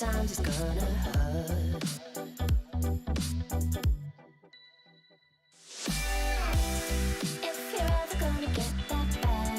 sometimes it's gonna hurt. If you're ever gonna get that bad,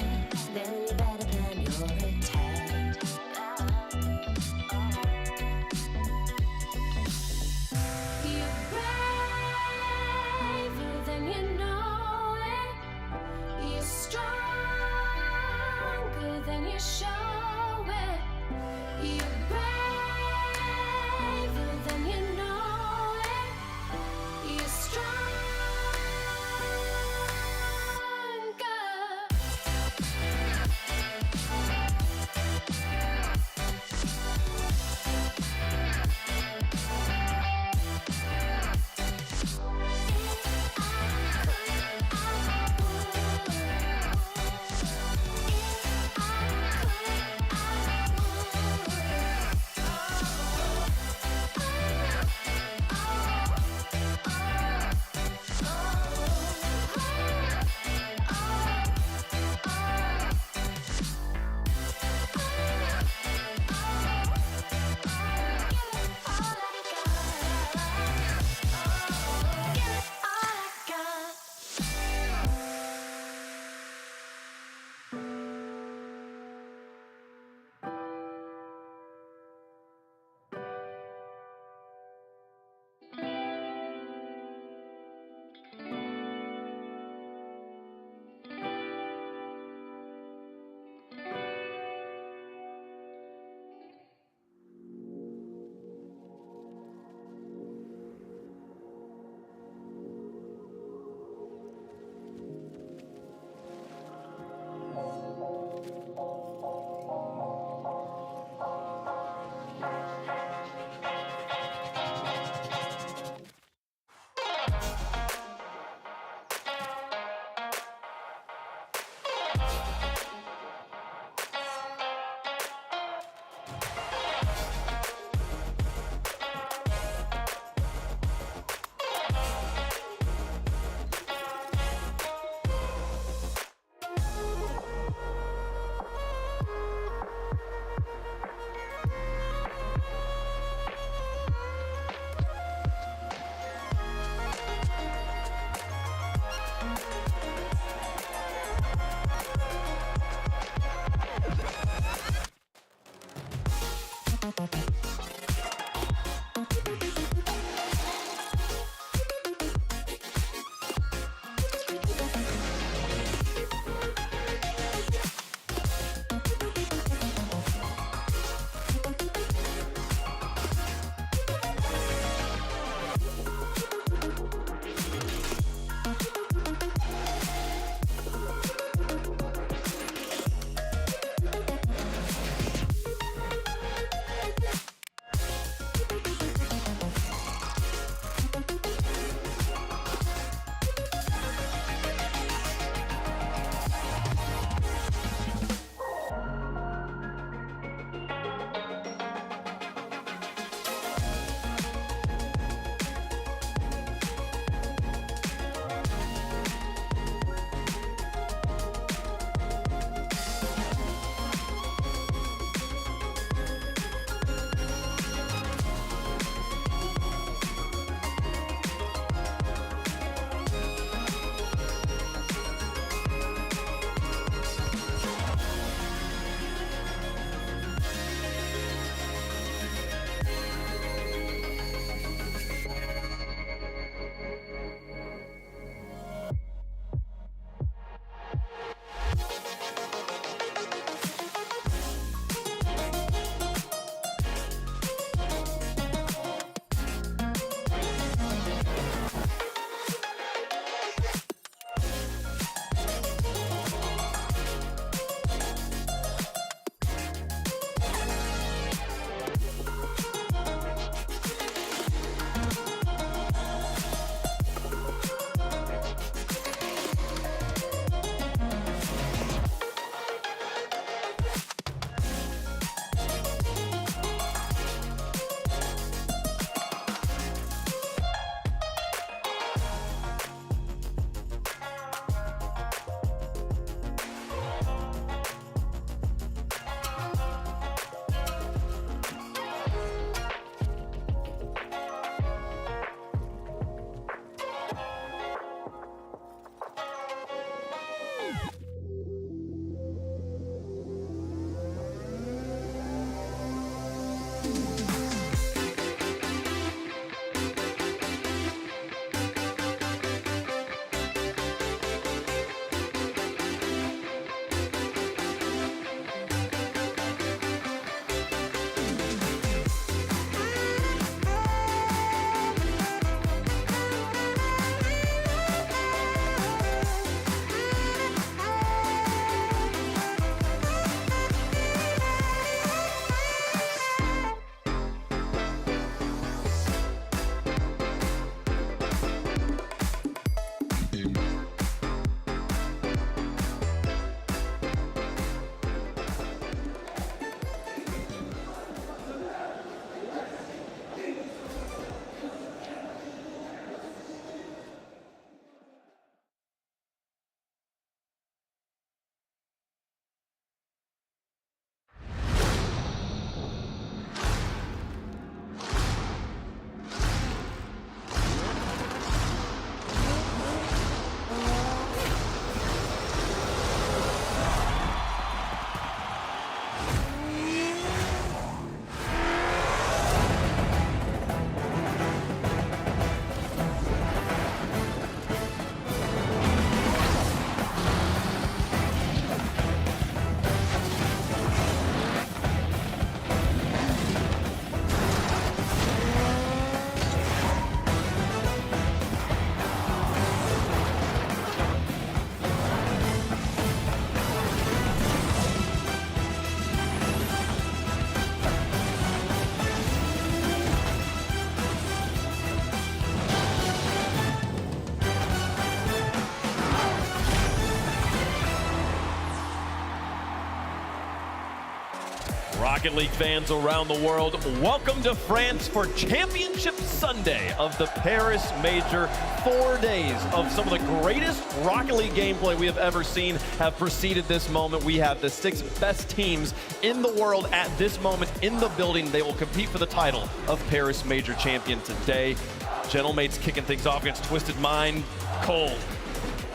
Rocket League fans around the world, welcome to France for Championship Sunday of the Paris Major. 4 days of some of the greatest Rocket League gameplay we have ever seen have preceded this moment. We have the 6 best teams in the world at this moment in the building. They will compete for the title of Paris Major Champion today. Gentlemates kicking things off against Twisted Mind. Cole.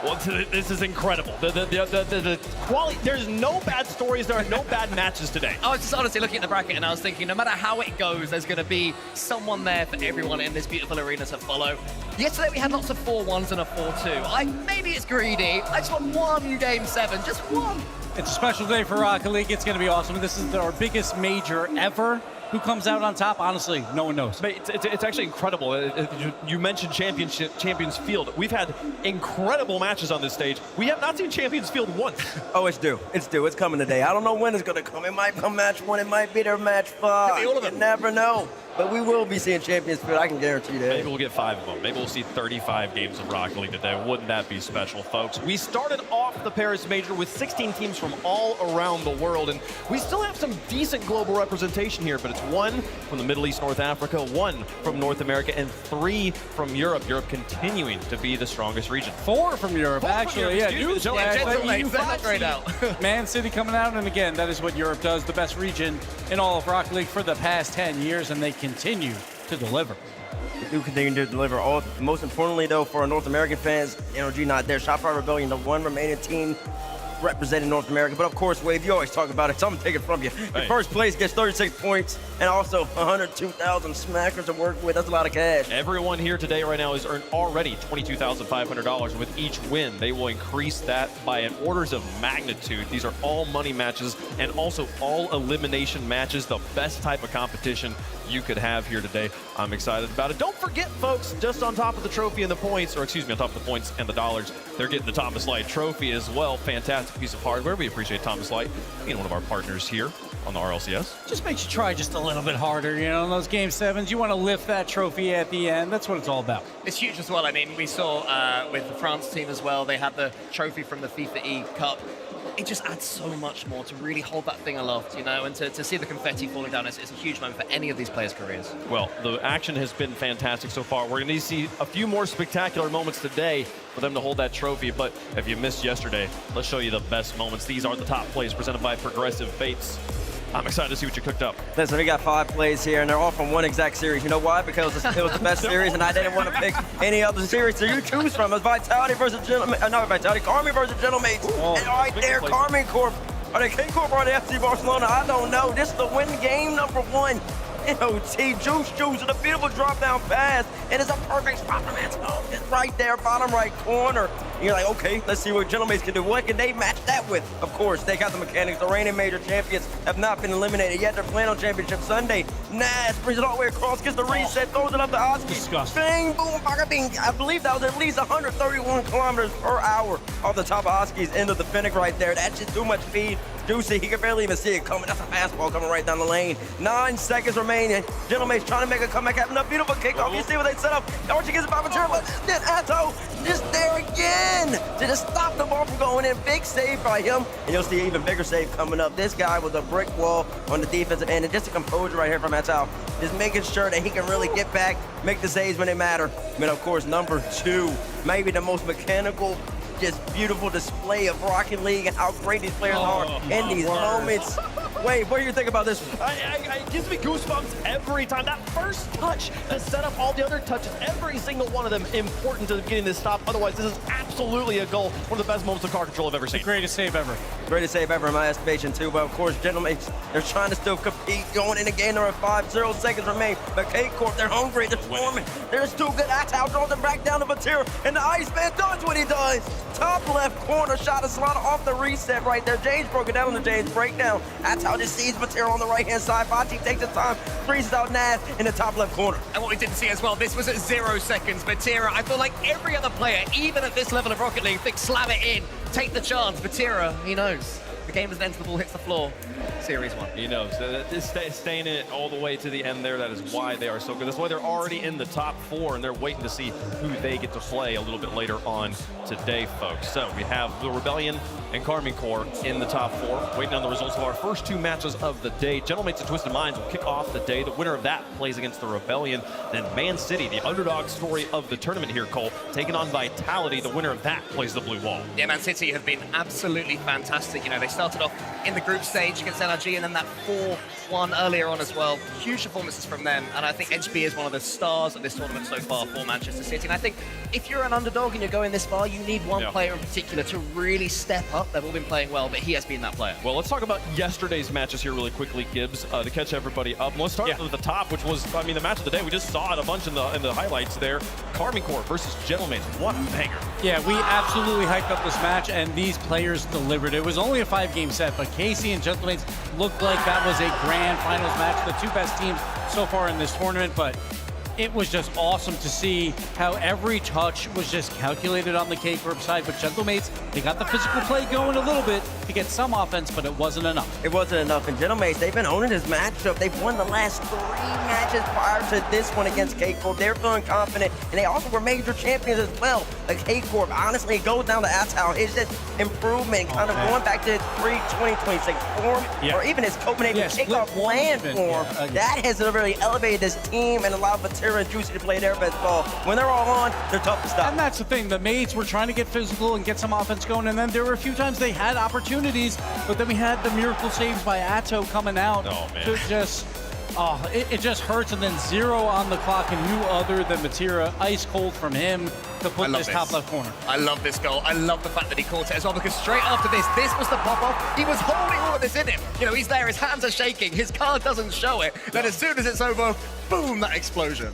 Well, this is incredible. The quality, there's no bad stories, there are no bad matches today. I was just honestly looking at the bracket and I was thinking, no matter how it goes, there's going to be someone there for everyone in this beautiful arena to follow. Yesterday we had lots of 4-1s and a 4-2. Maybe it's greedy. I just want one Game 7, just one. It's a special day for Rocket League. It's going to be awesome. This is our biggest major ever. Who comes out on top? Honestly, no one knows. It's actually incredible. You mentioned Champions Field. We've had incredible matches on this stage. We have not seen Champions Field once. Oh, it's due. It's due. It's coming today. I don't know when it's going to come. It might come match 1. It might be their match 5. All of them. You never know. But we will be seeing Champions Field. I can guarantee that. Maybe we'll get 5 of them. Maybe we'll see 35 games of Rocket League today. Wouldn't that be special, folks? We started off the Paris Major with 16 teams from all around the world, and we still have some decent global representation here, but it's 1 from the Middle East, North Africa, 1 from North America, and 3 from Europe. Europe continuing to be the strongest region. 4 from Europe, actually. Yeah, Man City coming out, and again, that is what Europe does. The best region in all of Rocket League for the past 10 years, and they continue to deliver. We do continue to deliver. Most importantly, though, for our North American fans, NRG not there. Shopify Rebellion, the 1 remaining team representing North America. But of course, Wave, you always talk about it, so I'm taking it from you. The first place gets 36 points and also 102,000 smackers to work with. That's a lot of cash. Everyone here today right now has earned already $22,500. With each win, they will increase that by an orders of magnitude. These are all money matches and also all elimination matches, the best type of competition you could have here today. I'm excited about it. Don't forget, folks, just on top of the trophy and the points, or excuse me, on top of the points and the dollars, they're getting the Thomas Light trophy as well. Fantastic piece of hardware. We appreciate Thomas Light being one of our partners here on the RLCS. Just makes you try just a little bit harder, you know, in those Game 7s. You want to lift that trophy at the end. That's what it's all about. It's huge as well. I mean, we saw with the France team as well, they had the trophy from the FIFA E Cup. It just adds so much more to really hold that thing aloft, you know, and to see the confetti falling down. It's a huge moment for any of these players' careers. Well, the action has been fantastic so far. We're going to need to see a few more spectacular moments today for them to hold that trophy. But if you missed yesterday, let's show you the best moments. These are the top plays presented by Progressive Fates. I'm excited to see what you cooked up. Listen, we got 5 plays here, and they're all from one exact series. You know why? Because it was the best series, and I didn't want to pick any other series. So you choose from. It's Vitality versus Gentlemen. Not Vitality, Karmine versus Gentlemates. And right there, Karmine Corp. Are they K Corp or are they FC Barcelona? I don't know. This is the win game number 1. NOT, Juice with a beautiful drop-down pass. And it's a perfect spot for Manto. It's right there, bottom right corner. And you're like, okay, let's see what Gentlemates can do. What can they match that with? Of course, they got the mechanics. The reigning major champions have not been eliminated yet. They're playing on Championship Sunday. Nas brings it all the way across, gets the reset, throws it up to Oski. Disgusting. Bing, boom, baka, bing. I believe that was at least 131 kilometers per hour off the top of Oski's end of the Fennec right there. That's just too much speed. Juicy, he can barely even see it coming. That's a fastball coming right down the lane. 9 seconds remaining. Gentlemates trying to make a comeback, having a beautiful kickoff. You see what they set up. Archie gets it by material, but then Atto just there again to just stop the ball from going in. Big save by him, and you'll see an even bigger save coming up. This guy was a brick wall on the defensive end, and just a composure right here from Atto. Just making sure that he can really get back, make the saves when they matter. I mean, of course, number 2, maybe the most mechanical, just beautiful display of Rocket League and how great these players are in these moments. Wait, what do you think about this one? It gives me goosebumps every time. That first touch to set up all the other touches, every single one of them important to getting this stop. Otherwise, this is absolutely a goal. One of the best moments of car control I've ever seen. The greatest save ever. Greatest save ever in my estimation, too. But of course, gentlemen, they're trying to still compete. Going in the game, there are 0 seconds remain. But K-Corp, they're hungry, they're swarming. They're still good. Atto throws it back down to Batira, and the Iceman does what he does. Top left corner shot a slaughter off the reset right there. James broke it down on the James breakdown. Atto just sees Batira on the right-hand side. Fati takes his time, freezes out Nas in the top left corner. And what we didn't see as well, this was at 0 seconds. Batira, I feel like every other player, even at this level of Rocket League, thinks slam it in, take the chance. Batira, he knows. The game doesn't end till the ball hits the floor. Series 1. He knows. Staying in it all the way to the end there, that is why they are so good. That's why they're already in the top 4, and they're waiting to see who they get to play a little bit later on today, folks. So we have the Rebellion and Karmine Corp in the top 4, waiting on the results of our first 2 matches of the day. Gentlemates and Twisted Minds will kick off the day. The winner of that plays against the Rebellion. Then Man City, the underdog story of the tournament here, Cole, taking on Vitality. The winner of that plays the blue wall. Yeah, Man City have been absolutely fantastic. You know, they started off in the group stage against NRG and then that 4-1 earlier on as well. Huge performances from them, and I think HB is one of the stars of this tournament so far for Manchester City. And I think if you're an underdog and you're going this far, you need one player in particular to really step up. They've all been playing well, but he has been that player. Well, let's talk about yesterday's matches here really quickly, Gibbs, to catch everybody up. Let's start at the top, which was, I mean, the match of the day. We just saw it a bunch in the highlights there. Karmine Corp versus Gentlemates. What a banger. Yeah, we absolutely hyped up this match, and these players delivered. It was only a 5-game set, but Casey and Gentlemates looked like that was a grand finals match. The 2 best teams so far in this tournament, but it was just awesome to see how every touch was just calculated on the K-Corp side. But Gentlemates, they got the physical play going a little bit to get some offense, but it wasn't enough. It wasn't enough. And Gentlemates, they've been owning this matchup. They've won the last 3 matches prior to this one against K-Corp. They're feeling confident, and they also were major champions as well. Like K-Corp, honestly, it goes down to Atau. It's just improvement, kind of going back to its pre-2026 form, or even its Copenhagen kickoff land form. That has really elevated this team and allowed Furia and Juicy to play their best ball. When they're all on, they're tough to stop. And that's the thing. The Maids were trying to get physical and get some offense going, and then there were a few times they had opportunities, but then we had the miracle saves by Atau coming out to just... it just hurts, and then 0 on the clock, and who other than Matira, ice cold from him to put this top left corner. I love this goal. I love the fact that he caught it as well, because straight after this was the pop-off. He was holding all of this in him. You know, he's there, his hands are shaking, his card doesn't show it. Then as soon as it's over, boom, that explosion.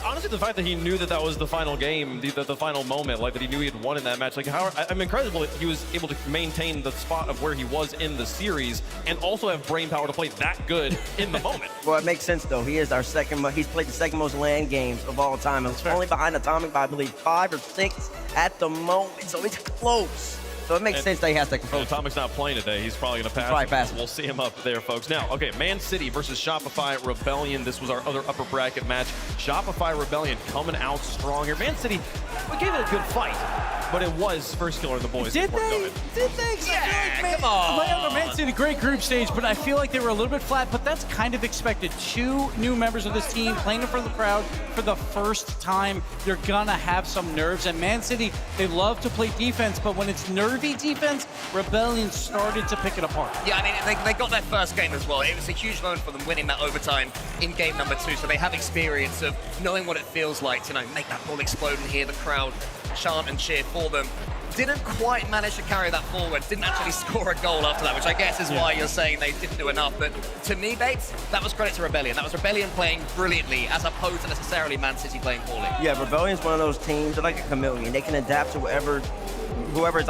Honestly, the fact that he knew that was the final game, the final moment, like that he knew he had won in that match, like I'm incredible that he was able to maintain the spot of where he was in the series and also have brain power to play that good in the moment. Well, it makes sense though. He is our he's played the second most LAN games of all time. It's only behind Atomic by, I believe, 5 or 6 at the moment, so it's close. So it makes sense that he has to. Oh, Atomic's not playing today. He's probably going to pass. Probably pass. We'll see him up there, folks. Now, okay, Man City versus Shopify Rebellion. This was our other upper bracket match. Shopify Rebellion coming out strong here. Man City, we gave it a good fight, but it was first killer of the boys. Did they? Yeah, come on. Man City, great group stage, but I feel like they were a little bit flat, but that's kind of expected. 2 new members of this team playing in front of the crowd for the first time. You're gonna have some nerves, and Man City, they love to play defense, but when it's nervy defense, Rebellion started to pick it apart. Yeah, I mean, they got their first game as well. It was a huge moment for them winning that overtime in game number 2, so they have experience of knowing what it feels like to make that ball explode and hear the crowd chant and cheer for them. Didn't quite manage to carry that forward, didn't actually score a goal after that, which I guess is why you're saying they didn't do enough. But to me, Bates, that was credit to Rebellion. That was Rebellion playing brilliantly as opposed to necessarily Man City playing poorly. Yeah, Rebellion's one of those teams, they're like a chameleon. They can adapt to whoever's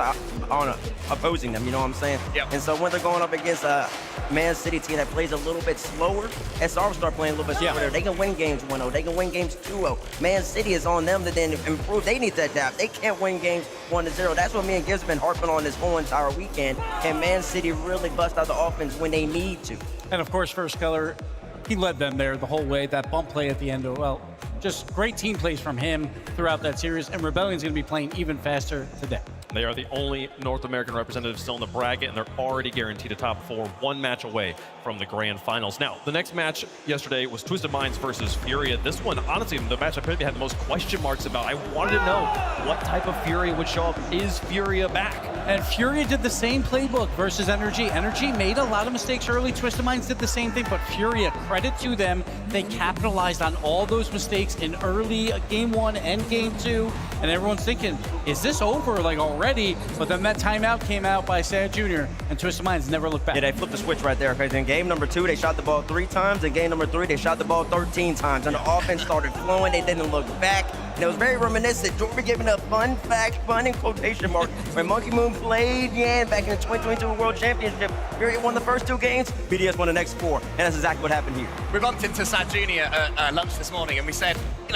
opposing them, you know what I'm saying? Yep. And so when they're going up against a Man City team that plays a little bit slower, SR will start playing a little bit slower. They can win games 1-0, they can win games 2-0. Man City is on them to then improve. They need to adapt. They can't win games 1-0. That's what me and Gibbs have been harping on this whole entire weekend. Can Man City really bust out the offense when they need to? And of course, First Color, he led them there the whole way. That bump play at the end, well, just great team plays from him throughout that series, and Rebellion's going to be playing even faster today. They are the only North American representative still in the bracket, and they're already guaranteed a top 4, 1 match away from the grand finals. Now, the next match yesterday was Twisted Minds versus Furia. This one, honestly, the match I probably had the most question marks about. I wanted to know what type of Furia would show up. Is Furia back? And Furia did the same playbook versus Energy. Energy made a lot of mistakes early. Twisted Minds did the same thing, but Furia, credit to them, they capitalized on all those mistakes in early game 1 and game 2, and everyone's thinking, is this over like already? But then that timeout came out by Sad Jr., and Twisted Minds never looked back. Yeah, they flipped the switch right there, because in game number 2, they shot the ball 3 times. In game number 3, they shot the ball 13 times, and the offense started flowing. They didn't look back, and it was very reminiscent. Jordan giving a fun fact, fun in quotation marks, when Monkey Moon played Yan back in the 2022 World Championship. Furia won the first 2 games, BDS won the next 4, and that's exactly what happened here. We bumped into Sad Jr. at lunch this morning, and we said,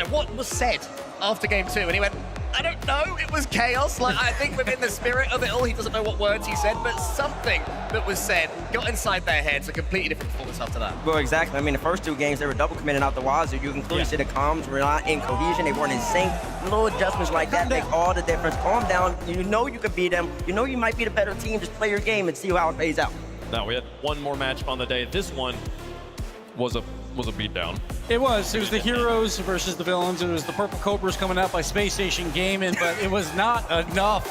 what was said after game 2? And he went, I don't know. It was chaos. Like, I think within the spirit of it all, he doesn't know what words he said, but something that was said got inside their heads. A completely different performance after that. Well, exactly. I mean, the first 2 games, they were double committing out the wazoo. You can clearly see the comms were not in cohesion. They weren't in sync. Little adjustments like that make all the difference. Calm down. You know you could beat them. You know you might be the better team. Just play your game and see how it plays out. Now, we had one more match on the day. This one was a beatdown. It was the heroes versus the villains. It was the Purple Cobras coming out by Space Station Gaming, but it was not enough.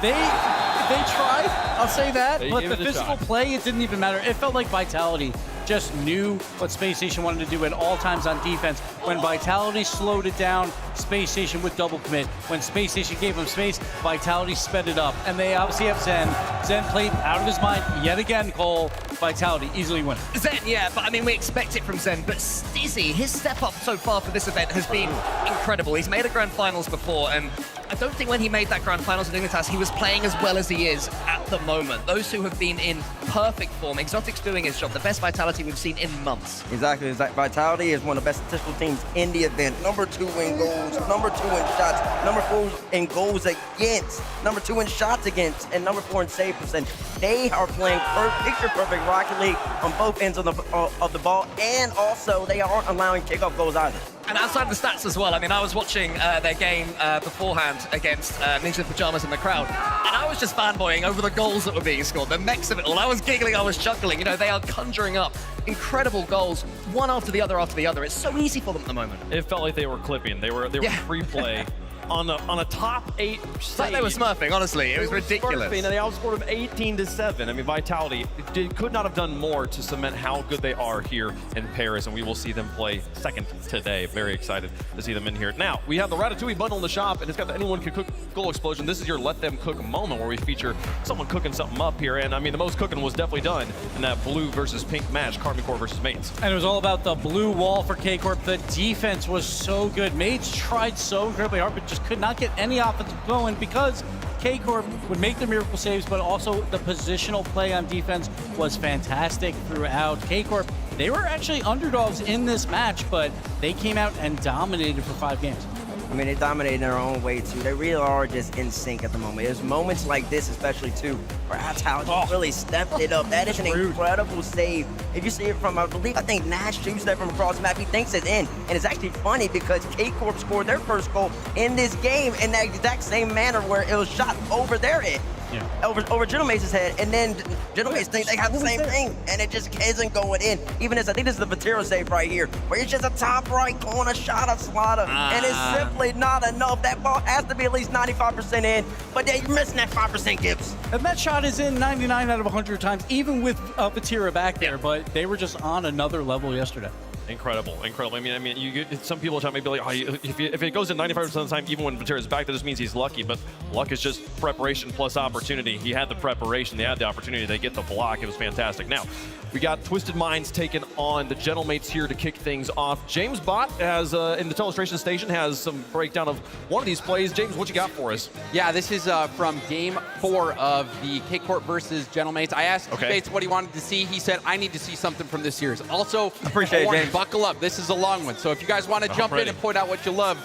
They tried, I'll say that, but the physical play, it didn't even matter. It felt like Vitality just knew what Space Station wanted to do at all times on defense. When Vitality slowed it down, Space Station would double commit. When Space Station gave them space, Vitality sped it up. And they obviously have Zen. Zen played out of his mind yet again, Cole. Vitality easily winning. Zen, yeah, but I mean, we expect it from Zen, but Stizzy, his step up so far for this event has been incredible. He's made a Grand Finals before, and I don't think when he made that Grand Finals in Dignitas, he was playing as well as he is at the moment. Those two have been in perfect form. Exotic's doing his job, the best Vitality we've seen in months. Exactly. Vitality is one of the best statistical teams in the event. Number 2 in goals, number 2 in shots, number 4 in goals against, number 2 in shots against, and number 4 in save percentage. They are playing picture-perfect Rocket League on both ends of the ball, and also they aren't allowing kickoff goals either. And outside the stats as well, I mean, I was watching their game beforehand against Ninja Pajamas in the crowd, and I was just fanboying over the goals that were being scored, the mix of it all. I was giggling, I was chuckling. You know, they are conjuring up incredible goals, one after the other after the other. It's so easy for them at the moment. It felt like they were clipping. They were free play. On a top 8 It's like they were smurfing, honestly. It was ridiculous. Smurfing, and they outscored them 18-7. I mean, Vitality could not have done more to cement how good they are here in Paris, and we will see them play second today. Very excited to see them in here. Now, we have the Ratatouille bundle in the shop, and it's got the Anyone Can Cook Goal Explosion. This is your Let Them Cook moment where we feature someone cooking something up here, and I mean, the most cooking was definitely done in that blue versus pink match, Karmine Corp versus Mates. And it was all about the blue wall for K-Corp. The defense was so good. Mates tried so incredibly hard, but just could not get any offense going because K-Corp would make the miracle saves, but also the positional play on defense was fantastic throughout. K-Corp, they were actually underdogs in this match, but they came out and dominated for 5 games. I mean, they dominate in their own way, too. They really are just in sync at the moment. There's moments like this, especially, too, where Vitality really stepped it up. That is an incredible save. If you see it from, I think Nash shoots that from across the map. He thinks it's in. And it's actually funny because K-Corp scored their first goal in this game in that exact same manner where it was shot over their head. Yeah. Over Gentlemace's head, and then Gentlemace thinks they have the same thing, and it just isn't going in. Even as I think this is the Vatira save right here, where it's just a top right corner shot of Slaughter, and it's simply not enough. That ball has to be at least 95% in, but then you're missing that 5% Gibbs. And that shot is in 99 out of 100 times, even with Vatira back there, but they were just on another level yesterday. Incredible. I mean, you get some people maybe like, oh, if it goes in 95% of the time, even when Vatira's back, that just means he's lucky. But luck is just preparation plus opportunity. He had the preparation, they had the opportunity, they get the block. It was fantastic. Now, we got Twisted Minds taking on the Gentlemates here to kick things off. James Bott has in the Telestration Station has some breakdown of one of these plays. James, what you got for us? Yeah, this is from Game 4 of the K-Corp versus Gentlemates. I asked Bates what he wanted to see. He said, I need to see something from this series. Also, appreciate it, James. Buckle up. This is a long one. So if you guys want to jump in and point out what you love,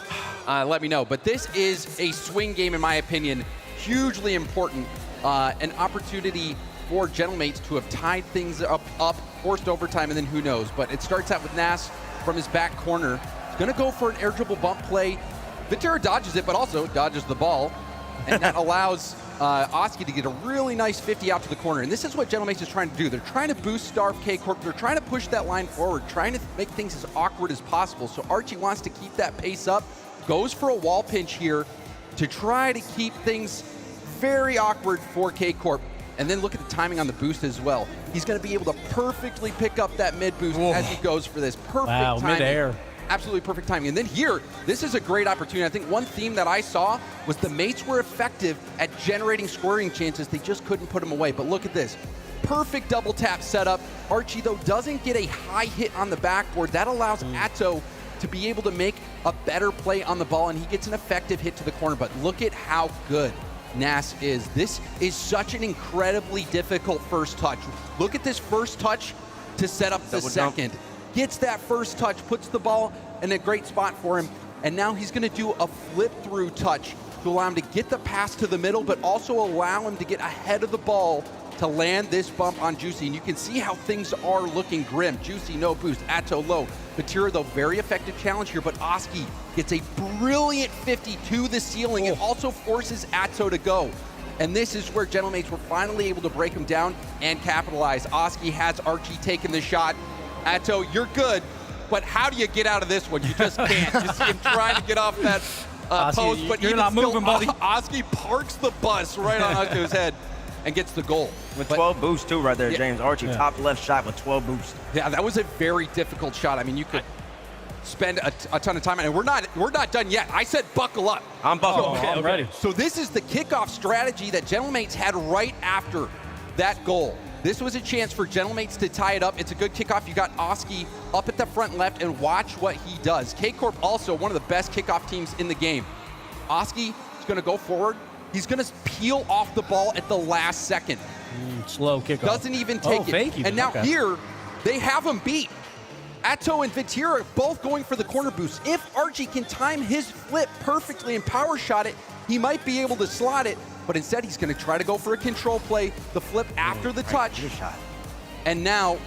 let me know. But this is a swing game, in my opinion, hugely important. An opportunity for Gentlemates to have tied things up, forced overtime, and then who knows. But it starts out with Nas from his back corner. He's going to go for an air dribble bump play. Vatira dodges it, but also dodges the ball. And that allows Oski to get a really nice 50 out to the corner. And this is what Gentlemates is trying to do. They're trying to boost Starve K-Corp. They're trying to push that line forward, trying to make things as awkward as possible. So Archie wants to keep that pace up, goes for a wall pinch here to try to keep things very awkward for K-Corp. And then look at the timing on the boost as well. He's going to be able to perfectly pick up that mid boost as he goes for this. Perfect timing. Mid-air. Absolutely perfect timing. And then here, this is a great opportunity. I think one theme that I saw was the Mates were effective at generating scoring chances. They just couldn't put them away. But look at this. Perfect double tap setup. Archie, though, doesn't get a high hit on the backboard. That allows Atto to be able to make a better play on the ball, and he gets an effective hit to the corner. But look at how good Nas is. This is such an incredibly difficult first touch. Look at this first touch to set up the second. Gets that first touch, puts the ball in a great spot for him, and now he's going to do a flip-through touch to allow him to get the pass to the middle, but also allow him to get ahead of the ball to land this bump on Juicy. And you can see how things are looking grim. Juicy, no boost. Atto, low. Vatira, though, very effective challenge here, but Oski gets a brilliant 50 to the ceiling and also forces Atto to go. And this is where Gentlemates were finally able to break him down and capitalize. Oski has Archie taking the shot. Atto, you're good, but how do you get out of this one? You just can't. You see him trying to get off that post, but you're not moving, buddy. Oski parks the bus right onto his head and gets the goal. With 12 boosts too right there, James. Archie, top left shot with 12 boosts. Yeah, that was a very difficult shot. I mean, you could spend a ton of time on it. We're not done yet. I said buckle up. I'm buckled. I'm ready. So this is the kickoff strategy that Gentlemates had right after that goal. This was a chance for Gentlemates to tie it up. It's a good kickoff. You got Oski up at the front left, and watch what he does. K-Corp also one of the best kickoff teams in the game. Oski is going to go forward. He's going to peel off the ball at the last second. Slow kickoff. Doesn't even take it. Fake even. And now Okay. here, they have him beat. Atto and Vatira both going for the corner boost. If Archie can time his flip perfectly and power shot it, he might be able to slot it, but instead he's going to try to go for a control play, the flip after the touch. And now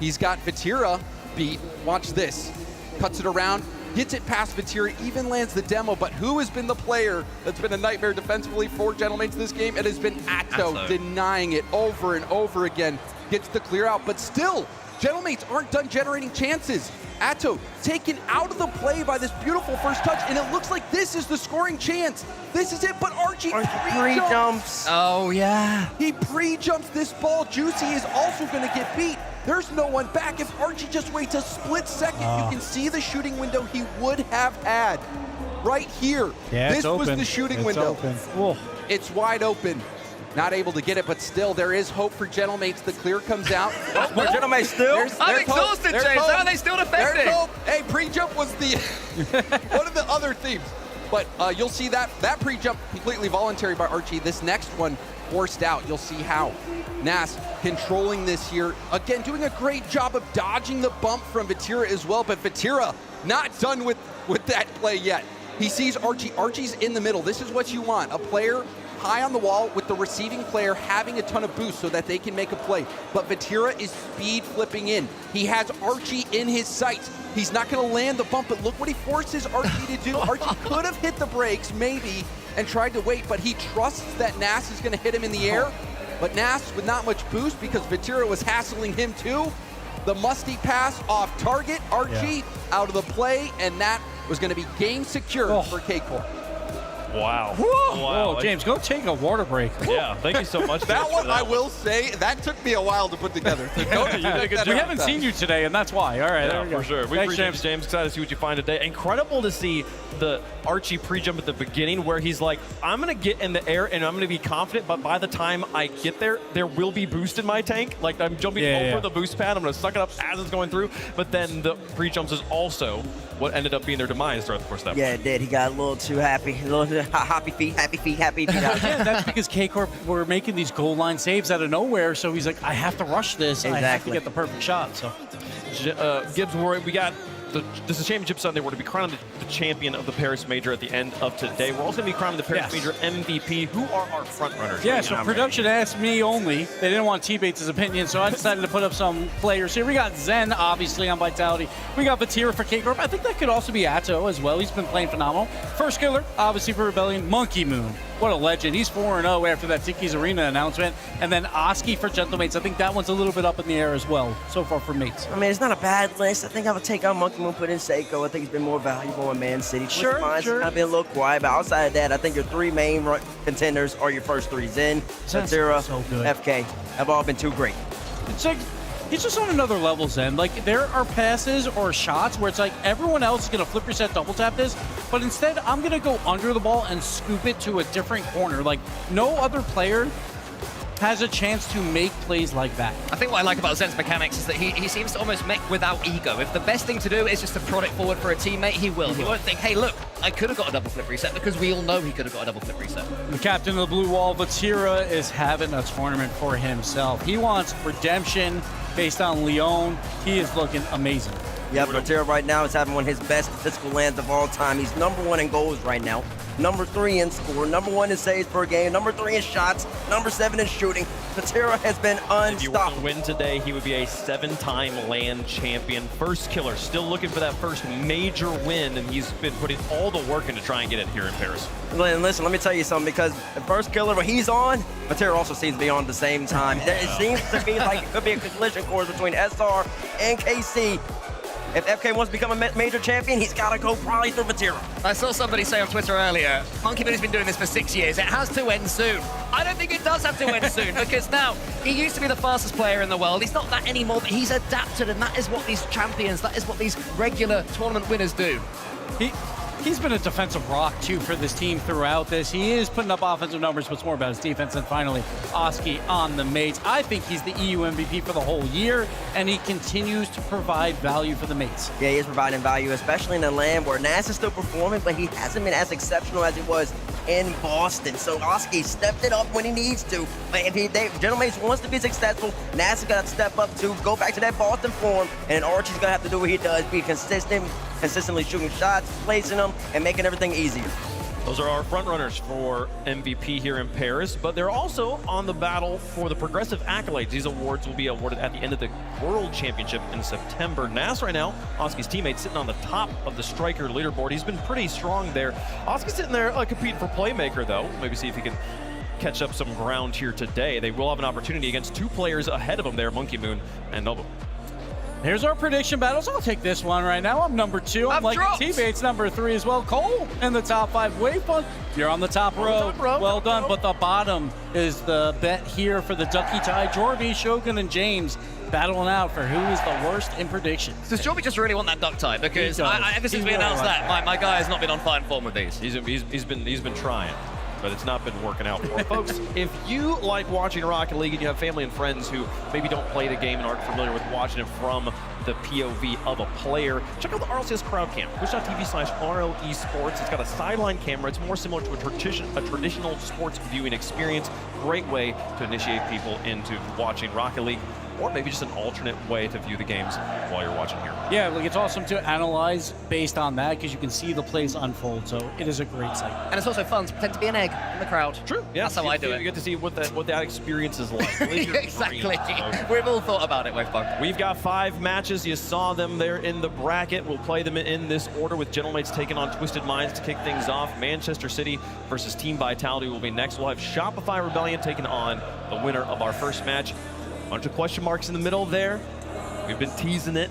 he's got Vatira beat. Watch this. Cuts it around, gets it past Vatira, even lands the demo, but who has been the player that's been a nightmare defensively for Gentlemates this game? It has been Atto, denying it over and over again. Gets the clear out, but still, Gentlemates aren't done generating chances. Atto taken out of the play by this beautiful first touch, and it looks like this is the scoring chance. This is it, but Archie pre-jumps. Oh, yeah. He pre-jumps this ball. Juicy is also going to get beat. There's no one back. If Archie just waits a split second, you can see the shooting window he would have had right here. Yeah, this was the shooting window. It's wide open. Not able to get it, but still, there is hope for Gentlemates. The clear comes out. Gentlemates still? I'm exhausted, James. How are they still defending? There's hope. Hey, pre-jump was the one of the other themes. But you'll see that pre-jump completely voluntary by Archie. This next one forced out. You'll see how. Nas controlling this here. Again, doing a great job of dodging the bump from Vatira as well, but Vatira not done with that play yet. He sees Archie. Archie's in the middle. This is what you want. A player high on the wall with the receiving player having a ton of boost so that they can make a play. But Vatira is speed flipping in. He has Archie in his sights. He's not going to land the bump, but look what he forces Archie to do. Archie could have hit the brakes, maybe, and tried to wait, but he trusts that Nas is going to hit him in the air. But Nas with not much boost because Vatira was hassling him too. The musty pass off target. Archie out of the play, and that was going to be game secure for K-Corp. Wow. Whoa, James, go take a water break. Yeah, thank you so much. That one, I will say, that took me a while to put together. So We haven't seen you today, and that's why. All right, there we go. For sure. We Thanks, appreciate it, James. Excited to see what you find today. Incredible to see the Archie pre-jump at the beginning where he's like, I'm going to get in the air and I'm going to be confident, but by the time I get there, there will be boost in my tank. Like, I'm jumping over the boost pad. I'm going to suck it up as it's going through. But then the pre-jumps is also what ended up being their demise throughout the course of that. Yeah, it did. He got a little too happy. A little happy feet. Yeah, that's because K-Corp were making these goal line saves out of nowhere, so he's like, I have to rush this. I have to get the perfect shot. So, Gibbs, we got this is Championship Sunday. We're going to be crowning the champion of the Paris Major at the end of today. We're also going to be crowning the Paris Major MVP. Who are our front runners? Yeah, so production asked me only. They didn't want T-Bates' opinion, so I decided to put up some players here. We got Zen, obviously, on Vitality. We got Vatira for K-Corp. I think that could also be Atto as well. He's been playing phenomenal. First Killer, obviously, for Rebellion. Monkey Moon. What a legend. He's 4-0 after that Tiki's Arena announcement. And then Oski for Gentlemates. I think that one's a little bit up in the air as well, so far for Mates. I mean, it's not a bad list. I think I would take out Monkey Moon, put in Seiko. I think he's been more valuable in Man City. Sure. Kind of been a little quiet, but outside of that, I think your three main contenders are your first three. Zen, Vatira, FK have all been too great. It's like, he's just on another level, Zen. Like, there are passes or shots where it's like everyone else is going to flip reset, double tap this, but instead I'm going to go under the ball and scoop it to a different corner. Like, no other player has a chance to make plays like that. I think what I like about Zen's mechanics is that he seems to almost make without ego. If the best thing to do is just to prod it forward for a teammate, he will. He won't think, hey, look, I could have got a double flip reset, because we all know he could have got a double flip reset. The captain of the blue wall, Vatira, is having a tournament for himself. He wants redemption based on Leon. He is looking amazing. Yep, Vatira right now is having one of his best physical lands of all time. He's #1 in goals right now. number 3 in score, number 1 in saves per game, number 3 in shots, number 7 in shooting. Patera has been If you were to unstoppable. win today, he would be a 7-time LAN champion. First killer, still looking for that first major win, and he's been putting all the work in to try and get it here in Paris. Listen, let me tell you something, because the first killer, when he's on, Patera also seems to be on at the same time. It seems to me like it could be a collision course between SR and KC. If FK wants to become a major champion, he's got to go probably through Patera. I saw somebody say on Twitter earlier, Monkey Moon's been doing this for 6 years. It has to end soon. I don't think it does have to end soon, because now he used to be the fastest player in the world. He's not that anymore, but he's adapted, and that is what these champions, that is what these regular tournament winners do. He's been a defensive rock, too, for this team throughout this. He is putting up offensive numbers, but it's more about his defense. And finally, Oski on the mates. I think he's the EU MVP for the whole year, and he continues to provide value for the mates. Yeah, he is providing value, especially in the land where Nas is still performing, but he hasn't been as exceptional as he was in Boston. So Oski stepped it up when he needs to. But if General Mates wants to be successful, Nas has got to step up too, go back to that Boston form, and Archie's going to have to do what he does, be consistently shooting shots, placing them, and making everything easier. Those are our front runners for MVP here in Paris, but they're also on the battle for the progressive accolades. These awards will be awarded at the end of the World Championship in September. Nas right now, Oski's teammate, sitting on the top of the striker leaderboard. He's been pretty strong there. Oski's sitting there competing for playmaker, though. Maybe see if he can catch up some ground here today. They will have an opportunity against 2 players ahead of him there, Monkey Moon and Noble. Here's our prediction battles. I'll take this one right now. I'm number 2. I'm like teammates number 3 as well. Cole in the top 5. Way fun. You're on the top row. Well done. But the bottom is the bet here for the Ducky Tie. Jorby, Shogun, and James battling out for who is the worst in predictions. Does Jorby just really want that duck tie? Because ever since we announced that, my guy has not been on fine form with these. He's been trying, but it's not been working out for him. Folks, if you like watching Rocket League and you have family and friends who maybe don't play the game and aren't familiar with watching it from the POV of a player, check out the RLCS crowd cam, twitch.tv/RLE Sports. It's got a sideline camera. It's more similar to a traditional sports viewing experience. Great way to initiate people into watching Rocket League, or maybe just an alternate way to view the games while you're watching here. Yeah, like it's awesome to analyze based on that because you can see the plays unfold, so it is a great sight. And it's also fun to pretend to be an egg in the crowd. True. Yeah, That's how I do it. You get to see what that experience is like. Exactly. So We've all thought about it, Wavebug. we've got 5 matches. You saw them there in the bracket. We'll play them in this order with Gentlemates taking on Twisted Minds to kick things off. Manchester City versus Team Vitality will be next. We'll have Shopify Rebellion taking on the winner of our first match. Bunch of question marks in the middle there. We've been teasing it,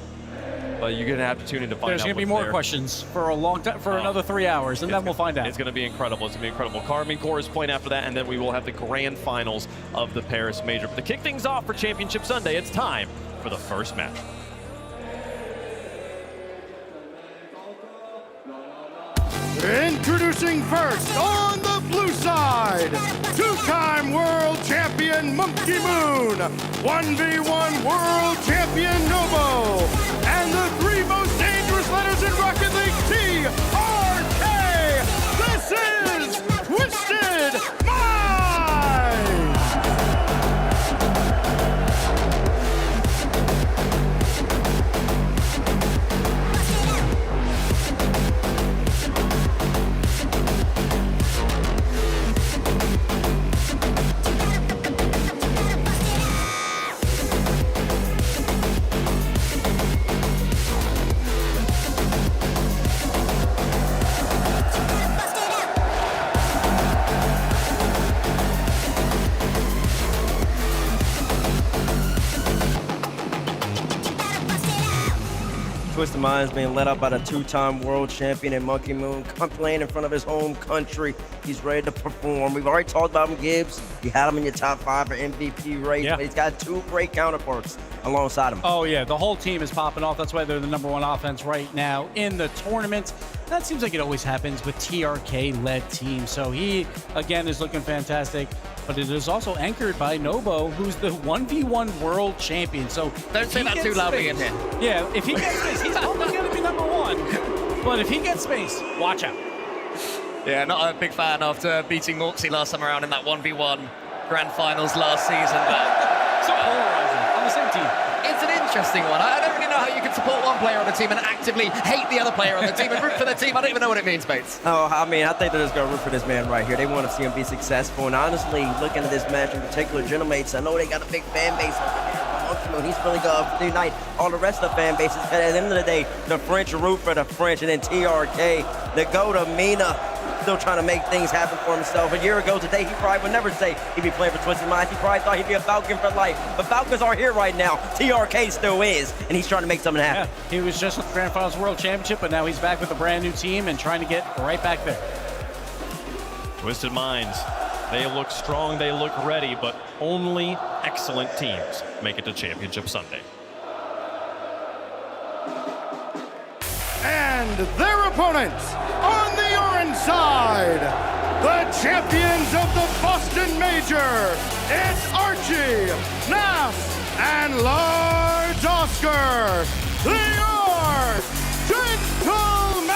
but you're gonna have to tune in to find out. There's gonna be more questions for a long time, for another 3 hours, and then we'll find out. It's gonna be incredible. It's gonna be incredible. Karmine Corp is playing after that, and then we will have the grand finals of the Paris Major. But to kick things off for Championship Sunday, it's time for the first match. Introducing first on the blue side, 2-time world champion Monkey Moon, 1v1 world champion Nobo, and the 3 most dangerous letters in Rocket League, TRK. This is Twisted Minds! Twisted Minds being led up by the 2-time world champion and Monkey Moon, playing in front of his home country. He's ready to perform. We've already talked about him, Gibbs. You had him in your top 5 for MVP race, but he's got 2 great counterparts alongside him. Oh yeah, the whole team is popping off. That's why they're the #1 offense right now in the tournament. That seems like it always happens with TRK-led teams. So he, again, is looking fantastic. But it is also anchored by Nobo, who's the 1v1 world champion. So don't say that too loudly in here. Yeah, if he gets space, he's only going to be #1. But if he gets space, watch out. Yeah, not a big fan after beating Morksy last time around in that 1v1 grand finals last season. But So polarizing on the same team. it's an interesting one. I don't really know how you can support one player on the team and actively hate the other player on the team and root for the team. I don't even know what it means, Bates. Oh, I mean, I think they're just going to root for this man right here. They want to see him be successful. And honestly, looking at this match in particular, Gentlemates, I know they got a big fan base over here. He's really going to unite all the rest of the fan bases. But at the end of the day, the French root for the French. And then TRK, the go to Mina, still trying to make things happen for himself. A year ago today, he probably would never say he'd be playing for Twisted Minds. He probably thought he'd be a Falcon for life. But Falcons are here right now. TRK still is, and he's trying to make something happen. Yeah, he was just with the Grand Finals World Championship, but now he's back with a brand new team and trying to get right back there. Twisted Minds, they look strong, they look ready, but only excellent teams make it to Championship Sunday. And their opponents on the orange side, the champions of the Boston Major, it's Archie, Nas, and Large Oscar. They are Gentlemen!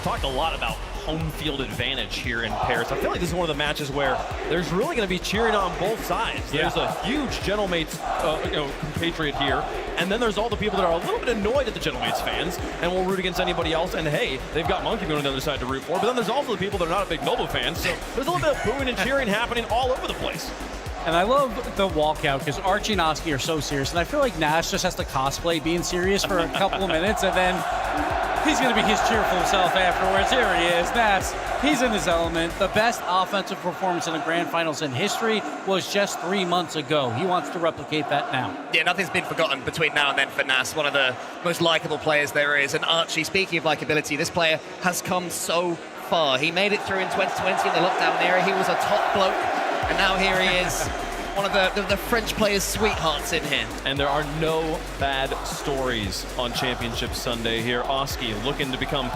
Talked a lot about home field advantage here in Paris. I feel like this is one of the matches where there's really going to be cheering on both sides. There's a huge Gentlemates compatriot here, and then there's all the people that are a little bit annoyed at the Gentlemates fans and will root against anybody else. And hey, they've got Monkey Moon on the other side to root for. But then there's also the people that are not a big Noble fans. So there's a little bit of booing and cheering happening all over the place. And I love the walkout because Archie and Oski are so serious. And I feel like Nash just has to cosplay being serious for a couple of minutes, and then he's going to be his cheerful self afterwards. Here he is, Nash. He's in his element. The best offensive performance in the Grand Finals in history was just 3 months ago. He wants to replicate that now. Yeah, nothing's been forgotten between now and then for Nas, one of the most likable players there is. And Archie, speaking of likability, this player has come so far. He made it through in 2020 in the lockdown era. He was a top bloke, and now here he is. One of the French players' sweethearts in here. And there are no bad stories on Championship Sunday here. Oski looking to become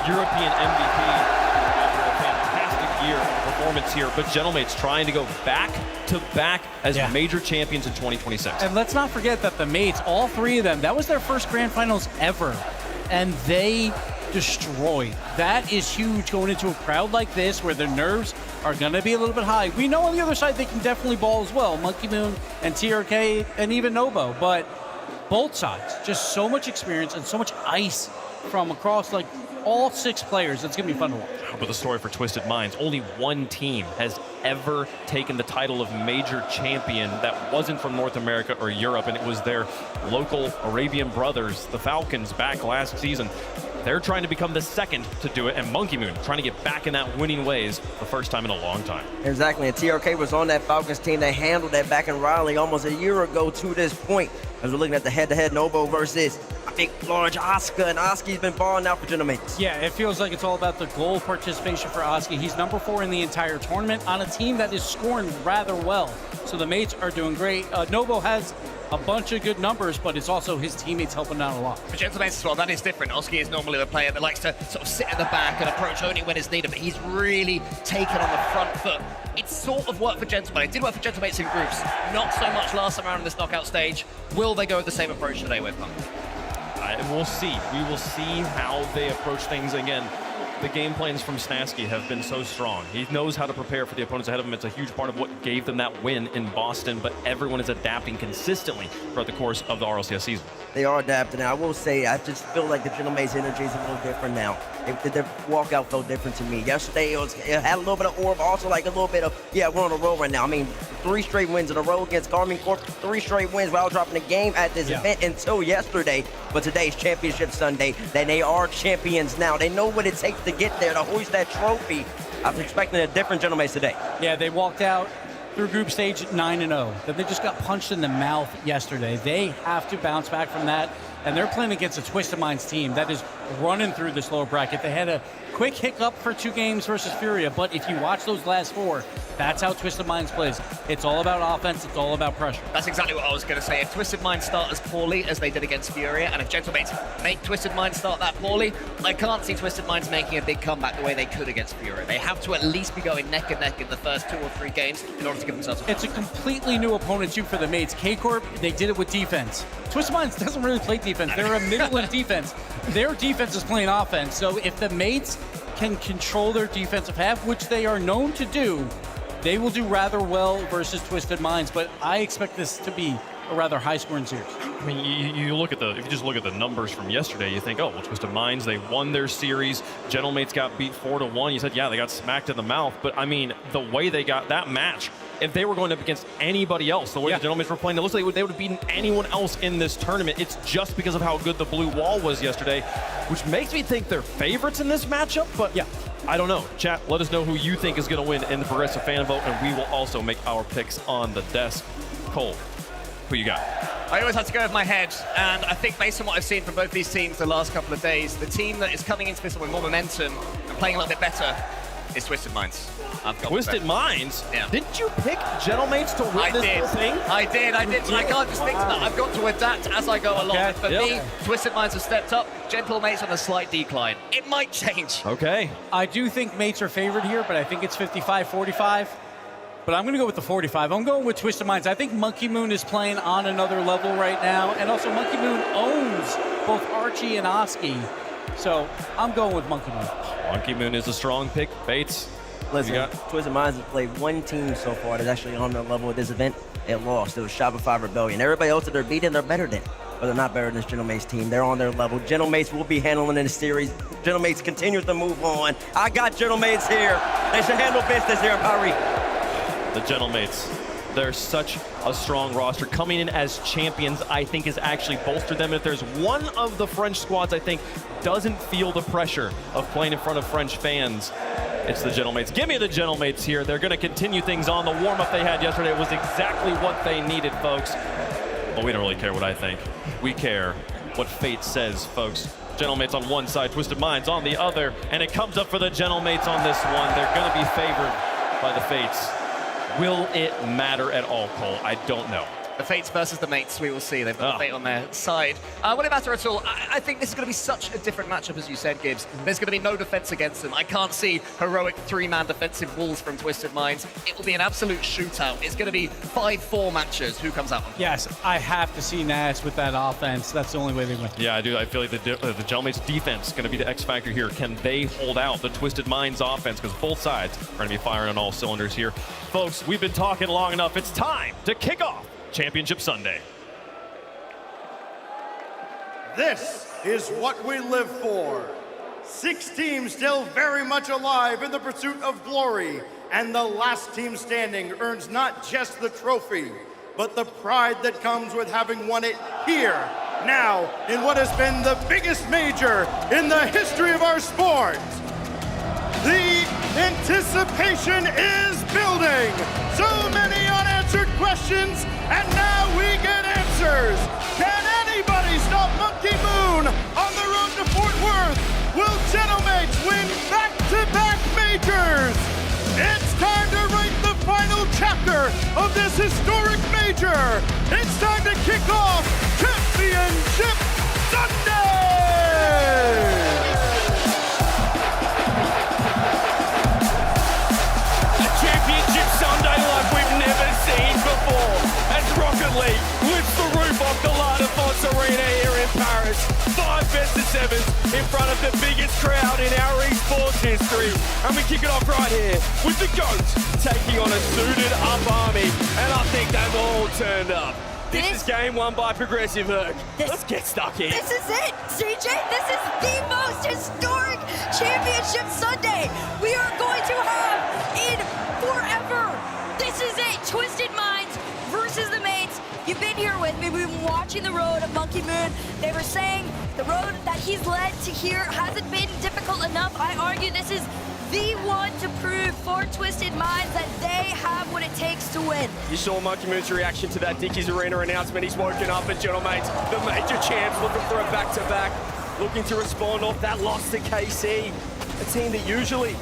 European MVP after a fantastic year of performance here. But Gentlemates trying to go back to back as major champions in 2026. And let's not forget that the mates, all three of them, that was their first Grand Finals ever. And they destroyed. That is huge going into a crowd like this where the nerves are going to be a little bit high. We know on the other side they can definitely ball as well. Monkey Moon and TRK and even Nobo. But both sides, just so much experience and so much ice from across like all 6 players. It's going to be fun to watch. But the story for Twisted Minds, only one team has ever taken the title of major champion that wasn't from North America or Europe, and it was their local Arabian brothers, the Falcons, back last season. They're trying to become the second to do it, and Monkey Moon trying to get back in that winning ways the first time in a long time. Exactly, and TRK was on that Falcons team. They handled that back in Raleigh almost a year ago to this point. As we're looking at the head-to-head Nobo versus a big, large Oscar, and Oski's been balling out for Gentlemates. Yeah, it feels like it's all about the goal participation for Oski. He's number 4 in the entire tournament on a team that is scoring rather well. So the mates are doing great. Nobo has a bunch of good numbers, but it's also his teammates helping out a lot. For Gentlemates as well, that is different. Oski is normally the player that likes to sort of sit in the back and approach only when it's needed, but he's really taken on the front foot. It sort of worked for Gentlemates. It did work for Gentlemates in groups. Not so much last time around in this knockout stage. Will they go with the same approach today with Punk? We'll see. We will see how they approach things again. The game plans from Snasky have been so strong. He knows how to prepare for the opponents ahead of him. It's a huge part of what gave them that win in Boston, but everyone is adapting consistently throughout the course of the RLCS season. They are adapting. I will say, I just feel like the Gentlemates energy is a little different now. Their walkout felt different to me. Yesterday, it had a little bit of orb, also like a little bit of, we're on a roll right now. I mean, 3 straight wins in a row against Karmine Corp, 3 straight wins while dropping the game at this event until yesterday. But today's Championship Sunday, then they are champions now. They know what it takes to get there, to hoist that trophy. I was expecting a different Gentlemates today. Yeah, they walked out through group stage 9-0. That they just got punched in the mouth yesterday. They have to bounce back from that. And they're playing against a Twisted Minds team that is running through this lower bracket. They had a quick hiccup for 2 games versus Furia, but if you watch those last 4, that's how Twisted Minds plays. It's all about offense, it's all about pressure. That's exactly what I was going to say. If Twisted Minds start as poorly as they did against Furia, and if Gentlemates make Twisted Minds start that poorly, I can't see Twisted Minds making a big comeback the way they could against Furia. They have to at least be going neck and neck in the first 2 or 3 games in order to give themselves a It's a completely new opponent too for the mates. K-Corp, they did it with defense. Twisted Minds doesn't really play defense. They're a middle in defense. Their defense is playing offense. So if the mates can control their defensive half, which they are known to do, they will do rather well versus Twisted Minds. But I expect this to be a rather high-scoring series. I mean, you look at if you just look at the numbers from yesterday, you think, oh, well, Twisted Minds, they won their series. Gentlemates got beat 4-1. You said, yeah, they got smacked in the mouth. But I mean, the way they got that match, if they were going up against anybody else, the way the Gentlemates were playing, it looks like they would have beaten anyone else in this tournament. It's just because of how good the blue wall was yesterday, which makes me think they're favorites in this matchup. But yeah, I don't know. Chat, let us know who you think is going to win in the Progressive Fan Vote, and we will also make our picks on the desk. Cole, who you got? I always have to go with my head, and I think based on what I've seen from both these teams the last couple of days, the team that is coming into this with more momentum and playing a little bit better is Twisted Minds. Twisted Minds? Yeah. Didn't you pick Gentlemates to win this whole thing? I did. I can't just think to that. I've got to adapt as I go along. For me, Twisted Minds have stepped up. Gentlemates on a slight decline. It might change. Okay. I do think mates are favored here, but I think it's 55-45. But I'm going to go with the 45. I'm going with Twisted Minds. I think Monkey Moon is playing on another level right now. And also Monkey Moon owns both Archie and Oski. So I'm going with Monkey Moon. Monkey Moon is a strong pick. Bates. Listen, Twisted Minds has played 1 team so far that's actually on their level with this event. It lost. It was Shopify Rebellion. Everybody else that they're beating, they're better than. But they're not better than this Gentlemates team. They're on their level. Gentlemates will be handling in the series. Gentlemates continues to move on. I got Gentlemates here. They should handle business here in Paris. The Gentlemates, they're such a strong roster. Coming in as champions, I think, has actually bolstered them. If there's one of the French squads, I think, doesn't feel the pressure of playing in front of French fans, it's the Gentlemates. Give me the Gentlemates here. They're going to continue things on. The warm-up they had yesterday was exactly what they needed, folks. But we don't really care what I think. We care what fate says, folks. Gentlemates on one side, Twisted Minds on the other, and it comes up for the Gentlemates on this one. They're going to be favored by the Fates. Will it matter at all, Cole? I don't know. The Fates versus the Mates, we will see. They've got the Fate on their side. Will it matter at all? I think this is going to be such a different matchup, as you said, Gibbs. There's going to be no defense against them. I can't see heroic 3-man defensive walls from Twisted Minds. It will be an absolute shootout. It's going to be 5-4 matches. Who comes out on top? Yes, I have to see Nash with that offense. That's the only way they win. Yeah, I do. I feel like the Gentlemates defense is going to be the X factor here. Can they hold out the Twisted Minds offense? Because both sides are going to be firing on all cylinders here. Folks, we've been talking long enough. It's time to kick off Championship Sunday. This is what we live for. 6 teams still very much alive in the pursuit of glory, and the last team standing earns not just the trophy, but the pride that comes with having won it here, now, in what has been the biggest major in the history of our sport. The anticipation is building. So many unanswered questions, and now we get answers. Can anybody stop Monkey Moon on the road to Fort Worth? Will Gentlemates win back-to-back majors? It's time to write the final chapter of this historic major. It's time to kick off Championship Sunday! Championship Sunday like we've never seen before. As Rocket League lifts the roof off the Défense Arena here in Paris. 5 best-of-7s in front of the biggest crowd in our esports history. And we kick it off right here with the GOAT taking on a suited-up army. And I think they've all turned up. This is game 1 by Progressive Herc. Let's get stuck in. This is it, CJ. This is the most historic Championship Sunday we are going to have in forever. This is it. Twisted Minds versus the Mates. You've been here with me. We've been watching the road of Monkey Moon. They were saying the road that he's led to here hasn't been difficult enough. I argue this is the one to prove for Twisted Minds that they have what it takes to win. You saw Monkey Moon's reaction to that Dickies Arena announcement. He's woken up, and gentlemen, the major champs looking for a back-to-back, looking to respond off that loss to KC, a team that usually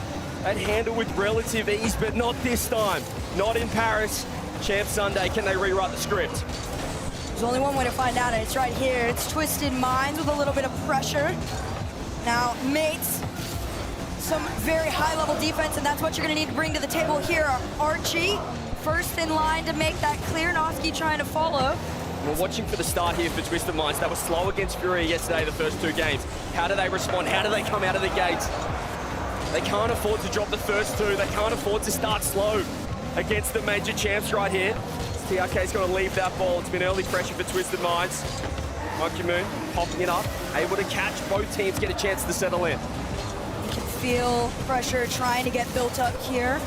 they'd handle with relative ease, but not this time. Not in Paris. Champ Sunday, can they rewrite the script? There's only one way to find out, and it's right here. It's Twisted Minds with a little bit of pressure. Now, mates, some very high-level defense, and that's what you're gonna need to bring to the table here. Archie, first in line to make that clear. Noski trying to follow. We're watching for the start here for Twisted Minds. They were slow against Furia yesterday, the first 2 games. How do they respond? How do they come out of the gates? They can't afford to drop the first 2. They can't afford to start slow against the major champs right here. TRK's going to leave that ball. It's been early pressure for Twisted Minds. Monkey Moon popping it up, able to catch. Both teams get a chance to settle in. You can feel pressure trying to get built up here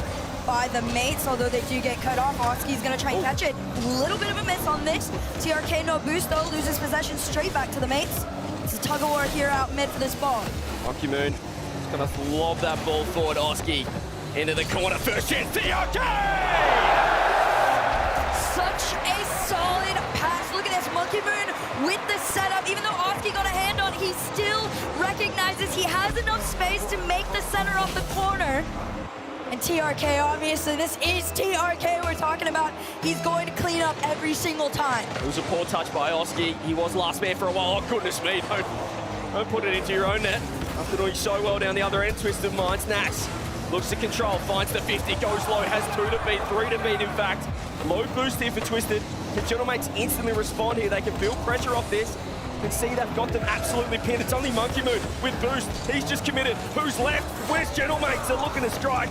by the mates, although they do get cut off. Oski's going to try and catch it. A little bit of a miss on this. TRK no boost, though, loses possession straight back to the mates. It's a tug-of-war here out mid for this ball. Monkey Moon is going to lob that ball forward. Oski into the corner. First chance, TRK! Such a solid pass. Look at this, Monkey Moon with the setup. Even though Oski got a hand on, he still recognizes he has enough space to make the center off the corner. And TRK, obviously, this is TRK we're talking about. He's going to clean up every single time. It was a poor touch by Oski. He was last man for a while. Oh, goodness me. Don't put it into your own net. After doing so well down the other end, Twisted Minds. Nas looks to control, finds the 50, goes low, has 2 to beat, 3 to beat, in fact. Low boost here for Twisted. Can Gentlemates instantly respond here? They can build pressure off this. You can see they've got them absolutely pinned. It's only Monkey Moon with boost. He's just committed. Who's left? Where's Gentlemates? They're looking to strike.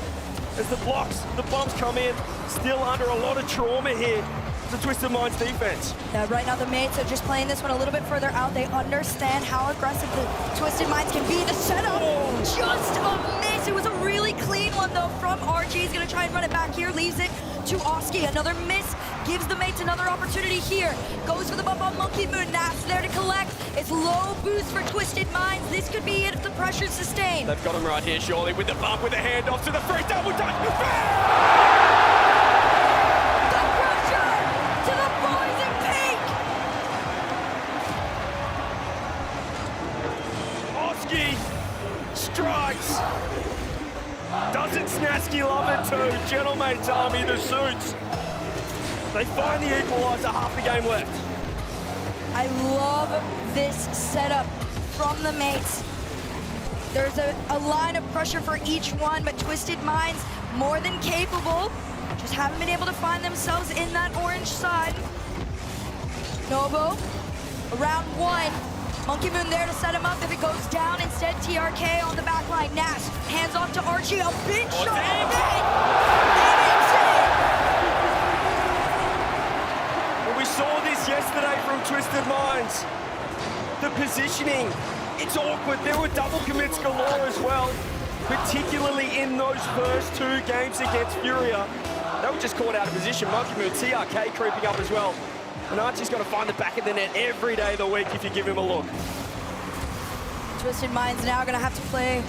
As the blocks, the bombs come in, still under a lot of trauma here. The Twisted Minds defense. Yeah, right now the mates are just playing this one a little bit further out. They understand how aggressive the Twisted Minds can be. The setup, just a miss. It was a really clean one though from Archie. He's gonna try and run it back here, leaves it to Oski. Another miss, gives the mates another opportunity here. Goes for the bump on Monkey Moon. Naps there to collect. It's low boost for Twisted Minds. This could be it if the pressure's sustained. They've got him right here, surely, with the bump, with the handoff to the free double touch. To the boys in pink! Oski strikes. Doesn't Snasky love it too? Gentlemates Army, the suits. They find the equalizer, half the game left. I love this setup from the mates. There's a line of pressure for each one, but Twisted Minds more than capable. Just haven't been able to find themselves in that orange side. Novo, around 1. Monkey Moon there to set him up. If it goes down, instead TRK on the back line. Nash, hands off to Archie. A big shot. Well, we saw this yesterday from Twisted Minds. The positioning, it's awkward. There were double commits galore as well, particularly in those first 2 games against Furia. They were just caught out of position. Monkey Moon, TRK creeping up as well. And Archie's got to find the back of the net every day of the week if you give him a look. Twisted Minds now going to have to play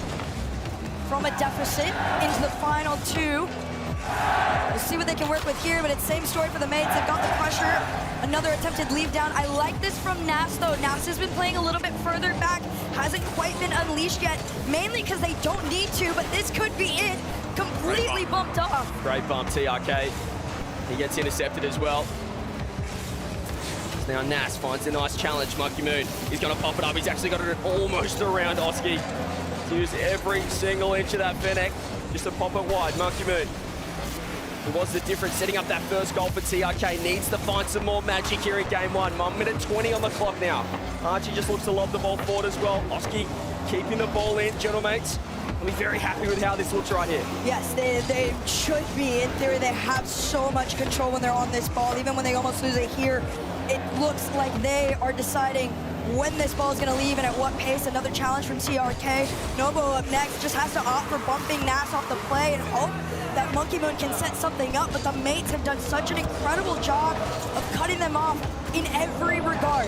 from a deficit into the final 2. We'll see what they can work with here, but it's same story for the mates. They've got the pressure. Another attempted leave down. I like this from Nas, though. Nas has been playing a little bit further back. Hasn't quite been unleashed yet, mainly because they don't need to, but this could be it. Completely bumped off. Great bump, TRK. He gets intercepted as well. Now Nas finds a nice challenge. Monkey Moon, he's going to pop it up. He's actually got it almost around Oski. He's used every single inch of that Fennec just to pop it wide. Monkey Moon. It was the difference setting up that first goal for TRK. Needs to find some more magic here in game 1. 1 minute 20 on the clock now. Archie just looks to lob the ball forward as well. Oski keeping the ball in. Gentlemates, I'll be very happy with how this looks right here. Yes, they should be. In theory, they have so much control when they're on this ball. Even when they almost lose it here, it looks like they are deciding when this ball is going to leave and at what pace. Another challenge from TRK. Nobo up next, just has to opt for bumping Nas off the play and hope that Monkey Moon can set something up, but the mates have done such an incredible job of cutting them off in every regard.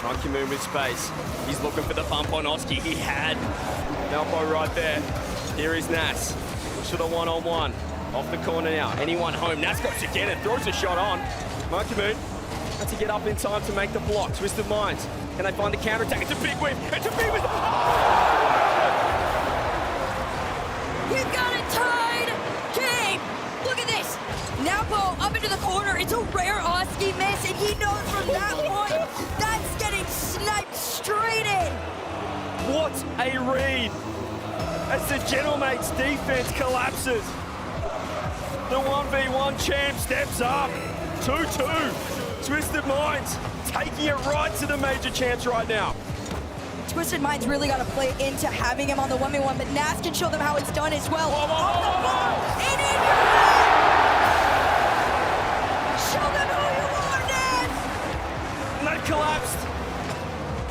Monkey Moon with space. He's looking for the bump on Oski. He had an elbow right there. Here is Nas. Looks for the one-on-one. Off the corner now. Anyone home? Nas goes again and throws a shot on. Monkey Moon has to get up in time to make the block. Twisted Minds. Can they find the counter-attack? It's a big whip. It's a big whip. We've got a tied game. Look at this. Napo up into the corner. It's a rare Oski miss, and he knows from that point that's getting sniped straight in. What a read as the Gentlemates defense collapses. The 1v1 champ steps up. 2-2. Twisted Minds taking it right to the major champs right now. Twisted Minds really got to play into having him on the 1v1, but Nas can show them how it's done as well. Whoa, Off the ball, and in your head! Show them who you are, Nas! And they collapsed.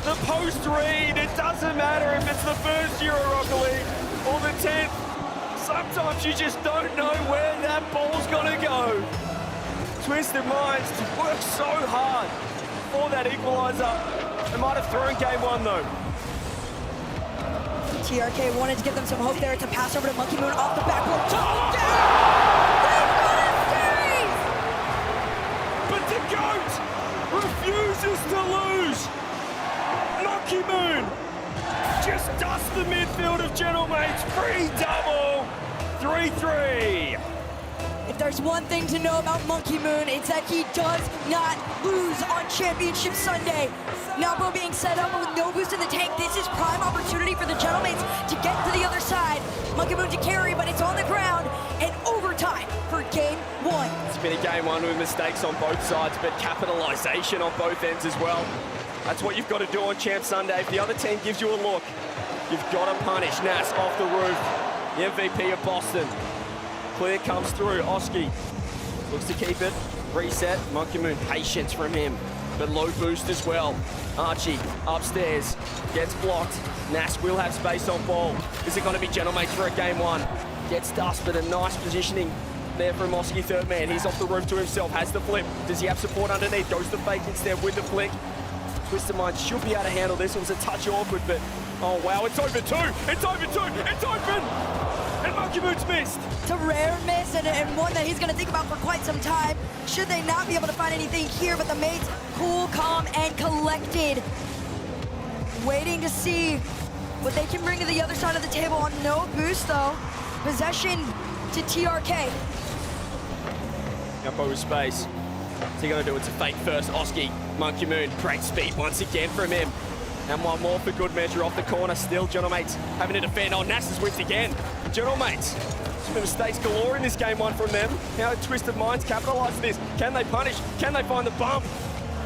The post read, it doesn't matter if it's the first Euro Rocket League or the 10th. Sometimes you just don't know where that ball's gonna go. Twisted Minds work so hard for that equalizer. They might have thrown game one though. TRK wanted to give them some hope there. It's a pass over to Monkey Moon off the backboard. Down! But the GOAT refuses to lose. Monkey Moon just dusts the midfield of Gentlemates. Free double. 3-3. If there's one thing to know about Monkey Moon, it's that he does not lose on Championship Sunday. Napo being set up with no boost in the tank. This is prime opportunity for the Gentlemates to get to the other side. Monkey Moon to carry, but it's on the ground and overtime for game one. It's been a game one with mistakes on both sides, but capitalization on both ends as well. That's what you've got to do on Champ Sunday. If the other team gives you a look, you've got to punish. Nas off the roof, the MVP of Boston. Clear comes through. Oski looks to keep it. Reset. Monkey Moon, patience from him, but low boost as well. Archie upstairs gets blocked. Nas will have space on ball. Is it going to be Gentlemates for a game one? Gets dust, but a nice positioning there from Oski, third man. He's off the roof to himself, has the flip. Does he have support underneath? Goes to fake instead with the flick. Twisted Minds should be able to handle this. It was a touch awkward, but oh wow, it's over two. It's over two. It's open. And Monkey Moon's missed. It's a rare miss and one that he's going to think about for quite some time. Should they not be able to find anything here, but the mates cool, calm, and collected. Waiting to see what they can bring to the other side of the table on no boost though. Possession to TRK. Up over space. What's he going to do? It's a fake first. Oski, Monkey Moon, great speed once again from him. And one more for good measure off the corner. Still Gentlemates having to defend. Oh, Nas is whipped again. Gentlemates. Some mistakes galore in this game one from them. How Twisted Minds capitalise this. Can they punish? Can they find the bump?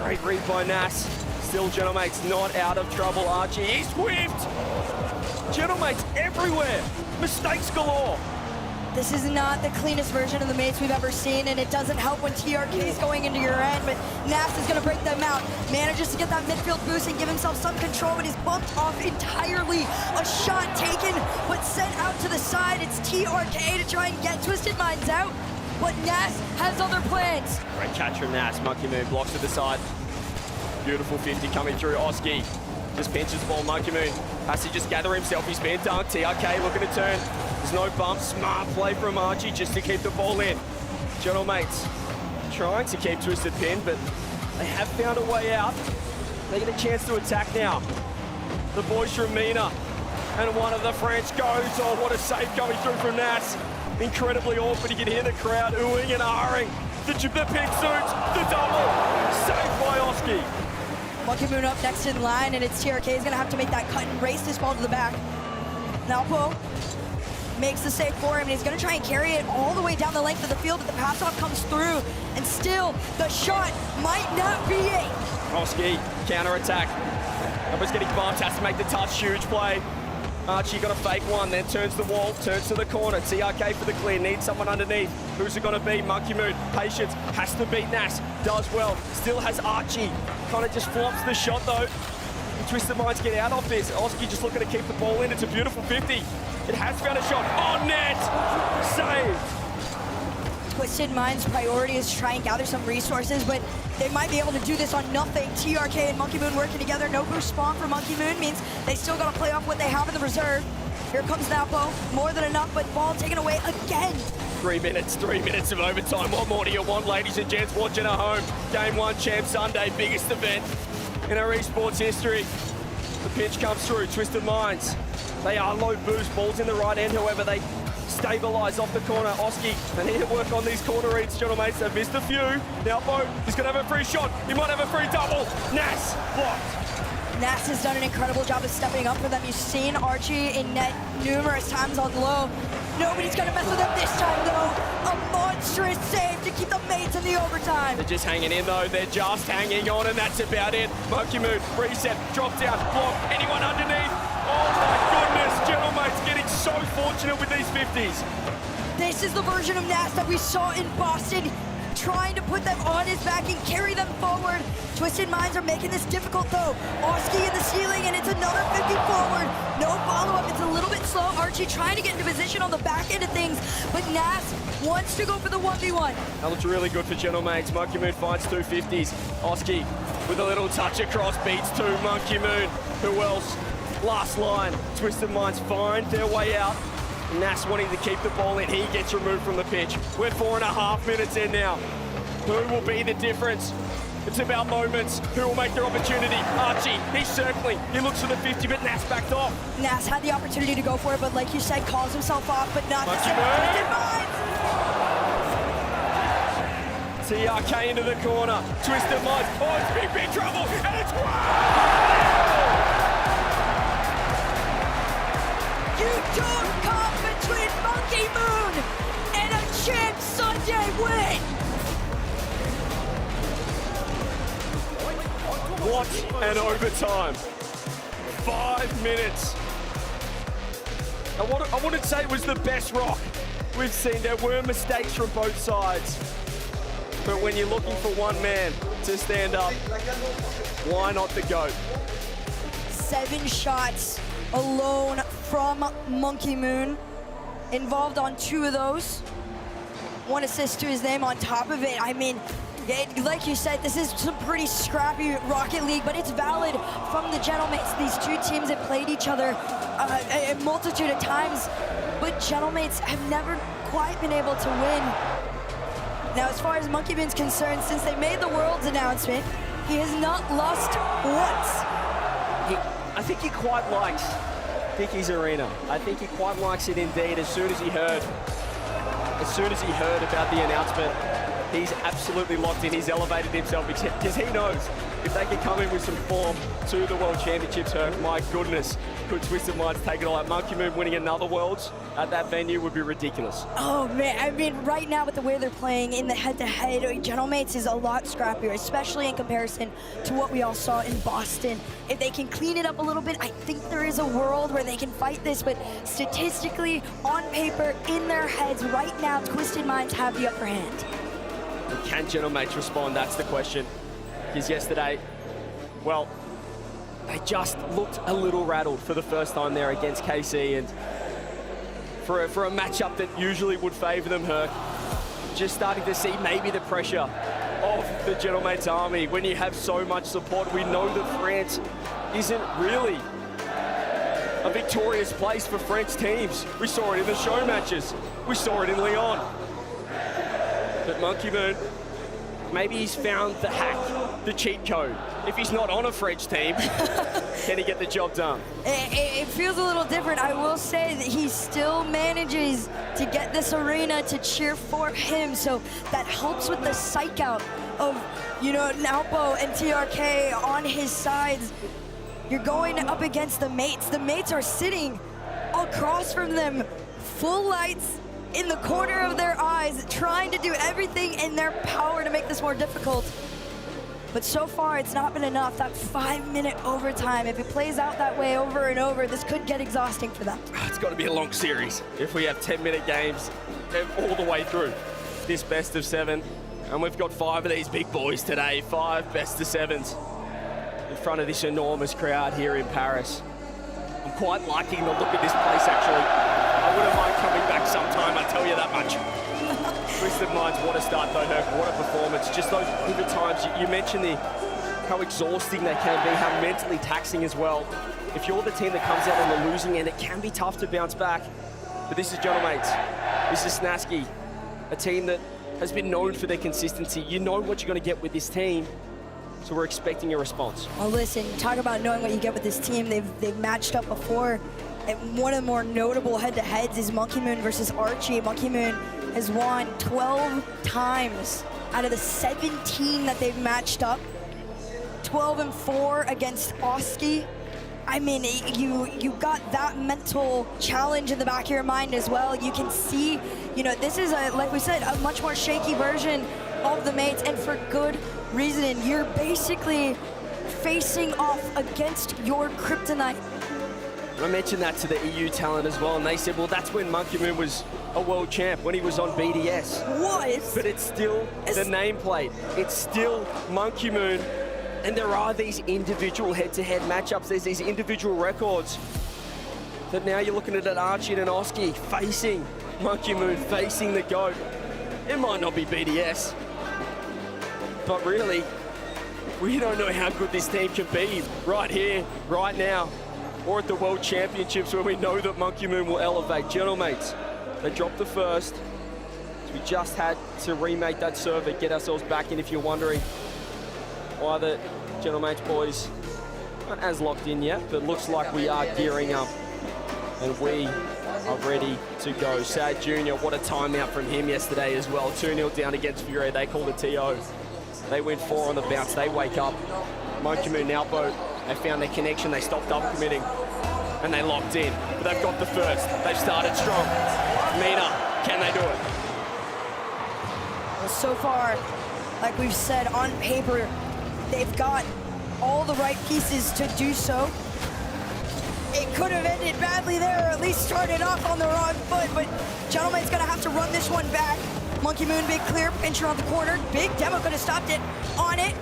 Great read by Nas. Still Gentlemates not out of trouble. Archie, he's whipped. Gentlemates everywhere. Mistakes galore. This is not the cleanest version of the mates we've ever seen, and it doesn't help when TRK is going into your end, but Nas is going to break them out. Manages to get that midfield boost and give himself some control, but he's bumped off entirely. A shot taken, but sent out to the side. It's TRK to try and get Twisted Minds out, but Nas has other plans. Great catch from Nas. Monkey Moon blocks to the side. Beautiful 50 coming through. Oski just pinches the ball. Monkey Moon has to just gather himself. He's been dunked. TRK looking to turn. There's no bump. Smart play from Archie just to keep the ball in. Gentlemates trying to keep Twisted Pin, but they have found a way out. They get a chance to attack now. The boys from Mina, and one of the French goes. Oh, what a save coming through from Nas. Incredibly awkward. You can hear the crowd oohing and ahhing. The pink suits, the double. Saved by Oski. Monkey Moon up next in line, and it's TRK. He's gonna have to make that cut and race this ball to the back. Nalpo makes the save for him, and he's gonna try and carry it all the way down the length of the field, but the pass off comes through, and still the shot might not be it. Oski, counter attack. Number's getting bumped, has to make the touch, huge play. Archie got a fake one, then turns the wall, turns to the corner. TRK for the clear, needs someone underneath. Who's it gonna be? Monkey Moon, patience, has to beat Nas, does well. Still has Archie, kind of just flops the shot though. And Twisted Minds get out of this. Oski just looking to keep the ball in, it's a beautiful 50. It has found a shot, on net, saved. Twisted Minds' priority is to try and gather some resources, but they might be able to do this on nothing. TRK and Monkey Moon working together. No boost spawn for Monkey Moon means they still got to play off what they have in the reserve. Here comes Napo. More than enough, but ball taken away again. 3 minutes of overtime. What more do you want, ladies and gents, watching at home? Game 1, Champ Sunday, biggest event in our esports history. The pitch comes through, Twisted Minds. They are low boost, balls in the right end, however, they stabilize off the corner. Oski, they need to work on these corner reads, gentlemen. They've missed a few. Now Bo, he's gonna have a free shot. He might have a free double. Nas, blocked. Nas has done an incredible job of stepping up for them. You've seen Archie in net numerous times on low. Nobody's gonna mess with him this time, though. A monstrous save to keep the mates in the overtime. They're just hanging in, though. They're just hanging on, and that's about it. Monkey Moon, reset, drop down, block. Anyone underneath? Oh, my goodness. Gentlemen's getting so fortunate with these 50s. This is the version of Nas that we saw in Boston, trying to put them on his back and carry them forward. Twisted Minds are making this difficult, though. Oski in the ceiling, and it's another 50 forward. No follow-up. It's a little bit slow. Archie trying to get into position on the back end of things, but Nas wants to go for the 1v1. That looks really good for Gentlemen's. Monkey Moon finds 2 50s. Oski with a little touch across, beats 2. Monkey Moon. Who else? Last line. Twisted Minds find their way out. Nas wanting to keep the ball in. He gets removed from the pitch. We're 4.5 minutes in now. Who will be the difference? It's about moments. Who will make their opportunity? Archie, he's circling. He looks for the 50, but Nas backed off. Nas had the opportunity to go for it, but like you said, calls himself off, but not the same. Twisted Minds! TRK into the corner. Twisted Minds. Oh, it's big trouble. And it's wow! You don't come between Monkey Moon and a Champ Sunday win! What an overtime. 5 minutes. I wouldn't say it was the best rock we've seen. There were mistakes from both sides. But when you're looking for one man to stand up, why not the GOAT? 7 shots alone from Monkey Moon. Involved on 2 of those. 1 assist to his name on top of it. I mean, like you said, this is some pretty scrappy Rocket League, but it's valid from the Gentlemates. These 2 teams have played each other a multitude of times, but Gentlemates have never quite been able to win. Now, as far as Monkey Moon's concerned, since they made the Worlds announcement, he has not lost once. I think he quite likes Dickies Arena. I think he quite likes it indeed. As soon as he heard about the announcement, he's absolutely locked in. He's elevated himself because he knows if they can come in with some form to the World Championships, my goodness, could Twisted Minds take it all out. Monkey Moon winning another Worlds at that venue would be ridiculous. Oh man, I mean, right now with the way they're playing in the head-to-head, Gentlemates is a lot scrappier, especially in comparison to what we all saw in Boston. If they can clean it up a little bit, I think there is a world where they can fight this, but statistically, on paper, in their heads, right now, Twisted Minds have the upper hand. Can Gentlemates respond? That's the question. Because yesterday, well, they just looked a little rattled for the first time there against KC, and for a matchup that usually would favor them, Herc, just starting to see maybe the pressure of the Gentlemates army when you have so much support. We know that France isn't really a victorious place for French teams. We saw it in the show matches. We saw it in Lyon. But Monkey Moon, maybe he's found the hack, the cheat code. If he's not on a French team, can he get the job done? It feels a little different. I will say that he still manages to get this arena to cheer for him, so that helps with the psych out of, you know, Naupo and TRK on his sides. You're going up against the mates. The mates are sitting across from them, full lights, in the corner of their eyes, trying to do everything in their power to make this more difficult. But so far, it's not been enough. That 5-minute overtime, if it plays out that way over and over, this could get exhausting for them. It's got to be a long series if we have 10-minute games all the way through this best of 7. And we've got 5 of these big boys today, 5 best of 7s in front of this enormous crowd here in Paris. I'm quite liking the look of this place, actually. I wouldn't mind coming back sometime, I tell you that much. Twisted Minds, what a start though, Herc, what a performance. Just those overtimes, you mentioned the how exhausting they can be, how mentally taxing as well. If you're the team that comes out on the losing end, it can be tough to bounce back. But this is Gentlemates. This is Snaski, a team that has been known for their consistency. You know what you're going to get with this team, so we're expecting a response. Well, listen, talk about knowing what you get with this team. They've matched up before. And one of the more notable head-to-heads is Monkey Moon versus Archie. Monkey Moon has won 12 times out of the 17 that they've matched up. 12-4 against Oski. I mean, you got that mental challenge in the back of your mind as well. You can see, you know, this is, like we said, a much more shaky version of the mates, and for good reason. You're basically facing off against your kryptonite. I mentioned that to the EU talent as well, and they said, well, that's when Monkey Moon was a world champ, when he was on BDS. What? But it's still the nameplate. It's still Monkey Moon. And there are these individual head-to-head matchups. There's these individual records. But now you're looking at an Archie and an Oski facing Monkey Moon, facing the GOAT. It might not be BDS, but really, we don't know how good this team can be right here, right now, or at the World Championships where we know that Monkey Moon will elevate. Gentlemates, they dropped the first. So we just had to remake that server, get ourselves back in if you're wondering why the Gentlemates boys aren't as locked in yet, but looks like we are gearing up and we are ready to go. Sad Junior, what a timeout from him yesterday as well. 2-0 down against Furia, they called a TO. They win 4 on the bounce, they wake up. Monkey Moon and Alpo, they found their connection, they stopped double committing, and they locked in. But they've got the first, they've started strong. Mina, can they do it? Well, so far, like we've said, on paper, they've got all the right pieces to do so. It could have ended badly there, or at least started off on the wrong foot, but Gentlemate's gonna have to run this one back. Monkey Moon, big clear, pincher on the corner. Big Demo could have stopped it on it,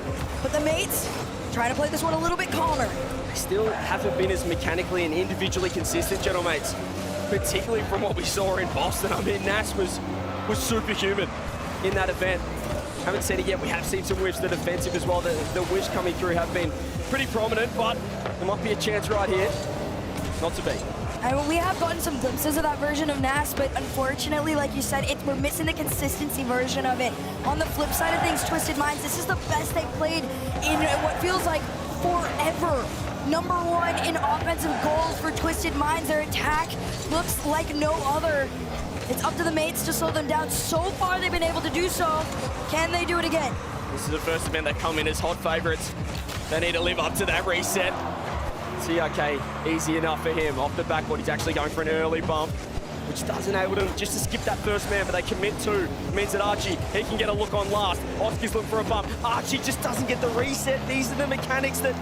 but the mates trying to play this one a little bit calmer. They still haven't been as mechanically and individually consistent, Gentlemates, particularly from what we saw in Boston. I mean, Nas was superhuman in that event. Haven't said it yet, we have seen some whiffs. The defensive as well, the whiffs coming through have been pretty prominent, but there might be a chance right here. Not to be. I mean, we have gotten some glimpses of that version of Nas, but unfortunately, like you said, we're missing the consistency version of it. On the flip side of things, Twisted Minds, this is the best they've played in what feels like forever. Number 1 in offensive goals for Twisted Minds. Their attack looks like no other. It's up to the mates to slow them down. So far, they've been able to do so. Can they do it again? This is the first event they come in as hot favorites. They need to live up to that reset. TRK, easy enough for him. Off the backboard, he's actually going for an early bump, which does enable them just to skip that first man, but they commit to. It means that Archie, he can get a look on last. Oski's looking for a bump. Archie just doesn't get the reset. These are the mechanics that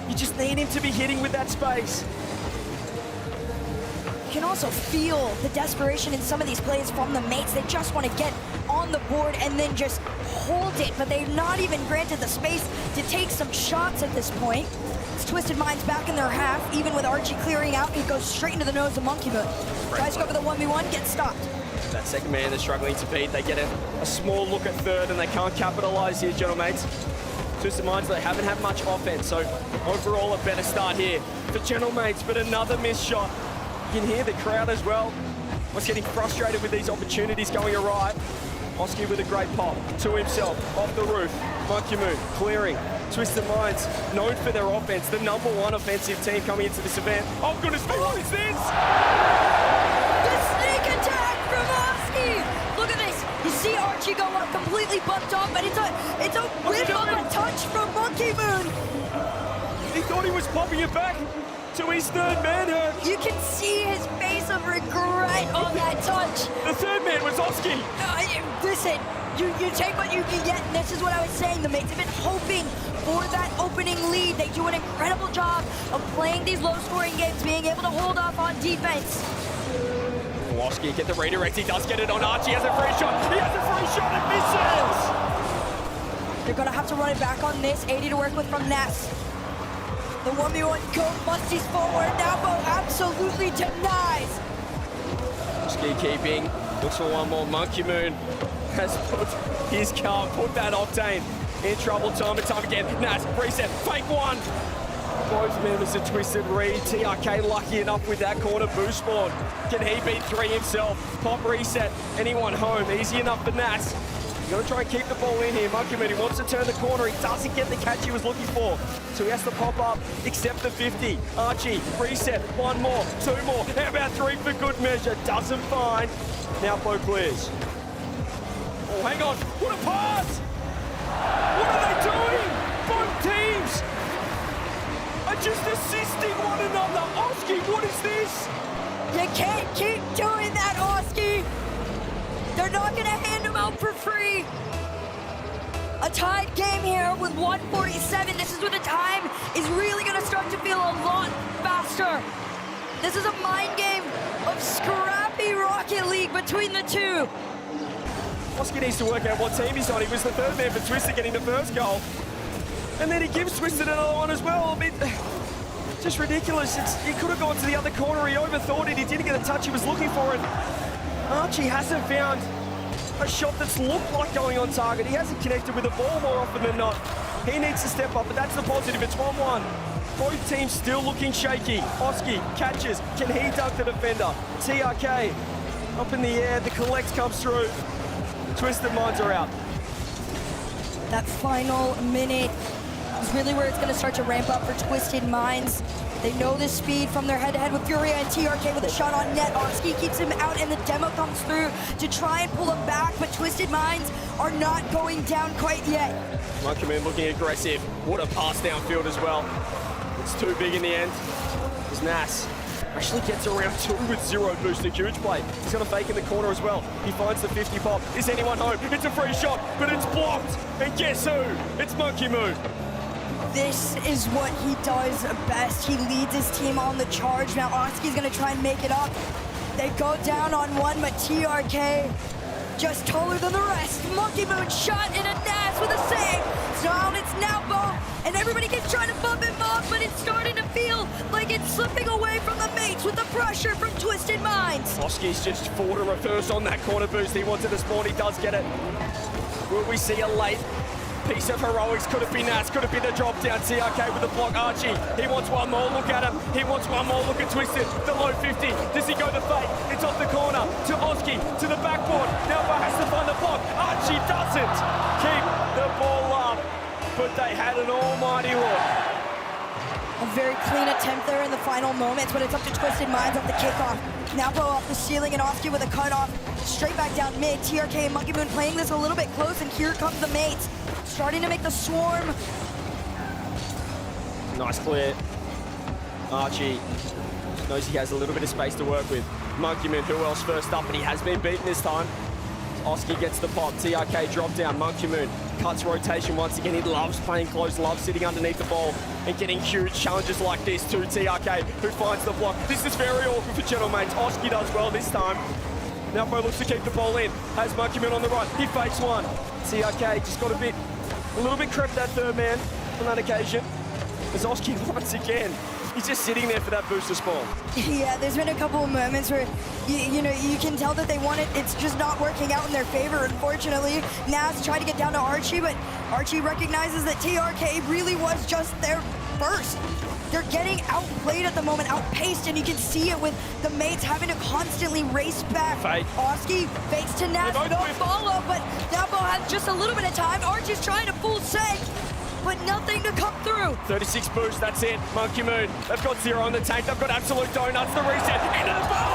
you just need him to be hitting with that space. You can also feel the desperation in some of these plays from the mates. They just want to get on the board and then just hold it, but they've not even granted the space to take some shots at this point. It's Twisted Minds back in their half, even with Archie clearing out. He goes straight into the nose of Monkey Moon. Tries to go for the 1v1, gets stopped. That second man they're struggling to beat. They get a small look at third and they can't capitalize here, Gentlemates. Twisted Minds, they haven't had much offense, so overall a better start here for Gentlemates, but another missed shot. You can hear the crowd as well. Was getting frustrated with these opportunities going awry. Oski with a great pop to himself, off the roof. Monkey Moon clearing. Twisted Minds, known for their offense, the number 1 offensive team coming into this event. Oh goodness me, what is this? The sneak attack from Oski! Look at this. You see Archie go up, completely bumped off, but it's a whiff of a touch from Monkey Moon. He thought he was popping it back to his third man. You can see his face of regret on that touch. The third man was Oski. Listen, you take what you can get, and this is what I was saying. The mates have been hoping for that opening lead. They do an incredible job of playing these low-scoring games, being able to hold off on defense. Oski get the redirect. He does get it on Archie. He has a free shot. He has a free shot and misses. They're going to have to run it back on this. 80 to work with from Ness. The 1v1 goat musties forward. Nabo absolutely denies. Ski keeping. Looks for one more. Monkey Moon has put his car, put that octane in trouble time and time again. Nas, reset, fake one. Both members of Twisted read. TRK lucky enough with that corner boost spawn. Can he beat 3 himself? Pop reset, anyone home, easy enough for Nas. He's gonna try and keep the ball in here. Monkey Man, he wants to turn the corner. He doesn't get the catch he was looking for. So he has to pop up, accept the 50. Archie, reset, 1 more, 2 more. How about 3 for good measure? Doesn't find. Now Bo clears. Oh, hang on, what a pass! What are they doing? Both teams are just assisting one another. Oski, what is this? You can't keep doing that, Oski. They're not gonna hand him out for free. A tied game here with 1:47. This is when the time is really gonna start to feel a lot faster. This is a mind game of scrappy Rocket League between the two. Oski needs to work out what team he's on. He was the 3rd man for Twisted getting the 1st goal. And then he gives Twisted another one as well. I mean, just ridiculous. He could have gone to the other corner. He overthought it. He didn't get the touch he was looking for. And Archie hasn't found a shot that's looked like going on target. He hasn't connected with the ball more often than not. He needs to step up, but that's the positive. It's 1-1. Both teams still looking shaky. Oski catches. Can he dunk the defender? TRK up in the air. The collect comes through. Twisted Minds are out. That final minute is really where it's going to start to ramp up for Twisted Minds. They know the speed from their head-to-head with Furia and TRK with a shot on net. Oski keeps him out and the demo comes through to try and pull him back, but Twisted Minds are not going down quite yet. Monkey Man looking aggressive. What a pass downfield as well. It's too big in the end. It's Nas. Actually gets around 2 with 0 boost, a huge play. He's gonna fake in the corner as well. He finds the 50 pop. Is anyone home? It's a free shot, but it's blocked. And guess who? It's Monkey Moon. This is what he does best. He leads his team on the charge. Now Oski's gonna try and make it up. They go down on 1, but TRK just taller than the rest. Monkey Moon shot in a Nas with a save. So now it's Napo, and everybody keeps trying to bump him off, but it's starting to feel like it's slipping away from the mates with the pressure from Twisted Minds. Oski's just fought a reverse on that corner boost. He wanted to spawn, he does get it. Will we see a late piece of heroics? Could it be Nas? Could it be the drop down? TRK with the block. Archie, he wants one more look at him. He wants one more look at Twisted. The low 50. Does he go the fake? It's off the corner to Oski, to the backboard. Now has to find the block. Archie doesn't keep the ball up, but they had an almighty look. A very clean attempt there in the final moments, but it's up to Twisted Minds off the kickoff. Napo off the ceiling and Oski with a cutoff. Straight back down mid. TRK and Monkey Moon playing this a little bit close, and here comes the mates. Starting to make the swarm. Nice clear. Archie knows he has a little bit of space to work with. Monkey Man, who else first up, and he has been beaten this time. Oski gets the pop. TRK drop down. Monkey Moon cuts rotation once again. He loves playing close, loves sitting underneath the ball and getting huge challenges like this to TRK, who finds the block. This is very awkward for General Mates. Oski does well this time. Now Bo looks to keep the ball in. Has Monkey Man on the right. He fakes one. TRK just got a little bit crept that 3rd man on that occasion. As Oski once again, he's just sitting there for that booster spawn. Yeah, there's been a couple of moments where, you know, you can tell that they want it. It's just not working out in their favor, unfortunately. Nas tried to get down to Archie, but Archie recognizes that TRK really was just there first. They're getting outplayed at the moment, outpaced, and you can see it with the mates having to constantly race back. Fake. Oski fakes to Nas, no follow, but Napo has just a little bit of time. Archie's trying to full seg, but nothing to come through. 36 boost, that's it. Monkey Moon, they've got 0 on the tank. They've got absolute donuts. The reset into the ball.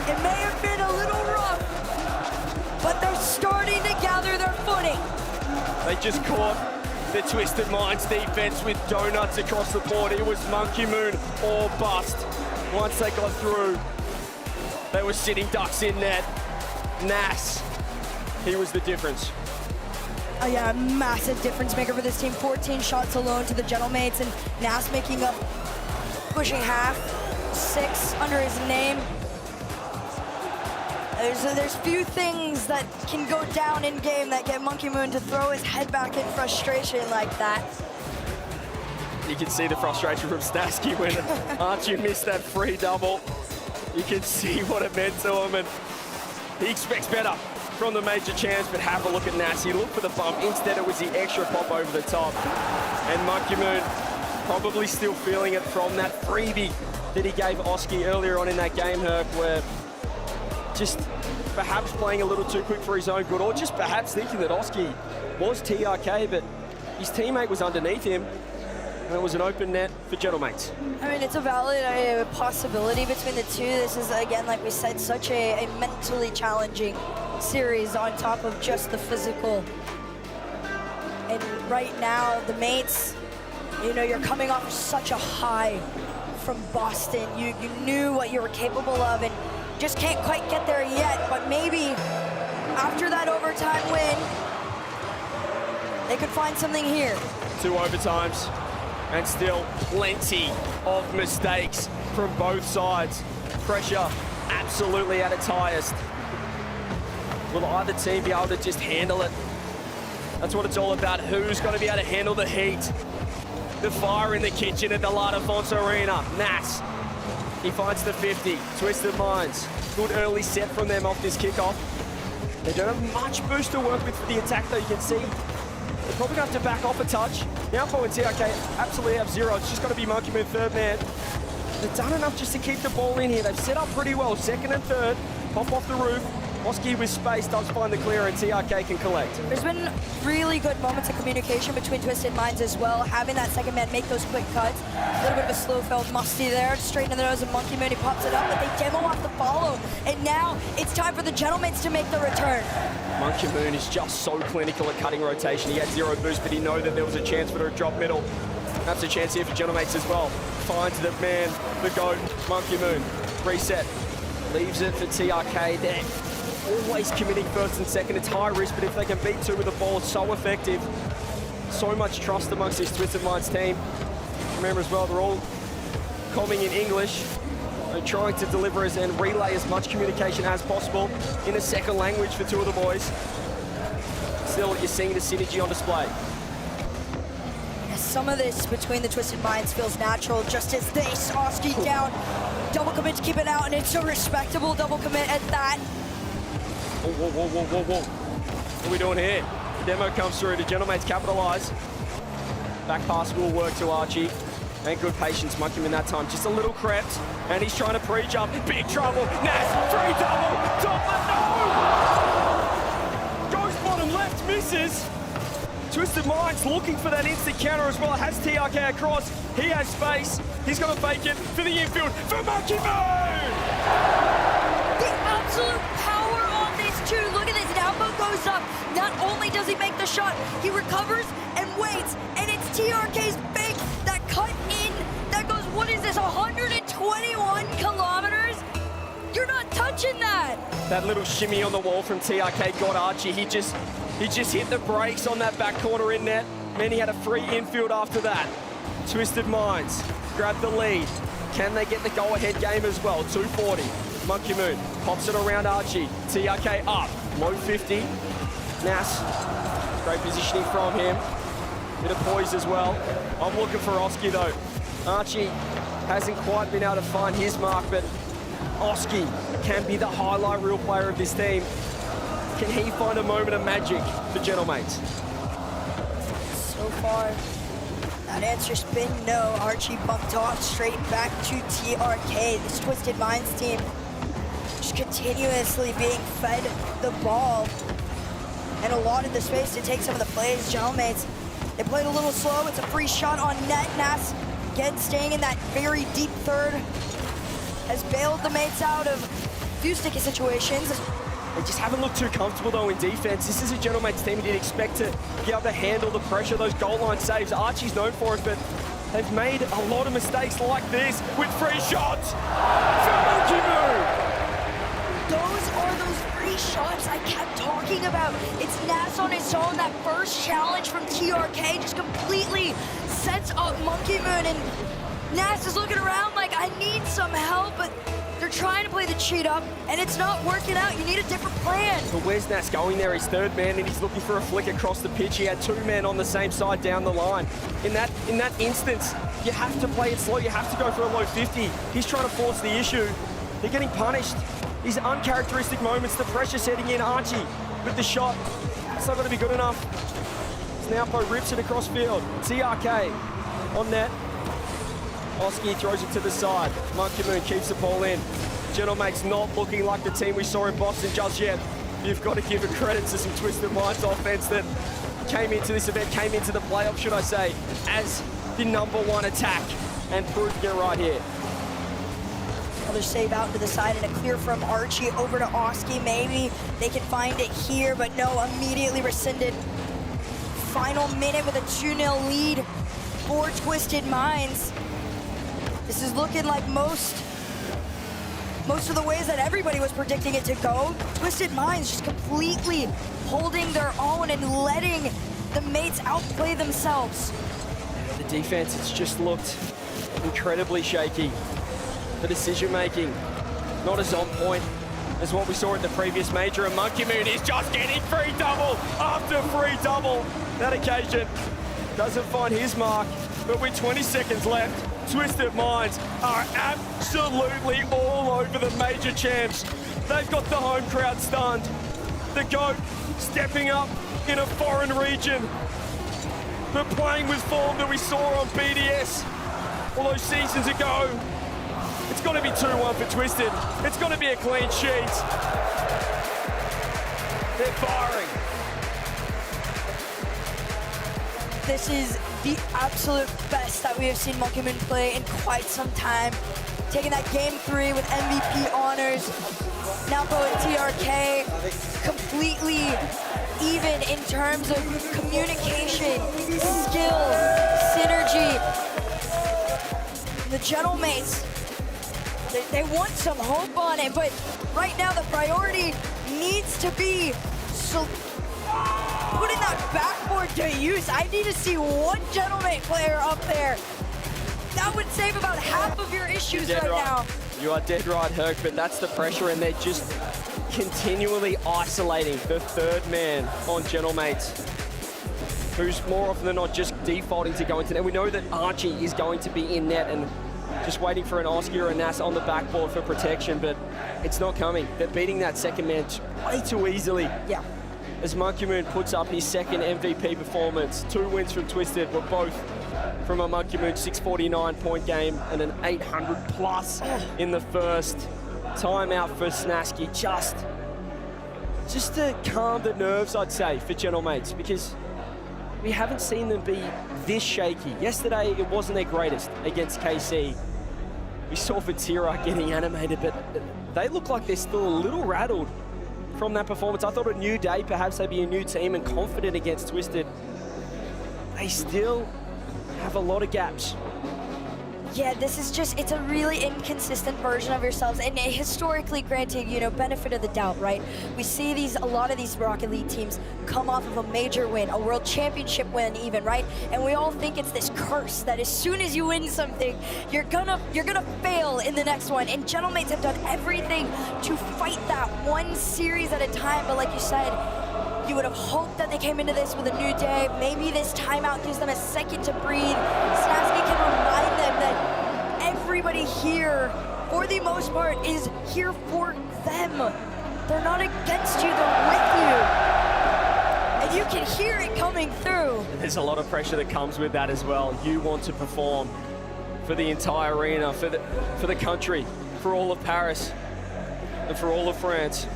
It may have been a little rough, but they're starting to gather their footing. They just caught the Twisted Minds defense with donuts across the board. It was Monkey Moon or bust. Once they got through, they were sitting ducks in net. Nas, he was the difference. Oh yeah, massive difference maker for this team. 14 shots alone to the Gentlemates, and Nas making up, pushing half, 6 under his name. There's few things that can go down in game that get Monkey Moon to throw his head back in frustration like that. You can see the frustration from Stasky when Archie missed that free double. You can see what it meant to him, and he expects better from the major chance, but have a look at Nas. He looked for the bump. Instead, it was the extra pop over the top. And Monkey Moon probably still feeling it from that freebie that he gave Oski earlier on in that game, Herc, where just perhaps playing a little too quick for his own good, or just perhaps thinking that Oski was TRK, but his teammate was underneath him. And it was an open net for Gentlemates. I mean, it's a valid possibility between the two. This is, again, like we said, such a mentally challenging series on top of just the physical. And right now, the mates, you know, you're coming off such a high from Boston. You knew what you were capable of and just can't quite get there yet. But maybe after that overtime win, they could find something here. 2 overtimes. And still plenty of mistakes from both sides. Pressure absolutely at its highest. Will either team be able to just handle it? That's what it's all about. Who's going to be able to handle the heat? The fire in the kitchen at the Défense Arena. Nas, he finds the 50. Twisted Minds. Good early set from them off this kickoff. They don't have much boost to work with for the attack, though. You can see they're probably going to have to back off a touch. Now and TRK absolutely have zero. It's just got to be Monkey Moon third man. They've done enough just to keep the ball in here. They've set up pretty well. Second and third. Pop off the roof. Oski with space does find the clear, and TRK can collect. There's been really good moments of communication between Twisted Minds as well. Having that second man make those quick cuts. A little bit of a slow felt musty there. Straight in the nose of Monkey Moon. He pops it up, but they demo off the follow. And now it's time for the Gentlemates to make the return. Monkey Moon is just so clinical at cutting rotation. He had zero boost, but he knew that there was a chance for it to drop middle. That's a chance here for Gentlemates as well. Finds the man, the GOAT, Monkey Moon. Reset. Leaves it for TRK there. Always committing first and second. It's high risk, but if they can beat two with the ball, it's so effective. So much trust amongst this Twisted Minds team. Remember as well, they're all coming in English. They're trying to deliver and relay as much communication as possible in a second language for two of the boys. Still, you're seeing the synergy on display. Some of this between the Twisted Minds feels natural, just as they saw Skit down. Double commit to keep it out, and it's a respectable double commit at that. Whoa, whoa, whoa, whoa, whoa. What are we doing here? Demo comes through. The Gentlemates capitalize. Back pass will work to Archie. And good patience, Monkey Moon that time. Just a little crept, and he's trying to pre-jump. Big trouble. Nas, free double. Top, no! Goes bottom left, misses. Twisted Minds looking for that instant counter as well. Has TRK across. He has space. He's going to fake it for the infield for Monkey Moon! The absolute power on this too. Look at this. Downboat goes up. Not only does he make the shot, he recovers and waits. And it's TRK's fake that cut in. That goes, what is this, 121 kilometers? You're not touching that. That little shimmy on the wall from TRK got Archie. He just hit the brakes on that back corner in net. Man, he had a free infield after that. Twisted Minds grab the lead. Can they get the go-ahead game as well? 240. Monkey Moon pops it around Archie. TRK up. Low 50. Nas. Great positioning from him. Bit of poise as well. I'm looking for Oski though. Archie hasn't quite been able to find his mark, but Oski can be the highlight reel player of this team. Can he find a moment of magic for Gentlemates? So far, that answer's been no. Archie bumped off straight back to TRK. This Twisted Minds team just continuously being fed the ball and allotted the space to take some of the plays. Gentlemates, they played a little slow. It's a free shot on net. Nas, again, staying in that very deep third, has bailed the mates out of a few sticky situations. They just haven't looked too comfortable though in defense. This is a Gentlemates team you'd expect to be able to handle the pressure, those goal line saves. Archie's known for it, but they've made a lot of mistakes like this with free shots for Monkey Moon. Those are those free shots I kept talking about. It's Nas on his own. That first challenge from TRK just completely sets up Monkey Moon, and Nas is looking around like, I need some help, but They're trying to play the cheat up, and it's not working out. You need a different plan. But where's Nas going there? He's third man, and he's looking for a flick across the pitch. He had 2 men on the same side down the line. In that instance, you have to play it slow. You have to go for a low 50. He's trying to force the issue. They're getting punished. These uncharacteristic moments, the pressure setting in. Archie with the shot. It's not going to be good enough. Snaupo rips it across field. TRK on net. Oski throws it to the side. Monkey Moon keeps the ball in. Gentlemate's not looking like the team we saw in Boston just yet. You've got to give a credit to some Twisted Minds offense that came into this event, came into the playoff, should I say, as the #1 attack, and proved it right here. Another save out to the side and a clear from Archie over to Oski. Maybe they can find it here, but no, immediately rescinded. Final minute with a 2-0 lead for Twisted Minds. This is looking like most of the ways that everybody was predicting it to go. Twisted Minds just completely holding their own and letting the mates outplay themselves. The defense, it's just looked incredibly shaky. The decision making, not as on point as what we saw at the previous major, and Monkey Moon is just getting free double after free double. That occasion doesn't find his mark, but with 20 seconds left, Twisted Minds are absolutely all over the major champs. They've got the home crowd stunned. The GOAT stepping up in a foreign region, but playing with form that we saw on BDS all those seasons ago. It's got to be 2-1 for Twisted. It's got to be a clean sheet. They're firing. This is the absolute best that we have seen Monkey Moon play in quite some time. Taking that game 3 with MVP honors. Naupo and TRK completely even in terms of communication, skill, synergy. The Gentlemates, they want some hope on it, but right now the priority needs to be putting that backboard to use. I need to see one Gentlemate player up there. That would save about half of your issues right now. You are dead right, Herc, but that's the pressure, and they're just continually isolating the third man on Gentlemates, who's more often than not just defaulting to go into net. We know that Archie is going to be in net and just waiting for an Oski or a Nas on the backboard for protection, but it's not coming. They're beating that second man way too easily. Yeah. As Monkey Moon puts up his second MVP performance, 2 wins from Twisted, were both from a Monkey Moon 649-point game and an 800+ in the first. Timeout for Snasky, just to calm the nerves, I'd say, for Gentlemates, because we haven't seen them be this shaky. Yesterday, it wasn't their greatest against KC. We saw Vatira getting animated, but they look like they're still a little rattled from that performance. I thought a new day, perhaps they'd be a new team and confident against Twisted. They still have a lot of gaps. Yeah, this is just, it's a really inconsistent version of yourselves. And historically, granted, you know, benefit of the doubt, right? We see a lot of these Rocket League teams come off of a major win, a world championship win even, right? And we all think it's this curse that as soon as you win something, you're gonna fail in the next one. And Gentlemates have done everything to fight that one series at a time. But like you said, you would have hoped that they came into this with a new day. Maybe this timeout gives them a second to breathe. Snasky can remind them that everybody here, for the most part, is here for them. They're not against you, they're with you. And you can hear it coming through. There's a lot of pressure that comes with that as well. You want to perform for the entire arena, for the country, for all of Paris, and for all of France.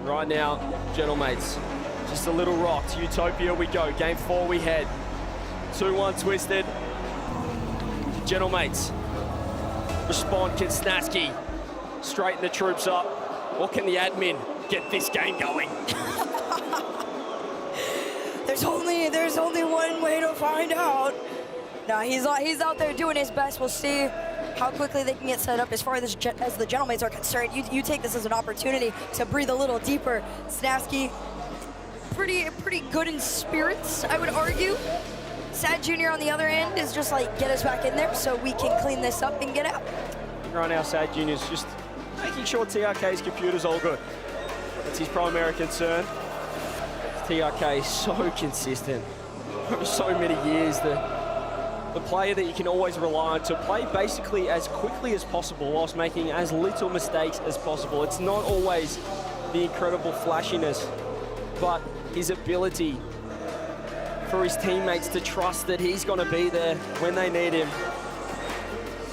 Right now, Gentlemates, just a little rock. To Utopia we go. Game 4 we head. 2-1 Twisted. Gentlemates respond. Can Snasky straighten the troops up? Or can the admin get this game going? There's only one way to find out. No, he's out there doing his best. We'll see how quickly they can get set up. As far as the Gentlemates are concerned, you take this as an opportunity to breathe a little deeper. Snasky, pretty good in spirits, I would argue. Sad Jr. on the other end is just like, get us back in there so we can clean this up and get out. run our SAD juniors, just making sure TRK's computer's all good. That's his primary concern. TRK is so consistent for so many years. The player that you can always rely on to play basically as quickly as possible whilst making as little mistakes as possible. It's not always the incredible flashiness, but his ability for his teammates to trust that he's going to be there when they need him.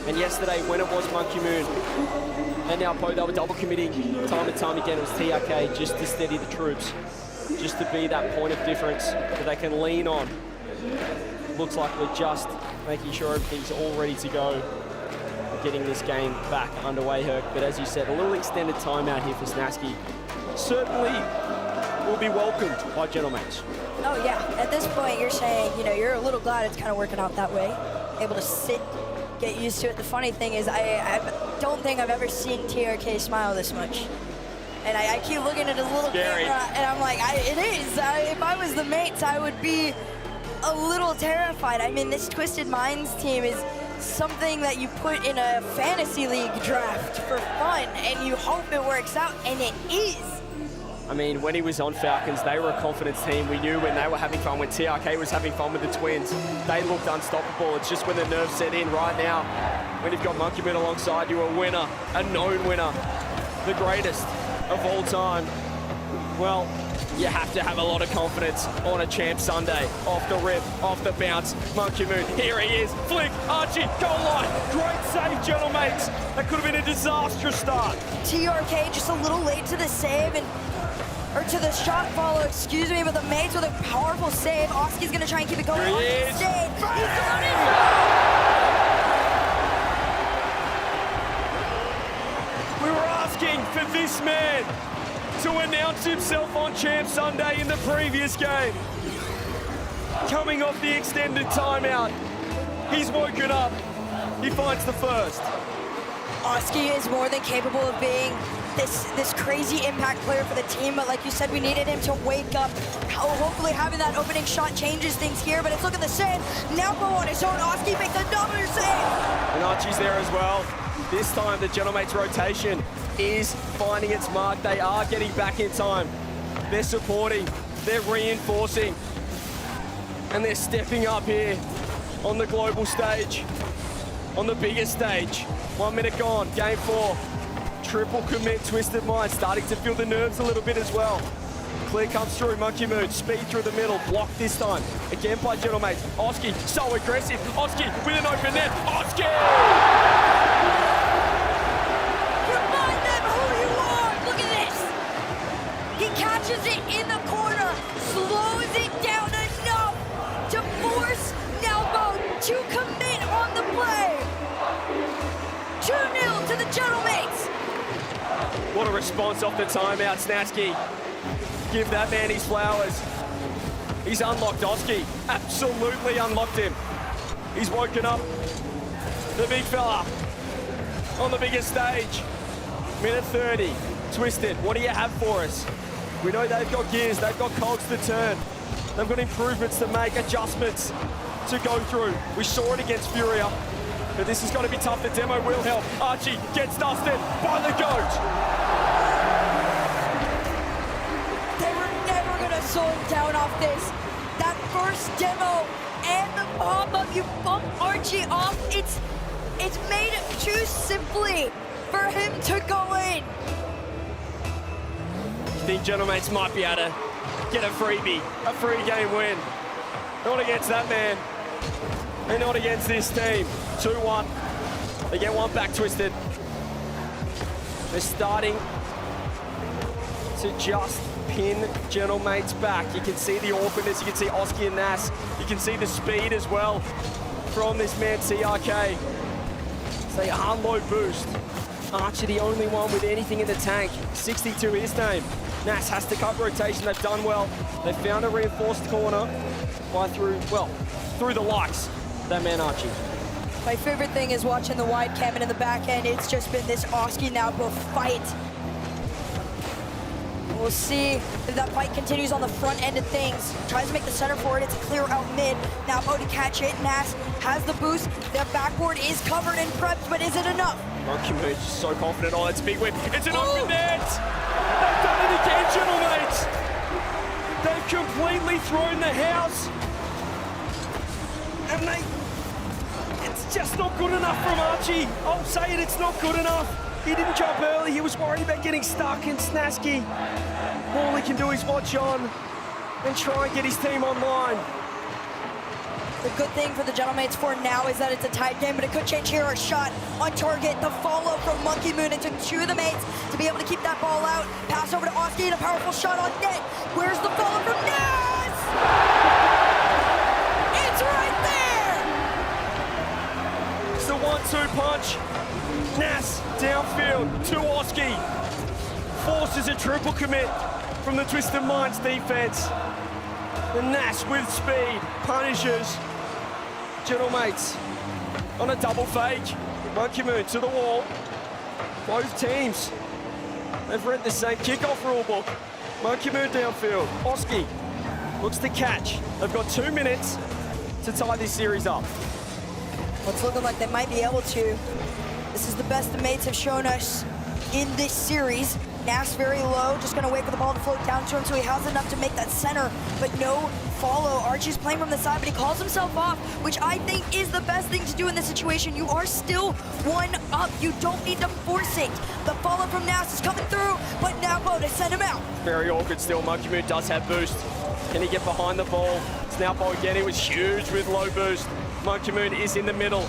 And yesterday, when it was Monkey Moon and now Po, they were double committing time and time again. It was TRK just to steady the troops, just to be that point of difference that they can lean on. Looks like we're just making sure everything's all ready to go, getting this game back underway, Herc. But as you said, a little extended timeout here for Snasky certainly will be welcomed by Gentlemates. Oh yeah, at this point you're saying, you know, you're a little glad it's kind of working out that way. Able to sit, get used to it. The funny thing is I don't think I've ever seen TRK smile this much. And I keep looking at his little camera and I'm like, it is. If I was the mates, I would be a little terrified. I mean, this Twisted Minds team is something that you put in a fantasy league draft for fun and you hope it works out, and it is. I mean, when he was on Falcons, they were a confidence team. We knew when they were having fun, when TRK was having fun with the Twins, they looked unstoppable. It's just when the nerves set in right now, when you've got Monkey Moon alongside you, a winner, a known winner, the greatest of all time. Well, you have to have a lot of confidence on a Champ Sunday. Off the rip, off the bounce, Monkey Moon, here he is, flick, Archie, goal line, great save, Gentlemates. That could have been a disastrous start. TRK just a little late to the save, or to the shot follow, excuse me, but the mates with a powerful save. Oski's gonna try and keep it going. Here he is. He's got it! We were asking for this man to announce himself on Champ Sunday in the previous game. Coming off the extended timeout, he's woken up. He finds the first. Oski is more than capable of being this crazy impact player for the team, but like you said, we needed him to wake up. Hopefully having that opening shot changes things here, but it's looking the same. Now go on his own, Oski makes another save! And Archie's there as well. This time the Gentlemates rotation is finding its mark. They are getting back in time. They're supporting, they're reinforcing, and they're stepping up here on the global stage, on the biggest stage. 1 minute gone, game 4. Triple commit, Twisted Mind, starting to feel the nerves a little bit as well. Clear comes through, Monkey Moon, speed through the middle, blocked this time. Again by Gentlemates. Oski, so aggressive. Oski with an open net. Oski! Remind them who you are! Look at this! He catches it in the corner, slows it down enough to force Nalbo to commit on the play. 2-0 to the Gentlemates. What a response off the timeout, Snasky. Give that man his flowers. He's unlocked Oski. Absolutely unlocked him. He's woken up the big fella on the biggest stage. Minute 30. Twisted, what do you have for us? We know they've got gears, they've got cogs to turn. They've got improvements to make, adjustments to go through. We saw it against Furia, but this is going to be tough. The demo will help. Archie gets dusted by the GOAT. Slow him down off this. That first demo and the pop-up, you bump Archie off. It's made too simply for him to go in. You think Gentlemates might be able to get a freebie, a free game win? Not against that man, and not against this team. 2-1. They get one back, Twisted. They're starting to just pin Gentlemates back. You can see the awkwardness, you can see Oski and Nas, you can see the speed as well from this man TRK. They unload boost. Archer the only one with anything in the tank. 62 his name. Nas has to cut rotation, they've done well. They found a reinforced corner through the likes of that man Archie. My favorite thing is watching the wide cam and in the back end, it's just been this Oski Nalbo fight. We'll see if that fight continues on the front end of things. Tries to make the center forward, it's clear out mid. Now Mo to catch it, Nas has the boost. The backboard is covered and prepped, but is it enough? Monkey Moon's just so confident. Oh, it's a big whip. It's an open net. They've done it again, gentlemates. They've completely thrown the house. And it's just not good enough from Archie. I'll say it, it's not good enough. He didn't jump early. He was worried about getting stuck in Snasky. All he can do is watch on and try and get his team online. The good thing for the Gentlemates for now is that it's a tight game, but it could change here. A shot on target, the follow from Monkey Moon. It took two of the mates to be able to keep that ball out. Pass over to Oski and a powerful shot on net. Where's the follow from Nas? It's right there! It's the 1-2 punch. Nas downfield to Oski. Forces a triple commit from the Twisted Minds defense. And Nas with speed punishes Gentlemates on a double fake. Monkey Moon to the wall. Both teams, they've read the same kickoff rulebook. Monkey Moon downfield. Oski looks to catch. They've got 2 minutes to tie this series up. It's looking like they might be able to. This is the best the mates have shown us in this series. Nas very low, just gonna wait for the ball to float down to him so he has enough to make that center, but no follow. Archie's playing from the side, but he calls himself off, which I think is the best thing to do in this situation. You are still 1 up. You don't need to force it. The follow from Nas is coming through, but now Bo to send him out. Very awkward still. Monkey Moon does have boost. Can he get behind the ball? It's now Bo again. He was huge with low boost. Monkey Moon is in the middle.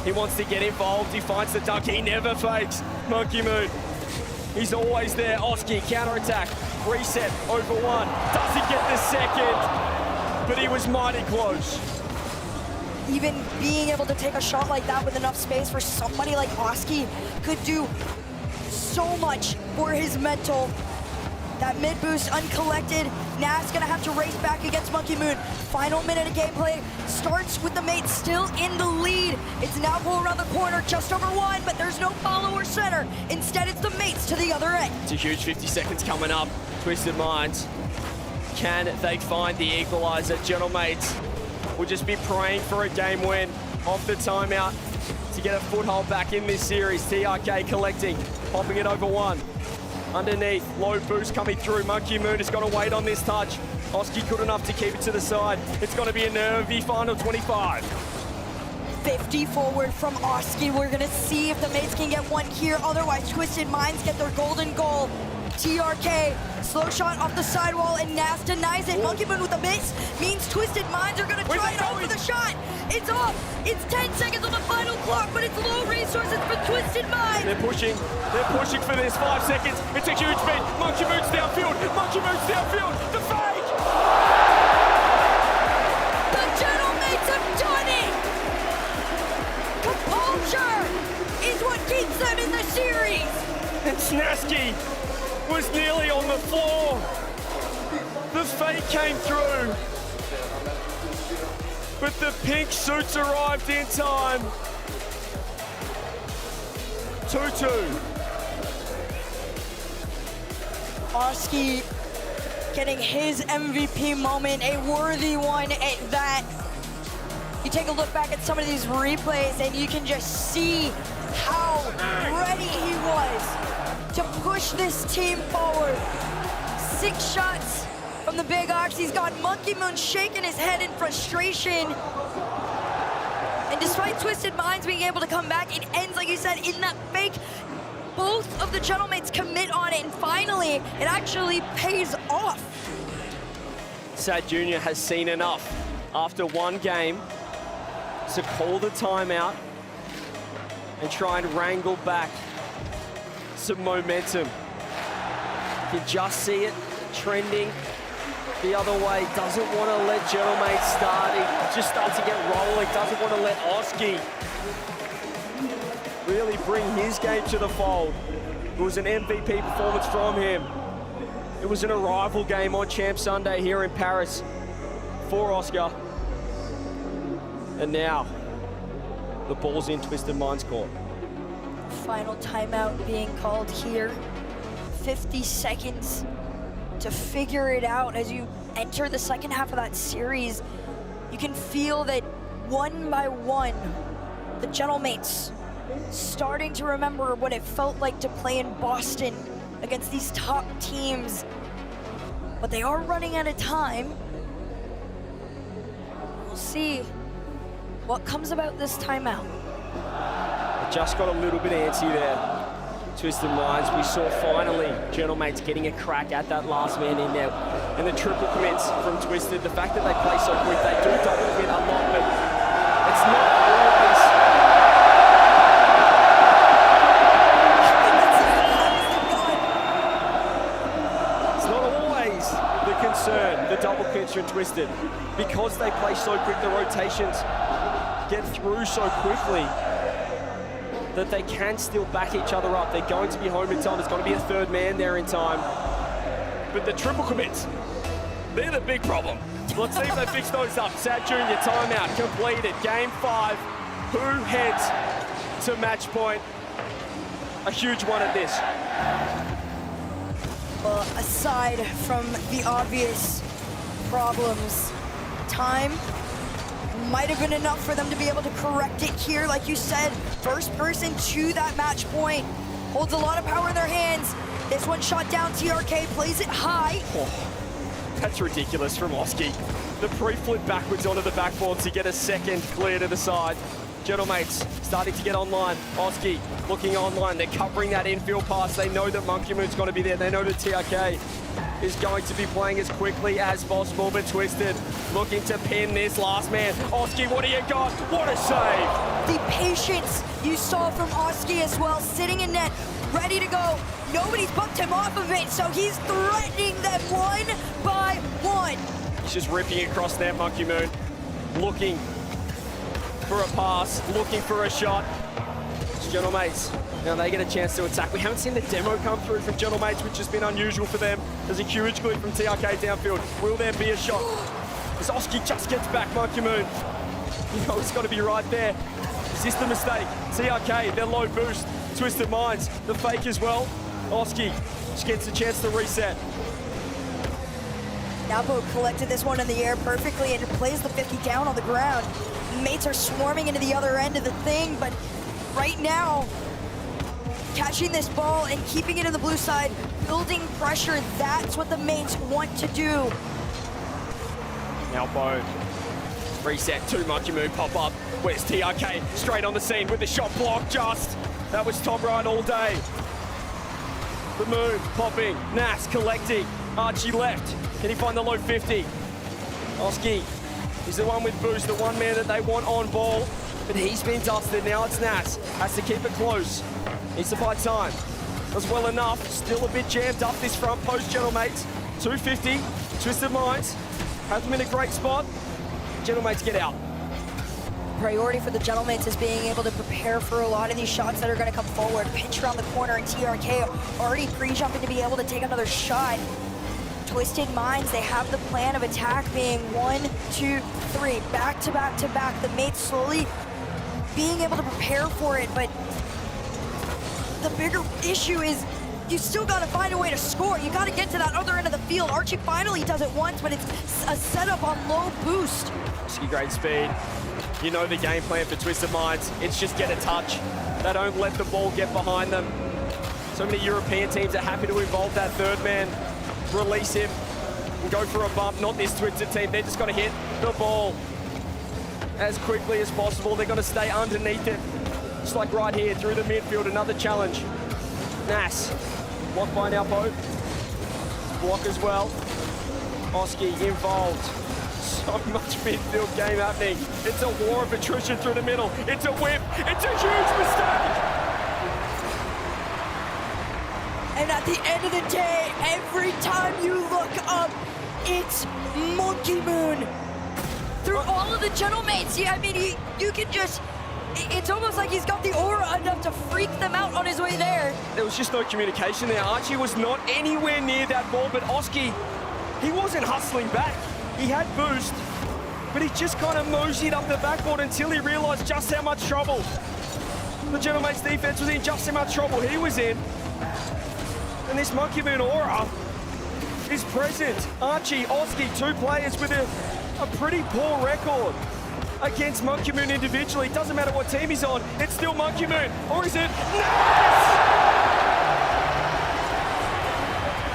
He wants to get involved. He finds the dunk. He never fakes. Monkey Moon. He's always there. Oski, counterattack, reset, over 1. Doesn't get the second, but he was mighty close. Even being able to take a shot like that with enough space for somebody like Oski could do so much for his mental. That mid boost uncollected. Nas gonna have to race back against Monkey Moon. Final minute of gameplay starts with the mates still in the lead. It's now pull around the corner, just over 1, but there's no follower center. Instead, it's the mates to the other end. It's a huge 50 seconds coming up. Twisted Minds. Can they find the equalizer? Gentlemates will just be praying for a game win off the timeout to get a foothold back in this series. TRK collecting, popping it over 1. Underneath, low boost coming through. Monkey Moon has got to wait on this touch. Oski good enough to keep it to the side. It's going to be a nervy final 25. 50 forward from Oski. We're gonna see if the mates can get one here. Otherwise, Twisted Minds get their golden goal. TRK, slow shot off the sidewall, and Nas denies it. Monkey Moon with a miss means Twisted Minds are gonna try and hope for the shot. It's off. It's 10 seconds on the final clock, but it's low resources for Twisted Minds. They're pushing for this. 5 seconds. It's a huge beat. Monkey Moon's downfield. Monkey Moon's downfield. The fake. The Gentlemates have done it. Composure is what keeps them in the series. And Snasky was nearly on the floor. The fake came through. But the pink suits arrived in time. 2-2. Oski getting his MVP moment, a worthy one at that. You take a look back at some of these replays and you can just see how ready he was to push this team forward. 6 shots from the Big Ox. He's got Monkey Moon shaking his head in frustration. And despite Twisted Minds being able to come back, it ends, like you said, in that fake. Both of the Gentlemates commit on it, and finally, it actually pays off. Sad Jr. has seen enough after 1 game to call the timeout and try and wrangle back some momentum. You can just see it trending the other way. Doesn't want to let Gentlemates start. He just starts to get rolling. Doesn't want to let Oski really bring his game to the fold. It was an MVP performance from him. It was an arrival game on Champ Sunday here in Paris for Oscar. And now, the ball's in Twisted Minds court. Final timeout being called here. 50 seconds to figure it out as you enter the second half of that series. You can feel that one by one, the Gentlemates starting to remember what it felt like to play in Boston against these top teams. But they are running out of time. We'll see what comes about this timeout. Just got a little bit antsy there. Twisted Minds, we saw finally Gentlemates getting a crack at that last man in there. And the triple commits from Twisted, the fact that they play so quick, they do double commit a lot, but it's not always. It's not always the concern, the double commits from Twisted. Because they play so quick, the rotations get through so quickly, that they can still back each other up. They're going to be home in time. There's going to be a third man there in time. But the triple commits, they're the big problem. Let's see if they fix those up. Sad Junior timeout completed. Game 5. Who heads to match point? A huge one at this. Well, aside from the obvious problems, time might have been enough for them to be able to correct it here. Like you said, first person to that match point holds a lot of power in their hands. This one shot down, TRK plays it high. Oh, that's ridiculous from Oski. The pre-flip backwards onto the backboard to get a second clear to the side. Gentlemates starting to get online. Oski looking online. They're covering that infield pass. They know that Monkey Moon's going to be there. They know that TRK is going to be playing as quickly as possible, but Twisted looking to pin this last man. Oski, what do you got? What a save! The patience you saw from Oski as well, sitting in net, ready to go. Nobody's bumped him off of it, so he's threatening them one by one. He's just ripping across there, Monkey Moon. Looking for a pass, looking for a shot. Gentlemates, now they get a chance to attack. We haven't seen the demo come through from Gentlemates, which has been unusual for them. There's a huge clip from TRK downfield. Will there be a shot? As Oski just gets back, Monkey Moon. You know, it's got to be right there. Is this the mistake? TRK, their low boost. Twisted Minds, the fake as well. Oski just gets a chance to reset. Napo collected this one in the air perfectly and plays the 50 down on the ground. Mates are swarming into the other end of the thing, but right now, catching this ball and keeping it in the blue side, building pressure, that's what the mates want to do. Now Bone, reset to Monkey Moon, pop up. Where's TRK? Straight on the scene with the shot block just. That was top right all day. The Moon popping, Nas collecting. Archie left, can he find the low 50? Oski is the one with boost, the one man that they want on ball. But he's been dusted, now it's Nas. Has to keep it close. Needs to buy time. Does well enough, still a bit jammed up this front post, Gentlemates. 250, Twisted Minds. Has them in a great spot. Gentlemates get out. Priority for the Gentlemates is being able to prepare for a lot of these shots that are going to come forward. Pinch around the corner, and TRK already pre-jumping to be able to take another shot. Twisted Minds, they have the plan of attack being 1, 2, 3, back to back to back. The mates slowly being able to prepare for it, but the bigger issue is you still got to find a way to score. You got to get to that other end of the field. Archie finally does it once, but it's a setup on low boost. Oski, great speed. You know the game plan for Twisted Minds. It's just get a touch. They don't let the ball get behind them. So many European teams are happy to involve that third man, release him, and go for a bump. Not this Twisted team. They're just going to hit the ball as quickly as possible. They're going to stay underneath it. Just like right here, through the midfield, another challenge. Nas, blocked by Napo. Block as well. Oski involved. So much midfield game happening. It's a war of attrition through the middle. It's a whip. It's a huge mistake. And at the end of the day, every time you look up, it's Monkey Moon. Through all of the Gentlemates, I mean, you can just, it's almost like he's got the aura enough to freak them out on his way there. There was just no communication there. Archie was not anywhere near that ball, but Oski, he wasn't hustling back. He had boost, but he just kind of moseyed up the backboard until he realized just how much trouble the Gentlemates defense was in, just how much trouble he was in. And this Monkey Moon aura is present. Archie, Oski, two players with a pretty poor record. against Monkey Moon individually. Doesn't matter what team he's on, it's still Monkey Moon. Or is it Ness?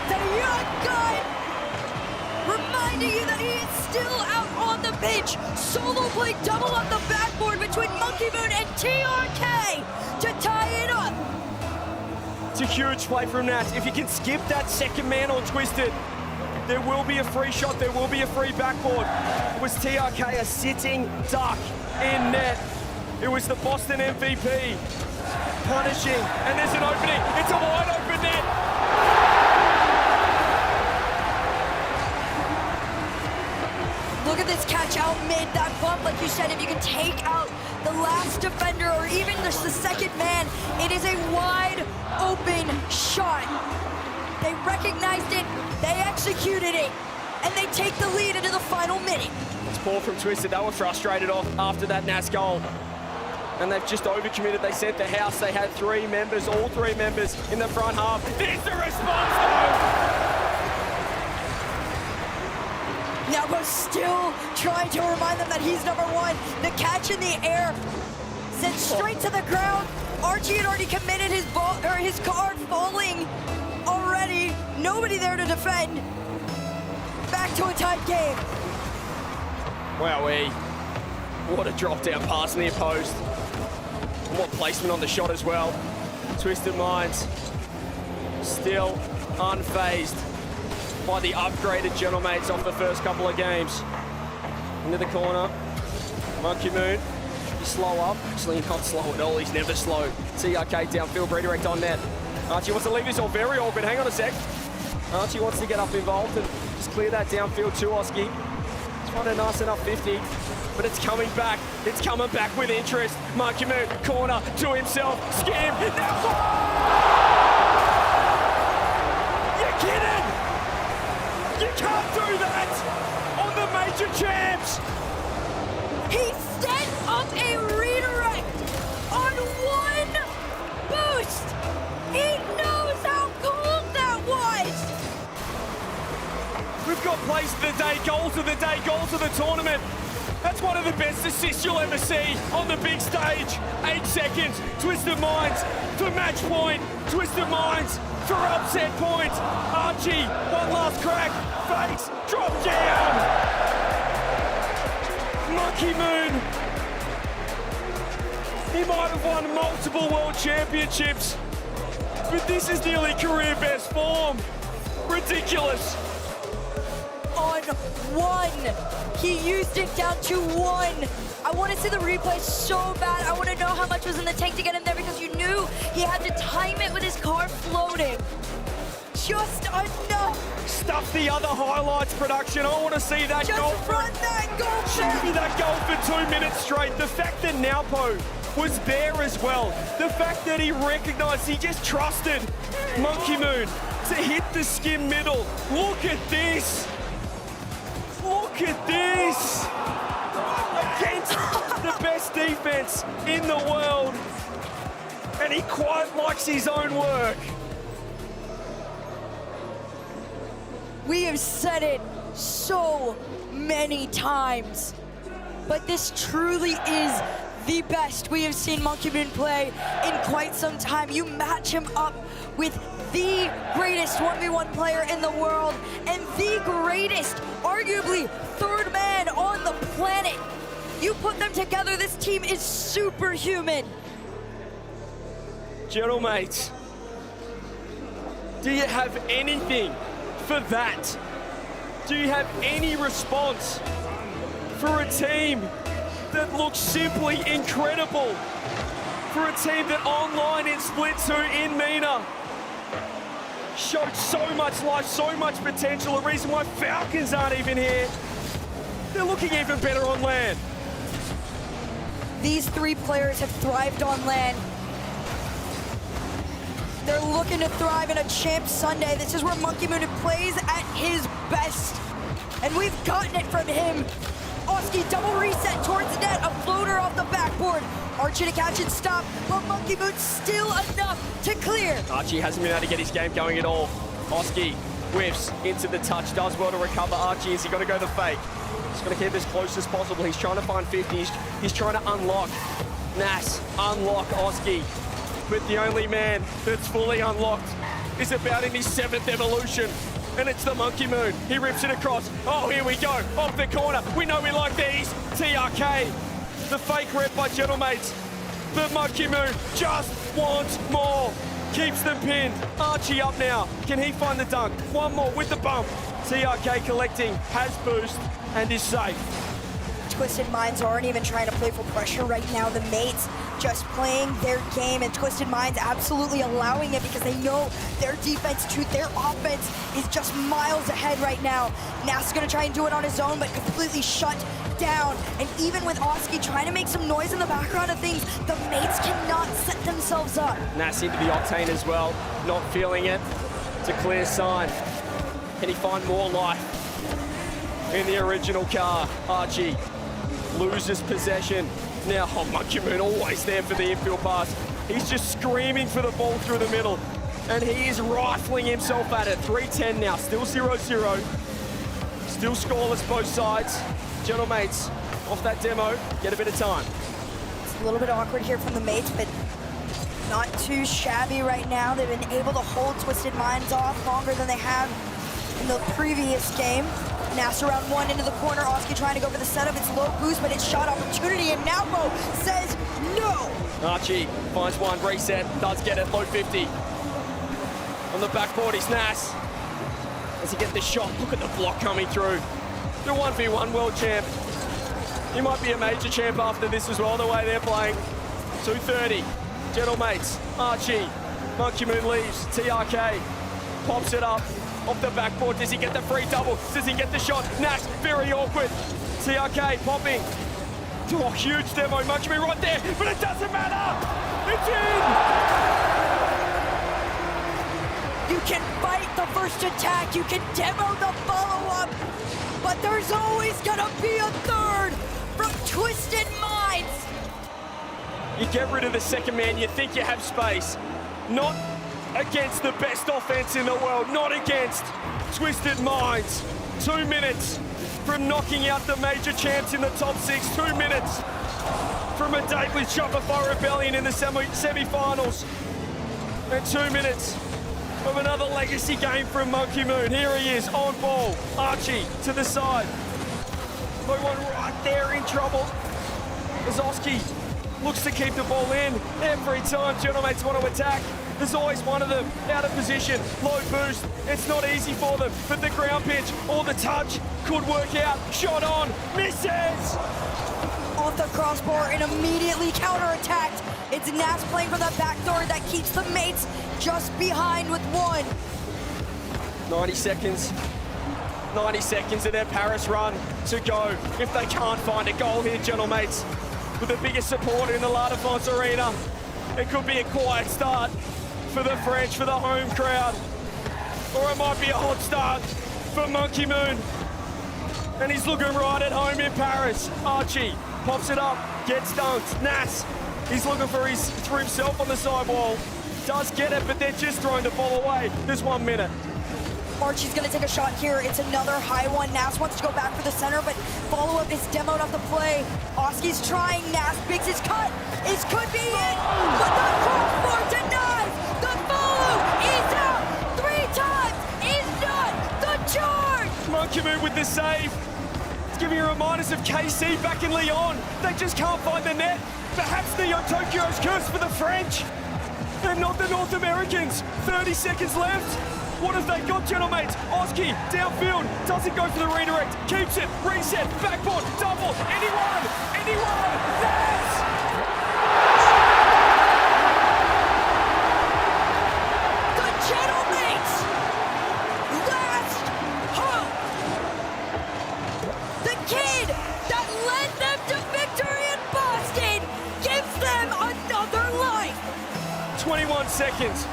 The young gun reminding you that he is still out on the bench. Solo play double on the backboard between Monkey Moon and TRK to tie it up. It's a huge play from Nat. If you can skip that second man on Twisted, there will be a free shot, there will be a free backboard. It was TRK, a sitting duck in net. It was the Boston MVP punishing, and there's an opening. It's a wide open net. Look at this catch out mid, that bump, like you said, if you can take out the last defender or even just the second man, it is a wide open shot. They recognized it, they executed it, and they take the lead into the final minute. It's poor from Twisted. They were frustrated off after that Nas goal. And they've just overcommitted. They sent the house. They had three members, all three members in the front half. There's the response though! Now still trying to remind them that he's number one. The catch in the air, sent straight to the ground. Archie had already committed his ball, or his card falling already. Nobody there to defend. Back to a tight game. Wowee. What a drop down pass near post. And what placement on the shot as well. Twisted Minds still unfazed by the upgraded Gentlemates off the first couple of games. Into the corner. Monkey Moon. He's slow up. Actually, he's not slow at all. He's never slow. TRK downfield, redirect on net. Archie wants to leave this all very awkward. Hang on a sec. Archie wants to get up involved and just clear that downfield to Oski. It's not a nice enough 50, but it's coming back. It's coming back with interest. Monkey Moon, corner to himself. Scam. You're kidding! You can't do that on the major champs! He set up a redirect on one boost. He knows how cold that was. We've got plays of the day, goals of the day, goals of the tournament. That's one of the best assists you'll ever see on the big stage. 8 seconds, Twisted Minds for match point. Twisted Minds for upset point. Archie, one last crack, fakes, drop down. Monkey Moon. He might have won multiple world championships, but this is nearly career best form. Ridiculous. On one. He used it down to one. I want to see the replay so bad. I want to know how much was in the tank to get him there because you knew he had to time it with his car floating. Just enough. Stuff the other highlights production. I want to see that goal. Just run that goal. Shoot me that goal for 2 minutes straight. The fact that Naupo was there as well. The fact that he recognized, he just trusted Monkey Moon to hit the skim middle. Look at this. Look at this! Against the best defense in the world. And he quite likes his own work. We have said it so many times, but this truly is the best we have seen Monkey Moon play in quite some time. You match him up with the greatest 1v1 player in the world and the greatest, arguably, third man on the planet. You put them together, this team is superhuman. Gentlemates, do you have anything for that? Do you have any response for a team that looks simply incredible? For a team that online in Split 2 in MENA showed so much life, so much potential, a reason why Falcons aren't even here. They're looking even better on land. These three players have thrived on land. They're looking to thrive in a Champ Sunday. This is where Monkey Moon plays at his best. And we've gotten it from him. Oski double reset towards the net, a floater off the backboard. Archie to catch and stop, but Monkey Moon still enough to clear. Archie hasn't been able to get his game going at all. Oski whiffs into the touch, does well to recover. Archie, is he going to go the fake? He's going to keep as close as possible. He's trying to find 50. He's trying to unlock Nas, unlock Oski. But the only man that's fully unlocked is about in his 7th evolution. And it's the Monkey Moon. He rips it across. Oh, here we go. Off the corner. We know we like these. TRK. The fake rep by Gentlemates. The Monkey Moon just wants more. Keeps them pinned. Archie up now. Can he find the dunk? One more with the bump. TRK collecting. Has boost and is safe. Twisted Minds aren't even trying to play for pressure right now. The mates just playing their game, and Twisted Minds absolutely allowing it because they know their defense to their offense is just miles ahead right now. Nas is going to try and do it on his own, but completely shut down. And even with Oski trying to make some noise in the background of things, the mates cannot set themselves up. Nas seemed to be octane as well, not feeling it. It's a clear sign. Can he find more life in the original car? Archie loses possession. Now, Monkey Moon always there for the infield pass. He's just screaming for the ball through the middle. And he is rifling himself at it. 3-10 now, still 0-0. Still scoreless both sides. Gentlemates off that demo, get a bit of time. It's a little bit awkward here from the mates, but not too shabby right now. They've been able to hold Twisted Minds off longer than they have in the previous game. Nas around one into the corner. Oski trying to go for the setup. It's low boost, but it's shot opportunity, and Napo says no. Archie finds one, reset, does get it, low 50. On the backboard is Nas. Does he get the shot? Look at the block coming through. The 1v1 world champ. He might be a major champ after this as well, the way they're playing. 2:30. Gentlemates, Archie, Monkey Moon leaves, TRK pops it up. Off the backboard, does he get the free double? Does he get the shot? Nash, very awkward. TRK popping. Oh, huge demo, Monkey Moon right there, but it doesn't matter. It's in. You can fight the first attack, you can demo the follow-up, but there's always gonna be a third from Twisted Minds. You get rid of the second man, you think you have space. Not against the best offense in the world, not against Twisted Minds. 2 minutes from knocking out the major champs in the top 6. 2 minutes from a date with Shopify Rebellion in the semi-finals. And 2 minutes of another legacy game from Monkey Moon. Here he is, on ball. Archie to the side. No one right there in trouble. Oski looks to keep the ball in. Every time Gentlemates want to attack, there's always one of them out of position. Low boost, it's not easy for them, but the ground pitch or the touch could work out. Shot on, misses! Off the crossbar and immediately counterattacked. It's Nas playing for the backdoor that keeps the mates just behind with one. 90 seconds. 90 seconds of their Paris run to go. If they can't find a goal here, Gentlemates, with the biggest supporter in the Défense Arena, it could be a quiet start for the French, for the home crowd. Or it might be a hot start for Monkey Moon. And he's looking right at home in Paris. Archie pops it up, gets dunked. Nas, he's looking for himself on the sidewall. Does get it, but they're just throwing the ball away. There's 1 minute. Archie's gonna take a shot here. It's another high one. Nas wants to go back for the center, but follow-up is demoed off the play. Oski's trying. Nas bigs his cut. It could be it, but the crossbar denies. The follow is out. 3 times is not the charge. Monkey Moon with the save. It's giving you reminders of KC back in Lyon. They just can't find the net. Perhaps the Tokyo's curse for the French. They're not the North Americans. 30 seconds left. What have they got, Gentlemates? Oski, downfield, doesn't go for the redirect, keeps it, reset, backboard, double, anyone, that's... The Gentlemates, last hope. The kid that led them to victory in Boston gives them another life. 21 seconds.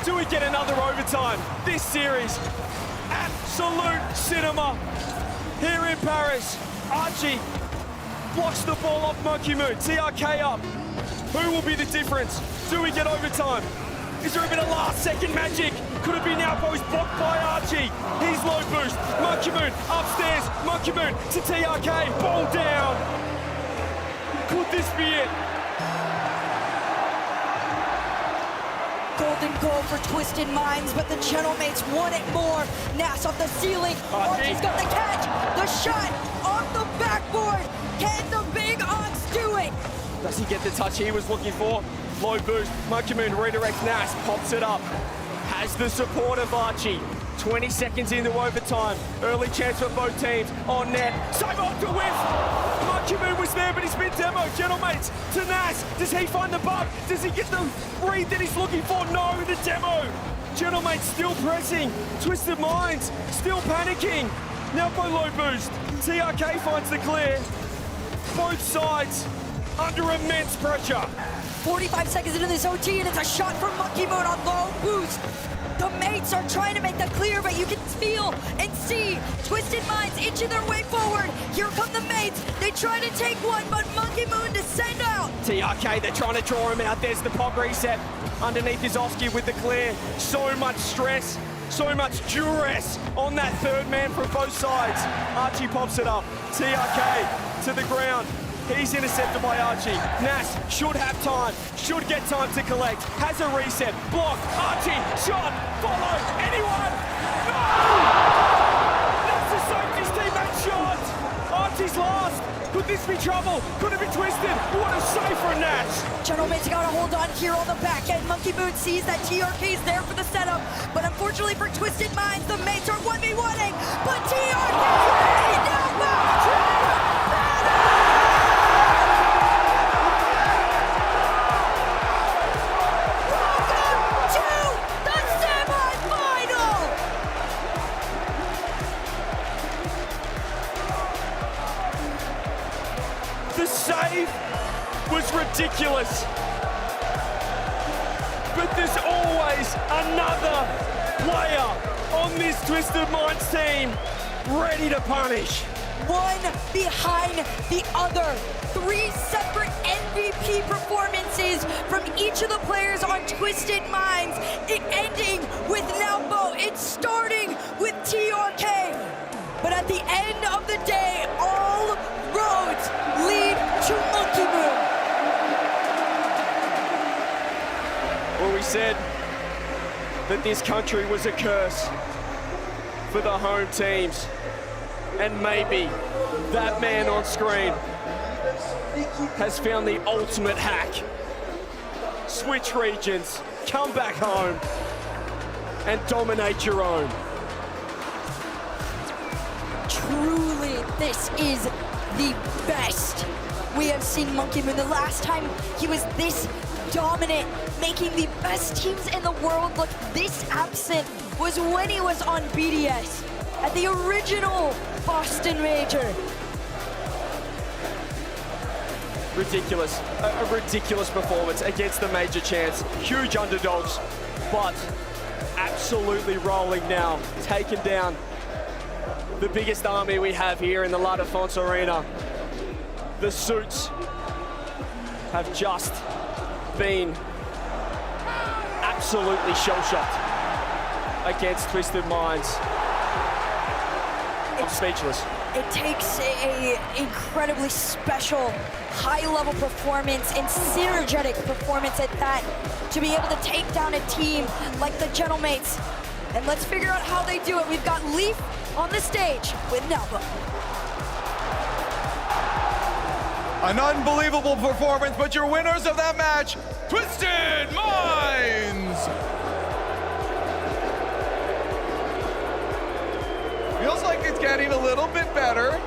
Do we get another overtime? This series, absolute cinema. Here in Paris, Archie blocks the ball off Monkey Moon. TRK up. Who will be the difference? Do we get overtime? Is there a bit of last second magic? Could it be now? He's blocked by Archie. He's low low boost. Monkey Moon upstairs. Monkey Moon to TRK. Ball down. Could this be it? Golden goal for Twisted Minds, but the Gentlemates want it more. Nas off the ceiling. Archie's got the catch. The shot off the backboard. Can the big Ox do it? Does he get the touch he was looking for? Low boost. Monkey Moon redirects Nas. Pops it up. Has the support of Archie. 20 seconds into overtime. Early chance for both teams. On net. Save off to whiff. Monkey Moon was there, but he's been demoed. Gentlemates to Nas. Does he find the bug? Does he get the read that he's looking for? No, the demo. Gentlemates still pressing. Twisted Minds still panicking. Now by low boost. TRK finds the clear. Both sides under immense pressure. 45 seconds into this OT, and it's a shot from Monkey Moon on low boost. The mates are trying to make that clear, but you can feel and see Twisted Minds inching their way forward. Here come the mates. They try to take one, but Monkey Moon to send out. TRK, they're trying to draw him out. There's the pop reset. Underneath is Oski with the clear. So much stress, so much duress on that third man from both sides. Archie pops it up. TRK to the ground. He's intercepted by Archie. Nas should have time, should get time to collect. Has a reset, block, Archie, shot, follow, anyone? No! That's the safety's teammate shot! Archie's last. Could this be trouble? Could it be Twisted? What a save for Nas! Gentlemates got a hold on here on the back end. Monkey Moon sees that TRK is there for the setup, but unfortunately for Twisted Minds, the mates are 1v1ing, but TRK is now back to battle! The save was ridiculous. But there's always another player on this Twisted Minds team ready to punish. One behind the other. 3 separate MVP performances from each of the players on Twisted Minds. It ending with Naopo. It's starting with TRK. But at the end of the day, all roads lead to Monkey Moon. Well, we said that this country was a curse for the home teams. And maybe that man on screen has found the ultimate hack. Switch regions, come back home, and dominate your own. Truly, this is the best we have seen Monkey Moon. The last time he was this dominant, making the best teams in the world look this absent, was when he was on BDS at the original Boston Major. Ridiculous, a ridiculous performance against the major champs. Huge underdogs, but absolutely rolling now, taken down the biggest army we have here in the Défense Arena. The suits have just been absolutely shell-shocked against Twisted Minds. I'm speechless. It takes an incredibly special, high-level performance and synergetic performance at that to be able to take down a team like the Gentlemates. And let's figure out how they do it. We've got Leaf on the stage with Naopo. An unbelievable performance, but your winners of that match, Twisted Minds! Feels like it's getting a little bit better.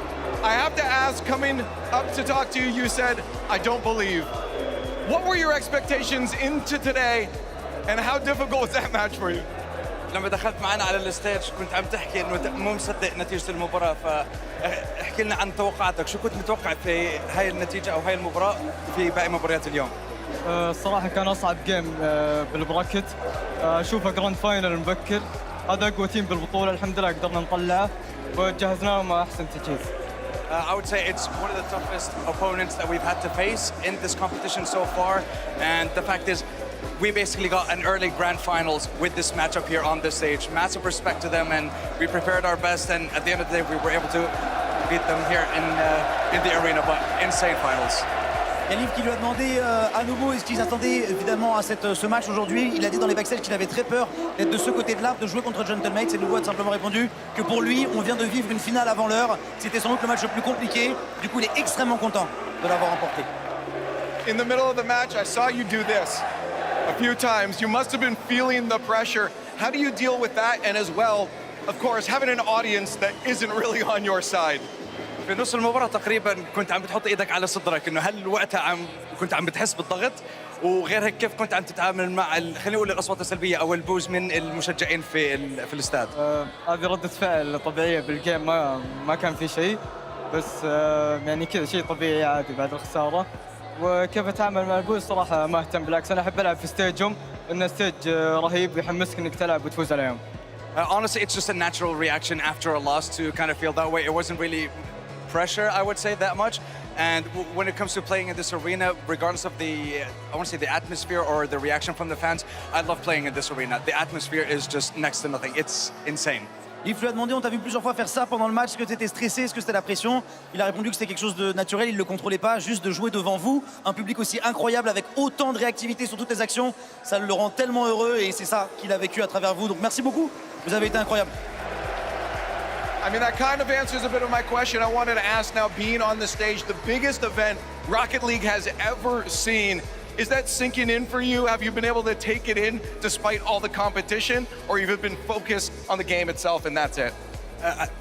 I have to ask, coming up to talk to you, you said, I don't believe. What were your expectations into today, and how difficult was that match for you? لما دخلت معنا على الستيج كنت عم تحكي انه مو مصدق نتيجه المباراه فاحكي لنا عن توقعاتك شو كنت متوقع في هاي النتيجه او هاي المباراه في باقي مباريات اليوم الصراحه كان اصعب جيم بالبراكت اشوفه جراند فاينل مبكر هذا اقوى تيم بالبطوله الحمد لله قدرنا نطلعه وجهزنا لهم احسن تجهيز I would say it's one of the toughest opponents that we've had to face in this competition so far and the fact is we basically got an early grand finals with this matchup here on this stage. Massive respect to them, and we prepared our best, and at the end of the day, we were able to beat them here in the arena, but insane finals. Il y a Liv qui lui a demandé à nouveau est-ce qu'ils attendaient évidemment à ce match aujourd'hui. Il a dit dans les backstage qu'il avait très peur d'être de ce côté de l'arbre, de jouer contre Gentlemates. Et nouveau a simplement répondu que pour lui, on vient de vivre une finale avant l'heure. C'était sans doute le match le plus compliqué. Du coup, il est extrêmement content de l'avoir remporté. In the middle of the match, I saw you do this a few times. You must have been feeling the pressure. How do you deal with that? And as well, of course, having an audience that isn't really on your side. في نص المباراة تقريبا كنت عم بتحط ايدك على صدرك انه هل وقتها كنت عم بتحس بالضغط وغير هيك كيف كنت عم تتعامل مع خلينا نقول الاصوات السلبية او البوز من المشجعين في الاستاد؟ هذه ردة فعل طبيعية بالجيم ما كان في شيء بس يعني كذا شيء طبيعي عادي بعد الخسارة وكيف اتعامل مع البوز صراحة ما اهتم بالعكس انا احب العب في ستيجهم لان ستيج رهيب ويحمسك انك تلعب وتفوز عليهم. Honestly, it's just a natural reaction after a loss to kind of feel that way. It wasn't really pressure, I would say, that much. And when it comes to playing in this arena, regardless of the, I want to say the atmosphere or the reaction from the fans, I love playing in this arena. The atmosphere is just next to nothing. It's insane. Liv lui a demandé, on t'a vu plusieurs fois faire ça pendant le match, est-ce que tu étais stressé, est-ce que c'était la pression? Il a répondu que c'était quelque chose de naturel, il ne le contrôlait pas, juste de jouer devant vous, un public aussi incroyable avec autant de réactivité sur toutes les actions, ça le rend tellement heureux et c'est ça qu'il a vécu à travers vous. Donc merci beaucoup, vous avez été incroyable. I mean, that kind of answers a bit of my question. I wanted to ask now, being on the stage, the biggest event Rocket League has ever seen, is that sinking in for you? Have you been able to take it in despite all the competition, or you've been focused on the game itself and that's it?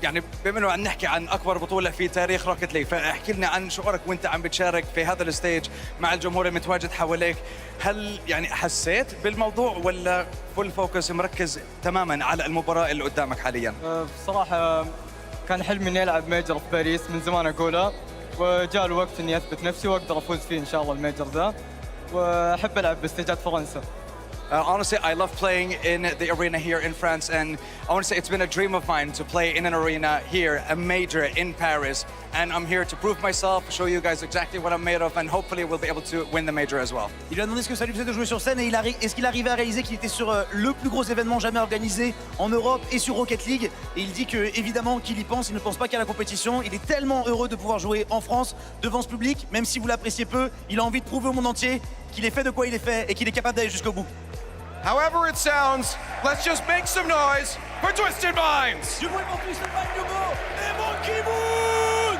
يعني بما انه عم نحكي عن اكبر بطوله في تاريخ روكيت ليج فاحكي لنا عن شعورك وانت عم بتشارك في هذا الستيج مع الجمهور المتواجد حواليك هل يعني حسيت بالموضوع ولا فول فوكس مركز تماما على المباراه اللي قدامك حاليا؟ بصراحه كان حلمي اني العب ميجر في باريس من زمان اقولها وجاء الوقت اني اثبت نفسي واقدر افوز فيه ان شاء الله الميجر ذا واحب العب باستيجات فرنسا. Honestly, I love playing in the arena here in France, and I want to say it's been a dream of mine to play in an arena here, a major in Paris, and I'm here to prove myself, show you guys exactly what I'm made of, and hopefully we'll be able to win the major as well. Il lui a demandé ce que ça lui faisait de jouer sur scène et est-ce qu'il arrivait à réaliser qu'il était sur le plus gros événement jamais organisé en Europe et sur Rocket League. Et il dit que évidemment qu'il y pense, il ne pense pas qu'à la compétition. Il est tellement heureux de pouvoir jouer en France devant ce public, même si vous l'appréciez peu, il a envie de prouver au monde entier qu'il est fait de quoi il est fait et qu'il est capable d'aller jusqu'au bout. However it sounds, let's just make some noise for Twisted Minds! Du bruit pour Twisted Minds, Hugo et Monkey Moon!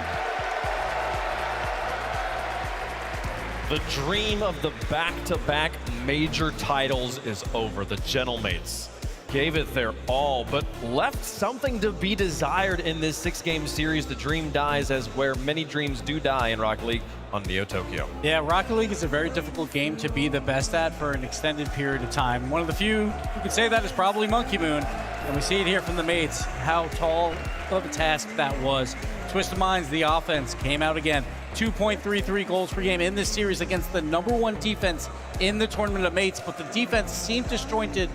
The dream of the back-to-back major titles is over. The Gentlemates gave it their all, but left something to be desired in this 6-game series. The dream dies as where many dreams do die in Rocket League on Neo Tokyo. Yeah, Rocket League is a very difficult game to be the best at for an extended period of time. One of the few who could say that is probably Monkey Moon. And we see it here from the mates, how tall of a task that was. Twisted Minds, the offense, came out again. 2.33 goals per game in this series against the #1 defense in the tournament of mates, but the defense seemed disjointed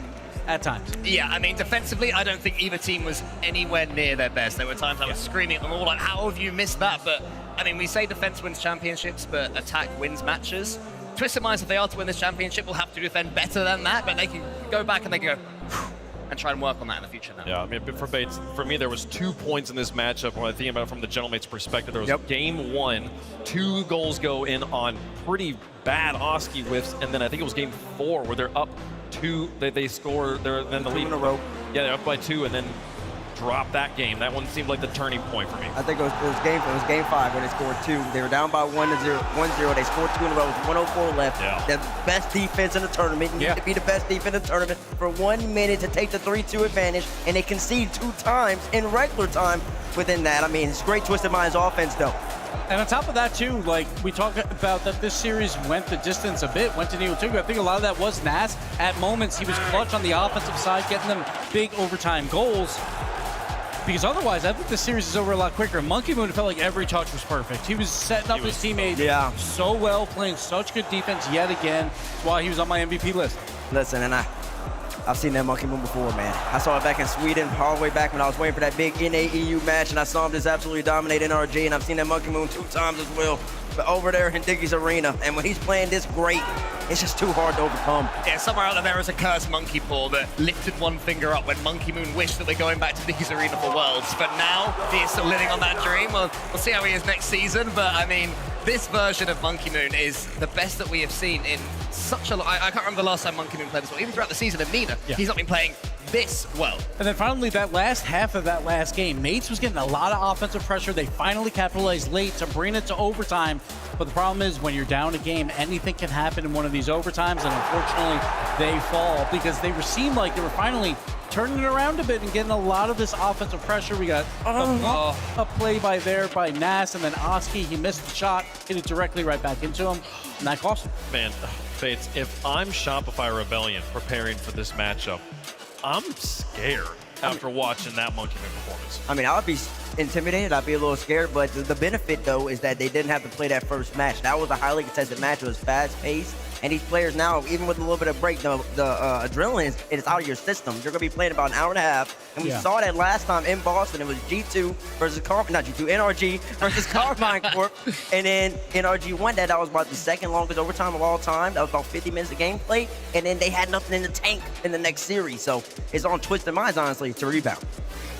at times. Yeah, I mean, defensively, I don't think either team was anywhere near their best. There were times I was screaming at them all, like, how have you missed that? But, I mean, we say defense wins championships, but attack wins matches. Twisted Minds, if they are to win this championship, will have to defend better than that, but they can go back and they can go and try and work on that in the future now. Yeah, I mean, for Bates, for me, there was 2 points in this matchup when I think about it from the Gentlemates' perspective. There was game 1, 2 goals go in on pretty bad Oski whiffs, and then I think it was game 4 where they're up 2, they score, they're in the lead. In a row. Yeah, they're up by 2, and then drop that game. That one seemed like the turning point for me. I think it was game 5 when they scored 2. They were down by 1-0. They scored 2 in a row with 104 left. Yeah. The best defense in the tournament. You need to be the best defense in the tournament for 1 minute to take the 3-2 advantage, and they concede 2 times in regular time within that. I mean, it's great Twisted Minds offense, though. And on top of that, too, like we talked about that this series went the distance a bit, went to Neo Tokyo. I think a lot of that was Nas. At moments, he was clutch on the offensive side, getting them big overtime goals. Because otherwise, I think the series is over a lot quicker. Monkey Moon felt like every touch was perfect. He was setting up his teammates so well, playing such good defense yet again. That's why he was on my MVP list. Listen, and I've seen that Monkey Moon before, man. I saw it back in Sweden, all the way back when I was waiting for that big NA-EU match, and I saw him just absolutely dominate NRG, and I've seen that Monkey Moon 2 times as well. But over there in Diggy's Arena, and when he's playing this great, it's just too hard to overcome. Yeah, somewhere out there is a cursed monkey paw that lifted one finger up when Monkey Moon wished that we're going back to Diggy's Arena for Worlds. But now he is still living on that dream. We'll see how he is next season. But I mean, this version of Monkey Moon is the best that we have seen in such a long... I can't remember the last time Monkey Moon played this well. Even throughout the season of Nina, he's not been playing this well. And then finally, that last half of that last game, Mates was getting a lot of offensive pressure. They finally capitalized late to bring it to overtime. But the problem is when you're down a game, anything can happen in one of these overtimes, and unfortunately, they fall because they seemed like they were finally turning it around a bit and getting a lot of this offensive pressure. We got a play by Nas, and then Oski, he missed the shot, hit it directly right back into him, and that cost him. Man, Fates, if I'm Shopify Rebellion preparing for this matchup, I'm scared after watching that Monkey Moon performance. I mean, I would be intimidated. I'd be a little scared, but the benefit, though, is that they didn't have to play that first match. That was a highly contested match. It was fast-paced, and these players now, even with a little bit of break, the adrenaline is out of your system. You're going to be playing about an hour and a half, and we saw that last time in Boston. It was G2 versus Corp, not G2, NRG versus Karmine Corp, and then NRG won that. That was about the second longest overtime of all time. That was about 50 minutes of gameplay, and then they had nothing in the tank in the next series. So it's on Twisted Minds, honestly, to rebound.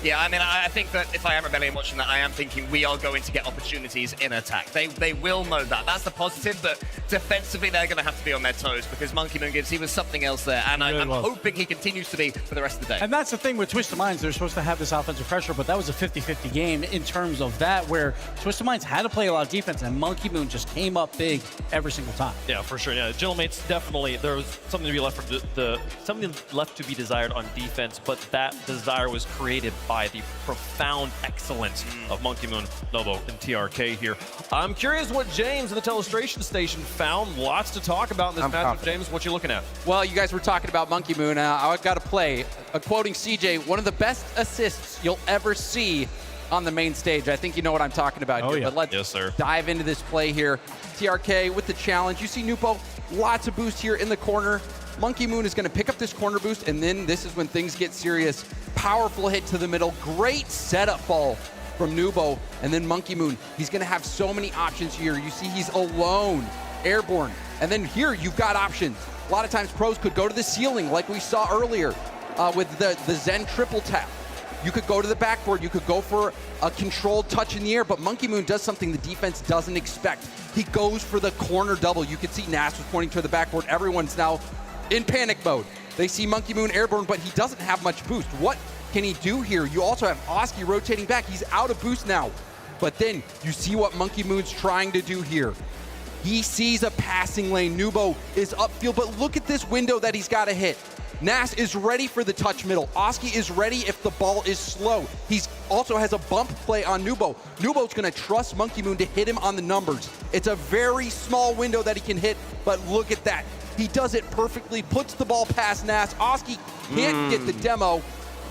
Yeah, I mean, I think that if I am Rebellion watching that, I am thinking we are going to get opportunities in attack. They will know that. That's the positive, but defensively, they're going to have to be on their toes because Monkey Moon Gibbs, he was something else there, and I'm hoping he continues to be for the rest of the day. And that's the thing with Twisted Minds. They're supposed to have this offensive pressure, but that was a 50-50 game in terms of that, where Twisted Minds had to play a lot of defense, and Monkey Moon just came up big every single time. Yeah, for sure. Yeah, Gentlemates, definitely, there was something to be left for something left to be desired on defense, but that desire was created by the profound excellence of Monkey Moon, Novo, and TRK here. I'm curious what James in the Telestration Station found. Lots to talk about in this matchup. James, what you looking at? Well, you guys were talking about Monkey Moon. I've got to play, quoting CJ, one of the best assists you'll ever see on the main stage. I think you know what I'm talking about here. But let's dive into this play here. TRK with the challenge. You see Nupo, lots of boost here in the corner. Monkey Moon is going to pick up this corner boost, and then this is when things get serious. Powerful hit to the middle. Great setup ball from Nubo. And then Monkey Moon, he's going to have so many options here. You see he's alone, airborne. And then here you've got options. A lot of times pros could go to the ceiling like we saw earlier with the Zen triple tap. You could go to the backboard. You could go for a controlled touch in the air, but Monkey Moon does something the defense doesn't expect. He goes for the corner double. You can see Nas was pointing to the backboard. Everyone's now in panic mode. They see Monkey Moon airborne, but he doesn't have much boost. What can he do here? You also have Oski rotating back. He's out of boost now. But then you see what Monkey Moon's trying to do here. He sees a passing lane. Nubo is upfield, but look at this window that he's got to hit. Nas is ready for the touch middle. Oski is ready if the ball is slow. He's also has a bump play on Nubo. Nubo's going to trust Monkey Moon to hit him on the numbers. It's a very small window that he can hit, but look at that. He does it perfectly, puts the ball past Nas. Oski can't get the demo,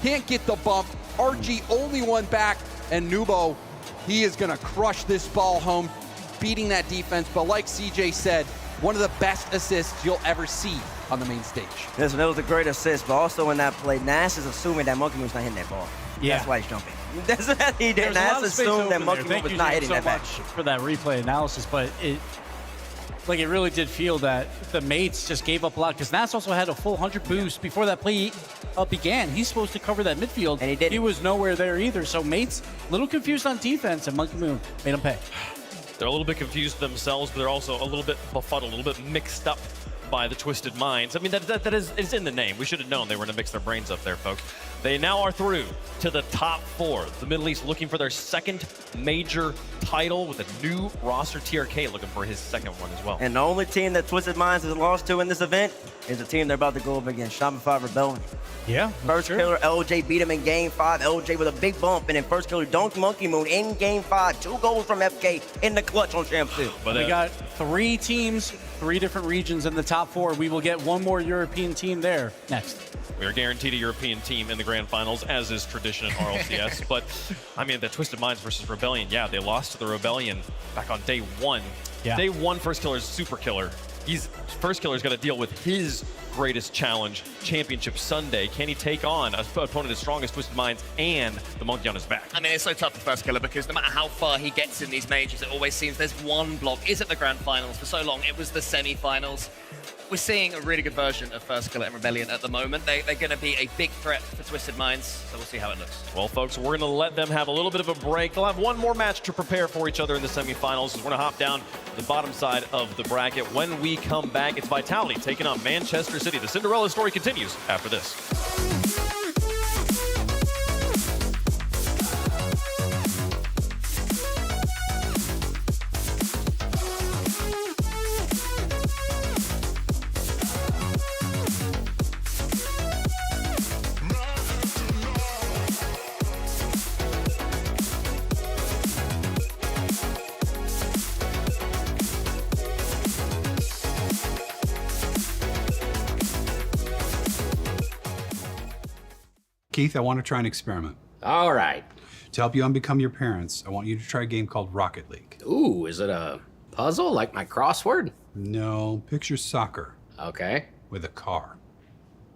can't get the bump. RG only one back, and Nubo, he is going to crush this ball home, beating that defense. But like CJ said, one of the best assists you'll ever see on the main stage. Listen, it was a great assist, but also in that play, Nas is assuming that Monkey Moon's not hitting that ball. Yeah. That's why he's jumping. That's what he did. Nas assumed that Monkey Moon was not hitting that back. For that replay analysis, but it really did feel that the mates just gave up a lot because Nas also had a full 100 boost before that play began. He's supposed to cover that midfield, and he didn't. He was nowhere there either. So mates, a little confused on defense, and Monkey Moon made him pay. They're a little bit confused themselves, but they're also a little bit befuddled, a little bit mixed up by the Twisted Minds. I mean, that is in the name. We should have known they were going to mix their brains up there, folks. They now are through to the top four. The Middle East looking for their second major title with a new roster. TRK looking for his second one as well. And the only team that Twisted Minds has lost to in this event is the team they're about to go up against, Shopify Rebellion. Yeah. First killer, LJ beat him in Game 5. LJ with a big bump, and then first killer, dunked Monkey Moon in Game 5. 2 goals from FK in the clutch on Champ 2. But we got 3 teams, 3 different regions in the top 4. We will get one more European team there next. We are guaranteed a European team in the grand finals, as is tradition in RLCS. But, I mean, the Twisted Minds versus Rebellion, yeah, they lost to the Rebellion back on day 1. Yeah. Day 1 first killer is super killer. First Killer's got to deal with his greatest challenge, Championship Sunday. Can he take on an opponent as strong as Twisted Minds and the monkey on his back? I mean, it's so tough for First Killer because no matter how far he gets in these majors, it always seems there's one block. Is it the Grand Finals? For so long, it was the semi-finals. We're seeing a really good version of First Killer and Rebellion at the moment. They're going to be a big threat for Twisted Minds, so we'll see how it looks. Well, folks, we're going to let them have a little bit of a break. They'll have one more match to prepare for each other in the semifinals. We're going to hop down to the bottom side of the bracket. When we come back, it's Vitality taking on Manchester City. The Cinderella story continues after this. Keith, I want to try an experiment. All right. To help you unbecome your parents, I want you to try a game called Rocket League. Ooh, is it a puzzle like my crossword? No, picture soccer. Okay. With a car.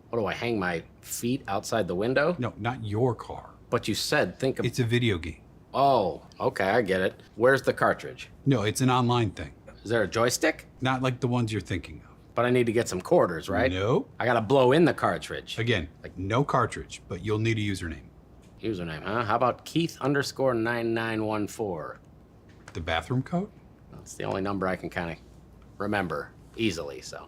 What do I hang my feet outside the window? No, not your car. But you said think of... It's a video game. Oh, okay, I get it. Where's the cartridge? No, it's an online thing. Is there a joystick? Not like the ones you're thinking of. But I need to get some quarters, right? No. I gotta blow in the cartridge. Again, like no cartridge, but you'll need a username. Username, huh? How about Keith_9914? The bathroom code? That's the only number I can kind of remember easily, so.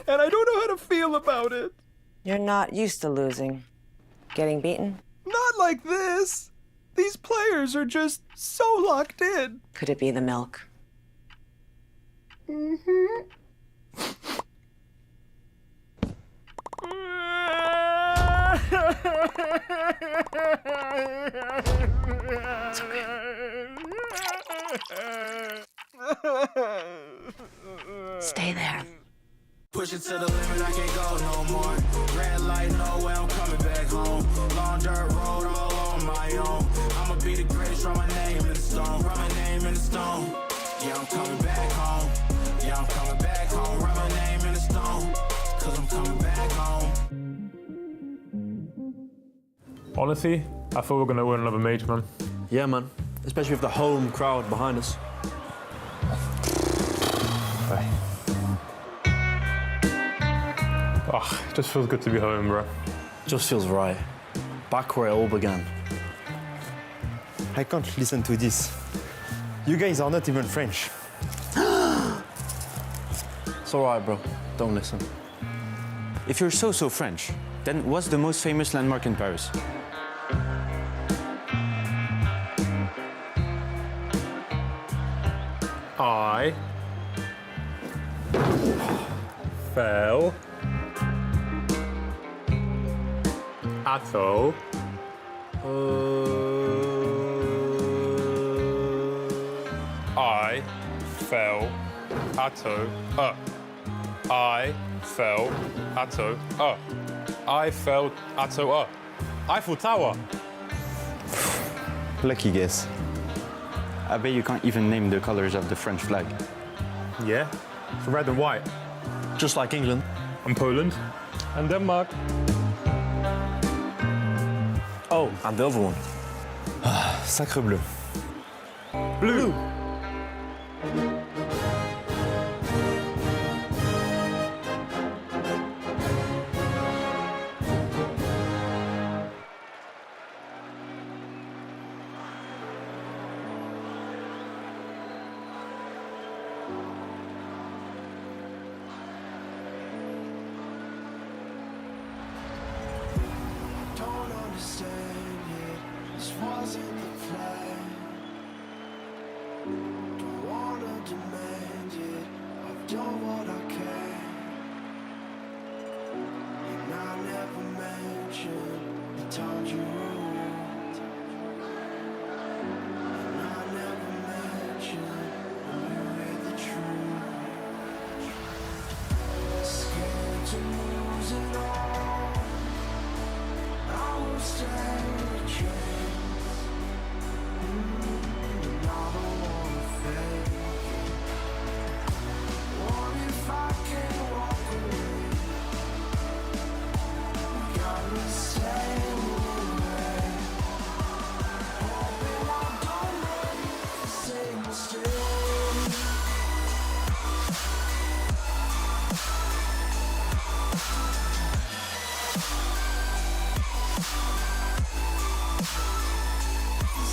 And I don't know how to feel about it. You're not used to losing. Getting beaten? Not like this. These players are just so locked in. Could it be the milk? Mm-hmm. It's okay. Stay there. Push it to the limit, I can't go no more. Red light, no way, I'm coming back home. Long dirt road, all on my own. I'ma be the greatest, write my name in the stone. Write my name in the stone. Yeah, I'm coming back home. Yeah, I'm coming back home. Write my name in the stone. Cause I'm coming back home. Honestly, I thought we were gonna win another major, man. Yeah, man. Especially with the home crowd behind us. Oh, it just feels good to be home, bro. Just feels right. Back where it all began. I can't listen to this. You guys are not even French. It's all right, bro. Don't listen. If you're so French, then what's the most famous landmark in Paris? I fell atto I fell atto I fell atto I fell atto Eiffel Tower. Lucky guess. I bet you can't even name the colors of the French flag. Yeah, it's red and white. Just like England. And Poland. And Denmark. Oh, and the other one. Sacre bleu. Blue. wasn't the plan. Don't wanna demand it. I've done what I can. And I never mentioned the times you ruled. And I never mentioned when you read the truth. Scared to lose it all. I will stand a chance. And I don't wanna fake it. What if I can't walk away? You got me saying away. Hoping I don't make the same mistake.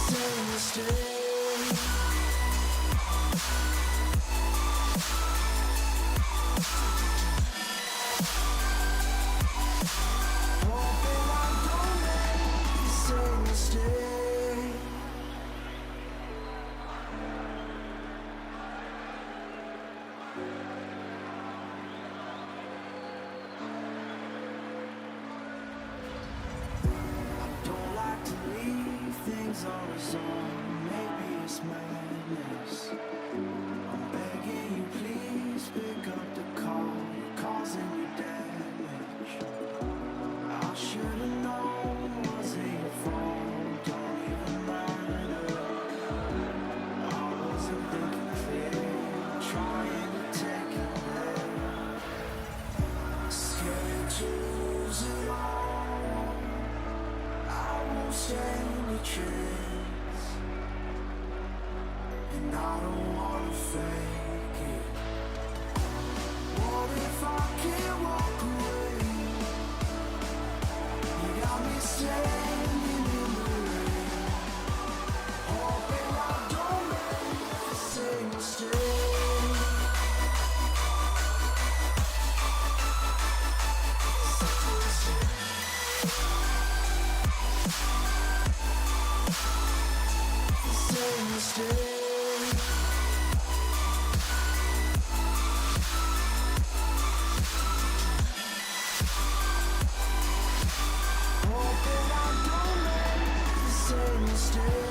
Same mistake. Hoping I don't make the same mistake. I don't like to leave things unresolved. Maybe it's madness. I'm begging you, please pick up the call. You're causing me damage. I should've known, was it your fault? Don't even matter. I wasn't thinking clear, trying to take it there. Scared to lose it all. I won't stand a chance. And I don't wanna fake it. What if I can't walk away? You got me standing in the rain. Hoping I don't make the same mistake. Same mistake. Hoping I don't make the same mistake.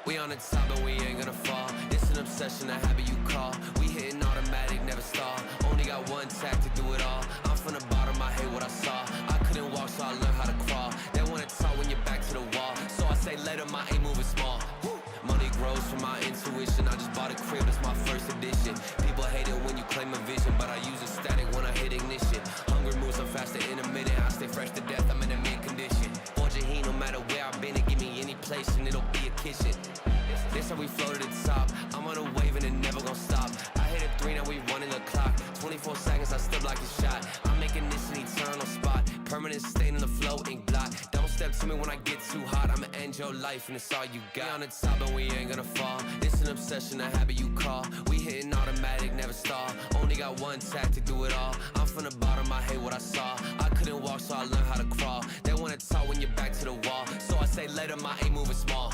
We on the top and we ain't gonna fall. It's an obsession, a habit you call. We hitting automatic, never stall. Only got one tack to do it all. I'm from the bottom, I hate what I saw. I couldn't walk, so I learned how to crawl. They wanna talk when you're back to the wall. So I say let 'em, I ain't moving small. Money grows from my intuition. I just bought a crib, it's my first edition. People hate it when you claim a vision, but I use a static when I hit ignition. Hunger moves, I'm faster intermittent. I stay fresh to death, I'm in a mid condition. Forge a heat, no matter where I've been, and give me any place and it'll be a kitchen. This how we flow to the top. I'm on a wave and it never gon' stop. I hit a 3, now we running the clock. 24 seconds, I still block the shot. I'm making this an eternal spot. Permanent stain in the flow, ink blot. Don't step to me when I get too hot. I'ma end your life and it's all you got. We on the top and we ain't gonna fall. It's an obsession, a habit you call. We hitting automatic, never stall. Only got one tack to do it all. I'm from the bottom, I hate what I saw. I couldn't walk, so I learned how to crawl. They wanna talk when you're back to the wall. So I say let 'em, I ain't moving small.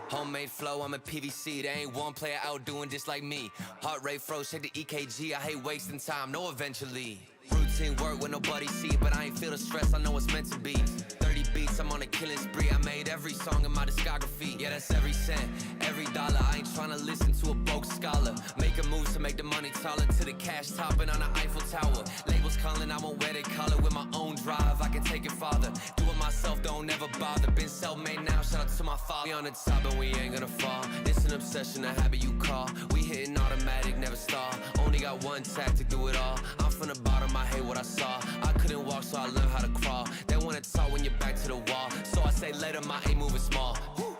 Homemade flow, I'm a PVC. There ain't one player out doing just like me. Heart rate froze, check the EKG. I hate wasting time, no eventually. Routine work when nobody see it, but I ain't feel the stress, I know it's meant to be. 30 beats Yes, I'm on a killing spree. I made every song in my discography. Yeah, that's every cent, every dollar. I ain't trying to listen to a broke scholar. Making moves to make the money taller, to the cash topping on the Eiffel Tower. Labels calling, I won't wear their collar. With my own drive, I can take it farther. Do it myself, don't ever bother. Been self-made now, shout out to my father. We on the top and we ain't gonna fall. It's an obsession, a habit you call. We hitting automatic, never stall. Only got one tactic, do it all. I'm from the bottom, I hate what I saw. I couldn't walk, so I learned how to crawl. They wanna talk when you're back to the wall. So I say later, my ain't moving small. Woo.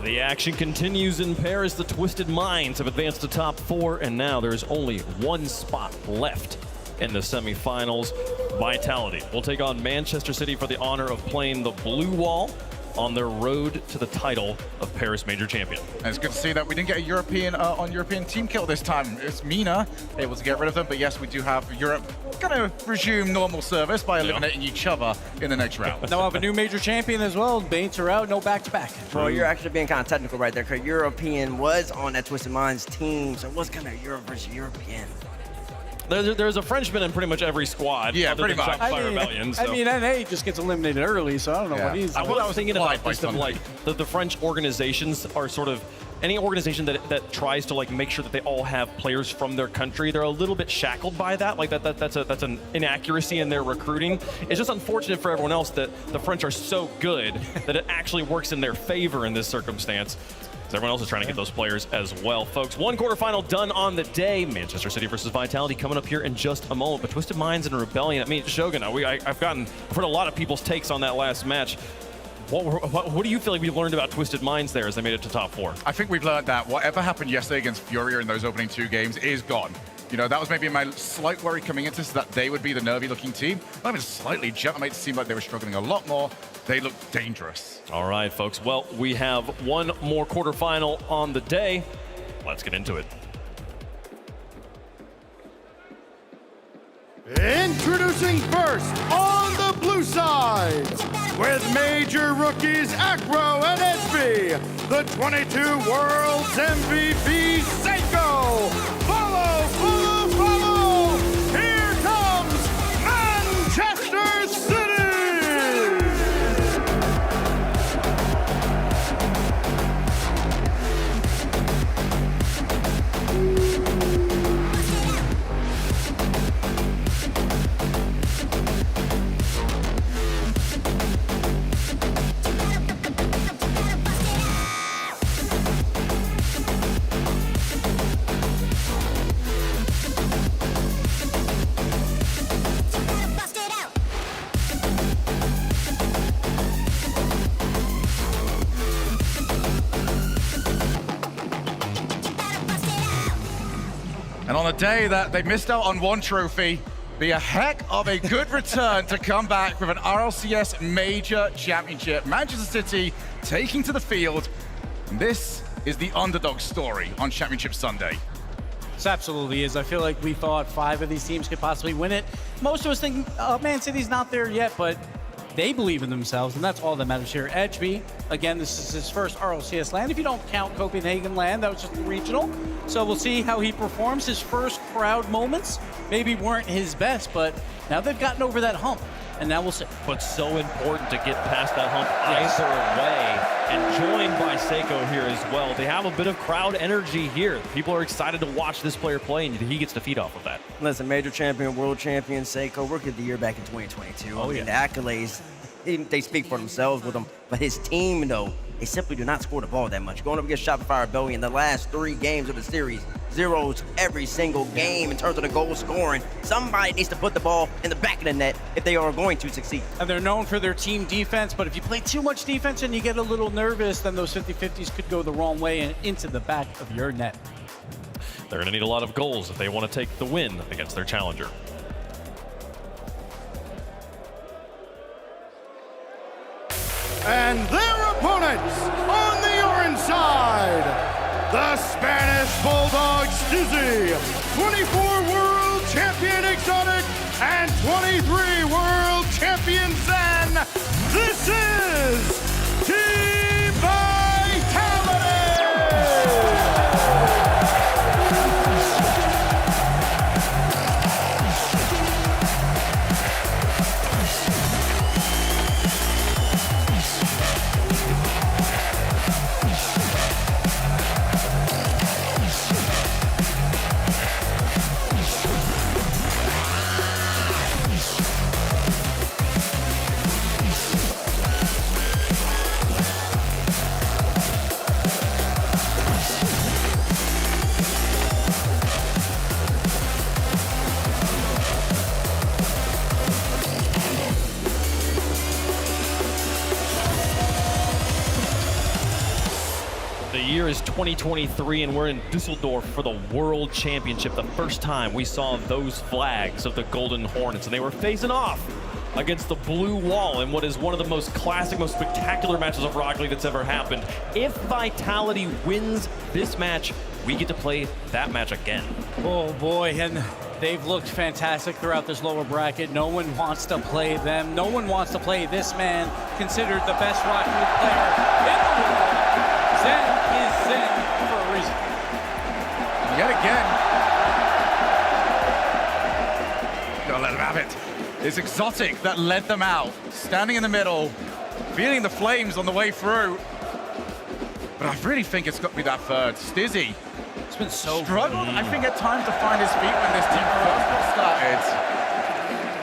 The action continues in Paris. The Twisted Minds have advanced to top 4, and now there's only one spot left in the semifinals. Vitality will take on Manchester City for the honor of playing the blue wall on their road to the title of Paris Major Champion. And it's good to see that we didn't get a European European team kill this time. It's Mina able to get rid of them, but yes, we do have Europe going to resume normal service by eliminating each other in the next round. Now we have a new major champion as well. Bates are out, no back-to-back. Well, you're actually being kind of technical right there, because European was on that Twisted Minds team, so it was kind of Europe versus European. There's a Frenchman in pretty much every squad. Yeah, pretty much. Rebellion, so. I mean, NA just gets eliminated early, so I don't know what he's... I was thinking about this of like the French organizations are sort of any organization that tries to like make sure that they all have players from their country. They're a little bit shackled by that. Like that's an inaccuracy in their recruiting. It's just unfortunate for everyone else that the French are so good that it actually works in their favor in this circumstance. Everyone else is trying to get those players as well, folks. One quarterfinal done on the day. Manchester City versus Vitality coming up here in just a moment. But Twisted Minds and Rebellion. I mean, Shogun, I've heard a lot of people's takes on that last match. What do you feel like we learned about Twisted Minds there as they made it to top 4? I think we've learned that whatever happened yesterday against Furia in those opening 2 games is gone. You know, that was maybe my slight worry coming into this, that they would be the nervy-looking team. Not even slightly. Gentlemen seemed like they were struggling a lot more. They look dangerous. All right, folks. Well, we have one more quarterfinal on the day. Let's get into it. Introducing first on the blue side, with major rookies Acro and Esby, the 22 World's MVP Seiko. Follow! Here comes Manchester City! And on the day that they missed out on one trophy, be a heck of a good return to come back with an RLCS Major Championship. Manchester City taking to the field. And this is the underdog story on Championship Sunday. This absolutely is. I feel like we thought 5 of these teams could possibly win it. Most of us think, Man City's not there yet, but they believe in themselves, and that's all that matters here. Edgeby, again, this is his first RLCS land. If you don't count Copenhagen land, that was just regional. So we'll see how he performs. His first crowd moments maybe weren't his best, but now they've gotten over that hump, and now we'll see. But so important to get past that hump either way, and joined by Seiko here as well. They have a bit of crowd energy here. People are excited to watch this player play, and he gets to feed off of that. Listen, major champion, world champion, Seiko, Rookie of the Year back in 2022. Oh, I mean, the accolades they speak for themselves with him. But his team, though, they simply do not score the ball that much. Going up against Shopify Rebellion, the last 3 games of the series, zeros every single game in terms of the goal scoring. Somebody needs to put the ball in the back of the net if they are going to succeed. And they're known for their team defense, but if you play too much defense and you get a little nervous, then those 50-50s could go the wrong way and into the back of your net. They're going to need a lot of goals if they want to take the win against their challenger. And their opponents on the orange side, the Spanish Bulldogs Dizzy, 24 World Champion Exotic, and 23 World Champion Zen. This is Team Vitality! The year is 2023 and we're in Dusseldorf for the World Championship. The first time we saw those flags of the Golden Hornets, and they were facing off against the Blue Wall in what is one of the most classic, most spectacular matches of Rocket League that's ever happened. If Vitality wins this match, we get to play that match again. Oh boy, and they've looked fantastic throughout this lower bracket. No one wants to play them. No one wants to play this man, considered the best Rocket League player in the world. Zen is Zen for a reason. Yet again. Gotta let him have it. It's Exotic that led them out, standing in the middle, feeling the flames on the way through. But I really think it's got to be that third. Stizzy. It's been so struggled, I think, at times to find his feet when this team first got started.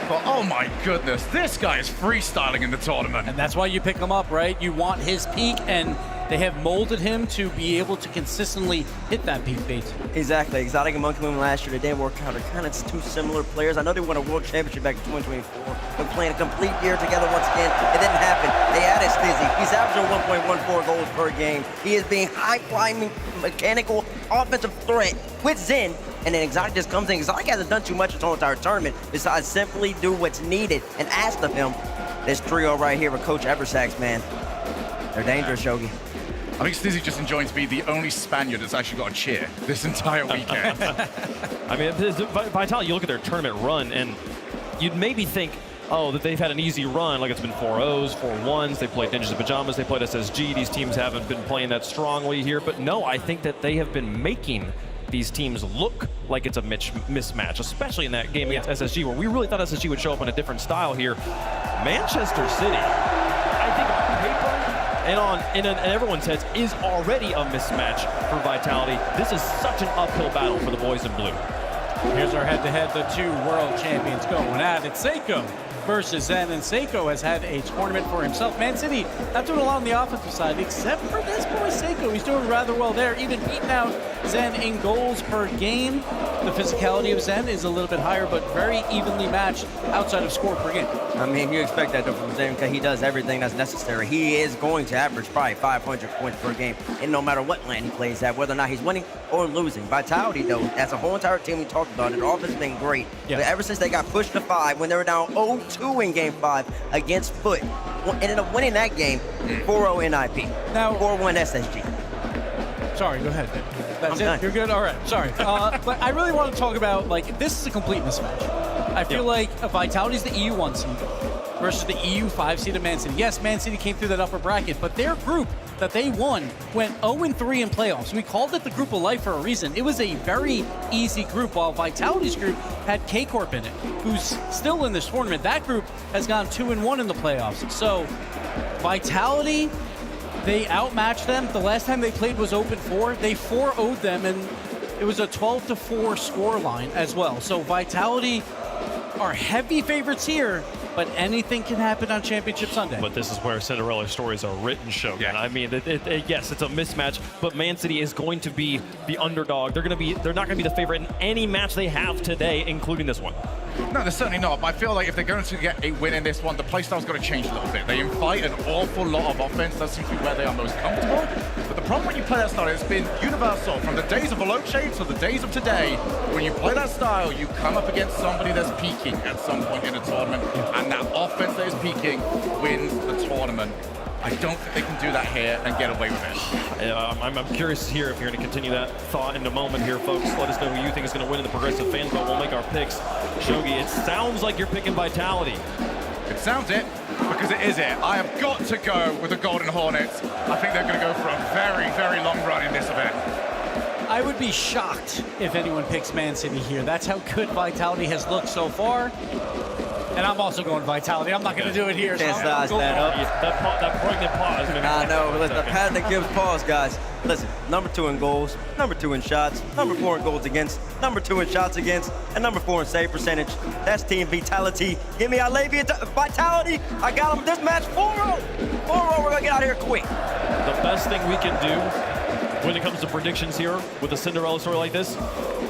But oh my goodness, this guy is freestyling in the tournament. And that's why you pick him up, right? You want his peak, and they have molded him to be able to consistently hit that peak bait. Exactly. Exotic and Monkey Moon last year, they didn't work out. They're kind of two similar players. I know they won a world championship back in 2024, but playing a complete year together once again, it didn't happen. They added Stizzy. He's averaging 1.14 goals per game. He is being high-flying, mechanical, offensive threat with Zen, and then Exotic just comes in. Exotic hasn't done too much this whole entire tournament besides simply do what's needed and asked of him. This trio right here with Coach Eversax, man, they're dangerous, Yogi. I think Stizzy just enjoying to be the only Spaniard that's actually got a cheer this entire weekend. I mean, Vitality, you look at their tournament run, and you'd maybe think, oh, that they've had an easy run, like it's been 4-0s, 4-1s, they played Ninjas in Pajamas, they played SSG, these teams haven't been playing that strongly here, but no, I think that they have been making these teams look like it's a mismatch, especially in that game against SSG, where we really thought SSG would show up in a different style here. Manchester City, I think on paper, and everyone's heads, is already a mismatch for Vitality. This is such an uphill battle for the boys in blue. Here's our head-to-head, the two world champions going at it. Seiko versus Zen, and Seiko has had a tournament for himself. Man City not doing a lot on the offensive side, except for this boy Seiko. He's doing rather well there, even beating out Zen in goals per game. The physicality of Zen is a little bit higher, but very evenly matched outside of score per game. I mean, you expect that though from Zen because he does everything that's necessary. He is going to average probably 500 points per game, and no matter what lane he plays at, whether or not he's winning or losing. Vitality, though, as a whole entire team, we talked about it, their offense has been great. Yeah. But ever since they got pushed to 5, when they were down 0-2 in Game 5 against Foot, ended up winning that game 4-0 NIP, now 4-1 SSG. Sorry, go ahead. That's I'm it? done. You're good? All right, sorry. But I really want to talk about, like, this is a complete mismatch. I feel like Vitality's the EU 1 seed versus the EU 5 seed of Man City. Yes, Man City came through that upper bracket, but their group that they won went 0-3 in playoffs. We called it the group of life for a reason. It was a very easy group, while Vitality's group had K-Corp in it, who's still in this tournament. That group has gone 2-1 in the playoffs. So Vitality, they outmatched them. The last time they played was Open 4. They 4-0'd them, and it was a 12-4 score line as well. So Vitality are heavy favorites here, but anything can happen on Championship Sunday. But this is where Cinderella stories are written, Shogun. Yeah. I mean, yes, it's a mismatch, but Man City is going to be the underdog. They're not going to be the favorite in any match they have today, including this one. No, they're certainly not. But I feel like if they're going to get a win in this one, the playstyle's got to change a little bit. They invite an awful lot of offense. That seems to be where they are most comfortable. But the problem when you play that style, it's been universal from the days of Veloce to the days of today. When you play that style, you come up against somebody that's peaking at some point in a tournament, and that offense that is peaking wins the tournament. I don't think they can do that here and get away with it. I'm curious to hear if you're going to continue that thought in a moment here, folks. Let us know who you think is going to win in the Progressive Fan Vote. We'll make our picks. Shogi, it sounds like you're picking Vitality. It sounds it, because it is it. I have got to go with the Golden Hornets. I think they're going to go for a very, very long run in this event. I would be shocked if anyone picks Man City here. That's how good Vitality has looked so far. And I'm also going Vitality. I'm not going to do it here. Can't size that up. That pregnant pause. I know. Listen, the pad that gives pause, guys. Listen, number 2 in goals, number 2 in shots, number 4 in goals against, number 2 in shots against, and number 4 in save percentage. That's Team Vitality. Give me Vitality. I got them this match 4-0. 4-0. We're going to get out of here quick. The best thing we can do when it comes to predictions here with a Cinderella story like this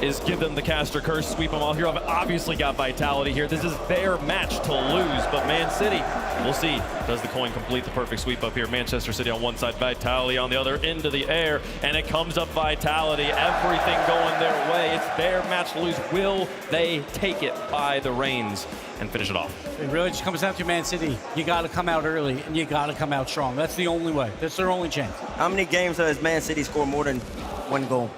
is give them the caster curse, sweep them all here. I've obviously got Vitality here. This is their match to lose, but Man City, we'll see. Does the coin complete the perfect sweep up here? Manchester City on one side, Vitality on the other, into the air, and it comes up Vitality. Everything going their way. It's their match to lose. Will they take it by the reins and finish it off? It really just comes down to Man City. You got to come out early, and you got to come out strong. That's the only way. That's their only chance. How many games has Man City scored more than 1 goal?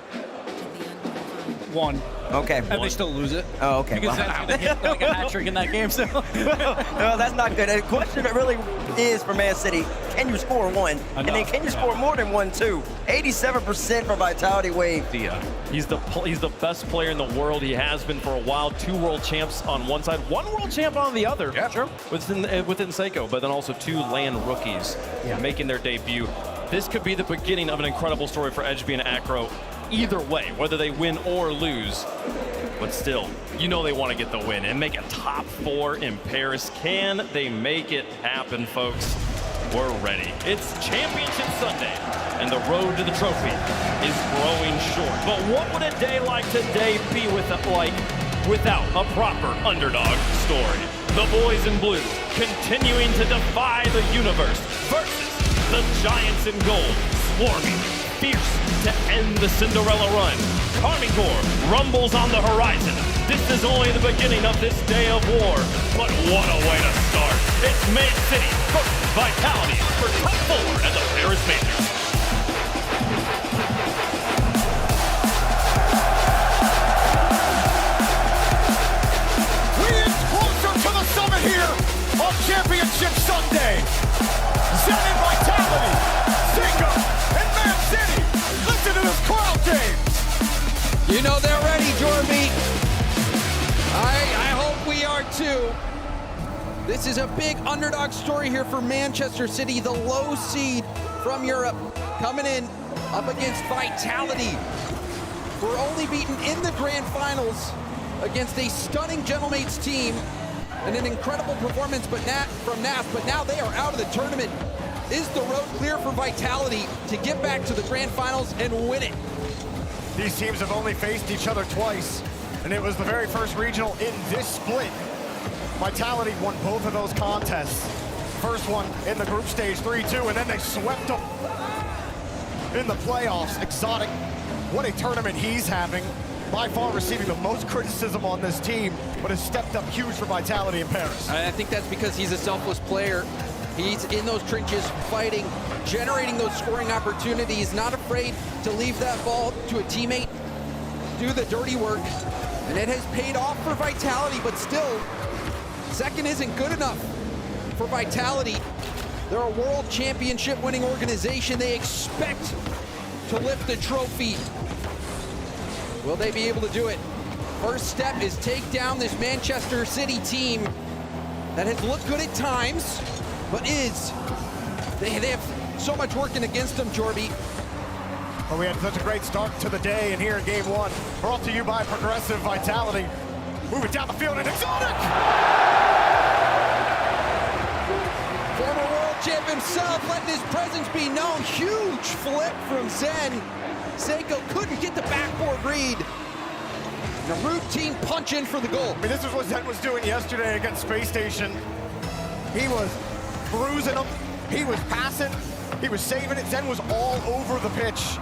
1. Okay. And they still lose it. Oh, okay. Because that's hit like a hat trick in that game. So. No, that's not good. The question really is for Man City, can you score 1? And then can you score more than 1, too? 87% for Vitality Wave. He's the best player in the world. He has been for a while. 2 world champs on one side, 1 world champ on the other. Yeah, sure. Within Seiko, but then also 2 LAN rookies making their debut. This could be the beginning of an incredible story for EdgeB and Acro. Either way, whether they win or lose. But still, you know they want to get the win and make a top 4 in Paris. Can they make it happen, folks? We're ready. It's Championship Sunday, and the road to the trophy is growing short. But what would a day like today be without a proper underdog story? The boys in blue continuing to defy the universe versus the Giants in gold, swarming fierce to end the Cinderella run. Karmine rumbles on the horizon. This is only the beginning of this day of war. But what a way to start. It's Man City versus Vitality for top 4 at the Paris Majors. We inch closer to the summit here on Championship Sunday. Zen and Vitality, Seiko, and Man City. Listen to this crowd, James. You know they're ready, Jorby. I hope we are too. This is a big underdog story here for Manchester City, the low seed from Europe, coming in up against Vitality. We're only beaten in the grand finals against a stunning Gentlemates team and an incredible performance from NAF, but now they are out of the tournament. Is the road clear for Vitality to get back to the grand finals and win it? These teams have only faced each other twice, and it was the very first regional in this split. Vitality won both of those contests. First one in the group stage 3-2, and then they swept them in the playoffs. Exotic, what a tournament he's having. By far receiving the most criticism on this team, but has stepped up huge for Vitality in Paris. I think that's because he's a selfless player. He's in those trenches, fighting, generating those scoring opportunities, not afraid to leave that ball to a teammate, do the dirty work, and it has paid off for Vitality, but still, second isn't good enough for Vitality. They're a world championship winning organization. They expect to lift the trophy. Will they be able to do it? First step is take down this Manchester City team that has looked good at times, but they have so much working against them, Jorby. Well, we had such a great start to the day, and here in game 1, brought to you by Progressive Vitality. Moving down the field, and Exotic! himself, letting his presence be known. Huge flip from Zen. Seiko couldn't get the backboard read. And a routine punch in for the goal. I mean, this is what Zen was doing yesterday against Space Station. He was bruising them. He was passing. He was saving it. Zen was all over the pitch.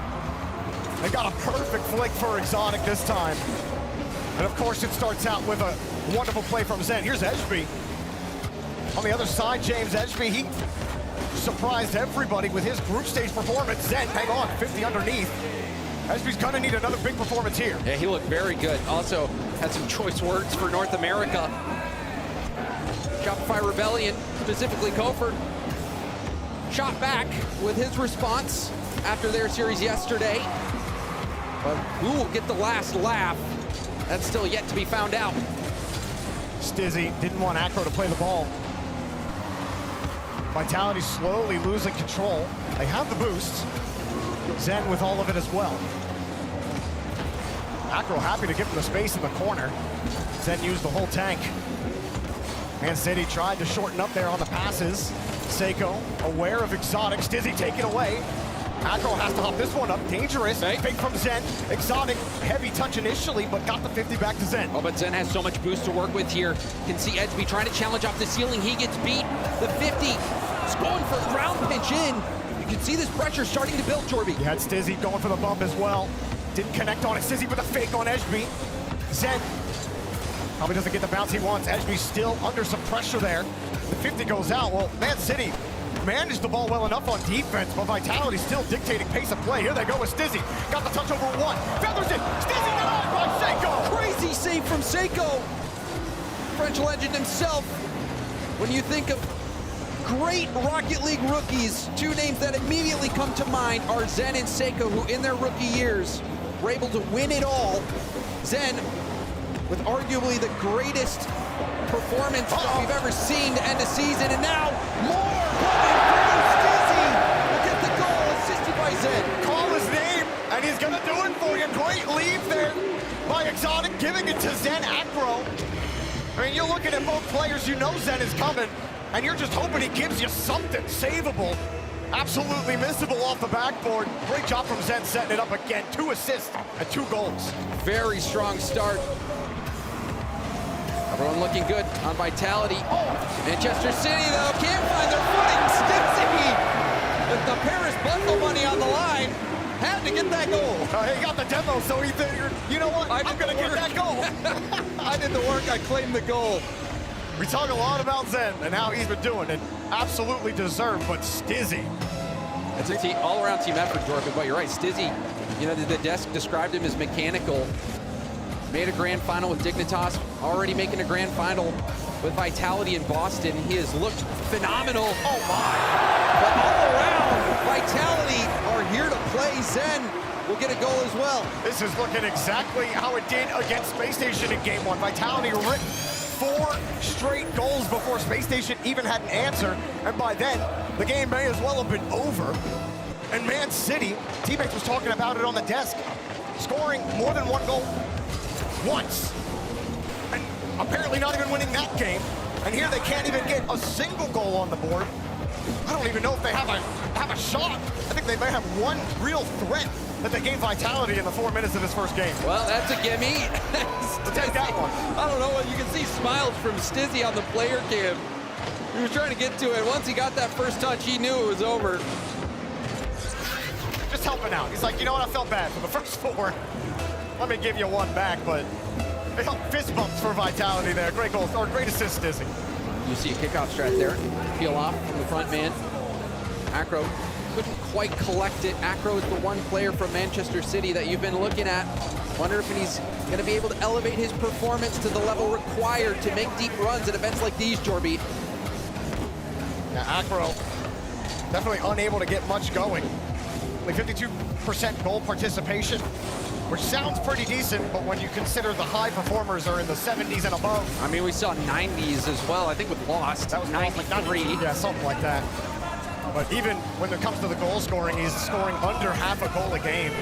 They got a perfect flick for Exotic this time. And of course, it starts out with a wonderful play from Zen. Here's Edgeby. On the other side, James Edgeby, he surprised everybody with his group stage performance. Zen, hang on, 50 underneath. Edgeby's gonna need another big performance here. Yeah, he looked very good. Also had some choice words for North America. Shopify Rebellion, specifically Kofor, shot back with his response after their series yesterday. But who will get the last laugh? That's still yet to be found out. Stizzy didn't want Acro to play the ball. Vitality slowly losing control. They have the boost. Zen with all of it as well. Acro happy to give him the space in the corner. Zen used the whole tank. Man City tried to shorten up there on the passes. Seiko aware of Exotic. Stizzy taken away. Acro has to hop this one up. Dangerous. Fake from Zen. Exotic, heavy touch initially, but got the 50 back to Zen. Oh, but Zen has so much boost to work with here. Can see Edgeby trying to challenge off the ceiling. He gets beat. The 50. It's going for a ground pinch in. You can see this pressure starting to build, Jorby. You had Stizzy going for the bump as well. Didn't connect on it. Stizzy with a fake on Edgeby. Zen probably doesn't get the bounce he wants. Edgeby still under some pressure there. The 50 goes out. Well, Man City managed the ball well enough on defense, but Vitality still dictating pace of play. Here they go with Stizzy. Got the touch over one. Feathers it. Stizzy denied by Seiko. Crazy save from Seiko. French legend himself. When you think of great Rocket League rookies, two names that immediately come to mind are Zen and Seiko, who in their rookie years were able to win it all. Zen with arguably the greatest performance that we've ever seen to end a season, and now more coming from Stizzy. We'll get the goal, assisted by Zen. Call his name, and he's gonna do it for you. Great leave there by Exotic, giving it to Zen Acro. I mean, you're looking at both players, you know Zen is coming, and you're just hoping he gives you something savable. Absolutely missable off the backboard. Great job from Zen setting it up again. 2 assists and 2 goals. Very strong start. Everyone looking good on Vitality. Manchester City, though, can't find their footing. Stizzy with the Paris bundle money on the line. Had to get that goal. He got the demo, so he figured, you know what, I'm going to get that goal. I did the work, I claimed the goal. We talk a lot about Zen and how he's been doing it. Absolutely deserved, but Stizzy. It's a all-around team effort, Jordan, but you're right. Stizzy, you know, the desk described him as mechanical. Made a grand final with Dignitas, already making a grand final with Vitality in Boston. He has looked phenomenal. Oh my! But all around, Vitality are here to play. Zen will get a goal as well. This is looking exactly how it did against Space Station in Game 1. Vitality ripped 4 straight goals before Space Station even had an answer, and by then, the game may as well have been over. And Man City, teammates was talking about it on the desk, scoring more than 1 goal once, and apparently not even winning that game. And here they can't even get a single goal on the board. I don't even know if they have a shot. I think they may have one real threat that they gave Vitality in the 4 minutes of this first game. Well, that's a gimme. We'll take that one. I don't know, you can see smiles from Stizzy on the player cam. He was trying to get to it. Once he got that first touch, he knew it was over. Just helping out. He's like, you know what, I felt bad for the first 4. Let me give you 1 back, but they help fist bumps for Vitality there. Great goal, or great assist, Stizzy. You see a kickoff strat there. Peel off from the front man. Acro couldn't quite collect it. Acro is the one player from Manchester City that you've been looking at. Wonder if he's going to be able to elevate his performance to the level required to make deep runs at events like these, Jorby. Now, Acro definitely unable to get much going. Only 52% goal participation, which sounds pretty decent, but when you consider the high performers are in the 70s and above. I mean, we saw 90s as well, I think with Lost. That was 93. Yeah, something like that. But even when it comes to the goal scoring, he's scoring under half a goal a game.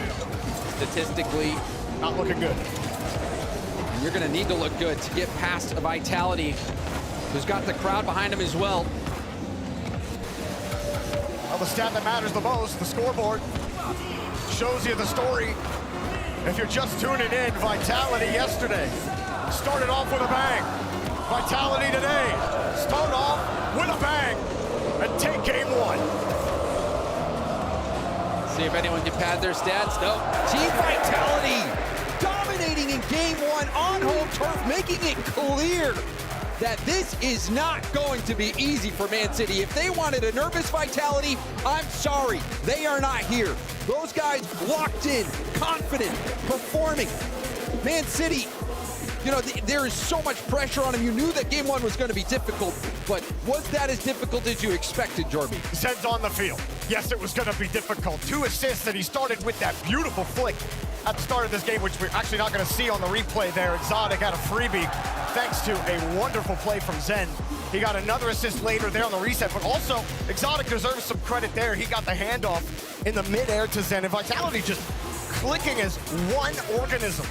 Statistically, not looking good. You're going to need to look good to get past a Vitality who's got the crowd behind him as well. the stat that matters the most, the scoreboard, shows you the story. If you're just tuning in, Vitality yesterday started off with a bang. Vitality today start off with a bang and take game one. See if anyone can pad their stats. No. Team Vitality dominating in game one on home turf, making it clear that this is not going to be easy for Man City. If they wanted a nervous Vitality, I'm sorry, they are not here. Those guys locked in, confident, performing. Man City, you know, there is so much pressure on them. You knew that game one was going to be difficult, but was that as difficult as you expected, Jorby? Zed's on the field. Yes, it was going to be difficult. 2 assists, and he started with that beautiful flick at the start of this game, which we're actually not going to see on the replay there. Exotic had a freebie thanks to a wonderful play from Zen. He got another assist later there on the reset, but also Exotic deserves some credit there. He got the handoff in the midair to Zen, and Vitality just clicking as one organism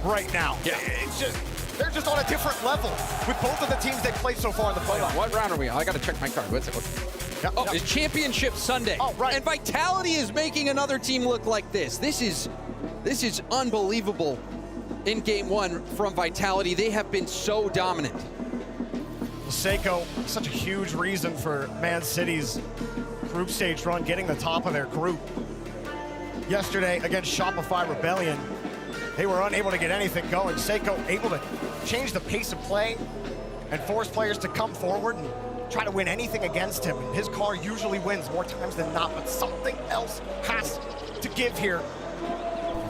right now. Yeah, it's just, they're just on a different level with both of the teams they've played so far in the playoffs. What round are we on? I got to check my card. What's it? It's Championship Sunday. Oh, right. And Vitality is making another team look like this. This is unbelievable in game one from Vitality. They have been so dominant. Seiko, such a huge reason for Man City's group stage run, getting the top of their group. Yesterday against Shopify Rebellion, they were unable to get anything going. Seiko able to change the pace of play and force players to come forward and try to win anything against him. His car usually wins more times than not, but something else has to give here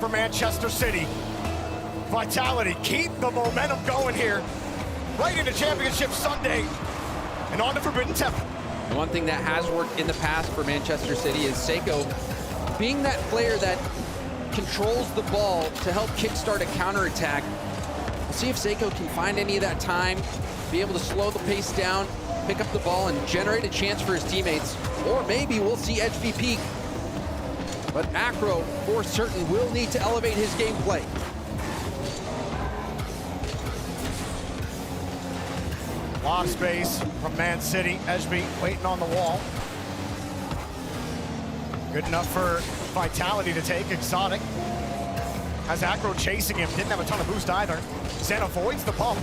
for Manchester City. Vitality, keep the momentum going here. Right into Championship Sunday and on to Forbidden Temple. One thing that has worked in the past for Manchester City is Seiko being that player that controls the ball to help kickstart a counterattack. We'll see if Seiko can find any of that time, be able to slow the pace down, pick up the ball and generate a chance for his teammates. Or maybe we'll see HB peak. But Acro, for certain, will need to elevate his gameplay. A lot of space from Man City. Eshby waiting on the wall. Good enough for Vitality to take. Exotic has Acro chasing him. Didn't have a ton of boost either. Zen avoids the bump.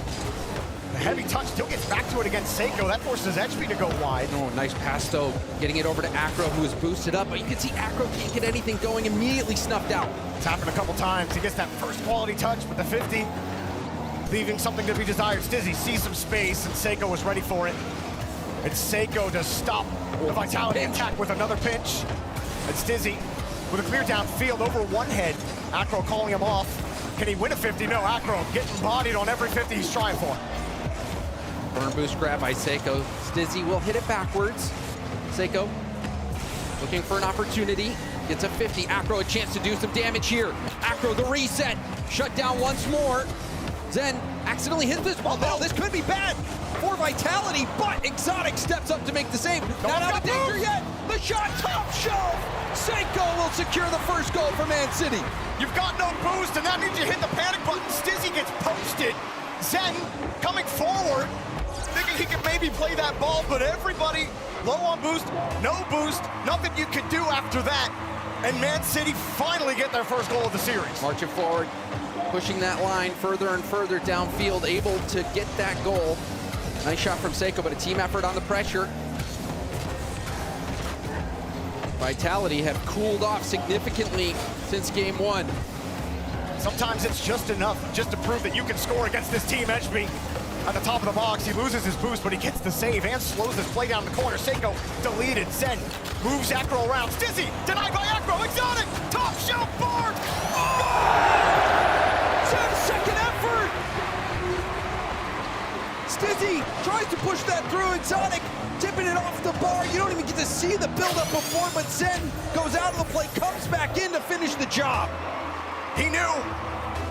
The heavy touch still gets back to it against Seiko. That forces Eshby to go wide. Oh, nice pass though. Getting it over to Acro, who is boosted up. But you can see Acro can't get anything going. Immediately snuffed out. It's happened a couple times. He gets that first quality touch with the 50. Leaving something to be desired. Stizzy sees some space, and Seiko was ready for it. It's Seiko to stop the Vitality attack with another pinch. And Stizzy with a clear downfield over one head. Acro calling him off. Can he win a 50? No, Acro getting bodied on every 50 he's trying for. Burn boost grab by Seiko. Stizzy will hit it backwards. Seiko looking for an opportunity. Gets a 50. Acro a chance to do some damage here. Acro the reset. Shut down once more. Zen accidentally hits this ball. No, this could be bad for Vitality, but Exotic steps up to make the save. Not out of danger yet. The shot, top shelf. Seiko will secure the first goal for Man City. You've got no boost, and that means you hit the panic button. Stizzy gets posted. Zen coming forward, thinking he could maybe play that ball, but everybody low on boost, no boost, nothing you can do after that. And Man City finally get their first goal of the series. Marching forward, pushing that line further and further downfield, able to get that goal. Nice shot from Seiko, but a team effort on the pressure. Vitality have cooled off significantly since game one. Sometimes it's just enough just to prove that you can score against this team. Eshby at the top of the box, he loses his boost, but he gets the save and slows this play down the corner. Seiko deleted. Zen moves Acro around. Stizzy denied by Acro. Exotic top shelf bar. Zen's second effort. Stizzy tries to push that through. Exotic tipping it off the bar. You don't even get to see the build-up before, but Zen goes out of the play, comes back in to finish the job. He knew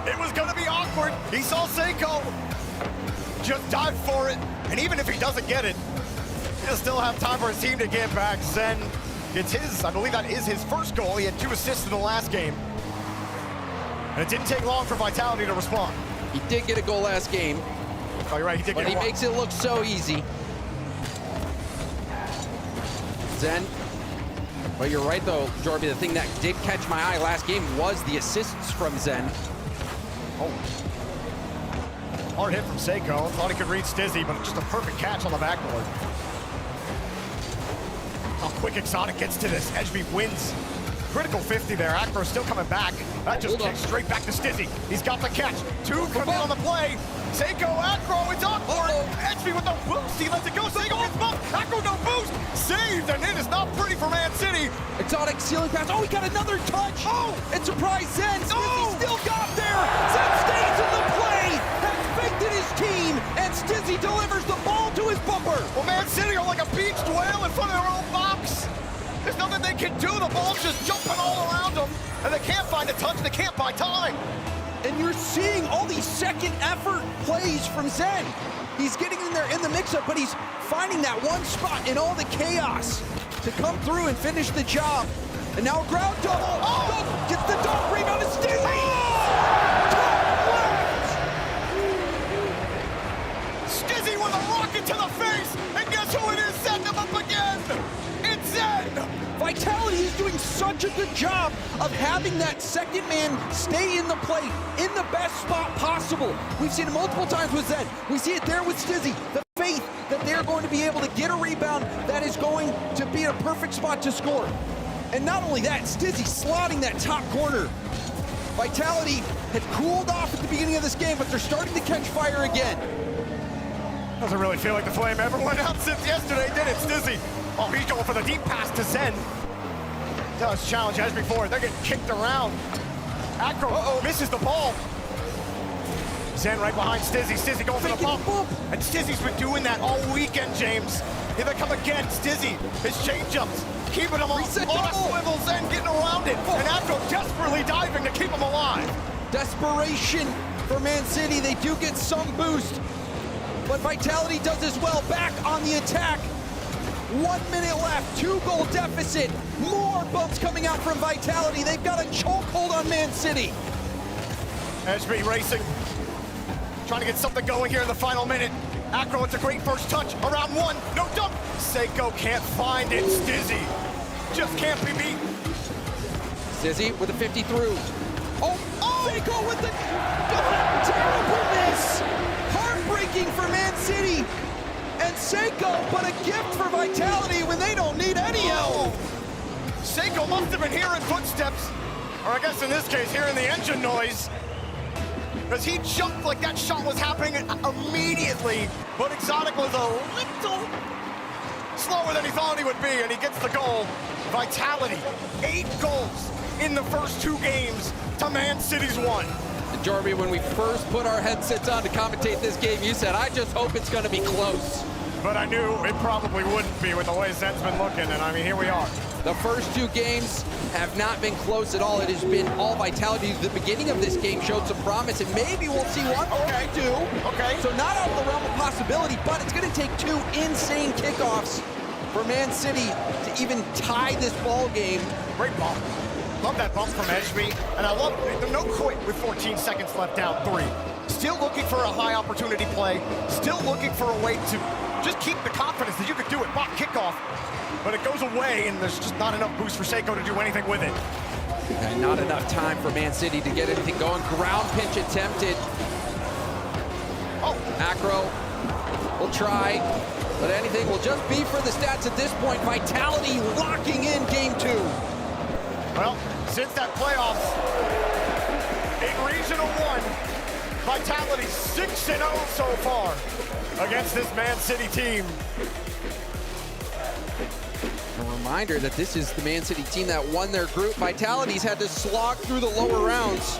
it was going to be awkward. He saw Seiko just dive for it, and even if he doesn't get it, he'll still have time for his team to get back. Zen gets his, I believe that is his first goal. He had 2 assists in the last game. And it didn't take long for Vitality to respond. He did get a goal last game. Oh, you're right, he did but get he one. makes it look so easy. Zen But you're right, though, Jorby. The thing that did catch my eye last game was the assists from Zen. Oh. Hard hit from Seiko. Thought he could read Stizzy, but just a perfect catch on the backboard. How quick Exotic gets to this. Edgeby wins. Critical 50 there. Acro still coming back. That just kicks straight back to Stizzy. He's got the catch. Two coming on the play. Seiko, Acro, it's awkward. Edgeby with the boost. He lets it go. Seiko gets bumped. Acro, no boost. Saved, and it is not pretty for Man City. Exotic ceiling pass. Oh, he got another touch. Oh, and surprise Zen. Stizzy still got there. Zen stays in the play. Has faith in his team, and Stizzy delivers the ball to his bumper. Well, Man City are like a beached whale in front of their own box. There's nothing they can do. The ball's just jumping all around them, and they can't find a touch. They can't buy time. And you're seeing all these second effort plays from Zen. He's getting in there in the mix-up, but he's finding that one spot in all the chaos to come through and finish the job. And now a ground double. Oh! Gets the dunk rebound to Stizzy. Stizzy with a rocket to the face, and guess who it is setting him up again? It's Zen! Vitality is doing such a good job of having that second man stay in the play in the best spot possible. We've seen it multiple times with Zen. We see it there with Stizzy. The faith that they're going to be able to get a rebound that is going to be a perfect spot to score. And not only that, Stizzy slotting that top corner. Vitality had cooled off at the beginning of this game, but they're starting to catch fire again. Doesn't really feel like the flame ever went out since yesterday, did it, Stizzy? Oh, he's going for the deep pass to Zen. Does challenge as before. They're getting kicked around. Acro misses the ball. Zen right behind Stizzy. Stizzy going for the bump. And Stizzy's been doing that all weekend, James. Here they come again. Stizzy, his change-ups, keeping him on a swivel. Zen getting around it. And Acro desperately diving to keep him alive. Desperation for Man City. They do get some boost, but Vitality does as well. Back on the attack. 1 minute left, 2-goal deficit. More bumps coming out from Vitality. They've got a chokehold on Man City. Edgeby racing, trying to get something going here in the final minute. Acro, it's a great first touch, around one, no dunk. Seiko can't find it, Stizzy just can't be beat. Stizzy with a 50 through. Seiko with the terrible miss. Heartbreaking for Man City. And Seiko, but a gift for Vitality when they don't need any help. Seiko must have been hearing footsteps, or I guess in this case, hearing the engine noise, because he jumped like that shot was happening immediately, but Exotic was a little slower than he thought he would be, and he gets the goal. Vitality, 8 goals in the first 2 games to Man City's 1. Jorby, when we first put our headsets on to commentate this game, you said, I just hope it's going to be close. But I knew it probably wouldn't be with the way Zen's been looking, and I mean, here we are. The first 2 games have not been close at all. It has been all Vitality. The beginning of this game showed some promise, and maybe we'll see 1 or 2. Okay. So not out of the realm of possibility, but it's going to take 2 insane kickoffs for Man City to even tie this ball game. Great ball. Love that bump from Edgeby, and I love the no quit with 14 seconds left down 3. Still looking for a high opportunity play, still looking for a way to just keep the confidence that you could do it. Mock kickoff, but it goes away, and there's just not enough boost for Seiko to do anything with it. And not enough time for Man City to get anything going. Ground pinch attempted. Acro will try, but anything will just be for the stats at this point. Vitality locking in game 2. Well, since that playoffs in Regional 1, Vitality 6-0 so far against this Man City team. A reminder that this is the Man City team that won their group. Vitality's had to slog through the lower rounds.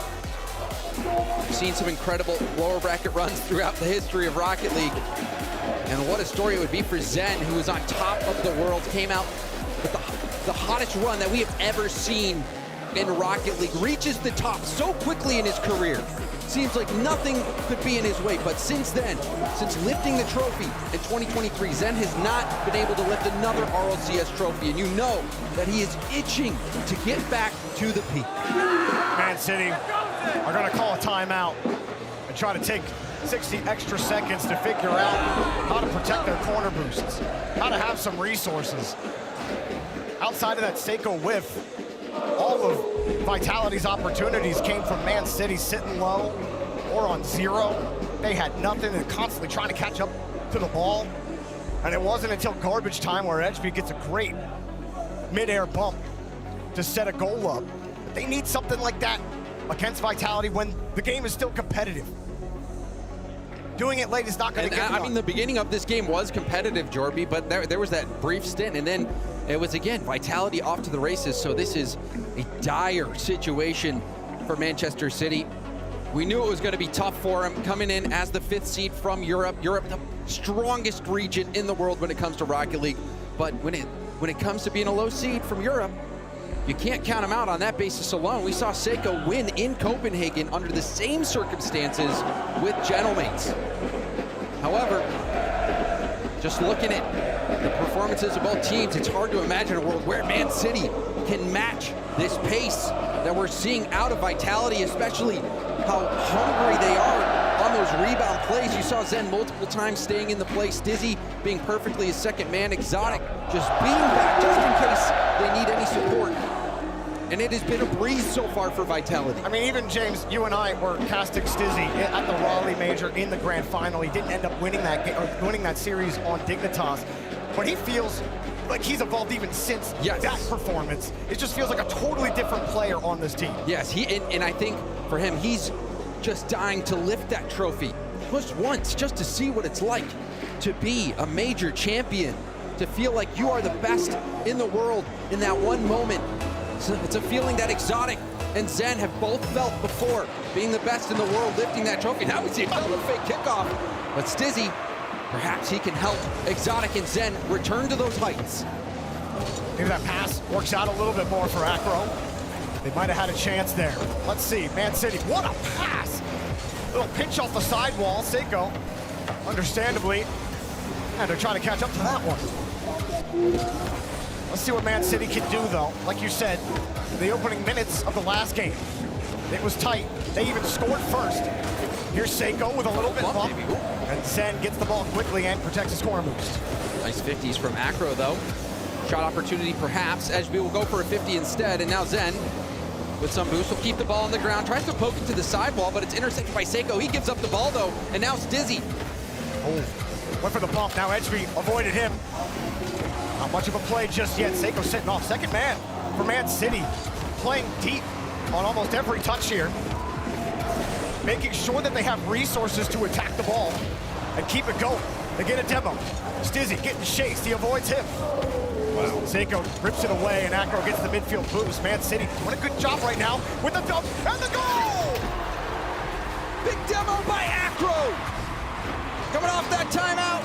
We've seen some incredible lower bracket runs throughout the history of Rocket League. And what a story it would be for Zen, who was on top of the world, came out with the hottest run that we have ever seen in Rocket League, reaches the top so quickly in his career. Seems like nothing could be in his way, but since then, since lifting the trophy in 2023, Zen has not been able to lift another RLCS trophy, and you know that he is itching to get back to the peak. Man City are gonna call a timeout and try to take 60 extra seconds to figure out how to protect their corner boosts, how to have some resources. outside of that Seiko whiff, all of Vitality's opportunities came from Man City sitting low or on zero. They had nothing and constantly trying to catch up to the ball. And it wasn't until garbage time where HB gets a great mid-air bump to set a goal up. But they need something like that against Vitality when the game is still competitive. Doing it late is not going to get it I mean, the beginning of this game was competitive, Jorby, but there was that brief stint, and then it was, again, Vitality off to the races. So this is a dire situation for Manchester City. We knew it was going to be tough for them coming in as the 5th seed from Europe. Europe, the strongest region in the world when it comes to Rocket League. But when it comes to being a low seed from Europe, you can't count them out on that basis alone. We saw Seiko win in Copenhagen under the same circumstances with Gentlemates. However, just looking at the performances of both teams, it's hard to imagine a world where Man City can match this pace that we're seeing out of Vitality, especially how hungry they are on those rebound plays. You saw Zen multiple times staying in the play, Stizzy being perfectly his second man, Exotic just being back just in case they need any support. And it has been a breeze so far for Vitality. I mean, even James, you and I were casting Stizzy at the Raleigh Major in the grand final. He didn't end up winning that game, or winning that series on Dignitas, but he feels like he's evolved even since that performance. It just feels like a totally different player on this team. Yes, and I think for him, he's just dying to lift that trophy just once, just to see what it's like to be a major champion, to feel like you are the best in the world in that one moment. So it's a feeling that Exotic and Zen have both felt before, being the best in the world, lifting that trophy. Now we see another fake kickoff, but Stizzy, perhaps he can help Exotic and Zen return to those heights. Maybe that pass works out a little bit more for Acro. They might have had a chance there. Let's see, Man City, what a pass! Little pinch off the sidewall, Seiko, understandably, and they're trying to catch up to that one. Let's see what Man City can do, though. Like you said, the opening minutes of the last game, it was tight. They even scored first. Here's Seiko with a little bit bump, and Zen gets the ball quickly and protects his corner boost. Nice 50s from Acro, though. Shot opportunity, perhaps. Edgeby will go for a 50 instead, and now Zen, with some boost, will keep the ball on the ground. Tries to poke it to the sidewall, but it's intercepted by Seiko. He gives up the ball, though, and now Stizzy. Oh, went for the bump. Now Edgeby avoided him. Not much of a play just yet. Seiko sitting off. Second man for Man City. Playing deep on almost every touch here. Making sure that they have resources to attack the ball and keep it going. They get a demo. Stizzy getting chased. He avoids him. Wow. Seiko rips it away, and Acro gets the midfield boost. Man City doing a good job right now with the dump and the goal! Big demo by Acro. Coming off that timeout.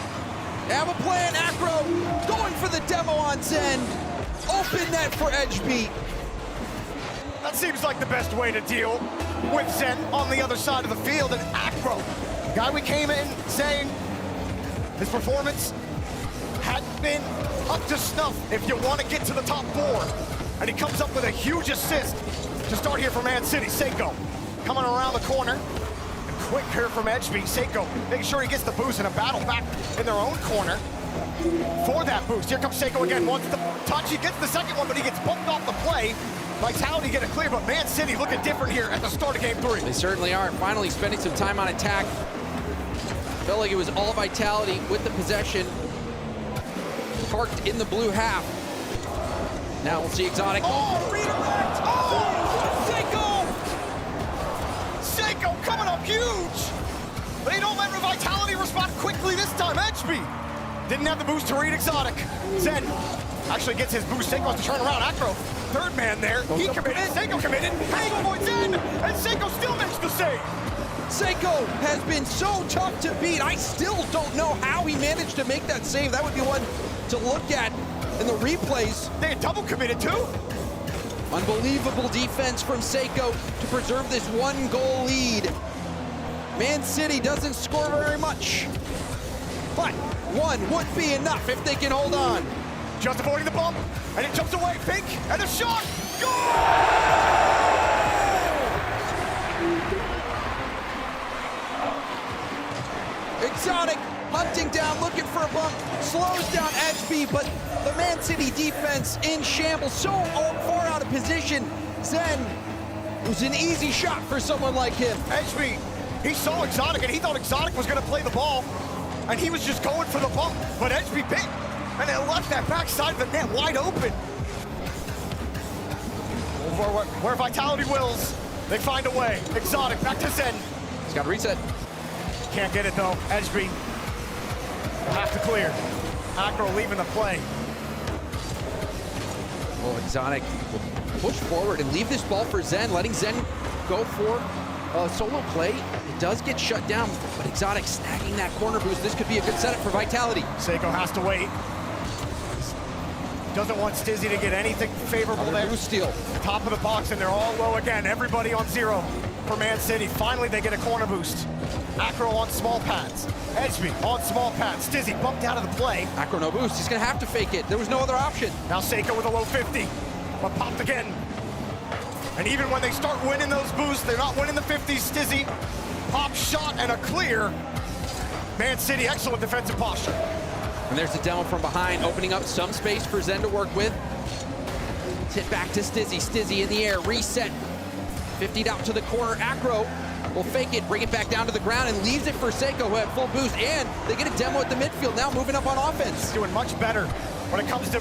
They have a plan, Acro going for the demo on Zen. Open net for Edgeby. That seems like the best way to deal with Zen on the other side of the field. And Acro, the guy we came in saying his performance hadn't been up to snuff if you want to get to the top 4. And he comes up with a huge assist to start here for Man City. Seiko coming around the corner. Quick here from Edgeby. Seiko making sure he gets the boost in a battle back in their own corner for that boost. Here comes Seiko again. Wants the touch. He gets the second one, but he gets bumped off the play. Vitality get it clear, but Man City looking different here at the start of game 3. They certainly are. Finally spending some time on attack. Felt like it was all Vitality with the possession. Parked in the blue half. Now we'll see Exotic. Oh, redirect! Oh, Seiko! Seiko coming up huge! They don't let Vitality respond quickly this time. Edgeby didn't have the boost to read Exotic. Zen actually gets his boost. Seiko has to turn around. Acro, third man there. He committed. Seiko committed. Seiko avoids Zen, and Seiko still makes the save. Seiko has been so tough to beat. I still don't know how he managed to make that save. That would be one to look at in the replays. They had double committed too. Unbelievable defense from Seiko to preserve this 1-goal lead. Man City doesn't score very much, but one would be enough if they can hold on. Just avoiding the bump, and it jumps away. Fake, and a shot. Goal! Exotic hunting down, looking for a bump, slows down Edgeby leave, but the Man City defense in shambles, so far out of position. Zen, it was an easy shot for someone like him. HB, he saw Exotic and he thought Exotic was gonna play the ball, and he was just going for the bump, but HB bit, and it left that backside of the net wide open. Where Vitality wills, they find a way. Exotic, back to Zen. He's got to reset. Can't get it though, Edgeby. Will have to clear. Acro leaving the play. Well, Exotic will push forward and leave this ball for Zen, letting Zen go for a solo play. It does get shut down, but Exotic snagging that corner boost. This could be a good setup for Vitality. Seiko has to wait. Doesn't want Stizzy to get anything favorable there. Boost steal. Top of the box, and they're all low again. Everybody on zero for Man City. Finally, they get a corner boost. Acro on small pads. Edgeby on small pads. Stizzy bumped out of the play. Acro no boost. He's going to have to fake it. There was no other option. Now Seiko with a low 50, but popped again. And even when they start winning those boosts, they're not winning the 50s. Stizzy, pop shot and a clear. Man City, excellent defensive posture. And there's the demo from behind, opening up some space for Zen to work with. Hit back to Stizzy. Stizzy in the air, reset. 50'd out to the corner. Acro will fake it, bring it back down to the ground, and leaves it for Seiko, who had full boost. And they get a demo at the midfield, now moving up on offense. Doing much better when it comes to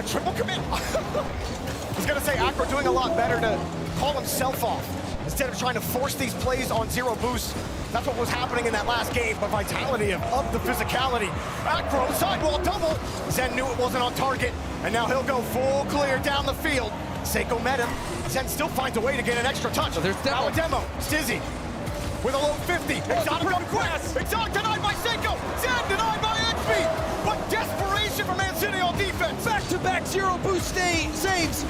triple commit. I was gonna say Acro doing a lot better to call himself off instead of trying to force these plays on zero boost. That's what was happening in that last game, but Vitality have upped the physicality. Acro, sidewall double. Zen knew it wasn't on target, and now he'll go full clear down the field. Seiko met him. Zen still finds a way to get an extra touch. So there's now a demo. Stizzy with a low 50. Exotic up quick. Exotic denied by Seiko. Zen denied by HB. But desperation for Man City on defense. Back-to-back zero boost saves.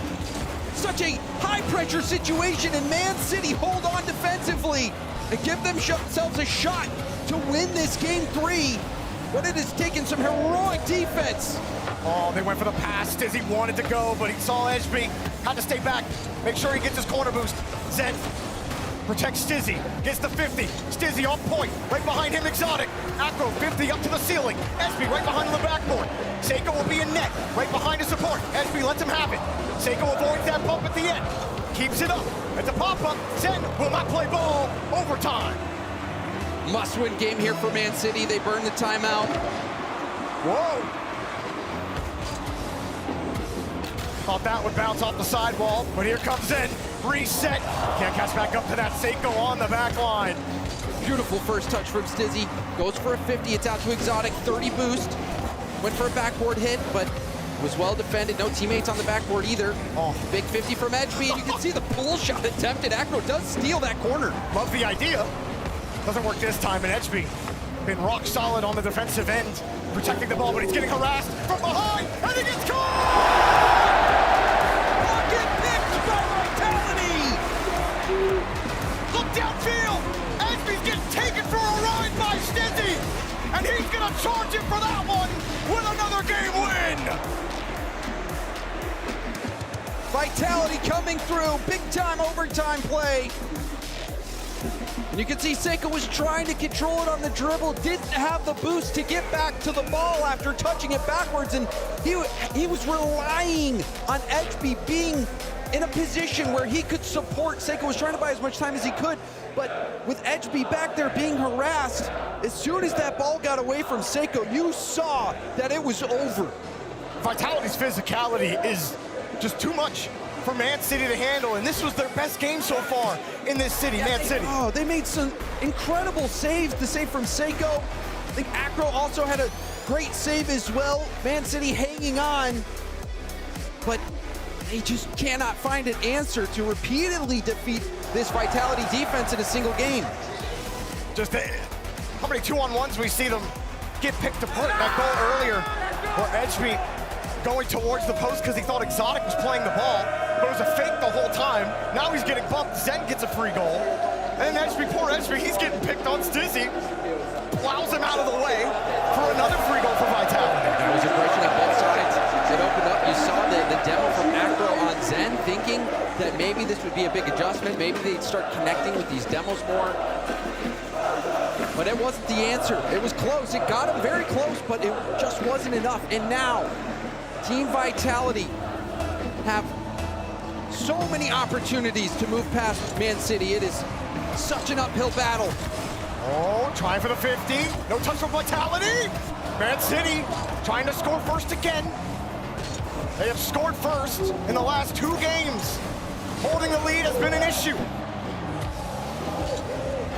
Such a high-pressure situation, and Man City hold on defensively and give themselves a shot to win this game 3. But it has taken some heroic defense. Oh, they went for the pass. Stizzy wanted to go, but he saw Edgeby. Had to stay back. Make sure he gets his corner boost. Zen protects Stizzy. Gets the 50. Stizzy on point. Right behind him, Exotic. Acro 50 up to the ceiling. Edgeby right behind on the backboard. Seiko will be in net. Right behind his support. Edgeby lets him have it. Seiko avoids that bump at the end. Keeps it up. It's a pop-up. Zen will not play ball. Overtime. Must-win game here for Man City. They burn the timeout. Whoa. Thought that would bounce off the sidewall, but here comes Zen. Reset. Can't catch back up to that. Seiko on the back line. Beautiful first touch from Stizzy. Goes for a 50. It's out to Exotic. 30 boost. Went for a backboard hit, but was well defended. No teammates on the backboard either. Oh. Big 50 from Edgeby. You can see the pull shot attempted. Acro does steal that corner. Love the idea. Doesn't work this time, and Edgeby been rock solid on the defensive end, protecting the ball, but he's getting harassed from behind, and he gets caught! Pocket picked by Vitality! Look downfield! Edgeby's getting taken for a ride by Stizzy, and he's gonna charge him for that one with another game win! Vitality coming through, big time overtime play. And you can see Seiko was trying to control it on the dribble, didn't have the boost to get back to the ball after touching it backwards, and he was relying on Edgeby being in a position where he could support. Seiko was trying to buy as much time as he could, but with Edgeby back there being harassed, as soon as that ball got away from Seiko, you saw that it was over. Vitality's physicality is just too much for Man City to handle, and this was their best game so far in this city, yeah, Man City. Oh, they made some incredible saves. The save from Seiko. I think Acro also had a great save as well. Man City hanging on, but they just cannot find an answer to repeatedly defeat this Vitality defense in a single game. Just how many 2-on-1s we see them get picked apart. That goal earlier where Edgeby going towards the post because he thought Exotic was playing the ball, but it was a fake the whole time. Now he's getting bumped. Zen gets a free goal. And then Edgeby, poor Edgeby, he's getting picked on. Stizzy plows him out of the way for another free goal for Vitality. That was aggression on both sides. It opened look, you saw the demo from Acro on Zen, thinking that maybe this would be a big adjustment. Maybe they'd start connecting with these demos more. But it wasn't the answer. It was close. It got him very close, but it just wasn't enough. And now, Team Vitality have so many opportunities to move past Man City. It is such an uphill battle. Oh, trying for the 50. No touch from Vitality. Man City trying to score first again. They have scored first in the last 2 games. Holding the lead has been an issue.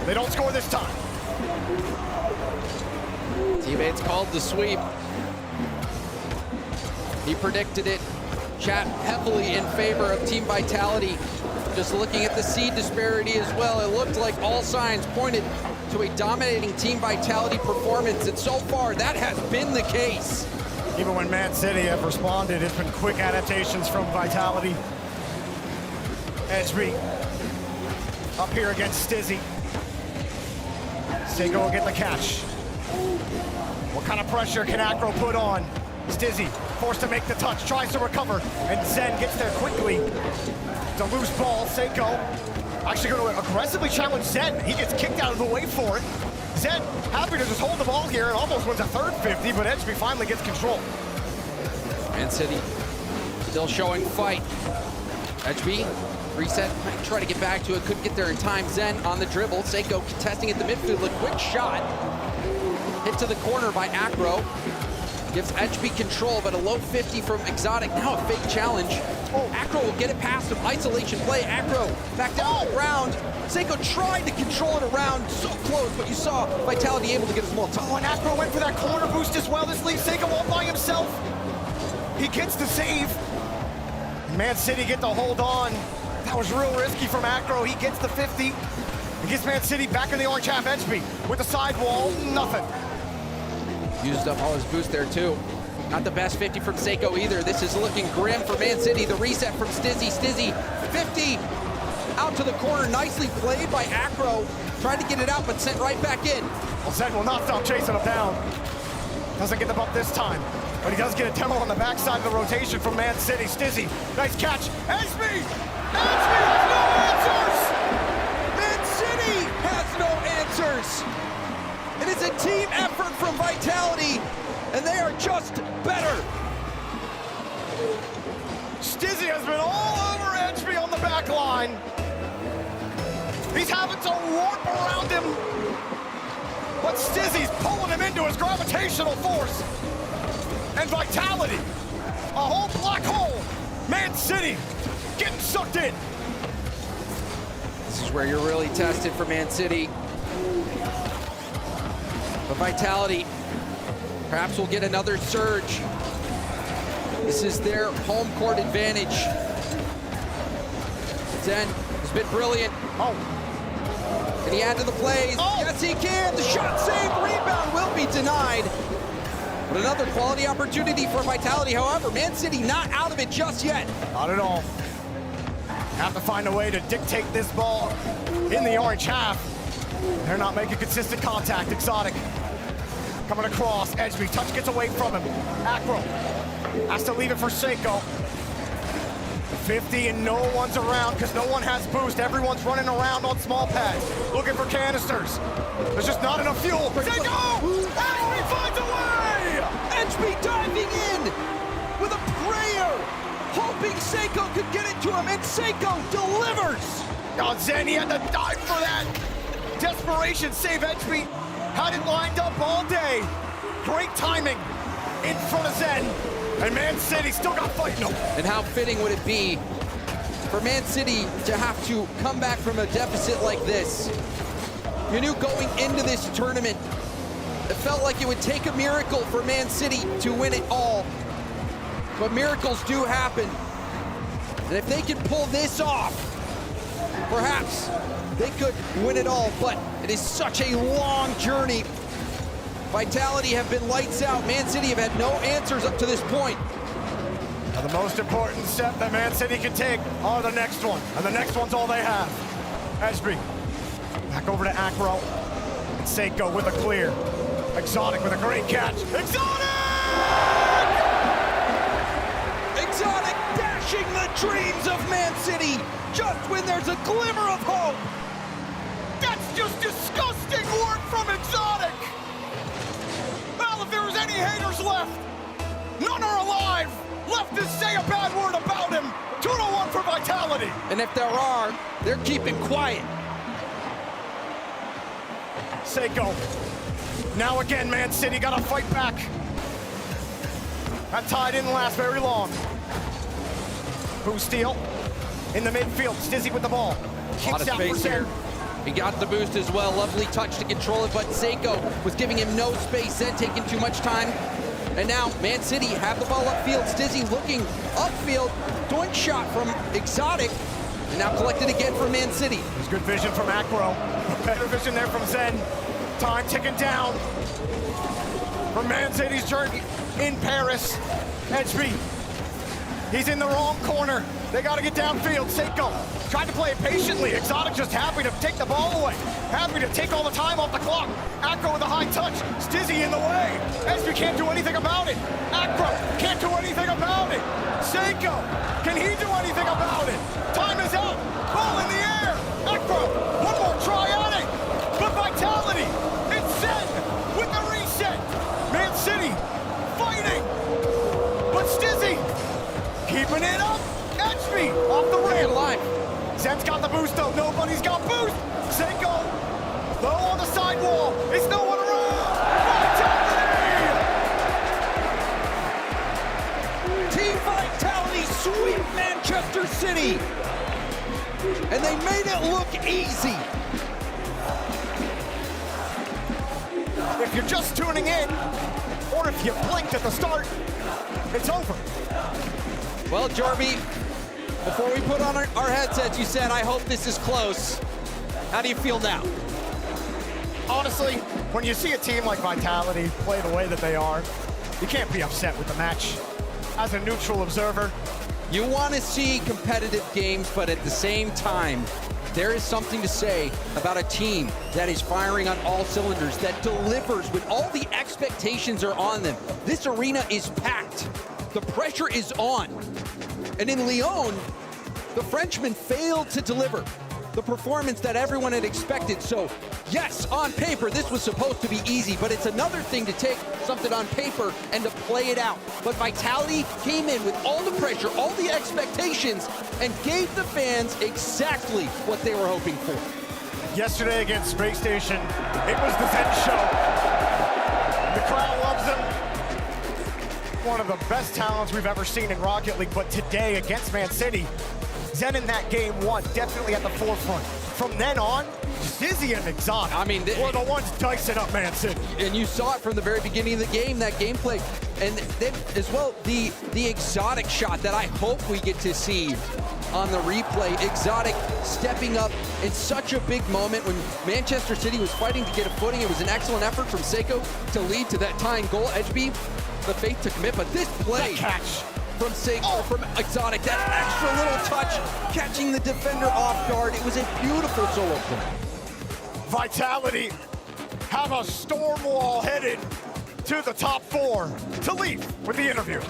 They don't score this time. Teammates called the sweep. He predicted it. Chat heavily in favor of Team Vitality. Just looking at the seed disparity as well, it looked like all signs pointed to a dominating Team Vitality performance, and so far that has been the case. Even when Man City have responded, it's been quick adaptations from Vitality. Edgeby up here against Stizzy. Seiko will get the catch. What kind of pressure can Acro put on? Stizzy forced to make the touch, tries to recover, and Zen gets there quickly. It's a loose ball. Seiko actually going to aggressively challenge Zen. He gets kicked out of the way for it. Zen happy to just hold the ball here and almost wins a third 50, but Edgeby finally gets control. Man City still showing fight. Edgeby reset, might try to get back to it, couldn't get there in time. Zen on the dribble. Seiko contesting at the midfield, a quick shot. Hit to the corner by Acro. Gives Edgeby control, but a low 50 from Exotic. Now a fake challenge. Acro will get it past him. Isolation play. Acro back down to the ground. Seiko tried to control it around. So close, but you saw Vitality able to get his Molotov. Oh, and Acro went for that corner boost as well. This leaves Seiko all by himself. He gets the save. Man City get to hold on. That was real risky from Acro. He gets the 50. He gets Man City back in the orange half. Edgeby with the sidewall. Nothing. Used up all his boost there too. Not the best 50 from Seiko either. This is looking grim for Man City. The reset from Stizzy. Stizzy, 50 out to the corner. Nicely played by Acro. Tried to get it out, but sent right back in. Well, Zen will not stop chasing him down. Doesn't get the bump this time, but he does get a demo on the backside of the rotation from Man City. Stizzy, nice catch. Edgeby! Edgeby has no answers! Man City has no answers! It is a team effort from Vitality, and they are just better. Stizzy has been all over Edgeby on the back line. He's having to warp around him, but Stizzy's pulling him into his gravitational force. And Vitality, a whole black hole. Man City getting sucked in. This is where you're really tested for Man City. But Vitality perhaps will get another surge. This is their home court advantage. Zen has been brilliant. Oh. Can he add to the plays? Oh. Yes, he can. The shot saved. Rebound will be denied. But another quality opportunity for Vitality. However, Man City not out of it just yet. Not at all. Have to find a way to dictate this ball in the orange half. They're not making consistent contact. Exotic coming across. Edgeby, touch gets away from him. Acro has to leave it for Seiko. 50 and no one's around because no one has boost. Everyone's running around on small pads, looking for canisters. There's just not enough fuel. Seiko! Edgeby finds a way! Edgeby diving in with a prayer, hoping Seiko could get it to him, and Seiko delivers! Oh, Zen, he had to dive for that. Desperation save. Edgeby had it lined up all day. Great timing in front of Zen. And Man City still got fighting him. And how fitting would it be for Man City to have to come back from a deficit like this? You knew going into this tournament, it felt like it would take a miracle for Man City to win it all. But miracles do happen. And if they can pull this off, perhaps they could win it all, but it is such a long journey. Vitality have been lights out. Man City have had no answers up to this point. Now the most important step that Man City can take are the next one, and the next one's all they have. Edgeby, back over to Acro, and Seiko with a clear. Exotic with a great catch. Exotic! crushing the dreams of Man City just when there's a glimmer of hope. That's just disgusting work from Exotic! Well, if there was any haters left, none are alive left to say a bad word about him. 2-1 for Vitality. And if there are, they're keeping quiet. Seiko. Now again, Man City got to fight back. That tie didn't last very long. Who's steal? In the midfield, Stizzy with the ball. A lot of space here. He got the boost as well. Lovely touch to control it, but Seiko was giving him no space, then taking too much time. And now Man City have the ball upfield. Stizzy looking upfield. Doink shot from Exotic. And now collected again for Man City. There's good vision from Acro. Better vision there from Zen. Time ticking down for Man City's journey in Paris. HB. He's in the wrong corner. They got to get downfield. Seiko tried to play it patiently. Exotic just happy to take the ball away. Happy to take all the time off the clock. Acro with a high touch. Stizzy in the way. HB can't do anything about it. Acro can't do anything about it. Seiko, can he do anything about it? Time is out. Ball in the air. Acro, one more try at it. But Vitality, it's Zen with the reset. Man City fighting. But Stizzy keeping it up. HB off the rim. Zen's got the boost though. Nobody's got boost. Seiko low on the sidewall. It's no one around. Vitality! Team Vitality sweep Manchester City. And they made it look easy. If you're just tuning in, or if you blinked at the start, it's over. Well, Jarby, before we put on our headsets, you said, I hope this is close. How do you feel now? Honestly, when you see a team like Vitality play the way that they are, you can't be upset with the match. As a neutral observer, you want to see competitive games, but at the same time, there is something to say about a team that is firing on all cylinders, that delivers when all the expectations are on them. This arena is packed. The pressure is on. And in Lyon, the Frenchman failed to deliver the performance that everyone had expected. So yes, on paper, this was supposed to be easy, but it's another thing to take something on paper and to play it out. But Vitality came in with all the pressure, all the expectations, and gave the fans exactly what they were hoping for. Yesterday against Space Station, it was the Zen show. The crowd loves them. One of the best talents we've ever seen in Rocket League, but today against Man City, Zen in that game one, definitely at the forefront. From then on, Stizzy and Exotic were the ones dicing up Man City. And you saw it from the very beginning of the game, that gameplay. And then as well, the Exotic shot that I hope we get to see on the replay. Exotic stepping up in such a big moment when Manchester City was fighting to get a footing. It was an excellent effort from Seiko to lead to that tying goal. HB, the faith to commit, but this play from Seiko, from Exotic, that extra little touch, catching the defender off guard. It was a beautiful solo play. Vitality have a storm wall headed to the top four. To lead with the interview.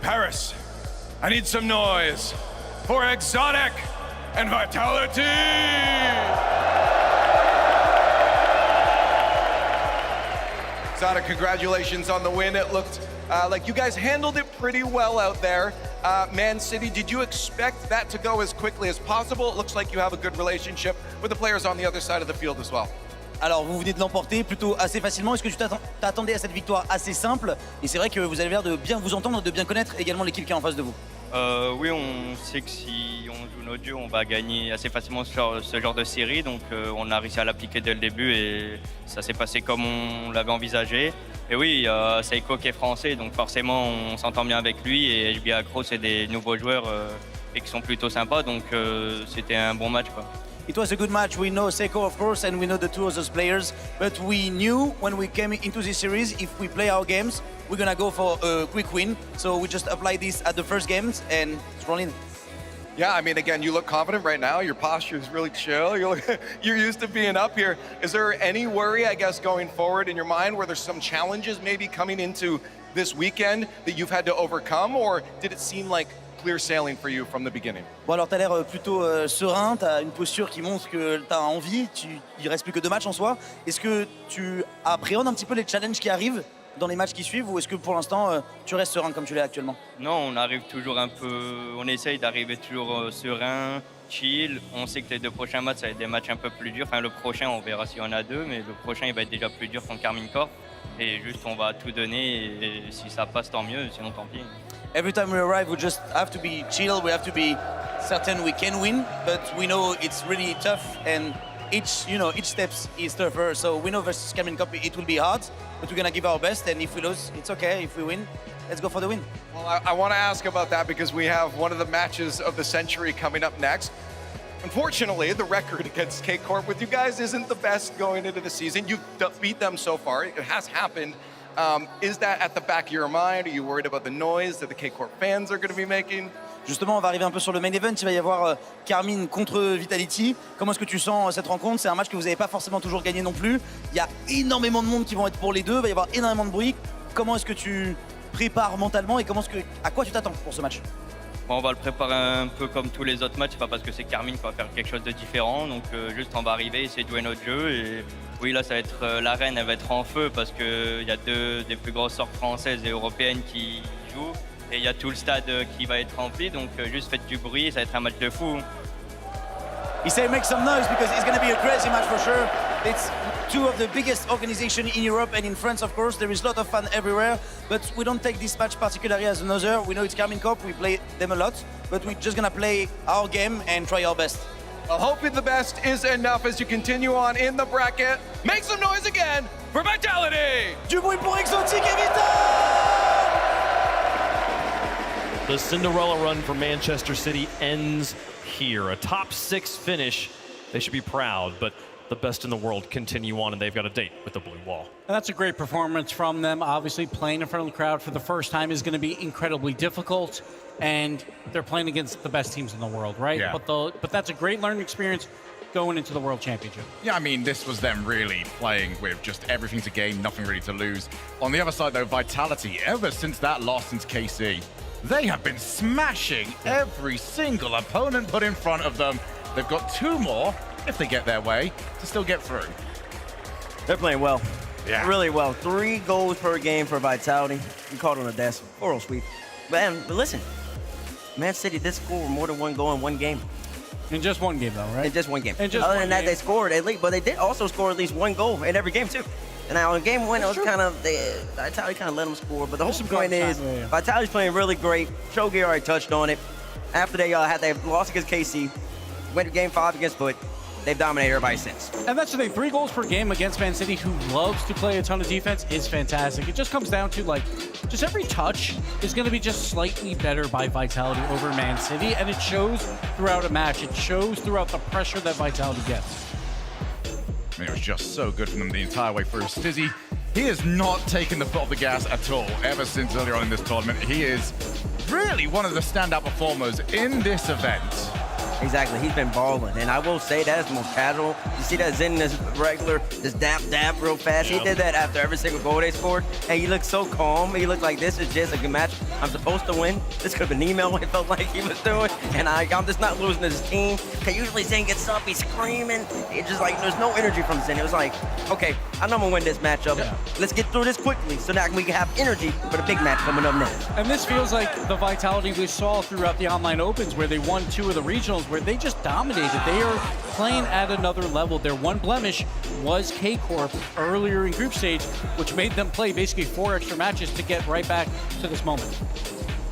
Paris, I need some noise for Exotic and Vitality! Exotic, congratulations on the win. It looked like you guys handled it pretty well out there. Man City, did you expect that to go as quickly as possible? It looks like you have a good relationship with the players on the other side of the field as well. Alors, vous venez de l'emporter plutôt assez facilement. Est-ce que tu t'attendais à cette victoire assez simple? Et c'est vrai que vous avez l'air de bien vous entendre, de bien connaître également l'équipe qui est en face de vous. Oui, on sait que si on joue notre jeu, on va gagner assez facilement ce genre de série. Donc on a réussi à l'appliquer dès le début et ça s'est passé comme on l'avait envisagé. Et oui, Seiko qui est français, donc forcément on s'entend bien avec lui. Et HB Acro, c'est des nouveaux joueurs et qui sont plutôt sympas. Donc c'était un bon match, quoi. It was a good match. We know Seiko, of course, and we know the two of those players. But we knew when we came into this series, if we play our games, we're gonna go for a quick win. So we just applied this at the first games and it's rolling. Yeah, I mean, again, you look confident right now. Your posture is really chill. You're used to being up here. Is there any worry, I guess, going forward in your mind where there's some challenges maybe coming into this weekend that you've had to overcome, or did it seem like clear sailing for you from the beginning? Bon alors t'as l'air plutôt serein, t'as une posture qui montre que t'as envie, il reste plus que 2 matchs en soi. Est-ce que tu appréhendes un petit peu les challenges qui arrivent dans les matchs qui suivent, ou est-ce que pour l'instant tu restes serein comme tu l'es actuellement? Non, on arrive toujours un peu, on essaye d'arriver toujours serein, chill. On sait que les 2 prochains matchs, ça va être des matchs un peu plus durs. Enfin, le prochain, on verra s'il y en a 2, mais le prochain, il va être déjà plus dur contre Karmine Corp. Et juste, on va tout donner, et si ça passe, tant mieux, sinon tant pis. Every time we arrive, we just have to be chill, we have to be certain we can win, but we know it's really tough, and each step is tougher. So we know versus Karmine Corp it will be hard, but we're gonna give our best, and if we lose, it's okay. If we win, let's go for the win. Well, I want to ask about that because we have one of the matches of the century coming up next. Unfortunately, the record against K-Corp with you guys isn't the best going into the season. You've beat them so far. It has happened. Is that at the back of your mind? Are you worried about the noise that the K-Corp fans are going to be making? Justement, on va arriver un peu sur le main event. Il va y avoir Karmine contre Vitality. Comment est-ce que tu sens cette rencontre? C'est un match que vous n'avez pas forcément toujours gagné non plus. Il y a énormément de monde qui vont être pour les deux. Il va y avoir énormément de bruit. Comment est-ce que tu prépares mentalement et à quoi tu t'attends pour ce match? Bon, on va le préparer un peu comme tous les autres matchs, pas parce que c'est Karmine qu'on va faire quelque chose de différent. Donc juste on va arriver, essayer de jouer notre jeu. Et oui, là ça va être l'arène, elle va être en feu parce qu'il y a 2 des plus grosses sortes françaises et européennes qui jouent. Et il y a tout le stade qui va être rempli, donc juste faites du bruit, ça va être un match de fou. He said make some noise because it's going to be a crazy match for sure. It's 2 of the biggest organizations in Europe and in France, of course. There is a lot of fun everywhere, but we don't take this match particularly as another. We know it's Karmine Corp, we play them a lot, but we're just going to play our game and try our best. Well, hoping the best is enough as you continue on in the bracket. Make some noise again for Vitality! Du bruit pour Exotic et Vital! The Cinderella run for Manchester City ends here. A top 6 finish. They should be proud, but the best in the world continue on, and they've got a date with the blue wall. And that's a great performance from them. Obviously, playing in front of the crowd for the first time is going to be incredibly difficult, and they're playing against the best teams in the world, right? Yeah. But that's a great learning experience going into the World Championship. Yeah, I mean, this was them really playing with just everything to gain, nothing really to lose. On the other side, though, Vitality, ever since that loss since KC, they have been smashing every single opponent put in front of them. They've got 2 more, if they get their way, to still get through. They're playing well. Yeah. Really well. 3 goals per game for Vitality. You called on the desk. Oral sweep. But listen, Man City did score more than 1 goal in 1 game. In just 1 game, though, right? In just 1 game. In just Other one than that, game. they scored at least, but they did also score at least 1 goal in every game, too. And now in game 1, it was kind of, Vitality kind of let them score. But the whole point is, Vitality's playing really great. Shogi already touched on it. After they had their loss against KC, went to game 5 against Foot. They've dominated everybody since. And that's the thing, 3 goals per game against Man City, who loves to play a ton of defense, is fantastic. It just comes down to, like, just every touch is going to be just slightly better by Vitality over Man City, and it shows throughout a match. It shows throughout the pressure that Vitality gets. I mean, it was just so good from them the entire way through. Stizzy, he has not taken the foot off the gas at all ever since earlier on in this tournament. He is really one of the standout performers in this event. Exactly, he's been balling, and I will say that is more casual. You see that Zen is regular, just dap real fast. He did that after every single goal they scored, and he looked so calm. He looked like this is just a good match. I'm supposed to win. This could have been email what it felt like he was doing, and I'm just not losing to his team. Because usually Zen gets up, he's screaming. It's just like there's no energy from Zen. It was like, okay, I know I'm gonna win this matchup. Yeah. Let's get through this quickly so that we can have energy for the big match coming up next. And this feels like the Vitality we saw throughout the online opens, where they won 2 of the regionals, where they just dominated. They are playing at another level. Their one blemish was K-Corp earlier in group stage, which made them play basically 4 extra matches to get right back to this moment.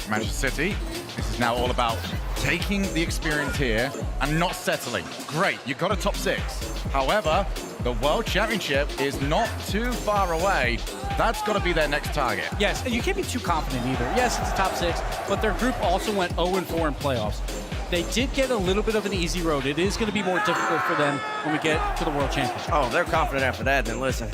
Manchester City, this is now all about taking the experience here and not settling. Great, you got a top 6. However, the World Championship is not too far away. That's got to be their next target. Yes, and you can't be too confident either. Yes, it's a top 6, but their group also went 0-4 in playoffs. They did get a little bit of an easy road. It is going to be more difficult for them when we get to the World Championship. Oh, they're confident after that. Then listen,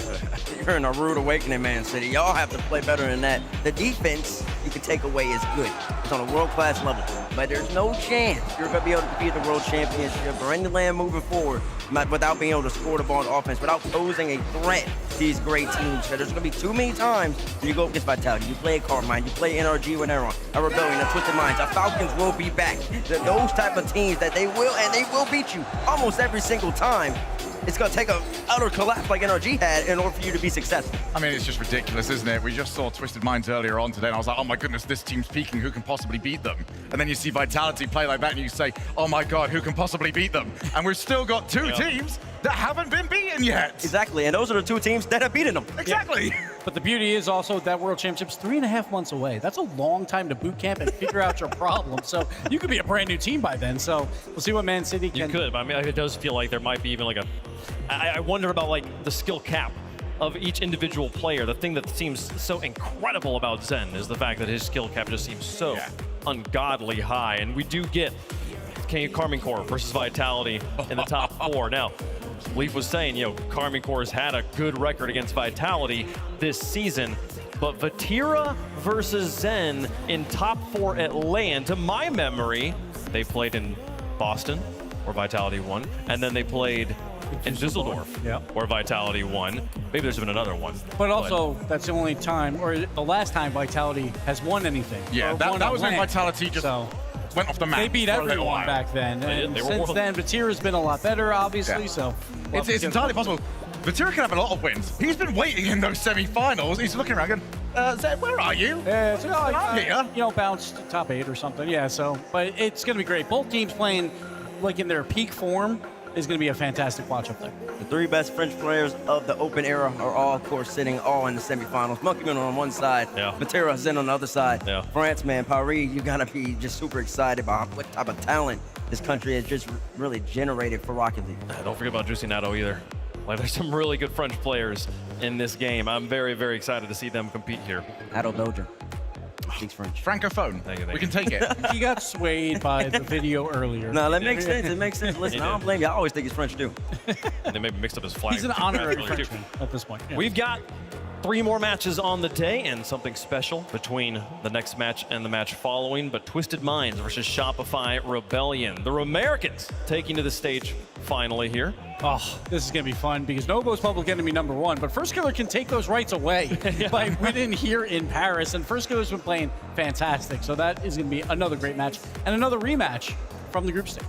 you're in a rude awakening, Man City. Y'all have to play better than that. The defense you can take away is good. It's on a world-class level. But there's no chance you're going to be able to compete at the World Championship or any land moving forward without being able to score the ball on offense, without posing a threat to these great teams. So there's going to be too many times when you go against Vitality. You play a Karmine, you play NRG with Aaron, a Rebellion, a Twisted Minds. The Falcons will be back. Those type of teams that they will beat you almost every single time. It's going to take an utter collapse like NRG had in order for you to be successful. I mean, it's just ridiculous, isn't it? We just saw Twisted Minds earlier on today, and I was like, oh my goodness, this team's peaking. Who can possibly beat them? And then you see Vitality play like that, and you say, oh my God, who can possibly beat them? And we've still got two teams that haven't been beaten yet. Exactly, and those are the two teams that have beaten them. Exactly. Yeah. But the beauty is also that World Championship's 3.5 months away. That's a long time to boot camp and figure out your problem. So you could be a brand new team by then. So we'll see what Man City can. You could, but I mean, it does feel like there might be even like a. I wonder about like the skill cap of each individual player. The thing that seems so incredible about Zen is the fact that his skill cap just seems so ungodly high. And we do get Karmine Corp versus Vitality in the top 4. Now, Leaf was saying, you know, Karmine Corp has had a good record against Vitality this season, but Vatira versus Zen in top 4 at LAN, to my memory, they played in Boston, where Vitality won, and then they played in Düsseldorf, where Vitality won. Maybe there's been another one. But also, that's the only time, or the last time Vitality has won anything. Yeah, that was when Vitality just went off the map. They beat everyone back then. And since then, Vatira's been a lot better, obviously, so. It's entirely possible. Vatira can have a lot of wins. He's been waiting in those semifinals. He's looking around going, Zed, where are you? I'm here. You know, bounced top 8 or something. Yeah, so, but it's going to be great. Both teams playing like in their peak form is going to be a fantastic watch up there. The 3 best French players of the Open era are all, of course, sitting all in the semifinals. Monkeyman on one side, Vatira Zen on the other side. France, man, Paris, you got to be just super excited about what type of talent this country has just really generated for Rocket League. Don't forget about Juicy Nato either. Like, there's some really good French players in this game. I'm very, very excited to see them compete here. Nato Doja. Speaks French. Francophone. We can take it. He got swayed by the video earlier. No, that makes sense. It makes sense. Listen, I don't blame you. I always think he's French, too. And they maybe mixed up his flag. He's an honorary Frenchman at this point. Yeah. We've got 3 more matches on the day and something special between the next match and the match following, but Twisted Minds versus Shopify Rebellion. The Americans taking to the stage finally here. Oh, this is going to be fun because Nobo's public enemy #1, but First Killer can take those rights away by winning here in Paris, and First Killer's been playing fantastic, so that is going to be another great match and another rematch from the group stage.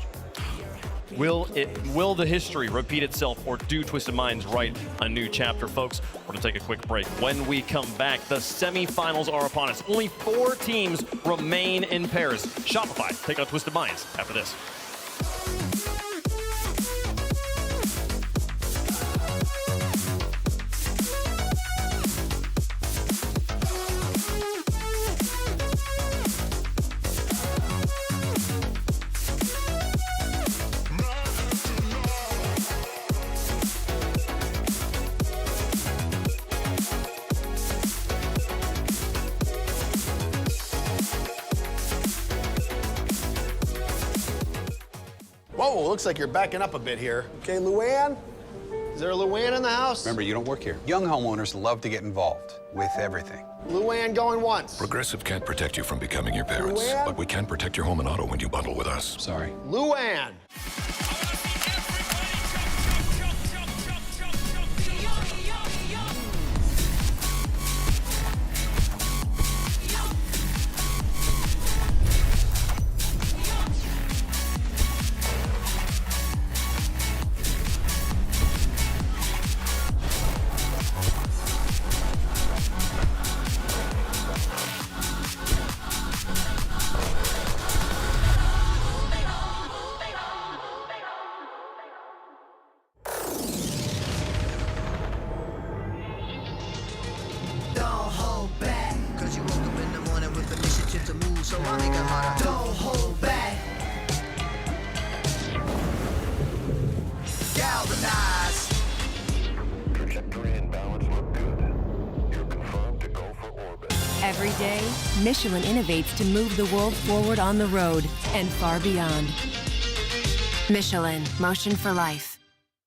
Will the history repeat itself, or do Twisted Minds write a new chapter, folks? We're going to take a quick break. When we come back, the semifinals are upon us. Only 4 teams remain in Paris. Shopify take on Twisted Minds after this. Whoa, looks like you're backing up a bit here. Okay, Luann? Is there a Luann in the house? Remember, you don't work here. Young homeowners love to get involved with everything. Luann going once. Progressive can't protect you from becoming your parents, Luann? but we can protect your home and auto when you bundle with us. Sorry. Luann! Don't hold back. Galvanize. Trajectory and balance look good. You're confirmed to go for orbit. Every day, Michelin innovates to move the world forward on the road and far beyond. Michelin, motion for life.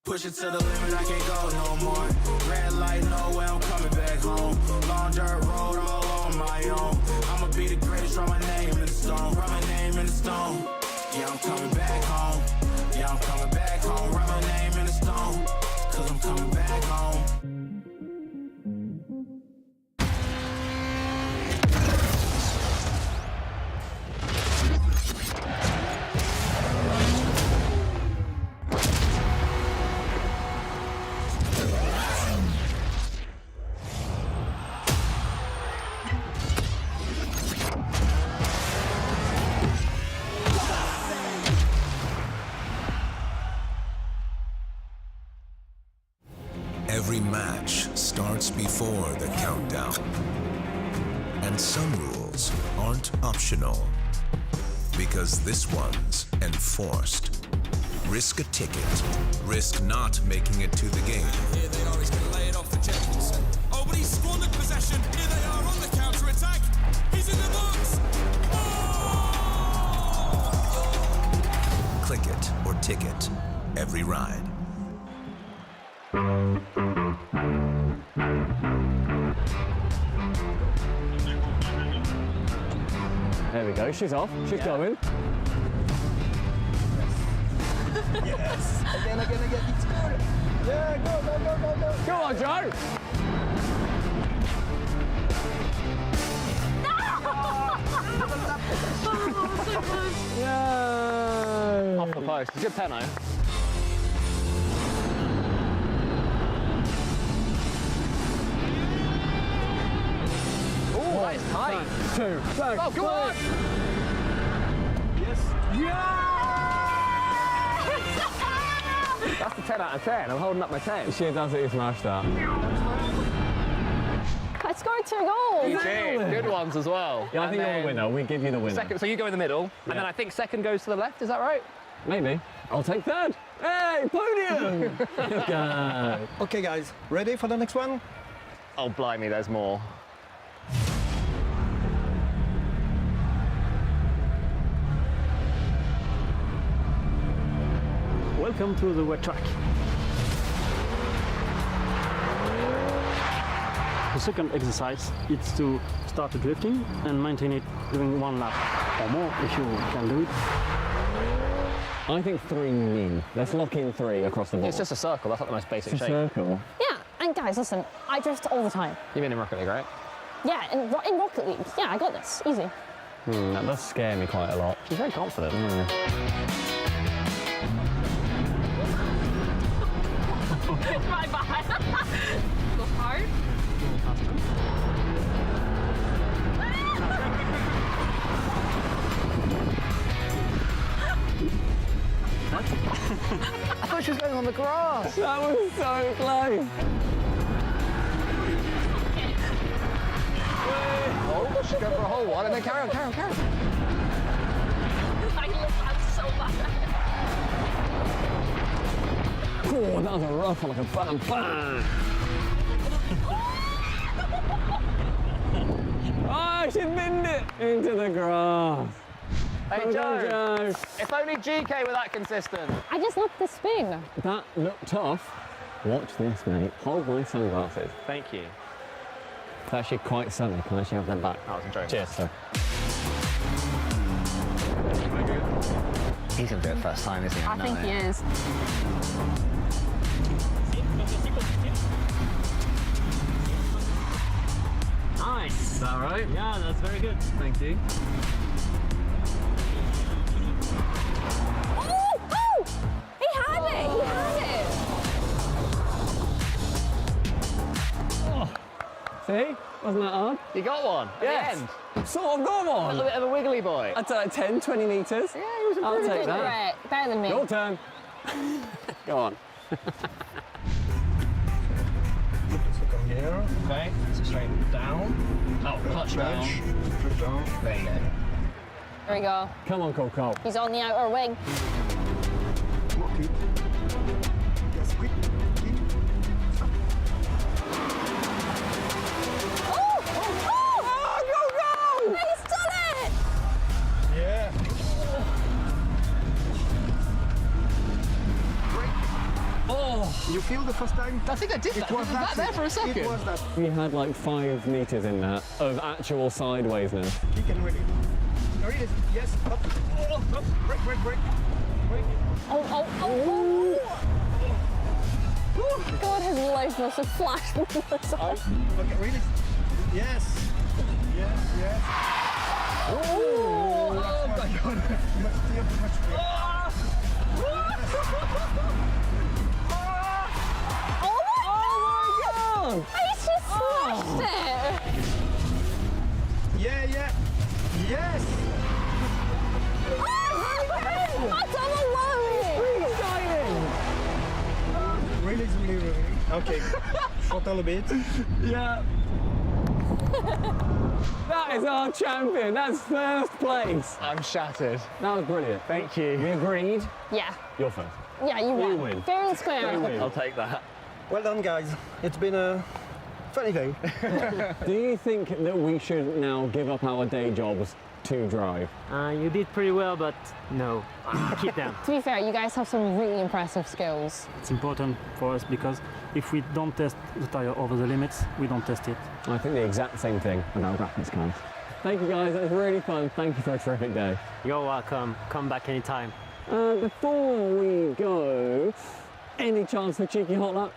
Push it to the limit, I can't go no more. Red light, no way, I'm coming back home. Long dirt road all on my own. I'ma be write my name in the stone, write my name in the stone. Yeah, I'm coming back home. Yeah, I'm coming back home. Write my name in the stone, cause I'm coming back home. Every match starts before the countdown. And some rules aren't optional, because this one's enforced. Risk a ticket. Risk not making it to the game. Here they are, he's going to lay it off for Jennings. Oh, but he's squandered possession. Here they are on the counter-attack. He's in the box. Click it or ticket. Every ride. There we go, she's off, she's going. Yes. Again. Keep scoring. Yeah, go. Go on, Joe. Yay! Off the post. It's a good penalty. Oh, that is tight. 2, back, oh, come on! Yes. Yeah! That's the 10 out of 10. I'm holding up my 10. She does it, smashed that. I scored 2 goals. You did. Good ones as well. Yeah, I think you're the winner. We give you the winner. Second, so you go in the middle, and then I think second goes to the left, is that right? Maybe. I'll take third. Hey, podium! Okay. Okay, guys, ready for the next one? Oh, blimey, there's more. Welcome to the wet track. The second exercise is to start the drifting and maintain it doing 1 lap or more if you can do it. I think 3. Let's lock in 3 across the board. It's just a circle, that's not the most basic It's a shape. circle. Yeah, and guys, listen, I drift all the time. You mean in Rocket League, right? Yeah, in Rocket League. Yeah, I got this, easy. That does scare me quite a lot. She's very confident. Right behind. Go hard. I thought she was going on the grass. That was so close. Oh, she go for a whole one and then carry on. I'm so bad. Oh, that was a rough one, like a bam, bam. Oh, she binned it into the grass. Hey, Joe, if only GK were that consistent. I just love the spin. That looked tough. Watch this, mate. Hold my sunglasses. Thank you. It's actually quite sunny. Can I actually have them back? I was enjoying Cheers, sir. He's going to do it first time, isn't he? I think he is. Nice. Is that right? Yeah, that's very good. Thank you. Oh! He had it! Oh. See? Wasn't that hard? You got one at the end. Sort of got one. A little bit of a wiggly boy. I'd say like 10, 20 metres. Yeah, he was a I'll pretty take good that. Right, better than me. Your turn. Go on. Come here. Okay, so straight down. Oh, clutch down. Push down. There you go. There we go. Come on, Cole. He's on the outer wing. Walk it. Yes, quick. He's done it! Yeah. Oh! You feel the first time? I think I did that. Was that there for a second? It was that. We had like 5 metres in that of actual sidewaysness. Kick and win it. Marines, yes. Up. Oh, break. Oh. God, his life must have flashed before his eyes. Okay, release. Yes. Oh my God. Much clear. Oh my God! He's just smashed it! Yeah. Yes! Oh, a double load! Really. Okay. Short a bit. Yeah. That is our champion. That's first place. I'm shattered. That was brilliant. Thank you. We agreed. Yeah. You're first. Yeah, you win. Fair and square. I'll take that. Well done, guys. It's been a funny day. Do you think that we should now give up our day jobs to drive? You did pretty well, but no, keep them. To be fair, you guys have some really impressive skills. It's important for us because if we don't test the tire over the limits, we don't test it. I think the exact same thing with our graphics cards. Thank you guys, that was really fun. Thank you for a terrific day. You're welcome. Come back anytime. Before we go, any chance for cheeky hot lap?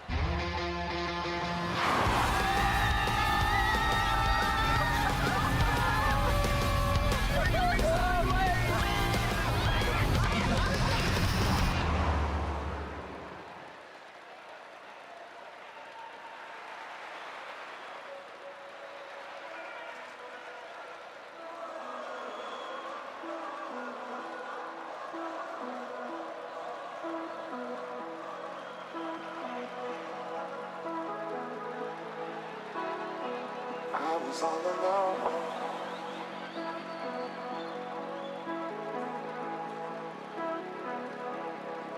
I was all alone.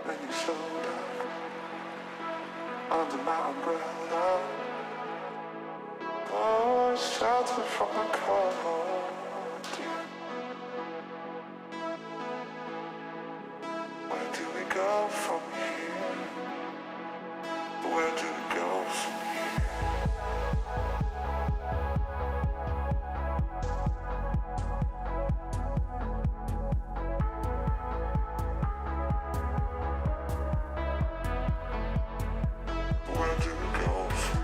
When you showed up under my umbrella, oh, shelter from the cold. Where do we go from here? Where do we go from here? Where do we go from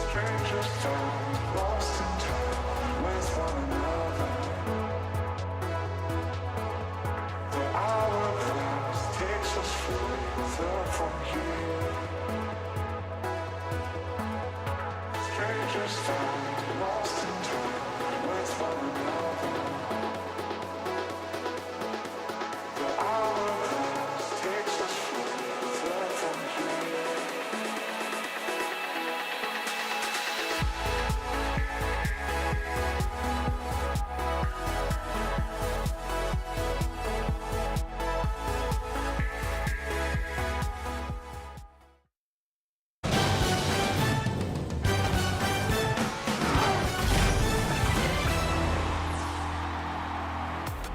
strangers found, lost in time with one another? The hourglass takes us further from here. Strangers found, lost in time with one another. The hourglass takes us further from here.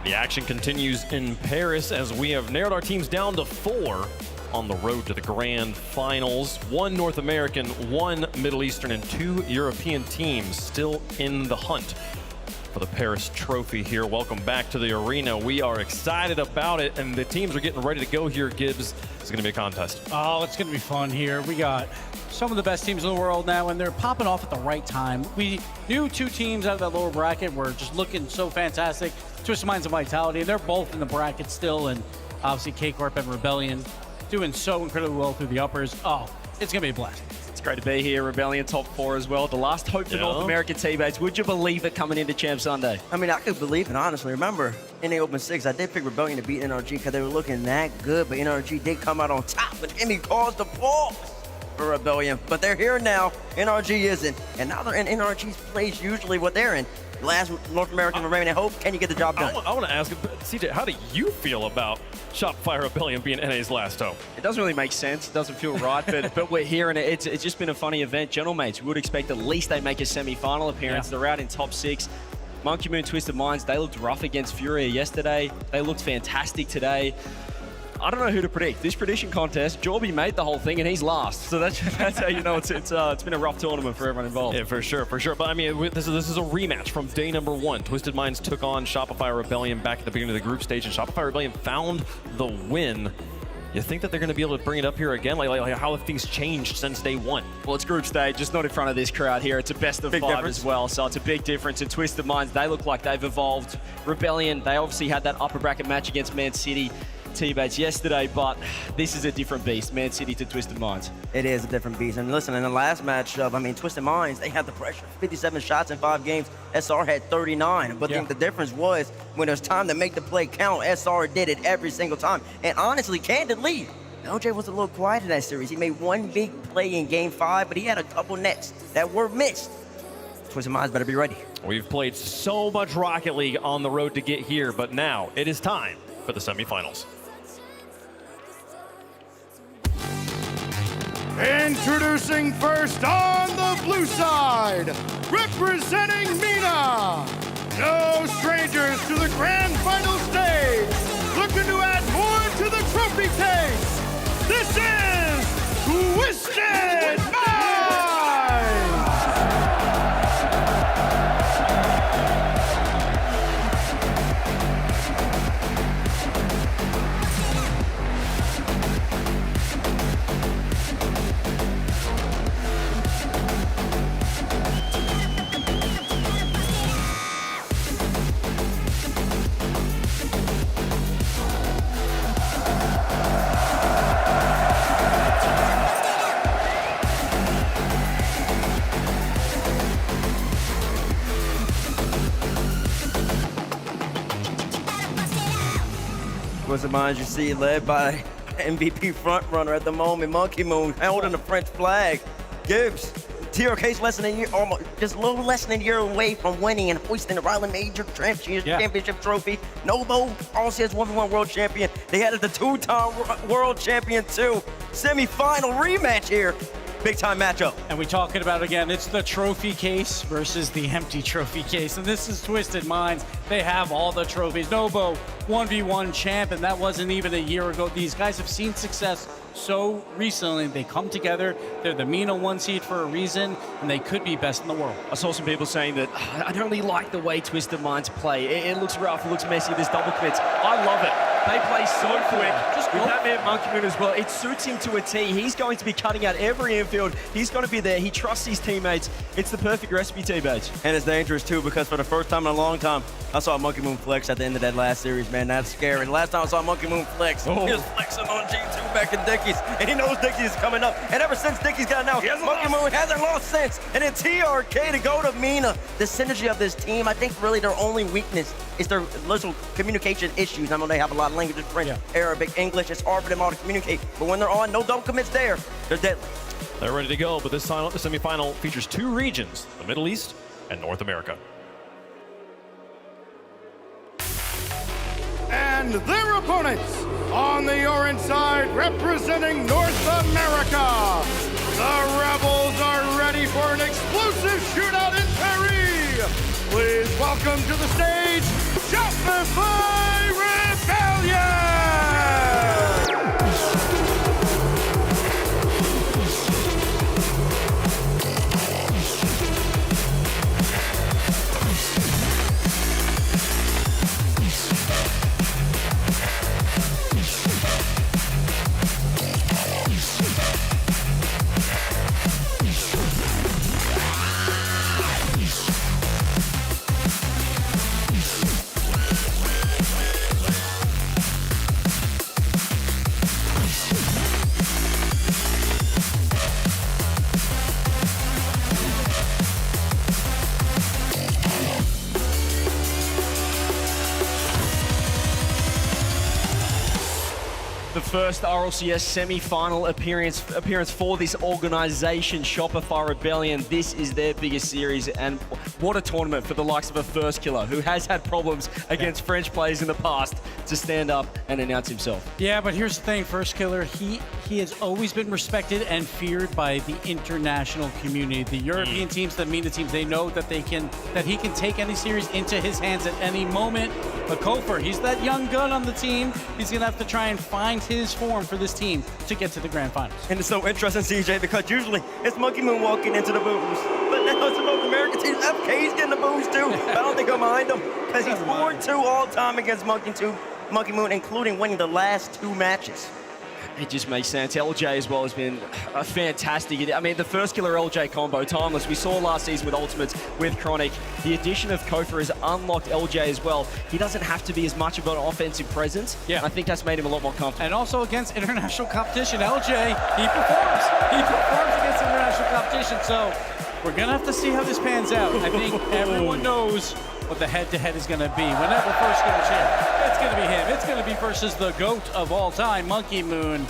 The action continues in Paris as we have narrowed our teams down to 4 on the road to the grand finals. 1 North American, 1 Middle Eastern, and 2 European teams still in the hunt for the Paris trophy here. Welcome back to the arena. We are excited about it, and the teams are getting ready to go here, Gibbs. It's going to be a contest. Oh, it's going to be fun here. We got some of the best teams in the world now, and they're popping off at the right time. We knew 2 teams out of that lower bracket were just looking so fantastic. Twist Minds and Vitality, they're both in the bracket still, and obviously K-Corp and Rebellion doing so incredibly well through the uppers. Oh, it's going to be a blast. It's great to be here. Rebellion top 4 as well. The last hope for North American teammates. Would you believe it coming into Champ Sunday? I mean, I could believe it, honestly. Remember, in the Open 6, I did pick Rebellion to beat NRG because they were looking that good, but NRG did come out on top, but Emmy caused the pause for Rebellion. But they're here now. NRG isn't. And now they're in NRG's place, usually what they're in. last North American remaining hope. Can you get the job done? I want to ask, CJ, how do you feel about Shopify Rebellion being NA's last hope? It doesn't really make sense. It doesn't feel right, but we're here, and it's just been a funny event. Gentlemen, we would expect at least they make a semi-final appearance. They're out in top 6. Monkey Moon, Twisted Minds, they looked rough against Furia yesterday. They looked fantastic today. I don't know who to predict. This prediction contest, Jorby made the whole thing and he's last. So that's how you know it's been a rough tournament for everyone involved. Yeah, for sure. But I mean, this is a rematch from day number 1. Twisted Minds took on Shopify Rebellion back at the beginning of the group stage, and Shopify Rebellion found the win. You think that they're going to be able to bring it up here again? Like how have things changed since day 1? Well, it's group stage, just not in front of this crowd here. It's a best of Big 5 difference. as well, so it's a big difference. And Twisted Minds, they look like they've evolved. Rebellion, they obviously had that upper bracket match against Man City teammates yesterday, but this is a different beast, Man City to Twisted Minds. It is a different beast. And listen, in the last matchup, I mean, Twisted Minds, they had the pressure. 57 shots in 5 games. SR had 39. But I think the difference was when it was time to make the play count, SR did it every single time. And honestly, candidly, LJ was a little quiet in that series. He made one big play in game 5, but he had a couple nets that were missed. Twisted Minds better be ready. We've played so much Rocket League on the road to get here, but now it is time for the semifinals. Introducing first on the blue side, representing MENA. No strangers to the grand final stage. Looking to add more to the trophy case. This is Twisted Minds! Twisted Minds, you see, led by MVP frontrunner at the moment, Monkey Moon, holding the French flag. Gibbs, TRK's less than a year, almost just a little less than a year away from winning and hoisting the Ryland Major Championship trophy. Novo, RLCS 1v1 world champion. They had the 2-time world champion too. Semi-final rematch here. Big time matchup. And we talking about again, it's the trophy case versus the empty trophy case. And this is Twisted Minds. They have all the trophies. Novo, 1v1 champ, and that wasn't even a year ago. These guys have seen success so recently. They come together. They're the MENA 1 seed for a reason, and they could be best in the world. I saw some people saying that I don't really like the way Twisted Minds play. It looks rough, it looks messy, there's double commits. I love it. They play so quick. Just with that man Monkey Moon as well, it suits him to a T. He's going to be cutting out every infield. He's going to be there. He trusts his teammates. It's the perfect recipe, teammates. And it's dangerous too, because for the first time in a long time, I saw Monkey Moon flex at the end of that last series, man. That's scary. The last time I saw Monkey Moon flex, he was flexing on G2 back in Dickies, and he knows Dickies is coming up. And ever since Dickies got announced, Monkey Moon hasn't lost since. And then TRK to go to MENA. The synergy of this team, I think really their only weakness is their little communication issues. I know they have a lot of languages, French, Arabic, English. It's hard for them all to communicate. But when they're on, no double commits there. They're deadly. They're ready to go, but this semifinal features 2 regions, the Middle East and North America. And their opponents on the orange side, representing North America. The Rebels are ready for an explosive shootout in Paris. Please welcome to the stage, Shopify Rebellion! first RLCS semi-final appearance for this organization, Shopify Rebellion. This is their biggest series, and what a tournament for the likes of a First Killer, who has had problems against French players in the past, to stand up and announce himself. Yeah, but here's the thing, First Killer, he has always been respected and feared by the international community. The European teams, the MENA teams, they know that he can take any series into his hands at any moment. But Kofer, he's that young gun on the team. He's going to have to try and find his form for this team to get to the grand finals. And it's so interesting, CJ, because usually it's Monkey Moon walking into the booze. But now it's the North American team. FK's getting the booze too. I don't think he'll mind him, because he's 4-2 all time against Monkey Moon, including winning the last 2 matches. It just makes sense. LJ as well has been a fantastic. I mean, the First Killer LJ combo, timeless. We saw last season with Ultimates, with Chronic. The addition of Kofa has unlocked LJ as well. He doesn't have to be as much of an offensive presence. Yeah. I think that's made him a lot more comfortable. And also against international competition, LJ, he performs. He performs against international competition. So we're going to have to see how this pans out. I think everyone knows what the head-to-head is going to be. Whenever First Killer champ, it's going to be him. It's going to be versus the GOAT of all time, Monkey Moon.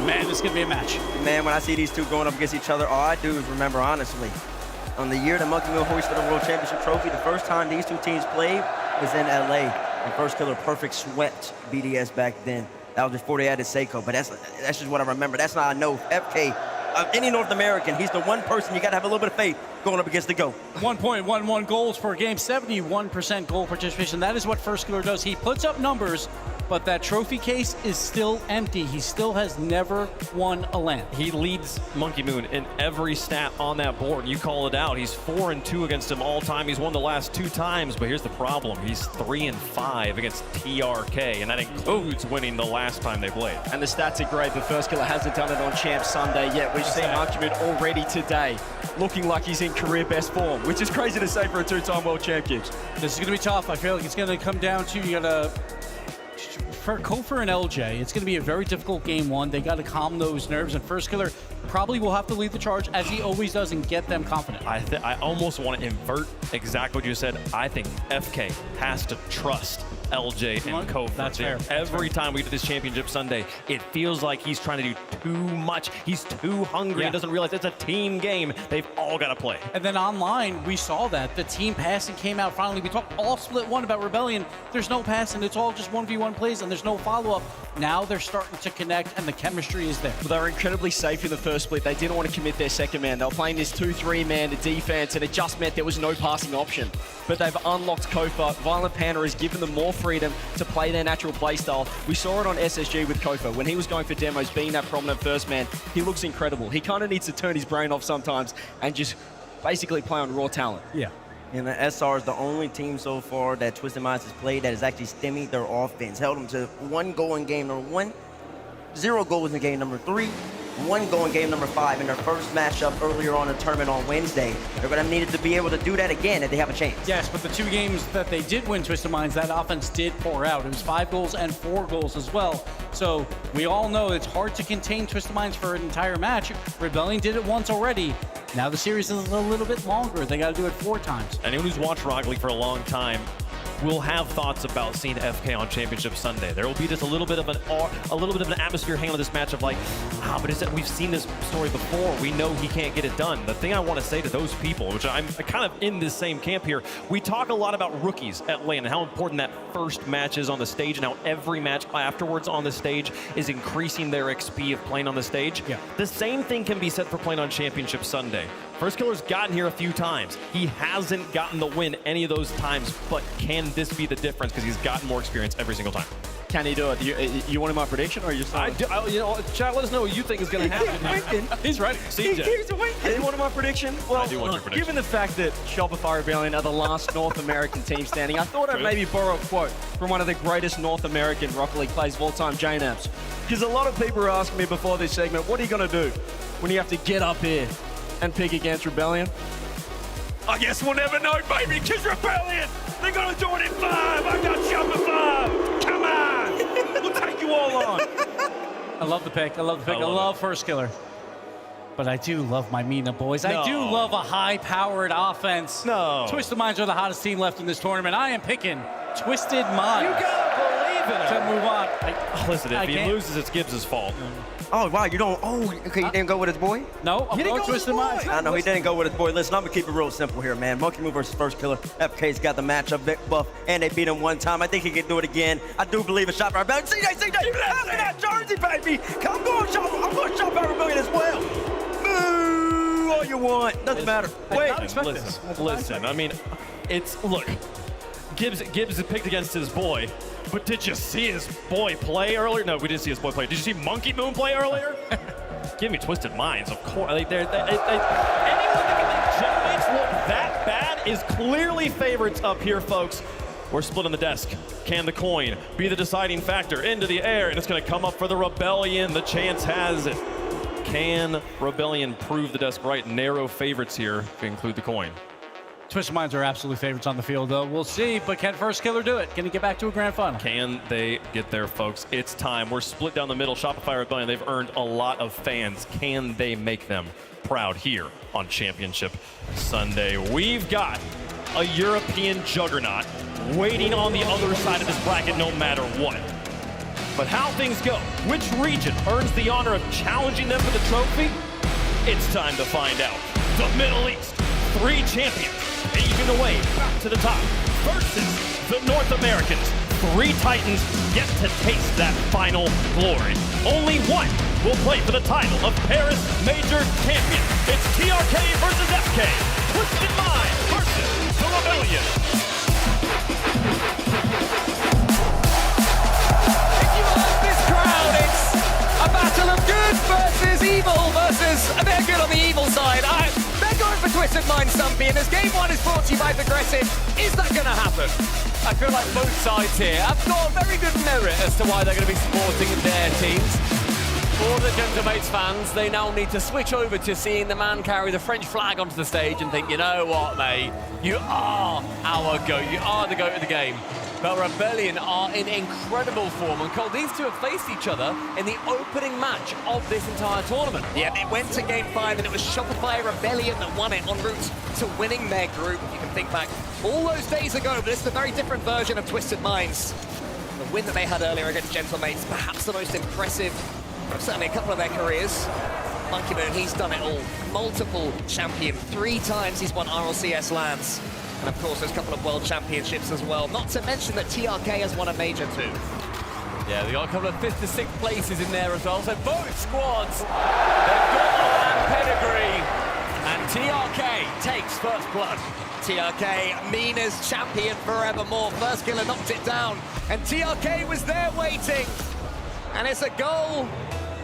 Man, this is going to be a match. Man, when I see these two going up against each other, all I do is remember, honestly, on the year that Monkey Moon hoisted the World Championship trophy, the first time these two teams played was in LA. And First Killer perfect swept BDS back then. That was before they added Seiko, but that's just what I remember. That's not I know. FK, any North American, he's the one person you got to have a little bit of faith going up against the GOAT. 1.11 goals per game, 71% goal participation. That is what First Killer does. He puts up numbers, but that trophy case is still empty. He still has never won a LAN. He leads Monkey Moon in every stat on that board. You call it out. He's 4-2 against him all time. He's won the last 2 times, but here's the problem. He's 3-5 against TRK, and that includes winning the last time they played. And the stats are great, but First Killer hasn't done it on Champ Sunday yet. We've seen Monkey Moon already today looking like he's in career best form, which is crazy to say for a 2-time world champion. This is going to be tough. I feel like it's going to come down to, you got to, for Kofer and LJ, it's going to be a very difficult game 1. They got to calm those nerves, and First Killer probably will have to lead the charge, as he always does, and get them confident. I almost want to invert exactly what you said. I think FK has to trust LJ and Kofer. That's fair. Every time we do this championship Sunday, it feels like he's trying to do too much. He's too hungry. He doesn't realize it's a team game. They've all got to play. And then online, we saw that. The team passing came out finally. We talked all split 1 about Rebellion. There's no passing. It's all just 1v1 plays, and there's no follow-up. Now they're starting to connect, and the chemistry is there. Well, they were incredibly safe in the first split. They didn't want to commit their second man. They were playing this 2-3-man defense, and it just meant there was no passing option. But they've unlocked Kofa. Violent Panda has given them more freedom to play their natural playstyle. We saw it on SSG with Kofa. When he was going for demos, being that prominent first man, he looks incredible. He kind of needs to turn his brain off sometimes and just basically play on raw talent. Yeah. And the SR is the only team so far that Twisted Minds has played that has actually stymied their offense. Held them to 1 goal in game number 1, 0 goals in game number 3, 1 goal in game number 5 in their first matchup earlier on in the tournament on Wednesday. They're going to need to be able to do that again if they have a chance. Yes, but the 2 games that they did win Twisted Minds, that offense did pour out. It was 5 goals and 4 goals as well. So we all know it's hard to contain Twisted Minds for an entire match. Rebellion did it once already. Now the series is a little bit longer. They got to do it 4 times. Anyone who's watched Rocket League for a long time will have thoughts about seeing FK on Championship Sunday. There will be just a little bit of an atmosphere hanging on this match of like, but is that we've seen this story before. We know he can't get it done. The thing I want to say to those people, which I'm kind of in this same camp here, we talk a lot about rookies at LAN and how important that first match is on the stage and how every match afterwards on the stage is increasing their XP of playing on the stage. Yeah. The same thing can be said for playing on Championship Sunday. First Killer's gotten here a few times. He hasn't gotten the win any of those times, but can this be the difference because he's gotten more experience every single time? Can he do it? You wanted my prediction, or you? Chat, let us know what you think is going to happen. He's right. CJ, you wanted my prediction? Well, I do want your prediction. Given the fact that Shopify Rebellion are the last North American team standing, I thought I'd maybe borrow a quote from one of the greatest North American Rocket League players of all time, J-Naps. Because a lot of people were asking me before this segment, what are you going to do when you have to get up here and pick against Rebellion? I guess we'll never know, baby, because Rebellion, they're going to do it in 5. I got Shopify. Come on. We'll take you all on. I love the pick. I love First Killer. But I do love my MENA boys. I do love a high-powered offense. No. Twisted Minds are the hottest team left in this tournament. I am picking Twisted Minds. You gotta believe to move on. Listen, if he loses, it's Gibbs' fault. Oh, wow, you don't. Oh, okay, you didn't go with his boy? No, I'm going Twisted Minds. I know, he didn't go with his boy. Listen, I'm going to keep it real simple here, man. Monkey Moon versus First Killer. FK's got the matchup buff, and they beat him one time. I think he can do it again. I do believe a shot for Rebellion. CJ, after that jersey, baby. I'm going to shop for Rebellion as well. Boo, all you want. Doesn't matter. Wait. Listen, I mean, look, Gibbs is picked against his boy. But did you see his boy play earlier? No, we didn't see his boy play. Did you see Monkey Moon play earlier? Give me Twisted Minds, of course. Like, anyone that can make Gentleman's look that bad is clearly favorites up here, folks. We're split on the desk. Can the coin be the deciding factor? Into the air, and it's going to come up for the Rebellion. The chance has it. Can Rebellion prove the desk right? Narrow favorites here if we include the coin. Twisted Minds are absolute favorites on the field, though. We'll see, but can First Killer do it? Can he get back to a grand final? Can they get there, folks? It's time. We're split down the middle. Shopify Rebellion, they've earned a lot of fans. Can they make them proud here on Championship Sunday? We've got a European juggernaut waiting on the other side of this bracket no matter what. But how things go, which region earns the honor of challenging them for the trophy? It's time to find out. The Middle East, 3 champions, paving the way back to the top, versus the North Americans. 3 Titans get to taste that final glory. Only one will play for the title of Paris Major Champion. It's TRK versus FK. Twisted Mind versus the Rebellion. If you like this crowd, it's a battle of good versus evil versus a bit of good on the evil side. They're going for Twisted Mind Stumpy, and as game 1 is brought to you by Progressive, is that going to happen? I feel like both sides here have got a very good merit as to why they're going to be supporting their teams. For the Gentlemates fans, they now need to switch over to seeing the man carry the French flag onto the stage and think, you know what, mate, you are our GOAT, you are the GOAT of the game. But Rebellion are in incredible form, and Cole, these two have faced each other in the opening match of this entire tournament. Yeah, it went to game 5, and it was Shopify Rebellion that won it en route to winning their group. You can think back all those days ago, but it's a very different version of Twisted Minds. The win that they had earlier against Gentlemates, perhaps the most impressive, certainly a couple of their careers. Monkey Moon, he's done it all. Multiple champion, 3 times he's won RLCS lands. And of course, there's a couple of world championships as well. Not to mention that TRK has won a major too. Yeah, they got a couple of 5th to 6th places in there as well. So both squads, they've got a land pedigree. And TRK takes first blood. TRK, Mina's champion forevermore. First Killer knocked it down. And TRK was there waiting. And it's a goal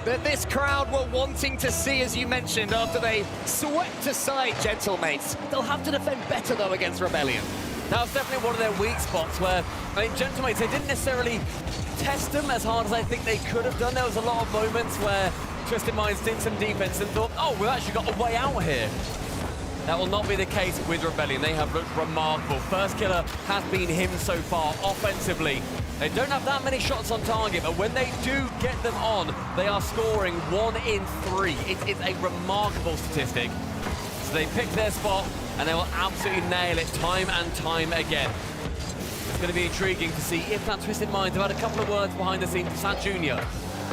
that this crowd were wanting to see, as you mentioned, after they swept aside Gentlemates. They'll have to defend better, though, against Rebellion. That was definitely one of their weak spots where, I mean, Gentlemates, they didn't necessarily test them as hard as I think they could have done. There was a lot of moments where Twisted Minds did some defense and thought, oh, we've actually got a way out here. That will not be the case with Rebellion. They have looked remarkable. First Killer has been him so far offensively. They don't have that many shots on target, but when they do get them on, they are scoring 1 in 3. It is a remarkable statistic. So they pick their spot, and they will absolutely nail it time and time again. It's going to be intriguing to see if that Twisted Minds have had a couple of words behind the scenes. Sad Jr.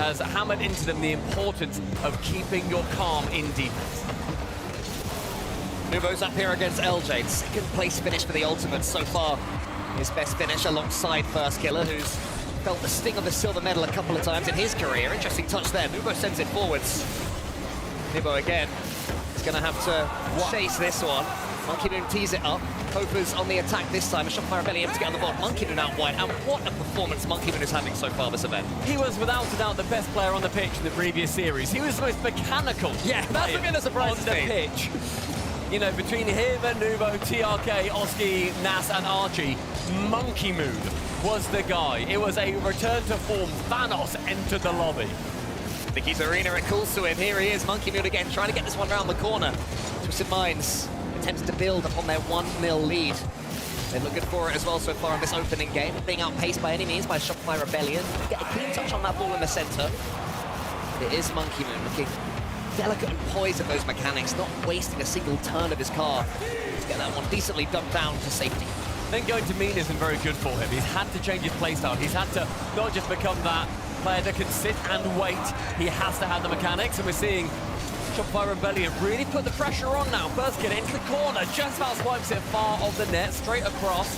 has hammered into them the importance of keeping your calm in defense. Nubo's up here against LJ. 2nd place finish for the Ultimate so far. His best finish alongside First Killer, who's felt the sting of the silver medal a couple of times in his career. Interesting touch there. Nubo sends it forwards. Nubo again is going to have to chase this one. Monkey Moon tees it up. Poper's on the attack this time. A Shopify Rebellion able to get on the board. Monkey Moon out wide. And what a performance Monkey Moon is having so far this event. He was without a doubt the best player on the pitch in the previous series. He was the most mechanical. Yeah, that's what gonna surprise on the pitch. You know, between him and Nubo, TRK, Oski, Nas, and Archie, Monkey Moon was the guy. It was a return to form. Thanos entered the lobby. Vicky's Arena, it calls to him. Here he is, Monkey Moon again, trying to get this one round the corner. Twisted Minds attempted to build upon their 1-0 lead. They're looking for it as well so far in this opening game. Being outpaced by any means by Shopify Rebellion. Get a clean touch on that ball in the center. It is Monkey Moon looking delicate and poised at those mechanics, not wasting a single turn of his car. Let's get that one decently dumped down to safety. then going to mean isn't very good for him. He's had to change his playstyle. He's had to not just become that player that can sit and wait. He has to have the mechanics, and we're seeing Shopify Rebellion really put the pressure on now. First get into the corner, just about swipes it far of the net, straight across.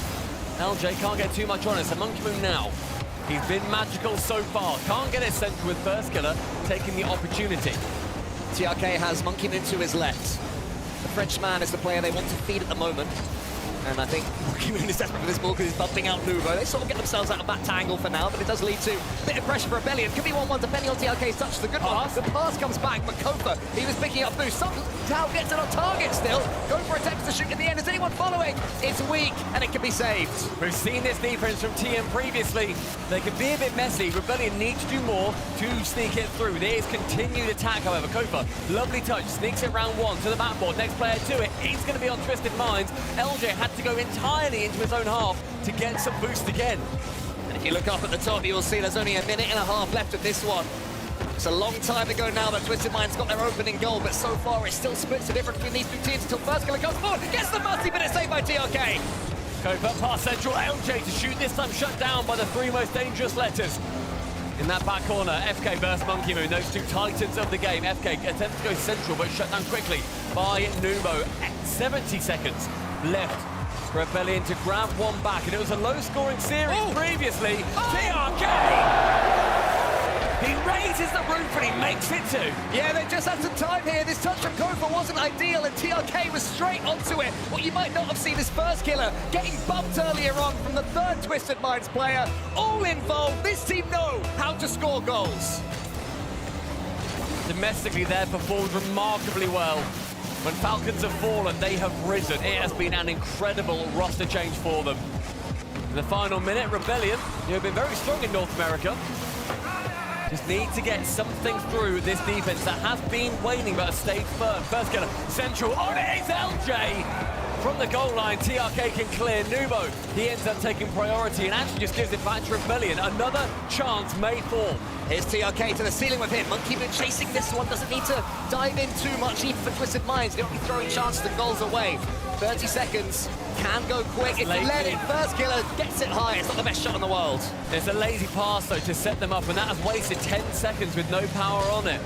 LJ can't get too much on it, so Monkey Moon now. He's been magical so far. Can't get it central with First Killer, taking the opportunity. TRK has Monkey Moon to his left. The Frenchman is the player they want to feed at the moment. And I think Monkey Moon is desperate for this ball because he's bumping out Nuvo. They sort of get themselves out of that tangle for now, but it does lead to a bit of pressure for Rebellion. Could be 1-1 depending on TRK's touch. The good pass. The pass comes back, but Kofa, he was picking up boost. Somehow gets it on target still. Going for attempts to shoot in the end. Is anyone following? It's weak, and it can be saved. We've seen this defense from TM previously. They can be a bit messy. Rebellion need to do more to sneak it through. There is continued attack, however. Kofa, lovely touch, sneaks it round one to the backboard. Next player to it. He's going to be on Twisted Minds. LJ had to go entirely into his own half to get some boost again. And if you look up at the top, you will see there's only a minute and a half left of this one. It's a long time ago now that Twisted Minds got their opening goal, but so far it still splits the difference between these two teams until First Killer comes forward, gets the musty, but it's saved by TRK. Kofa past central, LJ to shoot, this time shut down by the three most dangerous letters. In that back corner, FK versus Monkey Moon, those two titans of the game. FK attempts to go central, but shut down quickly by Nubo. 70 seconds left. Rebellion to grab one back, and it was a low-scoring series previously. TRK! He raises the roof and he makes it two. Yeah, they just had some time here. This touch from Kofa wasn't ideal, and TRK was straight onto it. What you might not have seen is First Killer getting bumped earlier on from the third Twisted Minds player. All involved. This team know how to score goals. Domestically, they've performed remarkably well. When Falcons have fallen, they have risen. It has been an incredible roster change for them. In the final minute, Rebellion, who have been very strong in North America, just need to get something through this defense that has been waning but has stayed firm. First Killer, central, on it is LJ! From the goal line, TRK can clear. Nubo, he ends up taking priority and actually just gives it back to Rebellion. Another chance may form. Here's TRK to the ceiling with him. Monkey Moon chasing this one, doesn't need to dive in too much, even for Twisted Minds. They don't be throwing chances and goals away. 30 seconds, can go quick. If you let it, First Killer gets it high. It's not the best shot in the world. It's a lazy pass, though, to set them up, and that has wasted 10 seconds with no power on it.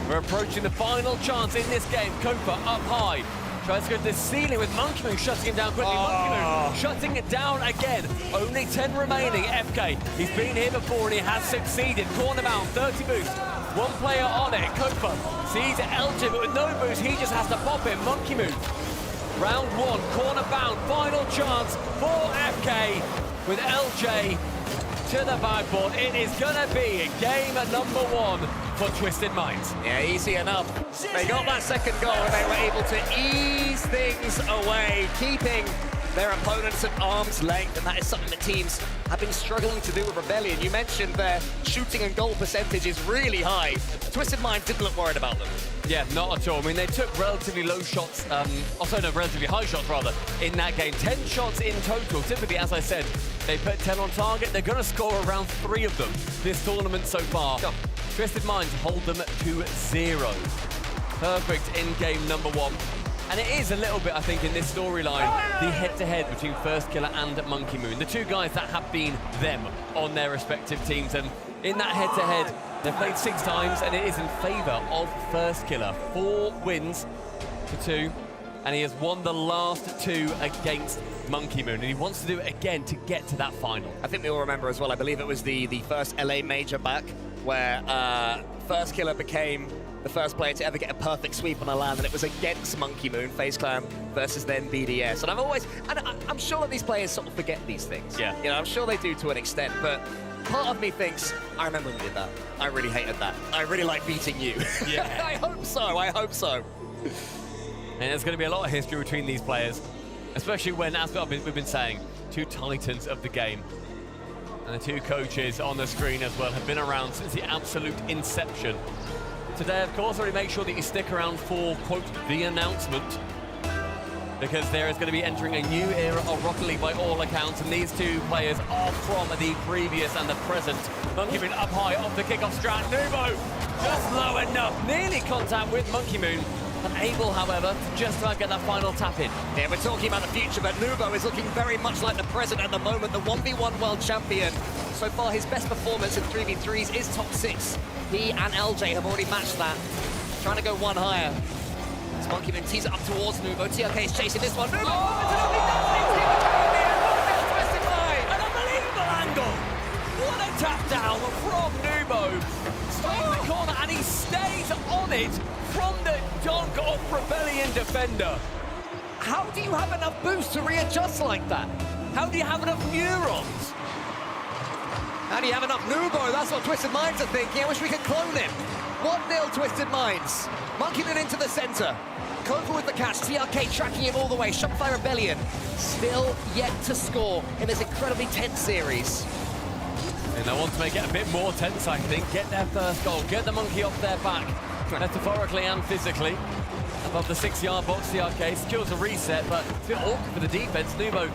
We're approaching the final chance in this game. Kofa up high. Tries to go to the ceiling with Monkey Moon shutting him down quickly. Monkey Moon shutting it down again. Only 10 remaining. FK, he's been here before and he has succeeded. Corner bound, 30 boost. One player on it. Kofa sees LJ, but with no boost, he just has to pop it. Monkey Moon. Round one, corner bound, final chance for FK with LJ to the backboard. It is gonna be game number one for Twisted Minds. Yeah, easy enough. They got that second goal and they were able to ease things away, keeping their opponents at arm's length, and that is something that teams have been struggling to do with Rebellion. You mentioned their shooting and goal percentage is really high. Twisted Minds didn't look worried about them. Yeah, not at all. I mean, they took relatively low shots, relatively high shots rather, in that game. 10 shots in total. Typically, as I said, they put 10 on target. They're going to score around 3 of them this tournament so far. Twisted Minds hold them to 0. Perfect in game number 1. And it is a little bit, I think, in this storyline, the head-to-head between First Killer and Monkey Moon. The two guys that have been them on their respective teams. And in that head-to-head, they've played 6 times, and it is in favor of First Killer. 4 wins to 2, and he has won the last 2 against Monkey Moon, and he wants to do it again to get to that final. I think we all remember as well, I believe it was the first LA major back, where First Killer became the first player to ever get a perfect sweep on a LAN, and it was against Monkey Moon, FaZe Clan versus then BDS. And I'm sure that these players sort of forget these things. Yeah. You know, I'm sure they do to an extent, but part of me thinks, I remember when we did that. I really hated that. I really like beating you. Yeah. I hope so. And there's going to be a lot of history between these players, especially when, as we've been saying, 2 titans of the game. And the 2 coaches on the screen as well have been around since the absolute inception. Today, of course, already make sure that you stick around for, quote, the announcement, because there is going to be entering a new era of Rocket League by all accounts, and these 2 players are from the previous and the present. Monkey Moon up high off the kickoff strat. Nubo just low enough, nearly contact with Monkey Moon, Unable, however, to just about get that final tap in. Yeah, we're talking about the future, but Nubo is looking very much like the present at the moment, the 1v1 world champion. So far, his best performance in 3v3s is top 6. He and LJ have already matched that. Trying to go one higher. As Monkey Moon tees it up towards Nubo. TRK is chasing this one. Nubo! An unbelievable angle! What a tap down from Nubo! Straight in the corner, and he stays on it from the dunk of Rebellion defender. How do you have enough boost to readjust like that? How do you have enough neurons? How do you have enough Nubo? That's what Twisted Minds are thinking. I wish we could clone him. 1-0 Twisted Minds. Monkey Moon into the center. Kofa with the catch. TRK tracking him all the way. Shopify Rebellion still yet to score in this incredibly tense series. And they want to make it a bit more tense, I think. Get their first goal. Get the monkey off their back. Metaphorically and physically. Above the 6-yard box, TRK secures a reset, but it's a bit awkward for the defense. Nubo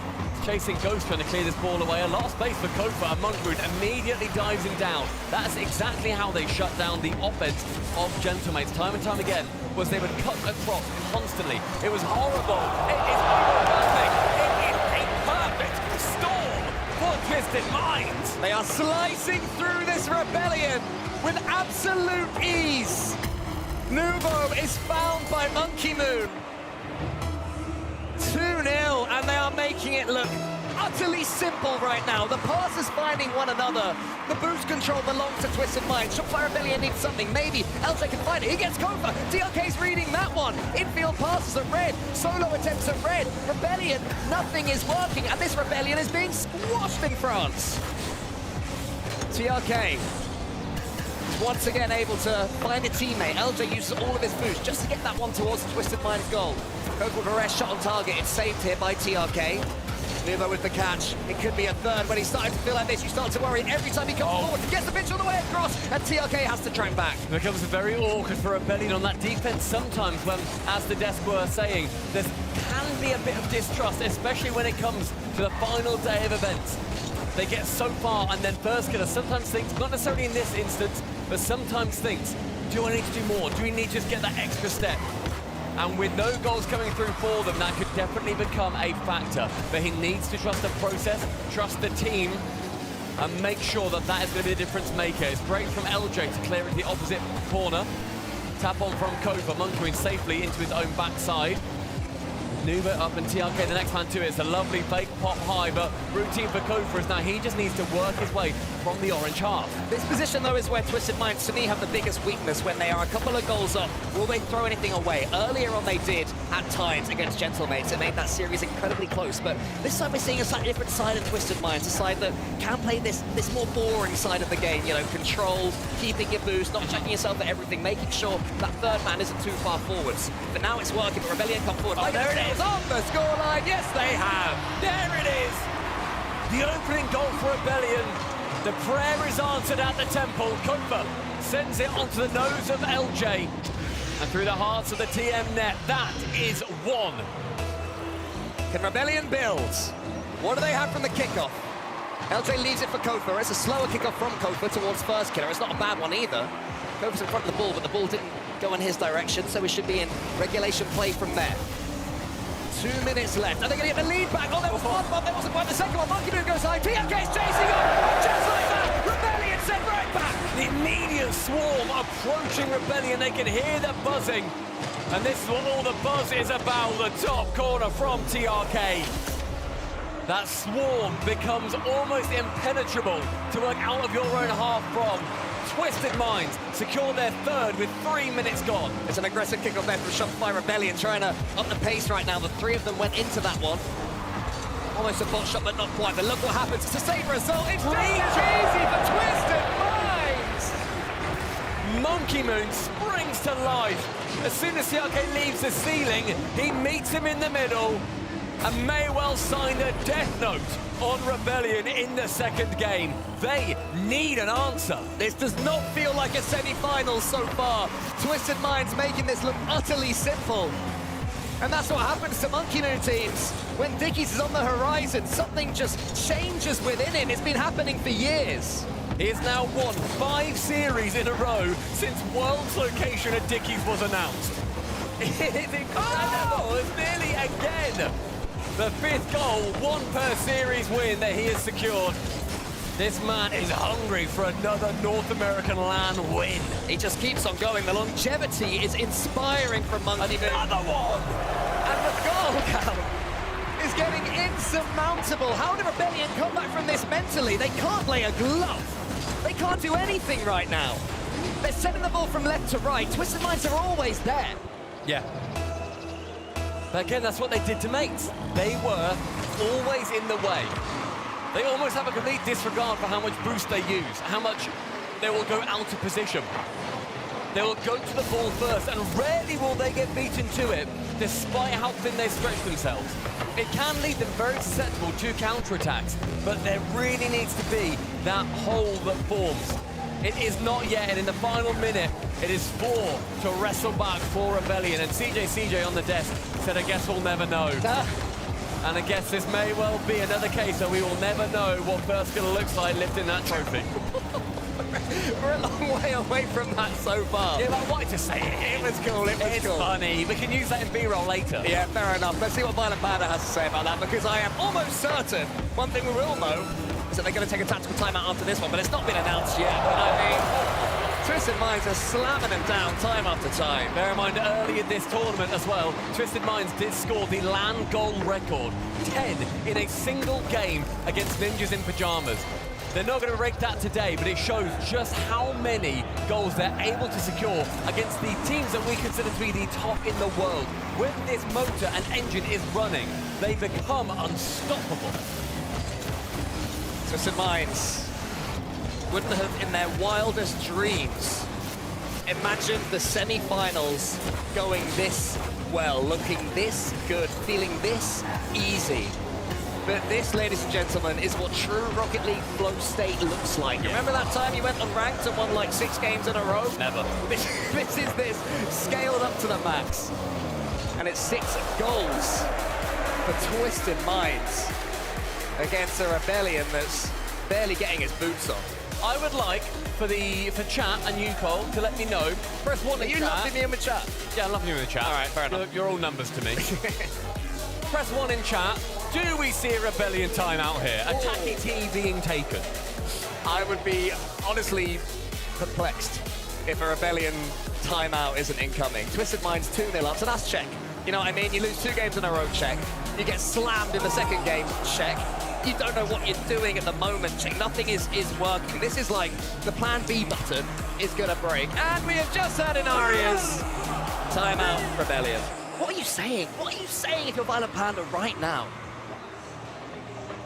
chasing Ghost, trying to clear this ball away. A lot of space for Kofa, and Monkey Moon immediately dives him down. That's exactly how they shut down the offense of Gentlemates. Time and time again, was they would cut across constantly. It was horrible. It is perfect. It is a perfect storm for Twisted Minds. They are slicing through this Rebellion with absolute ease. Nubo is found by Monkey Moon. 2-0, and they are making it look utterly simple right now. The passes finding one another. The boost control belongs to Twisted Minds. Shopify Rebellion needs something. Maybe LJ can find it. He gets Kofa. DRK's reading that one. Infield passes are red. Solo attempts are red. Rebellion, nothing is working, and this Rebellion is being squashed in France. TRK once again able to find a teammate. LJ uses all of his boost just to get that one towards the Twisted Minds goal. Kofa with a rest shot on target. It's saved here by TRK. Nubo with the catch. It could be a third. When he's starting to feel like this, you start to worry every time he comes forward. He gets the pitch all the way across, and TRK has to track back. It becomes very awkward for Rebellion on that defense sometimes when, as the desk were saying, there can be a bit of distrust, especially when it comes to the final day of events. They get so far, and then first killer sometimes thinks, not necessarily in this instance, but sometimes thinks, do I need to do more? Do we need to just get that extra step? And with no goals coming through for them, that could definitely become a factor. But he needs to trust the process, trust the team, and make sure that that is going to be the difference maker. It's great from LJ to clear it the opposite corner. Tap on from Kofa, Monkey safely into his own backside. Nubo up and TRK the next man to it. It's a lovely fake pop high, but routine for Kofa is now he just needs to work his way from the orange half. This position, though, is where Twisted Minds, to me, have the biggest weakness when they are a couple of goals up. Will they throw anything away? Earlier on, they did at times against Gentlemates. It made that series incredibly close, but this time we're seeing a slightly different side of Twisted Minds, a side that can play this more boring side of the game, you know, controlled, keeping your boost, not checking yourself at everything, making sure that third man isn't too far forwards. But now it's working, but Rebellion come forward. Oh, there it is! On the scoreline, yes they have! There it is! The opening goal for Rebellion. The prayer is answered at the temple. Kofa sends it onto the nose of LJ. And through the hearts of the TM net, that is one. Can Rebellion build? What do they have from the kickoff? LJ leaves it for Kofa. It's a slower kickoff from Kofa towards first killer. It's not a bad one either. Kofa's in front of the ball, but the ball didn't go in his direction, so we should be in regulation play from there. 2 minutes left. Are they going to get the lead back? Oh, there was one, but there wasn't quite the second one. Monkey Moon goes high. TMK's chasing up. Just like that, Rebellion sent right back. The immediate swarm approaching Rebellion. They can hear the buzzing. And this is what all the buzz is about. The top corner from TRK. That swarm becomes almost impenetrable to work out of your own half from. Twisted Minds secure their third with 3 minutes gone. It's an aggressive kickoff there from Shopify Rebellion, trying to up the pace right now. The three of them went into that one. Almost a bot shot, but not quite. But look what happens. It's the same result. It's easy for Twisted Minds! Monkey Moon springs to life. As soon as TRK leaves the ceiling, he meets him in the middle and may well sign a death note on Rebellion in the second game. They need an answer. This does not feel like a semi-final so far. Twisted Minds making this look utterly simple. And that's what happens to Monkey Moon teams. When Dickies is on the horizon, something just changes within him. It's been happening for years. He has now won 5 series in a row since World's location at Dickies was announced. It's incredible. It's nearly again the 5th goal, 1 per series win that he has secured. This man is hungry for another North American LAN win. He just keeps on going. The longevity is inspiring from Monkey Moon. Another one! And the goal count is getting insurmountable. How did Rebellion come back from this mentally? They can't lay a glove. They can't do anything right now. They're sending the ball from left to right. Twisted Minds are always there. Yeah. But again, that's what they did to mates. They were always in the way. They almost have a complete disregard for how much boost they use, how much they will go out of position. They will go to the ball first, and rarely will they get beaten to it, despite how thin they stretch themselves. It can leave them very susceptible to counterattacks, but there really needs to be that hole that forms. It is not yet, and in the final minute, it is 4 to wrestle back for Rebellion. And CJ on the desk said, I guess we'll never know. And I guess this may well be another case where we will never know what first skill looks like lifting that trophy. We're a long way away from that so far. Yeah, but I wanted to say it. It was cool, it was it's cool. funny. We can use that in B-roll later. Yeah, fair enough. Let's see what Violent Panda has to say about that, because I am almost certain one thing we will know is that they're going to take a tactical timeout after this one, but it's not been announced yet. But I mean, Twisted Minds are slamming them down time after time. Bear in mind, early in this tournament as well, Twisted Minds did score the LAN goal record, 10 in a single game against Ninjas in Pajamas. They're not going to break that today, but it shows just how many goals they're able to secure against the teams that we consider to be the top in the world. When this motor and engine is running, they become unstoppable. Twisted Minds wouldn't have, in their wildest dreams, imagined the semi-finals going this well, looking this good, feeling this easy. But this, ladies and gentlemen, is what true Rocket League flow state looks like. Yeah. Remember that time you went on ranked and won like 6 games in a row? Never. This is this, scaled up to the max. And it's 6 goals for Twisted Minds against a Rebellion that's barely getting its boots on. I would like for chat and you, Cole, to let me know. Press 1 in chat. Are you loving me in the chat? Yeah, I'm loving you in the chat. All right, fair enough. You're all numbers to me. Press 1 in chat. Do we see a Rebellion timeout here? A tacky T being taken? I would be honestly perplexed if a Rebellion timeout isn't incoming. Twisted Minds 2-0 up, so that's check. You know what I mean? You lose 2 games in a row, check. You get slammed in the second game, check. You don't know what you're doing at the moment, check. Nothing is working. This is like the plan B button is gonna break. And we have just had an Arias timeout Rebellion. What are you saying? What are you saying if you're Violent Panda right now?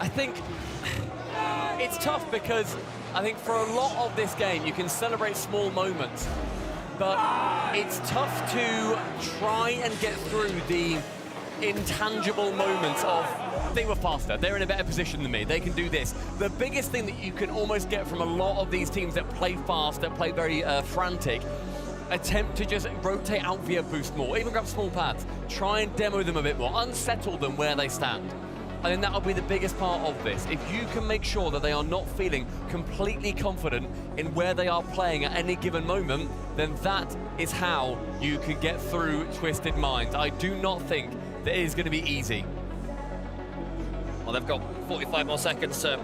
I think it's tough because I think for a lot of this game you can celebrate small moments, but it's tough to try and get through the intangible moments of they were faster, they're in a better position than me, they can do this. The biggest thing that you can almost get from a lot of these teams that play fast, that play very frantic, attempt to just rotate out via boost more, even grab small pads, try and demo them a bit more, unsettle them where they stand. I think that'll be the biggest part of this. If you can make sure that they are not feeling completely confident in where they are playing at any given moment, then that is how you can get through Twisted Minds. I do not think that it is going to be easy. Well, they've got 45 more seconds to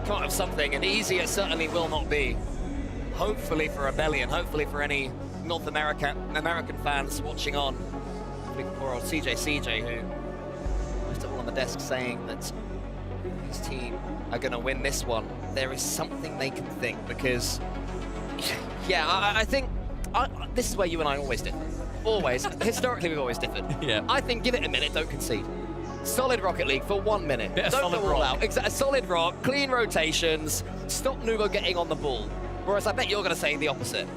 come up with something, and easy it certainly will not be. Hopefully for Rebellion, hopefully for any North American fans watching on. Hopefully for poor old CJ, who left it all on the desk saying that his team are going to win this one. There is something they can think, because, yeah, I think this is where you and I always differ. Always. Historically, we've always differed. Yeah. I think give it a minute, don't concede. Solid Rocket League for 1 minute. Bit of Don't solid go all rock. out. Solid rock, clean rotations, stop Nuvo getting on the ball. Whereas I bet you're going to say the opposite.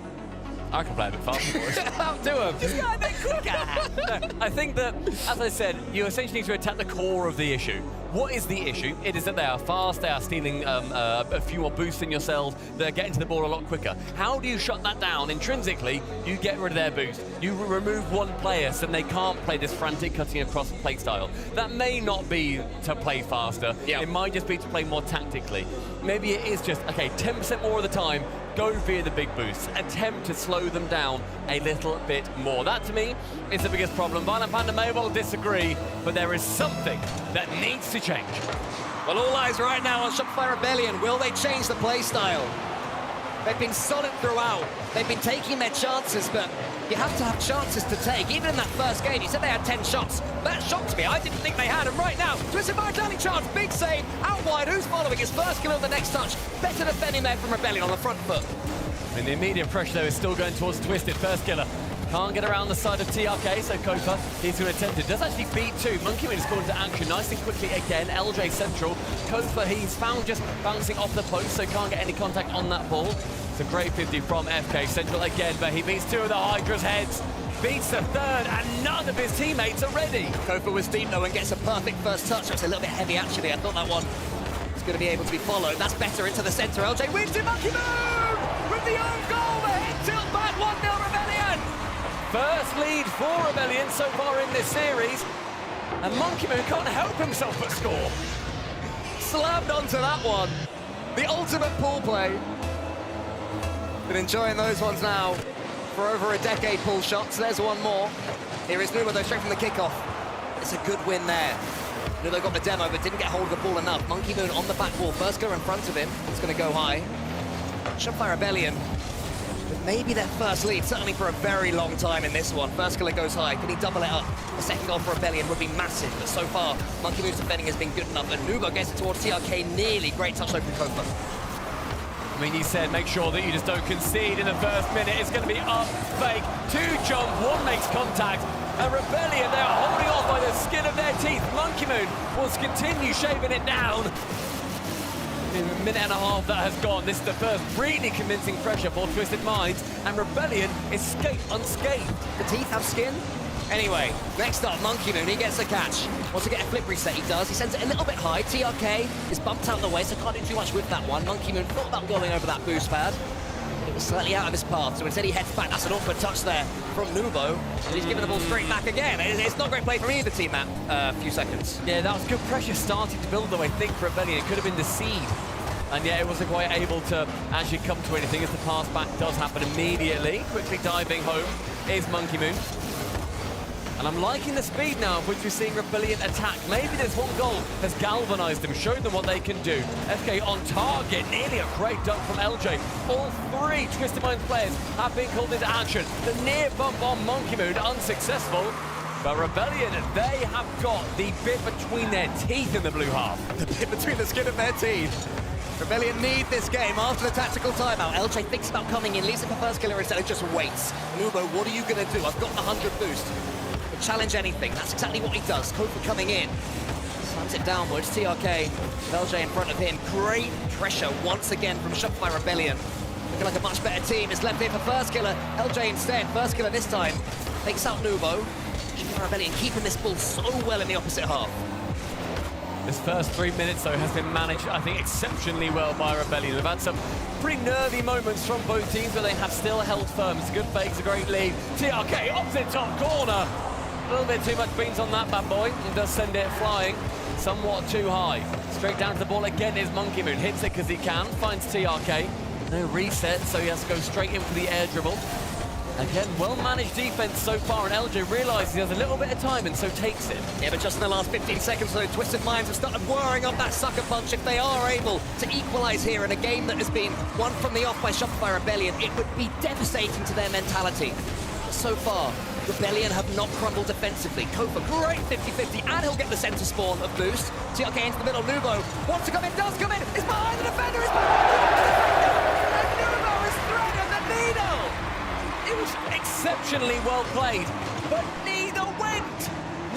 I can play a bit faster, boys. Do them. Just go a bit quicker. No, I think that, as I said, you essentially need to attack the core of the issue. What is the issue? It is that they are fast, they are stealing a few more boosts in yourselves, they're getting to the ball a lot quicker. How do you shut that down? Intrinsically, you get rid of their boost. You remove one player so they can't play this frantic cutting across play style. That may not be to play faster. It might just be to play more tactically. Maybe it is just, okay, 10% more of the time, go via the big boosts, attempt to slow them down a little bit more. That, to me, is the biggest problem. Violent Panda may well disagree, but there is something that needs to change. Well, all eyes right now on Shopify Rebellion. Will they change the play style? They've been solid throughout. They've been taking their chances, but you have to have chances to take. Even in that first game, you said they had 10 shots. That shocked me. I didn't think they had. And right now, Twisted Mind's only chance. Big save. Out wide. Who's following? His first kill of the next touch. Better defending there from Rebellion on the front foot. And the immediate pressure, though, is still going towards Twisted. First killer. Can't get around the side of TRK, so Kofa, he's going to attempt it. Does actually beat two. Monkey Moon is called into action nice and quickly again. LJ central. Kofa, he's found just bouncing off the post, so can't get any contact on that ball. It's a great 50 from FK Central again, but he beats two of the Hydra's heads. Beats the third, and none of his teammates are ready. Kofa was deep, though, and gets a perfect first touch. It's a little bit heavy, actually. I thought that one was going to be able to be followed. That's better into the center. LJ wins it. Monkey Moon with the own goal. The head tilt back. 1-0 Rebellion. First lead for Rebellion so far in this series, and Monkey Moon can't help himself but score. Slammed onto that one. The ultimate pool play. Been enjoying those ones now for over a decade, pool shots. There's one more. Here is Nubo, though, straight from the kickoff. It's a good win there. Nubo got the demo, but didn't get hold of the ball enough. Monkey Moon on the back wall. First go in front of him. It's going to go high. Shopify Rebellion. But maybe their first lead, certainly for a very long time in this one. First killer goes high. Can he double it up? A second goal for Rebellion would be massive, but so far, Monkey Moon's defending has been good enough, and Nubo gets it towards TRK nearly. Great touch though from Kofa. I mean, he said, make sure that you just don't concede in the first minute. It's going to be up, fake, two jump, one makes contact. And Rebellion, they are holding off by the skin of their teeth. Monkey Moon wants to continue shaving it down. In a minute and a half that has gone. This is the first really convincing pressure for Twisted Minds, and Rebellion escape unscathed. The teeth have skin. Anyway, next up, Monkey Moon, he gets a catch. Wants to get a flip reset, he does. He sends it a little bit high. TRK is bumped out of the way, so can't do too much with that one. Monkey Moon thought about going over that boost pad, but it was slightly out of his path, so instead he heads back. That's an awkward touch there from Nubo, and he's giving the ball straight back again. It's not great play from either team that few seconds. Yeah, that was good pressure starting to build, though, I think, for Rebellion. It could have been the seed. And yet it wasn't quite able to actually come to anything as the pass back does happen immediately. Quickly diving home is Monkey Moon. And I'm liking the speed now of which we're seeing Rebellion attack. Maybe this one goal has galvanized them, showed them what they can do. FK on target, nearly a great dunk from LJ. All three Twisted Minds players have been called into action. The near bump on Monkey Moon, unsuccessful. But Rebellion, they have got the bit between their teeth in the blue half. The bit between the skin of their teeth. Rebellion need this game after the tactical timeout. LJ thinks about coming in, leaves it for first killer instead of just waits. Nubo, what are you going to do? I've got the 100 boost. Challenge anything. That's exactly what he does. Kofa coming in. Slams it downwards. TRK, LJ in front of him. Great pressure once again from Shopify Rebellion. Looking like a much better team. It's left here for first killer. LJ instead. First killer this time. Takes out Nubo. Shopify Rebellion keeping this ball so well in the opposite half. This first 3 minutes, though, has been managed, I think, exceptionally well by Rebellion. They've had some pretty nervy moments from both teams, but they have still held firm. It's a good fake, it's a great lead. TRK opposite top corner. A little bit too much beans on that bad boy. He does send it flying somewhat too high. Straight down to the ball again is Monkey Moon. Hits it because he can, finds TRK. No reset, so he has to go straight in for the air dribble. Again, well-managed defense so far, and LJ realizes he has a little bit of time and so takes it. Yeah, but just in the last 15 seconds, so Twisted Minds have started whirring up that sucker punch. If they are able to equalize here in a game that has been won from the off by Shopify Rebellion, it would be devastating to their mentality. But so far, Rebellion have not crumbled defensively. Kofa, great 50-50, and he'll get the center spawn of boost. TRK into the middle, Nubo wants to come in, does come in, is behind the defender, is behind the defender, and Nubo is threaded the needle! It was exceptionally well played, but neither went.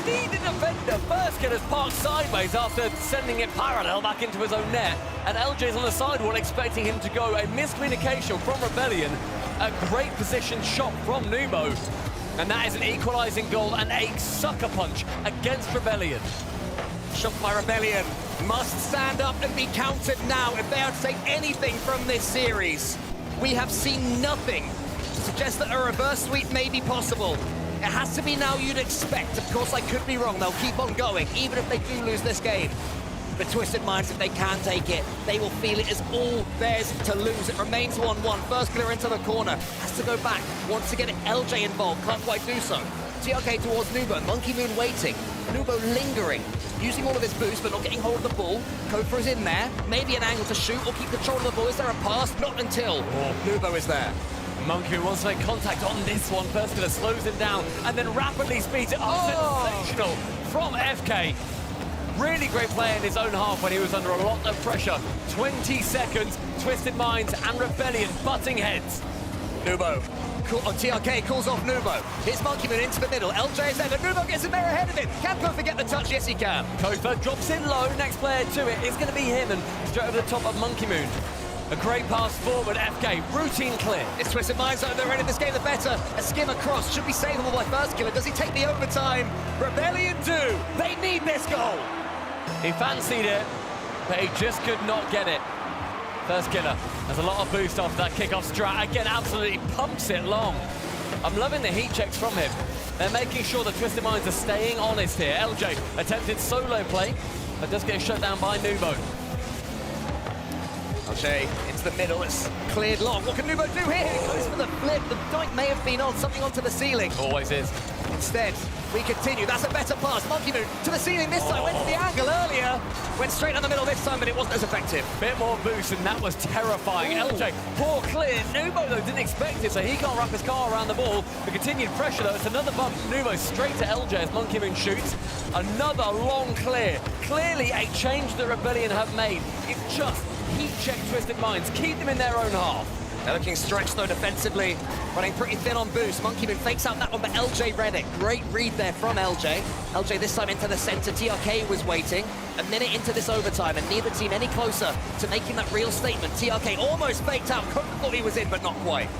Neither defender. First killer's parked sideways after sending it parallel back into his own net, and LJ's on the sidewall expecting him to go. A miscommunication from Rebellion. A great position shot from Nubo. And that is an equalizing goal and a sucker punch against Rebellion. Shopify Rebellion must stand up and be counted now if they are to take anything from this series. We have seen nothing to suggest that a reverse sweep may be possible. It has to be now, you'd expect. Of course, I could be wrong. They'll keep on going, even if they do lose this game. But Twisted Minds, if they can take it, they will feel it as all theirs to lose. It remains 1-1. First clear into the corner. Has to go back. Wants to get LJ involved. Can't quite do so. TRK towards Nubo. Monkey Moon waiting. Nubo lingering. Using all of his boost, but not getting hold of the ball. Kofa is in there. Maybe an angle to shoot or keep control of the ball. Is there a pass? Not until Nubo is there. Monkey wants to make contact on this one. First killer slows him down and then rapidly speeds it up. Sensational from FK. Really great play in his own half when he was under a lot of pressure. 20 seconds, Twisted Minds and Rebellion butting heads. Nubo. TRK calls off Nubo. Here's Monkey Moon into the middle. LJ is there, but Nubo gets in there ahead of him. Can Kofa get the touch? Yes, he can. Kofa drops in low. Next player to it is going to be him, and straight over the top of Monkey Moon. A great pass forward, FK. Routine clear. It's Twisted Minds that they're in this game the better. A skim across. Should be savable by first killer. Does he take the overtime? Rebellion do. They need this goal. He fancied it, but he just could not get it. First killer has a lot of boost off that kickoff strat. Again, absolutely pumps it long. I'm loving the heat checks from him. They're making sure the Twisted Minds are staying honest here. LJ attempted solo play, but does get shut down by Nubo. LJ into the middle, it's cleared long. What can Nubo do here? He goes for the flip. The dike may have been on, something onto the ceiling. Always is. Instead, we continue. That's a better pass. Monkey Moon to the ceiling this time. Went to the angle earlier. Went straight down the middle this time, but it wasn't as effective. Bit more boost, and that was terrifying. LJ, poor clear. Nubo, though, didn't expect it, so he can't wrap his car around the ball. The continued pressure, though, it's another bump. Nubo straight to LJ as Monkey Moon shoots. Another long clear. Clearly a change the Rebellion have made. It's just heat check Twisted Minds. Keep them in their own half. They're looking stretched, though, defensively. Running pretty thin on boost. Monkey Moon fakes out that one, but LJ read it. Great read there from LJ. LJ this time into the center. TRK was waiting. A minute into this overtime, and neither team any closer to making that real statement. TRK almost faked out. Kofa thought he was in, but not quite.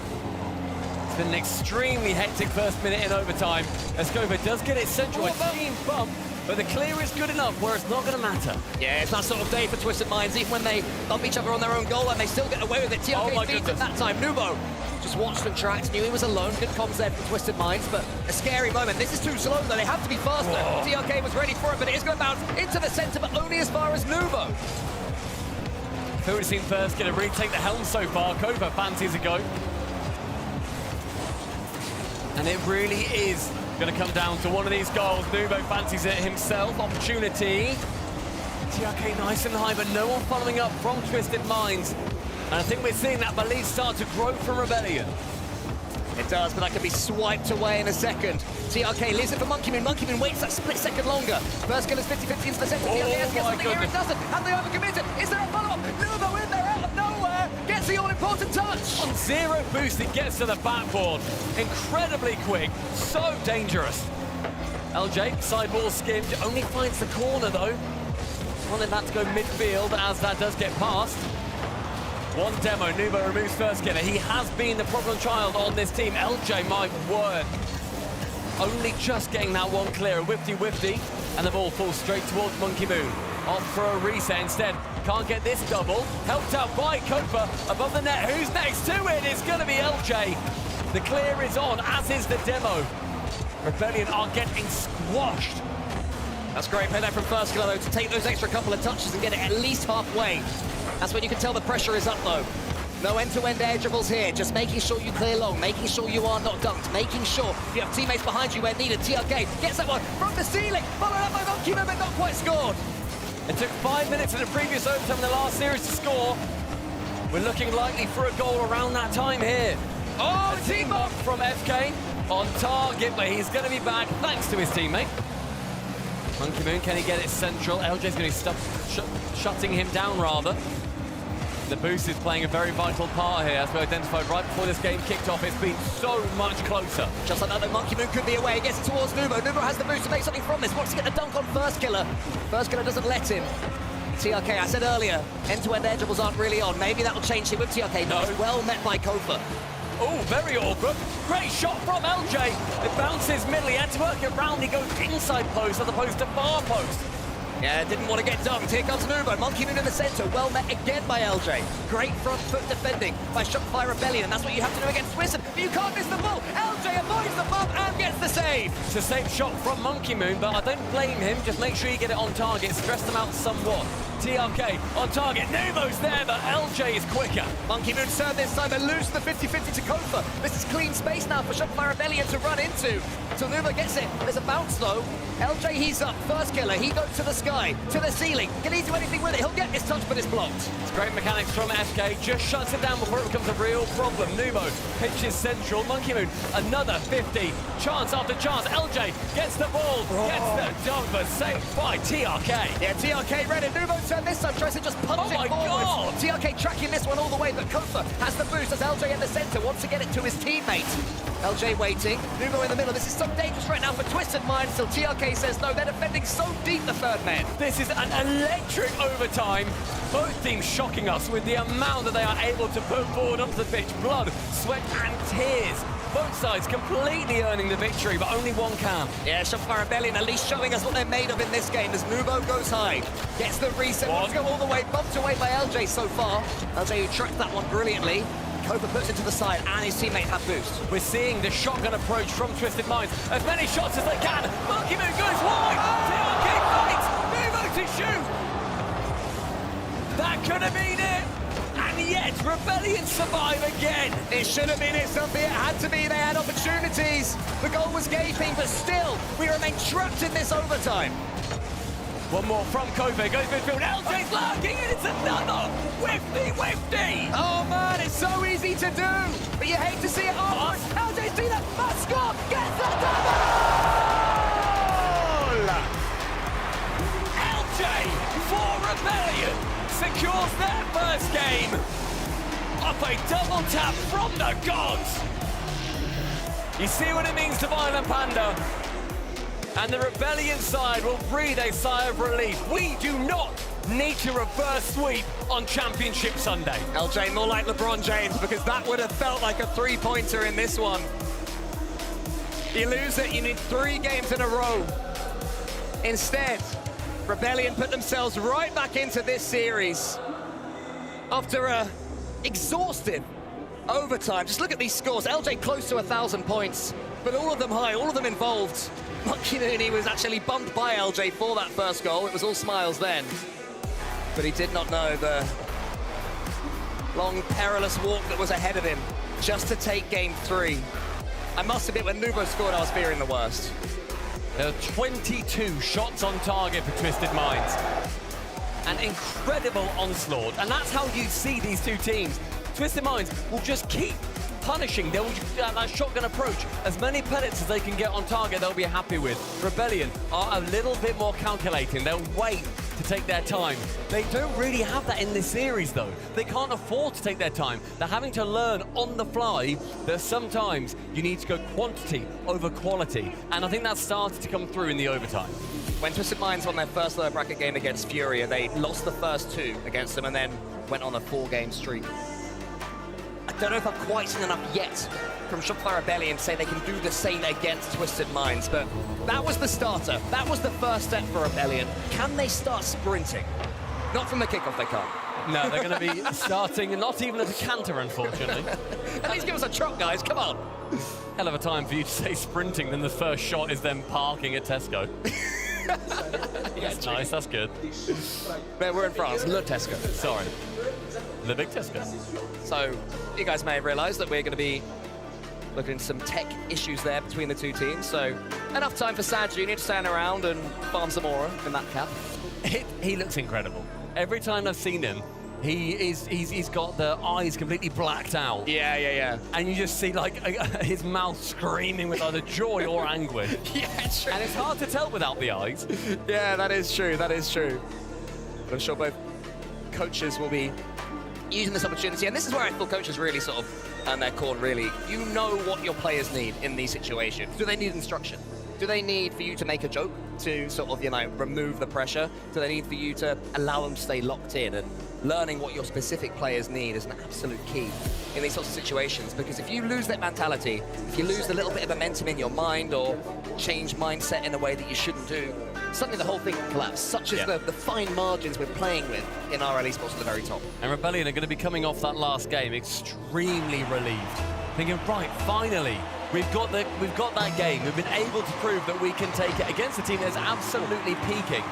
It's been an extremely hectic first minute in overtime. As Kofa does get it central, a team bump, but the clear is good enough where it's not going to matter. Yeah, it's that sort of day for Twisted Minds, even when they bump each other on their own goal and they still get away with it. TRK feeds it that time. Nubo just watched and tracked, knew he was alone. Good comms there from Twisted Minds, but a scary moment. This is too slow, though. They have to be faster. Whoa. TRK was ready for it, but it is going to bounce into the center, but only as far as Nubo. Who would have seen first get a retake the helm so far? Kofa fancies a go. And it really is going to come down to one of these goals. Nubo fancies it himself. Opportunity. TRK nice and high, but no one following up from Twisted Minds. And I think we're seeing that belief start to grow from Rebellion. It does, but that could be swiped away in a second. TRK leaves it for Monkey Moon. Monkey Moon waits that split second longer. First kill is 50-50 into the center. TRK has to get something here. It doesn't. Have they overcommitted? Is there a follow-up? Nubo in there out of nowhere. Gets the all-important touch. On zero boost, it gets to the backboard. Incredibly quick. So dangerous. LJ, sideball skimmed. Only finds the corner, though. Wanting that to go midfield, as that does get past. One demo, Nubo removes first killer. He has been the problem child on this team. LJ, my word. Only just getting that one clear. Whifty, and the ball falls straight towards Monkey Moon. Off for a reset instead. Can't get this double. Helped out by Kofa above the net. Who's next to it? It's going to be LJ. The clear is on, as is the demo. Rebellion are getting squashed. That's great play there from first killer, though, to take those extra couple of touches and get it at least halfway. That's when you can tell the pressure is up, though. No end-to-end air dribbles here, just making sure you clear long, making sure you are not dunked, making sure you have teammates behind you where needed. TRK gets that one from the ceiling, followed up by Monkey Moon, but not quite scored. It took 5 minutes in the previous overtime in the last series to score. We're looking likely for a goal around that time here. Oh, a team up from FK on target, but he's going to be back thanks to his teammate. Monkey Moon, can he get it central? LJ's going to be shutting him down, rather. The boost is playing a very vital part here, as we identified right before this game kicked off. It's been so much closer. Just like that, the Monkey Moon could be away. He gets it towards Nubo. Nubo has the boost to make something from this. Wants to get the dunk on first killer. First killer doesn't let him. TRK, I said earlier, end-to-end air dribbles aren't really on. Maybe that'll change here with TRK. No, it's well met by Kofa. Oh, very awkward. Great shot from LJ. It bounces middle. He had to work it round. He goes inside post as opposed to far post. Yeah, didn't want to get dunked. Here comes Nubo. Monkey Moon in the center. Well met again by LJ. Great front foot defending by Shopify Rebellion, and that's what you have to do against Twisted. But you can't miss the ball. LJ avoids the bump and gets the save. It's a safe shot from Monkey Moon, but I don't blame him. Just make sure you get it on target. Stress them out somewhat. TRK on target. Numo's there, but LJ is quicker. Monkey Moon serve this time, but lose the 50-50 to Kofa. This is clean space now for Shopify Rebellion to run into. So Numo gets it. There's a bounce though. LJ, he's up. First killer. He goes to the sky, to the ceiling. Can he do anything with it? He'll get this touch, but it's blocked. It's great mechanics from SK. Just shuts it down before it becomes a real problem. Numo pitches central. Monkey Moon, another 50. Chance after chance. LJ gets the ball, gets the dunk, but saved by TRK. Yeah, TRK ready. Numo's turn this time. Tries to just punch it forward. God. TRK tracking this one all the way, but Kofa has the boost as LJ in the center. Wants to get it to his teammate. LJ waiting. Numo in the middle. This is so dangerous right now for Twisted Minds. Till TRK says no. They're defending so deep, the third man. This is an electric overtime. Both teams shocking us with the amount that they are able to put forward onto the pitch. Blood, sweat, and tears. Both sides completely earning the victory, but only one can. Yeah, Shopify Rebellion at least showing us what they're made of in this game as Numo goes high. Gets the reset. Wants to go all the way. Bumped away by LJ so far. LJ who tracked that one brilliantly. Kofa puts it to the side, and his teammates have boost. We're seeing the shotgun approach from Twisted Minds. As many shots as they can. Monkey Moon goes wide. TRK fights. Numo to shoot. That could have been it. And yet, Rebellion survive again. It should have been it, something it had to be. They had opportunities. The goal was gaping, but still, we remain trapped in this overtime. One more from Kobe, goes midfield. LJ's lurking, and it's another whifty. Oh man, it's so easy to do, but you hate to see it afterwards. LJ's doing that, must score, gets the double! LJ for Rebellion secures their first game off a double tap from the gods. You see what it means to Violent Panda? And the Rebellion side will breathe a sigh of relief. We do not need to reverse sweep on Championship Sunday. LJ, more like LeBron James, because that would have felt like a three-pointer in this one. You lose it, you need 3 games in a row. Instead, Rebellion put themselves right back into this series after a exhaustive overtime. Just look at these scores. LJ close to 1,000 points, but all of them high, all of them involved. Monkey Moon was actually bumped by LJ for that first goal. It was all smiles then. But he did not know the long, perilous walk that was ahead of him just to take game 3. I must admit, when Nubo scored, I was fearing the worst. There are 22 shots on target for Twisted Minds. An incredible onslaught, and that's how you see these two teams. Twisted Minds will just keep punishing. They will that shotgun approach. As many pellets as they can get on target, they'll be happy with. Rebellion are a little bit more calculating. They'll wait to take their time. They don't really have that in this series, though. They can't afford to take their time. They're having to learn on the fly that sometimes you need to go quantity over quality. And I think that started to come through in the overtime. When Twisted Minds won their first lower bracket game against Furia, they lost the first 2 against them and then went on a 4-game streak. I don't know if I've quite seen enough yet from Shopify Rebellion to say they can do the same against Twisted Minds, but that was the starter. That was the first step for Rebellion. Can they start sprinting? Not from the kickoff, they can't. No, they're going to be starting, not even at a canter, unfortunately. At least give us a trot, guys, come on. Hell of a time for you to say sprinting, then the first shot is them parking at Tesco. That's nice, that's good. But we're in France, Le Tesco. Sorry. The big Tesco. So, you guys may have realized that we're going to be looking at some tech issues there between the two teams. So, enough time for Sad Jr. to stand around and farm some aura in that cap. He looks incredible. Every time I've seen him, he's got the eyes completely blacked out. Yeah. And you just see like his mouth screaming with either joy or anguish. Yeah, true. And it's hard to tell without the eyes. Yeah, that is true. But I'm sure both coaches will be using this opportunity, and this is where I feel coaches really sort of earn their corn, really. You know what your players need in these situations. Do they need instruction? Do they need for you to make a joke to sort of, remove the pressure? Do they need for you to allow them to stay locked in? And learning what your specific players need is an absolute key in these sorts of situations, because if you lose that mentality, if you lose a little bit of momentum in your mind or change mindset in a way that you shouldn't do, suddenly the whole thing can collapse, such as the fine margins we're playing with in RL Esports at the very top. And Rebellion are going to be coming off that last game extremely relieved, thinking, right, finally, we've got that game. We've been able to prove that we can take it against a team that's absolutely peaking.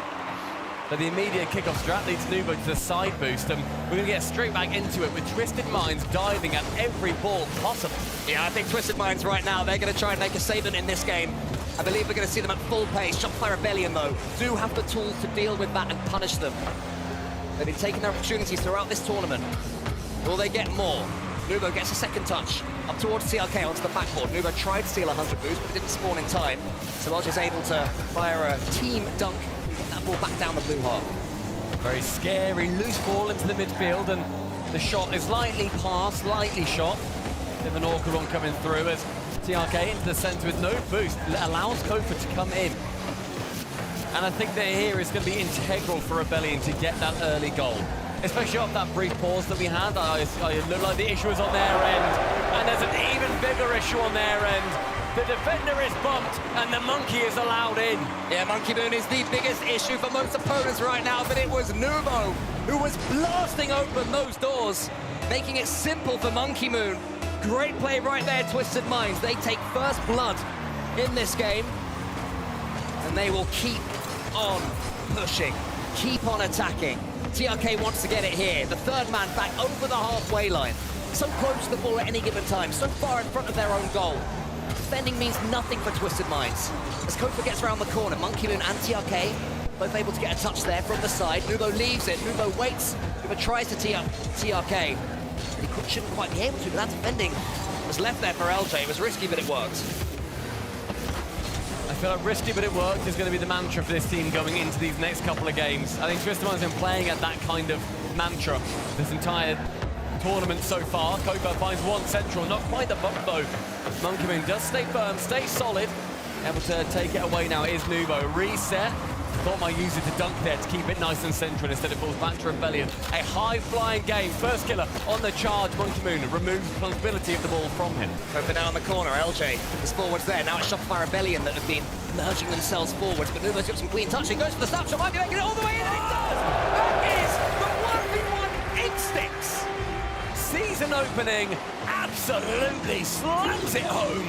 But the immediate kickoff strat leads Nubo to the side boost, and we're going to get straight back into it with Twisted Minds diving at every ball possible. Yeah, I think Twisted Minds right now, they're going to try and make a statement in this game. I believe we're going to see them at full pace. Shopify Rebellion, though, do have the tools to deal with that and punish them. They've been taking their opportunities throughout this tournament. Will they get more? Nubo gets a second touch up towards TRK onto the backboard. Nubo tried to steal 100 boost, but it didn't spawn in time. So Lodge is able to fire a team dunk, get that ball back down the blue half. Very scary, loose ball into the midfield, and the shot is lightly passed, lightly shot. Bit of an awkward one coming through as TRK into the centre with no boost, allows Kofa to come in. And I think that here is going to be integral for Rebellion to get that early goal. Especially off that brief pause that we had. I look like the issue is on their end. And there's an even bigger issue on their end. The defender is bumped and the monkey is allowed in. Yeah, Monkey Moon is the biggest issue for most opponents right now, but it was Nubo who was blasting open those doors, making it simple for Monkey Moon. Great play right there, Twisted Minds. They take first blood in this game, and they will keep on pushing, keep on attacking. TRK wants to get it here. The third man back over the halfway line. So close to the ball at any given time, so far in front of their own goal. Defending means nothing for Twisted Minds. As Kofa gets around the corner, Monkey Moon and TRK both able to get a touch there from the side. Nubo leaves it, Nubo waits, Nubo tries to tee up TRK. He shouldn't quite be able to, but that defending was left there for LJ. It was risky, but it worked. I feel like risky, but it worked is going to be the mantra for this team going into these next couple of games. I think Twisted Minds have been playing at that kind of mantra this entire tournament so far. Kofa finds one central, not quite the bump though. Monkey Moon does stay firm, stay solid. Able to take it away now is Nubo. Reset. Thought might use it to dunk there to keep it nice and central instead it falls back to Rebellion. A high-flying game. First killer on the charge. Monkey Moon removes the responsibility of the ball from him. Kofa now in the corner. LJ is forwards there. Now it's Shopify Rebellion that have been merging themselves forwards, but Nubo's got some clean touching. Goes for the snapshot. Might be making it all the way in, and it does! That is the 1v1 instincts. Season opening absolutely slams it home.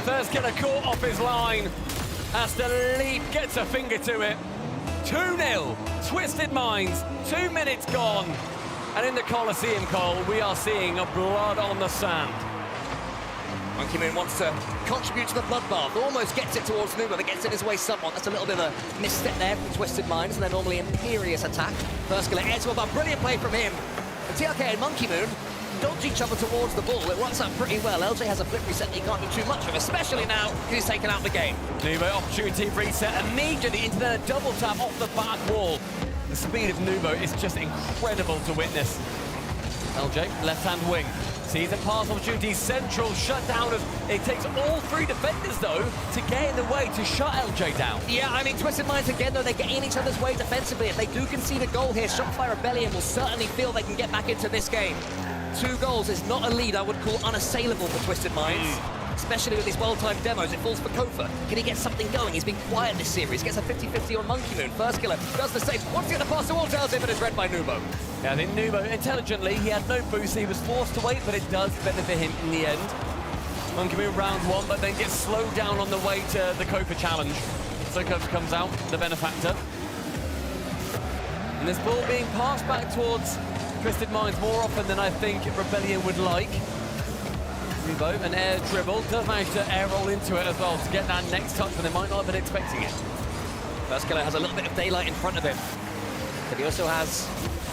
First killer caught off his line. Has to leap, gets a finger to it. 2-0, Twisted Minds, 2 minutes gone. And in the Coliseum, Cole, we are seeing a blood on the sand. Monkey Moon wants to contribute to the bloodbath, almost gets it towards Nubo, but gets in his way somewhat. That's a little bit of a misstep there from Twisted Minds, and their normally imperious attack. First killer, Edward, brilliant play from him. And TRK and Monkey Moon dodge each other towards the ball. It works out pretty well. LJ has a flip reset that he can't do too much of, especially now he's taken out the game. Nubo, opportunity reset immediately into the double tap off the back wall. The speed of Nubo is just incredible to witness. LJ, left-hand wing. Sees a pass opportunity, central, shut down as it takes all 3 defenders, though, to get in the way to shut LJ down. Yeah, I mean, Twisted Minds again, though, they're getting in each other's way defensively. If they do concede a goal here, Shopify Rebellion will certainly feel they can get back into this game. 2 goals is not a lead I would call unassailable for Twisted Minds. Especially with these well-timed demos, it falls for Kofa. Can he get something going? He's been quiet this series. Gets a 50-50 on Monkey Moon. First killer does the same. Wants to get the pass towards LJ, but it's read by Nubo. Yeah, I think Nubo, intelligently, he had no boost. He was forced to wait, but it does benefit him in the end. Monkey Moon round 1, but then gets slowed down on the way to the Kofa challenge. So Kofa comes out, the benefactor. And this ball being passed back towards Twisted Minds more often than I think Rebellion would like. Nubo, an air dribble, does manage to air roll into it as well to get that next touch, but they might not have been expecting it. First killer has a little bit of daylight in front of him, but he also has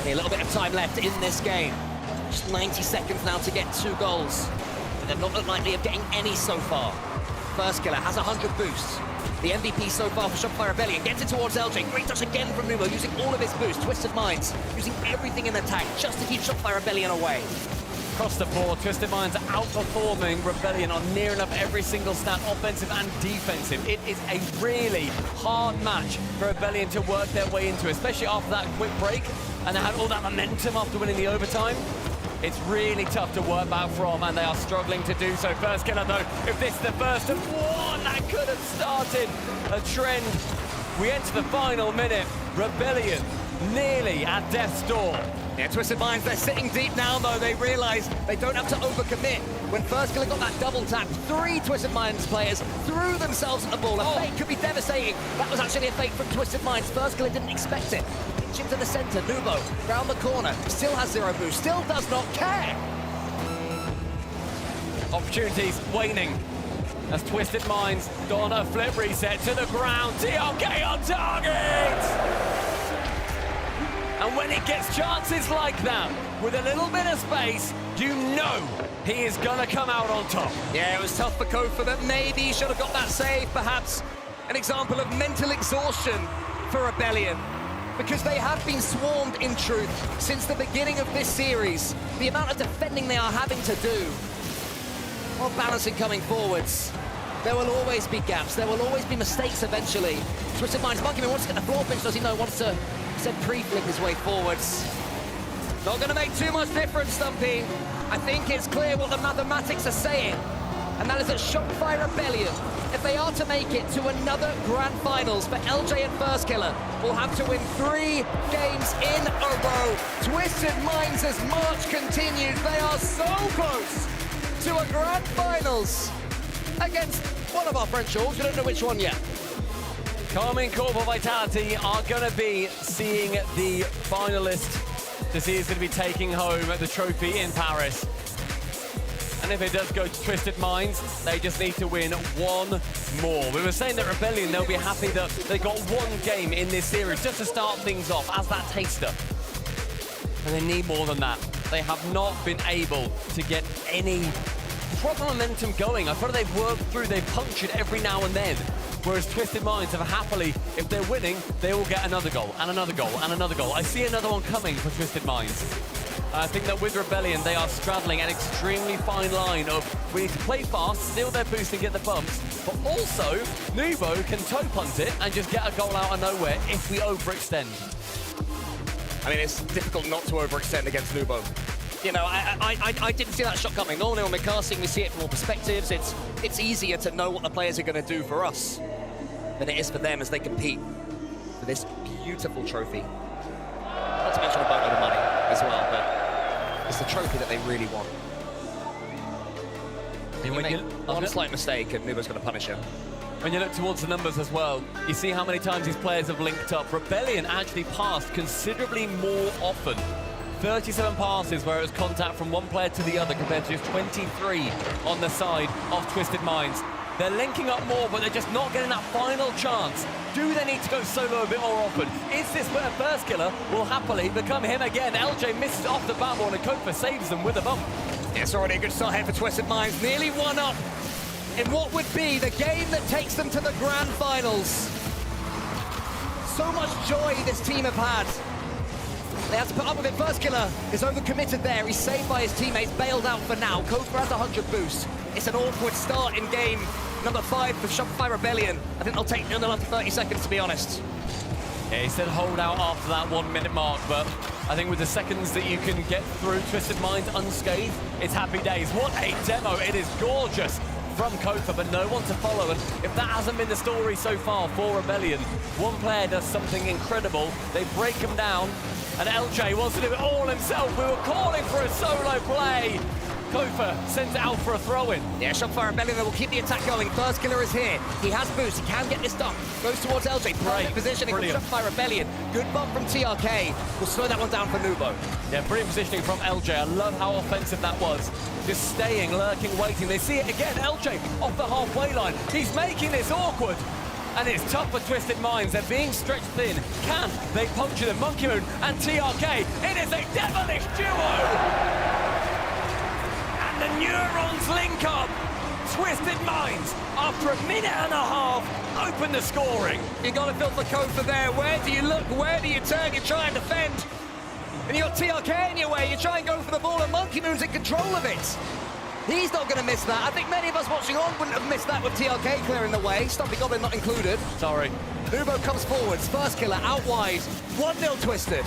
a little bit of time left in this game. Just 90 seconds now to get 2 goals, but they're not likely of getting any so far. First killer has 100 boosts. The MVP so far for Shopify Rebellion gets it towards LJ. Great touch again from Nubo, using all of his boost. Twisted Minds using everything in the tank just to keep Shopify Rebellion away. Across the board, Twisted Minds outperforming Rebellion on near enough every single stat, offensive and defensive. It is a really hard match for Rebellion to work their way into, especially after that quick break, and they had all that momentum after winning the overtime. It's really tough to work back from, and they are struggling to do so. First killer, though, if this is the first of 1, that could have started a trend. We enter the final minute. Rebellion nearly at death's door. Yeah, Twisted Minds, they're sitting deep now, though. They realize they don't have to overcommit. When First Killer got that double tap, 3 Twisted Minds players threw themselves at the ball. A fake could be devastating. That was actually a fake from Twisted Minds. First Killer didn't expect it. Pitch into the center, Nubo, round the corner, still has 0 boost, still does not care. Opportunities waning as Twisted Minds don a flip reset to the ground. TRK on target! And when it gets chances like that, with a little bit of space, you know he is gonna come out on top. Yeah, it was tough for Kofa, but maybe he should have got that save. Perhaps an example of mental exhaustion for Rebellion, because they have been swarmed in truth since the beginning of this series. The amount of defending they are having to do, while balancing coming forwards. There will always be gaps, there will always be mistakes eventually. Twisted Minds, Monkeyman wants to get the floor pitch, does he know? Wants to pre-flick his way forwards. Not gonna make too much difference, Stumpy. I think it's clear what the mathematics are saying, and that is that Shopify Rebellion, if they are to make it to another Grand Finals for LJ and First Killer, will have to win 3 games in a row. Twisted Minds' march continues. They are so close to a Grand Finals against one of our French orgs. We don't know which one yet. Karmine, Corp or Vitality are going to be seeing the finalist to see who's going to be taking home the trophy in Paris. And if it does go to Twisted Minds, they just need to win 1 more. We were saying that Rebellion, they'll be happy that they got 1 game in this series just to start things off as that taster. And they need more than that. They have not been able to get any proper momentum going. I thought they've worked through, they've punctured every now and then. Whereas Twisted Minds have happily, if they're winning, they will get another goal, and another goal, and another goal. I see another one coming for Twisted Minds. I think that with Rebellion, they are straddling an extremely fine line of we need to play fast, steal their boost and get the bumps, but also Nubo can toe punt it and just get a goal out of nowhere if we overextend. I mean, it's difficult not to overextend against Nubo. You know, I didn't see that shot coming. Normally when we're casting, we see it from all perspectives. It's easier to know what the players are going to do for us than it is for them as they compete for this beautiful trophy. Not to mention a boatload of money as well, but it's the trophy that they really want. And when you make one slight mistake, and Nubo's going to punish him. When you look towards the numbers as well, you see how many times these players have linked up. Rebellion actually passed considerably more often. 37 passes where it was contact from one player to the other compared to just 23 on the side of Twisted Minds. They're linking up more, but they're just not getting that final chance. Do they need to go solo a bit more often? Is this where First Killer will happily become him again? LJ misses off the backboard and Kofa saves them with a bump. It's already a good start here for Twisted Minds. Nearly 1 up in what would be the game that takes them to the Grand Finals. So much joy this team have had. They have to put up with it. First Killer is overcommitted there. He's saved by his teammates, bailed out for now. Kofa has 100 boost. It's an awkward start in game number 5 for Shopify Rebellion. I think they'll take another 30 seconds, to be honest. Yeah, he said hold out after that 1 minute mark, but I think with the seconds that you can get through Twisted Minds unscathed, it's happy days. What a demo. It is gorgeous from Kofa, but no one to follow. And if that hasn't been the story so far for Rebellion, one player does something incredible. They break him down, and LJ wants to do it all himself. We were calling for a solo play. Kofa sends it out for a throw-in. Yeah, Shopify Rebellion will keep the attack going. First Killer is here. He has boost. He can get this done. Goes towards LJ. Perfect positioning from Shopify Rebellion. Good bump from TRK. We'll slow that one down for Nubo. Yeah, brilliant positioning from LJ. I love how offensive that was. Just staying, lurking, waiting. They see it again. LJ off the halfway line. He's making this awkward. And it's tough for Twisted Minds. They're being stretched thin. Can they puncture them? Monkeymoon and TRK. It is a devilish duo. The neurons link up. Twisted Minds, after a minute and a half, open the scoring. You got to feel for Kofa there. Where do you look? Where do you turn? You try and defend. And you got TRK in your way. You try and go for the ball, and Monkeymoon's in control of it. He's not going to miss that. I think many of us watching on wouldn't have missed that with TRK clearing the way. Stumpy Goblin not included. Sorry. Nubo comes forwards. First Killer out wide. 1-0 Twisted.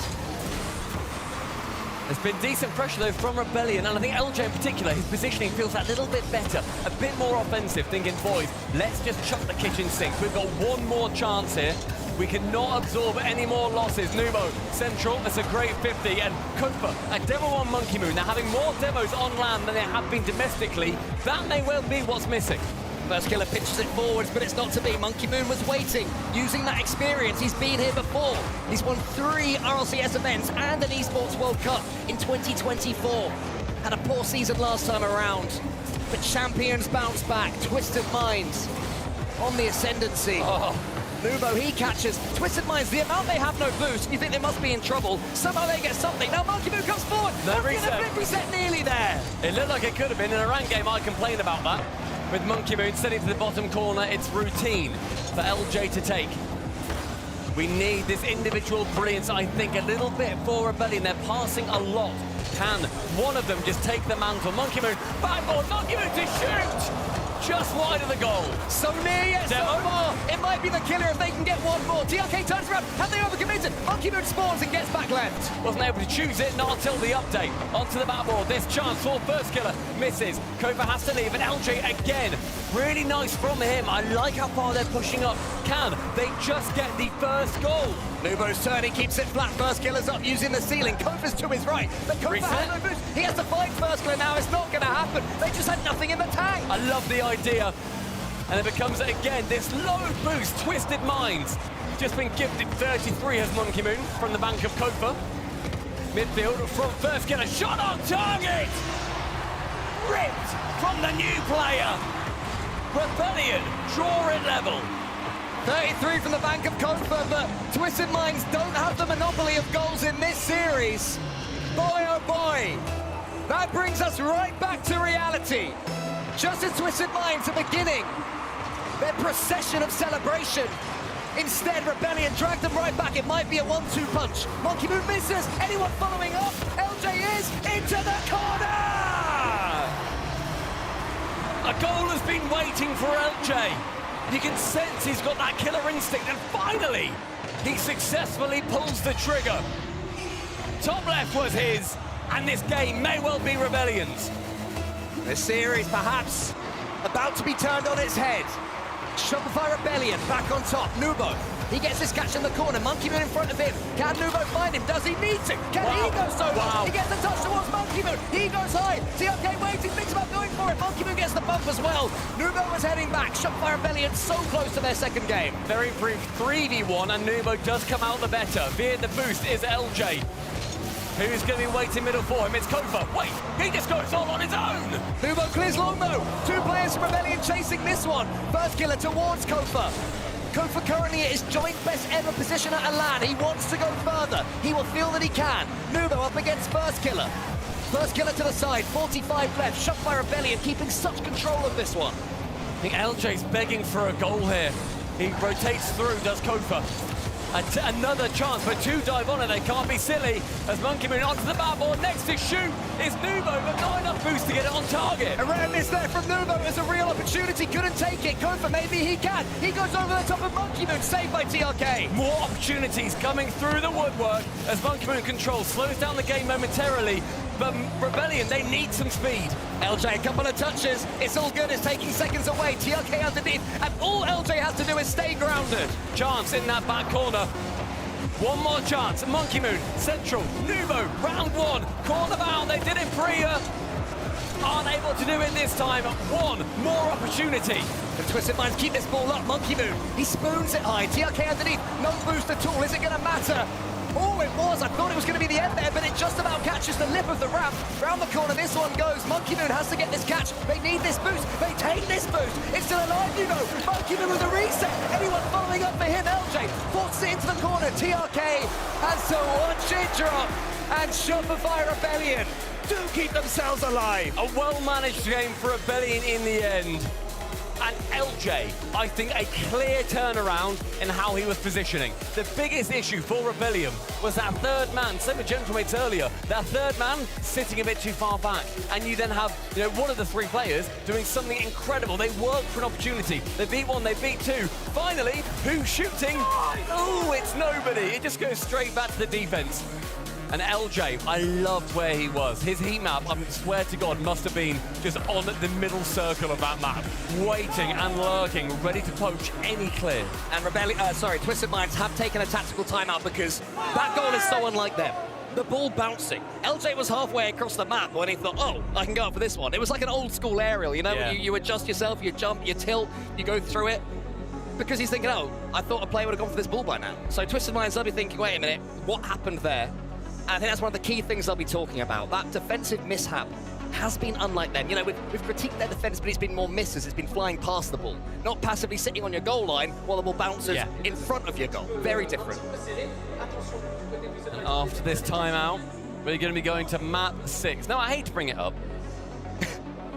There's been decent pressure, though, from Rebellion, and I think LJ in particular, his positioning feels a little bit better, a bit more offensive, thinking, boys, let's just chuck the kitchen sink. We've got one more chance here. We cannot absorb any more losses. Nubo, Central, that's a great 50. And Kufa, a Demo 1 Monkey Moon. They're having more demos on land than they have been domestically. That may well be what's missing. First Killer pitches it forwards, but it's not to be. Monkey Moon was waiting, using that experience. He's been here before. He's won 3 RLCS events and an Esports World Cup in 2024. Had a poor season last time around, but champions bounce back. Twisted Minds on the ascendancy. Nubo, he catches. Twisted Minds, the amount they have no boost, you think they must be in trouble. Somehow they get something. Now Monkey Moon comes forward. No reset. Reset nearly there. It looked like it could have been. In a ranked game, I complain about that. With Monkey Moon sitting to the bottom corner, it's routine for LJ to take. We need this individual brilliance, I think, a little bit for Rebellion. They're passing a lot. Can one of them just take the mantle? Monkey Moon, backboard, Monkey Moon to shoot! Just wide of the goal. So near yet so far. It might be the killer if they can get one more. TRK turns around. Have they overcommitted? Monkey Moon spawns and gets back left. Wasn't able to choose it, not until the update. Onto the backboard. This chance for first killer. Misses. Kofa has to leave, and LJ again. Really nice from him. I like how far they're pushing up. Can they just get the first goal? Nubo's turn, he keeps it flat. First killer's up using the ceiling. Kofa's to his right. But Kofa has no boost. He has to find first killer now. It's not going to happen. They just had nothing in the tank. I love the idea. And it becomes, again, this low boost. Twisted Minds. Just been gifted 33 has Monkey Moon from the bank of Kofa. Midfield from first killer. Shot on target! Ripped from the new player. Rebellion draw it level. 33 from the bank of Kofa, but Twisted Minds don't have the monopoly of goals in this series. Boy, oh boy. That brings us right back to reality. Just as Twisted Minds are beginning their procession of celebration, instead Rebellion dragged them right back. It might be a 1-2 punch. Monkey Moon misses. Anyone following up? LJ is into the corner! A goal has been waiting for LJ. You can sense he's got that killer instinct, and finally, he successfully pulls the trigger. Top left was his, and this game may well be Rebellion's. The series perhaps about to be turned on its head. Shopify Rebellion back on top. Nubo, he gets this catch in the corner. Monkey Moon in front of him. Can Nubo find him? Does he need to? Can he go solo? He gets the touch towards Monkey Moon. He goes high. TRK waiting, thinks about going for it. Monkey Moon gets the bump as well. Nubo was heading back. Shopify Rebellion so close to their second game. Very brief 3v1, and Nubo does come out the better. Via the boost is LJ. Who's going to be waiting middle for him? It's Kofa. Wait, he just goes all on his own. Nubo clears longbow. 2 players from Rebellion chasing this one. First killer towards Kofa. Kofa currently at his joint best ever position at a LAN. He wants to go further. He will feel that he can. Nubo up against First Killer. First Killer to the side, 45 left. Shot by Rebellion, keeping such control of this one. I think LJ's begging for a goal here. He rotates through, does Kofa. Another chance, but 2 dive on it. They can't be silly. As Monkey Moon onto the backboard, next to shoot is Nubo, but not enough boost to get it on target. A rare miss there from Nubo. There's a real opportunity. Couldn't take it. Kofa, maybe he can. He goes over the top of Monkey Moon, saved by TRK. More opportunities coming through the woodwork as Monkey Moon controls, slows down the game momentarily. But Rebellion, they need some speed. LJ, a couple of touches. It's all good. It's taking seconds away. TRK underneath. And all LJ has to do is stay grounded. Chance in that back corner. One more chance. Monkey Moon, Central, Nubo, round 1. Corner bound. They did it pre-er. Aren't able to do it this time. One more opportunity. The Twisted Minds keep this ball up. Monkey Moon, he spoons it high. TRK underneath. No boost at all. Is it going to matter? Oh, it was. I thought it was going to be the end there, but it just about catches the lip of the ramp. Round the corner, this one goes. Monkey Moon has to get this catch. They need this boost. They take this boost. It's still alive, you know. Monkey Moon with a reset. Anyone following up for him? LJ forces it into the corner. TRK has to watch it drop. And Shopify Rebellion do keep themselves alive. A well-managed game for Rebellion in the end. And LJ, I think a clear turnaround in how he was positioning. The biggest issue for Rebellion was that third man, same with Gentlemates earlier, that third man sitting a bit too far back. And you then have, one of the 3 players doing something incredible. They worked for an opportunity. They beat 1, they beat 2. Finally, who's shooting? Oh, it's nobody. It just goes straight back to the defense. And LJ, I loved where he was. His heat map, I swear to God, must have been just on the middle circle of that map, waiting and lurking, ready to poach any clear. And Twisted Minds have taken a tactical timeout because that goal is so unlike them. The ball bouncing. LJ was halfway across the map when he thought, oh, I can go up for this one. It was like an old school aerial, you know? Yeah. You adjust yourself, you jump, you tilt, you go through it. Because he's thinking, oh, I thought a player would have gone for this ball by now. So Twisted Minds, they'll be thinking, wait a minute, what happened there? And I think that's one of the key things they'll be talking about. That defensive mishap has been unlike them. You know, we've critiqued their defense, but it's been more misses. It's been flying past the ball, not passively sitting on your goal line while the ball bounces in front of your goal. Very different. And after this timeout, we're going to be going to map 6. Now, I hate to bring it up.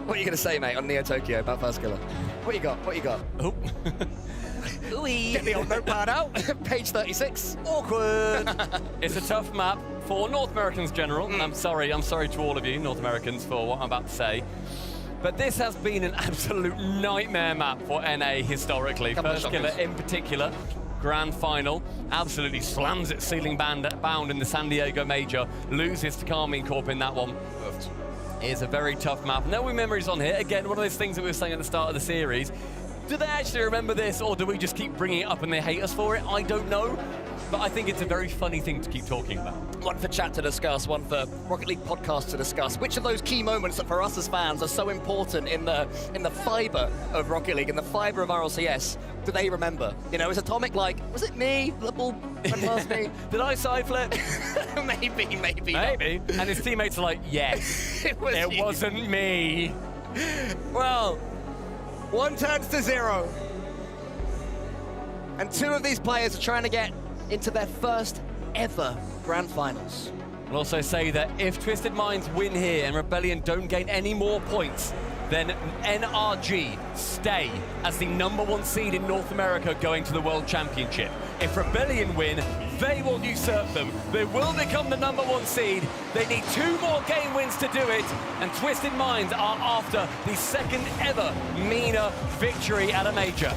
What are you going to say, mate, on Neo Tokyo about First Killer? What you got? What you got? Oh. Get the old notepad out. Page 36. Awkward. It's a tough map for North Americans general. And I'm sorry to all of you North Americans for what I'm about to say. But this has been an absolute nightmare map for NA historically. First Killer in particular. Grand Final, absolutely slams its ceiling bound in the San Diego Major, loses to Karmine Corp in that one. It is a very tough map. No memories on here. Again, one of those things that we were saying at the start of the series. Do they actually remember this, or do we just keep bringing it up and they hate us for it? I don't know, but I think it's a very funny thing to keep talking about. One for chat to discuss, one for Rocket League podcast to discuss. Which of those key moments that for us as fans are so important in the fibre of Rocket League, in the fibre of RLCS, do they remember? You know, is Atomic like, was it me? The ball went past me? Did I side flip? Maybe. Maybe. And his teammates are like, yes, it wasn't me. Well, 1 turns to 0. And 2 of these players are trying to get into their first ever Grand Finals. I'll also say that if Twisted Minds win here and Rebellion don't gain any more points, then NRG stay as the #1 seed in North America going to the World Championship. If Rebellion win, they will usurp them. They will become the #1 seed. They need 2 more game wins to do it, and Twisted Minds are after the 2nd ever MENA victory at a major.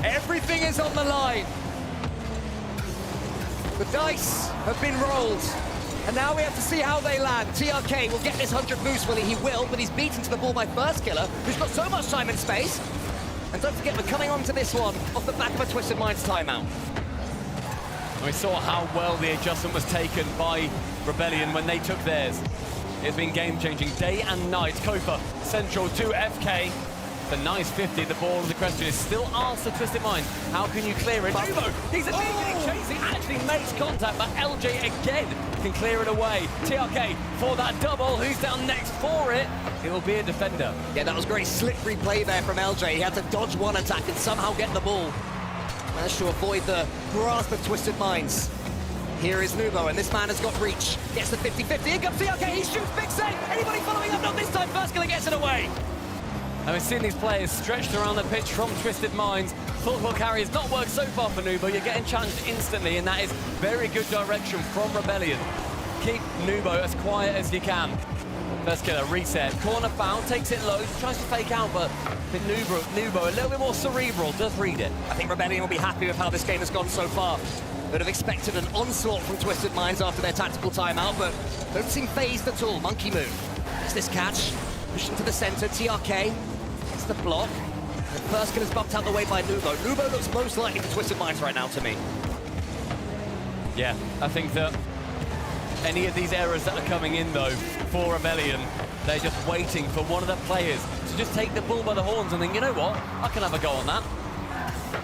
Everything is on the line. The dice have been rolled, and now we have to see how they land. TRK will get this 100 boost, he will, but he's beaten to the ball by First Killer, who's got so much time and space. And don't forget, we're coming on to this one off the back of a Twisted Minds timeout. We saw how well the adjustment was taken by Rebellion when they took theirs. It's been game-changing day and night. Kofa central to FK. The nice 50, the ball, the question is still asked to Twisted Minds. How can you clear it? Nubo, he's immediately chasing, actually makes contact, but LJ again can clear it away. TRK for that double, who's down next for it? It will be a defender. Yeah, that was great slippery play there from LJ. He had to dodge one attack and somehow get the ball. Managed to avoid the grasp of Twisted Minds. Here is Nubo, and this man has got reach. Gets the 50-50, here comes TRK, he shoots, big save! Anybody following up? Not this time, First Killer gets it away! And we've seen these players stretched around the pitch from Twisted Minds. Thoughtful carry has not worked so far for Nubo. You're getting challenged instantly, and that is very good direction from Rebellion. Keep Nubo as quiet as you can. First Killer, reset, corner foul, takes it low, tries to fake out, but Nubo a little bit more cerebral, does read it. I think Rebellion will be happy with how this game has gone so far. They'd have expected an onslaught from Twisted Minds after their tactical timeout, but don't seem phased at all. Monkey Moon. It's this catch, pushed into the center, TRK. It's the block. The First Killer's bumped out the way by Nubo. Nubo looks most likely for Twisted Minds right now to me. Yeah, I think that any of these errors that are coming in, though, for Rebellion, they're just waiting for one of the players to just take the bull by the horns and think, you know what, I can have a go on that.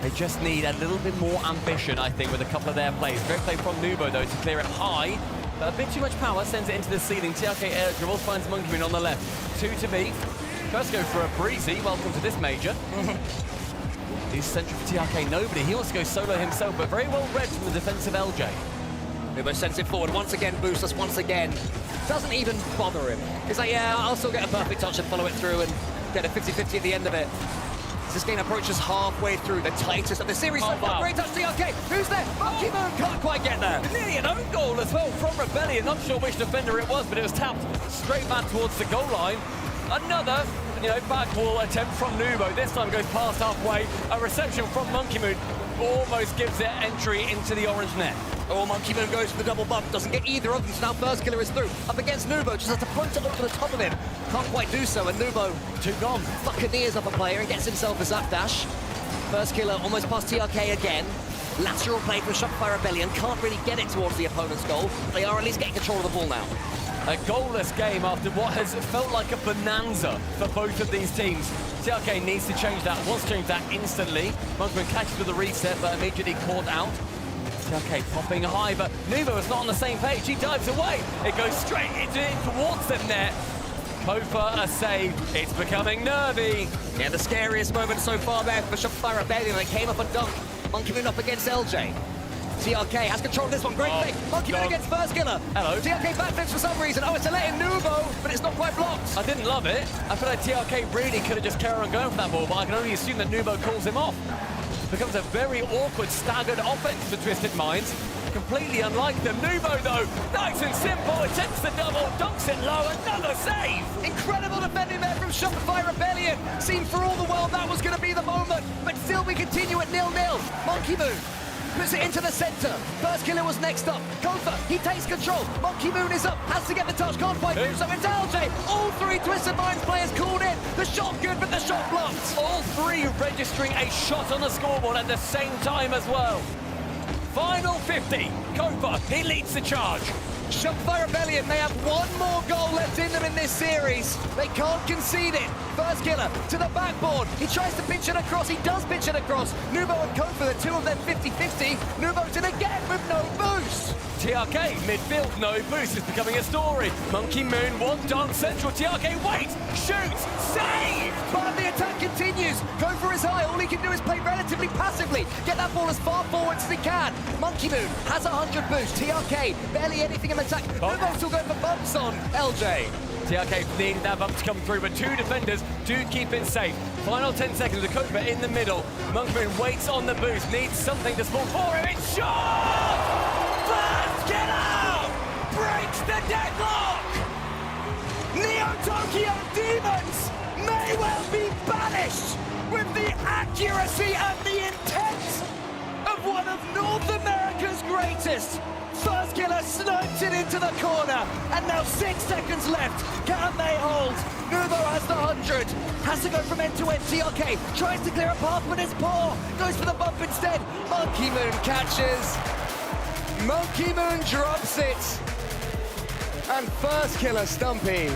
They just need a little bit more ambition, I think, with a couple of their plays. Great play from Nubo, though, to clear it high. But a bit too much power, sends it into the ceiling. TRK air dribble, finds Monkey Moon on the left. 2 to beat. First go for a breezy. Welcome to this major. He's central for TRK, nobody. He wants to go solo himself, but very well read from the defensive LJ. Nubo sends it forward, once again boosts us, once again. Doesn't even bother him. He's like, yeah, I'll still get a perfect touch and follow it through and get a 50-50 at the end of it. As this game approaches halfway through, the tightest of the series. Oh, wow. Great touch, TRK. Who's there? Monkey Moon can't quite get there. Nearly an own goal as well from Rebellion. Not sure which defender it was, but it was tapped straight back towards the goal line. Another, back wall attempt from Nubo. This time goes past halfway. A reception from Monkey Moon almost gives it entry into the orange net. Oh, Monkey Moon goes for the double bump, doesn't get either of them, so now First Killer is through. Up against Nubo, just has to punt it over the top of him. Can't quite do so, and Nubo, two gone. Buccaneers up a player and gets himself a zap dash. First Killer almost past TRK again. Lateral play from Shopify Rebellion, can't really get it towards the opponent's goal. They are at least getting control of the ball now. A goalless game after what has felt like a bonanza for both of these teams. TRK needs to change that, wants to change that instantly. Monkman catches with a reset, but immediately caught out. TRK popping high, but Nubo is not on the same page. He dives away. It goes straight towards the net. Kofa a save. It's becoming nervy. Yeah, the scariest moment so far there for Shopify Rebellion. They came up a dunk. Monkey Moon up against LJ. TRK has control of this one. Great pick. Monkey Moon against First Killer. Hello. TRK backflips for some reason. Oh, it's a let in Nubo, but it's not quite blocked. I didn't love it. I feel like TRK really could have just carried on going for that ball, but I can only assume that Nubo calls him off. Becomes a very awkward, staggered offense for Twisted Minds. Completely unlike them. Nubo, though, nice and simple. Attempts the double, dunks it low, another save. Incredible defending there from Shopify Rebellion. Seemed for all the world that was going to be the moment, but still we continue at 0-0. Monkey Moon puts it into the center. First Killer was next up. Kofa, he takes control. Monkey Moon is up, has to get the touch, can't quite do so. It's LJ. All three Twisted Minds players called in. The shot good, but the shot blocked. All three registering a shot on the scoreboard at the same time as well. Final 50. Kofa, he leads the charge. Shopify Rebellion, they have one more goal left in them in this series. They can't concede it. First Killer to the backboard. He tries to pitch it across. He does pitch it across. Nubo and Kofa, the two of them 50-50. Nubo's in again with no boost. TRK, midfield, no boost is becoming a story. Monkey Moon, one dunk, central. TRK, wait, shoots, save! But the attack continues. Kofa is high. All he can do is play relatively passively. Get that ball as far forward as he can. Monkey Moon has 100 boost. TRK, barely anything in attack. Nubo's still going for bumps on LJ. TRK needed that bump to come through, but two defenders do keep it safe. Final 10 seconds, the Kofa in the middle. Monkey Moon waits on the boost, needs something to spawn for him. It's shot! First Killer breaks the deadlock! Neo-Tokyo Demons may well be banished with the accuracy and the intent of one of North America's greatest. First Killer snipes it into the corner, and now 6 seconds left. Can they hold? Nubo has the 100, has to go from end to end. TRK tries to clear a path, but it's poor. Goes for the bump instead. Monkey Moon catches. Monkey Moon drops it. And First Killer, Stumpy.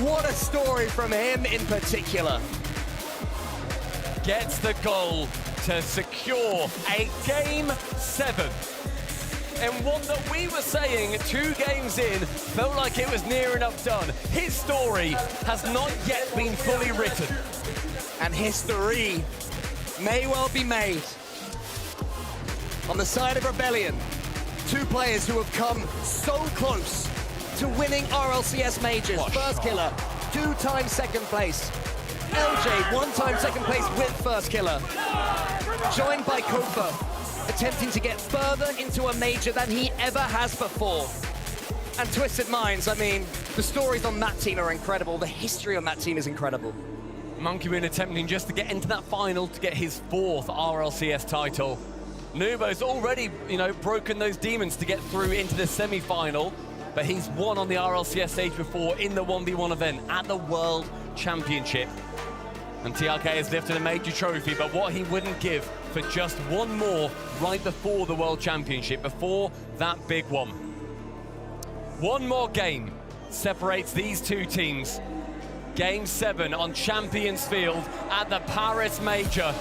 What a story from him in particular. Gets the goal to secure a Game 7. And one that we were saying 2 games in felt like it was near enough done. His story has not yet been fully written. And history may well be made. On the side of Rebellion, 2 players who have come so close to winning RLCS majors. First Killer, 2-time second place. LJ, 1-time second place with First Killer. Joined by Kofa, attempting to get further into a major than he ever has before. And Twisted Minds, I mean, the stories on that team are incredible. The history on that team is incredible. Monkey Moon attempting just to get into that final to get his 4th RLCS title. Nubo's already, broken those demons to get through into the semi-final, but he's won on the RLCS stage before in the 1v1 event at the World Championship. And TRK has lifted a major trophy, but what he wouldn't give for just one more right before the World Championship, before that big one. One more game separates these 2 teams. Game 7 on Champions Field at the Paris Major.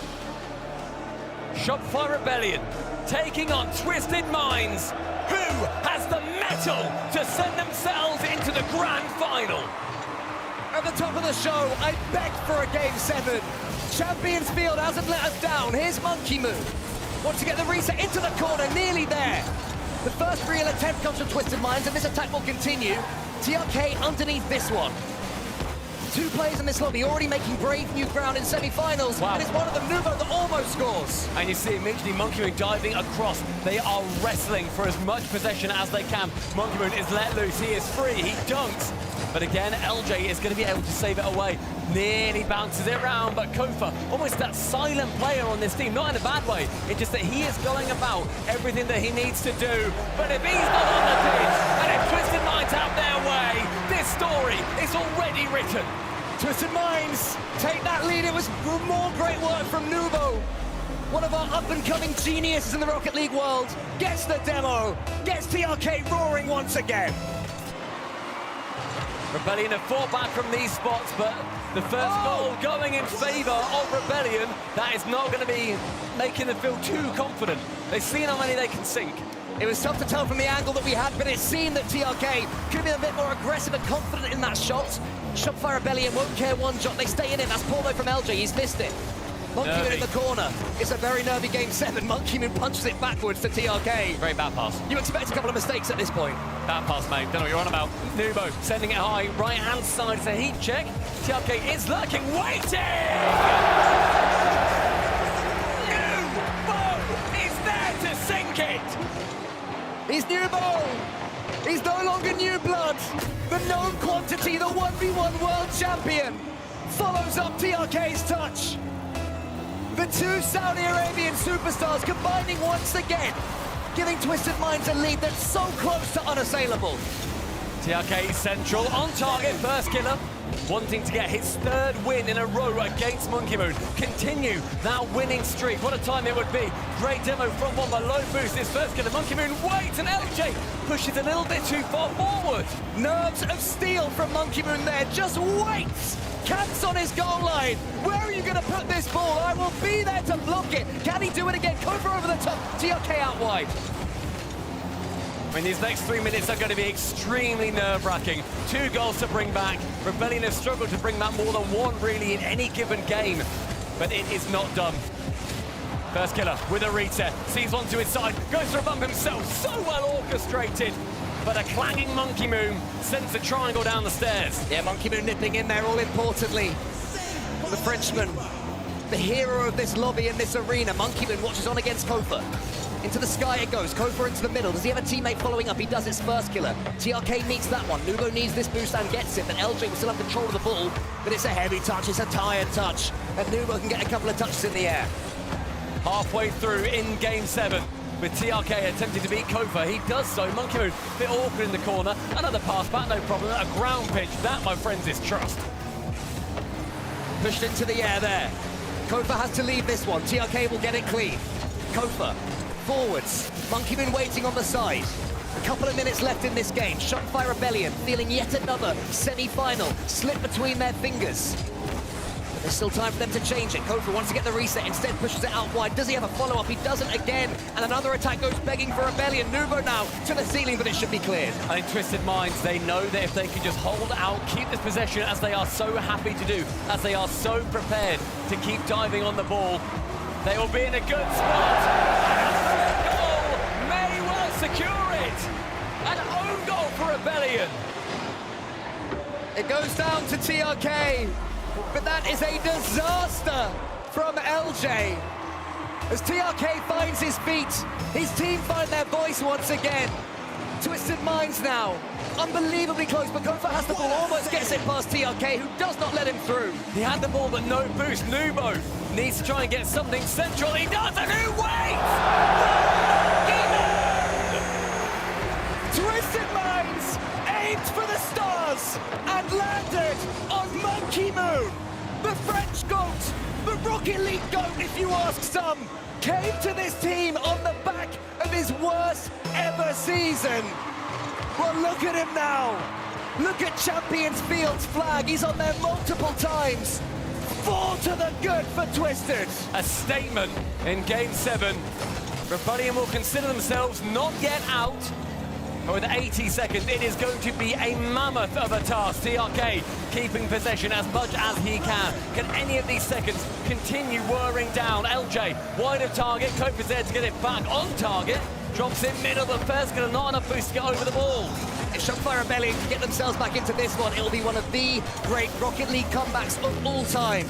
Shopify Rebellion taking on Twisted Minds. Who has the mettle to send themselves into the grand final? At the top of the show, I begged for a Game 7. Champions Field hasn't let us down. Here's Monkey Moon. Wants to get the reset into the corner, nearly there. The first real attempt comes from Twisted Minds, and this attack will continue. TRK underneath this one. 2 players in this lobby already making brave new ground in semi-finals, and it's one of them, Nubo, that almost scores. And you see immediately Monkey Moon diving across. They are wrestling for as much possession as they can. Monkey Moon is let loose. He is free. He dunks. But again, LJ is going to be able to save it away. Nearly bounces it around, but Kofa, almost that silent player on this team, not in a bad way. It's just that he is going about everything that he needs to do. But if he's not on the pitch, and if Twisted Minds out their way, this story is already written. Twisted Minds take that lead. It was more great work from Nubo. One of our up-and-coming geniuses in the Rocket League world gets the demo, gets TRK roaring once again. Rebellion have fought back from these spots, but the first goal going in favor of Rebellion, that is not going to be making them feel too confident. They've seen how many they can sink. It was tough to tell from the angle that we had, but it seemed that TRK could have been a bit more aggressive and confident in that shot. Shopify Rebellion won't care one shot. They stay in it. That's Paulo from LJ. He's missed it. Monkey Moon in the corner. It's a very nervy game 7. Monkey Moon punches it backwards to TRK. Very bad pass. You expect a couple of mistakes at this point. Bad pass, mate. Don't know what you're on about. Nubo sending it high. Right-hand side is a heat check. TRK is lurking, waiting! Nubo is there to sink it! He's Nubo! He's no longer new blood. The known quantity, the 1v1 world champion, follows up TRK's touch. The two Saudi Arabian superstars combining once again, giving Twisted Minds a lead that's so close to unassailable. TRK central, on target, first killer, wanting to get his 3rd win in a row against Monkey Moon. Continue that winning streak. What a time it would be. Great demo from Bomba, low boost, his first killer. Monkey Moon waits, and LJ pushes a little bit too far forward. Nerves of steel from Monkey Moon there, just waits. Camps on his goal line. Where are you going to put this ball? I will be there to block it. Can he do it again? Cobra over the top. TRK out wide. I mean, these next 3 minutes are going to be extremely nerve-wracking. 2 goals to bring back. Rebellion have struggled to bring back more than 1 really in any given game, but it is not done. First killer with a reset, sees one to his side, goes for a bump himself, so well orchestrated. But a clanging Monkey Moon sends the triangle down the stairs. Yeah, Monkey Moon nipping in there all importantly. The Frenchman, the hero of this lobby in this arena. Monkey Moon watches on against Kofa. Into the sky it goes, Kofa into the middle. Does he have a teammate following up? He does, his first killer. TRK needs that one. Nubo needs this boost and gets it, but LJ will still have control of the ball. But it's a heavy touch, it's a tired touch. And Nubo can get a couple of touches in the air. Halfway through in game 7, with TRK attempting to beat Kofa. He does so. Monkey Moon, a bit awkward in the corner. Another pass back, no problem. A ground pitch, that, my friends, is trust. Pushed into the air there. Kofa has to leave this one. TRK will get it clean. Kofa, forwards. Monkey Moon waiting on the side. A couple of minutes left in this game. Shopify Rebellion feeling yet another semi-final slip between their fingers. But there's still time for them to change it. Kofa wants to get the reset, instead pushes it out wide. Does he have a follow-up? He doesn't again. And another attack goes begging for Rebellion. Nubo now to the ceiling, but it should be cleared. I think Twisted Minds, they know that if they can just hold out, keep this possession as they are so happy to do, as they are so prepared to keep diving on the ball, they will be in a good spot. May well secure it. An own goal for Rebellion. It goes down to TRK, but that is a disaster from LJ. As TRK finds his feet, his team find their voice once again. Twisted Minds now, unbelievably close, but Kofa has the ball, almost gets it past TRK, who does not let him through. He had the ball, but no boost. Nubo needs to try and get something central. He does, and who waits? Twisted Minds aimed for the stars and landed on Monkey Moon. The French GOAT, the Rocket League GOAT if you ask some, came to this team on the back of his worst ever season. Well, look at him now. Look at Champions Field's flag. He's on there multiple times. 4 to the good for Twisted. A statement in game 7. Rebellion will consider themselves not yet out. But with 80 seconds, it is going to be a mammoth of a task. TRK keeping possession as much as he can. Can any of these seconds continue whirring down? LJ, wide of target. Kofa's there to get it back on target. Drops in middle, but first gonna not enough boost to get over the ball. If Shopify Rebellion can get themselves back into this one, it'll be one of the great Rocket League comebacks of all time.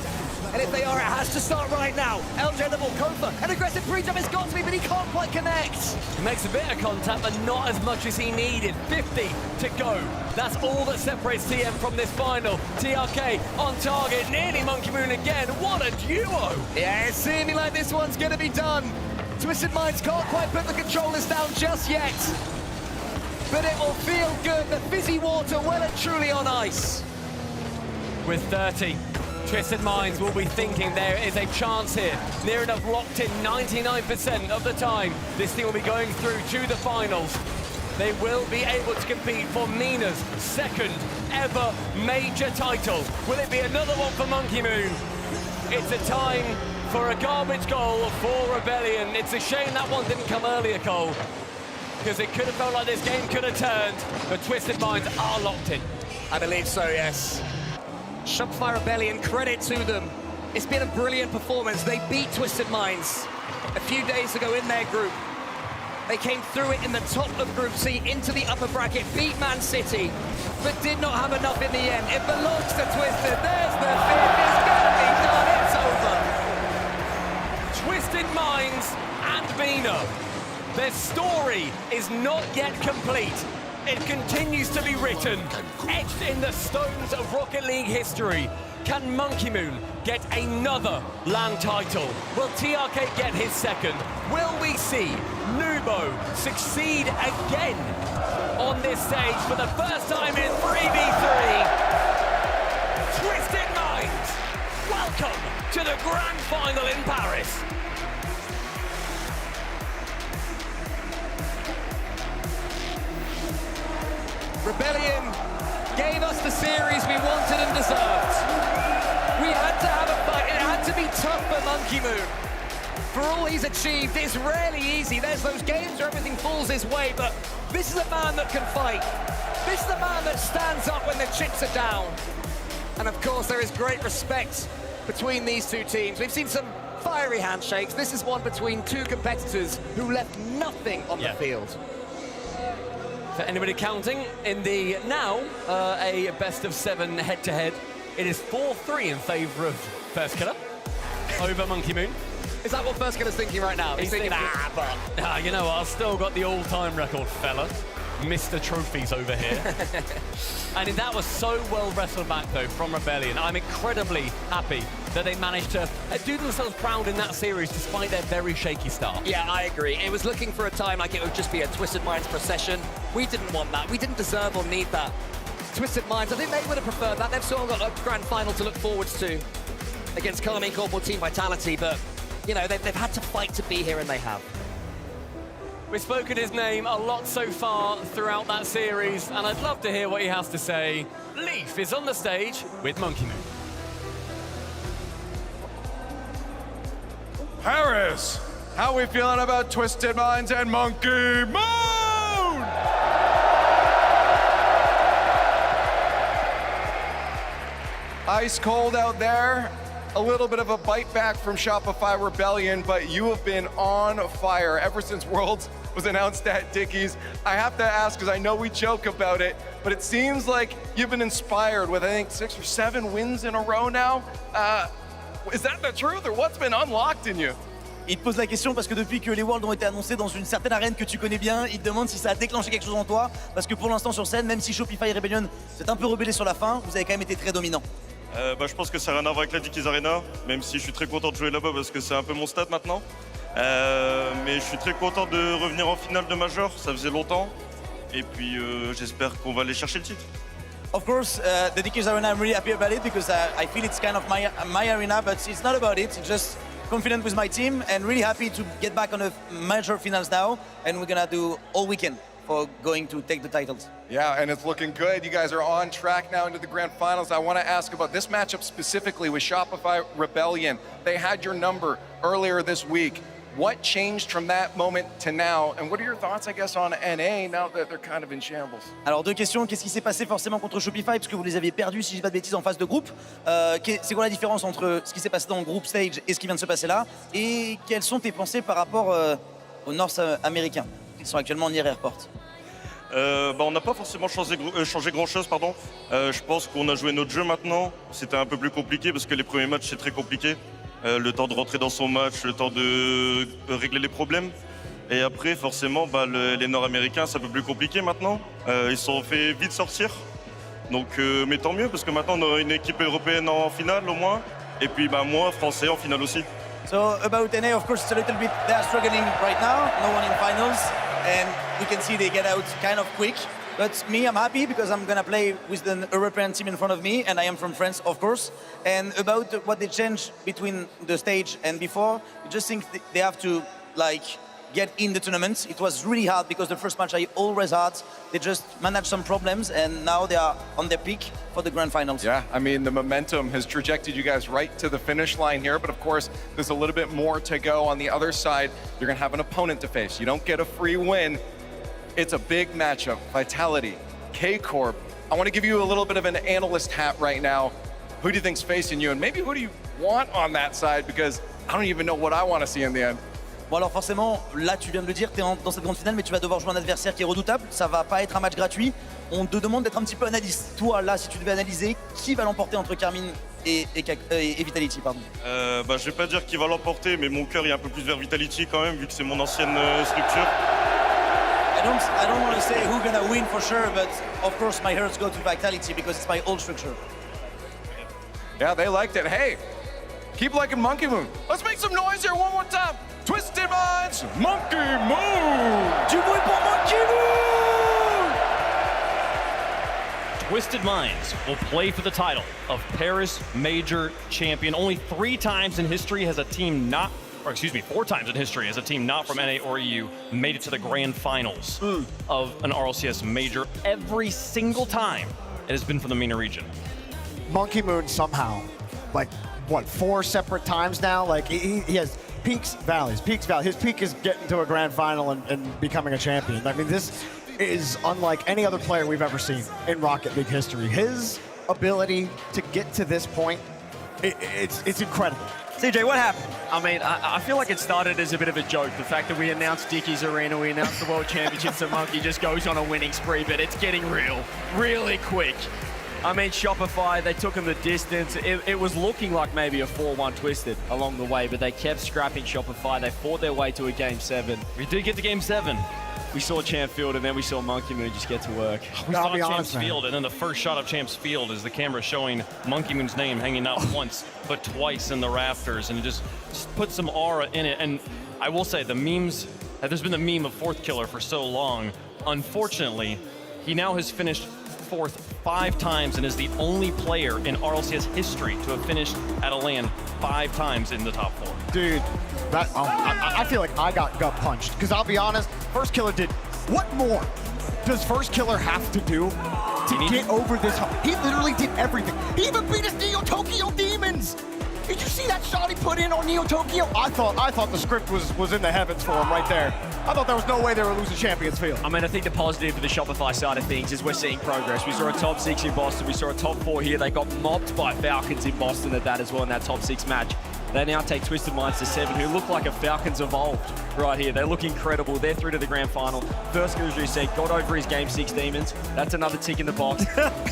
And if they are, it has to start right now. LJ the ball, Kofa, an aggressive pre-jump it's got to be, but he can't quite connect. He makes a bit of contact, but not as much as he needed. 50 to go. That's all that separates TM from this final. TRK on target, nearly Monkey Moon again. What a duo! Yeah, it's seeming like this one's gonna be done. Twisted Minds can't quite put the controllers down just yet. But it will feel good. The fizzy water well and truly on ice. With 30, Twisted Minds will be thinking there is a chance here. Near enough locked in 99% of the time. This team will be going through to the finals. They will be able to compete for Mina's second ever major title. Will it be another one for Monkey Moon? It's a time for a garbage goal for Rebellion. It's a shame that one didn't come earlier, Cole, because it could have felt like this game could have turned, but Twisted Minds are locked in. I believe so, yes. Shopify Rebellion, credit to them. It's been a brilliant performance. They beat Twisted Minds a few days ago in their group. They came through it in the top of Group C into the upper bracket, beat Man City, but did not have enough in the end. It belongs to Twisted. There's the fifth. It's gonna be done. It's over. Twisted Minds and Mina. Their story is not yet complete. It continues to be written, etched in the stones of Rocket League history. Can Monkey Moon get another LAN title? Will TRK get his second? Will we see Nubo succeed again on this stage for the first time in 3v3? Twisted Minds, welcome to the grand final in Paris. Rebellion gave us the series we wanted and deserved. We had to have a fight. It had to be tough for Monkey Moon. For all he's achieved, it's rarely easy. There's those games where everything falls his way, but this is a man that can fight. This is a man that stands up when the chips are down. And of course, there is great respect between these two teams. We've seen some fiery handshakes. This is one between two competitors who left nothing on the field. For anybody counting, in the now a best-of-7 head-to-head, it is 4-3 in favor of First Killer over Monkey Moon. Is that what First Killer's thinking right now? He's thinking, but you know what? I've still got the all-time record, fella. Mr. Trophies over here. And that was so well wrestled back, though, from Rebellion. I'm incredibly happy that they managed to do themselves proud in that series despite their very shaky start. Yeah, I agree. It was looking for a time like it would just be a Twisted Minds procession. We didn't want that. We didn't deserve or need that. Twisted Minds, I think they would have preferred that. They've still got a grand final to look forwards to against Karmine, Corp or Team Vitality, but, you know, they've had to fight to be here, and they have. We've spoken his name a lot so far throughout that series, and I'd love to hear what he has to say. Leaf is on the stage with Monkey Moon. Paris, how are we feeling about Twisted Minds and Monkey Moon? Ice cold out there. A little bit of a bite back from Shopify Rebellion, but you have been on fire ever since Worlds was announced at Dickies. I have to ask, because I know we joke about it, but it seems like you've been inspired with, I think, 6 or 7 wins in a row now. Is that the truth, or what's been unlocked in you? Il te pose la question parce que depuis que les Worlds ont été annoncés dans une certaine arène que tu connais bien, il te demande si ça a déclenché quelque chose en toi, parce que pour l'instant sur scène, même si Shopify Rebellion s'est un peu rebellé sur la fin, vous avez quand même été très dominant. Je pense que ça n'a rien à voir avec la Dickies Arena, même si je suis très content de jouer là-bas parce que c'est un peu mon stade maintenant. Mais je suis très content de revenir en finale de Major, ça faisait longtemps. Et puis j'espère qu'on va aller chercher le titre. Of course, the Dickies Arena, I'm really happy about it because I feel it's kind of my arena, but it's not about it. It's just confident with my team and really happy to get back on the major finals now. And we're gonna do all weekend for going to take the titles. Yeah, and it's looking good. You guys are on track now into the grand finals. I want to ask about this matchup specifically with Shopify Rebellion. They had your number earlier this week. What changed from that moment to now? And what are your thoughts, I guess, on NA now that they're kind of in shambles? Alors, 2 questions. Qu'est-ce qui s'est passé forcément contre Shopify parce que vous les aviez perdus, si je dis pas de bêtises, en phase de groupe? C'est quoi la différence entre ce qui s'est passé dans le groupe stage et ce qui vient de se passer là? Et quelles sont tes pensées par rapport aux North américains qui sont actuellement en IR Airport? On n'a pas forcément changé grand-chose, pardon. Je pense qu'on a joué notre jeu maintenant. C'était un peu plus compliqué parce que les premiers matchs, c'est très compliqué. Le temps de rentrer dans son match, le temps de régler les problèmes. Et après, forcément, les Nord-Américains, c'est un peu plus compliqué maintenant. Ils se sont fait vite sortir. Donc, mais tant mieux, parce que maintenant, on a une équipe européenne en finale, au moins. Et puis, moi, français, en finale aussi. So, about NA, of course, it's a little bit, they're struggling right now. No one in finals. And we can see they get out kind of quick. But me, I'm happy because I'm going to play with the European team in front of me, and I am from France, of course. And about what they changed between the stage and before, I just think they have to, get in the tournament. It was really hard because the first match I always had, they just managed some problems, and now they are on their peak for the grand finals. Yeah, I mean, the momentum has trajected you guys right to the finish line here, but of course, there's a little bit more to go on the other side. You're gonna have an opponent to face. You don't get a free win. It's a big matchup. Vitality, K-Corp. I want to give you a little bit of an analyst hat right now. Who do you think's facing you, and maybe who do you want on that side? Because I don't even know what I want to see in the end. Bon alors forcément, là tu viens de le dire, tu es dans cette grande finale, mais tu vas devoir jouer un adversaire qui est redoutable. Ça va pas être un match gratuit. On te demande d'être un petit peu analyste. Toi là, si tu devais analyser, qui va l'emporter entre Karmine et Vitality, pardon. Je vais pas dire qui va l'emporter, mais mon cœur est un peu plus vers Vitality quand même, vu que c'est mon ancienne structure. I don't want to say who's gonna win for sure, but of course my hearts go to Vitality because it's my old structure. Yeah, they liked it. Hey, keep liking Monkey Moon. Let's make some noise here one more time. Twisted Minds, Monkey Moon! Du bruit pour Monkey Moon! Twisted Minds will play for the title of Paris Major Champion. Only 3 times in history has a team not, or excuse me, 4 times in history has a team not from NA or EU made it to the grand finals of an RLCS Major. Every single time it has been from the MENA region. Monkey Moon somehow, 4 separate times now? He has peaks, valleys, peaks, valleys. His peak is getting to a grand final and becoming a champion. I mean, this is unlike any other player we've ever seen in Rocket League history. His ability to get to this point, it's incredible. CJ, what happened? I mean, I feel like it started as a bit of a joke. The fact that we announced Dickies Arena, we announced the World Championships, and Monkey just goes on a winning spree, but it's getting real, really quick. I mean, Shopify, they took him the distance. It was looking like maybe a 4-1 Twisted along the way, but they kept scrapping Shopify. They fought their way to a Game 7. We did get to Game 7. We saw Champ Field, and then we saw Monkey Moon just get to work. We saw Champ's Field, and then the first shot of Champ's Field is the camera showing Monkey Moon's name hanging not once, but twice in the rafters, and it just put some aura in it. And I will say, the memes, there's been the meme of Fourth Killer for so long. Unfortunately, he now has finished 4th 5 times and is the only player in RLCS history to have finished at a LAN 5 times in the top 4. Dude, I feel like I got gut punched, because I'll be honest, First Killer did, what more does First Killer have to do to get over this hump? He literally did everything. He even beat his Neo Tokyo Demons. Did you see that shot he put in on Neo Tokyo? I thought the script was in the heavens for him right there. I thought there was no way they were losing Champions Field. I mean, I think the positive for the Shopify side of things is we're seeing progress. We saw a top 6 in Boston. We saw a top 4 here. They got mopped by Falcons in Boston at that as well in that top 6 match. They now take Twisted Minds to 7, who look like a Falcons evolved right here. They look incredible. They're through to the grand final. First, as you said, got over his Game 6 demons. That's another tick in the box.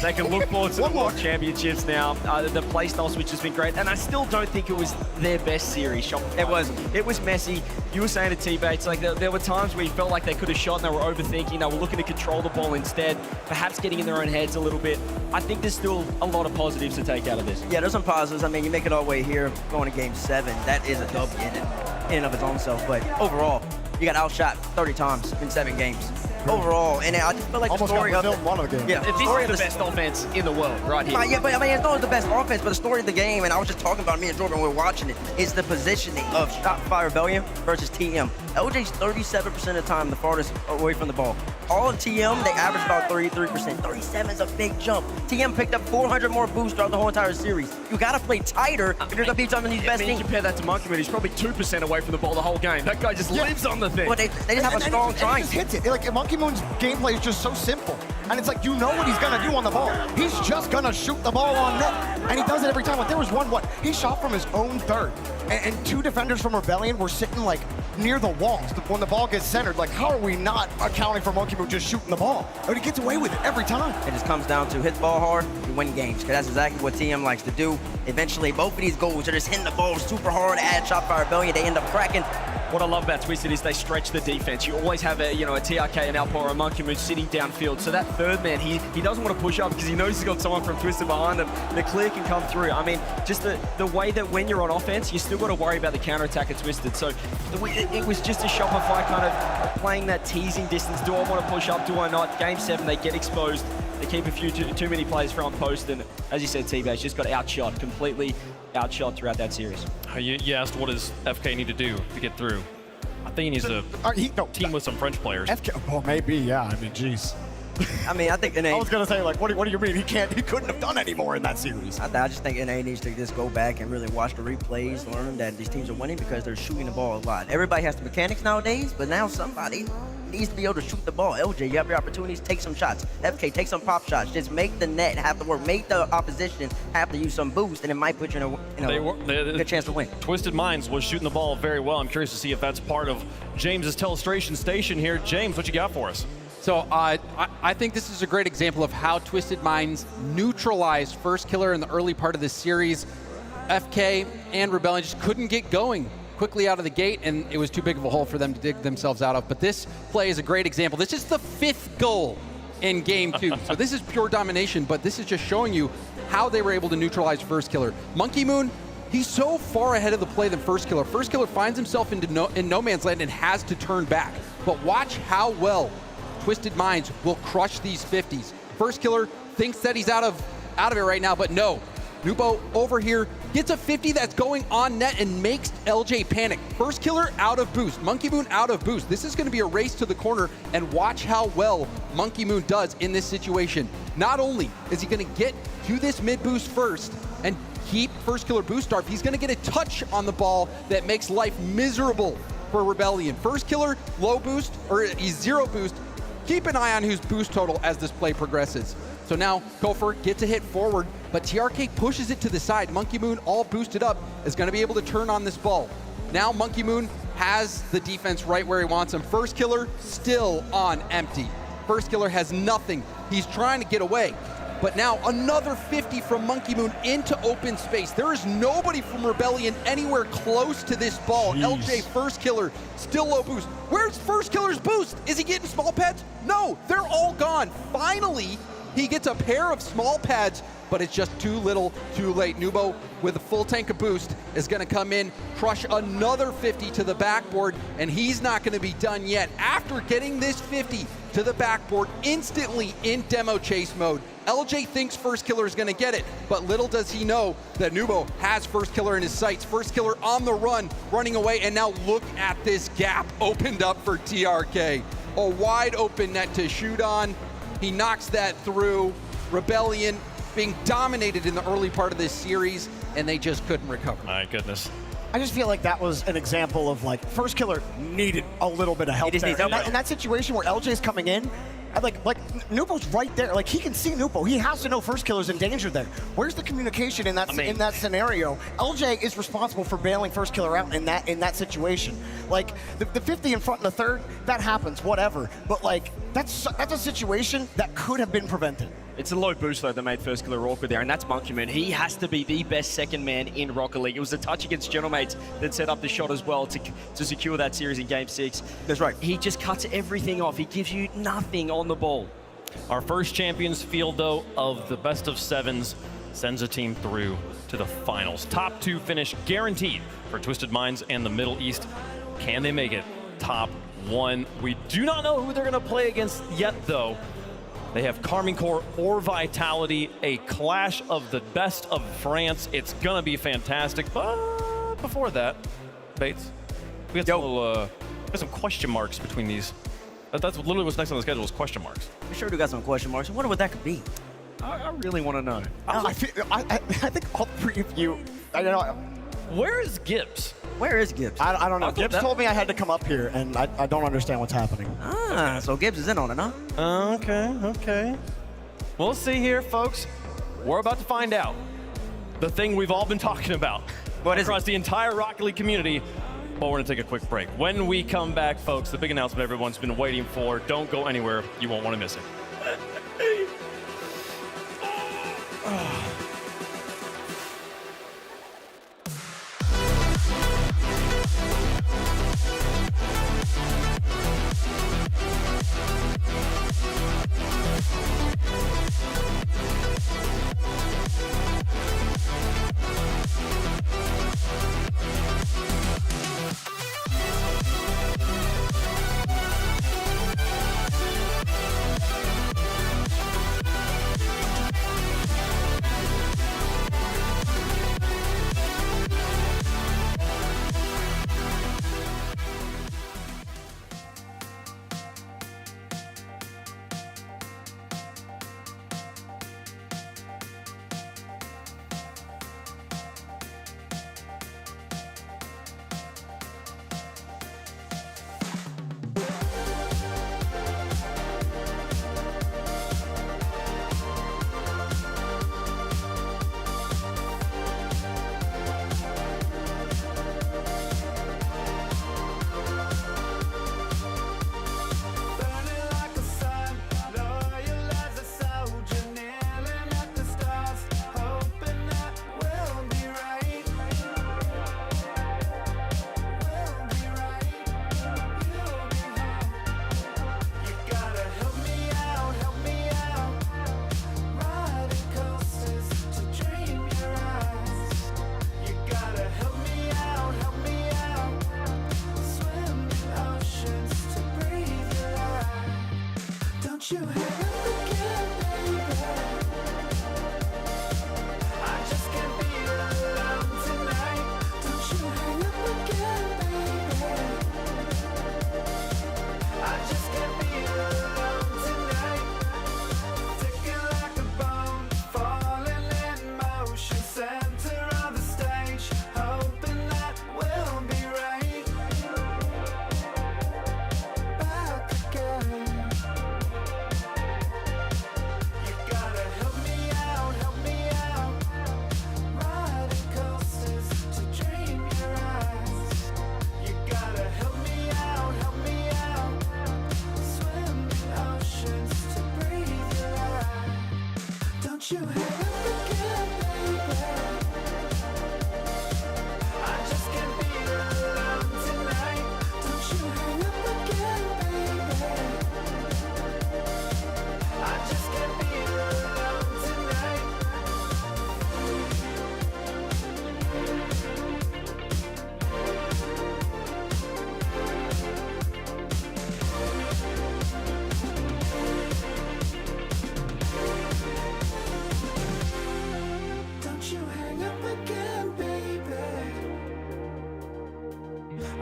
They can look forward to the World Championships now. The playstyle switch has been great, and I still don't think it was their best series. Shopify. It was messy. You were saying to T-Bates, there were times where you felt like they could have shot and they were overthinking. They were looking to control the ball instead, perhaps getting in their own heads a little bit. I think there's still a lot of positives to take out of this. Yeah, there's some positives. I mean, you make it all the way here, going to Game 7. That is a W in and of its own self. But overall, you got outshot 30 times in 7 games. Overall, and I just feel like the story of one of the games. Yeah, this is the best offense in the world, right here. Yeah, but I mean, it's not the best offense, but the story of the game, and I was just talking about me and Jordan when we were watching it, is the positioning of Shopify Rebellion versus TM. LJ's 37% of the time the farthest away from the ball. All of TM, they average about 33%. 37 is a big jump. TM picked up 400 more boosts throughout the whole entire series. You gotta play tighter if you're gonna beat some of these best teams. Compare that to Monkey Moon, he's probably 2% away from the ball the whole game. That guy just lives on the thing. Well, they just have a strong triangle. He just hits it. Like, Monkey Moon's gameplay is just so simple. And it's like, you know what he's gonna do on the ball. He's just gonna shoot the ball on net. And he does it every time. Like, there was one, he shot from his own third. And 2 defenders from Rebellion were sitting like near the walls when the ball gets centered. Like, how are we not accounting for Monkey Moon just shooting the ball? But he gets away with it every time. It just comes down to hit the ball hard, you win games, because that's exactly what TM likes to do. Eventually, both of these goals are just hitting the ball super hard, add shot by Rebellion, they end up cracking. What I love about Twisted is they stretch the defense. You always have a TRK, an Alpha, or a Monkey Moon sitting downfield. So that third man, he doesn't want to push up because he knows he's got someone from Twisted behind him. The clear can come through. I mean, just the way that when you're on offense, you still got to worry about the counterattack at Twisted. So it was just a Shopify kind of playing that teasing distance. Do I want to push up? Do I not? Game 7, they get exposed. They keep a few too many players front post, and as you said, T-Base just got outshot, completely outshot throughout that series. You asked what does FK need to do to get through. I think he needs to team with some French players. FK, well, maybe, yeah. I mean, jeez. I mean, I think NA... I was going to say, like, what do you mean? He couldn't have done any more in that series. I just think NA needs to just go back and really watch the replays, learn that these teams are winning because they're shooting the ball a lot. Everybody has the mechanics nowadays, but now somebody needs to be able to shoot the ball. LJ, you have your opportunities, take some shots. FK, take some pop shots. Just make the net have to work. Make the opposition have to use some boost, and it might put you in a good chance to win. Twisted Minds was shooting the ball very well. I'm curious to see if that's part of James's telestration station here. James, what you got for us? So I think this is a great example of how Twisted Minds neutralized First Killer in the early part of this series. FK and Rebellion just couldn't get going quickly out of the gate, and it was too big of a hole for them to dig themselves out of. But this play is a great example. This is the 5th goal in Game 2. So this is pure domination, but this is just showing you how they were able to neutralize First Killer. Monkey Moon, he's so far ahead of the play than First Killer. First Killer finds himself in no man's land and has to turn back. But watch how well Twisted Minds will crush these 50s. First Killer thinks that he's out of it right now, but no. Nubo over here gets a 50 that's going on net and makes LJ panic. First Killer out of boost. Monkey Moon out of boost. This is going to be a race to the corner, and watch how well Monkey Moon does in this situation. Not only is he going to get to this mid boost first and keep First Killer boost starved, he's going to get a touch on the ball that makes life miserable for Rebellion. First Killer low boost, or he's 0 boost. Keep an eye on whose boost total as this play progresses. So now Gopher gets a hit forward, but TRK pushes it to the side. Monkey Moon, all boosted up, is going to be able to turn on this ball. Now Monkey Moon has the defense right where he wants him. First Killer still on empty. First Killer has nothing. He's trying to get away. But now another 50 from Monkey Moon into open space. There is nobody from Rebellion anywhere close to this ball. Jeez. LJ, First Killer, still low boost. Where's First Killer's boost? Is he getting small pads? No, they're all gone. Finally, he gets a pair of small pads, but it's just too little, too late. Nubo, with a full tank of boost, is going to come in, crush another 50 to the backboard, and he's not going to be done yet. After getting this 50 to the backboard instantly in demo chase mode, LJ thinks First Killer is going to get it, but little does he know that Nubo has First Killer in his sights. First Killer on the run, running away, and now look at this gap opened up for TRK. A wide open net to shoot on. He knocks that through. Rebellion being dominated in the early part of this series, and they just couldn't recover. My goodness. I just feel like that was an example of, like, First Killer needed a little bit of help there. In that situation where LJ's coming in, like Nubo's right there. Like, he can see Nubo. He has to know First Killer's in danger there. Where's the communication in that in that scenario? LJ is responsible for bailing First Killer out in that situation. Like, the 50 in front in the third, that happens, whatever. But, like, that's a situation that could have been prevented. It's a low boost, though, that made First Killer awkward there, and that's Monkey Moon. He has to be the best second man in Rocket League. It was a touch against Gentlemates that set up the shot as well to secure that series in Game 6. That's right. He just cuts everything off. He gives you nothing on the ball. Our first champions field, though, of the best of 7s sends a team through to the finals. Top 2 finish guaranteed for Twisted Minds and the Middle East. Can they make it? Top 1. We do not know who they're going to play against yet, though. They have Karmine Corp or Vitality, a clash of the best of France. It's gonna be fantastic, but before that, Bates, we got some question marks between these. That's literally what's next on the schedule is question marks. We sure do got some question marks. I wonder what that could be. I really want to know. I think all 3 of you, I don't know. Where is Gibbs? Where is Gibbs? I don't know. Gibbs told me I had to come up here, and I don't understand what's happening. Ah, so Gibbs is in on it, huh? Okay. We'll see here, folks. We're about to find out the thing we've all been talking about across the entire Rocket League community. but we're gonna take a quick break. When we come back, folks, the big announcement everyone's been waiting for. Don't go anywhere. You won't want to miss it.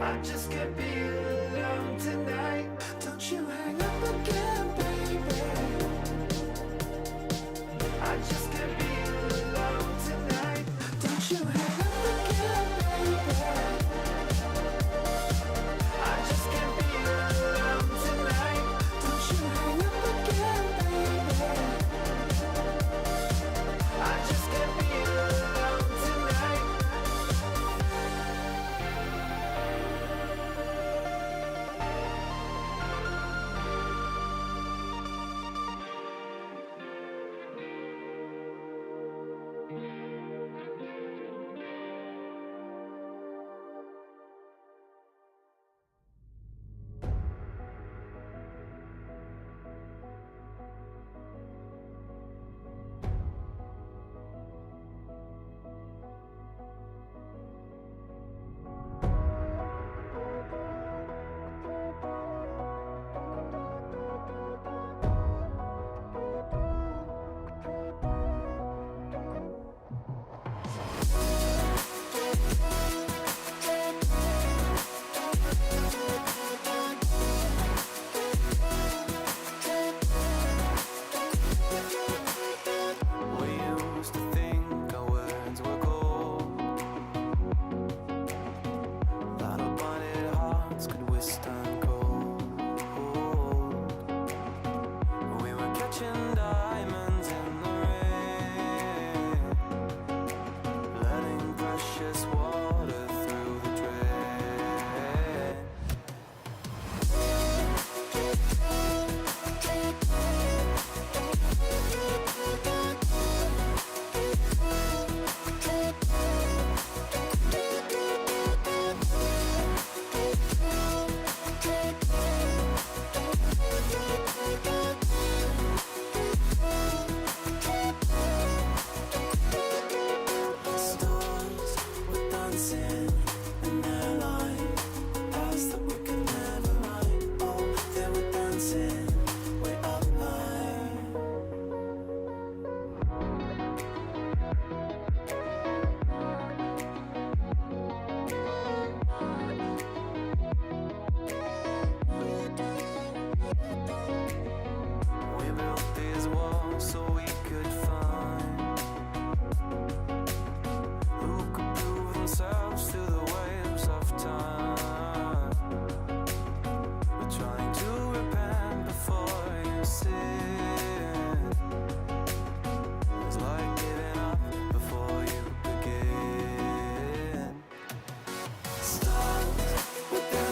I just can't be alone tonight. Don't you hang up again, baby. I just can't be alone tonight. Don't you hang up again, baby. I just can't be alone tonight. Don't you hang up again, baby. I just can't be alone tonight.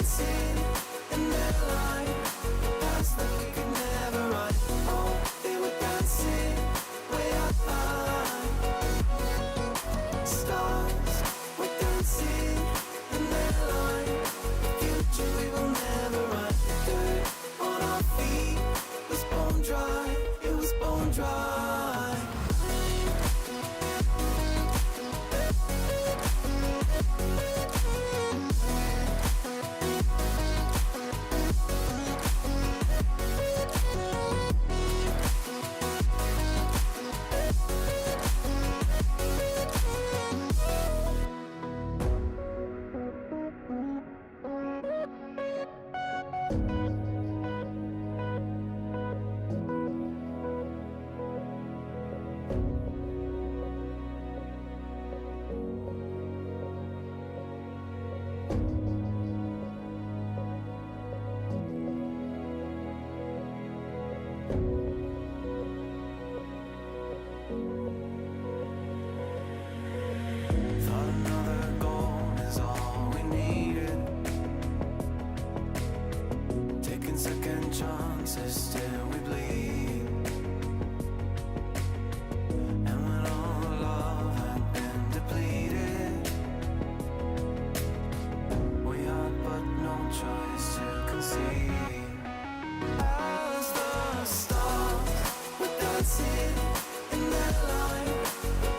dancing in their line, past that we could never run. Oh, they were dancing way up high. Stars were dancing in their line, future we will never run. Dirt on our feet was bone dry, it was bone dry. Thought another goal is all we needed. Taking second chances, still we bleed. And when all love had been depleted, we had but no choice to concede. As the stars were dancing in their line,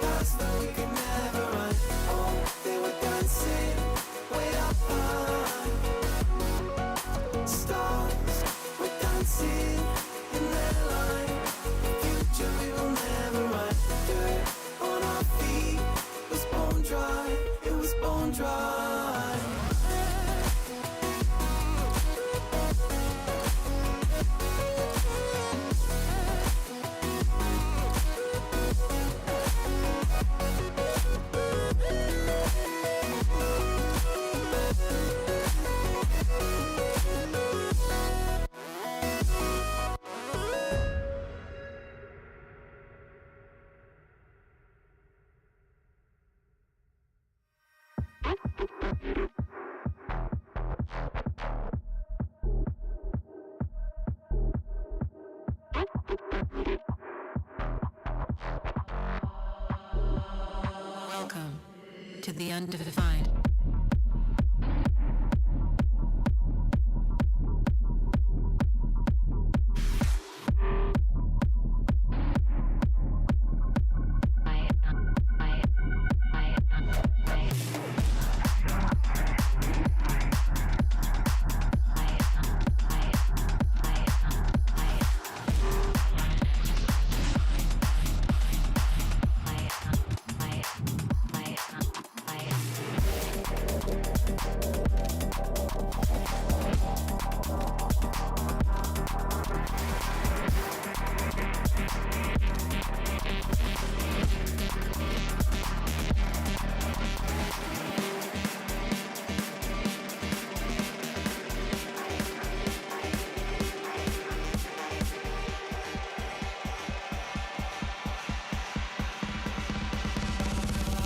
past that we could never run. Oh, they were dancing way up high. Stars were dancing in their line, future we will never run. Dirt on our feet was bone dry, it was bone dry. Welcome to the undefined.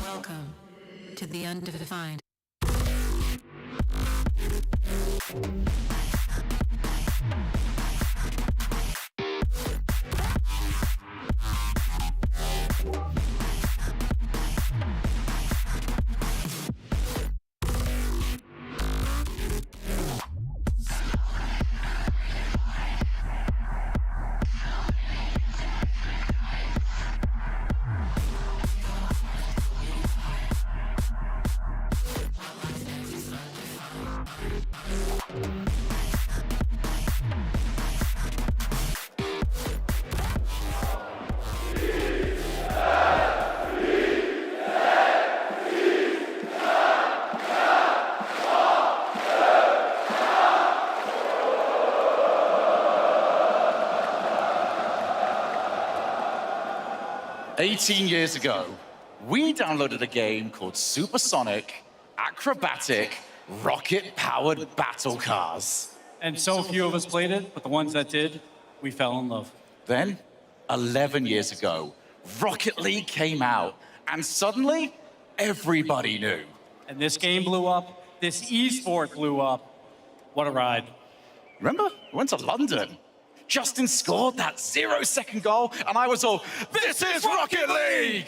Welcome to the undefined. "18 years ago, we downloaded a game called Supersonic Acrobatic Rocket-Powered Battle Cars. And so few of us played it, but the ones that did, we fell in love. Then, 11 years ago, Rocket League came out, and suddenly, everybody knew. And this game blew up, this esport blew up. What a ride. Remember? We went to London. Justin scored that 0-second goal, and I was all, this is Rocket League!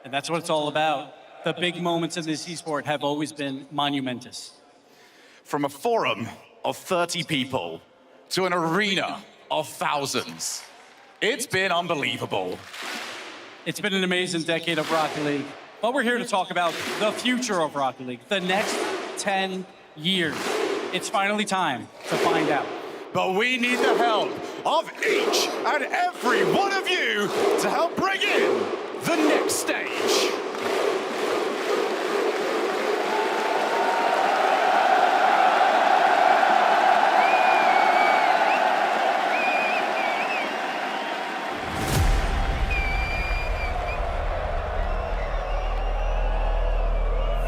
And that's what it's all about. The big moments in this esport have always been monumentous. From a forum of 30 people to an arena of thousands. It's been unbelievable. It's been an amazing decade of Rocket League, but we're here to talk about the future of Rocket League, the next 10 years. It's finally time to find out. But we need the help of each and every one of you to help bring in the next stage.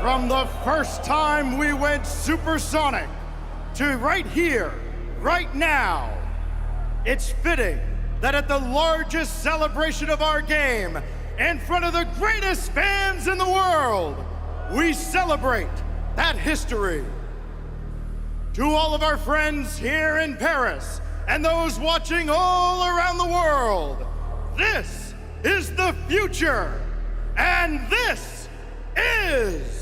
From the first time we went supersonic to right here, right now, it's fitting that at the largest celebration of our game, in front of the greatest fans in the world, we celebrate that history. To all of our friends here in Paris and those watching all around the world, this is the future, and this is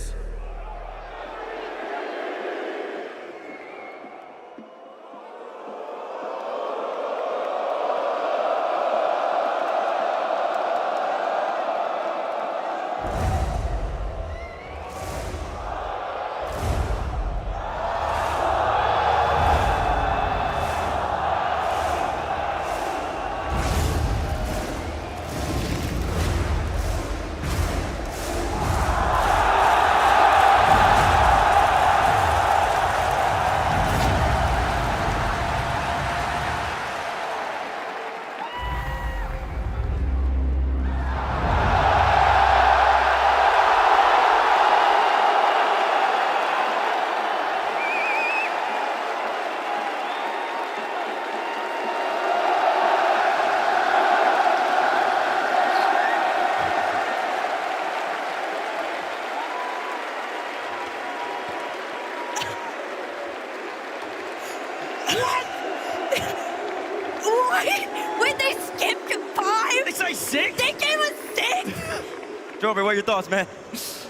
Jorby, what are your thoughts, man?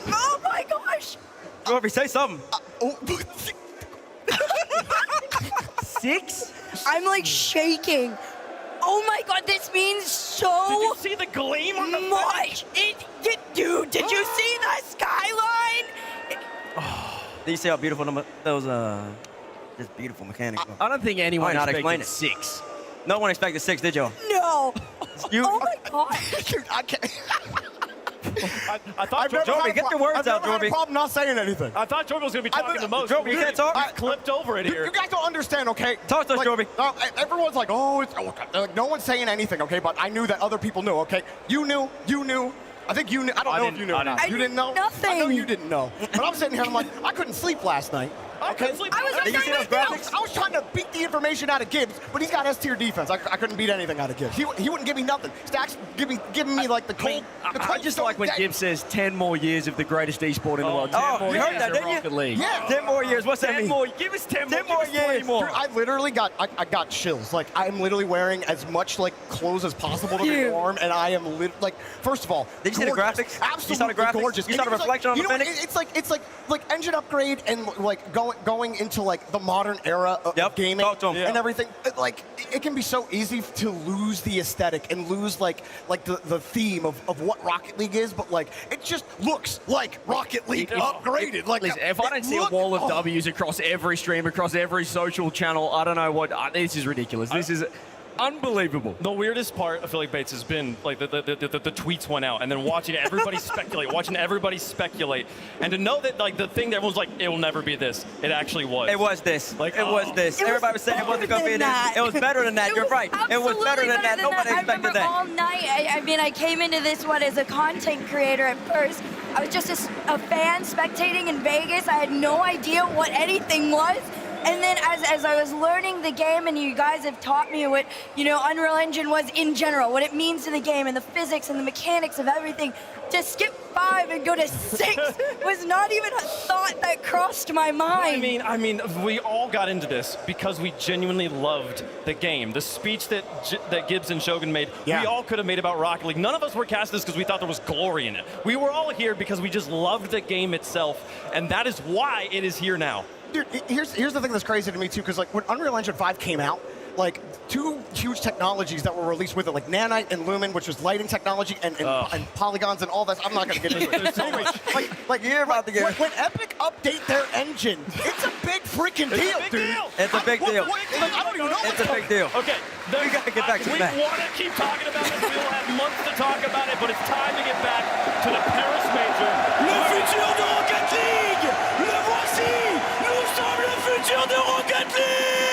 Oh my gosh! Jorby, say something. 6? I'm like shaking. Oh my god, this means so Did you see the gleam on the much. Dude, did you see the skyline? Did you see how beautiful those just beautiful mechanics are? I don't think anyone Why not expected explain it? 6. No one expected 6, did you? No. You? Oh my god. Dude, I can't. I thought Jorby, get your words out, I've never had Jorby. a problem not saying anything. I thought Jorby was going to be talking the most. Jorby, you can't talk? He's clipped over it here. You guys don't understand, okay? Talk to us, Jorby. Everyone's like, like, no one's saying anything, okay? But I knew that other people knew, okay? You knew. I think you knew. I don't know if you knew or not. You didn't know? Nothing. I know you didn't know. But I'm sitting here, I'm like, I couldn't sleep last night. Okay. Did you see those graphics? I was trying to beat the information out of Gibbs, but he's got S-tier defense. I couldn't beat anything out of Gibbs. He wouldn't give me nothing. Stacks giving me like the cold. I just like when Gibbs says 10 more years of the greatest esport in the world. 10 more you heard years that, of didn't Rocket you? League. Yeah. 10 more years. What's that 10 mean? more. Give us 10 more. 10 more Give us 20 years. more. Dude, I literally got chills. Like, I'm literally wearing as much like clothes as possible to be warm, and I am like, first of all, did you see the graphics? Absolutely you saw the graphics? gorgeous. You saw the reflection on the finish? It's like engine upgrade and like going into like the modern era of gaming and everything. Like, it can be so easy to lose the aesthetic and lose like the theme of what Rocket League is, but like it just looks like Rocket League upgraded. Like, listen, if I don't see a wall of W's across every stream, across every social channel, I don't know what. This is ridiculous. This is unbelievable. The weirdest part, I feel like, Bates, has been like the tweets went out, and then watching everybody speculate, and to know that like the thing that everyone's like, it will never be this. It actually was. It was this. Like, it was this. Everybody was saying it wasn't going to be this. It was better than that. You're right. It was better than that. Nobody expected that. All night. I mean, I came into this one as a content creator at first. I was just a fan spectating in Vegas. I had no idea what anything was. And then as I was learning the game, and you guys have taught me what, Unreal Engine was in general, what it means to the game and the physics and the mechanics of everything, to skip 5 and go to 6 was not even a thought that crossed my mind. I mean, we all got into this because we genuinely loved the game. The speech that Gibbs and Shogun made, we all could have made about Rocket League. None of us were cast this because we thought there was glory in it. We were all here because we just loved the game itself, and that is why it is here now. Dude, here's the thing that's crazy to me too, because like when Unreal Engine 5 came out, like 2 huge technologies that were released with it, like Nanite and Lumen, which was lighting technology, and polygons and all that. I'm not gonna get into it. Anyway, like you're about to get when Epic update their engine, it's a big freaking deal, dude. It's a big deal. I don't even know. It's a big deal. Okay, we got to get back to we that. We want to keep talking about it. We'll have months to talk about it, but it's time to get back to the Paris Major. Le futur de Rocket League! Le voici! Nous sommes le futur de Rocket League!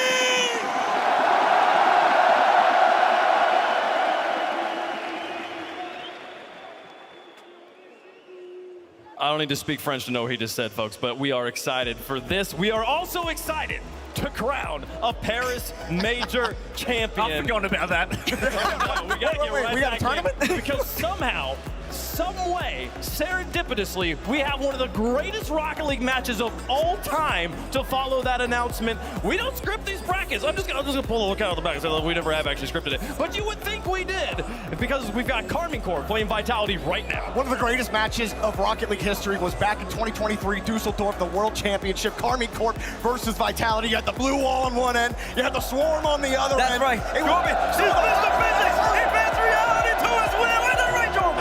I don't need to speak French to know what he just said, folks, but we are excited for this. We are also excited to crown a Paris Major champion. I forgot about that. No, we gotta get right we got a back tournament? in, because somehow, some way, serendipitously, we have one of the greatest Rocket League matches of all time to follow that announcement. We don't script these brackets. I'm just gonna pull a look out of the back and say, look, we never have actually scripted it. But you would think we did, because we've got Karmine Corp playing Vitality right now. One of the greatest matches of Rocket League history was back in 2023, Dusseldorf, the World Championship. Karmine Corp versus Vitality. You had the blue wall on one end, you had the swarm on the other end. That's right. Corbin, Mr. Physics, advanced reality to his win. Where's that right, Jordan?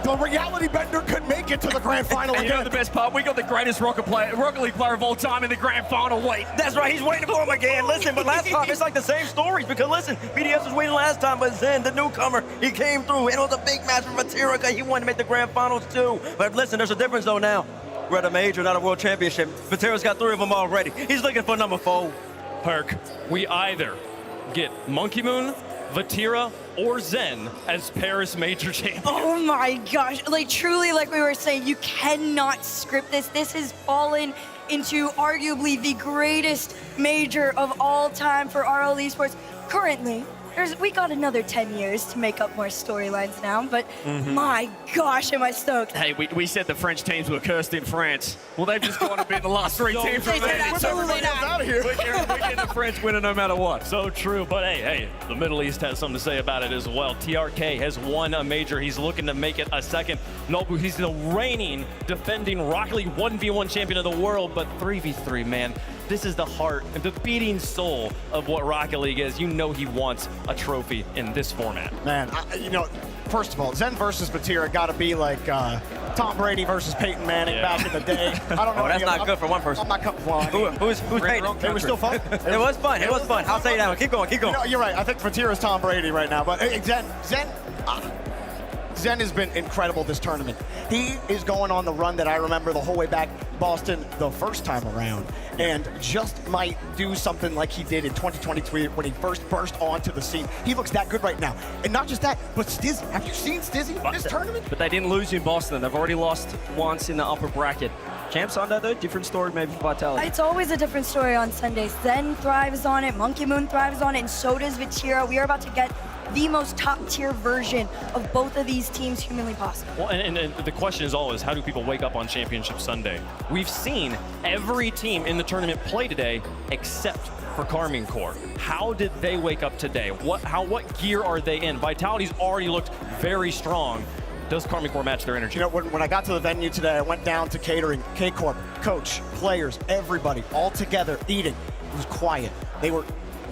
The reality bender could make it to the grand final And you know the best part? We got the greatest Rocket League player of all time in the grand final. Wait. That's right, he's waiting for him again. Listen, but last time, it's like the same stories, because listen, BDS was waiting last time, but Zen, the newcomer, he came through, and it was a big match for Vatira. He wanted to make the grand finals too. But listen, there's a difference though now. We're at a major, not a world championship. Vatira's got 3 of them already. He's looking for number 4. Perk, we either get Monkey Moon, Vatira, or Zen as Paris Major champion. Oh my gosh, like truly, like we were saying, you cannot script this. This has fallen into arguably the greatest major of all time for RL Esports. Currently, we got another 10 years to make up more storylines now, but my gosh, am I stoked. Hey, we said the French teams were cursed in France. Well, they've just gone and been the last 3 teams from there. Absolutely not. Out of here. We're getting the French winner no matter what. So true, but hey, the Middle East has something to say about it as well. TRK has won a major. He's looking to make it a second. Nobu, he's the reigning, defending Rocket League 1v1 champion of the world, but 3v3, man. This is the heart and the beating soul of what Rocket League is. You know he wants a trophy in this format. Man, first of all, Zen versus Vatira got to be like Tom Brady versus Peyton Manning back in the day. I don't know. Oh, that's not good for one person. I'm not Who's Peyton? It was still fun. It was fun. It was fun. I'll say that one. Keep going. Keep going. You're right. I think Vatira's Tom Brady right now. But hey, Zen has been incredible this tournament. He is going on the run that I remember the whole way back Boston the first time around, and just might do something like he did in 2023 when he first burst onto the scene. He looks that good right now. And not just that, but Stizzy. Have you seen Stizzy in this tournament? But they didn't lose in Boston. They've already lost once in the upper bracket. Champs on that though, different story maybe for Vitality. It's always a different story on Sundays. Zen thrives on it, Monkey Moon thrives on it, and so does Vatira. We are about to get the most top-tier version of both of these teams humanly possible. Well, and the question is always, how do people wake up on Championship Sunday? We've seen every team in the tournament play today except for Karmine Corp. How did they wake up today? What gear are they in? Vitality's already looked very strong. Does Karmine Corp match their energy? You know, when I got to the venue today, I went down to catering, K-Corp, coach, players, everybody, all together, eating. It was quiet. They were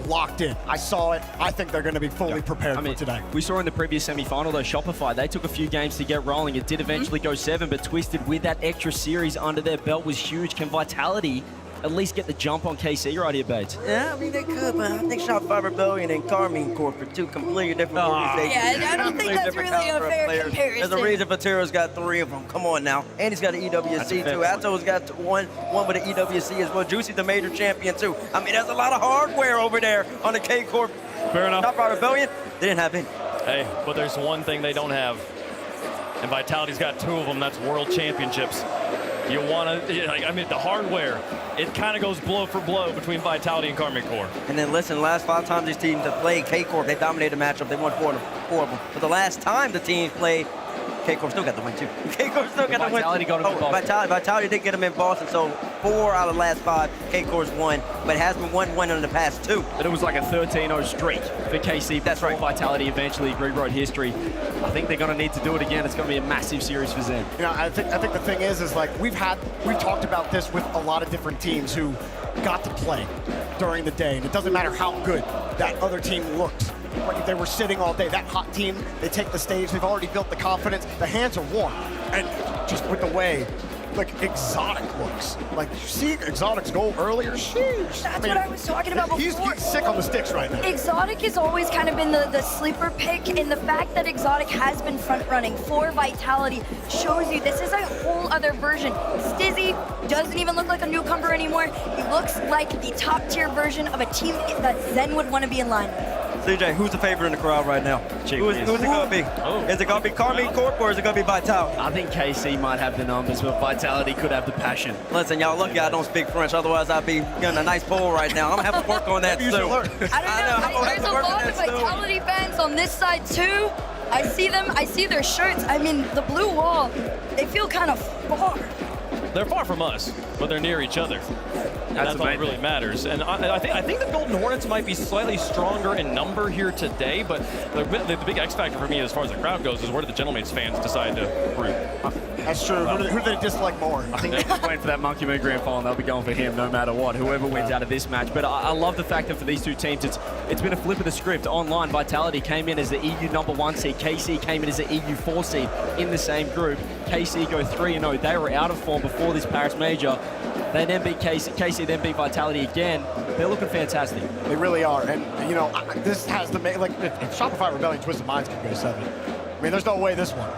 locked in. I saw it. I think they're going to be fully prepared for today. We saw in the previous semi-final, though, Shopify, they took a few games to get rolling. It did eventually go 7, but Twisted with that extra series under their belt was huge. Can Vitality at least get the jump on KC right here, Bates? Yeah, I mean, they could, but I think Shopify Rebellion and Karmine Corp are 2 completely different organizations. Yeah, I don't think that's really a fair comparison. There's a reason Vatira's got 3 of them. Come on now. And he's got an EWC too. Ato's got one with an EWC as well. Juicy's the major champion too. I mean, there's a lot of hardware over there on the K-Corp. Fair enough. Shopify Rebellion, they didn't have any. Hey, but there's one thing they don't have. And Vitality's got 2 of them. That's World Championships. You want to, I mean, the hardware, it kind of goes blow for blow between Vitality and Karmine Corp. And then listen, last 5 times these teams have played K-Corp, they dominated the matchup. They won 4 of them. But the last time the teams played, K-Corp still got the win too. K-Corp still got the win. Vitality got him in Boston. Vitality did get him in Boston, so 4 out of the last 5, K-Corp's won, but it has been 1-1 in the past 2. But it was like a 13-0 streak for KC. That's right. Vitality eventually rewrote history. I think they're going to need to do it again. It's going to be a massive series for Zen. You know, I think the thing is like we've talked about this with a lot of different teams who got to play during the day, and it doesn't matter how good that other team looks. Like they were sitting all day. That hot team, they take the stage. They've already built the confidence. The hands are warm, and just with the way, like Exotic looks. Like you see Exotic's goal earlier. Sheesh. That's what I was talking about before. He's sick on the sticks right now. Exotic has always kind of been the sleeper pick, and the fact that Exotic has been front running for Vitality shows you this is a whole other version. Stizzy doesn't even look like a newcomer anymore. He looks like the top tier version of a team that Zen would want to be in line with. CJ, who's the favorite in the crowd right now? Who's it going to be? Is it going to be Karmine Corp or is it going to be Vitality? I think KC might have the numbers, but Vitality could have the passion. Listen, y'all, lucky I don't speak French, otherwise I'd be getting a nice poll right now. I'm going to have to work on that soon. I don't know. There's a lot of Vitality fans on this side too. I see them. I see their shirts. I mean, the blue wall, they feel kind of far. They're far from us, but they're near each other. That's all that really matters. And I think the Golden Hornets might be slightly stronger in number here today, but the big X factor for me as far as the crowd goes is where do the Gentlemates fans decide to root? That's true. Who do they dislike more? I think they're just waiting for that Monkey Moon Grand Final, and they'll be going for him no matter what, whoever wins out of this match. But I love the fact that for these two teams, it's been a flip of the script. Online, Vitality came in as the EU #1 seed. KC came in as the EU 4 seed in the same group. KC go 3-0. They were out of form before this Paris Major. They then beat KC then beat Vitality again. They're looking fantastic. They really are. And, you know, this has to make, like, if Shopify Rebellion Twisted Minds can go 7, I mean, there's no way this one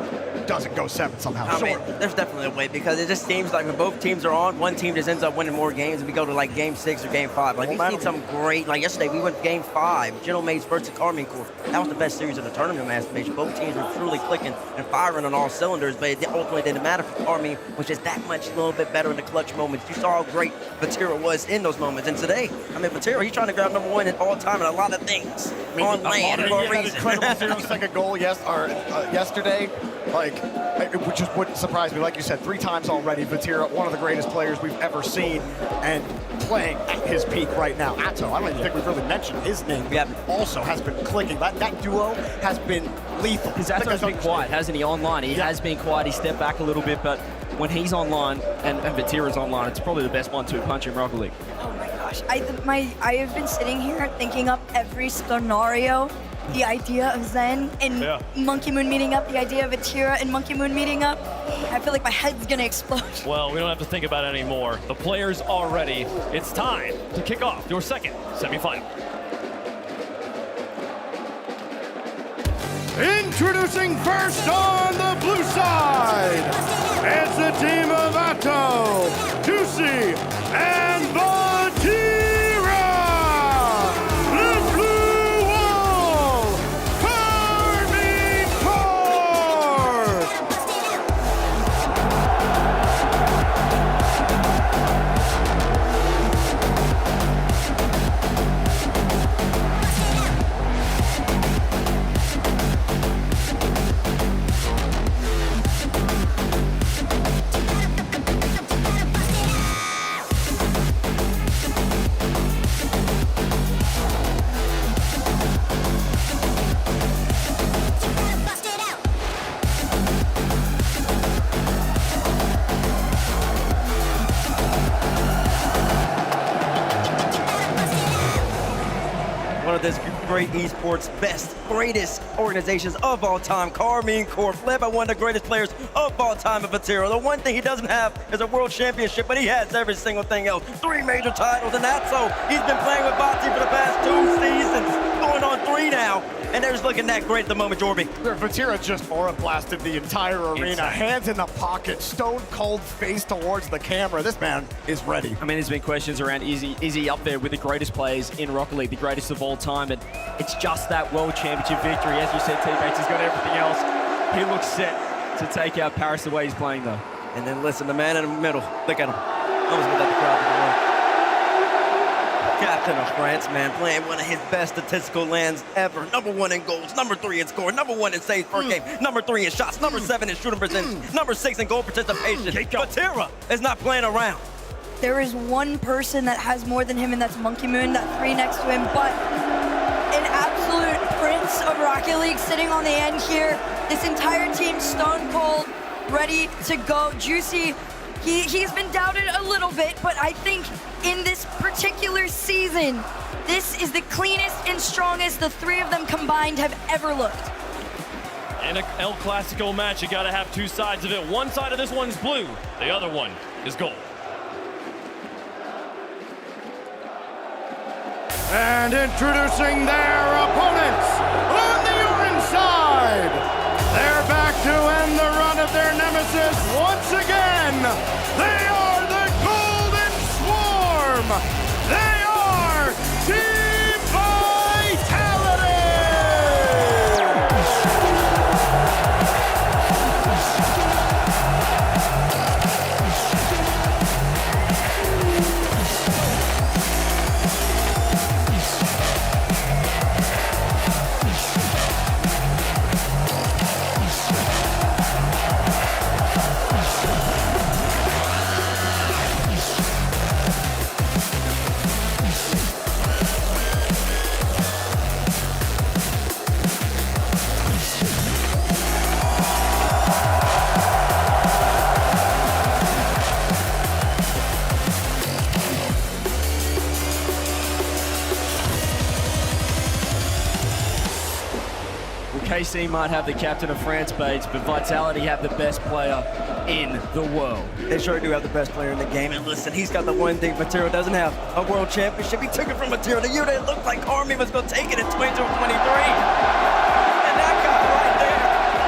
doesn't go 7 somehow. I mean, there's definitely a way because it just seems like when both teams are on, one team just ends up winning more games and we go to like game 6 or game 5. Like we've seen some great, like yesterday we went game 5, Gentlemates versus Karmine Corp. That was the best series of the tournament last match. Both teams were truly clicking and firing on all cylinders, but it ultimately didn't matter for Karmine, which is that much a little bit better in the clutch moments. You saw how great Vatira was in those moments. And today, I mean, Vatira, he's trying to grab #1 at all time in a lot of things. I mean, on land for a reason. Incredible 0-second goal yesterday. Like, it just wouldn't surprise me. Like you said, 3 times already. Vatira, one of the greatest players we've ever seen, and playing at his peak right now. Atto, I don't even think we've really mentioned his name. Yeah, also has been clicking. That duo has been lethal. Because Atto's been quiet, hasn't he? Online, he has been quiet. He stepped back a little bit, but when he's online and Vatira's online, it's probably the best 1-2 punch in Rocket League. Oh my gosh, I have been sitting here thinking up every scenario. The idea of Zen and Monkey Moon meeting up, the idea of Vatira and Monkey Moon meeting up, I feel like my head's gonna explode. Well, we don't have to think about it anymore. The players are ready. It's time to kick off your second semifinal. Introducing first on the blue side, it's the team of Atto, Juicy, and Vatira. The blue wall, Karmine Corp. One of this great esports greatest organizations of all time, Karmine Corp, led by one of the greatest players of all time in Vatira. The one thing he doesn't have is a world championship, but he has every single thing else. 3 major titles, and that's so he's been playing with Vati for the past 2 seasons, going on 3 now. And they're just looking that great at the moment, Jorby. Vatira just aura blasted the entire arena. Hands in the pocket, stone cold face towards the camera. This man is ready. I mean, there's been questions around is he up there with the greatest players in Rocket League, the greatest of all time, and it's just that World Championship victory. As you said, teammates, he's got everything else. He looks set to take out Paris the way he's playing, though. And then listen, the man in the middle. Look at him. Almost without the crowd to the room. Captain of France, man, playing one of his best statistical lands ever. #1 in goals, #3 in score, #1 in saves per game, #3 in shots, #7 in shooting percentage, #6 in goal participation. Vatira is not playing around. There is one person that has more than him, and that's Monkey Moon, that 3 next to him, but an absolute prince of Rocket League sitting on the end here. This entire team stone cold, ready to go. Juicy, he's been doubted a little bit, but I think in this particular season, this is the cleanest and strongest the 3 of them combined have ever looked. In a El Clasico match, you gotta have 2 sides of it. One side of this one's blue, the other one is gold. And introducing their opponents on the orange side. They're back to end the run of their nemesis once again. They are the Golden Swarm. They are Team Vitality. KC might have the captain of France baits, but Vitality have the best player in the world. They sure do have the best player in the game. And listen, he's got the one thing Material doesn't have, a world championship. He took it from Material the year that it looked like Karmine was going to take it in 2023. And that guy right there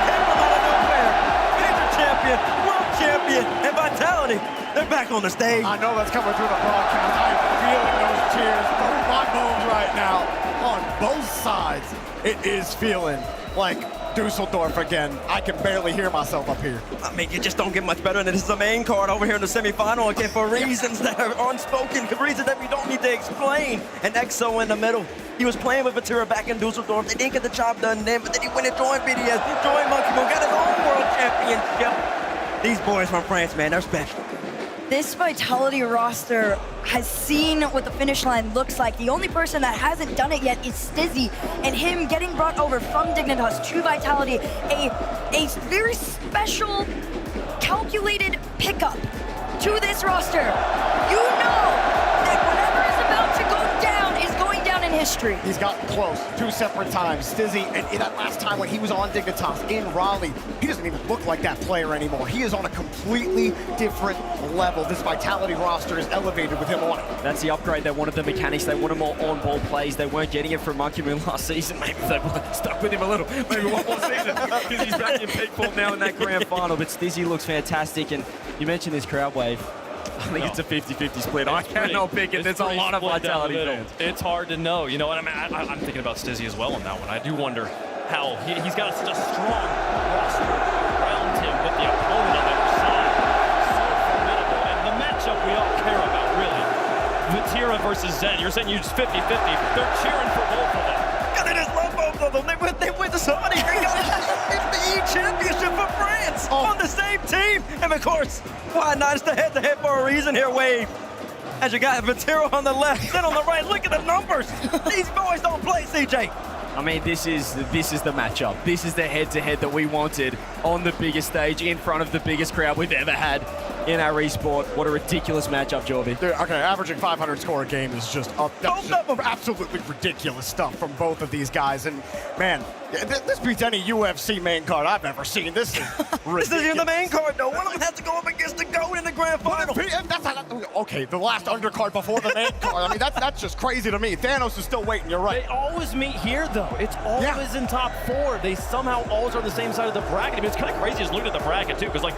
came from out of nowhere. Major champion, world champion, and Vitality, they're back on the stage. I know that's coming through the broadcast. I'm feeling those cheers through my bones right now on both sides. It is feeling like Dusseldorf again. I can barely hear myself up here. I mean, you just don't get much better than this is the main card over here in the semifinal again for reasons that are unspoken, reasons that we don't need to explain. And EXO in the middle. He was playing with Vatira back in Dusseldorf. They didn't get the job done then, but then he went and joined BDS, joined Monkey Moon, got his own world championship. These boys from France, man, they're special. This Vitality roster has seen what the finish line looks like. The only person that hasn't done it yet is Stizzy, and him getting brought over from Dignitas to Vitality, a very special, calculated pickup to this roster. You know that whatever is about to go down is going down in history. He's gotten close 2 separate times. Stizzy, and that last time when he was on Dignitas in Raleigh, he doesn't even look like that player anymore. He is on a completely different level. This Vitality roster is elevated with him on it. That's the upgrade. They wanted the mechanics. They wanted more on-ball plays. They weren't getting it from Monkey Moon last season. Maybe they stuck with him a little. Maybe one more season, because he's back in peak form now in that grand final. But Stizzy looks fantastic. And you mentioned this crowd wave. I think it's a 50-50 split. I cannot pick it. There's a lot of Vitality fans. It's hard to know. You know what I mean? I'm thinking about Stizzy as well on that one. I do wonder how he's got such a strong roster around him, but the opponent on the other side is so formidable. And the matchup we all care about, really. Vatira versus Zen. You're saying you just 50-50. They're cheering for both of them. God, they just love both of them. They went to somebody. They got the E championship for France on the same team. And of course, why not? It's the head-to-head for a reason here, Wave. As you got Vatira on the left, then on the right, look at the numbers. These boys don't play, CJ. I mean, this is the matchup. This is the head-to-head that we wanted on the biggest stage in front of the biggest crowd we've ever had in our esport. What a ridiculous matchup, Jorby. Dude, okay, averaging 500 score a game is just absolutely ridiculous stuff from both of these guys. And man, this beats any UFC main card I've ever seen. This is ridiculous. This isn't the main card, though. One of them has to go up against the GOAT in the grand final. Okay, the last undercard before the main card. I mean, that's just crazy to me. Thanos is still waiting, you're right. They always meet here, though. It's always in top 4. They somehow always are on the same side of the bracket. I mean, it's kind of crazy just looking at the bracket, too, because like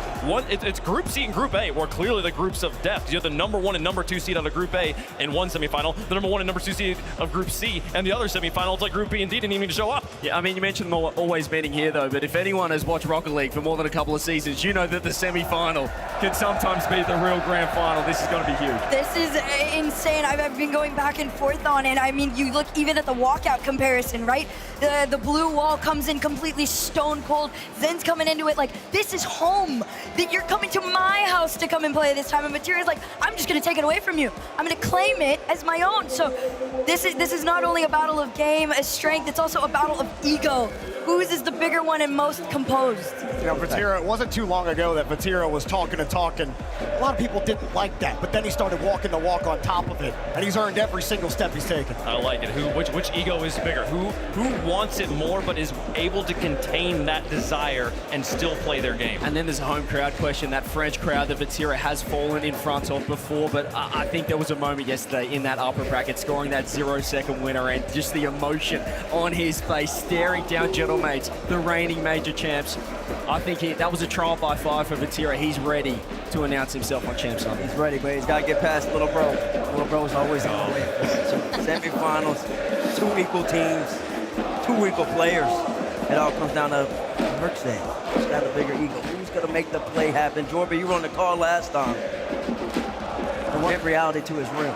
it's Group C and Group A, where clearly the groups of death. You have the #1 and #2 seed out of Group A in one semifinal, the #1 and #2 seed of Group C, and the other semifinals like Group B and D didn't even show up. Yeah, I mean, you mentioned them always being here, though, but if anyone has watched Rocket League for more than a couple of seasons, you know that the semi-final can sometimes be the real grand final. This is going to be huge. This is insane. I've been going back and forth on it. I mean, you look even at the walkout comparison, right? The blue wall comes in completely stone cold. Zen's coming into it like, this is home. That you're coming to my house to come and play this time. And Materia's like, I'm just going to take it away from you. I'm going to claim it as my own. So this is not only a battle of game, a strength, it's also a battle of ego. Whose is the bigger one and most composed? You know, Vatira, it wasn't too long ago that Vatira was talking and talking. A lot of people didn't like that, but then he started walking the walk on top of it, and he's earned every single step he's taken. I like it. Which ego is bigger? Who wants it more but is able to contain that desire and still play their game? And then there's a home crowd question, that French crowd that Vatira has fallen in front of before, but I think there was a moment yesterday in that upper bracket scoring that 0-second winner and just the emotion on his face, staring down Gentlemates, the reigning major champs. I think that was a trial by fire for Vatira. He's ready to announce himself on Champ Summit. He's ready, but he's got to get past little bro. Little bro's always in the way. Semifinals, 2 equal teams, 2 equal players. It all comes down to Merc said. Who's got a bigger ego? Who's going to make the play happen? Jorby, you were on the call last time. And what reality to his rim.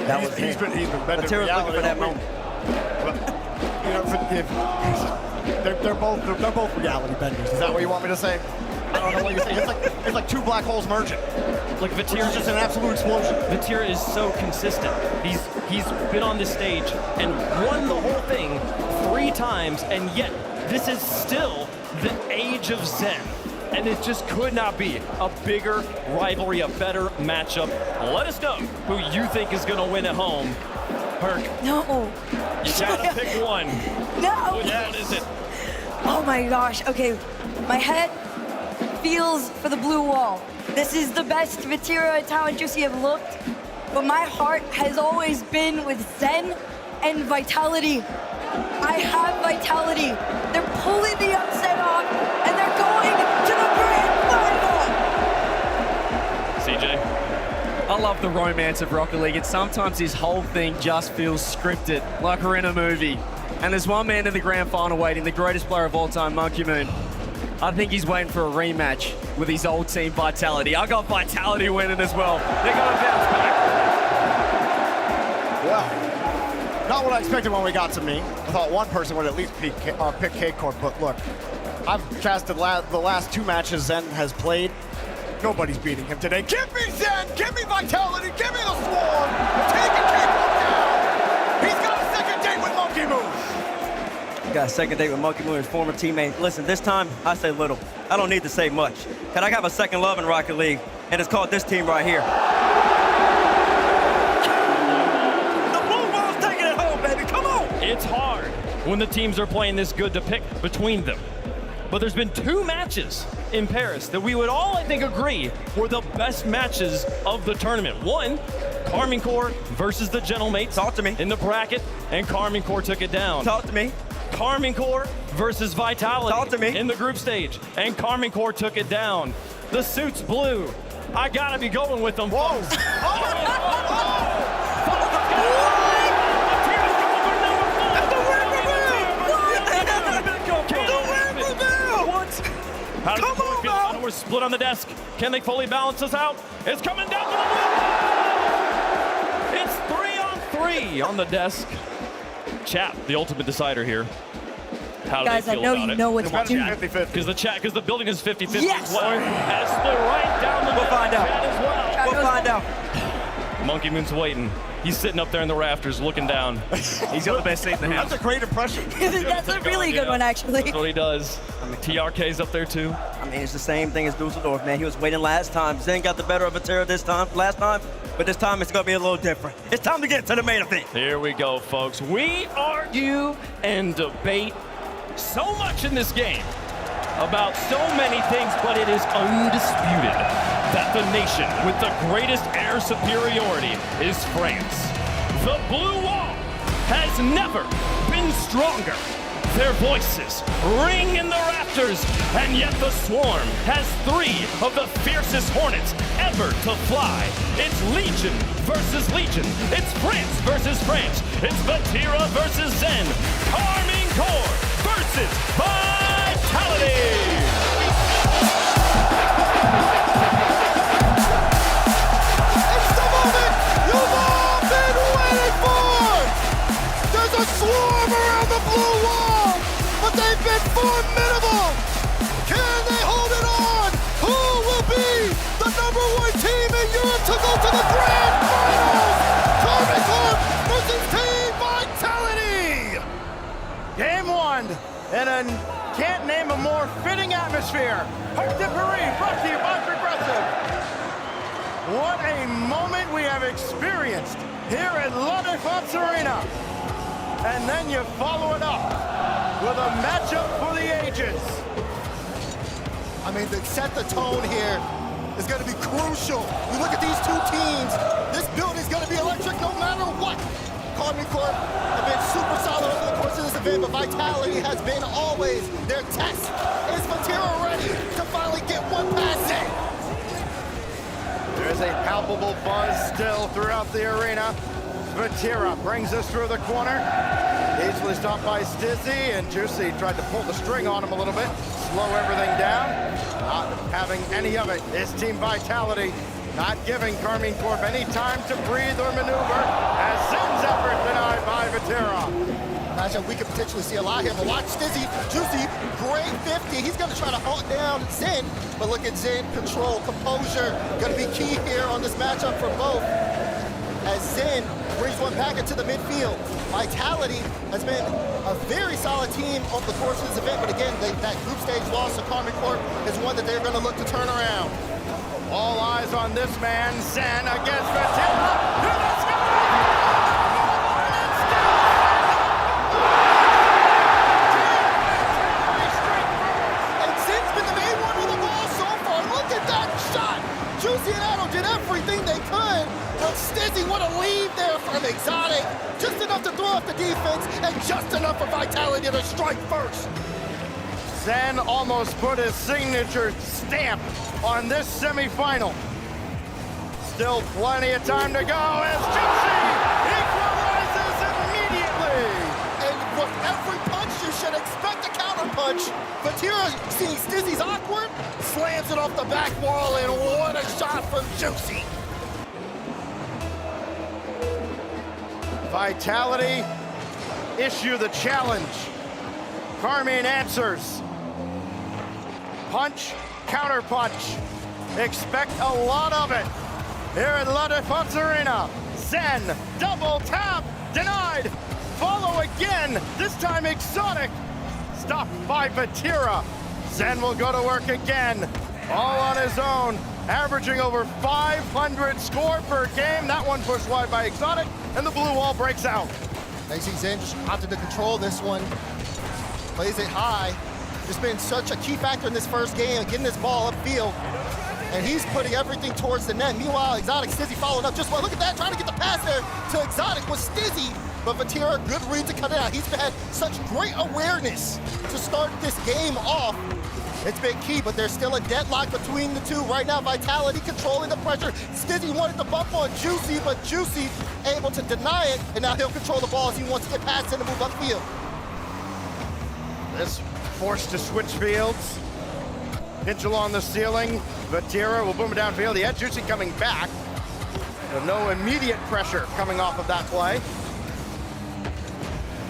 That was he's been better Vatira's looking for that moment. You know, they're both reality benders. Is that what you want me to say? I don't know what you're saying. It's like 2 black holes merging. Like Vatira's just an absolute explosion. Vatira is so consistent. He's been on this stage and won the whole thing 3 times, and yet this is still the age of Zen. And it just could not be a bigger rivalry, a better matchup. Let us know who you think is going to win at home. Perk. No. You gotta pick one. No. Which one is it? Oh my gosh. Okay, my head feels for the blue wall. This is the best Vatira, Tao, and Juicy have looked, but my heart has always been with Zen and Vitality. I have Vitality. They're pulling the upset off, and they're going to the grand final. CJ? I love the romance of Rocket League, and sometimes this whole thing just feels scripted, like we're in a movie. And there's one man in the grand final waiting, the greatest player of all time, Monkey Moon. I think he's waiting for a rematch with his old team, Vitality. I got Vitality winning as well. They're going to bounce back. Well, not what I expected when we got to me. I thought one person would at least pick K-Corp, but look, I've casted the last 2 matches Zen has played. Nobody's beating him today. Give me Zen, give me Vitality, give me the Swarm. Take it, K-Corp down. He's got a second date with Monkey Moon. Got a second date with Monkey Moon, his former teammate. Listen, this time, I say little. I don't need to say much. Can I have a second love in Rocket League? And it's called this team right here. The blue wall's taking it home, baby, come on! It's hard when the teams are playing this good to pick between them. But there's been 2 matches in Paris that we would all, I think, agree were the best matches of the tournament. One, Karmine Corp versus the Gentlemates. Talk to me. In the bracket, and Karmine Corp took it down. Talk to me. Karmine Corp versus Vitality. Talk to me. In the group stage, and Karmine Corp took it down. The suit's blue. I gotta be going with them. Whoa! How does the feel? We're split on the desk. Can they fully balance this out? It's coming down to the blue. It's 3-on-3 on the desk. Chat, the ultimate decider here. How do Guys, they I feel know about you it? know what to do. Because the building is 50-50. Yes! Has split right down the We'll find out. chat as well. We'll find out. Monkey Moon's waiting. He's sitting up there in the rafters looking down. He's got the best seat in the house. That's a great impression. That's a really good one, actually. That's what he does. TRK's up there too. I mean, it's the same thing as Dusseldorf, man. He was waiting last time. Zen got the better of Vatira last time, but this time it's gonna be a little different. It's time to get to the main event. Here we go, folks. We argue and debate so much in this game about so many things, but it is undisputed that the nation with the greatest air superiority is France. The blue wall has never been stronger. Their voices ring in the rafters, and yet the Swarm has 3 of the fiercest Hornets ever to fly. It's Legion versus Legion. It's France versus France. It's Vatira versus Zen. Karmine Corp versus Vitality. It's the moment you've all been waiting for! There's a swarm around the blue wall, but they've been formidable! Can they hold it on? Who will be the #1 team in Europe to go to the Grand Finals? Karmine Corp versus Team Vitality! Game 1, and a can't name a more fitting atmosphere. Parc de Paris, brought to you by Progressive. What a moment we have experienced here at Défense Arena. And then you follow it up with a matchup for the ages. I mean, to set the tone here is going to be crucial. You look at these two teams, this build is going to be electric no matter what. Karmine Corp have been super solid over the course of this event, but Vitality has been always their test. Is Vatira ready to finally get one pass in? There's a palpable buzz still throughout the arena. Vatira brings us through the corner. Easily stopped by Stizzy, and Juicy tried to pull the string on him a little bit, slow everything down. Not having any of it is Team Vitality, not giving Karmine Corp any time to breathe or maneuver, as Zen's effort denied by Vatira. Imagine we could potentially see a lot here, but watch Stizzy, Juicy, great 50. He's gonna try to hunt down Zen, but look at Zen, control, composure, gonna be key here on this matchup for both. As Zen brings one back into the midfield. Vitality has been a very solid team over the course of this event, but again, that group stage loss to Karmine Corp is one that they're gonna look to turn around. All eyes on this man, Zen against Vatira. Let's go! And Zen's been the main one on the ball so far. Look at that shot! Juicy and Addo did everything they could, but Stizzy, what a lead there from Exotic. Just enough to throw off the defense, and just enough for Vitality to strike first. Zen almost put his signature stamp on this semifinal. Still plenty of time to go as Juicy equalizes immediately. And with every punch, you should expect a counter punch. Vatira, seeing Stizzy's awkward, slams it off the back wall, and what a shot from Juicy. Vitality issue the challenge. Karmine answers. Punch, counter punch. Expect a lot of it here at Défense Arena. Zen, double tap, denied. Follow again, this time Exotic. Stopped by Vatira. Zen will go to work again, all on his own, averaging over 500 score per game. That one pushed wide by Exotic, and the blue wall breaks out. I see Zen just opted to control this one. Plays it high. Just been such a key factor in this first game, getting this ball upfield. And he's putting everything towards the net. Meanwhile, Exotic, Stizzy followed up just well. Look at that, trying to get the pass there to Exotic with Stizzy. But Vatira, good read to cut it out. He's had such great awareness to start this game off. It's been key, but there's still a deadlock between the two. Right now, Vitality controlling the pressure. Stizzy wanted to bump on Juicy, but Juicy able to deny it, and now he'll control the ball as he wants to get past it and move upfield. This forced to switch fields. Hinge along the ceiling. Vatira will boom it downfield. He had Juicy coming back. So no immediate pressure coming off of that play.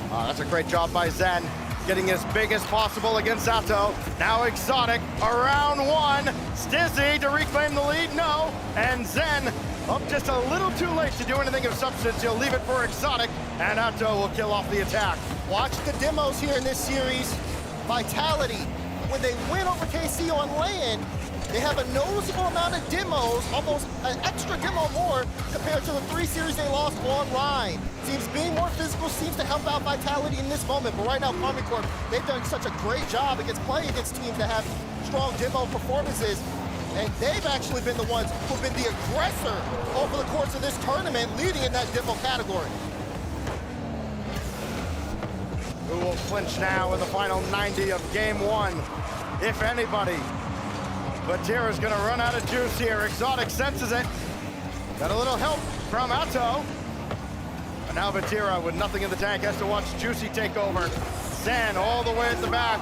That's a great job by Zen. Getting as big as possible against Zato. Now Exotic, around one. Stizzy to reclaim the lead, no. And Zen up just a little too late to do anything of substance. He'll leave it for Exotic, and Atto will kill off the attack. Watch the demos here in this series. Vitality, when they win over KC on land, they have a noticeable amount of demos, almost an extra demo more compared to the 3 series they lost online. Seems being more physical seems to help out Vitality in this moment, but right now Karmine Corp, they've done such a great job against playing against teams that have strong demo performances, and they've actually been the ones who've been the aggressor over the course of this tournament, leading in that demo category. Who will clinch now in the final 90 of game 1, if anybody? Vatira's gonna run out of juice here. Exotic senses it. Got a little help from Atto. And now Vatira, with nothing in the tank, has to watch Juicy take over. Zen all the way at the back.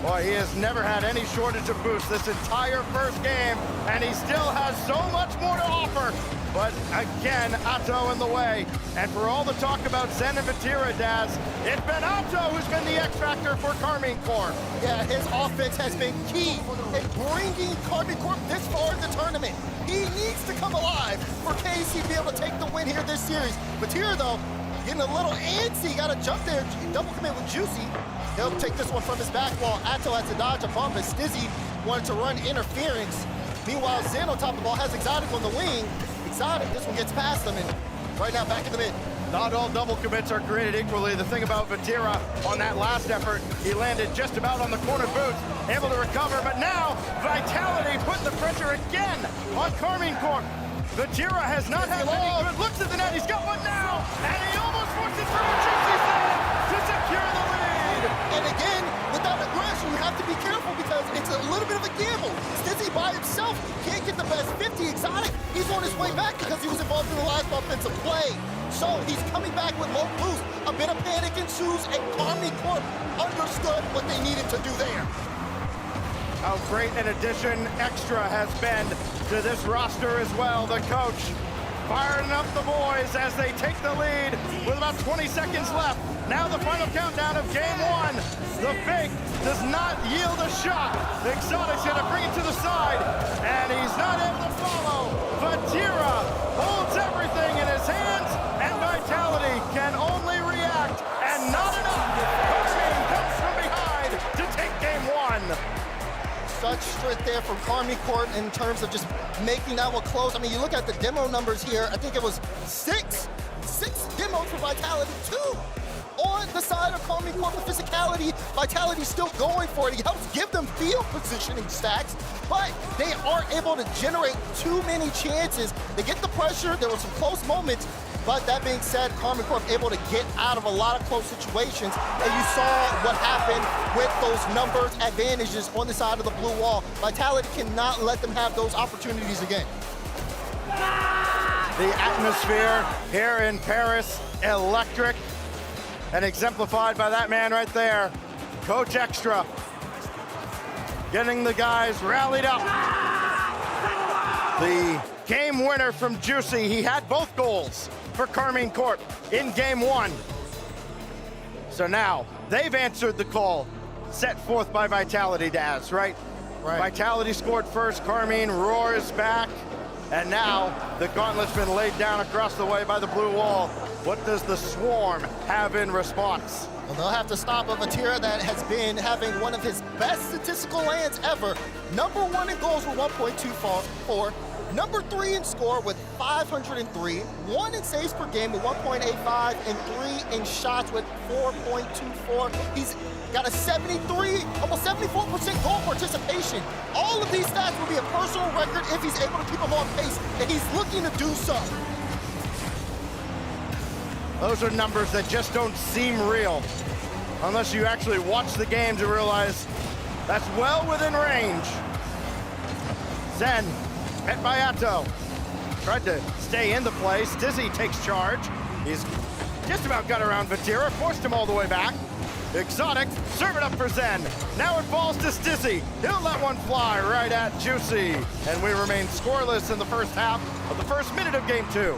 Boy, he has never had any shortage of boosts this entire first game, and he still has so much more to offer. But again, Atto in the way. And for all the talk about Zen and Vatira, Daz, it's been Atto who's been the X factor for Karmine Corp. Yeah, his offense has been key in bringing Karmine Corp this far in the tournament. He needs to come alive for KC to be able to take the win here this series. Vatira, though, getting a little antsy, got to jump there, double commit with Juicy. He'll take this one from his back while Atto has to dodge a bump as Stizzy wanted to run interference. Meanwhile, Zen on top of the ball has Exotic on the wing. Exotic, this one gets past him, and right now back in the mid. Not all double commits are created equally. The thing about Vatira on that last effort, he landed just about on the corner boots, able to recover, but now Vitality putting the pressure again on Karmine Corp. Vatira has not had any good looks at the net. He's got one now, and he almost forced it through Juicy to secure the lead. And again, with that aggression, you have to be careful because it's a little bit of a gamble. Stizzy by himself can't get the best 50. Exotic, he's on his way back because he was involved in the last offensive play. So he's coming back with low boost. A bit of panic ensues, and Karmine Corp understood what they needed to do there. How great an addition Extra has been to this roster as well. The coach firing up the boys as they take the lead with about 20 seconds left. Now the final countdown of game one. The fake does not yield a shot. Exotic's gonna bring it to the side, and he's not able to follow. Vatira holds everything in his hands, and Vitality can only react, and not enough. Karmine comes from behind to take game one. Such strength there from Karmine Corp in terms of just making that one close. I mean, you look at the demo numbers here, I think it was six demos for Vitality, 2 on the side of Karmine Corp. The physicality, Vitality still going for it. He helps give them field positioning stacks, but they aren't able to generate too many chances. They get the pressure, there were some close moments, but that being said, Karmine Corp able to get out of a lot of close situations, and you saw what happened with those numbers advantages on the side of the blue wall. Vitality cannot let them have those opportunities again. The atmosphere here in Paris, electric, and exemplified by that man right there, Coach Extra, getting the guys rallied up. The game winner from Juicy, he had both goals for Karmine Corp in game one. So now they've answered the call set forth by Vitality, Daz, right? Vitality scored first, Karmine roars back, and now the gauntlet's been laid down across the way by the blue wall. What does the Swarm have in response? Well, they'll have to stop a Vatira that has been having one of his best statistical lands ever. Number 1 in goals with 1.24, number 3 in score with 503, 1 in saves per game with 1.85, and 3 in shots with 4.24. He's got a 73, almost 74% goal participation. All of these stats will be a personal record if he's able to keep them on pace, and he's looking to do so. Those are numbers that just don't seem real unless you actually watch the game to realize that's well within range. Zen, hit by Atto. Tried to stay in the play. Stizzy takes charge. He's just about got around Vatira, forced him all the way back. Exotic, serve it up for Zen. Now it falls to Stizzy. He'll let one fly right at Juicy. And we remain scoreless in the first half of the first minute of game 2.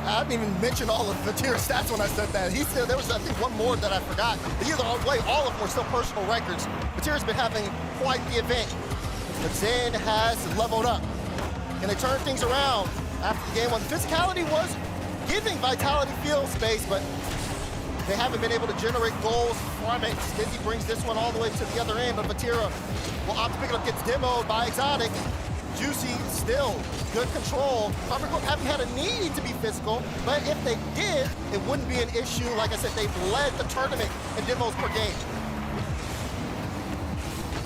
I didn't even mention all of Vatira's stats when I said that. He said there was, I think, one more that I forgot. But either way, all of them were still personal records. Vatira's been having quite the event. But Zen has leveled up. And they turned things around after the game one. Physicality was giving Vitality field space, but they haven't been able to generate goals from it. Skizzy brings this one all the way to the other end, but Vatira will opt to pick it up, gets demoed by Exotic. Juicy still good control. Karmine Corp haven't had a need to be physical, but if they did, it wouldn't be an issue. Like I said, they've led the tournament in demos per game.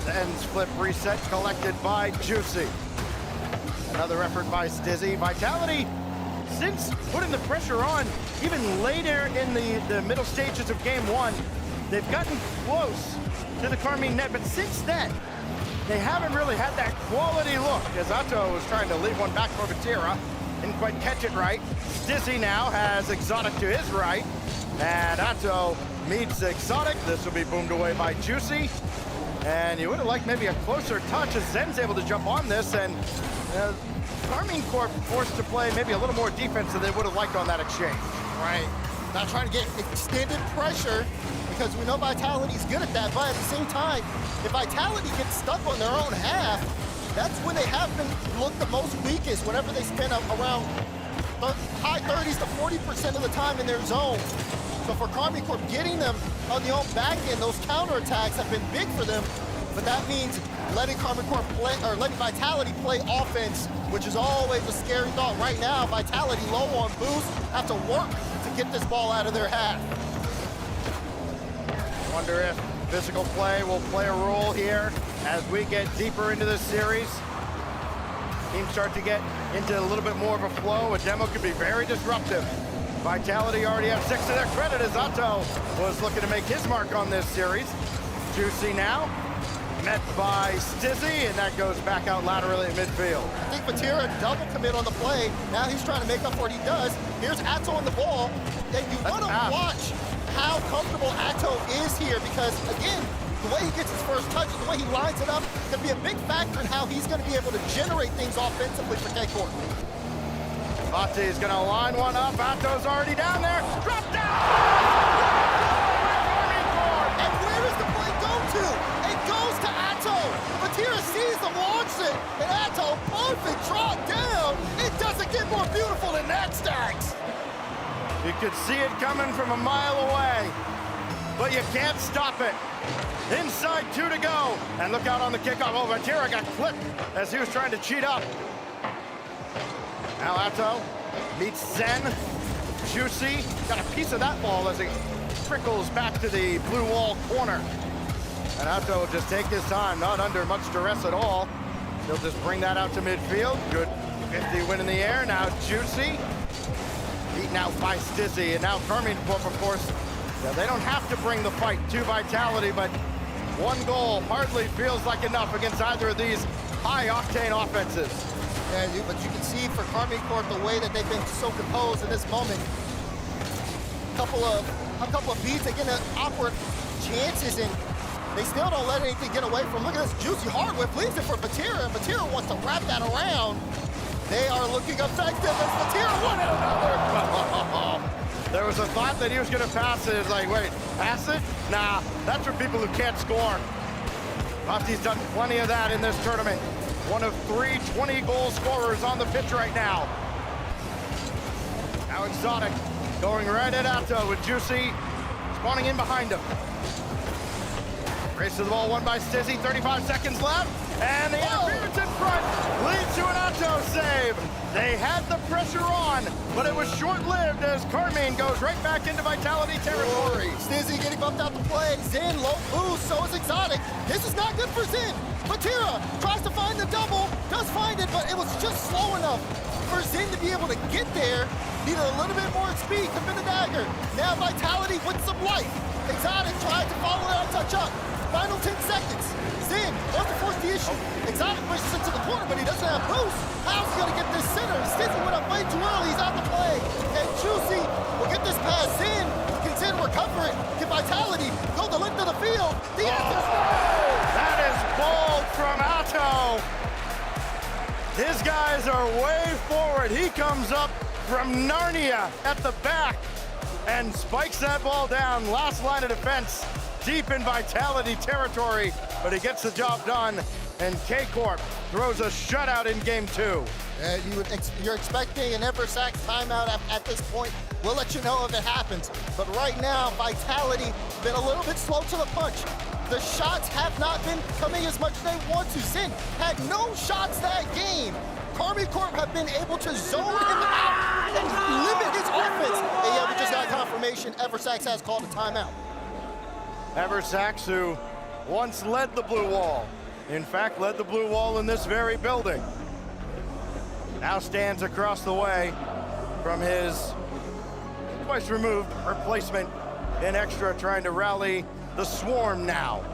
Zen's flip reset collected by Juicy. Another effort by Stizzy. Vitality, since putting the pressure on, even later in the middle stages of game 1, they've gotten close to the Karmine net, but since then, they haven't really had that quality look, as Atto was trying to leave one back for Vatira. Didn't quite catch it right. Stizzy now has Exotic to his right. And Atto meets Exotic. This will be boomed away by Juicy. And you would have liked maybe a closer touch as Zen's able to jump on this, and Karmine Corp forced to play maybe a little more defense than they would have liked on that exchange. Right. Not trying to get extended pressure because we know Vitality's good at that, but at the same time, if Vitality gets stuck on their own half, that's when they have been looked the most weakest, whenever they spend around high 30s to 40% of the time in their zone. So for Karmine Corp, getting them on the own back end, those counterattacks have been big for them, but that means letting Karmine Corp play, or letting Vitality play offense, which is always a scary thought. Right now, Vitality low on boost, have to work to get this ball out of their half. Wonder if physical play will play a role here as we get deeper into this series. Teams start to get into a little bit more of a flow. A demo could be very disruptive. Vitality already have 6 to their credit as Atto was looking to make his mark on this series. Juicy now, met by Stizzy, and that goes back out laterally at midfield. I think Vatira double commit on the play. Now he's trying to make up for what he does. Here's Atto on the ball. And you want to watch how comfortable Atto is here because, again, the way he gets his first touch, the way he lines it up, can be a big factor in how he's going to be able to generate things offensively for K-Corp. Vati is going to line one up. Atto's already down there. Drop down! And where does the play go to? It goes to Atto. Vatira sees him, launches it, and Atto, perfect drop down. It doesn't get more beautiful than that, Stacks. You could see it coming from a mile away, but you can't stop it. Inside 2 to go, and look out on the kickoff. Oh, Vatira got clipped as he was trying to cheat up. Now Atto meets Zen. Juicy got a piece of that ball as he trickles back to the blue wall corner. And Atto will just take his time, not under much duress at all. He'll just bring that out to midfield. Good 50 win in the air. Now Juicy, beaten out by Stizzy. And now Karmine Corp, of course, they don't have to bring the fight to Vitality, but one goal hardly feels like enough against either of these high-octane offenses. Yeah, but you can see for Karmine Corp the way that they've been so composed in this moment. A couple of beats, they get awkward chances, and they still don't let anything get away from. Look at this Juicy hard whip, leaves it for Vatira, and Vatira wants to wrap that around. They are looking effective as Vatira won it another. There was a thought that he was going to pass it. It's like, wait, pass it? Nah, that's for people who can't score. Vati's done plenty of that in this tournament. One of 3 20-goal scorers on the pitch right now. Now Exotic going right at Atto with Juicy spawning in behind him. Race to the ball won by Stizzy, 35 seconds left. And the interference in front leads to an Atto save. They had the pressure on, but it was short-lived as Karmine goes right back into Vitality territory. Stizzy getting bumped out the play. Zen low boost, so is Exotic. This is not good for Zen. Vatira tries to find the double, does find it, but it was just slow enough for Zen to be able to get there. Needed a little bit more speed, could have been a dagger. Now Vitality with some life. Exotic tried to follow that touch up. Final 10 seconds. Zen wants to force the issue. Exotic pushes into the corner, but he doesn't have boost. How's he gonna get this center? Stizzy went up way too early, he's out the play. And Juicy will get this pass in. Can Zen recover it? Can Vitality go the length of the field? The answer is no! That is bold from Atto. His guys are way forward. He comes up from Narnia at the back and spikes that ball down. Last line of defense, deep in Vitality territory, but he gets the job done, and K-Corp throws a shutout in game 2. And you're expecting an Eversax timeout at this point. We'll let you know if it happens. But right now, Vitality been a little bit slow to the punch. The shots have not been coming as much as they want to. Zen had no shots that game. Karmine Corp have been able to zone him out and limit his offense. And yeah, we just got confirmation Eversax has called a timeout. Eversax, who once led the blue wall, in fact led the blue wall in this very building, now stands across the way from his twice removed replacement in extra, trying to rally the Swarm now.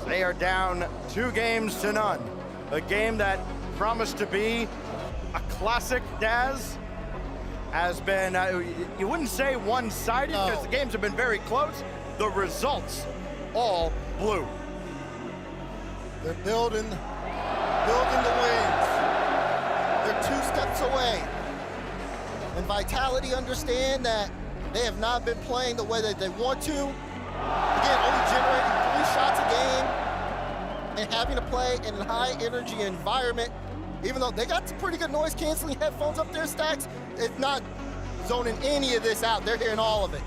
They are down 2 games to none. A game that promised to be a classic Daz, has been, you wouldn't say one-sided because the games have been very close. The results, all blue. They're building the wins. They're 2 steps away. And Vitality understand that they have not been playing the way that they want to. Again, only generating 3 shots a game and having to play in a high energy environment. Even though they got some pretty good noise canceling headphones up there, Stacks, it's not zoning any of this out. They're hearing all of it.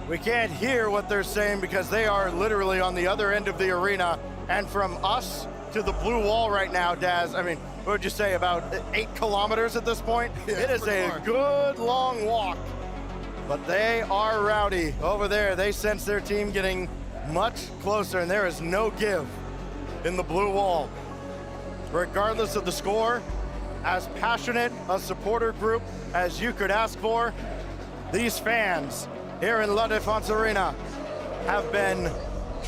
We can't hear what they're saying because they are literally on the other end of the arena. And from us to the blue wall right now, Daz, I mean, what would you say, about 8 kilometers at this point? Yeah, it is a good long walk. But they are rowdy over there. They sense their team getting much closer, and there is no give in the blue wall. Regardless of the score, as passionate a supporter group as you could ask for, these fans here in La Défense Arena have been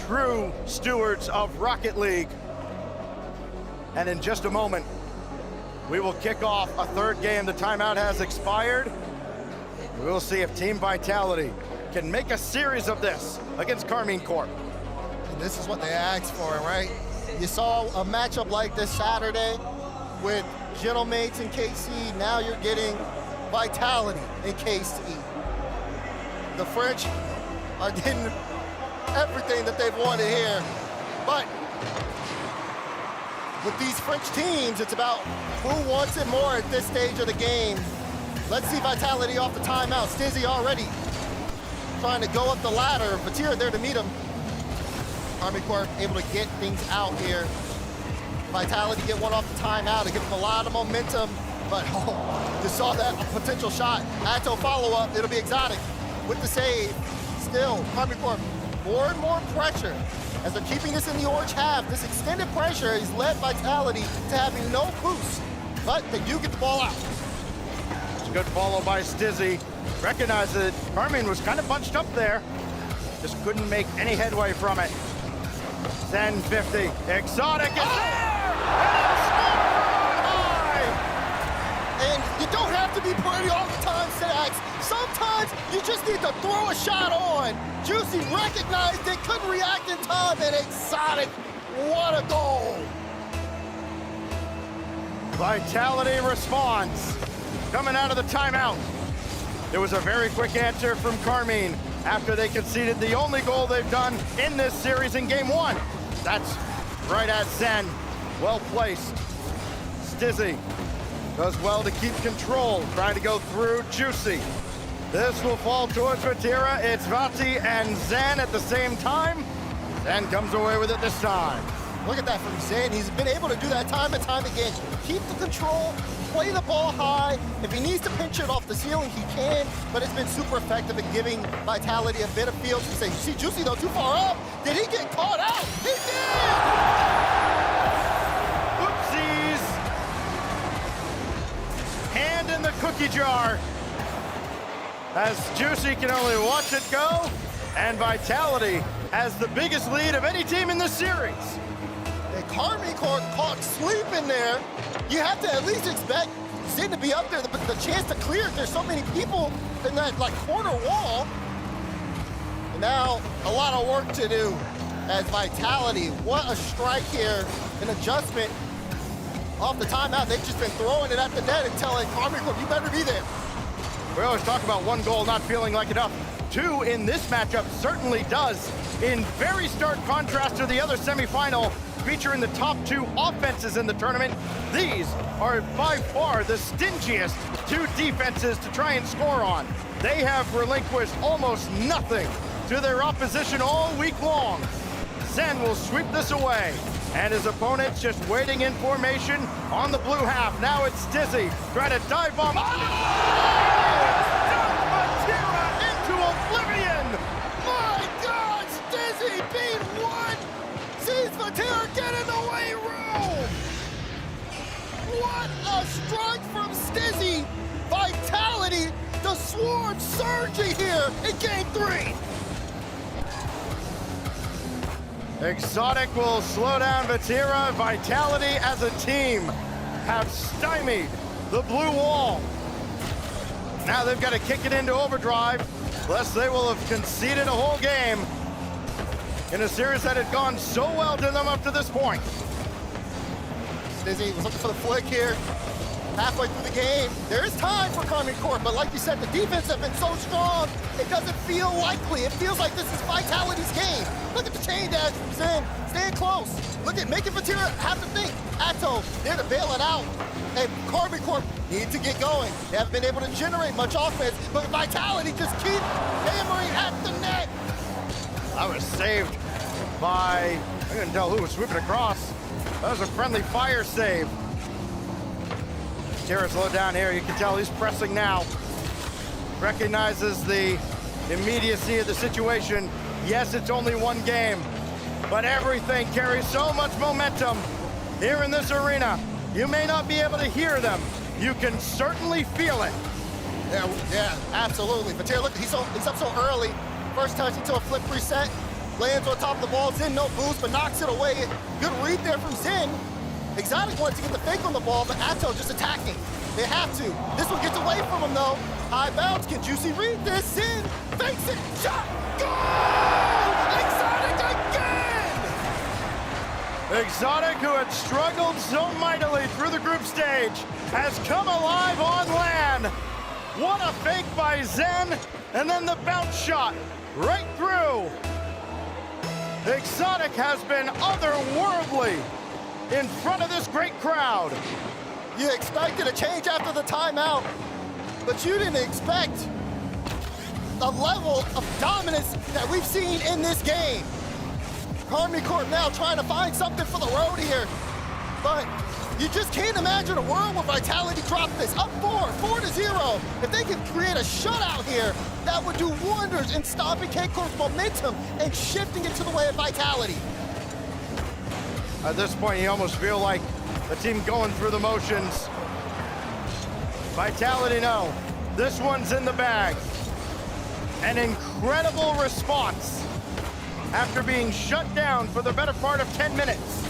true stewards of Rocket League. And in just a moment, we will kick off a 3rd game. The timeout has expired. We'll see if Team Vitality can make a series of this against Karmine Corp. And this is what they asked for, right? You saw a matchup like this Saturday with Gentlemates and KC. Now you're getting Vitality and KC. The French are getting everything that they've wanted here. But with these French teams, it's about who wants it more at this stage of the game. Let's see Vitality off the timeout. Stizzy already trying to go up the ladder. Vatira there to meet him. Army Corp able to get things out here. Vitality get one off the timeout. It gives them a lot of momentum. But you saw that potential shot. Atto follow-up. It'll be Exotic with the save. Still, Army Corp, more and more pressure. As they're keeping this in the orange half, this extended pressure has led Vitality to having no boost. But they do get the ball out. It's a good follow by Stizzy. Recognize that Karmine was kind of bunched up there. Just couldn't make any headway from it. Zen 50. Exotic is there! And you don't have to be pretty all the time, Stacks. Sometimes you just need to throw a shot on. Juicy recognized it, couldn't react in time, and Exotic, what a goal! Vitality responds. Coming out of the timeout. There was a very quick answer from Karmine after they conceded the only goal they've done in this series in game 1. That's right at Zen. Well placed. Stizzy does well to keep control, trying to go through Juicy. This will fall towards Vatira. It's Vati and Zen at the same time. Zen comes away with it this time. Look at that from Zen. He's been able to do that time and time again. Keep the control, play the ball high. If he needs to pinch it off the ceiling, he can, but it's been super effective at giving Vitality a bit of field to say, you see Juicy though, too far up. Did he get caught out? He did! Oopsies! Hand in the cookie jar. As Juicy can only watch it go, and Vitality has the biggest lead of any team in this series. And Karmine Corp caught sleeping there. You have to at least expect Zen to be up there, but the chance to clear it, there's so many people in that corner wall. And now a lot of work to do as Vitality. What a strike here, an adjustment off the timeout. They've just been throwing it at the net and telling Karmine Corp, you better be there. We always talk about 1 goal not feeling like enough. 2 in this matchup certainly does. In very stark contrast to the other semifinal, featuring the top 2 offenses in the tournament, these are by far the stingiest 2 defenses to try and score on. They have relinquished almost nothing to their opposition all week long. Zen will sweep this away, and his opponent's just waiting in formation on the blue half. Now it's Stizzy trying to dive bomb. Into oblivion! My God, Stizzy beat 1! Sees Vatira get in the way room! What a strike from Stizzy! Vitality, the Swarm surging here in game 3! Exotic will slow down Vatira. Vitality as a team have stymied the blue wall. Now they've got to kick it into overdrive, lest they will have conceded a whole game in a series that had gone so well to them up to this point. Stizzy was looking for the flick here. Halfway through the game, there is time for Karmine Corp, but like you said, the defense has been so strong, it doesn't feel likely. It feels like this is Vitality's game. Look at the chain dash from Zen, staying close. Look at making Vatira have to think. Atto, there to bail it out. Hey, Karmine Corp need to get going. They haven't been able to generate much offense, but Vitality just keep hammering at the net. I was saved by, I couldn't tell who was sweeping across. That was a friendly fire save. Tara's low down here, you can tell he's pressing now. Recognizes the immediacy of the situation. Yes, it's only one game, but everything carries so much momentum here in this arena. You may not be able to hear them. You can certainly feel it. Yeah, absolutely. But Tara, look, he's up so early. First touch into a flip reset. Lands on top of the ball. Zen no boost, but knocks it away. Good read there from Zen. Exotic wanted to get the fake on the ball, but Atto just attacking. They have to. This one gets away from him, though. High bounce. Can Juicy read this? Zen fakes it. Shot. Goal! Exotic again! Exotic, who had struggled so mightily through the group stage, has come alive on land. What a fake by Zen, and then the bounce shot right through. Exotic has been otherworldly in front of this great crowd. You expected a change after the timeout, but you didn't expect the level of dominance that we've seen in this game. Karmine Corp now trying to find something for the road here, but you just can't imagine a world where Vitality dropped this up 4-0. If they could create a shutout here, that would do wonders in stopping K-Corp's momentum and shifting it to the way of Vitality. At this point, you almost feel like the team going through the motions. Vitality, no. This one's in the bag. An incredible response after being shut down for the better part of 10 minutes.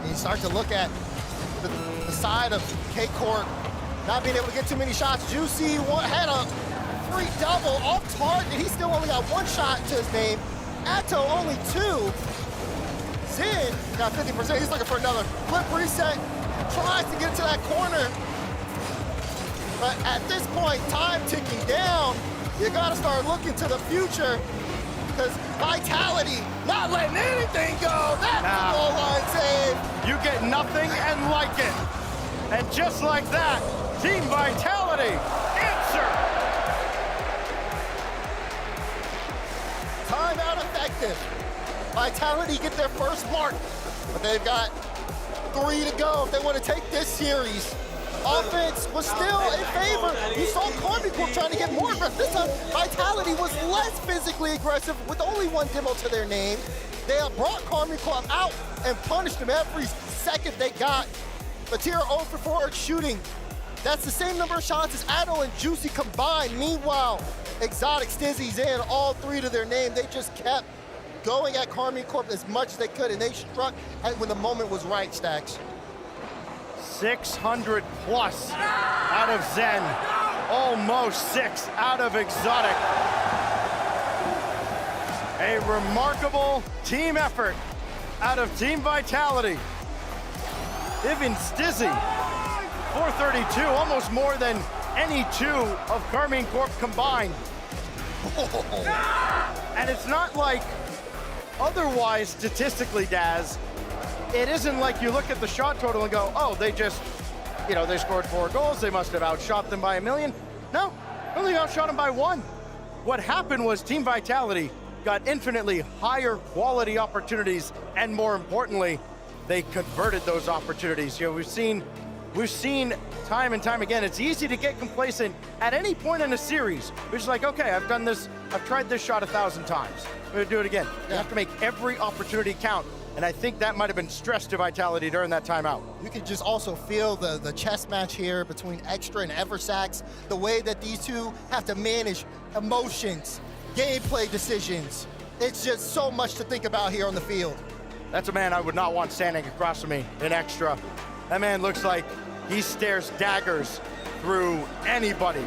You start to look at the side of K-Corp not being able to get too many shots. Juicy had a free double off target. He still only got one shot to his name. Atto only 2. Zen got 50%. He's looking for another flip reset. Tries to get to that corner. But at this point, time ticking down. You gotta start looking to the future, because Vitality not letting anything go. That's the goal line save. You get nothing and like it. And just like that, Team Vitality answer. Timeout effective. Vitality get their first mark, but they've got 3 to go if they want to take this series. Offense was still in favor. You saw Karmine Corp trying to get more aggressive. This time, Vitality was less physically aggressive with only 1 demo to their name. They have brought Karmine Corp out and punished them every second they got. Vatira 0 for 4 shooting. That's the same number of shots as Addo and Juicy combined. Meanwhile, Exotic, Stizzy's in, all 3 to their name. They just kept going at Karmine Corp as much as they could, and they struck when the moment was right, Stacks. 600 plus out of Zen. Almost 6 out of Exotic. A remarkable team effort out of Team Vitality. Even Stizzy, 432, almost more than any 2 of Karmine Corp combined. And it's not like otherwise statistically, Daz, it isn't like you look at the shot total and go, oh, they just, they scored 4 goals. They must have outshot them by 1 million. No, only outshot them by 1. What happened was Team Vitality got infinitely higher quality opportunities, and more importantly, they converted those opportunities. We've seen time and time again, it's easy to get complacent at any point in a series. We're just like, okay, I've done this, I've tried this shot 1,000 times. I'm gonna do it again. You have to make every opportunity count. And I think that might have been stress to Vitality during that timeout. You could just also feel the chess match here between Extra and Eversax, the way that these two have to manage emotions, gameplay decisions. It's just so much to think about here on the field. That's a man I would not want standing across from me in Extra. That man looks like he stares daggers through anybody.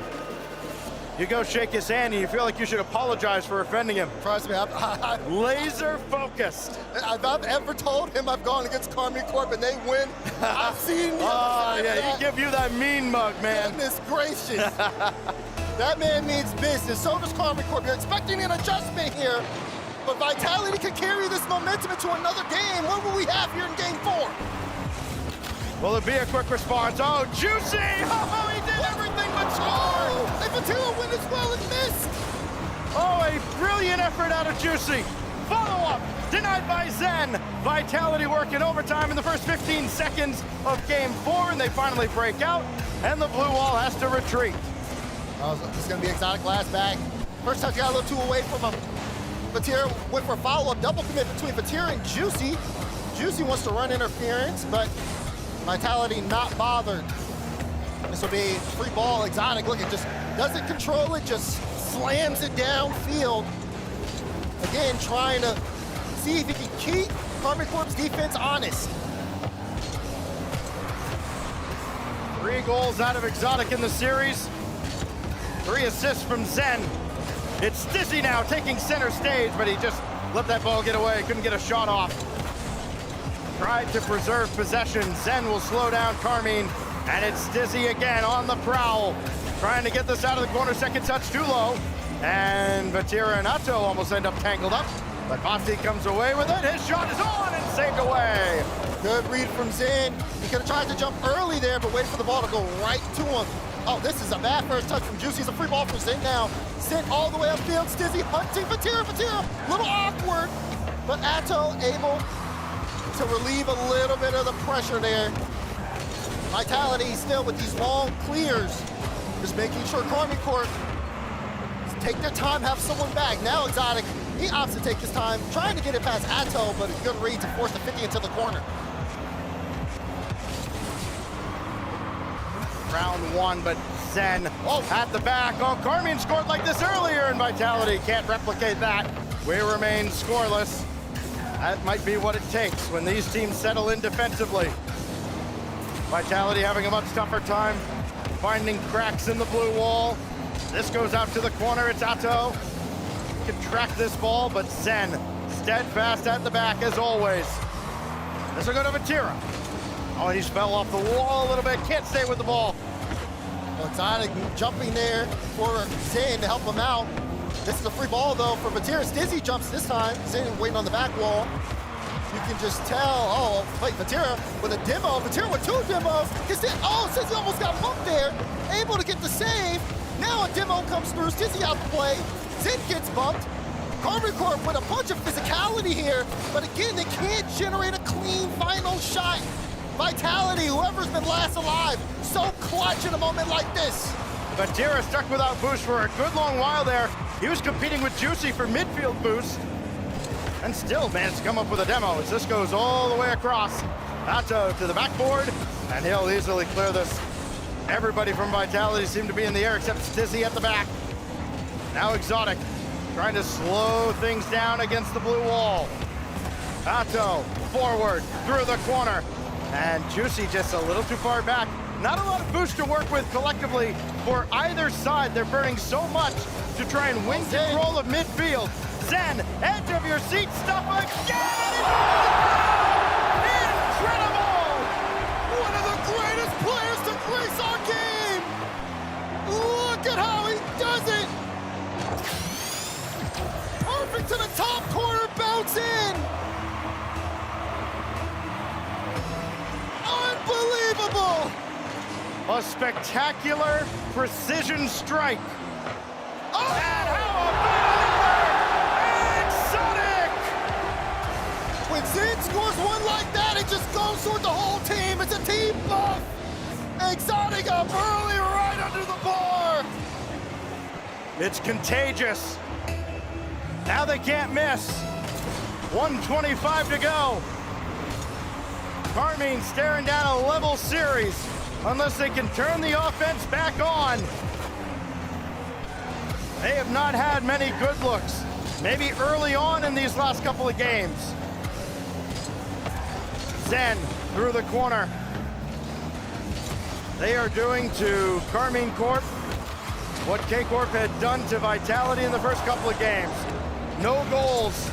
You go shake his hand and you feel like you should apologize for offending him. Trust me, I'm laser focused. If I've ever told him I've gone against Karmine Corp and they win, I've seen the Oh yeah, he give you that mean mug, man. Goodness gracious. That man means business. So does Karmine Corp. You're expecting an adjustment here, but Vitality can carry this momentum into another game. What will we have here in game 4? Will it be a quick response? Oh, Juicy! Oh, he did everything but score! And Vatira went as well and missed! Oh, a brilliant effort out of Juicy. Follow-up, denied by Zen. Vitality working overtime in the first 15 seconds of game 4, and they finally break out, and the blue wall has to retreat. Oh, this is gonna be exotic last back. First touch got a little too away from him. Vatira went for a follow-up double commit between Vatira and Juicy. Juicy wants to run interference, but Vitality not bothered. This will be free ball. Exotic, look, it just doesn't control it, just slams it downfield. Again, trying to see if he can keep Karmine Corp's defense honest. 3 goals out of Exotic in the series. 3 assists from Zen. It's Dizzy now taking center stage, but he just let that ball get away. Couldn't get a shot off. Tried to preserve possession. Zen will slow down Karmine, and it's Dizzy again on the prowl. Trying to get this out of the corner, second touch too low. And Vatira and Atto almost end up tangled up, but Basti comes away with it. His shot is on and saved away. Good read from Zen. He could have tried to jump early there, but wait for the ball to go right to him. Oh, this is a bad first touch from Juicy. It's a free ball from Zen now. Sent all the way upfield. Stizzy hunting Vatira. A little awkward, but Atto able to relieve a little bit of the pressure there. Vitality still with these long clears, just making sure Karmine Corp take their time, have someone back. Now Exotic, he opts to take his time, trying to get it past Atto, but a good read to force the 50 into the corner. Round 1, but Zen at the back. Oh, Karmine scored like this earlier, and Vitality can't replicate that. We remain scoreless. That might be what it takes when these teams settle in defensively. Vitality having a much tougher time finding cracks in the blue wall. This goes out to the corner, it's Atto. Can track this ball, but Zen steadfast at the back as always. This will go to Vatira. Oh, he just fell off the wall a little bit, can't stay with the ball. Well, Exotic jumping there for Zen to help him out. This is a free ball though for Vatira. Stizzy jumps this time. Zen waiting on the back wall. You can just tell, oh, wait, Vatira with a demo. Vatira with 2 demos. Oh, Stizzy almost got bumped there. Able to get the save. Now a demo comes through. Stizzy out the play. Zen gets bumped. Karmine Corp with a bunch of physicality here, but again, they can't generate a clean final shot. Vitality, whoever's been last alive, so clutch in a moment like this. Vatira stuck without boost for a good long while there. He was competing with Juicy for midfield boost, and still managed to come up with a demo as this goes all the way across. Atto to the backboard, and he'll easily clear this. Everybody from Vitality seemed to be in the air except Stizzy at the back. Now Exotic trying to slow things down against the blue wall. Atto forward through the corner, and Juicy just a little too far back. Not a lot of boost to work with collectively for either side. They're burning so much to try and win control of midfield. Zen, edge of your seat stuff again! Incredible! One of the greatest players to grace our game! Look at how he does it! Perfect to the top corner, bounce in! Unbelievable! A spectacular precision strike. Oh! And how about Exotic! When Zen scores one like that, it just goes toward the whole team. It's a team buff. Exotic up early right under the bar. It's contagious. Now they can't miss. 1:25 to go. Karmine staring down a level series unless they can turn the offense back on. They have not had many good looks, maybe early on in these last couple of games. Zen through the corner. They are doing to Karmine Corp what K-Corp had done to Vitality in the first couple of games. No goals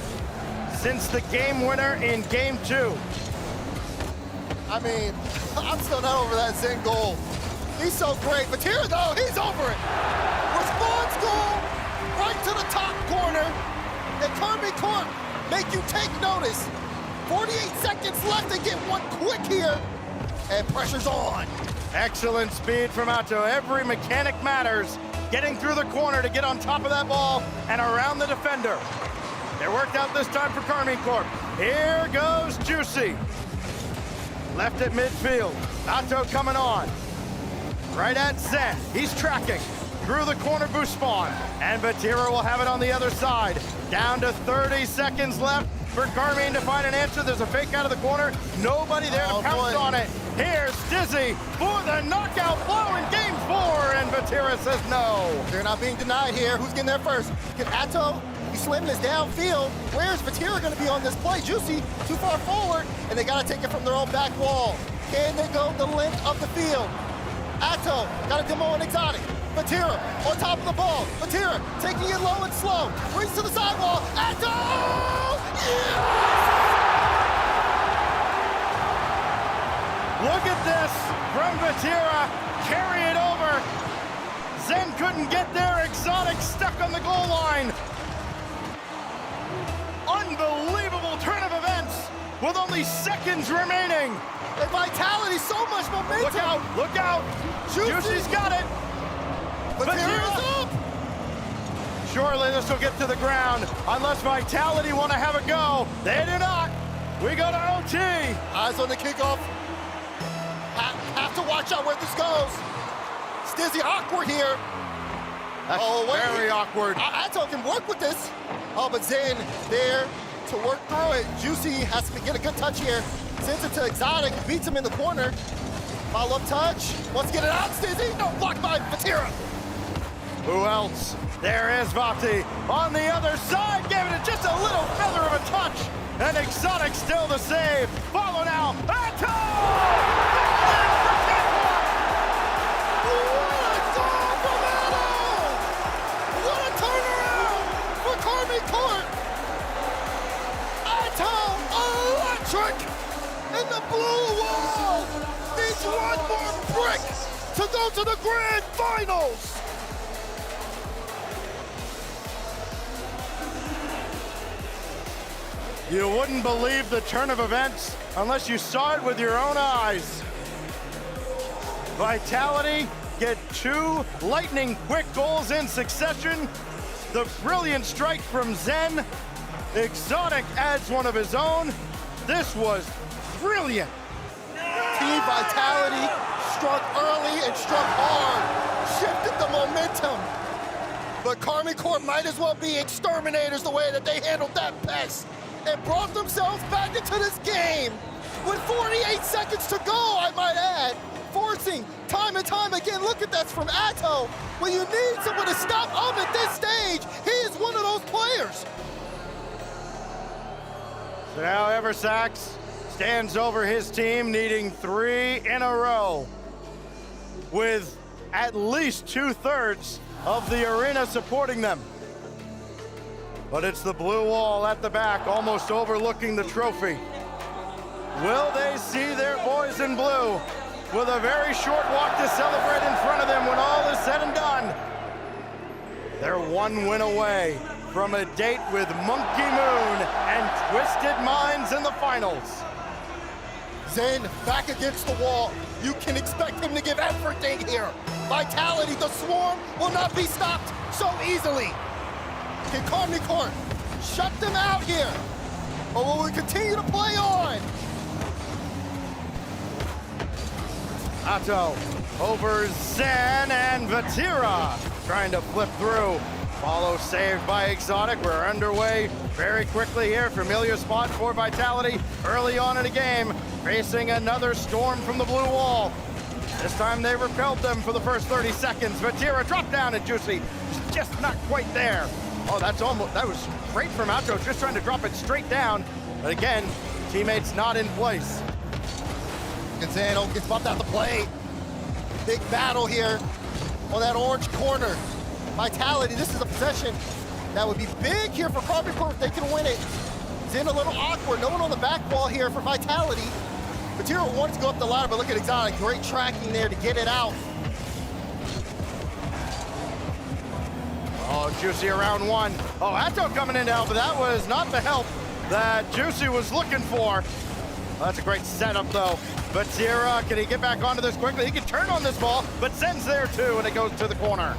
since the game winner in game 2. I mean, I'm still not over that Zen goal. He's so great, but here though, he's over it. Response goal, right to the top corner. And Karmine Corp make you take notice. 48 seconds left to get one quick here. And pressure's on. Excellent speed from Atto. Every mechanic matters. Getting through the corner to get on top of that ball and around the defender. It worked out this time for Karmine Corp. Here goes Juicy. Left at midfield. Atto coming on. Right at Zen. He's tracking. Through the corner boost spawn. And Vatira will have it on the other side. Down to 30 seconds left for Karmine to find an answer. There's a fake out of the corner. Nobody there to pounce on it. Here's Dizzy for the knockout blow in game 4. And Vatira says no. They're not being denied here. Who's getting there first? Get Atto. He's slamming this downfield. Where's Vatira going to be on this play? Juicy too far forward, and they got to take it from their own back wall. Can they go the length of the field? Atto got a demo on Exotic. Vatira on top of the ball. Vatira taking it low and slow. Brings to the sidewall. Atto! Yes! Look at this from Vatira. Carry it over. Zen couldn't get there. Exotic stuck on the goal line. Unbelievable turn of events with only seconds remaining. And Vitality, so much momentum. Look out, look out. Juicy's got it. Vatira's up. Surely this will get to the ground, unless Vitality want to have a go. They do not. We go to OT. Eyes on the kickoff. Have to watch out where this goes. Stizzy awkward here. That's very awkward. Atto can work with this. Oh, but Zen there to work through it. Juicy has to get a good touch here. Sends it to Exotic, beats him in the corner. Follow-up touch. Wants to get it out, Stizzy. No, blocked by Vatira. Who else? There is Vati on the other side. Gave it just a little feather of a touch. And Exotic still the save. Follow now. Atto! What a goal from Atto! What a turnaround for Karmine Corp! Atto electric in the blue wall. Needs one more brick to go to the grand finals. You wouldn't believe the turn of events unless you saw it with your own eyes. Vitality get 2 lightning quick goals in succession. The brilliant strike from Zen. Exotic adds one of his own. This was brilliant. Team Vitality struck early and struck hard. Shifted the momentum. But Karmine Corp might as well be exterminators the way that they handled that pest. And brought themselves back into this game with 48 seconds to go, I might add. Forcing time and time again. Look at that from Atto. When you need someone to stop up at this stage, he is one of those players. So now Eversax stands over his team, needing 3 in a row, with at least 2/3 of the arena supporting them. But it's the blue wall at the back, almost overlooking the trophy. Will they see their boys in blue with a very short walk to celebrate in front of them when all is said and done? They're 1 win away from a date with Monkey Moon and Twisted Minds in the finals. Zen back against the wall. You can expect him to give everything here. Vitality, the swarm will not be stopped so easily. Can Karmine Corp shut them out here? Or will we continue to play on? Atto over Zen and Vatira trying to flip through. Follow saved by Exotic. We're underway very quickly here. Familiar spot for Vitality early on in the game, facing another storm from the blue wall. This time they repelled them for the first 30 seconds. Vatira dropped down and Juicy just not quite there. Oh, that was great from Atto, just trying to drop it straight down. But again, teammates not in place. And Zen gets bumped out the play. big battle here on that orange corner. Vitality, this is a possession that would be big here for Karmine Corp if they can win it. Zen a little awkward, no one on the back wall here for Vitality. Material wanted to go up the ladder, but look at Exotic, great tracking there to get it out. Oh, Juicy around one. Oh, Atto coming in to help, but that was not the help that Juicy was looking for. Well, that's a great setup, though. But Tira, can he get back onto this quickly? He can turn on this ball, but Zen's there, too, and it goes to the corner.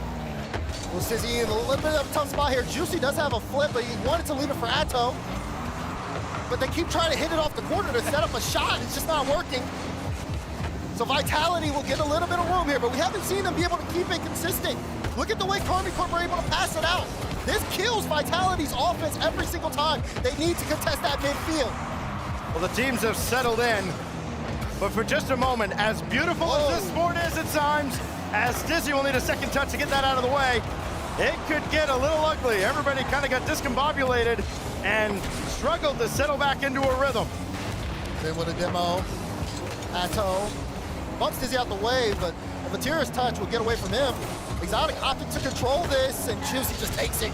Well, Stizzy in a little bit of a tough spot here. Juicy does have a flip, but he wanted to leave it for Atto. But they keep trying to hit it off the corner to set up a shot. It's just not working. So Vitality will get a little bit of room here, but we haven't seen them be able to keep it consistent. Look at the way Karmine Corp are able to pass it out. This kills Vitality's offense every single time. They need to contest that midfield. Well, the teams have settled in, but for just a moment, as beautiful as this sport is at times, as Stizzy will need a second touch to get that out of the way, it could get a little ugly. Everybody kind of got discombobulated and struggled to settle back into a rhythm. Then with a demo, Atto bumps Stizzy out the way, but if Atira's touch will get away from him. Exotic opted to control this, and Juicy just takes it.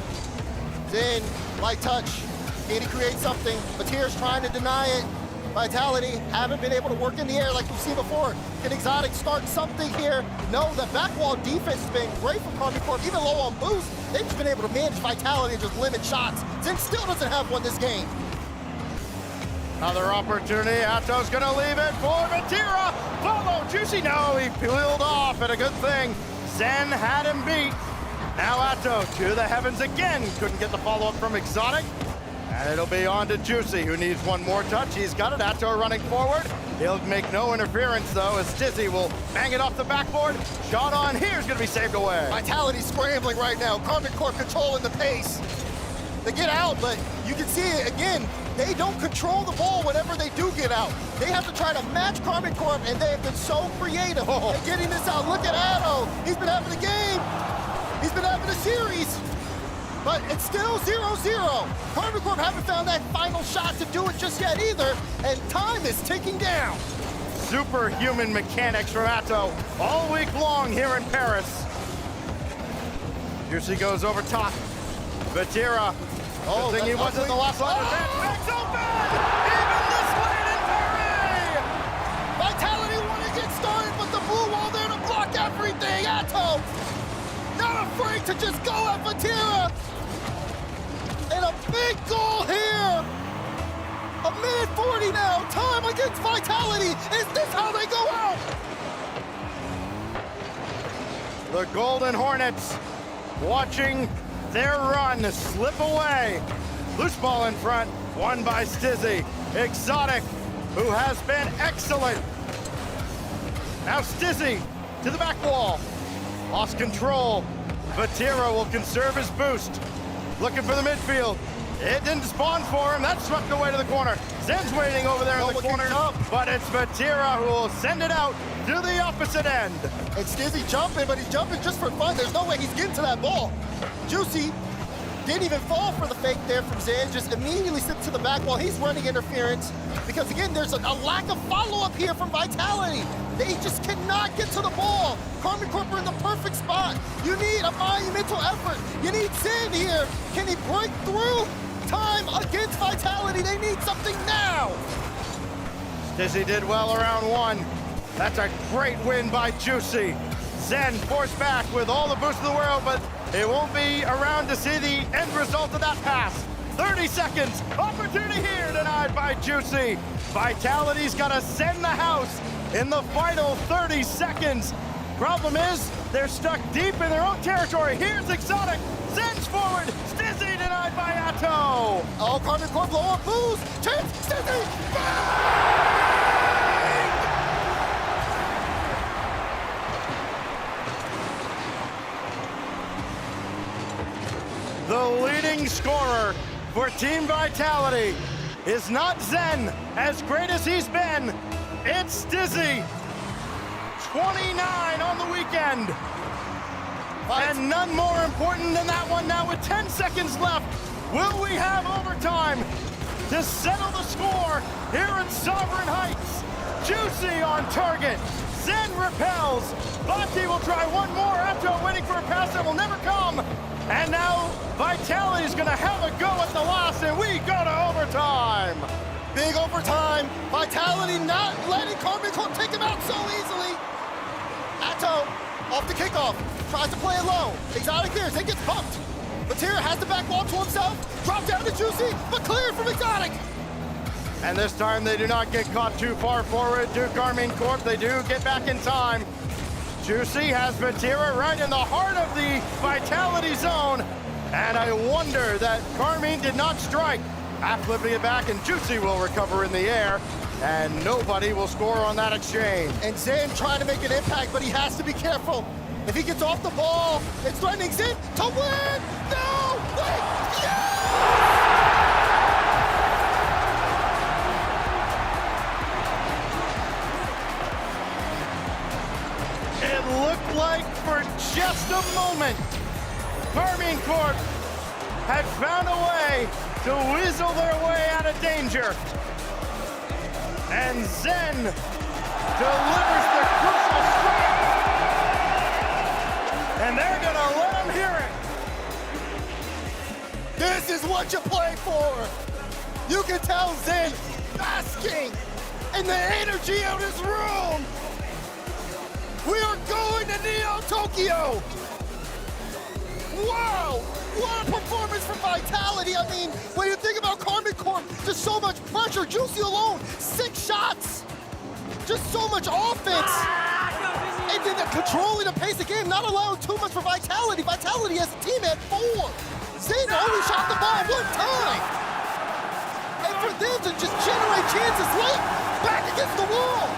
Then, light touch. Can he create something? Atira's trying to deny it. Vitality haven't been able to work in the air like we've seen before. Can Exotic start something here? No, the back wall defense has been great for Karmine Corp. Even low on boost, they've just been able to manage Vitality and just limit shots. Zen still doesn't have one this game. Another opportunity. Atto's gonna leave it for Vatira. Follow Juicy. No, he peeled off, and a good thing. Zen had him beat. Now Atto to the heavens again. Couldn't get the follow-up from Exotic. And it'll be on to Juicy, who needs one more touch. He's got it. Atto running forward. He'll make no interference, though, as Stizzy will bang it off the backboard. Shot on here is going to be saved away. Vitality scrambling right now. Karmine Corp controlling the pace. They get out, but you can see it again. They don't control the ball whenever they do get out. They have to try to match Karmine Corp, and they have been so creative at getting this out. Look at Atto. He's been having a game. He's been having a series. But it's still 0-0. Karmine Corp haven't found that final shot to do it just yet either, and time is ticking down. Superhuman mechanics from Atto all week long here in Paris. Juicy goes over top. Vatira. Oh, good thing he wasn't the last one. Makes open! Even this late in Paris! Vitality want to get started, but the blue wall there to block everything. Atto not afraid to just go at Vatira. And a big goal here. A minute 40 now. Time against Vitality. Is this how they go out? The Golden Hornets watching their run slip away. Loose ball in front, won by Stizzy. Exotic, who has been excellent. Now Stizzy to the back wall. Lost control. Vatira will conserve his boost. Looking for the midfield. It didn't spawn for him. That swept away to the corner. Zen's waiting over there in the corner, but it's Vatira who will send it out to the opposite end. And Stizzy jumping, but he's jumping just for fun. There's no way he's getting to that ball. Juicy didn't even fall for the fake there from Zen, just immediately slipped to the back wall. He's running interference because, again, there's a lack of follow-up here from Vitality. They just cannot get to the ball. Karmine Corp are in the perfect spot. You need a monumental effort. You need Zen here. Can he break through? Time against Vitality. They need something now. Stizzy did well around one. That's a great win by Juicy. Zen forced back with all the boost in the world, but it won't be around to see the end result of that pass. 30 seconds, opportunity here denied by Juicy. Vitality's gotta send the house in the final 30 seconds. Problem is, they're stuck deep in their own territory. Here's Exotic, Zen's forward, Stizzy denied by Atto. Oh, Karmine Corp low on boost. Chance, Stizzy, bang! The leading scorer for Team Vitality is not Zen, as great as he's been. It's Stizzy, 29 on the weekend. And none more important than that one now with 10 seconds left. Will we have overtime to settle the score here in Sovereign Heights? Juicy on target, Zen repels. Vati will try one more. Atto waiting for a pass that will never come. And now Vitality's gonna have a go at the last, and we go to overtime. Big overtime. Vitality not letting Karmine Corp take him out so easily. Atto off the kickoff, tries to play it low. Exotic veers, then gets bumped. Vatira has the back wall to himself, drop down to Juicy, but cleared from Exotic. And this time they do not get caught too far forward to Karmine Corp. They do get back in time. Juicy has Vatira right in the heart of the Vitality zone. And I wonder that Karmine did not strike. Half flipping it back, and Juicy will recover in the air. And nobody will score on that exchange. And Zen trying to make an impact, but he has to be careful. If he gets off the ball, it's threatening Zen to win! No! Wait! Yeah! It looked like for just a moment, Karmine Corp had found a way to weasel their way out of danger. And Zen delivers the crucial strike. And they're gonna let him hear it. This is what you play for. You can tell Zen basking in the energy of his room. We are going to Neo Tokyo. Wow, what a performance from Vitality. I mean, when you think about Karmine Corp, just so much pressure. Juicy alone, 6 shots. Just so much offense. And then controlling the pace of the game, not allowing too much for Vitality. Vitality as a team at 4. Zen only shot the ball 1 time. And for them to just generate chances late, back against the wall.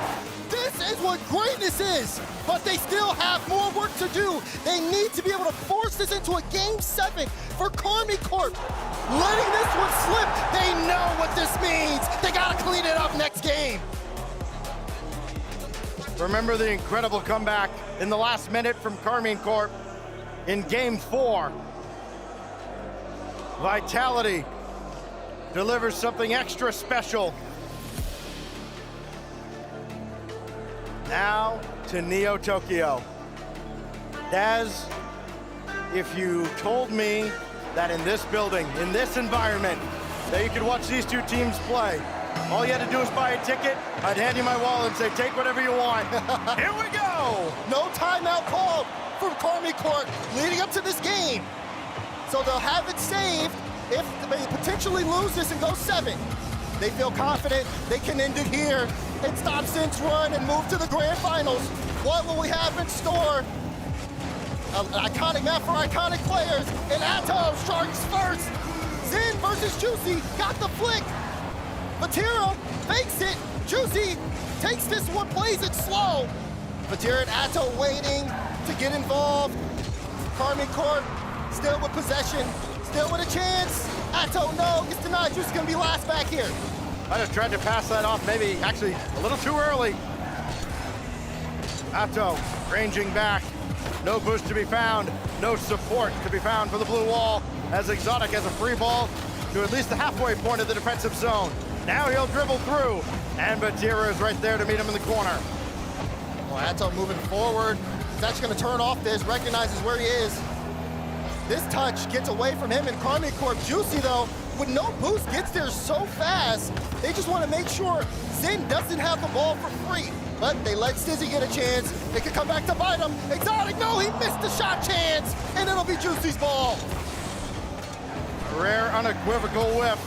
This is what greatness is, but they still have more work to do. They need to be able to force this into a Game 7 for Karmine Corp. Letting this one slip, they know what this means. They gotta clean it up next game. Remember the incredible comeback in the last minute from Karmine Corp in Game 4. Vitality delivers something extra special. Now to Neo Tokyo. Daz, if you told me that in this building, in this environment, that you could watch these two teams play, all you had to do was buy a ticket, I'd hand you my wallet and say, take whatever you want. Here we go! No timeout called from Karmine Corp leading up to this game. So they'll have it saved if they potentially lose this and go 7. They feel confident they can end it here and stop Zen's run and move to the grand finals. What will we have in store? An iconic map for iconic players, and Atto strikes first. Zen versus Juicy, got the flick. Vatira fakes it. Juicy takes this one, plays it slow. Vatira and Atto waiting to get involved. Karmine Corp still with possession, still with a chance. Atto, no, gets denied. Juicy's gonna be last back here. I just tried to pass that off, maybe actually a little too early. Atto ranging back. No boost to be found, no support to be found for the blue wall, as Exotic has a free ball to at least the halfway point of the defensive zone. Now he'll dribble through, and Vatira is right there to meet him in the corner. Well, Atto moving forward. He's actually gonna turn off this, recognizes where he is. This touch gets away from him and Karmine Corp. Juicy though, with no boost, gets there so fast. They just want to make sure Zen doesn't have the ball for free. But they let Stizzy get a chance. They can come back to bite him. Exotic, no, he missed the shot chance. And it'll be Juicy's ball. A rare, unequivocal whiff.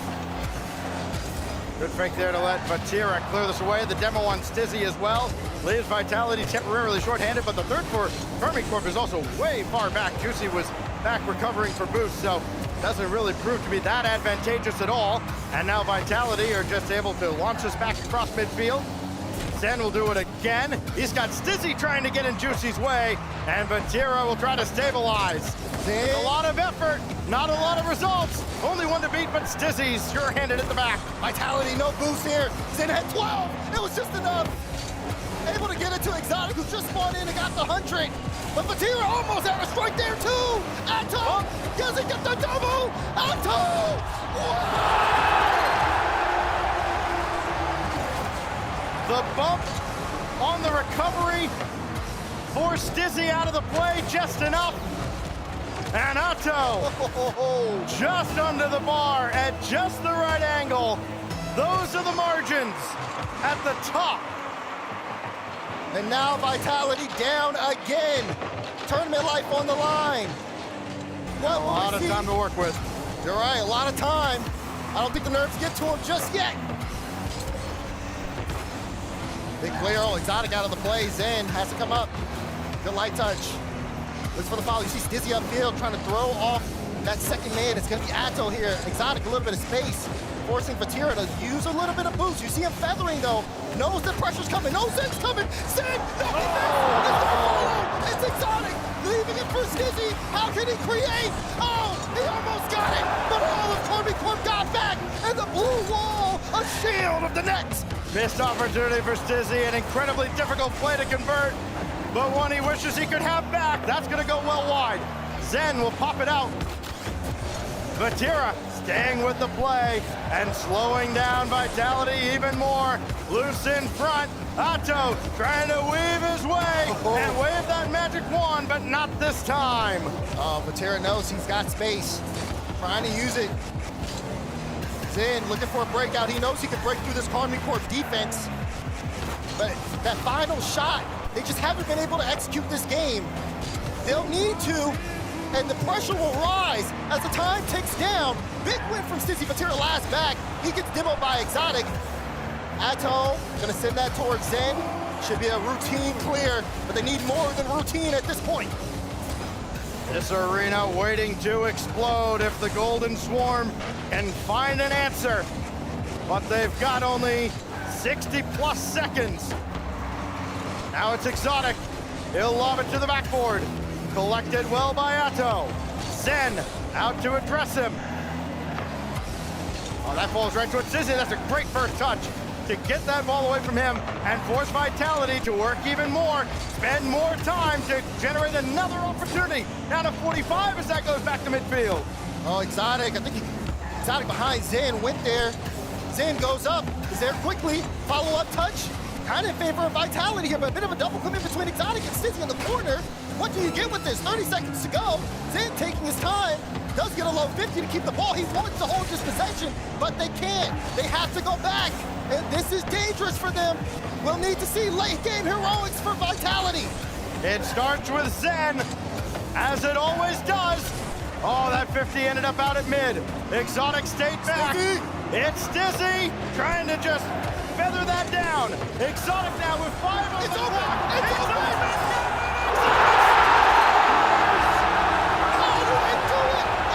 Good fake there to let Vatira clear this away. The demo on Stizzy as well. Leaves Vitality temporarily shorthanded, but the third for Karmine Corp is also way far back. Juicy was back recovering for boost, so doesn't really prove to be that advantageous at all. And now Vitality are just able to launch us back across midfield. Zen will do it again. He's got Stizzy trying to get in Juicy's way, and Vatira will try to stabilize. A lot of effort, not a lot of results. Only one to beat, but Stizzy's sure-handed at the back. Vitality, no boost here. Zen had 12. It was just enough. Able to get it to Exotic, who just spawned in and got the 100. But Vatira almost had a strike there too. Atto doesn't get the double. Atto! Wow! The bump on the recovery Vitality force Stizzy out of the play just enough. And Atto just under the bar at just the right angle. Those are the margins at the top. And now Vitality down again. Tournament life on the line. A lot of time to work with. You're right, a lot of time. I don't think the nerves get to him just yet. Big clear, Exotic out of the play. Zen has to come up. Good light touch. Looks for the foul. You see Stizzy upfield trying to throw off that second man. It's gonna be Atto here. Exotic, a little bit of space, forcing Vatira to use a little bit of boost. You see him feathering though. Knows the pressure's coming. Knows Zen's coming. Zen! No, he missed! It's Exotic! Leaving it for Stizzy. How can he create? Oh, he almost got it! But all of Corp got back! And the blue wall, a shield of the net! Missed opportunity for Stizzy, an incredibly difficult play to convert, but one he wishes he could have back. That's gonna go well wide. Zen will pop it out. Vatira staying with the play and slowing down Vitality even more. Loose in front. Atto trying to weave his way and wave that magic wand, but not this time. Oh, Vatira knows he's got space. Trying to use it. Zen looking for a breakout. He knows he can break through this Karmine Corp defense. But that final shot, they just haven't been able to execute this game. They'll need to, and the pressure will rise as the time ticks down. Big win from Stizzy. Vatira last back. He gets demoed by Exotic. Atto gonna send that towards Zen. Should be a routine clear, but they need more than routine at this point. This arena waiting to explode if the Golden Swarm can find an answer. But they've got only 60 plus seconds. Now it's Exotic. He'll lob it to the backboard. Collected well by Atto. Zen out to address him. Oh, that falls right towards Stizzy. That's a great first touch to get that ball away from him and force Vitality to work even more, spend more time to generate another opportunity. Down to 45 as that goes back to midfield. Oh, Exotic, I think Exotic behind Zen went there. Zen goes up, is there quickly, follow-up touch. Kind of in favor of Vitality here, but a bit of a double commit between Exotic and Stizzy in the corner. What do you get with this? 30 seconds to go. Zen taking his time, does get a low 50 to keep the ball. He wants to hold this possession, but they can't. They have to go back, and this is dangerous for them. We'll need to see late game heroics for Vitality. It starts with Zen, as it always does. Oh, that 50 ended up out at mid. Exotic stayed back. Stizzy. It's Stizzy trying to just feather that down. Exotic now with 5 on It's the over. clock. It's over.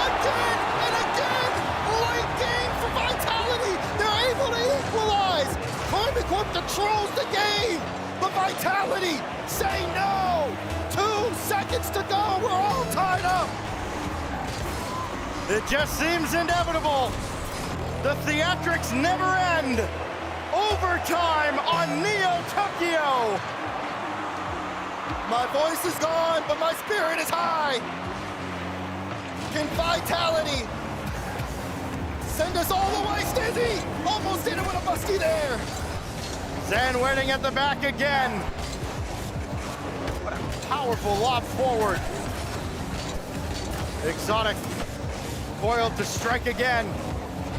Again and again. Late game for Vitality. They're able to equalize. Karmine Corp controls the game, but Vitality say no. 2 seconds to go. We're all tied up. It just seems inevitable. The theatrics never end. Overtime on Neo Tokyo. My voice is gone, but my spirit is high. Can Vitality send us all the way, Stizzy? Almost did it with a musty there. Zen waiting at the back again. What a powerful lob forward. Exotic foiled to strike again,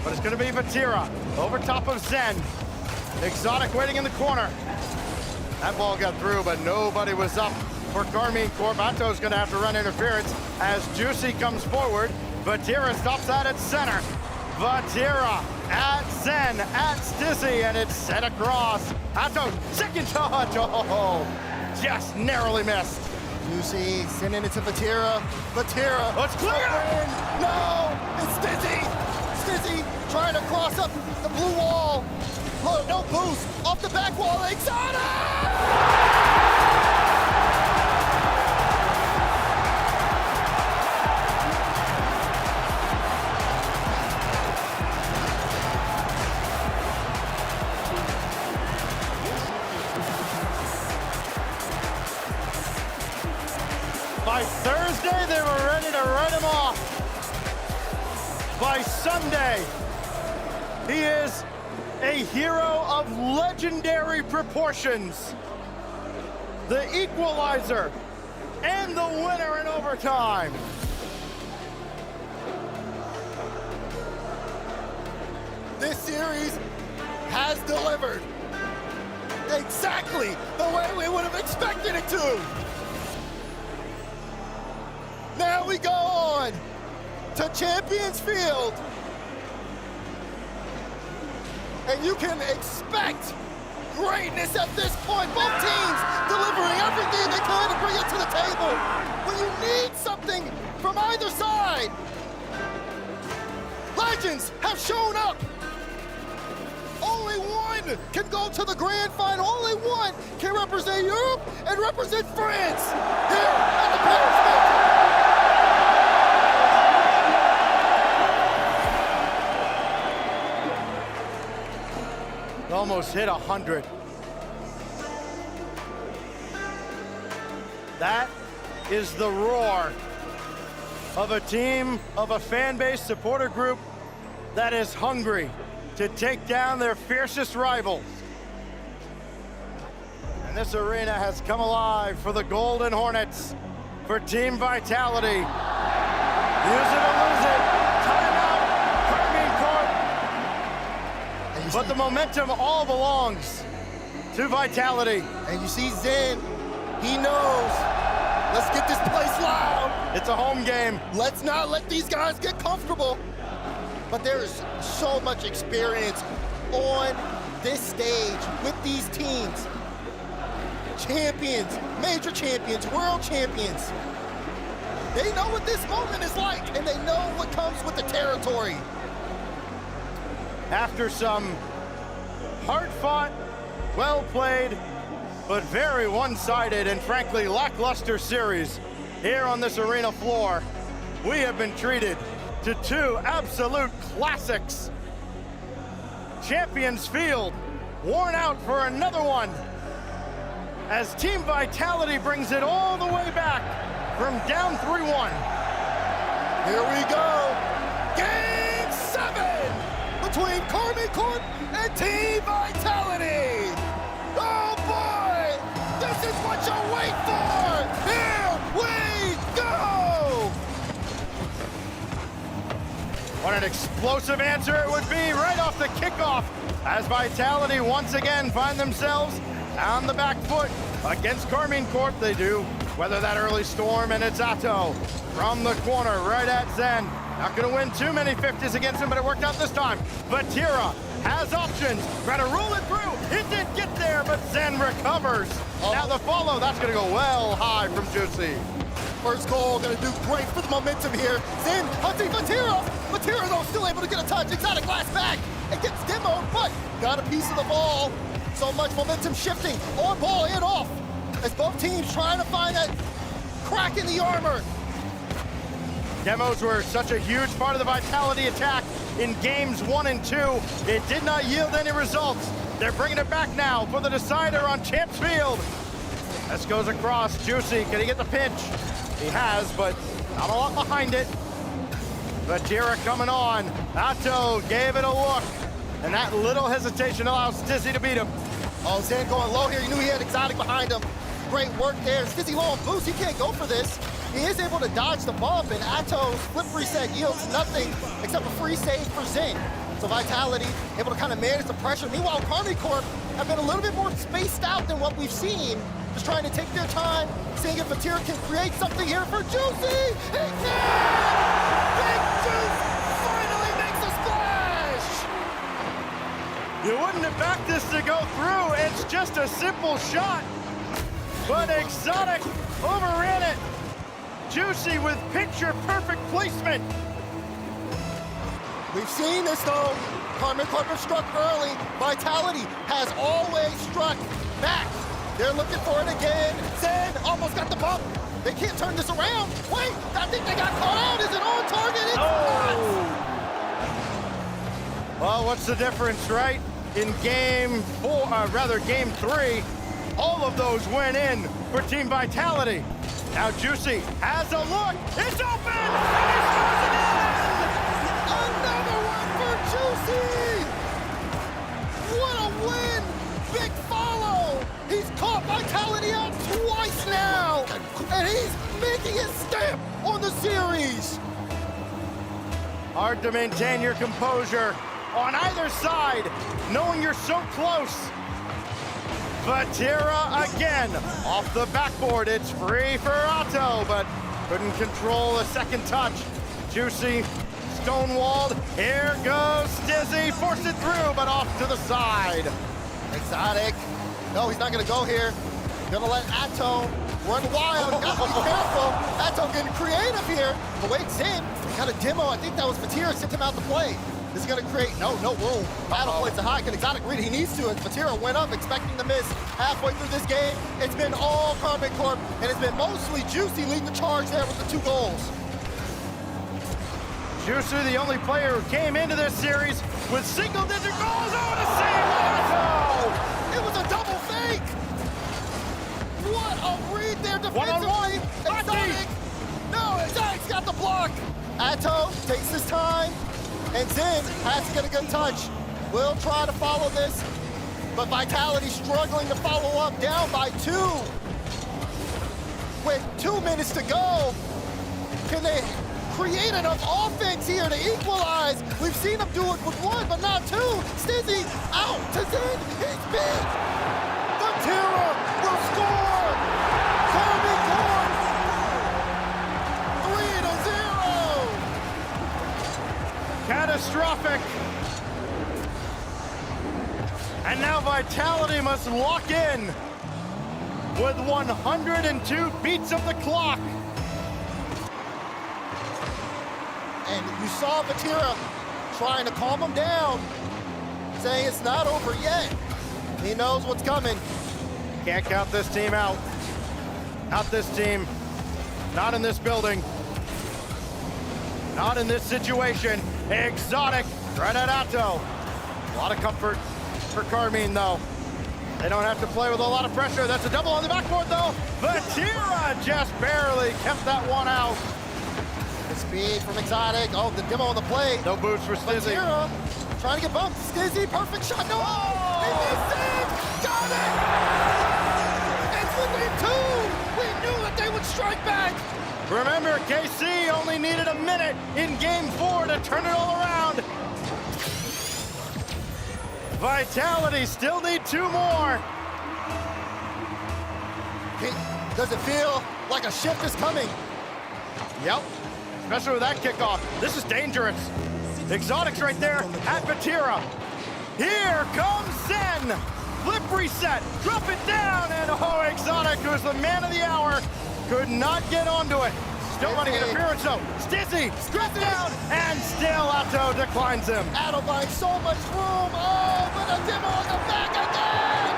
but it's gonna be Vatira over top of Zen. Exotic waiting in the corner. That ball got through, but nobody was up for Karmine Corp. Atto's gonna have to run interference as Juicy comes forward. Vatira stops that at center. Vatira at Zen, at Stizzy, and it's set across. Atto, second touch, oh, just narrowly missed. Juicy sending it to Vatira. Vatira. Let's clear! No, it's Stizzy. Stizzy trying to cross up the blue wall. Look, no boost, off the back wall, Exotic! By Thursday, they were ready to write him off. By Sunday, he is a hero of legendary proportions. the equalizer, and the winner in overtime. This series has delivered exactly the way we would have expected it to. Now we go on to Champions Field. And you can expect greatness at this point. Both teams delivering everything they can to bring it to the table. When you need something from either side, legends have shown up. Only one can go to the grand final. Only one can represent Europe and represent France here at the Paris Major. Almost hit 100. That is the roar of a team, of a fan base, supporter group that is hungry to take down their fiercest rivals. And this arena has come alive for the Golden Hornets, for Team Vitality. Use it or lose it. Timeout, Karmine Corp. But the momentum all belongs to Vitality. And you see Zen, he knows. Let's get this place loud. It's a home game. Let's not let these guys get comfortable. But there is so much experience on this stage with these teams. Champions, major champions, world champions. They know what this moment is like, and they know what comes with the territory. After some hard-fought, well-played, but very one-sided and frankly lackluster series here on this arena floor, we have been treated to two absolute classics. Champions Field, worn out for another one, as Team Vitality brings it all the way back from down 3-1. Here we go. Game 7 between Karmine Corp and Team Vitality. Oh boy, this is what you wait for. Here we go. What an explosive answer it would be right off the kickoff, as Vitality once again find themselves on the back foot against Karmine Corp. They do weather that early storm, and it's Atto from the corner right at Zen. Not gonna win too many 50s against him, but it worked out this time. Vatira has options, trying to roll it through. It didn't get there, but Zen recovers. Now the follow, that's gonna go well high from Juicy. First goal, gonna do great for the momentum here. Zen hunting Vatira. Vatira, though, still able to get a touch. Exotic glass back. It gets demoed, but got a piece of the ball. So much momentum shifting on ball and off, as both teams trying to find that crack in the armor. Demos were such a huge part of the Vitality attack in games 1 and 2. It did not yield any results. They're bringing it back now for the decider on Champs Field. This goes across. Juicy, can he get the pinch? He has, but not a lot behind it. Vatira coming on. Atto gave it a look, and that little hesitation allows Stizzy to beat him. Oh, Zen going low here. You knew he had Exotic behind him. Great work there. Stizzy low on boost. He can't go for this. He is able to dodge the bump, and Atto's flip reset yields nothing except a free save for Zen. So Vitality able to kind of manage the pressure. Meanwhile, Karmine Corp have been a little bit more spaced out than what we've seen. Just trying to take their time, seeing if Vatira can create something here for Juicy. He can! Big Juice finally makes a splash! You wouldn't have backed this to go through. It's just a simple shot. But Exotic overran it. Juicy with picture-perfect placement. We've seen this though. Karmine Corp have struck early. Vitality has always struck back. They're looking for it again. Zen almost got the bump. They can't turn this around. Wait, I think they got caught out. Is it on target? It's not. Well, what's the difference, right? In game 3, all of those went in for Team Vitality. Now Juicy has a look. It's open! And he scores again! Another one for Juicy! What a win! Big follow! He's caught Vitality out Hard to maintain your composure on either side, knowing you're so close. Vatira again, off the backboard. It's free for Otto, but couldn't control a second touch. Juicy, stonewalled. Here goes Stizzy, force it through, but off to the side. Exotic. No, he's not gonna go here. Gonna let Atto run wild. Gotta be careful. Atto getting creative here. But wait, Zin got a demo. I think that was Vatira sent him out to play. This is gonna create no room. Battle plays a high. Can Exotic read? He needs to. As Vatira went up, expecting to miss halfway through this game. It's been all Karmine Corp, and it's been mostly Juicy leading the charge there with the 2 goals. Juicy, the only player who came into this series with single-digit goals. Oh, to save Otto! It was a double fake. What a read there defensively. One-on-one. Exotic. No, Exotic's got the block. Atto takes his time, and Zin has to get a good touch. Will try to follow this, but Vitality struggling to follow up, down by 2. With 2 minutes to go, can they create enough offense here to equalize? We've seen him do it with 1, but not 2. Stizzy out to Zin. He's beat. Vatira will score. Karmine Corp 3-0. Catastrophic. And now Vitality must lock in with 102 beats of the clock. And you saw Vatira trying to calm him down, saying it's not over yet. He knows what's coming. Can't count this team out. Not this team. Not in this building. Not in this situation. Exotic right at Atto. A lot of comfort for Karmine, though. They don't have to play with a lot of pressure. That's a double on the backboard, though. Vatira just barely kept that one out. The speed from Exotic. Oh, the demo on the plate. No boost for Stizzy. Vatira trying to get bumped. Stizzy, perfect shot. No! He missed it! Got it! It's within 2! We knew that they would strike back! Remember, KC only needed a minute in Game 4 to turn it all around. Vitality still need 2 more. Does it feel like a shift is coming? Yep, especially with that kickoff. This is dangerous. Exotic's right there at Vatira. Here comes Zen. Flip reset, drop it down, and oh, Exotic, who's the man of the hour, could not get onto it. Still running interference though. Stizzy, straight down, and still Atto declines him. Atto finds so much room. Oh, but a demo on the back again.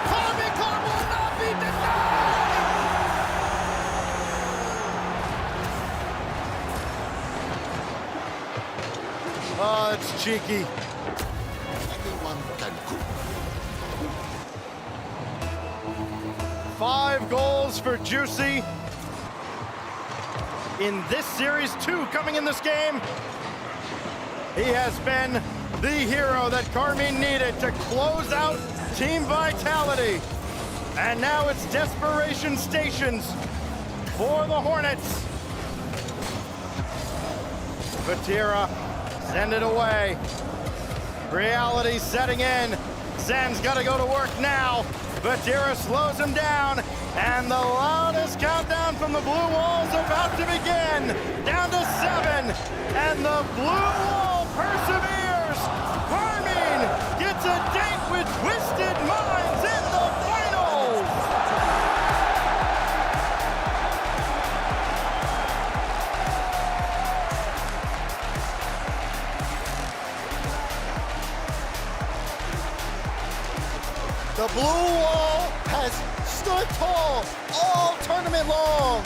Karmine Corp will not be denied. Oh, it's cheeky. Anyone can cook. 5 goals for Juicy. In this series, 2 coming in this game. He has been the hero that Karmine needed to close out Team Vitality. And now it's desperation stations for the Hornets. Vatira, send it away. Reality setting in. Zen's got to go to work now. Vatira slows him down, and the loudest countdown from the blue wall is about to begin. Down to 7, and the blue wall perseveres. Karmine gets a date with Twisted Minds in the finals. The blue wall has stood tall all tournament long.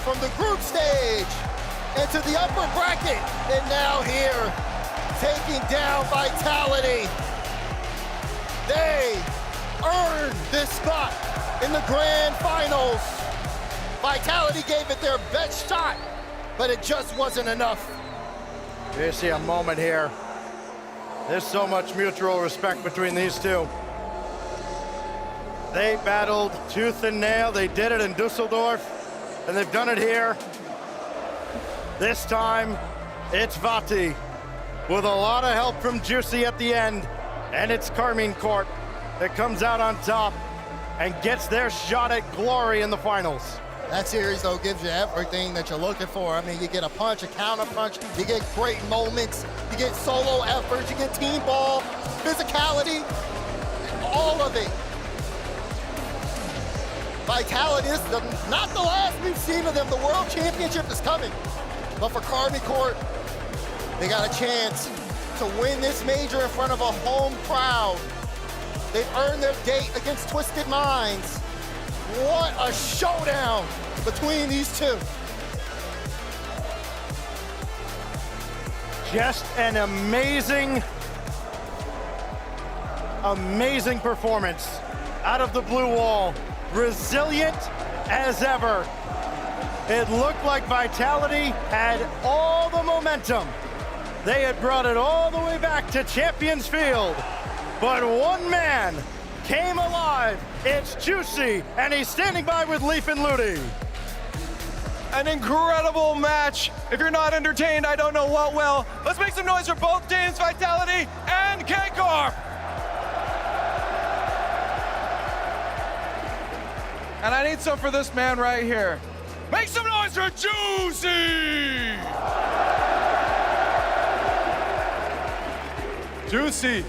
From the group stage into the upper bracket, and now here, taking down Vitality. They earned this spot in the grand finals. Vitality gave it their best shot, but it just wasn't enough. You see a moment here. There's so much mutual respect between these two. They battled tooth and nail. They did it in Dusseldorf, and they've done it here. This time, It's Vati with a lot of help from Juicy at the end, and it's Karmine Corp that comes out on top and gets their shot at glory in the finals. That series, though, gives you everything that you're looking for. I mean, you get a punch, a counter punch, you get great moments, you get solo efforts, you get team ball, physicality, all of it. Vitality is not the last we've seen of them. The World Championship is coming. But for Karmine Corp, they got a chance to win this major in front of a home crowd. They've earned their date against Twisted Minds. What a showdown between these two. Just an amazing performance out of the blue wall. Resilient as ever. It looked like Vitality had all the momentum. They had brought it all the way back to Champions Field. But one man came alive. It's Juicy, and he's standing by with Leaf and Ludi. An incredible match. If you're not entertained, I don't know what will. Let's make some noise for both teams, Vitality and K-Corp. And I need some for this man right here. Make some noise for Juicy! Juicy,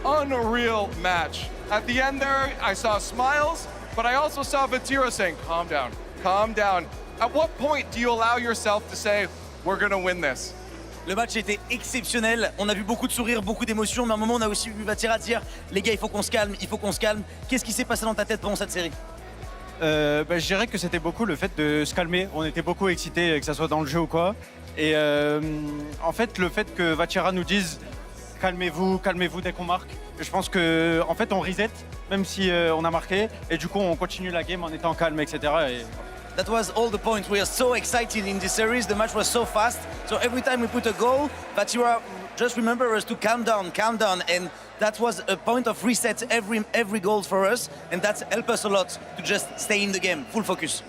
unreal match. At the end there, I saw smiles, but I also saw Vatira saying, calm down, calm down. At what point do you allow yourself to say, we're gonna win this? Le match était exceptionnel. On a vu beaucoup de sourires, beaucoup d'émotions, mais à un moment, on a aussi vu Vatira dire les gars, il faut qu'on se calme, il faut qu'on se calme. Qu'est-ce qui s'est passé dans ta tête pendant cette série? Je dirais que c'était beaucoup le fait de se calmer. On était beaucoup excités, que ce soit dans le jeu ou quoi. Et en fait, le fait que Vatira nous dise calmez-vous, calmez-vous dès qu'on marque. Je pense qu'en fait, on reset, même si on a marqué. Et du coup, on continue la game en étant calme, etc. Et... That was all the point. We are so excited in this series. The match was so fast. So every time we put a goal, Vatira just remember us to calm down. And that was a point of reset every goal for us. And that helped us a lot to just stay in the game, full focus.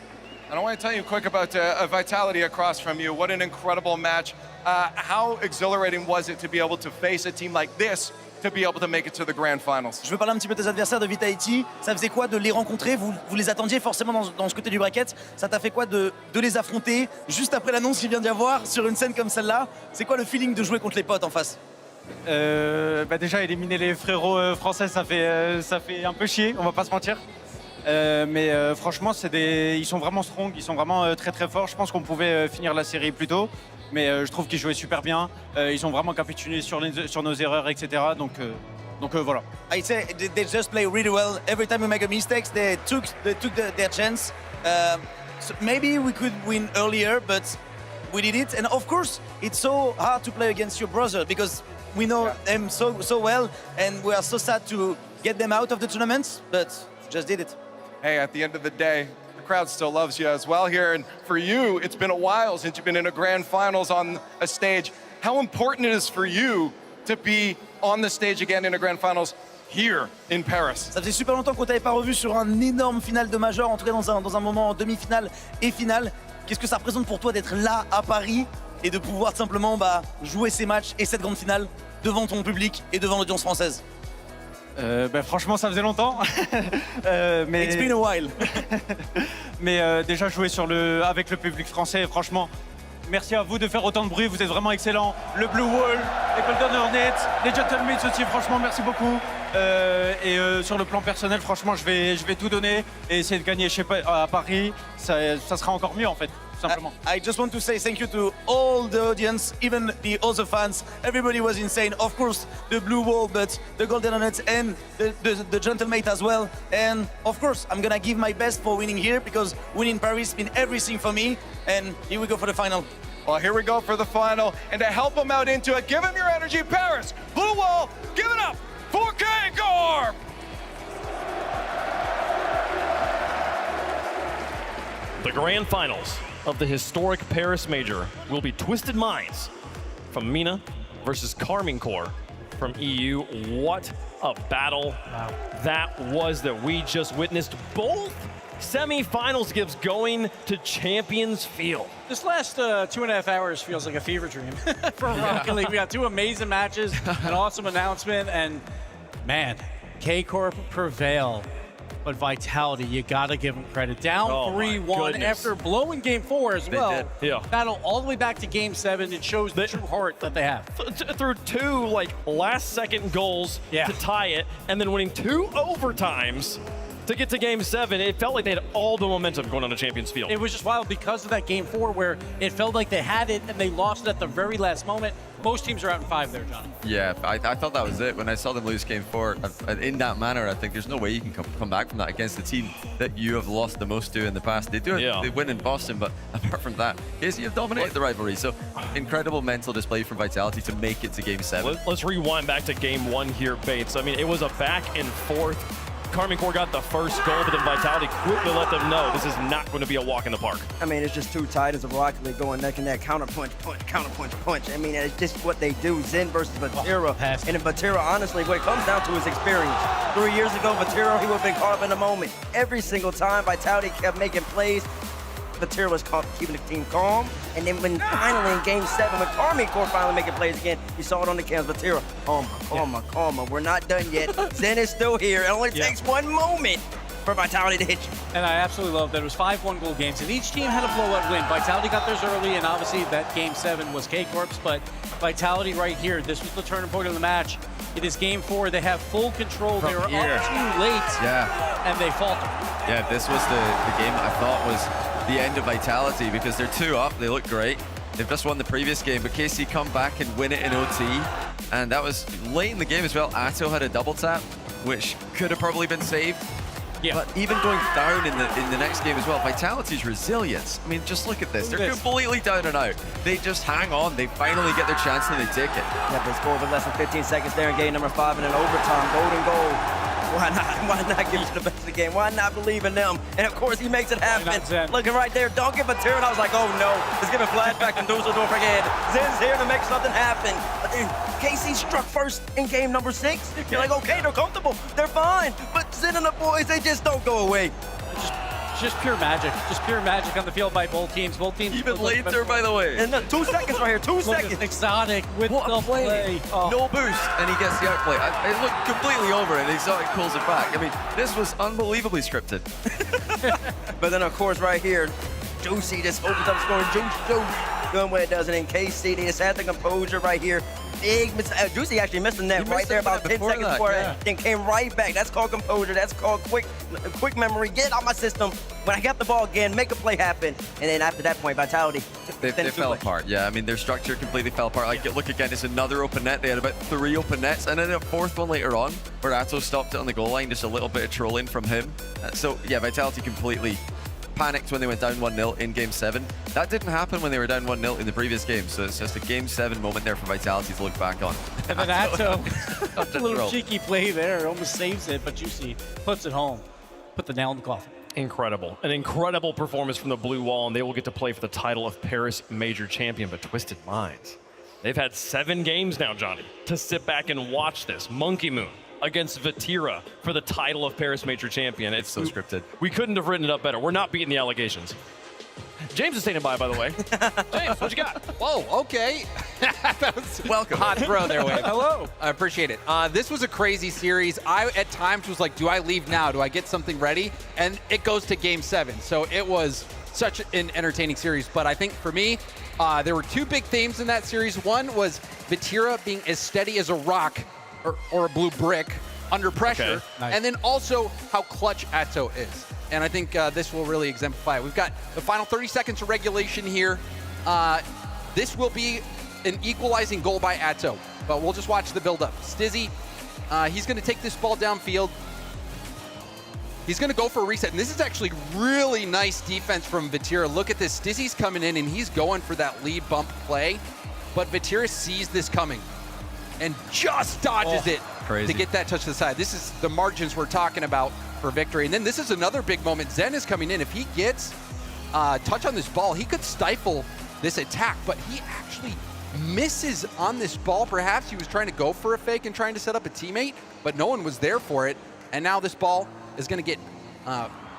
And I want to tell you quick about Vitality across from you. What an incredible match. How exhilarating was it to be able to face a team like this, to be able to make it to the grand finals? Je veux parler un petit peu de tes adversaires de Vitality. Ça faisait quoi de les rencontrer? Vous les attendiez forcément dans ce côté du bracket. Ça t'a fait quoi de les affronter juste après l'annonce qu'il vient d'y avoir sur une scène comme celle-là? C'est quoi le feeling de jouer contre les potes en face? Déjà, éliminer les frérots français, ça fait un peu chier, on va pas se mentir. Mais franchement, ils sont vraiment strong, ils sont vraiment très très forts. Je pense qu'on pouvait finir la série plus tôt, mais je trouve qu'ils jouaient super bien. Ils ont vraiment capitulé sur nos erreurs, etc. Donc voilà. I'd say they just play really well. Every time we make a mistake, they took their chance. So maybe we could win earlier, but we did it. And of course, it's so hard to play against your brother because we know them so well, and we are so sad to get them out of the tournament, but just did it. Hey, at the end of the day, the crowd still loves you as well here. And for you, it's been a while since you've been in a grand finals on a stage. How important it is for you to be on the stage again in a grand finals here in Paris? Ça faisait super longtemps qu'on t'avait pas revu sur un énorme final de major, en tout cas dans un moment demi-finale et finale. Qu'est-ce que ça représente pour toi d'être là à Paris et de pouvoir simplement jouer ces matchs et cette grande finale devant ton public et devant l'audience française? Franchement, ça faisait longtemps. It's been a while. Mais déjà jouer avec le public français, franchement, merci à vous de faire autant de bruit, vous êtes vraiment excellents. Le Blue Wall, les Golden Hornets, les Gentlemen aussi, franchement, merci beaucoup. Et sur le plan personnel, franchement, je vais tout donner et essayer de gagner à Paris. Ça sera encore mieux en fait. Simplement. I just want to say thank you to all the audience, even the other fans. Everybody was insane. Of course, the Blue Wall, but the Golden Hornets and the Gentlemate as well. And of course, I'm gonna give my best for winning here because winning Paris has been everything for me. And here we go for the final. Well, here we go for the final. And to help them out into it, give them your energy, Paris. Blue Wall, give it up for K-Corp. The grand finals of the historic Paris Major will be Twisted Minds from MENA versus Karmine Corp from EU. What a battle that was that we just witnessed. Both Semifinals gives going to champions feel. This last 2.5 hours feels like a fever dream for Rocket League. We got 2 amazing matches, an awesome announcement, and man, K-Corp prevail. But Vitality, you gotta give them credit. Down 3-1 after blowing Game 4 as well. Yeah. Battle all the way back to Game 7. It shows the true heart that they have. Through 2 last-second goals to tie it, and then winning 2 overtimes to get to Game 7, it felt like they had all the momentum going on the Champions Field. It was just wild because of that Game 4 where it felt like they had it and they lost it at the very last moment. Most teams are out in 5 there, Johnny. Yeah, I thought that was it. When I saw them lose Game 4 in that manner, I think there's no way you can come back from that against the team that you have lost the most to in the past. They do it, they win in Boston, but apart from that, KC have dominated the rivalry. So incredible mental display from Vitality to make it to Game 7. Let's rewind back to Game 1 here, Bates. I mean, it was a back and forth. Karmine Corp got the first goal, but then Vitality quickly let them know this is not going to be a walk in the park. I mean, it's just 2 titans of Rocket League going neck and neck, counter punch, punch. I mean, it's just what they do. Zen versus Vatira. And Vatira, honestly, what it comes down to is experience. 3 years ago, Vatira, he would have been caught up in the moment. Every single time Vitality kept making plays, Vatira was keeping the team calm. And then when finally in Game 7, when Karmine Corp finally making plays again, you saw it on the cams. Vatira, calma. We're not done yet. Zen is still here. It only takes 1 moment for Vitality to hit you. And I absolutely love that it was 5 1-goal games, and each team had a blowout win. Vitality got theirs early, and obviously that Game 7 was K-Corp's, but Vitality right here, this was the turning point of the match. It is Game 4. They have full control. They were up too late, and they faltered. Yeah, this was the game I thought was the end of Vitality because they're 2 up. They look great. They've just won the previous game, but KC come back and win it in OT. And that was late in the game as well. Atto had a double tap, which could have probably been saved. But even going down in the next game as well, Vitality's resilience. I mean, just look at this. They're completely down and out. They just hang on. They finally get their chance and they take it. Yeah, they score with less than 15 seconds there in game number 5 and an overtime, golden goal. Why not give it the best of the game? Why not believe in them? And of course, he makes it happen. Looking right there, don't give a tear. And I was like, oh no, it's giving flashback to Dusseldorf again. Zen's here to make something happen. But then KC struck first in game number 6. You're like, okay, they're comfortable, they're fine. But Zen and the boys, they just don't go away. Just pure magic. Just pure magic on the field by both teams. Both teams. Even later, by the way. And 2 seconds right here. 2 seconds. Exotic with what the play. No boost, and he gets the outplay. It looked completely over, and Exotic pulls it back. I mean, this was unbelievably scripted. But then, of course, right here, Juicy just opens up scoring. Juice. Doing what it does, and in KC, they just had the composure right here. Big miss. Juicy actually missed the net right there about 10 seconds before it, then came right back. That's called composure. That's called quick memory. Get it out my system. When I got the ball again, make a play happen. And then after that point, Vitality. They fell apart. Yeah, I mean, their structure completely fell apart. Like, look again, it's another open net. They had about 3 open nets, and then a 4th one later on, where Atto stopped it on the goal line. Just a little bit of trolling from him. So, yeah, Vitality completely panicked when they went down 1-0 in Game 7. That didn't happen when they were down 1-0 in the previous game, so it's just a Game 7 moment there for Vitality to look back on. And then Atto, a little cheeky play there, almost saves it, but Juicy puts it home. Put the nail in the coffin. Incredible. An incredible performance from the Blue Wall, and they will get to play for the title of Paris Major Champion, but Twisted Minds. They've had 7 games now, Johnny, to sit back and watch this. Monkey Moon against Vatira for the title of Paris Major Champion. It's so scripted. We couldn't have written it up better. We're not beating the allegations. James is standing by the way. James, what you got? Whoa, okay. That was welcome. Hot throw there, Wade. Hello. I appreciate it. This was a crazy series. I, at times, was like, do I leave now? Do I get something ready? And it goes to Game 7. So it was such an entertaining series. But I think for me, there were 2 big themes in that series. One was Vatira being as steady as a rock or a blue brick under pressure. Okay. Nice. And then also how clutch Atto is. And I think this will really exemplify it. We've got the final 30 seconds of regulation here. This will be an equalizing goal by Atto, but we'll just watch the build-up. Stizzy, he's going to take this ball downfield. He's going to go for a reset, and this is actually really nice defense from Vatira. Look at this. Stizzy's coming in, and he's going for that lead bump play, but Vatira sees this coming and just dodges it to get that touch to the side. This is the margins we're talking about for victory. And then this is another big moment. Zen is coming in. If he gets touch on this ball, he could stifle this attack, but he actually misses on this ball. Perhaps he was trying to go for a fake and trying to set up a teammate, but no one was there for it. And now this ball is going to get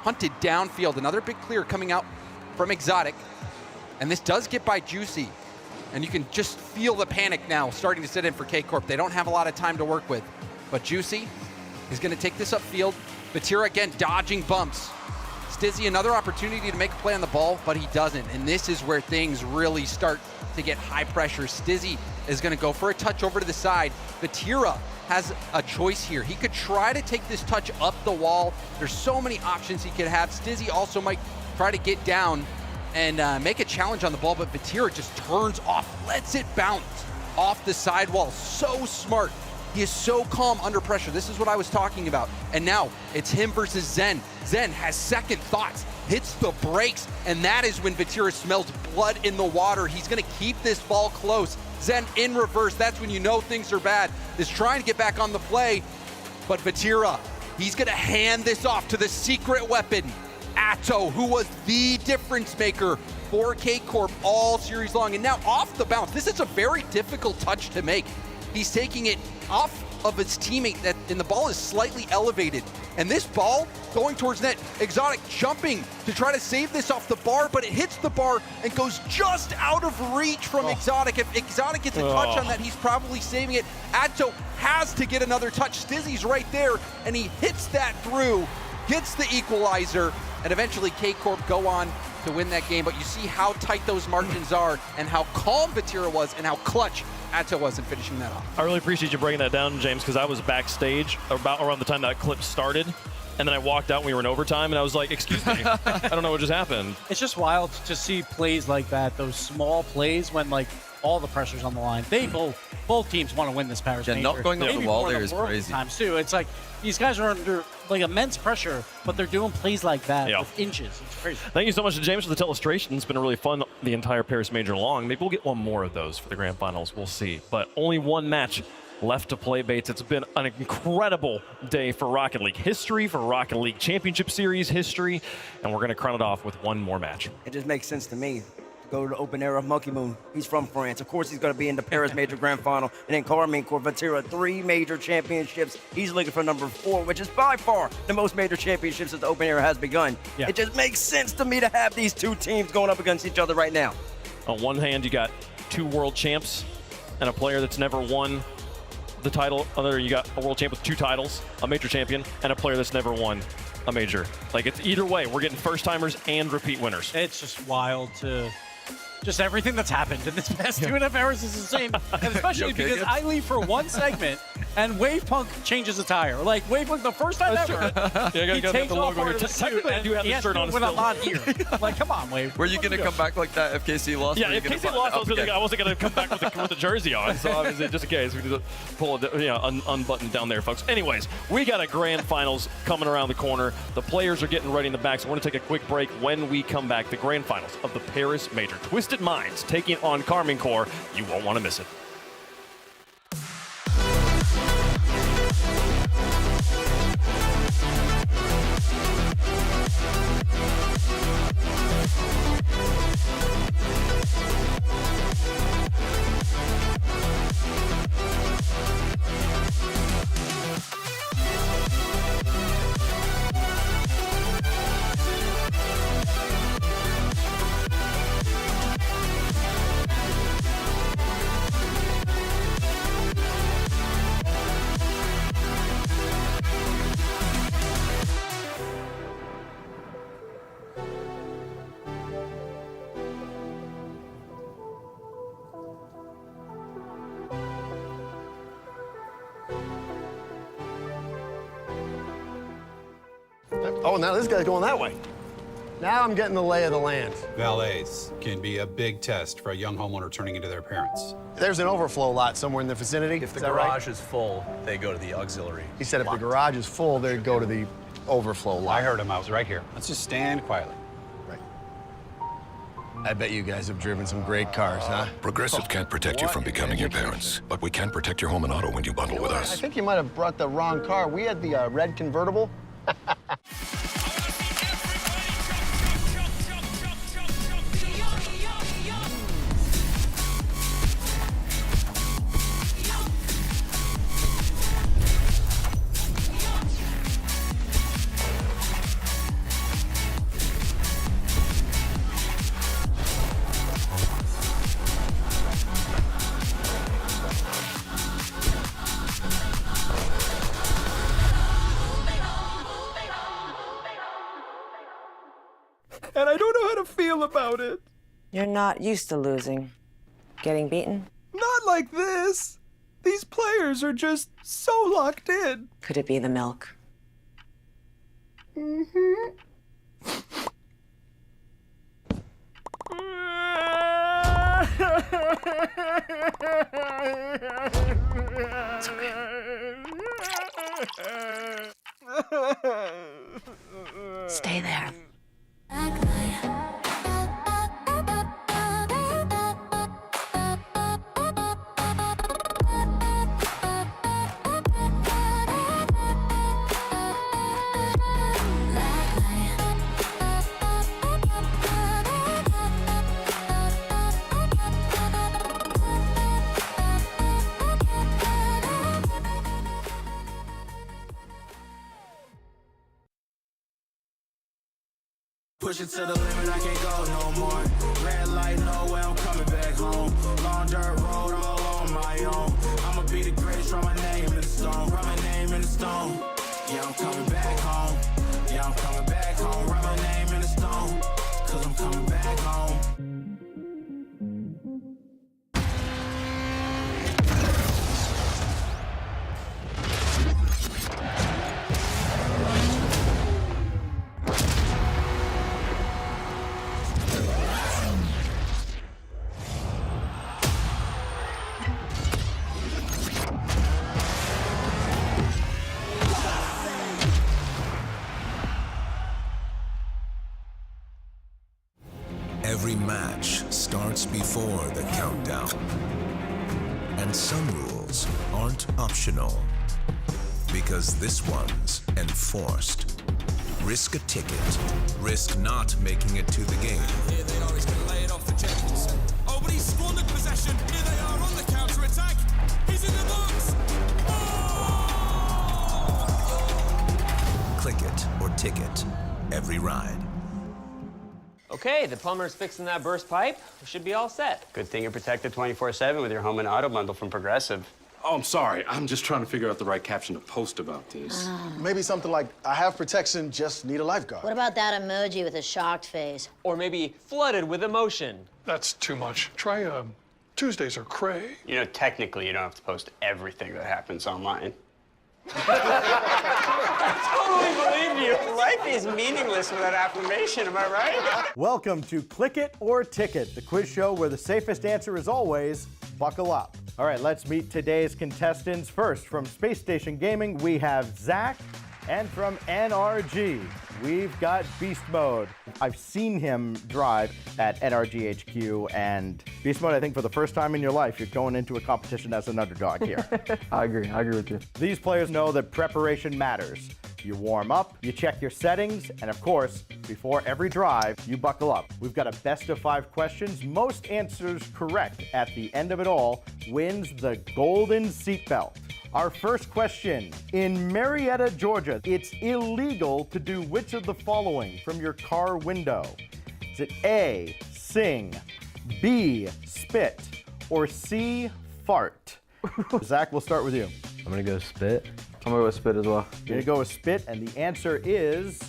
hunted downfield. Another big clear coming out from Exotic. And this does get by Juicy. And you can just feel the panic now starting to set in for K-Corp. They don't have a lot of time to work with. But Juicy is going to take this upfield. Vatira again dodging bumps. Stizzy another opportunity to make a play on the ball, but he doesn't. And this is where things really start to get high pressure. Stizzy is going to go for a touch over to the side. Vatira has a choice here. He could try to take this touch up the wall. There's so many options he could have. Stizzy also might try to get down and make a challenge on the ball, but Vatira just turns off, lets it bounce off the sidewall. So smart. He is so calm under pressure. This is what I was talking about. And now it's him versus Zen. Zen has second thoughts, hits the brakes, and that is when Vatira smells blood in the water. He's gonna keep this ball close. Zen in reverse, that's when you know things are bad. Is trying to get back on the play, but Vatira, he's gonna hand this off to the secret weapon, Atto, who was the difference maker for K-Corp all series long. And now off the bounce, this is a very difficult touch to make. He's taking it off of his teammate, and the ball is slightly elevated. And this ball going towards net, Exotic jumping to try to save this off the bar, but it hits the bar and goes just out of reach from Exotic. If Exotic gets a touch on that, he's probably saving it. Atto has to get another touch. Stizzy's right there, and he hits that through, gets the equalizer, and eventually K-Corp go on to win that game. But you see how tight those margins are and how calm Vatira was and how clutch Atto was in finishing that off. I really appreciate you breaking that down, James, because I was backstage about around the time that clip started, and then I walked out when we were in overtime, and I was like, excuse me, I don't know what just happened. It's just wild to see plays like that, those small plays when like all the pressure's on the line. They both teams want to win this Paris Major. Not going up the wall there is crazy. Times too. It's like these guys are under like immense pressure, but they're doing plays like that with inches. It's crazy. Thank you so much to James for the illustration. It's been really fun the entire Paris Major long. Maybe we'll get one more of those for the grand finals. We'll see. But only one match left to play, Bates. It's been an incredible day for Rocket League history, for Rocket League Championship Series history, and we're going to crown it off with one more match. It just makes sense to me. Go to the open air of Monkey Moon. He's from France. Of course, he's going to be in the Paris Major Grand Final. And then Karmine, Vatira, 3 major championships. He's looking for number 4, which is by far the most major championships that the open air has begun. Yeah. It just makes sense to me to have these two teams going up against each other right now. On one hand, you got 2 world champs and a player that's never won the title. Other, you got a world champ with 2 titles, a major champion, and a player that's never won a major. Like, it's either way. We're getting first timers and repeat winners. It's just wild to just everything that's happened in this past 2.5 hours is insane. And especially because I leave for one segment and Wavepunk changes a tire. Like Wavepunk, the first time ever, he takes off part of the suit and do have he the has shirt to on do it with a still. lot here. Like, come on, Wave. Were you going to come back like that if KC lost? Yeah, if KC lost, I wasn't going to come back with the jersey on. So obviously, just in case, we just pull it, unbutton down there, folks. Anyways, we got a grand finals coming around the corner. The players are getting ready in the back, so we're going to take a quick break. When we come back, the grand finals of the Paris Major. Twisted Minds taking on Karmine Corp. You won't want to miss it. Oh, now this guy's going that way. Now I'm getting the lay of the land. Valets can be a big test for a young homeowner turning into their parents. There's an overflow lot somewhere in the vicinity. If the Is that right? garage is full, they go to the auxiliary. He said if the garage is full, they'd go to the overflow lot. I heard him. I was right here. Let's just stand quietly. Right. I bet you guys have driven some great cars, huh? Progressive can't protect you from becoming your parents, but we can protect your home and auto when you bundle with I us. think you might have brought the wrong car. We had the red convertible. and I don't know how to feel about it. You're not used to losing. Getting beaten? Not like this. These players are just so locked in. Could it be the milk? Mm-hmm. It's okay. Stay there. Push it to the limit, I can't go no more. Red light, no way, I'm coming back home. Long dirt road, all on my own. I'ma be the greatest, write my name in the stone. Write my name in the stone. Yeah, I'm coming back home. Yeah, I'm coming back home. Write my name in the stone. Cause I'm coming back home. Every match starts before the countdown. And some rules aren't optional, because this one's enforced. Risk a ticket. Risk not making it to the game. Here they are, he's been laid off the Jenkins. Oh, but he's squandered possession. Here they are on the counter-attack. He's in the box. Click it or ticket. Every ride. Okay, the plumber's fixing that burst pipe. We should be all set. Good thing you're protected 24/7 with your home and auto bundle from Progressive. Oh, I'm sorry. I'm just trying to figure out the right caption to post about this. Maybe something like, I have protection, just need a lifeguard. What about that emoji with a shocked face? Or maybe flooded with emotion. That's too much. Try, Tuesdays are cray. You know, technically, you don't have to post everything that happens online. I totally believe you. Life is meaningless without affirmation, am I right? Welcome to Click It or Ticket, the quiz show where the safest answer is always buckle up. All right, let's meet today's contestants. First, from Space Station Gaming, we have Zach, and from NRG, we've got Beast Mode. I've seen him drive at NRG HQ, and Beast Mode, I think for the first time in your life, you're going into a competition as an underdog here. I agree with you. These players know that preparation matters. You warm up, you check your settings, and of course, before every drive, you buckle up. We've got a best of 5 questions. Most answers correct at the end of it all wins the golden seatbelt. Our first question. In Marietta, Georgia, it's illegal to do which of the following from your car window? Is it A, sing, B, spit, or C, fart? Zach, we'll start with you. I'm gonna go spit. I'm gonna go with spit as well. You're gonna go with spit, and the answer is,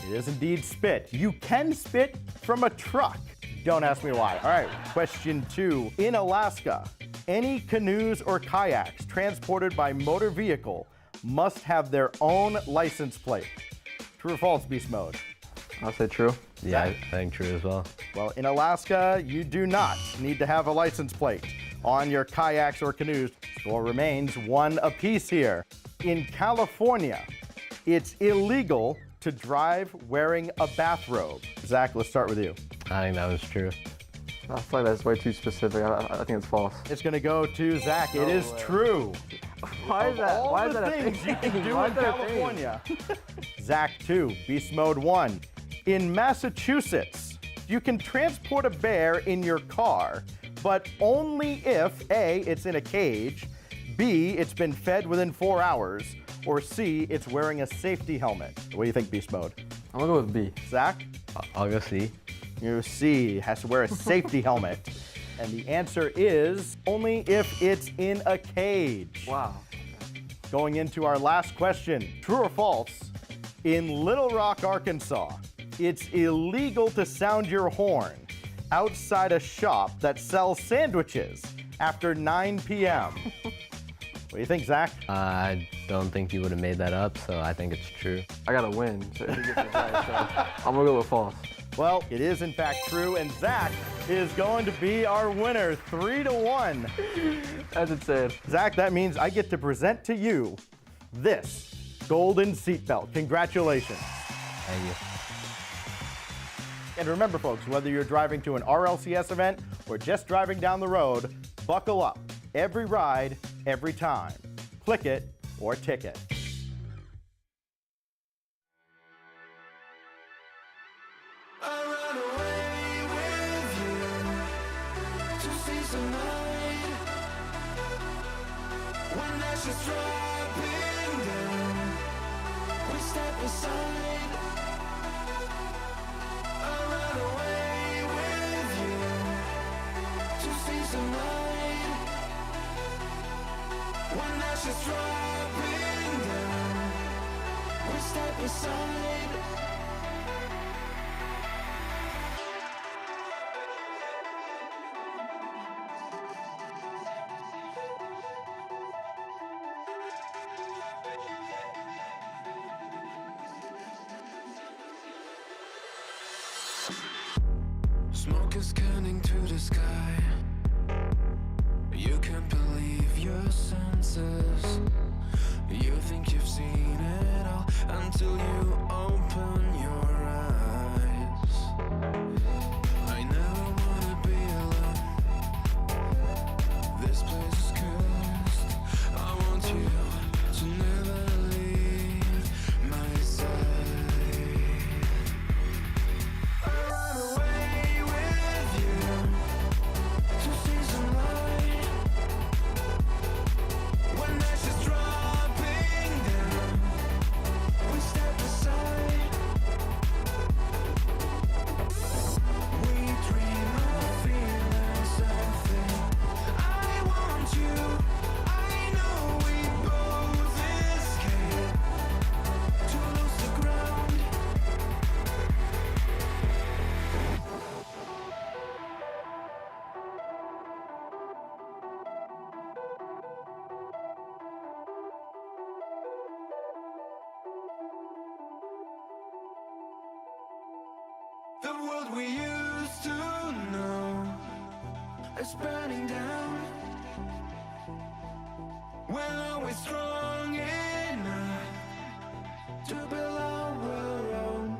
it is indeed spit. You can spit from a truck. Don't ask me why. All right, question 2. In Alaska, any canoes or kayaks transported by motor vehicle must have their own license plate. True or false, Beast Mode? I'll say true. Yeah, I think true as well. Well, in Alaska, you do not need to have a license plate on your kayaks or canoes. Score remains 1 apiece here. In California, it's illegal to drive wearing a bathrobe. Zach, let's start with you. I think that was true. I feel like that's way too specific. I think it's false. It's going to go to Zach. It is true. Why is that? All Why is the that a things thing? you can do Why in is that a thing? California. Zach 2, Beast Mode 1. In Massachusetts, you can transport a bear in your car, but only if A, it's in a cage, B, it's been fed within 4 hours, or C, it's wearing a safety helmet. What do you think, Beast Mode? I'm gonna go with B. Zach? I'll go C. You C, has to wear a safety helmet. And the answer is only if it's in a cage. Wow. Going into our last question, true or false? In Little Rock, Arkansas, it's illegal to sound your horn outside a shop that sells sandwiches after 9 p.m. What do you think, Zach? I don't think you would have made that up, so I think it's true. I gotta win, so if he gets it right, so I'm gonna go with false. Well, it is in fact true, and Zach is going to be our winner, 3-1. As it said. Zach, that means I get to present to you this golden seatbelt. Congratulations. Thank you. And remember, folks, whether you're driving to an RLCS event or just driving down the road, buckle up. Every ride, every time. Click it or ticket. Just dropping down, we step aside. I'll run away with you to see some light. When that's just dropping down, we step aside. Smoke is scanning to the sky. You can't believe your senses. You think you've seen it all until you open your eyes. I never wanna be alone. This place is cursed. I want you to never leave my side. I run away with you to see some light. When that's just dropping down, we step aside. We dream of feeling something. I want you. I know we both escape to lose the ground. The world we used to know is burning down. We're always strong enough to build our own.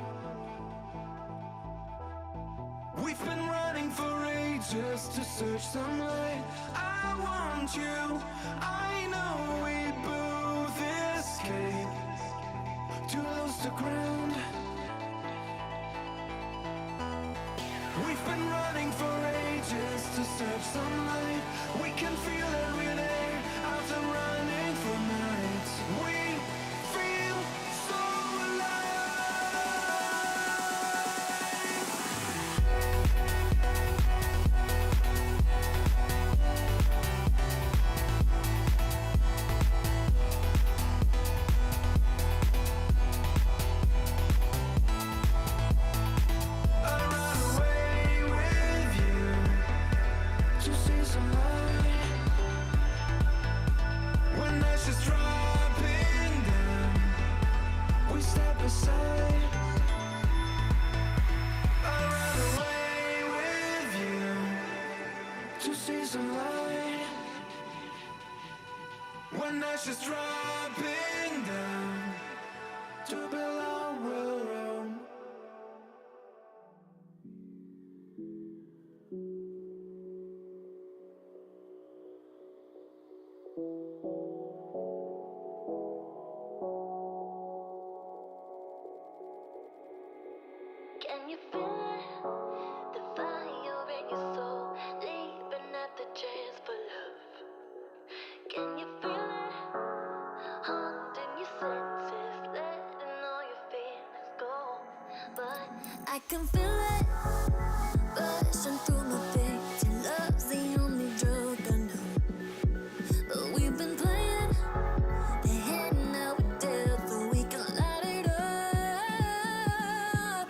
We've been running for ages to search some light. I want you. I know we both escape to lose the ground. We've been running for ages to search some light. We can feel every day after running for nights. We feel so just dropping down to build our world. Can you feel it? The fire in your soul, leaping at the chance for love. Can you feel it? Haunting your senses, letting all your feelings go. But I can feel it rushing through my veins. Your love's the only drug I know. But we've been playing the hand now with death, so we can light it up.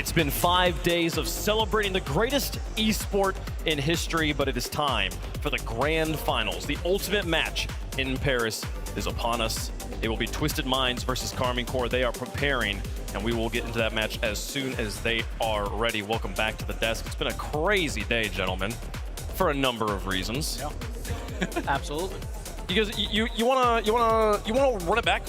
It's been 5 days of celebrating the greatest esport in history, but it is time for the grand finals. The ultimate match in Paris is upon us. It will be Twisted Minds versus Karmine Corp. They are preparing, and we will get into that match as soon as they are ready. Welcome back to the desk. It's been a crazy day, gentlemen, for a number of reasons. Yeah. Absolutely. You guys, you wanna run it back?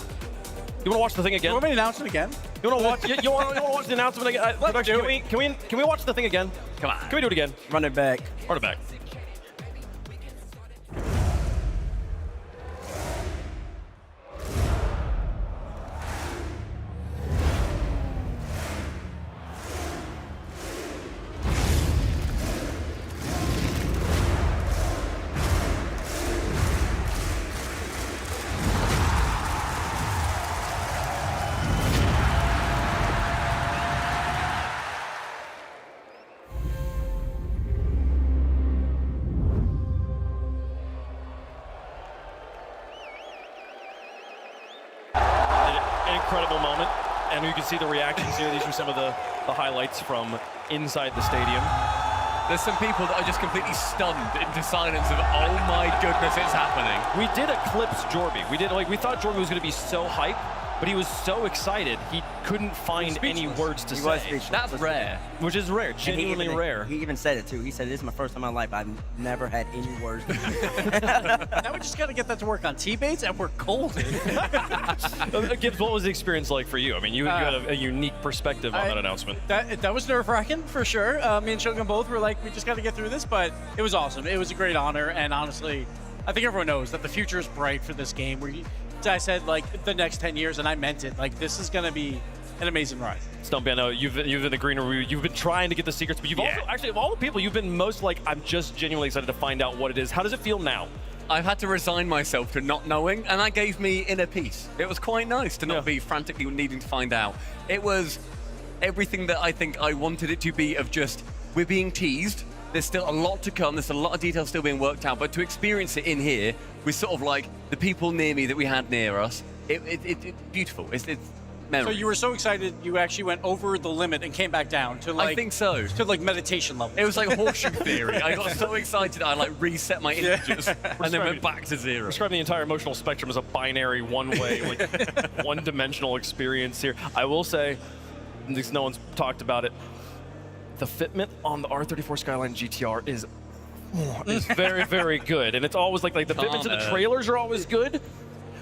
You wanna watch the thing again? You want me to announce it again? You wanna watch? You wanna watch the announcement again? Can we watch the thing again? Come on. Can we do it again? Run it back. Run it back. Incredible moment, and you can see the reactions here. These are some of the highlights from inside the stadium. There's some people that are just completely stunned into silence of, oh my goodness, it's happening. We did eclipse Jorby. We thought Jorby was going to be so hyped, but he was so excited he couldn't find any words to say. That's rare. Which is rare, genuinely rare. He even said it too. He said, "This is my first time in my life. I've never had any words." Now we just got to get that to work on T-Bates, and we're cold. Gibbs, what was the experience like for you? I mean, you had a unique perspective on that announcement. That was nerve-wracking, for sure. Me and Shogun both were like, we just got to get through this, but it was awesome. It was a great honor, and honestly, I think everyone knows that the future is bright for this game. I said, like, the next 10 years, and I meant it. Like, this is going to be an amazing ride. Stumpy, I know you've been the green room. You've been trying to get the secrets, but you've also, actually, of all the people, you've been most like, I'm just genuinely excited to find out what it is. How does it feel now? I've had to resign myself to not knowing, and that gave me inner peace. It was quite nice to not be frantically needing to find out. It was everything that I think I wanted it to be, of just, we're being teased. There's still a lot to come. There's a lot of details still being worked out, but to experience it in here with sort of like the people near me that we had near us, it's beautiful. It's memorable. So you were so excited, you actually went over the limit and came back down to, like, I think so. To, like, meditation level. It was like horseshoe theory. I got so excited, I like reset my integers and then went back to zero. Describe the entire emotional spectrum as a binary, one-way, like one-dimensional experience here. I will say, because no one's talked about it, the fitment on the R34 Skyline GTR is very, very good, and it's always like the fitments in the trailers are always good,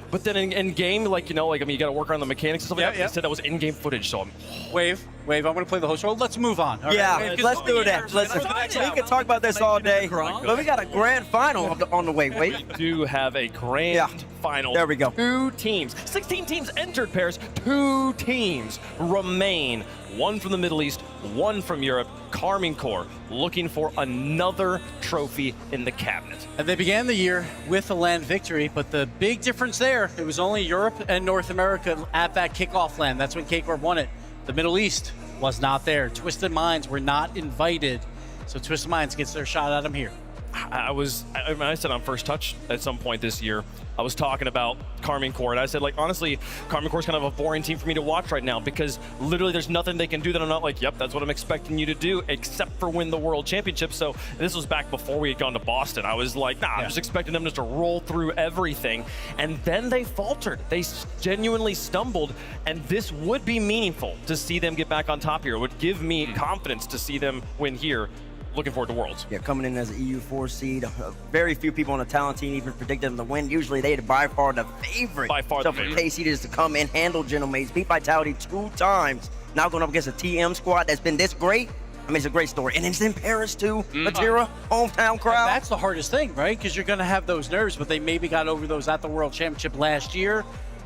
but then in game, like, you know, like, I mean, you got to work on the mechanics and stuff like that. They said that was in-game footage, so I'm Wave, I'm going to play the host role. Let's move on. All right? Let's do that. Listen, we can talk about this all day, but we got a grand final on the way. We do have a grand final. There we go. 2 teams. 16 teams entered Paris. 2 teams remain. 1 from the Middle East, 1 from Europe. Karmine Corp looking for another trophy in the cabinet. And they began the year with a land victory, but the big difference there, it was only Europe and North America at that kickoff land. That's when K-Corp won it. The Middle East was not there. Twisted Minds were not invited. So Twisted Minds gets their shot at them here. I said on First Touch at some point this year, I was talking about Karmine Corp, and I said, like, honestly, Karmine Corp is kind of a boring team for me to watch right now, because literally there's nothing they can do that I'm not like, yep, that's what I'm expecting you to do, except for win the World Championship. So this was back before we had gone to Boston. I was like, nah, I'm just expecting them just to roll through everything. And then they faltered. They genuinely stumbled, and this would be meaningful to see them get back on top here. It would give me confidence to see them win here. Looking forward to Worlds. Yeah, coming in as an EU4 seed. Very few people on the talent team even predicted them to win. Usually they're by far the favorite. By far so the favorite. for KC just to come in, handle Gentlemates, beat Vitality 2 times. Now going up against a TM squad that's been this great. I mean, it's a great story. And it's in Paris too. Matera, hometown crowd. That's the hardest thing, right? Because you're going to have those nerves, but they maybe got over those at the World Championship last year.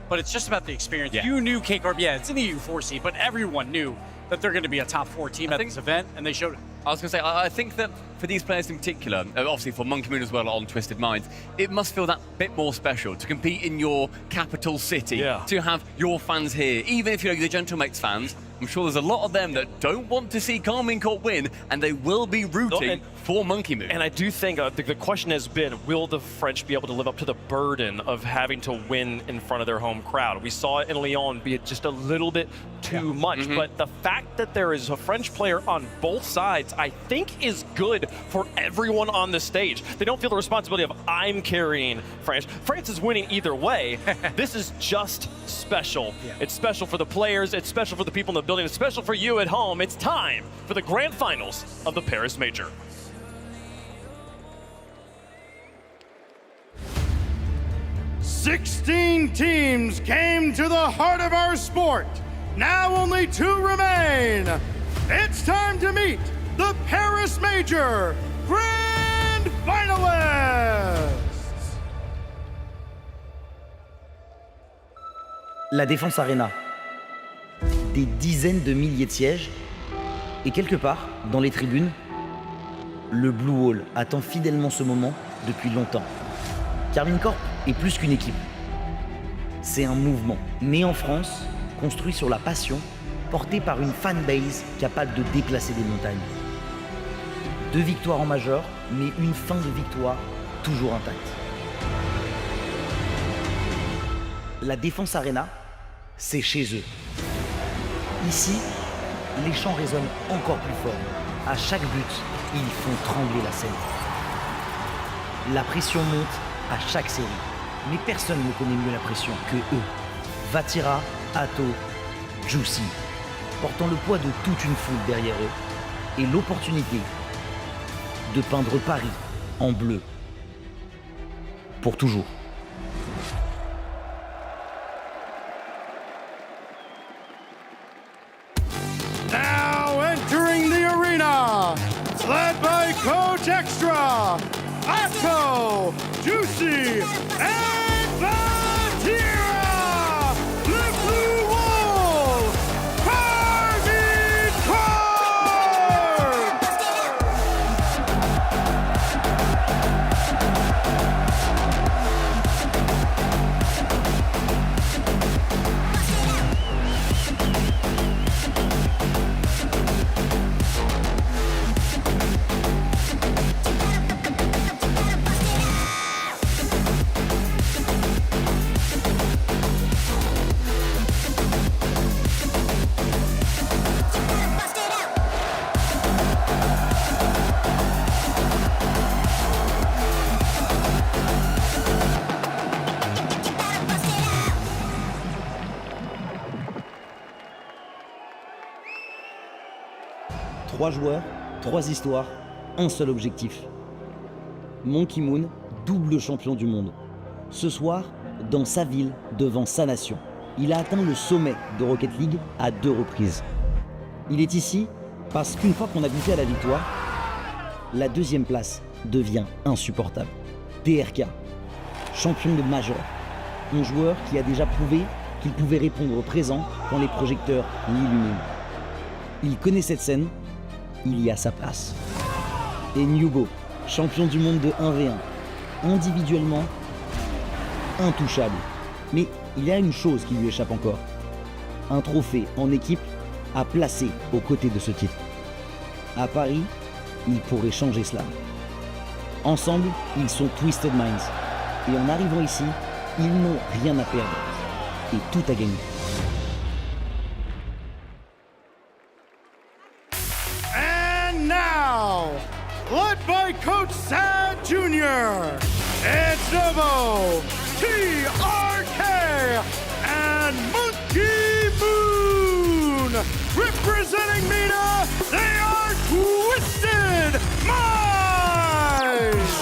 But it's just about the experience. You knew K-Corp, it's in the EU4 seed, but everyone knew that they're going to be a top 4 team at this event, and they showed it. I was going to say, I think that for these players in particular, obviously for Monkey Moon as well on Twisted Minds, it must feel that bit more special to compete in your capital city, to have your fans here. Even if you're the Gentlemates fans, I'm sure there's a lot of them that don't want to see Karmine Corp win, and they will be rooting for Monkey Moon. And I do think the question has been, will the French be able to live up to the burden of having to win in front of their home crowd? We saw it in Lyon be just a little bit too much, but the fact that there is a French player on both sides, I think is good for everyone on the stage. They don't feel the responsibility of, I'm carrying France. France is winning either way. This is just special. It's special for the players, it's special for the people in the building, it's special for you at home. It's time for the grand finals of the Paris Major. "16 teams came to the heart of our sport. Now only 2 remain. It's time to meet the Paris Major Grand Finalists. La Défense Arena. Des dizaines de milliers de sièges. Et quelque part, dans les tribunes, le Blue Wall attend fidèlement ce moment depuis longtemps. Karmine Corp est plus qu'une équipe. C'est un mouvement, né en France, construit sur la passion, porté par une fanbase capable de déplacer des montagnes. 2 victoires en majeur, mais une fin de victoire toujours intacte. La Défense Arena, c'est chez eux. Ici, les chants résonnent encore plus fort. À chaque but, ils font trembler la scène. La pression monte à chaque série. Mais personne ne connaît mieux la pression que eux. Vatira, Atto, Juicy, portant le poids de toute une foule derrière eux et l'opportunité de peindre Paris en bleu. Pour toujours. Now entering the arena, led by Coach Extra, Atto, Juicy, and Vatira, the Blue Wall, Karmine Corp! Trois joueurs, 3 histoires, un seul objectif. Monkey Moon, double champion du monde. Ce soir, dans sa ville, devant sa nation. Il a atteint le sommet de Rocket League à 2 reprises. Il est ici parce qu'une fois qu'on a goûté à la victoire, la 2e place devient insupportable. TRK, champion de Major. Un joueur qui a déjà prouvé qu'il pouvait répondre au présent quand les projecteurs l'illuminent. Il connaît cette scène, il y a sa place. Et Nubo, champion du monde de 1v1, individuellement intouchable. Mais il y a une chose qui lui échappe encore. Un trophée en équipe à placer aux côtés de ce titre. À Paris, il pourrait changer cela. Ensemble, ils sont Twisted Minds. Et en arrivant ici, ils n'ont rien à perdre. Et tout à gagner. And now, led by Coach Sad Jr., it's Novo, TRK, and Monkey Moon. Representing MENA, they are Twisted Minds.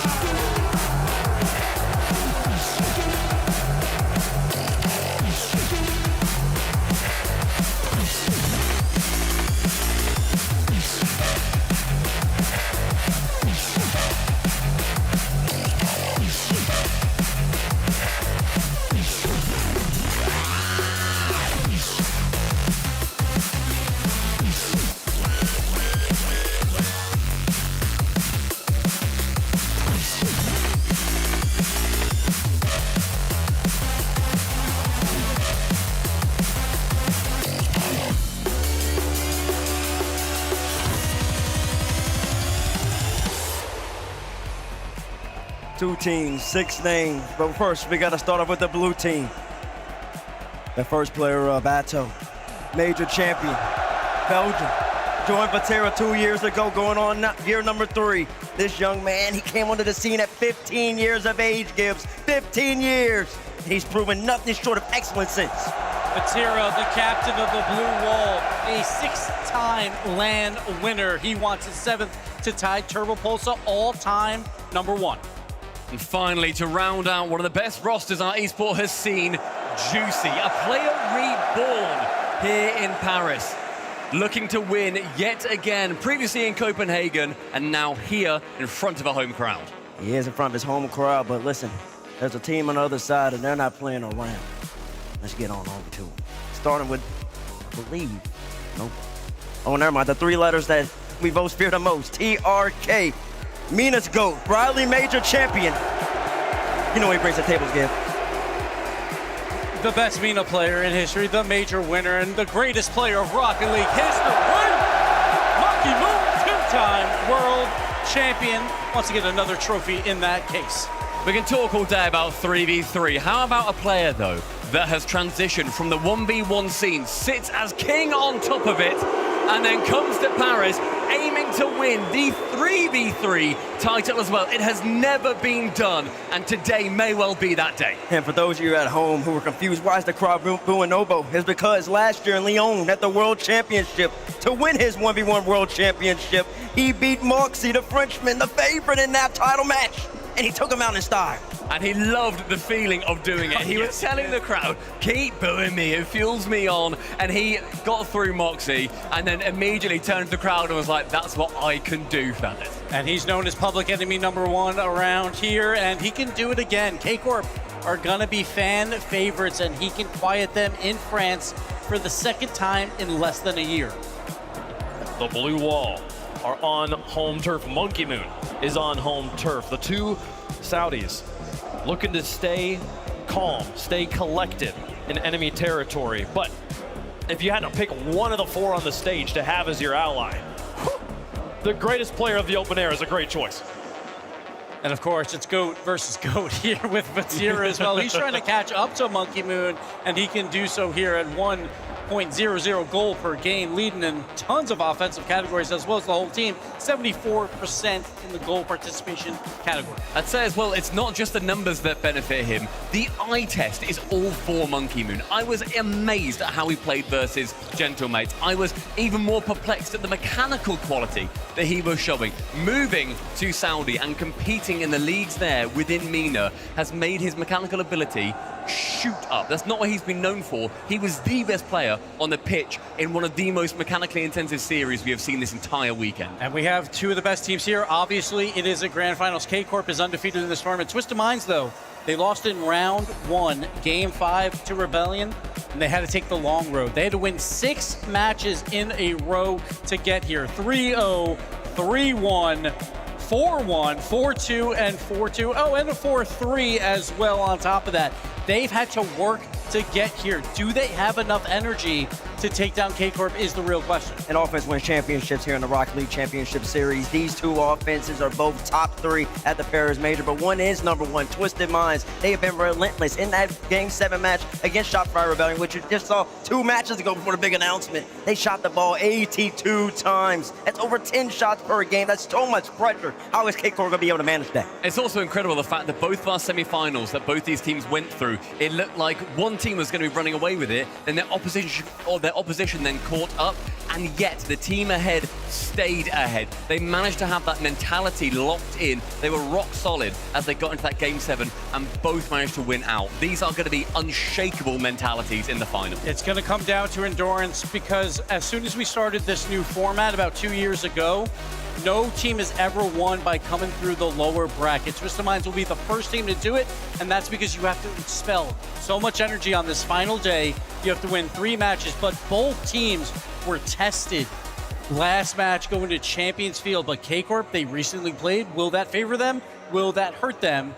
2 teams, 6 names. But first, we got to start off with the blue team. The first player, Bato, major champion, Belgium. Joined Vatira 2 years ago, going on year number 3. This young man, he came onto the scene at 15 years of age, Gibbs. 15 years. He's proven nothing short of excellence since. Vatira, the captain of the Blue Wall, a 6-time LAN winner. He wants his 7th to tie Turbopolsa all-time #1. And finally, to round out one of the best rosters our esport has seen, Juicy, a player reborn here in Paris. Looking to win yet again, previously in Copenhagen, and now here in front of a home crowd. He is in front of his home crowd, but listen, there's a team on the other side, and they're not playing around. Let's get on over to them. Starting with, I believe, nope. Oh, never mind, the 3 letters that we both fear the most, TRK. Mina's GOAT, Bradley Major champion. You know what he brings to the table, Gibb. The best Mina player in history, the major winner, and the greatest player of Rocket League history. Monkey Moon, 2-time world champion. Wants to get another trophy in that case. We can talk all day about 3v3. How about a player, though, that has transitioned from the 1v1 scene, sits as king on top of it, and then comes to Paris aiming to win the 3v3 title as well. It has never been done, and today may well be that day. And for those of you at home who were confused, why is the crowd booing Nobo? It's because last year in Lyon at the World Championship, to win his 1v1 World Championship, he beat Moxie, the Frenchman, the favorite in that title match, and he took him out in style. And he loved the feeling of doing it. He was telling the crowd, keep booing me, it fuels me on. And he got through Moxie and then immediately turned to the crowd and was like, that's what I can do, fellas. And he's known as public enemy #1 around here, and he can do it again. K-Corp are gonna be fan favorites, and he can quiet them in France for the 2nd time in less than a year. The Blue Wall are on home turf. Monkey Moon is on home turf. The 2 Saudis looking to stay calm, stay collected in enemy territory. But if you had to pick one of the 4 on the stage to have as your ally, the greatest player of the open air is a great choice. And of course, it's GOAT versus GOAT here with Vatira as well. He's trying to catch up to Monkey Moon, and he can do so here at 1.00 goal per game, leading in tons of offensive categories as well as the whole team. 74% in the goal participation category. I'd say as well, it's not just the numbers that benefit him. The eye test is all for Monkey Moon. I was amazed at how he played versus Gentlemates. I was even more perplexed at the mechanical quality that he was showing. Moving to Saudi and competing in the leagues there within Mina has made his mechanical ability shoot up. That's not what he's been known for. He was the best player on the pitch in one of the most mechanically intensive series we have seen this entire weekend. And we have 2 of the best teams here. Obviously, it is a grand finals. K-Corp is undefeated in this tournament. Twisted Minds, though, they lost in round 1, game 5 to Rebellion, and they had to take the long road. They had to win 6 matches in a row to get here. 3-0, 3-1, 4-1, 4-2, and 4-2. Oh, and a 4-3 as well on top of that. They've had to work to get here. Do they have enough energy to take down K-Corp is the real question. An offense wins championships here in the Rocket League Championship Series. These 2 offenses are both top 3 at the Paris Major, but one is #1, Twisted Minds. They have been relentless in that Game 7 match against Shotfire Rebellion, which you just saw 2 matches ago before the big announcement. They shot the ball 82 times. That's over 10 shots per game. That's so much pressure. How is K-Corp going to be able to manage that? It's also incredible the fact that both of our semi-finals that both these teams went through, it looked like one team was going to be running away with it, and their opposition then caught up, and yet the team ahead stayed ahead. They managed to have that mentality locked in. They were rock solid as they got into that Game 7, and both managed to win out. These are going to be unshakable mentalities in the final. It's going to come down to endurance, because as soon as we started this new format about 2 years ago, no team has ever won by coming through the lower bracket. Twisted Minds will be the first team to do it, and that's because you have to expel so much energy on this final day. You have to win 3 matches, but both teams were tested. Last match going to Champions Field, but K-Corp, they recently played. Will that favor them? Will that hurt them?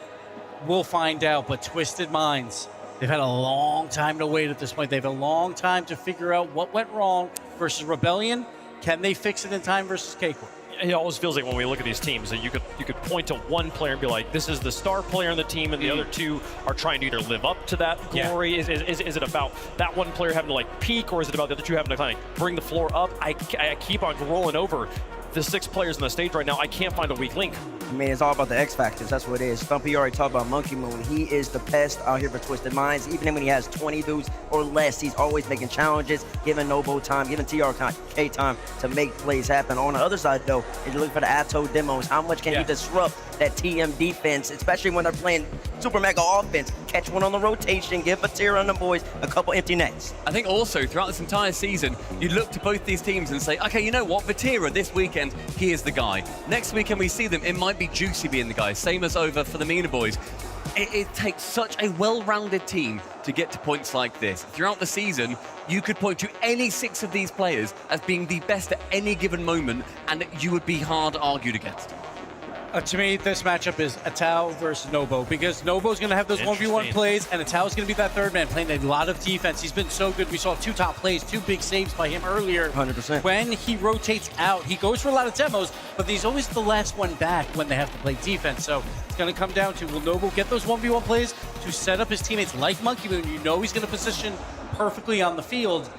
We'll find out, but Twisted Minds, they've had a long time to wait at this point. They have a long time to figure out what went wrong versus Rebellion. Can they fix it in time versus K-Corp? it always feels like when we look at these teams that you could point to one player and be like, this is the star player on the team, and the other two are trying to either live up to that glory. Is it about that one player having to like peak, or is it about the other two having to kind of bring the floor up? I keep on rolling over the 6 players on the stage right now. I can't find a weak link. I mean, it's all about the X factors. That's what it is. Stumpy already talked about Monkey Moon. He is the best out here for Twisted Minds. Even when he has 20 dudes or less, he's always making challenges, giving Nobo time, giving TRK time to make plays happen. On the other side, though, if you look for the Atto demos, how much can he disrupt that TM defense, especially when they're playing super mega offense? Catch one on the rotation, give Vatira and the boys a couple empty nets. I think also throughout this entire season, you look to both these teams and say, okay, you know what, Vatira this weekend, he is the guy. Next weekend we see them, it might be Juicy being the guy. Same as over for the Mina boys. It takes such a well-rounded team to get to points like this. Throughout the season, you could point to any 6 of these players as being the best at any given moment, and you would be hard argued against. To me, this matchup is Atao versus Nobo, because Nobo's going to have those 1v1 plays, and Atao's going to be that third man playing a lot of defense. He's been so good. We saw 2 top plays, 2 big saves by him earlier. 100%. When he rotates out, he goes for a lot of demos, but he's always the last one back when they have to play defense. So it's going to come down to, will Nobo get those 1v1 plays to set up his teammates like Monkey Moon? You know he's going to position perfectly on the field.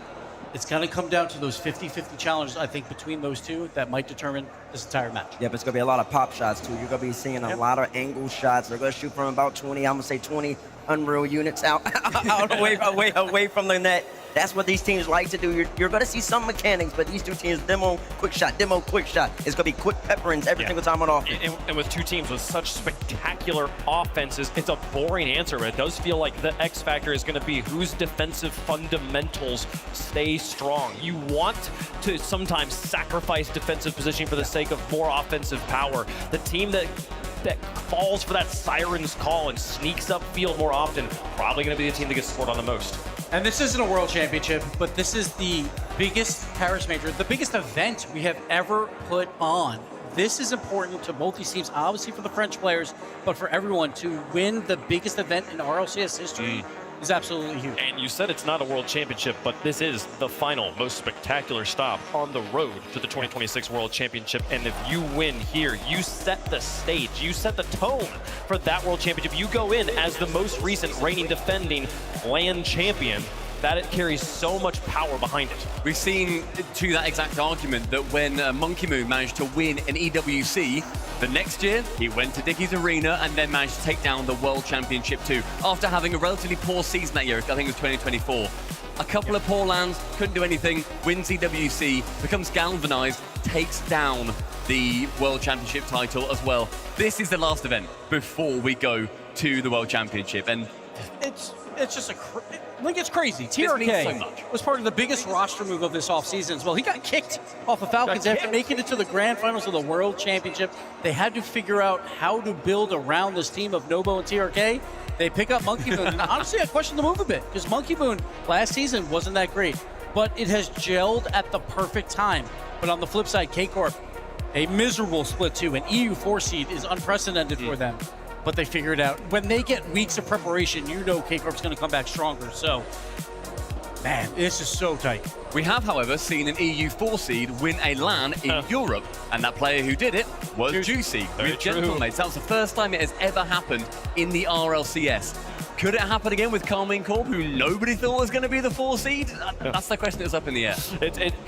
It's going to come down to those 50-50 challenges, I think, between those two that might determine this entire match. Yeah, but it's going to be a lot of pop shots, too. You're going to be seeing a lot of angle shots. They're going to shoot from about 20, I'm going to say 20 Unreal units out away from the net. That's what these teams like to do. You're going to see some mechanics, but these 2 teams, demo, quick shot, demo, quick shot. It's going to be quick pepperings every single time on offense. And with 2 teams with such spectacular offenses, it's a boring answer, but it does feel like the X factor is going to be whose defensive fundamentals stay strong. You want to sometimes sacrifice defensive positioning for the sake of more offensive power. The team that falls for that siren's call and sneaks upfield more often, probably going to be the team that gets scored on the most. And this isn't a world championship, but this is the biggest Paris Major, the biggest event we have ever put on. This is important to both these teams, obviously for the French players, but for everyone to win the biggest event in RLCS history is absolutely huge. And you said it's not a world championship, but this is the final, most spectacular stop on the road to the 2026 World Championship. And if you win here, you set the stage, you set the tone for that World Championship. You go in as the most recent reigning defending land champion. That it carries so much power behind it. We've seen to that exact argument that when Monkey Moon managed to win an EWC, the next year he went to Dickies Arena and then managed to take down the World Championship too, after having a relatively poor season that year. I think it was 2024. A couple of poor lands, couldn't do anything, wins EWC, becomes galvanized, takes down the World Championship title as well. This is the last event before we go to the World Championship, and it's just it's crazy. TRK was part of the biggest roster move of this offseason as well. He got kicked off of Falcons after making it to the grand finals of the World Championship. They had to figure out how to build around this team of Nobo and TRK. They pick up Monkey Moon. And honestly, I question the move a bit, because Monkey Moon last season wasn't that great, but it has gelled at the perfect time. But on the flip side, K-Corp, a miserable split 2, an EU 4 seed is unprecedented for them. But they figure it out. When they get weeks of preparation, you know K-Corp's going to come back stronger. So, man, this is so tight. We have, however, seen an EU 4 seed win a LAN in Europe, and that player who did it was Juicy with Gentlemates. That was the first time it has ever happened in the RLCS. Could it happen again with Karmine Corp, who nobody thought was going to be the 4 seed? That's the question that's up in the air.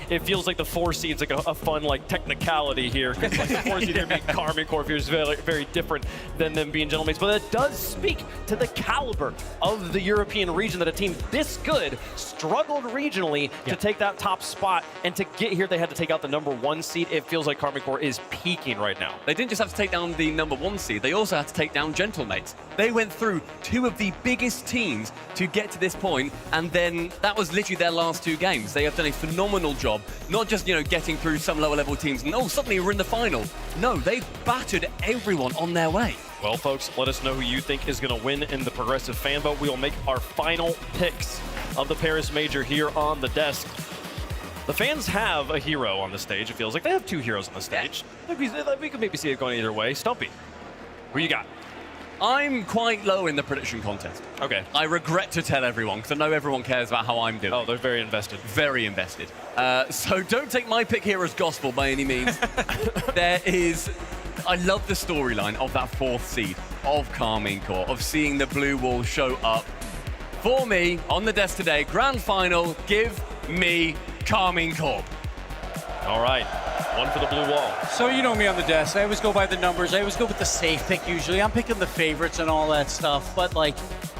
It feels like the 4 seed's like a fun technicality here, because like the 4 seed here being Karmine Corp here is very, very different than them being Gentlemates. But it does speak to the caliber of the European region, that a team this good struggled regionally to take that top spot, and to get here they had to take out the #1 seed. It feels like Karmine Corp is peaking right now. They didn't just have to take down the #1 seed, they also had to take down Gentlemates. They went through 2 of the biggest teams to get to this point, and then that was literally their last 2 games. They have done a phenomenal job, not just getting through some lower level teams and suddenly we're in the final. No, they've battered everyone on their way. Well, folks, let us know who you think is going to win in the Progressive fan vote. We will make our final picks of the Paris Major here on the desk. The fans have a hero on the stage. It feels like they have 2 heroes on the stage. We could maybe see it going either way. Stumpy, who you got? I'm quite low in the prediction contest. Okay. I regret to tell everyone, because I know everyone cares about how I'm doing. Oh, they're very invested. Very invested. So don't take my pick here as gospel by any means. I love the storyline of that 4th seed, of Karmine Corp, of seeing the blue wall show up. For me, on the desk today, grand final, give me Karmine Corp. All right, one for the blue wall. So you know me on the desk. I always go by the numbers. I always go with the safe pick usually. I'm picking the favorites and all that stuff. But like,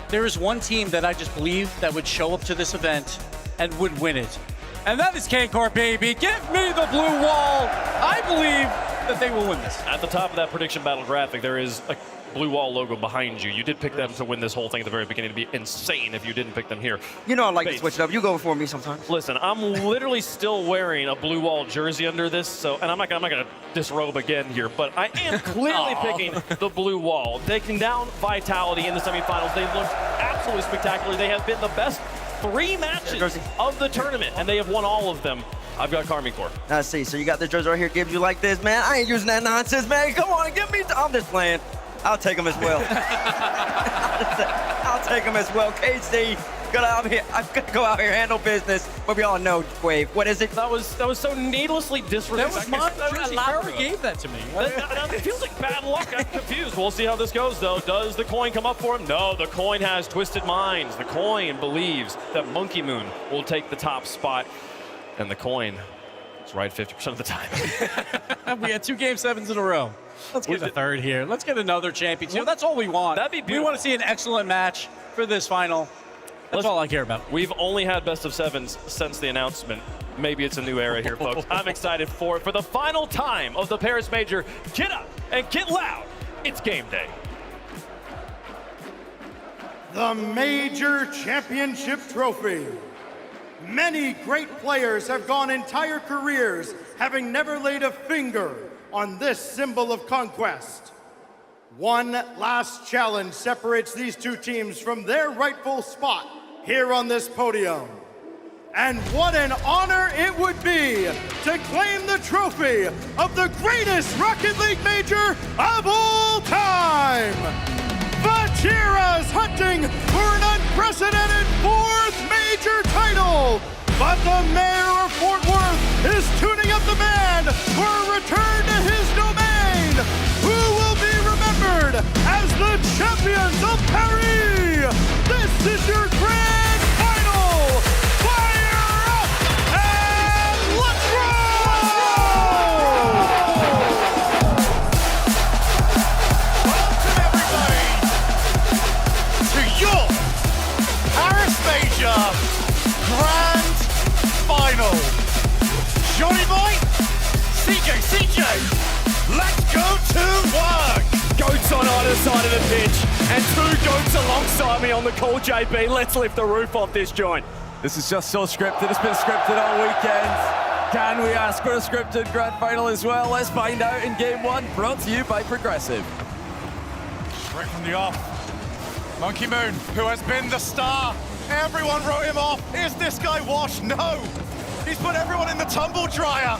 there is one team that I just believe that would show up to this event and would win it. And that is Corp, baby. Give me the blue wall. I believe that they will win this. At the top of that prediction battle graphic, there is a blue wall logo behind you. You did pick them to win this whole thing at the very beginning. It'd be insane if you didn't pick them here. You know I like to switch it up. You go before me sometimes. Listen, I'm literally still wearing a blue wall jersey under this, so and I'm not gonna disrobe again here, but I am clearly picking the blue wall. Taking down Vitality in the semifinals. They looked absolutely spectacular. They have been the best 3 matches of the tournament, and they have won all of them. I've got Karmine Corp. I see. So you got the jersey right here. Gives you like this, man. I ain't using that nonsense, man. Come on, give me. I'm just playing. I'll take him as well. I'll take him as well. KC, I'm gonna go out here, handle business. But we all know, Quave. What is it? That was so needlessly disrespectful. That was mine. Lara gave that to me. It feels like bad luck. I'm confused. We'll see how this goes, though. Does the coin come up for him? No, the coin has twisted minds. The coin believes that Monkey Moon will take the top spot, and the coin is right 50% of the time. We had 2 Game 7s in a row. Let's get a third here. Let's get another championship. That's all we want. That'd be beautiful. We want to see an excellent match for this final. That's all I care about. We've only had best of 7s since the announcement. Maybe it's a new era here, folks. I'm excited for the final time of the Paris Major. Get up and get loud. It's game day. The Major Championship Trophy. Many great players have gone entire careers having never laid a finger on this symbol of conquest. One last challenge separates these 2 teams from their rightful spot here on this podium. And what an honor it would be to claim the trophy of the greatest Rocket League major of all time! Vatira's hunting for an unprecedented 4th major title! But the mayor of Fort Worth is tuning up the band for a return to his domain, who will be remembered as the champions of Paris. This is your grand final. Fire up and let's roll! Welcome everybody to your Paris Major Grand Final. Johnny Boy, CJ, let's go to work. Goats on either side of the pitch, and 2 goats alongside me on the call, JB. Let's lift the roof off this joint. This is just so scripted. It's been scripted all weekend. Can we ask for a scripted grand final as well? Let's find out in game 1, brought to you by Progressive. Straight from the off, Monkey Moon, who has been the star. Everyone wrote him off. Is this guy washed? No. He's put everyone in the tumble dryer.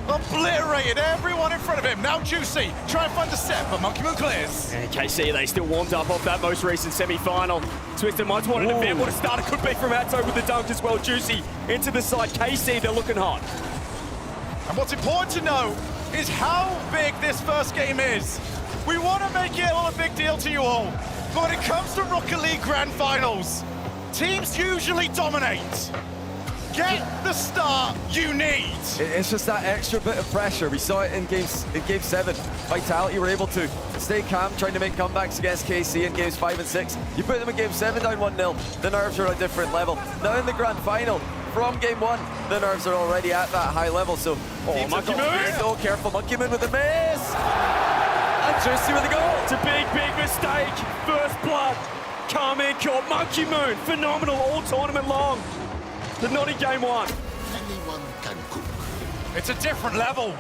Obliterated everyone in front of him. Now Juicy, try and find the set, but Monkey Moon clears. And KC, they still warmed up off that most recent semi-final. Twisted Minds wanted a bit. What a start it could be from outside with the dunk as well. Juicy into the side. KC, they're looking hot. And what's important to know is how big this first game is. We want to make it all a big deal to you all. But when it comes to Rocket League Grand Finals, teams usually dominate. Get the start you need. It's just that extra bit of pressure. We saw it in game 7. Vitality were able to stay calm, trying to make comebacks against KC in games 5 and 6. You put them in game 7 down 1-0, the nerves are at a different level. Now in the grand final, from game 1, the nerves are already at that high level. So, Monkey Moon! So careful, Monkey Moon with the miss! And Juicy with the goal! It's a big mistake. First blood. Karmine Corp, Monkey Moon, phenomenal all tournament long. But not in game 1. Anyone can cook. It's a different level.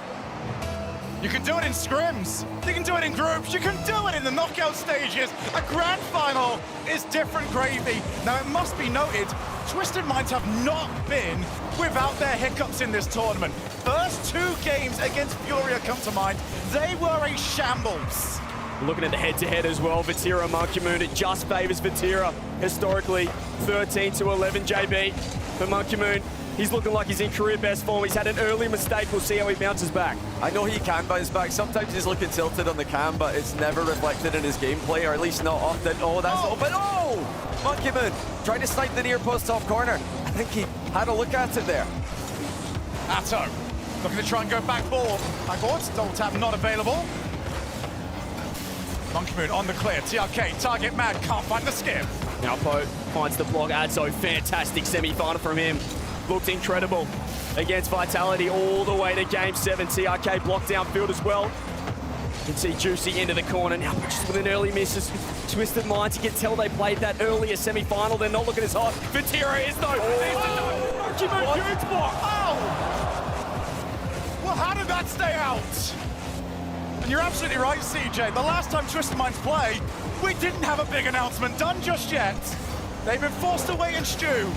You can do it in scrims. You can do it in groups. You can do it in the knockout stages. A grand final is different gravy. Now, it must be noted, Twisted Minds have not been without their hiccups in this tournament. First 2 games against Furia come to mind. They were a shambles. Looking at the head-to-head as well, Vatira Monkey Moon, it just favors Vatira historically. 13-11 JB for Monkey Moon. He's looking like he's in career best form. He's had an early mistake. We'll see how he bounces back. I know he can bounce back. Sometimes he's looking tilted on the cam, but it's never reflected in his gameplay, or at least not often. Oh, that's open. Oh! Monkey Moon trying to snipe the near post top corner. I think he had a look at it there. Atto looking to try and go backboard. Backboards, double tap not available. Monkey Moon on the clear. TRK, target mad, can't find the skip. Now Poe finds the block. Adso, fantastic semi-final from him. Looked incredible against Vitality all the way to Game 7. TRK blocked downfield as well. You can see Juicy into the corner. Now just with an early miss. Twisted Minds, you can tell they played that earlier semi-final. They're not looking as hot. Vatira is though. Monkey Moon, huge block. Well, how did that stay out? And you're absolutely right, CJ. The last time Twisted Minds played, we didn't have a big announcement done just yet. They've been forced to wait and stew,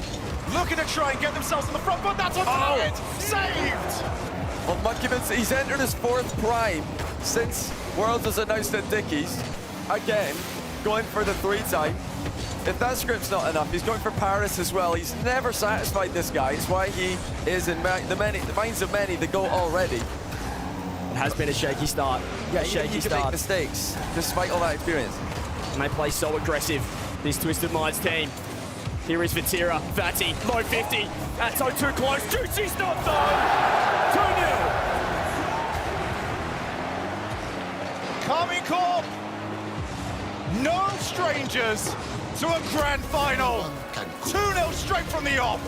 looking to try and get themselves on the front foot. That's on target. Saved. Well, Monkey Moon, he's entered his 4th prime since Worlds was announced at Dickies. Again, going for the 3-time. If that script's not enough, he's going for Paris as well. He's never satisfied this guy. It's why he is in the minds of many the GOAT already. It has been a shaky start. Yeah, he can make mistakes despite all that experience. And they play so aggressive, this Twisted Minds team. Here is Vatira, Vati, low 50. Atto too close, Juicy's not though. 2-0. Karmine Corp, no strangers to a grand final. 2-0 straight from the off.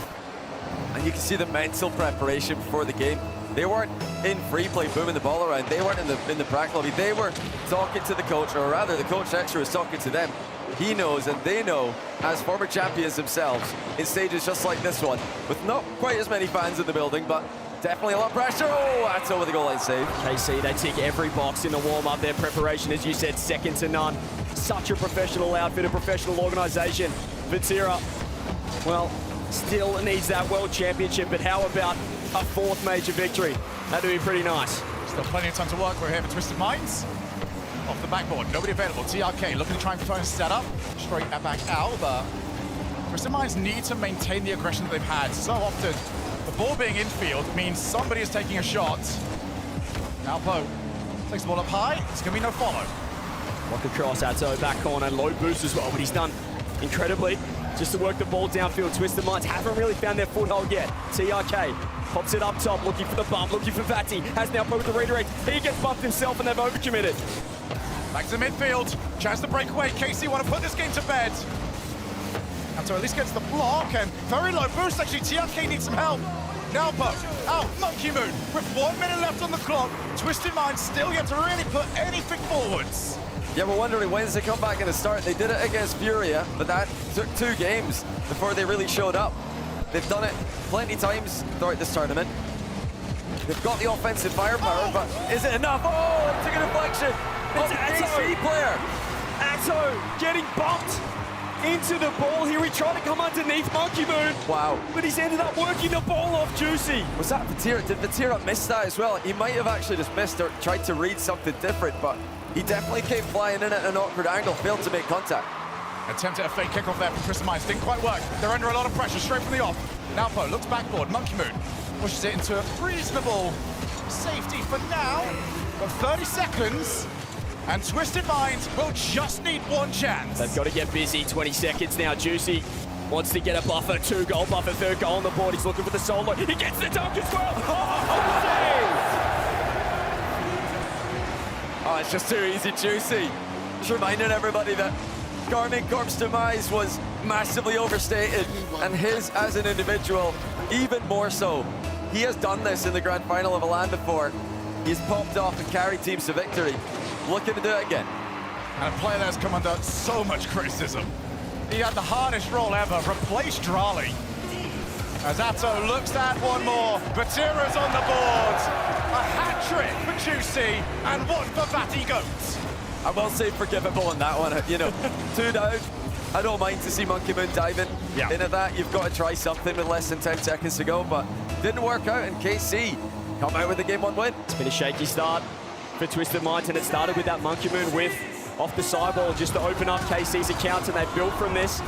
And you can see the mental preparation before the game. They weren't in free play booming the ball around. They weren't in the practice lobby. They were talking to the coach, or rather the coach extra was talking to them. He knows and they know, as former champions themselves, in stages just like this one, with not quite as many fans in the building, but definitely a lot of pressure. Oh, that's over the goal line save. KC, they tick every box in the warm-up. Their preparation, as you said, second to none. Such a professional outfit, a professional organization. Vatira, well, still needs that World Championship, but how about a 4th major victory? That'd be pretty nice. Still plenty of time to work. We're here for Twisted Minds. Off the backboard, nobody available. TRK looking to try and set up. Straight back out, but Twisted Minds need to maintain the aggression that they've had. So often, the ball being infield means somebody is taking a shot. Now Poe takes the ball up high. It's going to be no follow. Walk across, Atto, back corner, low boost as well, but he's done incredibly just to work the ball downfield. Twisted Minds haven't really found their foothold yet. TRK pops it up top, looking for the bump, looking for Vati. Has now Poe with the redirect. He gets bumped himself and they've overcommitted. Back to the midfield. Chance to break away. KC want to put this game to bed. And so at least gets the block and very low boost. Actually, TRK needs some help. Now Poe out. Monkey Moon with 1 minute left on the clock. Twisted Minds still yet to really put anything forwards. Yeah, we're wondering when's the comeback going to start. They did it against Furia, but that took 2 games before they really showed up. They've done it plenty of times throughout this tournament. They've got the offensive firepower, but is it enough? Oh, it took a deflection. It's an AC player. Atto getting bumped into the ball here. He tried to come underneath Monkey Moon. Wow. But he's ended up working the ball off Juicy. Was that Vatira? Did Vatira miss that as well? He might have actually just missed or tried to read something different, but he definitely came flying in at an awkward angle, failed to make contact. Attempted a fake kickoff there from Twisted Minds. Didn't quite work. They're under a lot of pressure straight from the off. Now Poe looks backboard. Monkey Moon pushes it into a reasonable safety for now. But 30 seconds. And Twisted Minds will just need 1 chance. They've got to get busy. 20 seconds now. Juicy wants to get a buffer. 2-goal buffer. 3rd goal on the board. He's looking for the solo. He gets the dunk as well. Oh, it's just too easy, Juicy. Just reminding everybody that Karmine Corp's demise was massively overstated, and his as an individual, even more so. He has done this in the grand final of a LAN before. He's popped off and carried teams to victory. Looking to do it again. And a player that's come under so much criticism. He had the hardest role ever, replaced Drali. As Atto looks at one more, Vatira's on the board. A hat-trick for Juicy, and 1 for Vati Goat. I will say forgivable on that one, you know. 2 down. I don't mind to see Monkey Moon diving in at that. You've got to try something with less than 10 seconds to go, but didn't work out, and KC come out with a Game 1 win. It's been a shaky start for Twisted Minds, and it started with that Monkey Moon with off the sideball just to open up KC's accounts, and they built from this.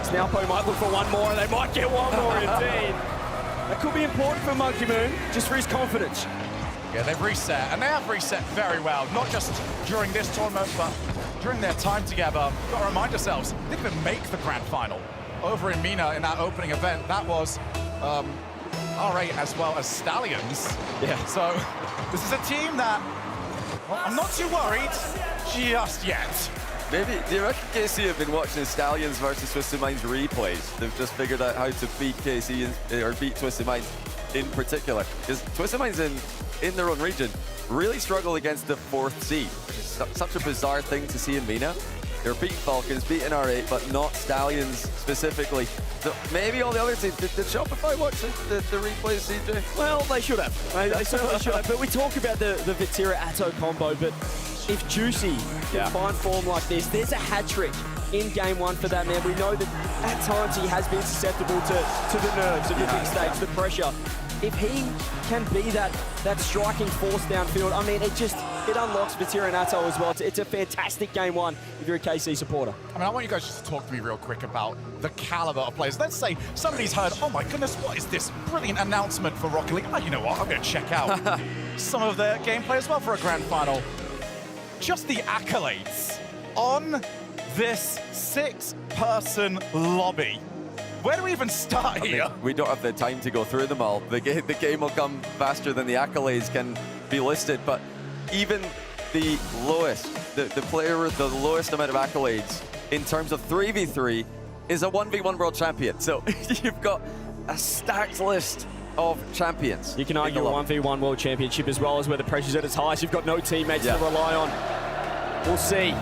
Snowpo might look for one more, and they might get one more indeed. That could be important for Monkey Moon, just for his confidence. Yeah, they've reset, and they have reset very well, not just during this tournament, but during their time together. Got to remind ourselves, they didn't even make the grand final. Over in Mina, in that opening event, that was R8 as well as Stallions. Yeah. So this is a team that, well, I'm not too worried just yet. Maybe, do you reckon KC have been watching Stallions versus Twisted Minds replays? They've just figured out how to beat KC or beat Twisted Minds in particular. Because Twisted Minds in their own region really struggle against the 4th seed, which is such a bizarre thing to see in Mina. They're beating Falcons, beating R8, but not Stallions specifically. So maybe all the other teams, did Shopify watch the replays, CJ? Well, they should have. They certainly should have. But we talk about the Vatira Atto combo, but if Juicy can find form like this, there's a hat trick in game 1 for that man. We know that at times he has been susceptible to the nerves of the big stage, the pressure. If he can be that striking force downfield, I mean, it unlocks Vatira and Atto as well. It's a fantastic game 1 if you're a KC supporter. I mean, I want you guys just to talk to me real quick about the caliber of players. Let's say somebody's heard, oh my goodness, what is this brilliant announcement for Rocket League? Oh, you know what, I'm going to check out some of their gameplay as well for a grand final. Just the accolades on this 6-person lobby. Where do we even start here? I mean, we don't have the time to go through them all. The game will come faster than the accolades can be listed, but even the lowest, the player with the lowest amount of accolades in terms of 3v3 is a 1v1 world champion. So you've got a stacked list of champions. You can argue a 1v1 world championship as well as where the pressure's at its highest. You've got no teammates to rely on. We'll see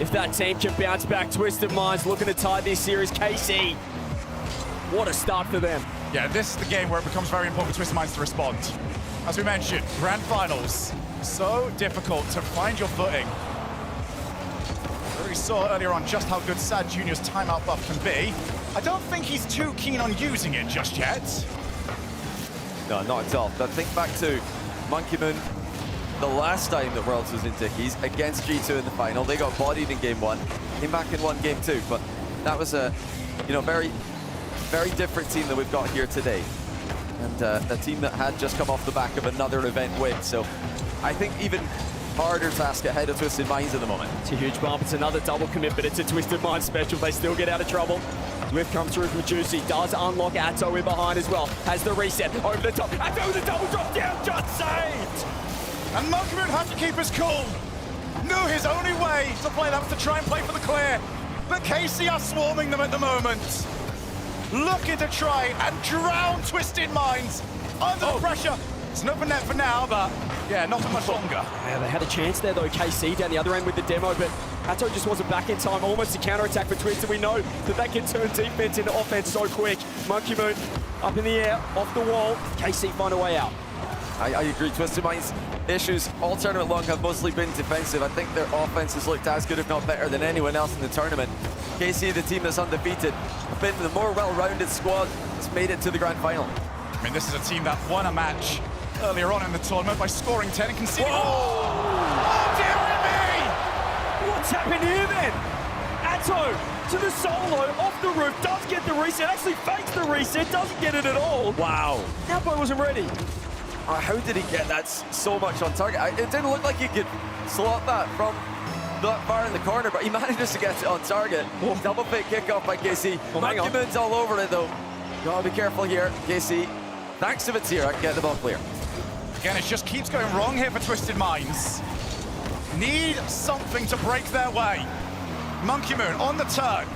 if that team can bounce back. Twisted Minds looking to tie this series. KC, what a start for them. Yeah, this is the game where it becomes very important for Twisted Minds to respond. As we mentioned, grand finals, so difficult to find your footing. We already saw earlier on just how good Sad Jr.'s timeout buff can be. I don't think he's too keen on using it just yet. No, not at all. But think back to Monkey Moon, the last time that Worlds was in Dickies against G2 in the final. They got bodied in game 1, came back and won game 2, but that was a, very different team that we've got here today. And a team that had just come off the back of another event win. So I think even harder task ahead of Twisted Minds at the moment. It's a huge bump. It's another double commit, but it's a Twisted Minds special. They still get out of trouble. Whiff comes through from Juicy. Does unlock Atto in behind as well. Has the reset over the top. Atto with a double drop down. Just saved. And Monkey Moon had to keep his cool. Knew his only way to play that was to try and play for the clear. But KC are swarming them at the moment. Looking to try and drown Twisted Minds under the pressure. It's an open net for now, but yeah, not for much longer. Yeah, they had a chance there though, KC down the other end with the demo, but Atto just wasn't back in time. Almost a counter-attack for Twisted. We know that they can turn defense into offense so quick. Monkey Moon up in the air, off the wall. KC find a way out. I agree. Twisted Minds' issues all tournament long have mostly been defensive. I think their offense has looked as good, if not better, than anyone else in the tournament. KC, the team that's undefeated, have been the more well-rounded squad that's made it to the grand final. I mean, this is a team that won a match earlier on in the tournament by scoring 10 and conceding. Oh, dear me! What's happened here then? Atto to the solo, off the roof, does get the reset, actually fakes the reset, doesn't get it at all. Wow. Alpo wasn't ready. How did he get that so much on target? It didn't look like he could slot that from that far in the corner, but he manages to get it on target. Double fake kickoff by KC. Monkey Moon's all over it though. Gotta be careful here, KC. Thanks to Vatira, get the ball clear. Again, it just keeps going wrong here for Twisted Minds. Need something to break their way. Monkey Moon on the turn.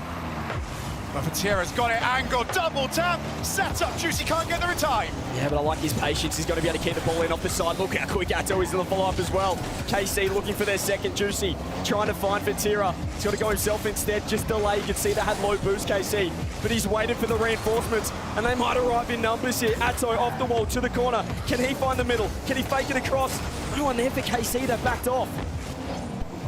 But Vatira's got it angled, double tap, set up, Juicy can't get there in time. Yeah, but I like his patience. He's going to be able to keep the ball in off the side. Look how quick Atto is in the follow-up as well. KC looking for their second. Juicy trying to find Vatira. He's got to go himself instead, just delay. You can see they had low boost, KC, but he's waited for the reinforcements, and they might arrive in numbers here. Atto off the wall to the corner. Can he find the middle? Can he fake it across? No one there for KC, they backed off.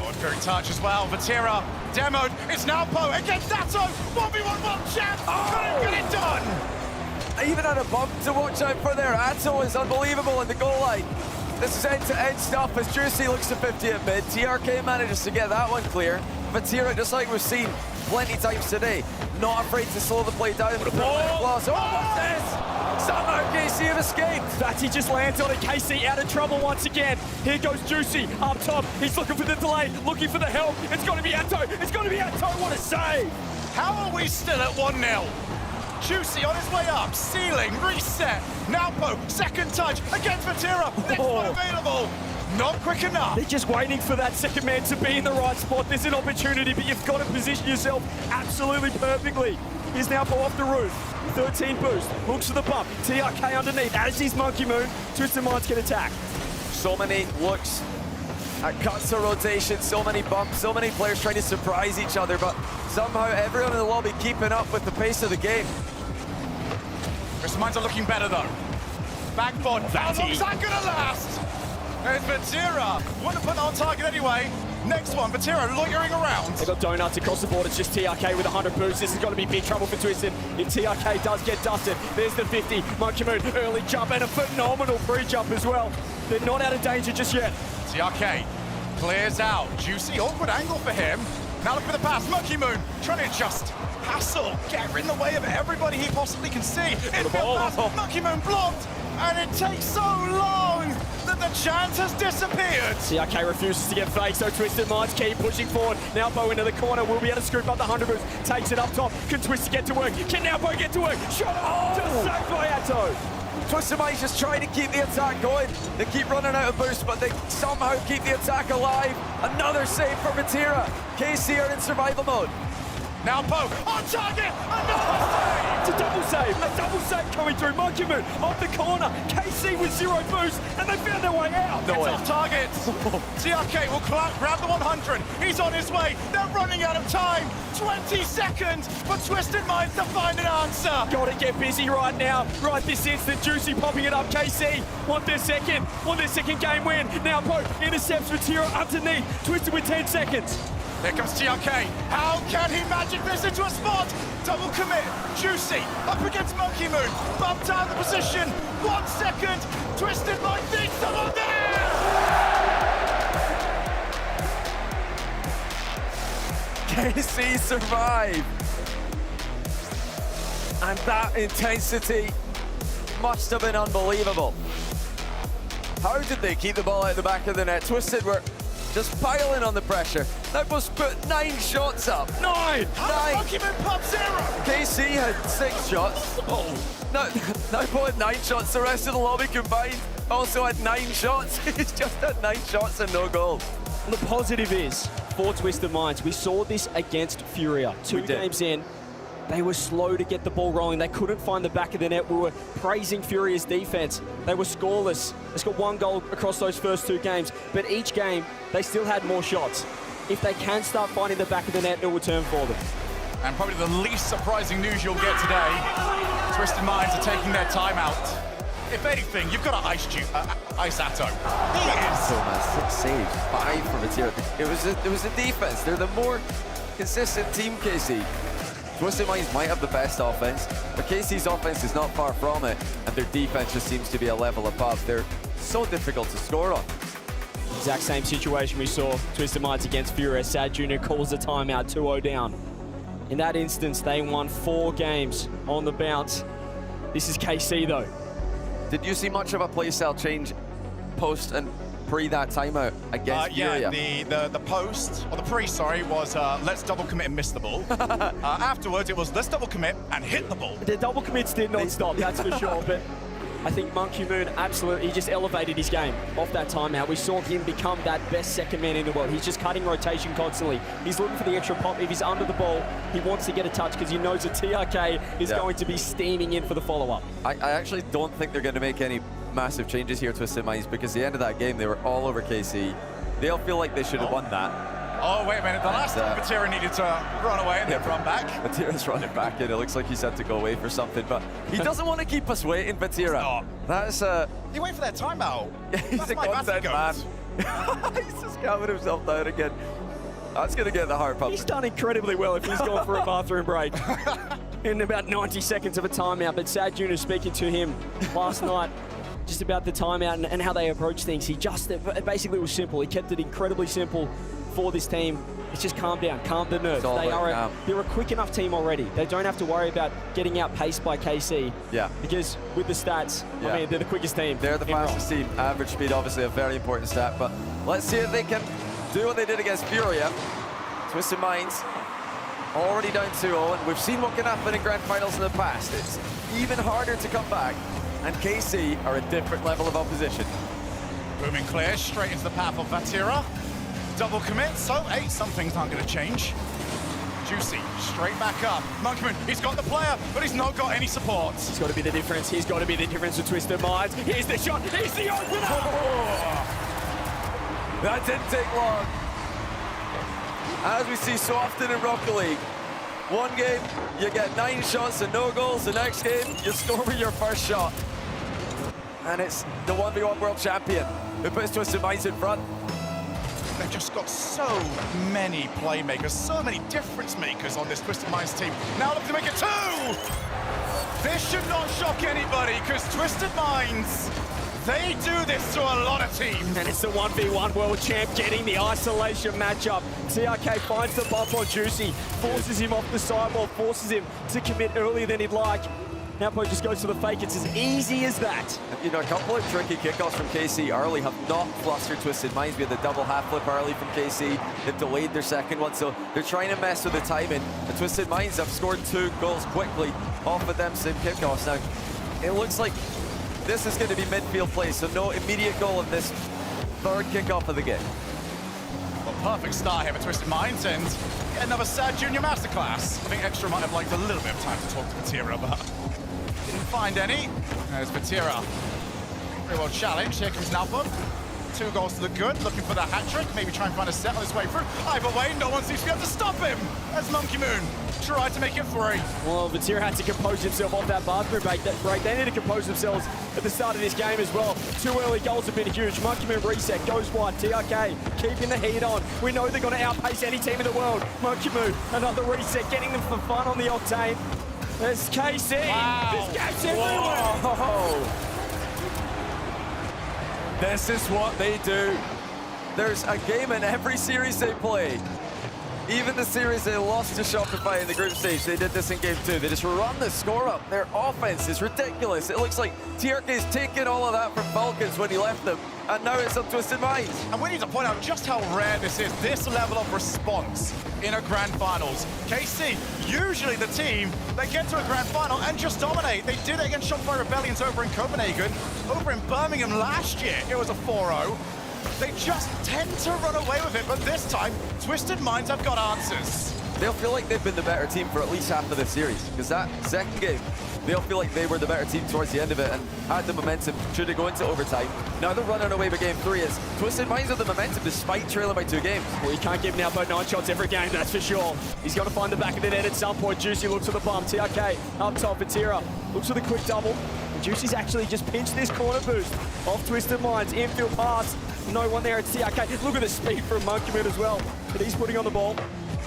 Oh, very touch as well. Vatira demoed. It's now Poe against Atto. 1v1 world champ. Couldn't get it done. I even had a bump to watch out for there. Atto is unbelievable in the goal line. This is end-to-end stuff as Juicy looks to 50 at mid. TRK manages to get that one clear. Vatira, just like we've seen plenty times today, not afraid to slow the play down. Oh, what's this? Somehow KC have escaped. Fatty just lands on it. KC out of trouble once again. Here goes Juicy up top. He's looking for the delay, looking for the help. It's going to be Atto. It's going to be Atto. What a save. How are we still at 1-0? Juicy on his way up, ceiling, reset. Now Pope, second touch against Vatira. Next one available. Not quick enough. They're just waiting for that second man to be in the right spot. There's an opportunity, but you've got to position yourself absolutely perfectly. Here's now Poe off the roof. 13 boost, looks for the bump. TRK underneath, as is Monkey Moon. Twisted Minds can attack. So many looks at cuts to rotation, so many bumps, so many players trying to surprise each other, but somehow everyone in the lobby keeping up with the pace of the game. Twisted Minds are looking better though. Backboard, how long's that gonna last? There's Vatira. Wouldn't put on target anyway. Next one, Vatira loitering around. They got donuts across the board. It's just TRK with 100 boosts. This is going to be big trouble for Twisted. If TRK does get dusted, there's the 50. Monkey Moon, early jump and a phenomenal pre-jump as well. They're not out of danger just yet. TRK clears out. Juicy, awkward angle for him. Now look for the pass. Monkey Moon trying to just hassle, get in the way of everybody he possibly can see. Infield pass, Monkey Moon blocked. And it takes so long that the chance has disappeared. TRK refuses to get faked, so Twisted Minds keep pushing forward. Nalpo into the corner, will be able to scoop up the 100 boost. Takes it up top, can Twisted get to work? Can Nalpo get to work? Shot, just saved by Atto. Twisted Minds just trying to keep the attack going. They keep running out of boost, but they somehow keep the attack alive. Another save for Vatira. KC are in survival mode. Now Poe on target, another save! It's a double save coming through. Monkey Moon off the corner. KC with 0 boost, and they found their way out. It's off target. TRK will grab the 100. He's on his way. They're running out of time. 20 seconds for Twisted Minds to find an answer. Gotta get busy right now. Right this instant. Juicy popping it up. KC want their second game win. Now Poe intercepts Vatira underneath. Twisted with 10 seconds. Here comes TRK. How can he magic this into a spot? Double commit. Juicy up against Monkey Moon. Bumped out of the position. 1 second. Twisted Minds needs someone there. KC survive. And that intensity must have been unbelievable. How did they keep the ball out the back of the net? Twisted were just piling on the pressure. That was put 9 shots up. 9! Monkey Moon pop 0! KC had 6 shots. No, put 9 shots. The rest of the lobby combined also had 9 shots. He's just had 9 shots and no goal. The positive is, for Twisted Minds, we saw this against Furia. 2 games in, they were slow to get the ball rolling. They couldn't find the back of the net. We were praising Furia's defense. They were scoreless. They scored 1 goal across those first 2 games, but each game, they still had more shots. If they can start finding the back of the net, it will turn for them. And probably the least surprising news you'll get today, Twisted Minds are taking their time out. If anything, you've got to ice Atto. He is. So man, 6 saves, 5 from Vatira. It was the defense. They're the more consistent team, KC. Twisted Minds might have the best offense, but KC's offense is not far from it, and their defense just seems to be a level above. They're so difficult to score on. Exact same situation we saw Twisted Minds against Furia. Sad Jr. calls a timeout, 2-0 down. In that instance, they won 4 games on the bounce. This is KC though. Did you see much of a playstyle change post and pre that timeout against Furia? Yeah, the post, or the pre, sorry, was let's double commit and miss the ball. Afterwards, it was let's double commit and hit the ball. The double commits did not stop, that's for sure, but I think Monkey Moon absolutely, he just elevated his game off that timeout. We saw him become that best second man in the world. He's just cutting rotation constantly. He's looking for the extra pop. If he's under the ball, he wants to get a touch because he knows that TRK is going to be steaming in for the follow-up. I actually don't think they're going to make any massive changes here, Twisted Minds, because the end of that game, they were all over KC. They'll feel like they should have won that. Oh, wait a minute. The last time Vatira needed to run away and then run back. Vatira's running back in. It looks like he's had to go away for something, but he doesn't want to keep us waiting, Vatira. No. That's You wait for that timeout. He's a content man. He's just calming himself down again. That's going to get the heart pumping. He's done incredibly well if he's gone for a bathroom break. In about 90 seconds of a timeout, but Sad Jr. speaking to him last night, just about the timeout and how they approach things. He just basically was simple. He kept it incredibly simple for this team. It's just calm down, calm the nerves. They're a quick enough team already. They don't have to worry about getting outpaced by KC. Yeah. Because with the stats, I mean, they're the quickest team. They're the fastest team. Average speed, obviously, a very important stat. But let's see if they can do what they did against Furia. Twisted Minds already down 2-0, and we've seen what can happen in grand finals in the past. It's even harder to come back, and KC are a different level of opposition. Booming clear, straight into the path of Vatira. Double commit, so hey, some things aren't going to change. Juicy, straight back up. Monkeyman, he's got the player, but he's not got any support. He's got to be the difference. He's got to be the difference with Twisted Minds. Here's the shot. Here's the opener. That didn't take long. As we see so often in Rocket League, one game, you get 9 shots and no goals. The next game, you score with your first shot. And it's the 1v1 world champion who puts Twisted Minds in front. They've just got so many playmakers, so many difference makers on this Twisted Minds team. Now look to make it 2! This should not shock anybody, because Twisted Minds, they do this to a lot of teams. And it's the 1v1 world champ getting the isolation matchup. TRK finds the bump on Juicy, forces him off the sidewall, forces him to commit earlier than he'd like. Now Poe just goes for the fake. It's as easy as that. You know, a couple of tricky kickoffs from KC early have not flustered Twisted Minds. We had the double half flip early from KC. They've delayed their second one, so they're trying to mess with the timing. The Twisted Minds have scored 2 goals quickly off of them same kickoffs. Now, it looks like this is going to be midfield play, so no immediate goal in this 3rd kickoff of the game. Well, perfect start here for Twisted Minds, and yet another sad junior masterclass. I think Extra might have liked a little bit of time to talk to Vatira, but didn't find any. There's Vatira. Very well challenged. Here comes Nalpa. 2 goals to the good, looking for the hat-trick, maybe try and find a set on his way through. Either way, no one seems to be able to stop him, as Monkey Moon tried to make it 3. Well, Vatira had to compose himself off that bathroom break. They need to compose themselves at the start of this game as well. 2 early goals have been huge. Monkey Moon reset, goes wide. TRK keeping the heat on. We know they're going to outpace any team in the world. Monkey Moon, another reset, getting them for fun on the octane. There's KC. Wow. This game's everywhere. Whoa. This is what they do. There's a game in every series they play. Even the series they lost to Shopify in the group stage, they did this in game 2. They just run the score up. Their offense is ridiculous. It looks like TRK's taken all of that from Falcons when he left them, and now it's up Twisted Minds. And we need to point out just how rare this is, this level of response in a grand finals. KC, usually the team that get to a grand final and just dominate. They did it against Shopify Rebellions over in Copenhagen. Over in Birmingham last year, it was a 4-0. They just tend to run away with it, but this time, Twisted Minds have got answers. They'll feel like they've been the better team for at least half of the series, because that second game, they'll feel like they were the better team towards the end of it and had the momentum should it go into overtime. Now they're running away with game 3 as Twisted Minds have the momentum despite trailing by 2 games. Well, you can't give Nalpo 9 shots every game, that's for sure. He's got to find the back of the net at some point. Juicy looks for the bump. TRK up top. Vatira looks for the quick double. Juicy's actually just pinched this corner boost off Twisted Minds. Infield pass. No one there at TRK. Look at the speed from Monkey Moon as well that he's putting on the ball.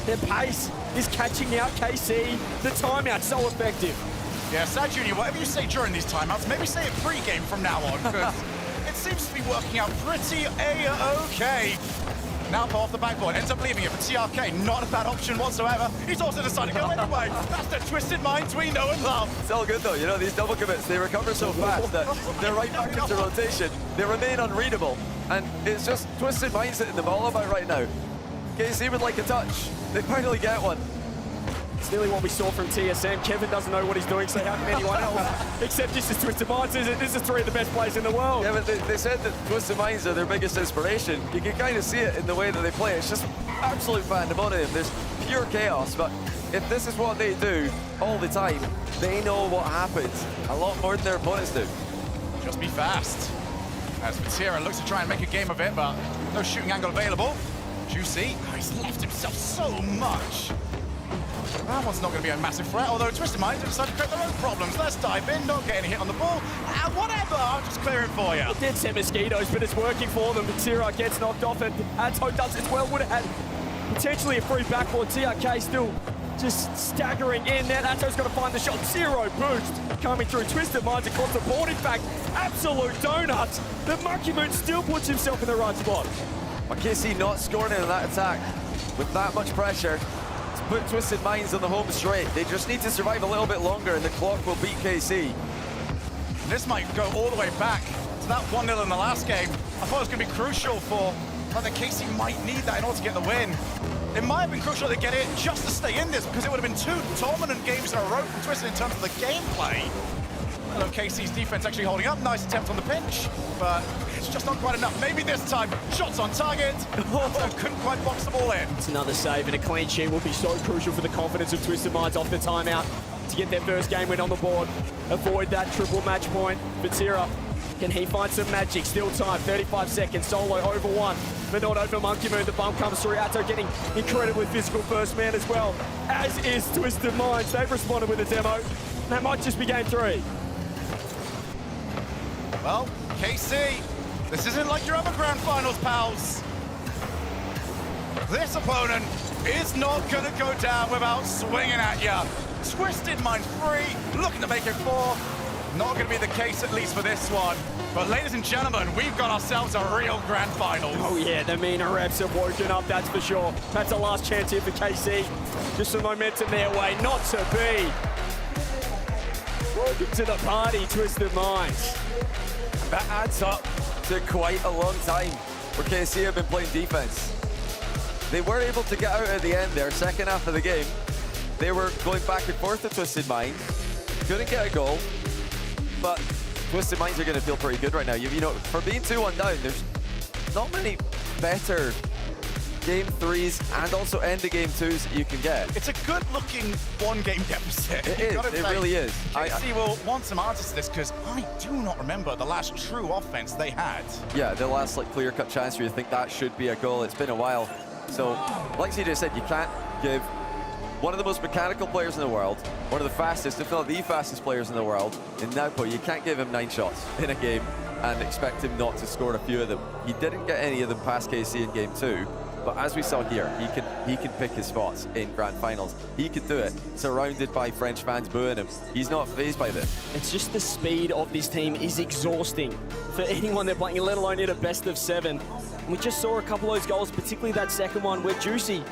Their pace is catching out KC. The timeout so effective. Yeah, Sad Junior, whatever you say during these timeouts, maybe say it pre-game from now on, because it seems to be working out pretty A-okay. Now off the backboard, ends up leaving it for TRK. Not a bad option whatsoever. He's also decided to go anyway. That's the Twisted Minds we know and love. It's all good though, you know, these double commits, they recover so fast that they're right back into rotation. They remain unreadable, and it's just Twisted Minds hitting the ball about right now. KC would like a touch. They finally get one. It's nearly what we saw from TSM. Kevin doesn't know what he's doing, so how can anyone else? Except this is Twisted Minds, is it? This is 3 of the best players in the world. Yeah, but they said that Twisted Minds are their biggest inspiration. You can kind of see it in the way that they play. It's just absolute pandemonium. There's pure chaos, but if this is what they do all the time, they know what happens a lot more than their opponents do. Just be fast. As Vatira looks to try and make a game of it, but no shooting angle available. Juicy, he's left himself so much. That one's not going to be a massive threat, although Twisted Minds have decided to create their own problems. Let's dive in, not get any hit on the ball. Whatever, I'll just clear it for you. It did send mosquitoes, but it's working for them. Vatira gets knocked off, and Ato does as well. Would have had potentially a free backboard. TRK still just staggering in there. Atto's got to find the shot. Zero boost coming through. Twisted Minds across the board. In fact, absolute donuts. The Monkey Moon still puts himself in the right spot. Well, KC not scoring in that attack with that much pressure to put Twisted Minds on the home straight. They just need to survive a little bit longer and the clock will beat KC. This might go all the way back to that 1-0 in the last game. I thought it was going to be crucial for whether KC might need that in order to get the win. It might have been crucial to get it just to stay in this because it would have been 2 dominant games in a row from Twisted in terms of the gameplay. Although KC's defense actually holding up. Nice attempt on the pinch, but it's just not quite enough. Maybe this time, shots on target. Couldn't quite box the ball in. It's another save, and a clean sheet will be so crucial for the confidence of Twisted Minds off the timeout to get their first game win on the board. Avoid that triple match point. Vatira, can he find some magic? Still time, 35 seconds. Solo over one, but not over Monkey Moon. The bump comes through. Atto getting incredibly physical first man as well, as is Twisted Minds. They've responded with a demo. That might just be game 3. Well, KC, this isn't like your other grand finals, pals. This opponent is not gonna go down without swinging at ya. Twisted Minds 3, looking to make it 4. Not gonna be the case, at least for this one. But ladies and gentlemen, we've got ourselves a real grand finals. Oh yeah, the MENA reps have woken up, that's for sure. That's a last chance here for KC. Just some momentum their way, not to be. Welcome to the party, Twisted Minds. That adds up to quite a long time where KC have been playing defense. They were able to get out at the end there, second half of the game. They were going back and forth to Twisted Minds. Couldn't get a goal, but Twisted Minds are going to feel pretty good right now. You know, for being 2-1 down, there's not many better game 3s and also end of game 2s that you can get. It's a good-looking one-game deficit. It is, it really is. KC will want some answers to this because I do not remember the last true offense they had. Yeah, the last like clear-cut chance where you think that should be a goal. It's been a while. So, like CJ said, you can't give one of the most mechanical players in the world, one of the fastest, if not the fastest players in the world, in Napo, you can't give him 9 shots in a game and expect him not to score a few of them. He didn't get any of them past KC in game 2. But as we saw here, he can pick his spots in grand finals. He could do it, surrounded by French fans booing him. He's not fazed by this. It's just the speed of this team is exhausting for anyone they're playing, let alone in a best of 7. And we just saw a couple of those goals, particularly that second one where Juicy,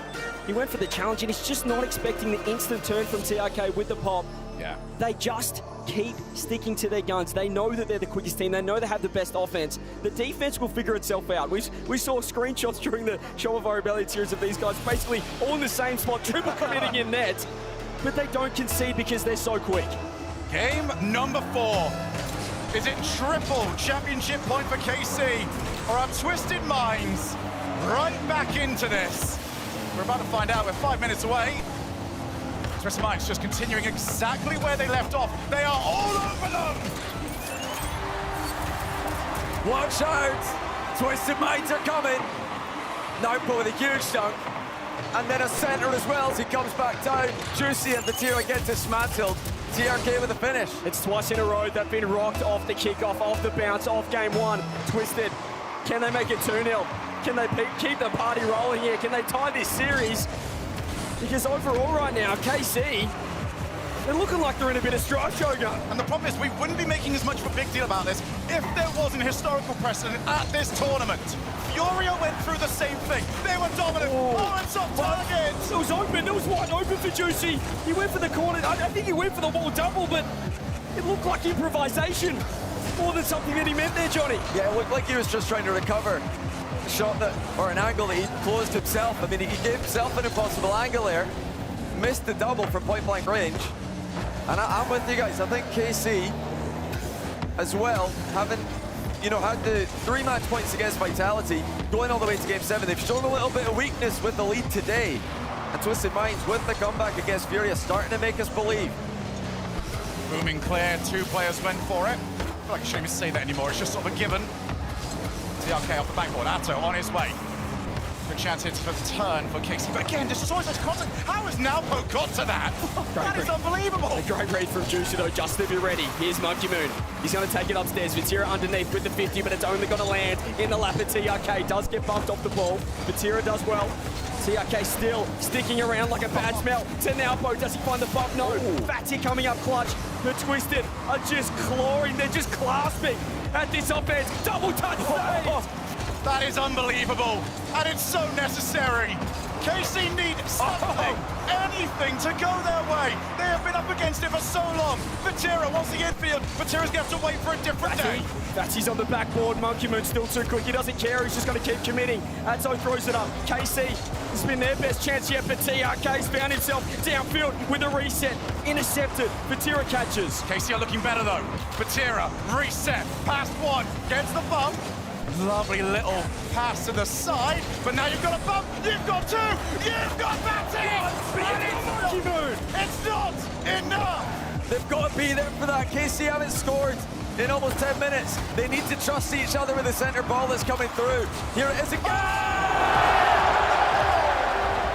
he went for the challenge and he's just not expecting the instant turn from TRK with the pop. Yeah. They just keep sticking to their guns. They know that they're the quickest team. They know they have the best offense. The defense will figure itself out. We saw screenshots during the Show of Our Rebellion series of these guys basically all in the same spot, triple committing in net, but they don't concede because they're so quick. Game number 4. Is it triple championship point for KC, or are Twisted Minds right back into this? We're about to find out. We're 5 minutes away. Twisted Minds just continuing exactly where they left off. They are all over them! Watch out! Twisted Minds are coming. Naupo with a huge dunk. And then a center as well as he comes back down. Juicy and Vatira get dismantled. TRK with a finish. It's twice in a row they've been rocked off the kickoff, off the bounce, off game 1. Twisted, can they make it 2-0? Can they keep the party rolling here? Can they tie this series? Because overall right now, KC, they're looking like they're in a bit of strife, Shogun. And the problem is we wouldn't be making as much of a big deal about this if there wasn't historical precedent at this tournament. Furia went through the same thing. They were dominant. Oh, it's on target. It was open. It was wide open for Juicy. He went for the corner. I think he went for the wall double, but it looked like improvisation more than something that he meant there, Johnny. Yeah, it looked like he was just trying to recover a shot that, or an angle that he closed himself. I mean, he gave himself an impossible angle there. Missed the double from point-blank range. And I'm with you guys. I think KC, as well, having had the 3 match points against Vitality, going all the way to game 7, they've shown a little bit of weakness with the lead today. And Twisted Minds with the comeback against Furia starting to make us believe. Booming clear, 2 players went for it. I feel like a shame to say that anymore, it's just sort of a given. TRK off the backboard, Atto on his way. Good chance here for the turn for KC, but again, destroys his contact. How has Naupo got to that? That is unbelievable. A great read from Juicy though, just to be ready. Here's Monkey Moon. He's going to take it upstairs. Vatira underneath with the 50, but it's only going to land in the lap of TRK. Does get bumped off the ball. Vatira does well. TRK still sticking around like a bad smell. To now, Bo, does he find the bump? No. Fatty coming up clutch. The Twisted are just clawing, they're just clasping at this offense. Double touch save. That is unbelievable, and it's so necessary. KC need something, anything to go their way. They have been up against it for so long. Vatira wants the infield. Vatira's going to have to wait for a different day. Fatty's on the backboard. Monkey Moon's still too quick. He doesn't care. He's just going to keep committing. Atto throws it up. KC has been their best chance yet, but TRK's found himself downfield with a reset. Intercepted. Vatira catches. KC are looking better though. Vatira, reset, past one, gets the bump. Lovely little pass to the side, but now you've got a bump, you've got two, you've got Fatty! And it's Monkey Moon! It's not enough! They've got to be there for that. KC haven't scored in almost 10 minutes. They need to trust each other with the center ball that's coming through. Here it is again!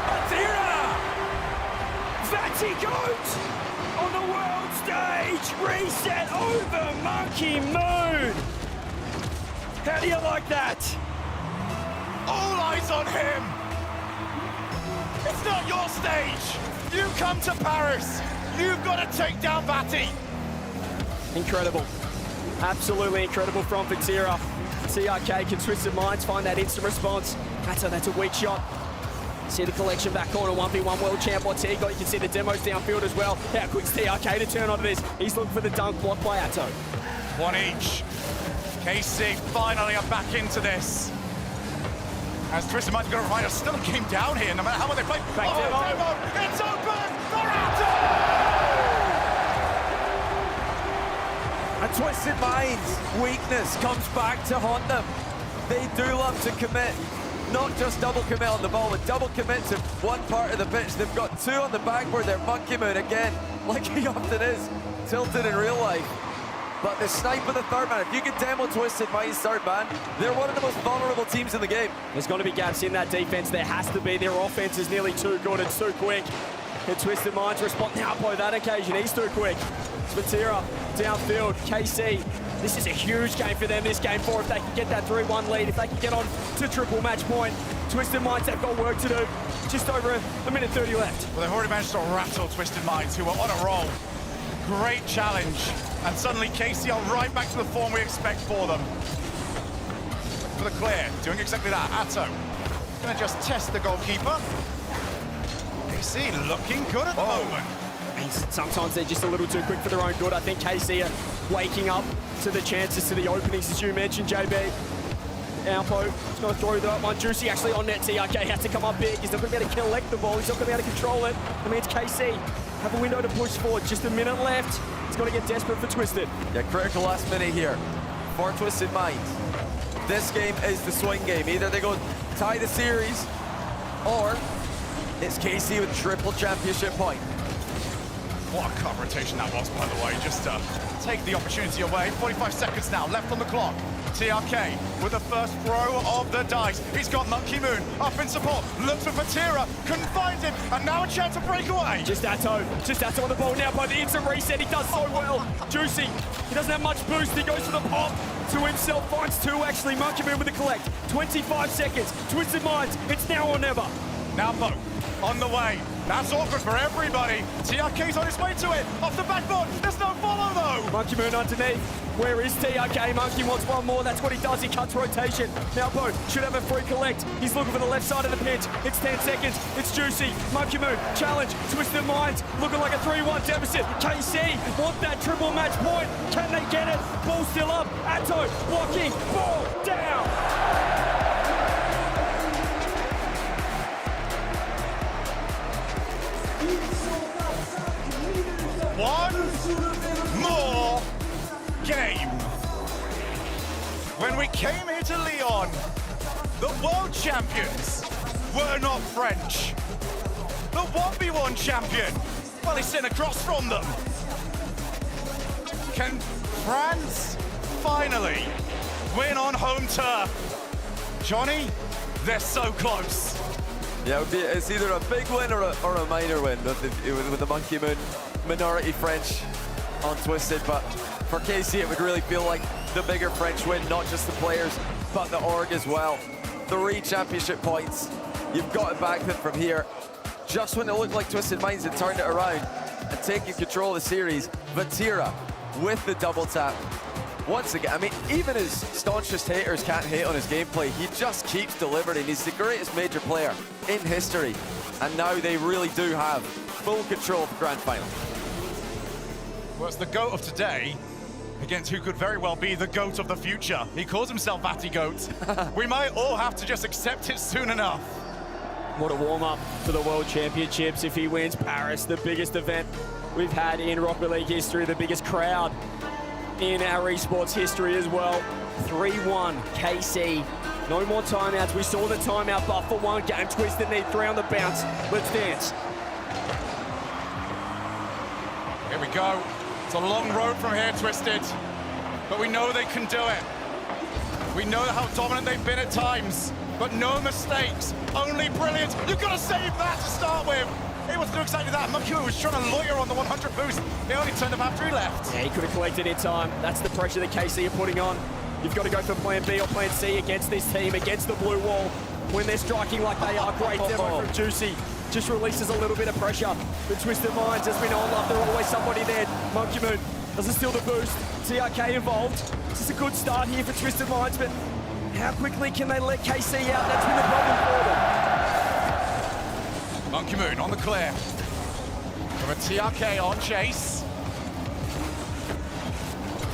Vatira! Fatty Goat on the world stage! Reset over Monkey Moon! How do you like that? All eyes on him! It's not your stage! You come to Paris! You've got to take down Fatty! Incredible. Absolutely incredible from Vatira. TRK can Twisted Minds find that instant response. That's a weak shot. See the collection back corner, 1v1 world champ. What's he got? You can see the demos downfield as well. How quick's TRK to turn onto this? He's looking for the dunk blocked by Atto. One each. KC finally are back into this. As Twisted Minds got to remind us, still a game down here, no matter how well they play. Demo! It's open for Atto! And Twisted Minds' weakness comes back to haunt them. They do love to commit, not just double commit on the ball, but double commit to one part of the pitch. They've got two on the backboard there. Monkey Moon again, like he often is, tilted in real life. But the snipe of the third man, if you can demo Twisted Minds' third man, they're one of the most vulnerable teams in the game. There's got to be gaps in that defense. There has to be. Their offense is nearly too good. It's too quick. And Twisted Minds respond now by that occasion. He's too quick. Vatira downfield. KC. This is a huge game for them, this game 4. If they can get that 3-1 lead, if they can get on to triple match point. Twisted Minds, they've got work to do. Just over a minute 30 left. Well, they've already managed to rattle Twisted Minds, who are on a roll. Great challenge. And suddenly KC are right back to the form we expect for them. For the clear, doing exactly that. Atto gonna just test the goalkeeper. KC looking good at the moment. Sometimes they're just a little too quick for their own good. I think KC are waking up to the chances, to the openings, as you mentioned, JB. Alpo is going to throw that one. Juicy actually on net. TRK has to come up big. He's not going to be able to collect the ball. He's not going to be able to control it. That means KC have a window to push forward. Just a minute left. He's got to get desperate for Twisted. Yeah, critical last minute here for Twisted Minds. This game is the swing game. Either they go tie the series, or it's KC with triple championship point. What a cut rotation that was, by the way, just to take the opportunity away. 45 seconds now left on the clock. TRK with the first throw of the dice. He's got Monkey Moon up in support. Looks for Vatira, couldn't find him, and now a chance to break away. Just Atto on the ball now by the instant reset. He does so well. Juicy, he doesn't have much boost. He goes for the pop to himself, finds two actually. Monkey Moon with the collect. 25 seconds. Twisted Minds, it's now or never. Now Bo on the way. That's awkward for everybody. TRK's on his way to it. Off the backboard. There's no follow though. Monkey Moon underneath. Where is TRK? Monkey wants one more. That's what he does. He cuts rotation. Now Bo should have a free collect. He's looking for the left side of the pitch. It's 10 seconds. It's Juicy. Monkey Moon challenge. Twisted Minds looking like a 3-1 deficit. KC want that triple match point. Can they get it? Ball still up. Atto blocking. Ball down. One more game. When we came here to Lyon, the world champions were not French. The 1v1 champion, well, he's sitting across from them. Can France finally win on home turf? Johnny, they're so close. Yeah, it's either a big win or a minor win with the Monkey Moon minority French on Twisted, but for KC it would really feel like the bigger French win, not just the players, but the org as well. 3 championship points You've got to back them from here. Just when it looked like Twisted Minds had turned it around and taken control of the series, Vatira with the double tap. Once again, I mean, even his staunchest haters can't hate on his gameplay. He just keeps delivering. He's the greatest major player in history. And now they really do have full control of the grand final. Well, it's the GOAT of today against who could very well be the GOAT of the future. He calls himself Vati GOAT. We might all have to just accept it soon enough. What a warm-up for the World Championships if he wins Paris, the biggest event we've had in Rocket League history, the biggest crowd in our esports history as well. 3-1, KC. No more timeouts. We saw the timeout, but for one game, Twisted need 3 on the bounce. Let's dance. Here we go. It's a long road from here, Twisted, but we know they can do it. We know how dominant they've been at times, but no mistakes, only brilliant. You've got to save that to start with. He wasn't too excited that. Monkey was trying to loiter on the 100 boost. He only turned up after he left. Yeah, he could have collected in time. That's the pressure that KC are putting on. You've got to go for plan B or plan C against this team, against the blue wall. When they're striking like they are, great demo from Juicy. Just releases a little bit of pressure. The Twisted Minds, as we know and love, there's always somebody there. Monkey Moon doesn't steal the boost. TRK involved. This is a good start here for Twisted Minds, but how quickly can they let KC out? That's been the problem for them. Monkey Moon on the clear. From a TRK on chase.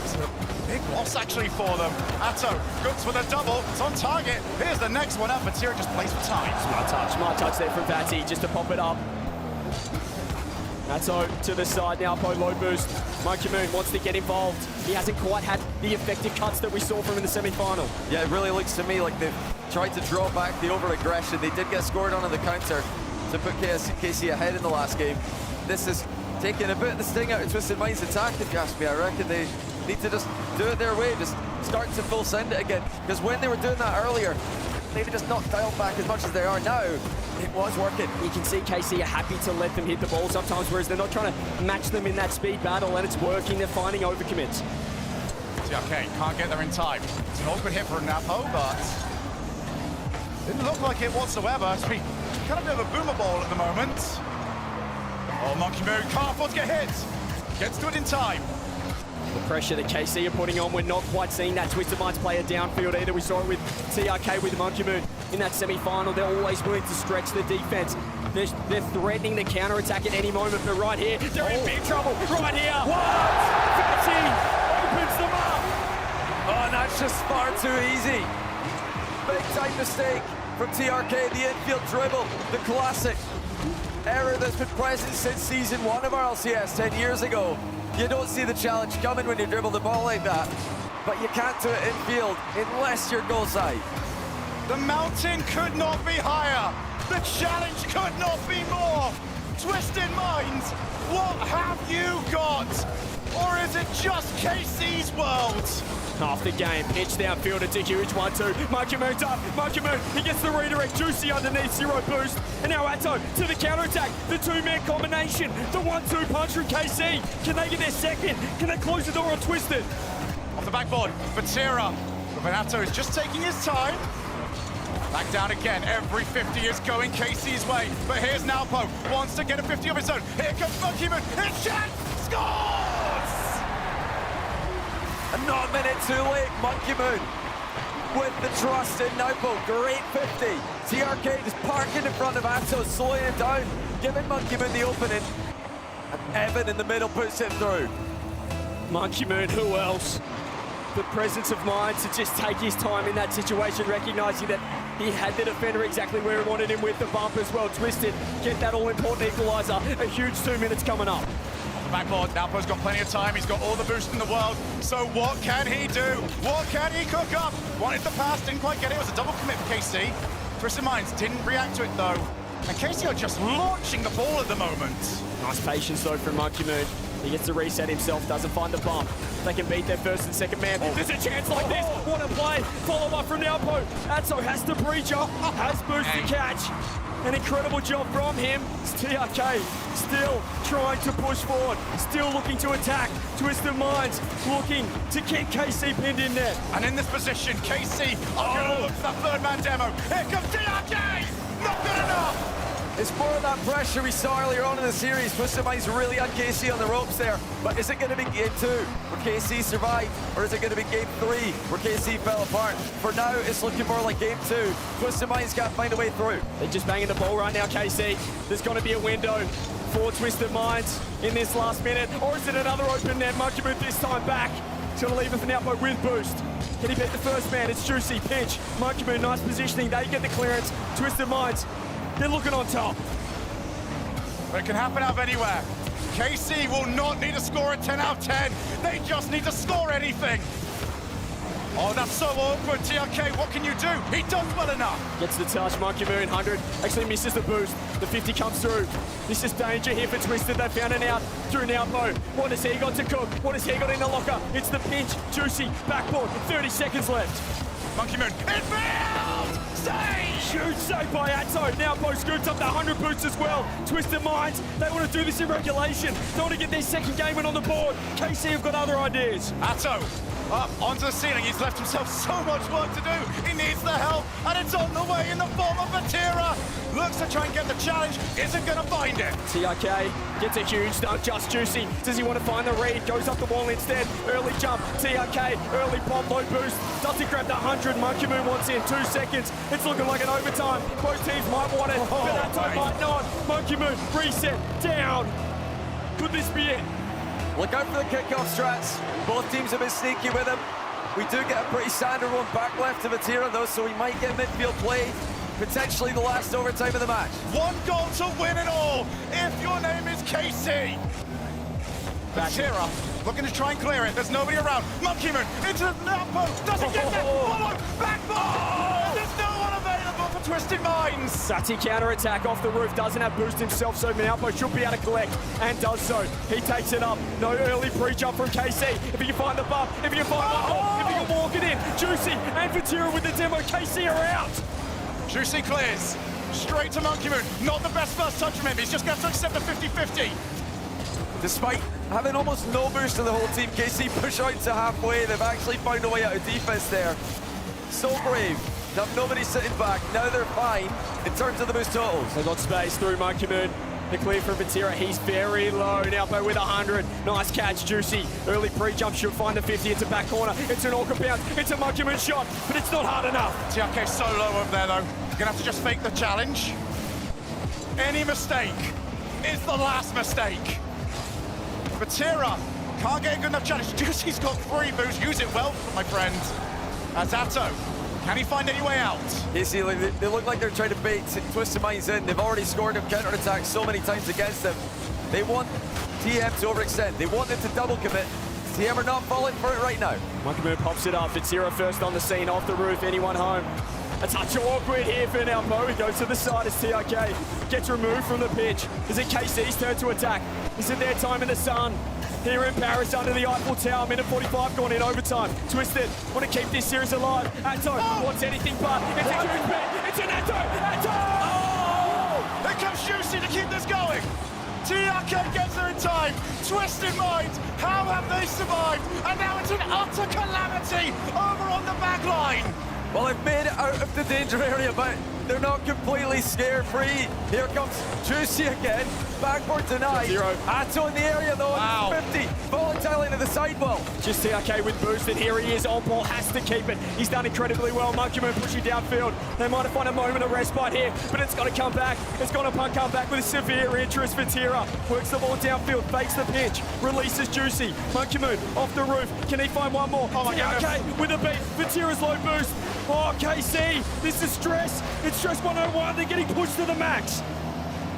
It's a big loss actually for them. Atto, goods for the double. It's on target. Here's the next one up. Vatira just plays for time. Smart touch there from Vati just to pop it up. Atto to the side now, low boost. Monkey Moon wants to get involved. He hasn't quite had the effective cuts that we saw from him in the semi-final. Yeah, it really looks to me like they've tried to draw back the over-aggression. They did get scored on the counter to put KC ahead in the last game. This is taking a bit of the sting out of Twisted Minds' attack, if you ask me. I reckon they need to just do it their way, just start to full send it again. Because when they were doing that earlier, maybe just not dialed back as much as they are now. It was working. You can see KC are happy to let them hit the ball sometimes, whereas they're not trying to match them in that speed battle, and it's working. They're finding overcommits. Okay, can't get there in time. It's an awkward hit for a Napo, but didn't look like it whatsoever. It's been kind of a bit of a boomer ball at the moment. Oh, Monkey Moon can't afford to get hit. Gets to it in time. The pressure that KC are putting on, we're not quite seeing that Twisted Minds player downfield either. We saw it with TRK with Monkey Moon in that semi-final. They're always willing to stretch the defense. They're threatening the counter-attack at any moment, but right here, they're in big trouble. Right here. What? Vati opens them up. Oh, and that's just far too easy. Big time mistake from TRK, the infield dribble, the classic error that's been present since season 1 of RLCS 10 years ago. You don't see the challenge coming when you dribble the ball like that, but you can't do it infield unless you're goal side. The mountain could not be higher. The challenge could not be more. Twisted Minds, what have you got? Or is it just KC's world? Half the game, pitch downfield, it's a huge 1-2. Monkey Moon's up, Monkey Moon, he gets the redirect, Juicy underneath, 0 boost. And now Atto to the counter-attack, the 2-man combination, the 1-2 punch from KC. Can they get their second? Can they close the door on Twisted? Off the backboard, Vatira. Atto is just taking his time. Back down again, every 50 is going KC's way. But here's Nalpo, wants to get a 50 of his own. Here comes Monkey Moon, hits shot, scores! And not a minute too late, Monkey Moon with the trust in Naupo. Great 50. TRK just parking in front of Atto, slowing it down, giving Monkey Moon the opening. And Evan in the middle puts it through. Monkey Moon, who else? The presence of mind to just take his time in that situation, recognising that he had the defender exactly where he wanted him with the bump as well. Twisted, get that all-important equaliser. A huge 2 minutes coming up. Backboard, Nalpo's got plenty of time, he's got all the boost in the world, so what can he do? What can he cook up? Wanted the pass, didn't quite get it, it was a double commit for KC. Twisted Minds didn't react to it though, and KC are just launching the ball at the moment. Nice patience though from Monkey Moon. He gets to reset himself, doesn't find the bump. They can beat their first and second man. There's a chance like this, what a play! Follow up from Nalpo, Atto has to breach up, has boost to catch. An incredible job from him. It's TRK still trying to push forward, still looking to attack. Twisted Minds looking to keep KC pinned in there. And in this position, KC are going to look for that third man demo. Here comes TRK! Nothing enough! It's more of that pressure we saw earlier on in the series. Twisted Mind's really on KC on the ropes there. But is it going to be game 2 where KC survived? Or is it going to be game 3 where KC fell apart? For now, it's looking more like game 2. Twisted Mind's got to find a way through. They're just banging the ball right now, KC. There's going to be a window for Twisted Minds in this last minute. Or is it another open net? Monkey Moon this time back. He's going to leave it for Napo with boost. Can he beat the first man? It's Juicy, pinch. Monkey Moon, nice positioning. They get the clearance. Twisted Minds, they're looking on top. But it can happen out of anywhere. KC will not need to score a 10 out of 10. They just need to score anything. Oh, that's so awkward. TRK, what can you do? He does well enough. Gets the touch, Monkey Moon, 100. Actually misses the boost. The 50 comes through. This is danger here for Twisted. They found an out through Napo. What has he got to cook? What has he got in the locker? It's the pinch. Juicy, backboard, 30 seconds left. Monkey Moon, infield! Save! Huge save by Atto. Now Post scoops up the 100 boost as well. Twisted Minds, they want to do this in regulation. They want to get their second game win on the board. KC have got other ideas. Atto, up onto the ceiling. He's left himself so much work to do. He needs the help, and it's on the way in the form of Vatira. Looks to try and get the challenge, isn't going to find it. TRK gets a huge dunk, just Juicy. Does he want to find the read? Goes up the wall instead. Early jump, TRK, early pop, low boost. Doesn't grab the 100, Monkey Moon wants in 2 seconds. It's looking like an overtime. Both teams might want it, but Atto might not. Monkey Moon, reset, down. Could this be it? Look out for the kickoff strats. Both teams have been sneaky with him. We do get a pretty standard one back left to Vatira though, so we might get midfield play. Potentially the last overtime of the match. One goal to win it all, if your name is KC. Vatira looking to try and clear it. There's nobody around. Monkey Moon into the Napo. Doesn't get there. Follow. Backball. There's no one available for Twisted Minds. Sati counter-attack off the roof. Doesn't have boost himself, so Napo should be able to collect. And does so. He takes it up. No early pre-jump from KC. If he can find the bump. If he can find one more. If he can walk it in. Juicy and Vatira with the demo. KC are out. Juicy clears. Straight to Monkey Moon. Not the best first touch from him. He's just going to accept the 50-50. Despite having almost no boost to the whole team, KC push out to halfway. They've actually found a way out of defense there. So brave. Now nobody sitting back. Now they're fine in terms of the boost totals. They got space through Monkey Moon. The clear from Vatira. He's very low. Napo with 100. Nice catch, Juicy. Early pre-jump should find the 50. It's a back corner. It's an orca bounce. It's a Monkey Moon shot, but it's not hard enough. TRK so low over there though. You're gonna have to just fake the challenge. Any mistake is the last mistake. Vatira can't get a good enough challenge. Juicy's got 3 boosts. Use it well, my friend. That's Atto. Can he find any way out? KC, they look like they're trying to bait Twisted Minds in. They've already scored him counter-attack so many times against them. They want TM to overextend. They want them to double commit. TM are not falling for it right now. Monkey Moon pops it up. Vatira first on the scene, off the roof. Anyone home? A touch awkward here for Napo. He goes to the side as TRK gets removed from the pitch. Is it KC's turn to attack? Is it their time in the sun? Here in Paris under the Eiffel Tower, minute 45 gone in overtime. Twisted, want to keep this series alive. Atto wants anything but. It's a huge bet. It's an Atto. Atto! Oh! Here comes Juicy to keep this going. TRK gets there in time. Twisted Minds, how have they survived? And now it's an utter calamity over on the back line. Well, they've made it out of the danger area, but they're not completely scare-free. Here comes Juicy again. Backboard denied. Atto in the area, though. Wow. 50. Volatile into the sidewall. Just TRK with boost, and here he is on ball. Has to keep it. He's done incredibly well. Monkey Moon pushing downfield. They might have found a moment of respite here, but it's got to come back. It's got to come back with a severe interest for Vatira. Works the ball downfield, fakes the pitch, releases Juicy. Monkey Moon off the roof. Can he find one more? Oh my TRK with a beat. Vatira's low boost. Oh, KC, this is stress. It's stress 101. They're getting pushed to the max.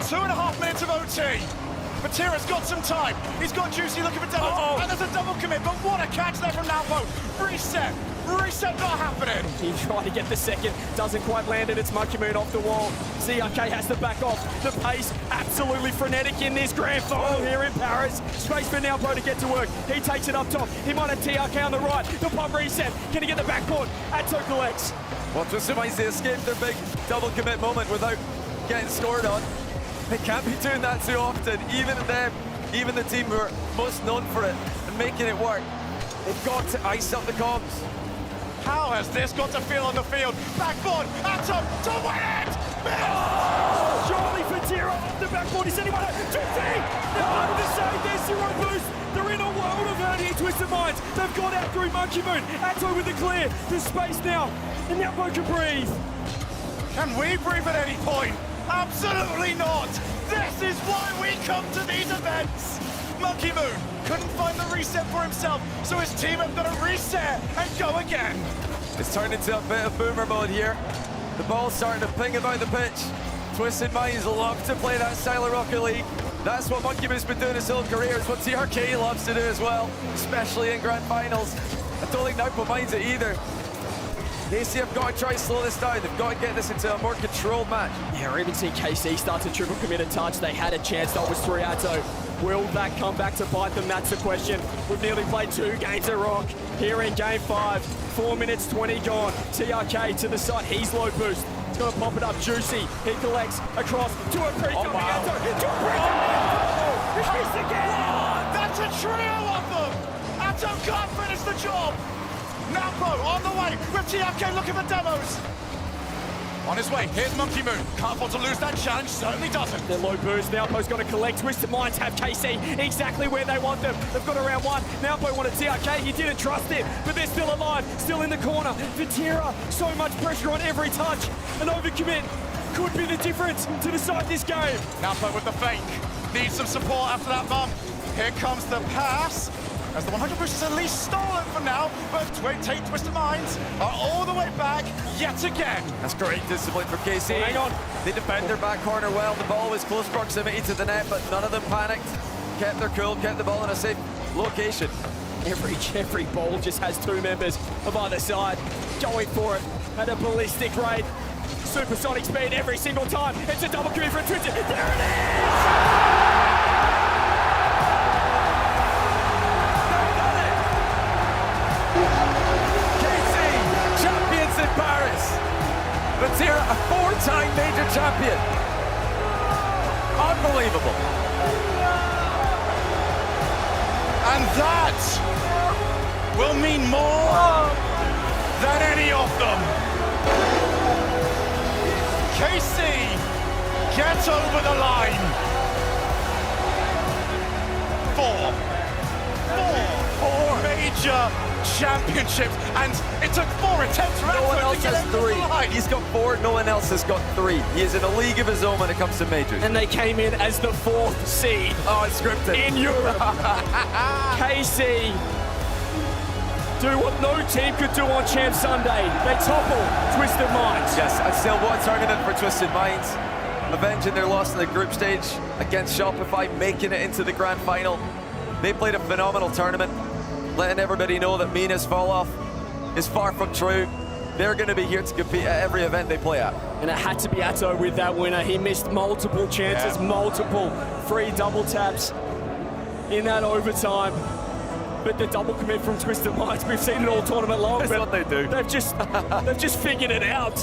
2.5 minutes of OT. Vatira's got some time. He's got Juicy looking for double. And there's a double commit, but what a catch there from Napo. Reset. Reset not happening. He tried to get the second. Doesn't quite land it. It's Monkey Moon off the wall. ZRK has to back off. The pace absolutely frenetic in this grand final here in Paris. Space for Napo to get to work. He takes it up top. He might have TRK on the right. The pump reset. Can he get the backboard? Atto collects. Well, Twisted Minds, they escaped their big double commit moment without getting scored on. They can't be doing that too often. Even them, even the team who are most known for it and making it work, they've got to ice up the comms. How has this got to feel on the field? Backboard, Atto to win it! the backboard. He's anyone. Juicy! They're part of the save. There's zero boost. They're in a world of hurt here, Twisted Minds. They've got out through Monkey Moon. Atto with the clear. There's space now. And now Bo can breathe. Can we breathe at any point? Absolutely not! This is why we come to these events! Monkey Moon couldn't find the reset for himself, so his team have got to reset and go again. It's turned into a bit of boomer mode here. The ball's starting to ping about the pitch. Twisted Minds love to play that style of Rocket League. That's what Monkey Moon's been doing his whole career. It's what TRK loves to do as well, especially in grand finals. I don't think Naupo minds it either. KC have got to try to slow this down. They've got to get this into a more controlled match. Yeah, or even see KC start to triple commit a touch. They had a chance. That was 3 Atto. Will that come back to bite them? That's the question. We've nearly played 2 games at Rock. Here in game 5, 4 minutes 20 gone. TRK to the side. He's low boost. He's going to pop it up. Juicy. He collects across to a pre jumping Atto. To a pre jumping Atto. He's again. That's a trio of them. Atto can't finish the job. Naupo on the way with TRK looking for demos. On his way, here's Monkey Moon. Can't afford to lose that challenge, certainly doesn't. They're low boost. Naupo's going to collect. Twisted Minds have KC exactly where they want them. They've got around 1. Naupo wanted TRK. He didn't trust it, but they're still alive, still in the corner. Vatira, so much pressure on every touch. An overcommit could be the difference to decide this game. Naupo with the fake. Needs some support after that bump. Here comes the pass. As the 100 boost is at least stolen for now, but Twisted Minds are all the way back yet again. That's great discipline from KC. Oh, hang on. They defend their back corner well. The ball was close proximity to the net, but none of them panicked. Kept their cool, kept the ball in a safe location. Every ball just has 2 members of either side going for it at a ballistic rate. Supersonic speed every single time. It's a double commit for Twisted. There it is! In Paris, Vatira, a 4-time major champion. Unbelievable. And that will mean more than any of them. KC gets over the line. 4 major championships, and it took 4 attempts for No one else to get has over the 3. line. He's got 4, no one else has got 3. He is in a league of his own when it comes to majors. And they came in as the 4th seed. Oh, it's scripted. In Europe. KC do what no team could do on Champ Sunday. They topple Twisted Minds. Yes, and still what a tournament for Twisted Minds. Avenging their loss in the group stage against Shopify, making it into the grand final. They played a phenomenal tournament, letting everybody know that Mina's fall off is far from true. They're going to be here to compete at every event they play at. And it had to be Atto with that winner. He missed multiple chances, multiple free double taps in that overtime. But the double commit from Twisted Minds, we've seen it all tournament long. That's what they do. They've just figured it out.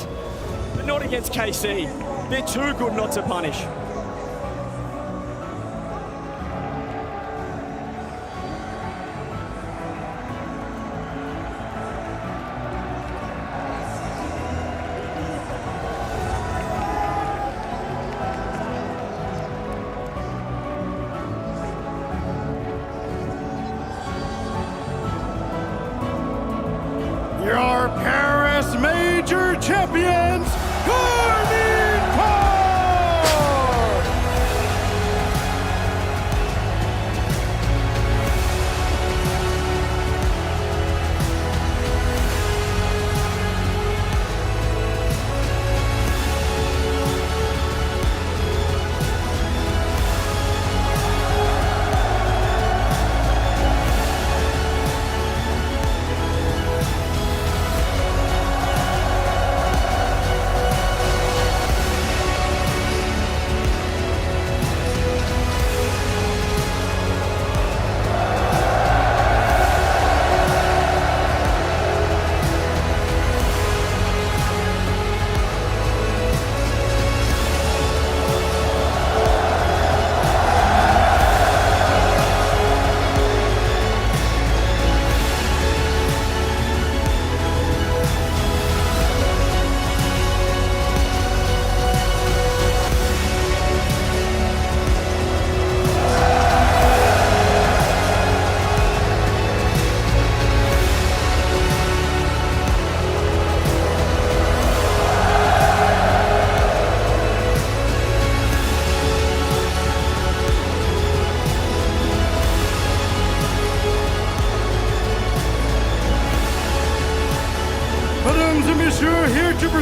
But not against KC. They're too good not to punish. Your Paris Major Champions, Karmine!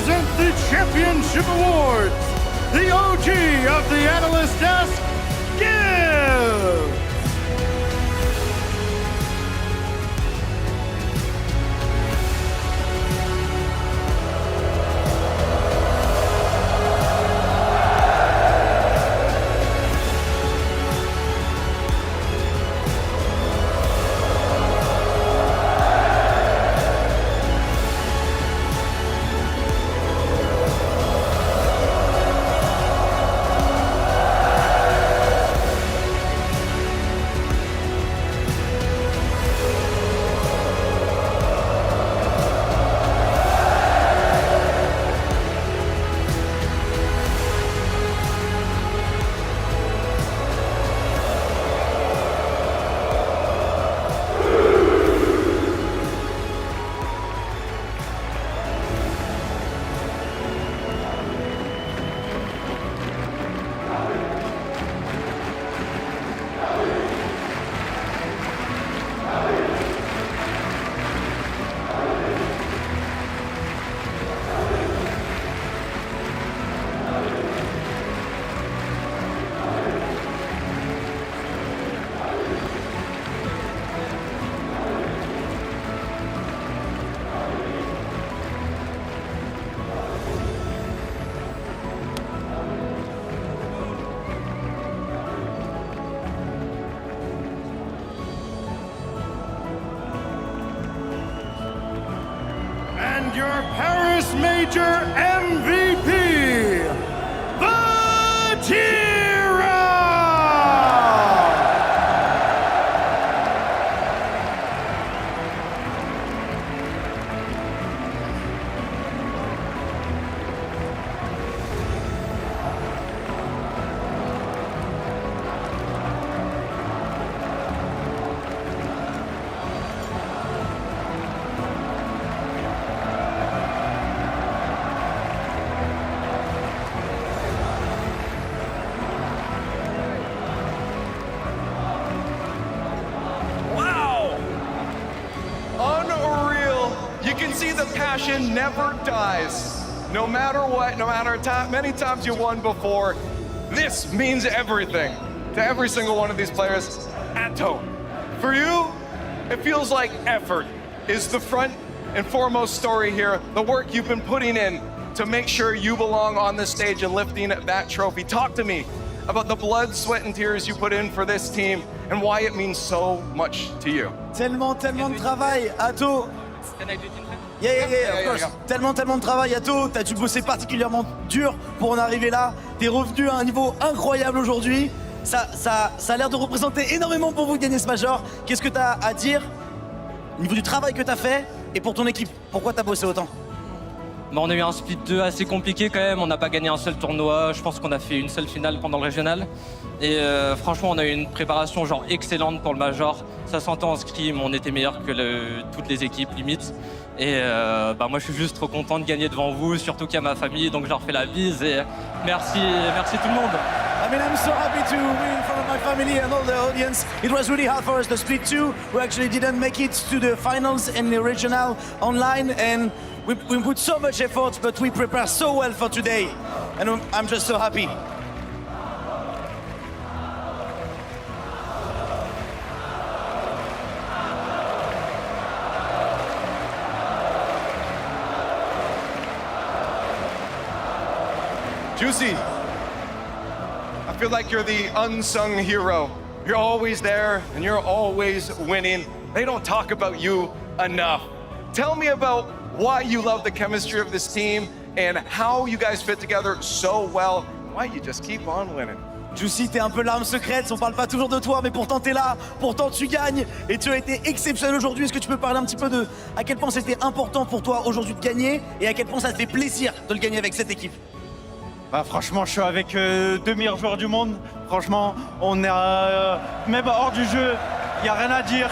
present the Championship Awards, the OG of the Analyst Desk, Give! And your Paris Major MVP, Vatira! See, the passion never dies. No matter what, no matter many times you won before, this means everything to every single one of these players at home. For you, it feels like effort is the front and foremost story here, the work you've been putting in to make sure you belong on this stage and lifting that trophy. Talk to me about the blood, sweat, and tears you put in for this team and why it means so much to you. Tellement de travail, Atto. Of course. Tellement de travail, Atto. T'as dû bosser particulièrement dur pour en arriver là. T'es revenu à un niveau incroyable aujourd'hui. Ça a l'air de représenter énormément pour vous de gagner ce major. Qu'est-ce que t'as à dire au niveau du travail que t'as fait et pour ton équipe? Pourquoi t'as bossé autant? On a eu un split 2 assez compliqué quand même, on n'a pas gagné un seul tournoi, je pense qu'on a fait une seule finale pendant le régional. Et franchement, on a eu une préparation genre excellente pour le major. Ça s'entend en scrim, on était meilleurs que toutes les équipes limite. Et moi je suis juste trop content de gagner devant vous, surtout qu'il y a ma famille, donc je leur fais la bise et merci tout le monde. I mean, I'm so happy to win in front of my family and all the audience. It was really hard for us, the split 2. We actually didn't make it to the finals and the regional online, and we put so much effort, but we prepared so well for today. And I'm just so happy. Juicy, I feel like you're the unsung hero. You're always there and you're always winning. They don't talk about you enough. Tell me about why you love the chemistry of this team and how you guys fit together so well. Why you just keep on winning. Juicy, t'es un peu l'arme secrète, on parle pas toujours de toi, mais pourtant t'es là, pourtant tu gagnes, et tu as été exceptionnel aujourd'hui. Est-ce que tu peux parler un petit peu de à quel point c'était important pour toi aujourd'hui de gagner, et à quel point ça te fait plaisir de le gagner avec cette équipe? Franchement, je suis avec deux meilleurs joueurs du monde. Franchement, on est même hors du jeu, il n'y a rien à dire.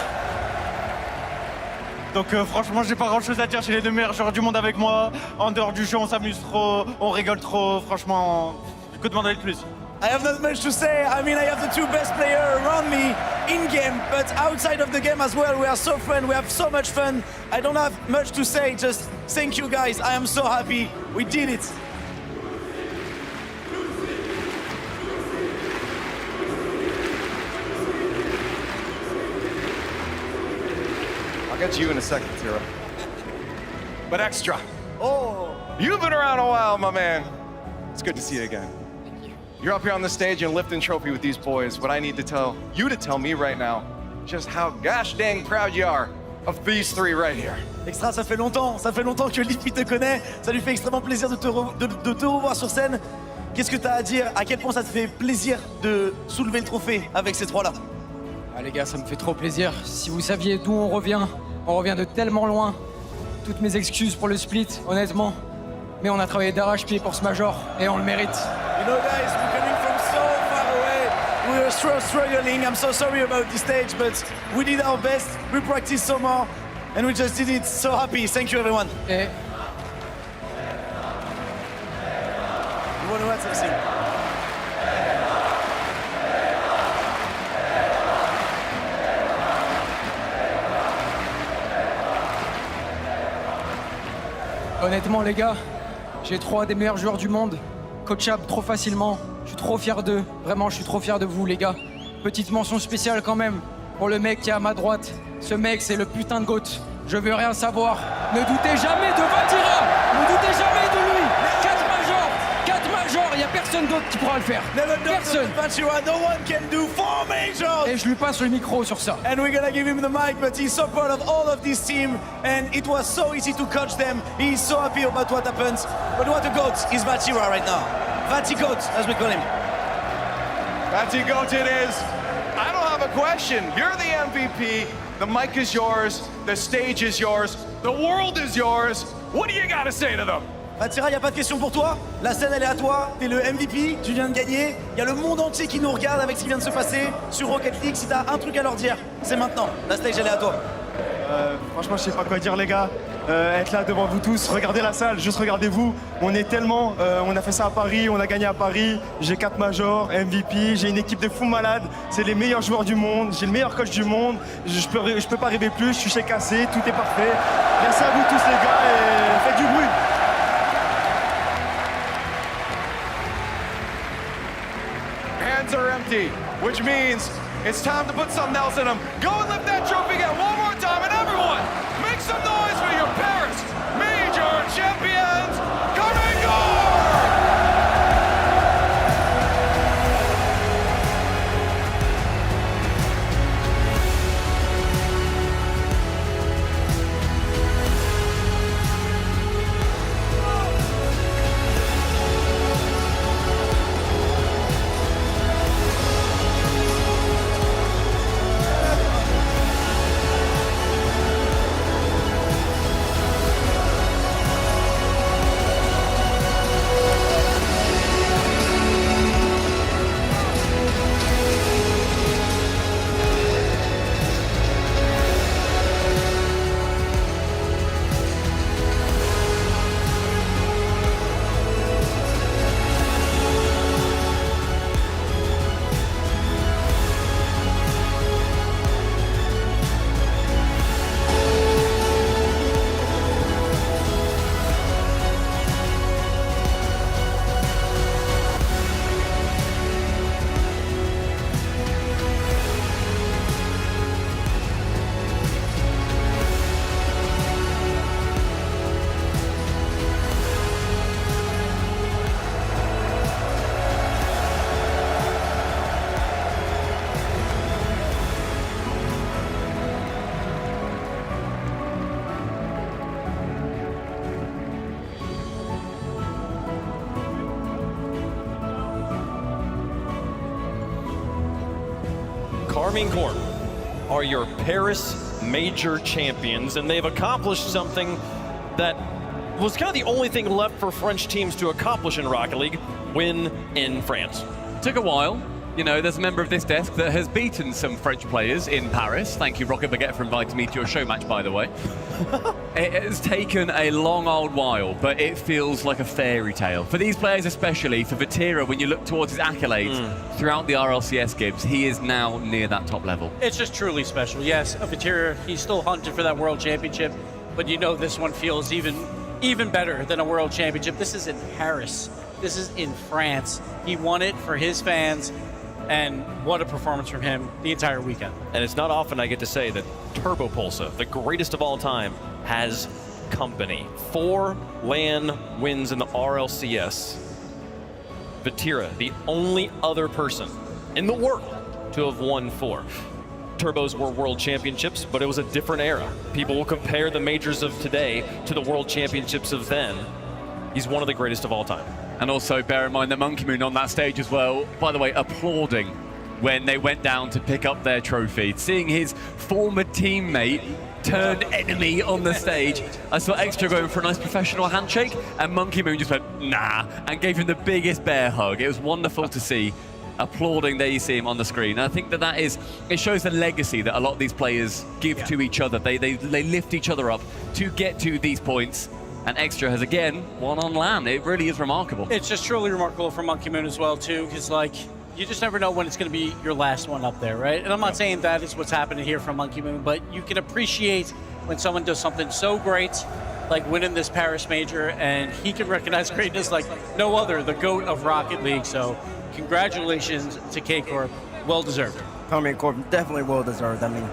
Donc franchement, j'ai pas grand chose à dire, j'ai les deux meilleurs joueurs du monde avec moi. En dehors du jeu, on s'amuse trop, on rigole trop. Franchement, je peux demander de plus. I have not much to say. I mean, I have the two best players around me in game, but outside of the game as well, we are so friends. We have so much fun. I don't have much to say. Just Thank you guys, I am so happy. We did it. I'll get to you in a second, Tira. But extra. Oh. You've been around a while, my man. It's good to see you again. You're up here on the stage and lifting trophy with these boys, but I need to tell you to tell me right now just how gosh dang proud you are of these three right here. Extra, ça fait longtemps que Lippy te connaît. Ça lui fait extrêmement plaisir de te revoir sur scène. Qu'est-ce que tu as à dire? À quel point ça te fait plaisir de soulever le trophée avec ces trois-là? Ah les gars, ça me fait trop plaisir. Si vous saviez d'où on revient de tellement loin. Toutes mes excuses pour le split, honnêtement. Mais on a travaillé d'arrache-pied pour ce major et on le mérite. You know guys, we're coming from so far away. We were struggling. I'm so sorry about this stage, but we did our best. We practiced so more, and we just did it. So happy. Thank you, everyone. Et... You want to add something? Honnêtement, les gars, j'ai 3 des meilleurs joueurs du monde, coachables trop facilement. Je suis trop fier d'eux. Vraiment, je suis trop fier de vous, les gars. Petite mention spéciale quand même pour le mec qui est à ma droite. Ce mec, c'est le putain de GOAT. Je veux rien savoir. Ne doutez jamais de Vatira. Ne doutez jamais de lui. 4 majors. Il n'y a personne d'autre qui pourra le faire. Personne. Vatira, no one can do 4 majors. Et je lui passe le micro sur ça. And we're gonna give him the mic, but he's so proud of all of this team, and it was so easy to coach them. He's so happy about what happens. But what a goat is Vatira right now. Vati goat, as we call him. Vati goat it is. I don't have a question. You're the MVP. The mic is yours. The stage is yours. The world is yours. What do you got to say to them? Vatira, il n'y a pas de question pour toi. La scène, elle est à toi. T'es le MVP, tu viens de gagner. Il y a le monde entier qui nous regarde avec ce qui vient de se passer sur Rocket League. Si t'as un truc à leur dire, c'est maintenant. La stage, elle est à toi. Franchement, je sais pas quoi dire, les gars. Être là devant vous tous, regardez la salle, juste regardez-vous. On est tellement... on a fait ça à Paris, on a gagné à Paris. J'ai 4 majors, MVP, j'ai une équipe de fous malades. C'est les meilleurs joueurs du monde, j'ai le meilleur coach du monde. Je peux pas rêver plus, je suis chez Cassé, tout est parfait. Merci à vous tous, les gars, et faites du bruit. Hands are empty, which means it's time to put something else in them. Go and lift that trophy again one more time, and everyone, make some noise for your Paris Major Champions, Karmine! Karmine Corp are your Paris Major champions, and they've accomplished something that was kind of the only thing left for French teams to accomplish in Rocket League: win in France. Took a while. You know, there's a member of this desk that has beaten some French players in Paris. Thank you, Rocket Baguette, for inviting me to your show match, by the way. It has taken a long old while, but it feels like a fairy tale. For these players especially, for Vatira, when you look towards his accolades throughout the RLCS gigs, he is now near that top level. It's just truly special. Yes, Vatira, he's still hunting for that world championship, but you know this one feels even even better than a world championship. This is in Paris. This is in France. He won it for his fans, and what a performance from him the entire weekend. And it's not often I get to say that Turbo Pulsa, the greatest of all time, has company. 4 LAN wins in the RLCS. Vatira, the only other person in the world to have won 4. Turbos were world championships, but it was a different era. People will compare the majors of today to the world championships of then. He's one of the greatest of all time. And also bear in mind that Monkey Moon on that stage as well, by the way, applauding when they went down to pick up their trophy. Seeing his former teammate turned enemy on the stage. I saw Extra going for a nice professional handshake, and Monkey Moon just went, nah, and gave him the biggest bear hug. It was wonderful to see, applauding. There you see him on the screen. And I think that it shows the legacy that a lot of these players give to each other. They lift each other up to get to these points. And Extra has, again, won on LAN. It really is remarkable. It's just truly remarkable for Monkey Moon as well, too, because, like, you just never know when it's going to be your last one up there, right? And I'm not saying that is what's happening here from Monkey Moon, but you can appreciate when someone does something so great, like winning this Paris major, and he can recognize greatness like no other, the GOAT of Rocket League. So congratulations to K-Corp. Well-deserved. Karmine Corp, definitely well-deserved. I mean,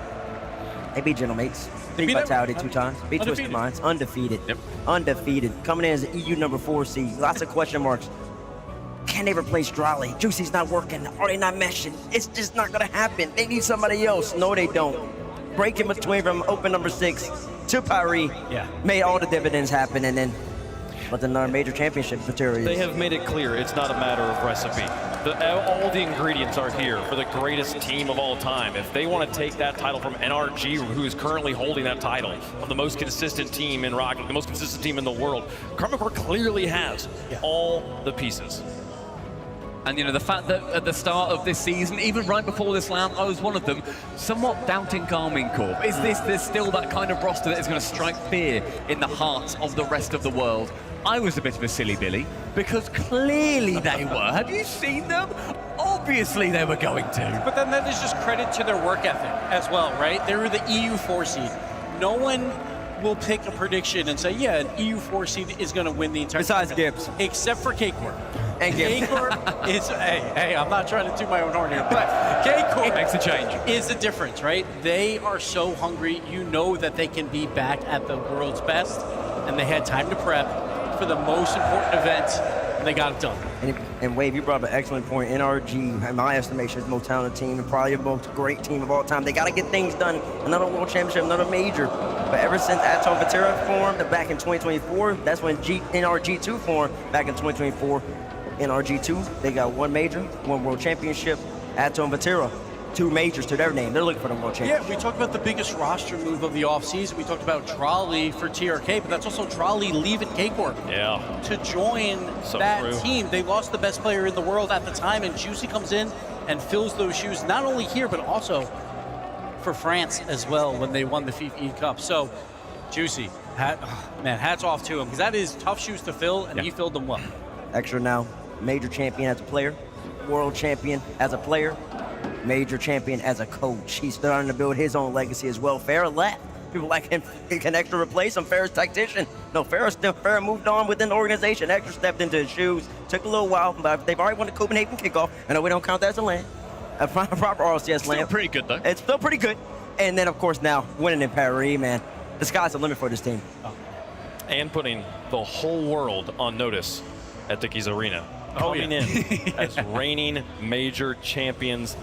they beat Gentlemates. Beat Vitality 2 times. Beat Twisted Minds. Undefeated. Yep. Undefeated. Coming in as an EU number 4 seed. Lots of question marks. Can they replace Drolly? Juicy's not working. Are they not meshing? It's just not going to happen. They need somebody else. No, they don't. Break in between from open number 6 to Paris. Yeah. Made all the dividends happen, and then with another major championship material. They have made it clear it's not a matter of recipe. All the ingredients are here for the greatest team of all time. If they want to take that title from NRG, who is currently holding that title of the most consistent team in Rocket League, the most consistent team in the world, Karmine Corp clearly has all the pieces. And, you know, the fact that at the start of this season, even right before this LAN, I was one of them, somewhat doubting Karmine Corp. Is this still that kind of roster that is going to strike fear in the hearts of the rest of the world? I was a bit of a silly Billy, because clearly they were. Have you seen them? Obviously they were going to. But then that is just credit to their work ethic as well, right? They were the EU 4 seed. No one will pick a prediction and say, yeah, an EU 4 seed is going to win the entire Besides Gibbs. Except for K-Corp. And K-Corp is, hey, I'm not trying to toot my own horn here, but K-Corp makes a change. Is the difference, right? They are so hungry. You know that they can be back at the world's best, and they had time to prep for the most important event, and they got it done. And Wave, you brought up an excellent point. NRG, in my estimation, is the most talented team and probably the most great team of all time. They got to get things done. Another world championship, another major. But ever since Atom Vatira formed back in 2024, that's when NRG2 formed back in 2024. NRG2, they got 1 major, 1 world championship. Atom Vatira, 2 majors to their name. They're looking for the world championship. Yeah, we talked about the biggest roster move of the offseason. We talked about Drolly for TRK, but that's also Drolly leaving K-Corp. Yeah. To join that team. They lost the best player in the world at the time, and Juicy comes in and fills those shoes, not only here, but also for France as well when they won the FIFA E Cup. So, Juicy, man, hats off to him, because that is tough shoes to fill, and he filled them well. Extra now, major champion as a player, world champion as a player, major champion as a coach. He's starting to build his own legacy as well. Farrah left. People like him can Extra replace him. Farrah's tactician. No, Farrah moved on within the organization. Extra stepped into his shoes. Took a little while, but they've already won the Copenhagen kickoff. I know we don't count that as a LAN. A proper RLCS LAN. Still pretty good, though. It's still pretty good. And then, of course, now winning in Paris, man. The sky's the limit for this team. And putting the whole world on notice at Défense Arena. Coming in as reigning major champions.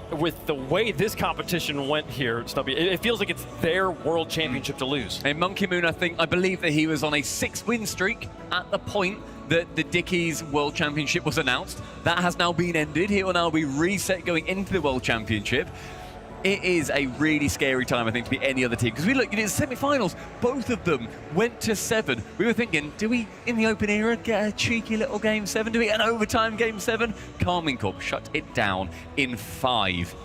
With the way this competition went here, Snubby, it feels like it's their world championship to lose. And Monkey Moon, I believe that he was on a 6-win streak at the point that the Dickies World Championship was announced. That has now been ended. He will now be reset going into the World Championship. It is a really scary time, I think, to be any other team. Because we look at the semi-finals, both of them went to 7. We were thinking, do we, in the open era, get a cheeky little Game 7? Do we get an overtime Game 7? Karmine Corp shut it down in 5.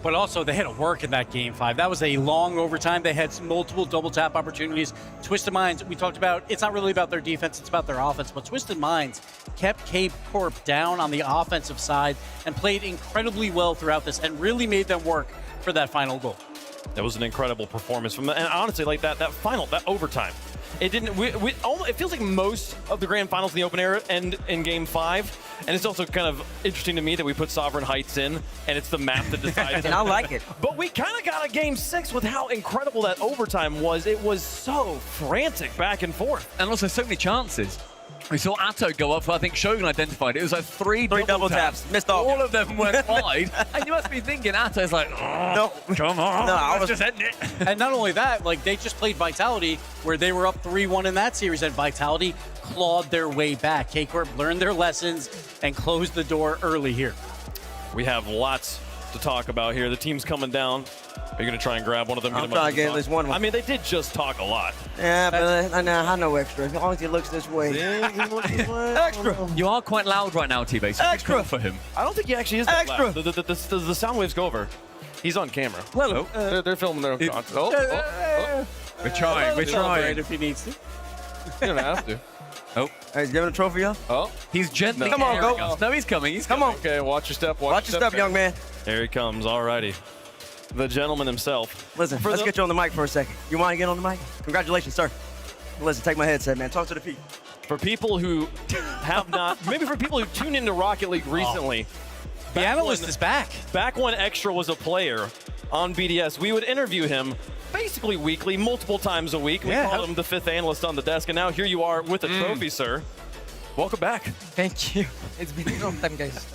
But also, they had to work in that Game 5. That was a long overtime. They had multiple double-tap opportunities. Twisted Minds, we talked about, it's not really about their defense, it's about their offense. But Twisted Minds kept K-Corp down on the offensive side and played incredibly well throughout this and really made them work for that final goal. That was an incredible performance from them. And honestly, like that final, that overtime, it didn't. It feels like most of the grand finals in the open era end in Game 5, and it's also kind of interesting to me that we put Sovereign Heights in, and it's the map that decides. And I like it. But we kind of got a Game 6 with how incredible that overtime was. It was so frantic back and forth, and also so many chances. We saw Atto go up, I think Shogun identified it. It was like three double taps. Missed all. All of them went wide. And you must be thinking, Atto's like, oh, no, come on. No, I was just ending it. And not only that, like they just played Vitality, where they were up 3-1 in that series, and Vitality clawed their way back. K-Corp learned their lessons and closed the door early here. We have lots to talk about here. The team's coming down. Are you going to try and grab one of them? I'm trying to get at least one. I mean, they did just talk a lot. Yeah, but I know extra. As long as he looks this way. Extra. You are quite loud right now, T-Base. Extra for him. I don't think he actually is that Extra. loud. The sound waves go over. He's on camera. Well, they're filming their own content. We're trying. We're trying. If he needs to. You don't have to. Oh. Hey, he's giving a trophy up. Oh. He's gently. Come on, go. No, he's coming. He's Come coming. on. Okay, watch your step. Watch your step, young man. There he comes. Alrighty. The gentleman himself. Listen, let's get you on the mic for a second. You want to get on the mic? Congratulations, sir. Listen, take my headset, man. Talk to the people. For people who have not, maybe for people who tuned into Rocket League recently, the analyst is back. Back when Extra was a player on BDS, we would interview him basically weekly, multiple times a week. We called him the 5th analyst on the desk, and now here you are with a trophy, sir. Welcome back. Thank you. It's been a long time, guys.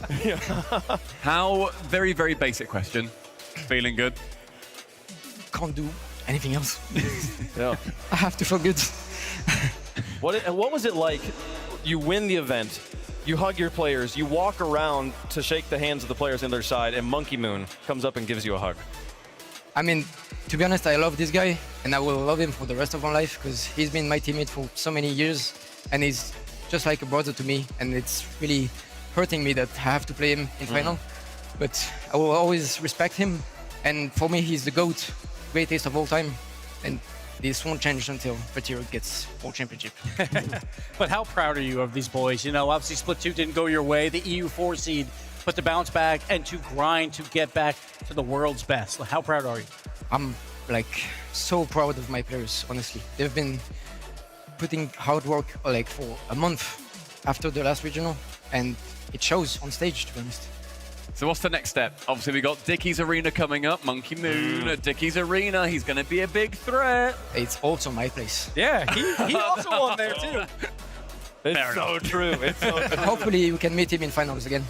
How, very, very basic question. Feeling good? Can't do anything else. Yeah. I have to feel good. What was it like? You win the event, you hug your players, you walk around to shake the hands of the players on their side, and Monkey Moon comes up and gives you a hug. I mean, to be honest, I love this guy, and I will love him for the rest of my life because he's been my teammate for so many years, and he's just like a brother to me, and it's really hurting me that I have to play him in final. But I will always respect him, and for me, he's the GOAT, greatest of all time, and this won't change until Fatira gets World Championship. But how proud are you of these boys? You know, obviously Split 2 didn't go your way, the EU4 seed, but to bounce back and to grind to get back to the world's best. How proud are you? I'm like so proud of my players, honestly. They've been putting hard work like for a month after the last regional, and it shows on stage, to be honest. So what's the next step? Obviously, we got Dickie's Arena coming up. Monkey Moon at Dickie's Arena. He's going to be a big threat. It's also my place. Yeah, he also won there too. It's so true. It's so true. Hopefully, we can meet him in finals again.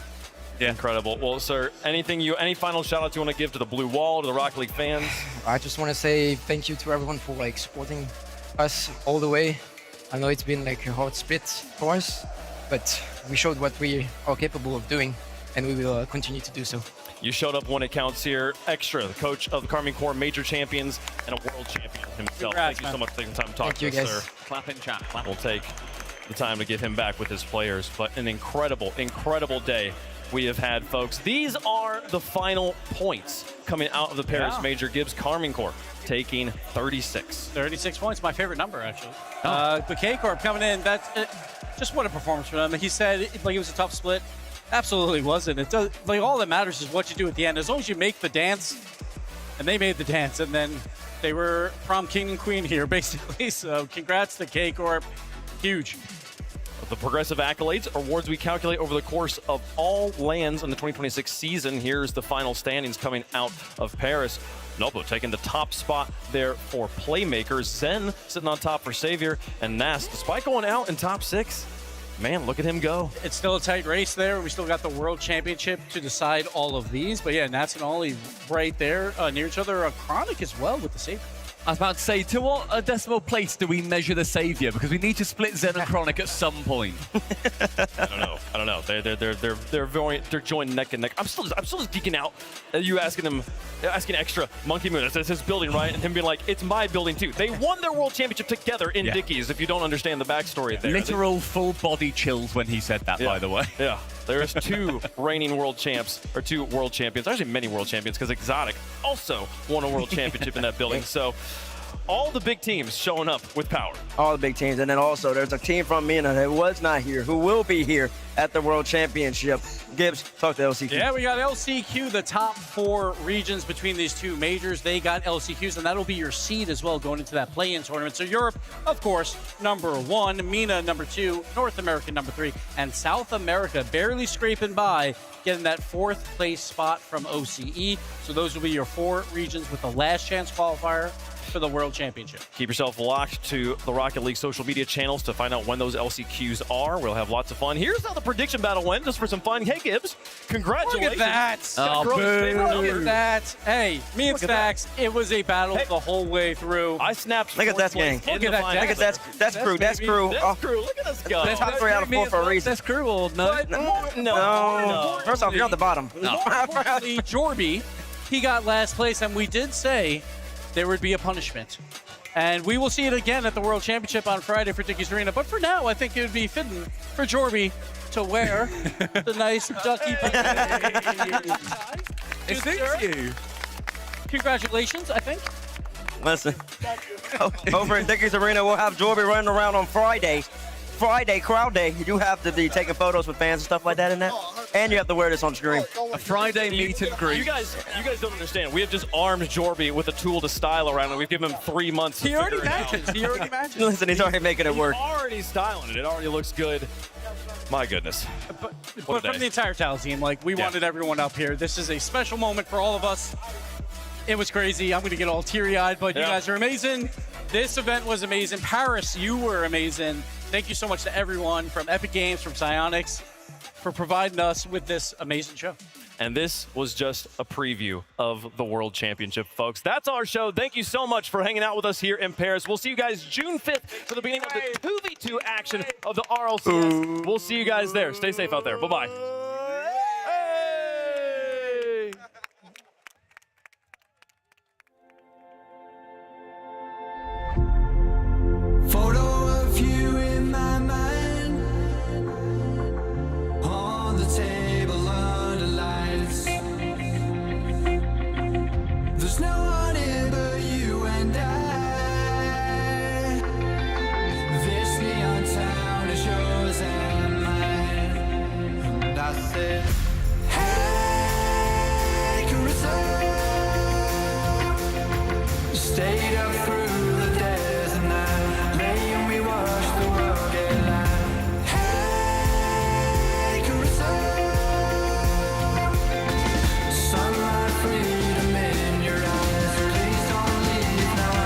Yeah, incredible. Well, sir, any final shout outs you want to give to the Blue Wall, to the Rocket League fans? I just want to say thank you to everyone for like supporting us all the way. I know it's been like a hard split for us, but we showed what we are capable of doing, and we will continue to do so. You showed up when it counts here. Extra, the coach of the Karmine Corp Major Champions and a world champion himself. Congrats, Thank you so much for taking the time to talk Thank to you, us, guys. sir. Clap in chat. Clap. We'll take the time to get him back with his players. But an incredible, incredible day we have had, folks. These are the final points coming out of the Paris Major. Gibbs Karmine Corp taking 36. 36 points, my favorite number, actually. The K-Corp coming in, that's just what a performance for them. He said like it was a tough split. Absolutely wasn't. It does, like all that matters is what you do at the end. As long as you make the dance, and they made the dance, and then they were prom king and queen here, basically. So congrats to K-Corp. Huge. The progressive accolades, awards we calculate over the course of all lands in the 2026 season. Here's the final standings coming out of Paris. Nopo taking the top spot there for Playmakers. Zen sitting on top for Savior. And Nas, despite going out in top 6, man, look at him go. It's still a tight race there. We still got the World Championship to decide all of these. But yeah, Nats and Ollie right there near each other. Chronic as well with the Savior. I was about to say, to what decimal place do we measure the Savior? Because we need to split Zen and Chronic at some point. I don't know. They're joined neck and neck. I'm still just geeking out. You asking Extra Monkey Moon. It's his building, right? And him being like, it's my building too. They won their world championship together in Dickies. If you don't understand the backstory there, Literal full body chills when he said that. By the way. Yeah. There's two reigning world champs, or 2 world champions. Actually, many world champions, because Exotic also won a world championship in that building. So all the big teams showing up with power. All the big teams. And then also there's a team from MENA that was not here, who will be here at the World Championship. Gibbs, talk to LCQ. Yeah, we got LCQ, the top 4 regions between these 2 majors. They got LCQs, and that'll be your seed as well going into that play-in tournament. So Europe, of course, number 1, MENA number 2, North America number 3, and South America barely scraping by, getting that 4th place spot from OCE. So those will be your 4 regions with the last chance qualifier for the World Championship. Keep yourself locked to the Rocket League social media channels to find out when those LCQs are. We'll have lots of fun. Here's how the prediction battle went, just for some fun. Hey, Gibbs, congratulations. Look at that. Look at that. Hey, me and Stacks, it was a battle the whole way through. I snapped. Look at that gang. Look at that. Look at that. That's crew. That's crew. That's crew. Look at us go. That's top 3 out of 4 for a reason. That's crew, old nut. No. First off, you're on the bottom. Unfortunately, Jorby, he got last place, and we did say there would be a punishment. And we will see it again at the World Championship on Friday for Dickies Arena. But for now, I think it would be fitting for Jorby to wear the nice ducky beret. It suits you. Congratulations, I think. Listen, over at Dickies Arena, we'll have Jorby running around on Friday. Friday, crowd day. You have to be taking photos with fans and stuff like that in that. And you have to wear this on screen. A Friday meet and greet. You guys don't understand. We have just armed Jorby with a tool to style around, and we've given him 3 months to He already figure it out. matches. He already matches. Listen, he's already making it work. He's already styling it. It already looks good. My goodness. But from the entire Tal team, like, we wanted everyone up here. This is a special moment for all of us. It was crazy. I'm going to get all teary-eyed, but you guys are amazing. This event was amazing. Paris, you were amazing. Thank you so much to everyone from Epic Games, from Psyonix, for providing us with this amazing show. And this was just a preview of the World Championship, folks. That's our show. Thank you so much for hanging out with us here in Paris. We'll see you guys June 5th for the beginning of the 2v2 action of the RLCS. We'll see you guys there. Stay safe out there. Bye-bye. Photo of you in my mind, on the table under lights. There's no one here but you and I. This neon town is yours and mine. And I said, hey, Carissa, stayed up through the days and night, lay and we watched the world get light. Hey, Carissa, sunlight, freedom in your eyes. Please don't leave now.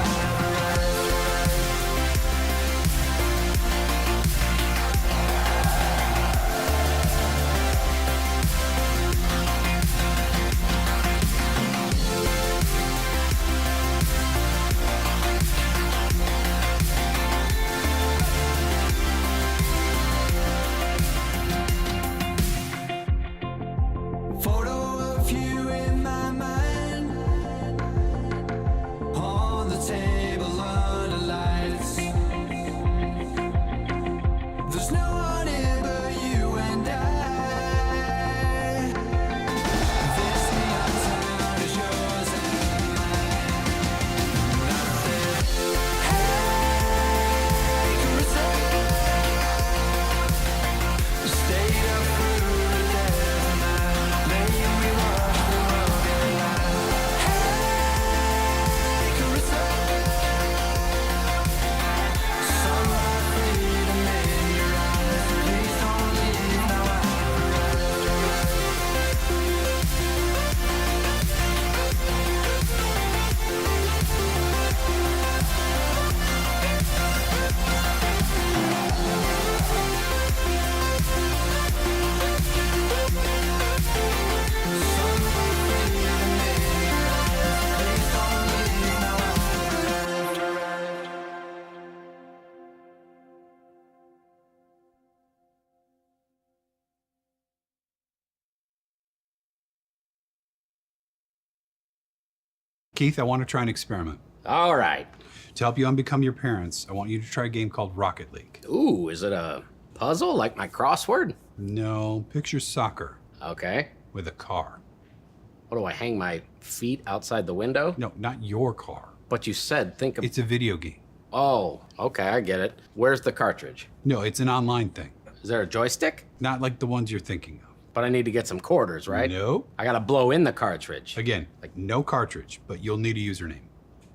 Photo of you in my mind, on the table under lights. There's no one here but you and I. This neon town is yours and mine. And I said, hey, Carissa, stayed up through the days and night, lay and we watched the world get light. Hey, Carissa, sunlight, freedom in your eyes. Please don't leave now. Keith, I want to try an experiment. All right. To help you unbecome your parents, I want you to try a game called Rocket League. Ooh, is it a puzzle like my crossword? No, picture soccer. Okay. With a car. What do I hang my feet outside the window? No, not your car. But you said think of... It's a video game. Oh, okay, I get it. Where's the cartridge? No, it's an online thing. Is there a joystick? Not like the ones you're thinking of. But I need to get some quarters, right? No. I gotta blow in the cartridge. Again, like no cartridge, but you'll need a username.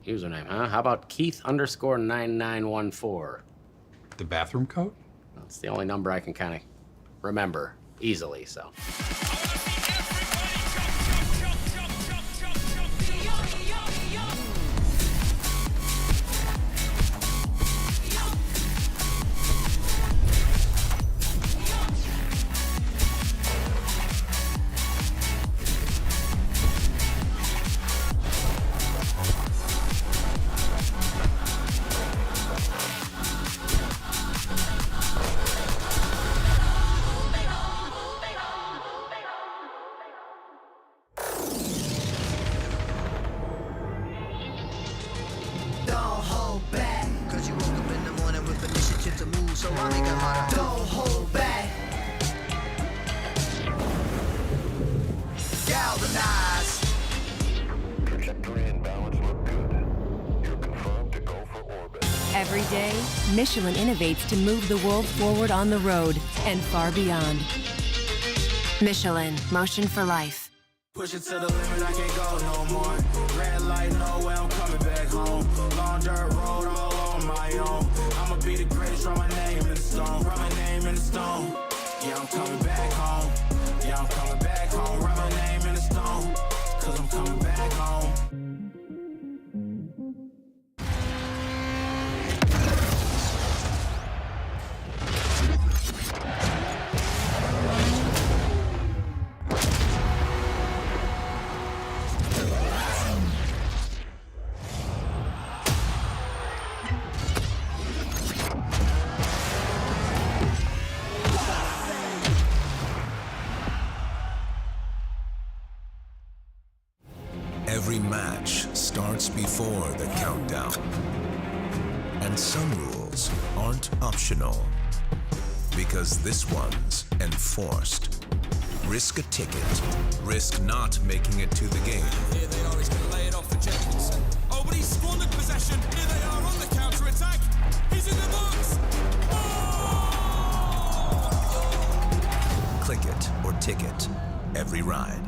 Username, huh? How about Keith_9914? The bathroom code? That's the only number I can kind of remember easily, so. Don't hold back. Galvanize. Trajectory and balance look good. You're confirmed to go for orbit. Every day, Michelin innovates to move the world forward on the road and far beyond. Michelin, motion for life. Push it to the limit, I can't go no more. Red light, no way, I'm coming back home. Long dirt road, all on my own. I'ma be the greatest, write my name in the stone. Write my name in the stone. Yeah, I'm coming back home. Yeah, I'm coming back home. Write my name in the stone. Cause I'm coming back home. Every match starts before the countdown. And some rules aren't optional, because this one's enforced. Risk a ticket. Risk not making it to the game. Here they are, he's gonna lay it off for Jefferson. Oh, but he's squandered possession. Here they are on the counter-attack. He's in the box. Click it or ticket. Every ride.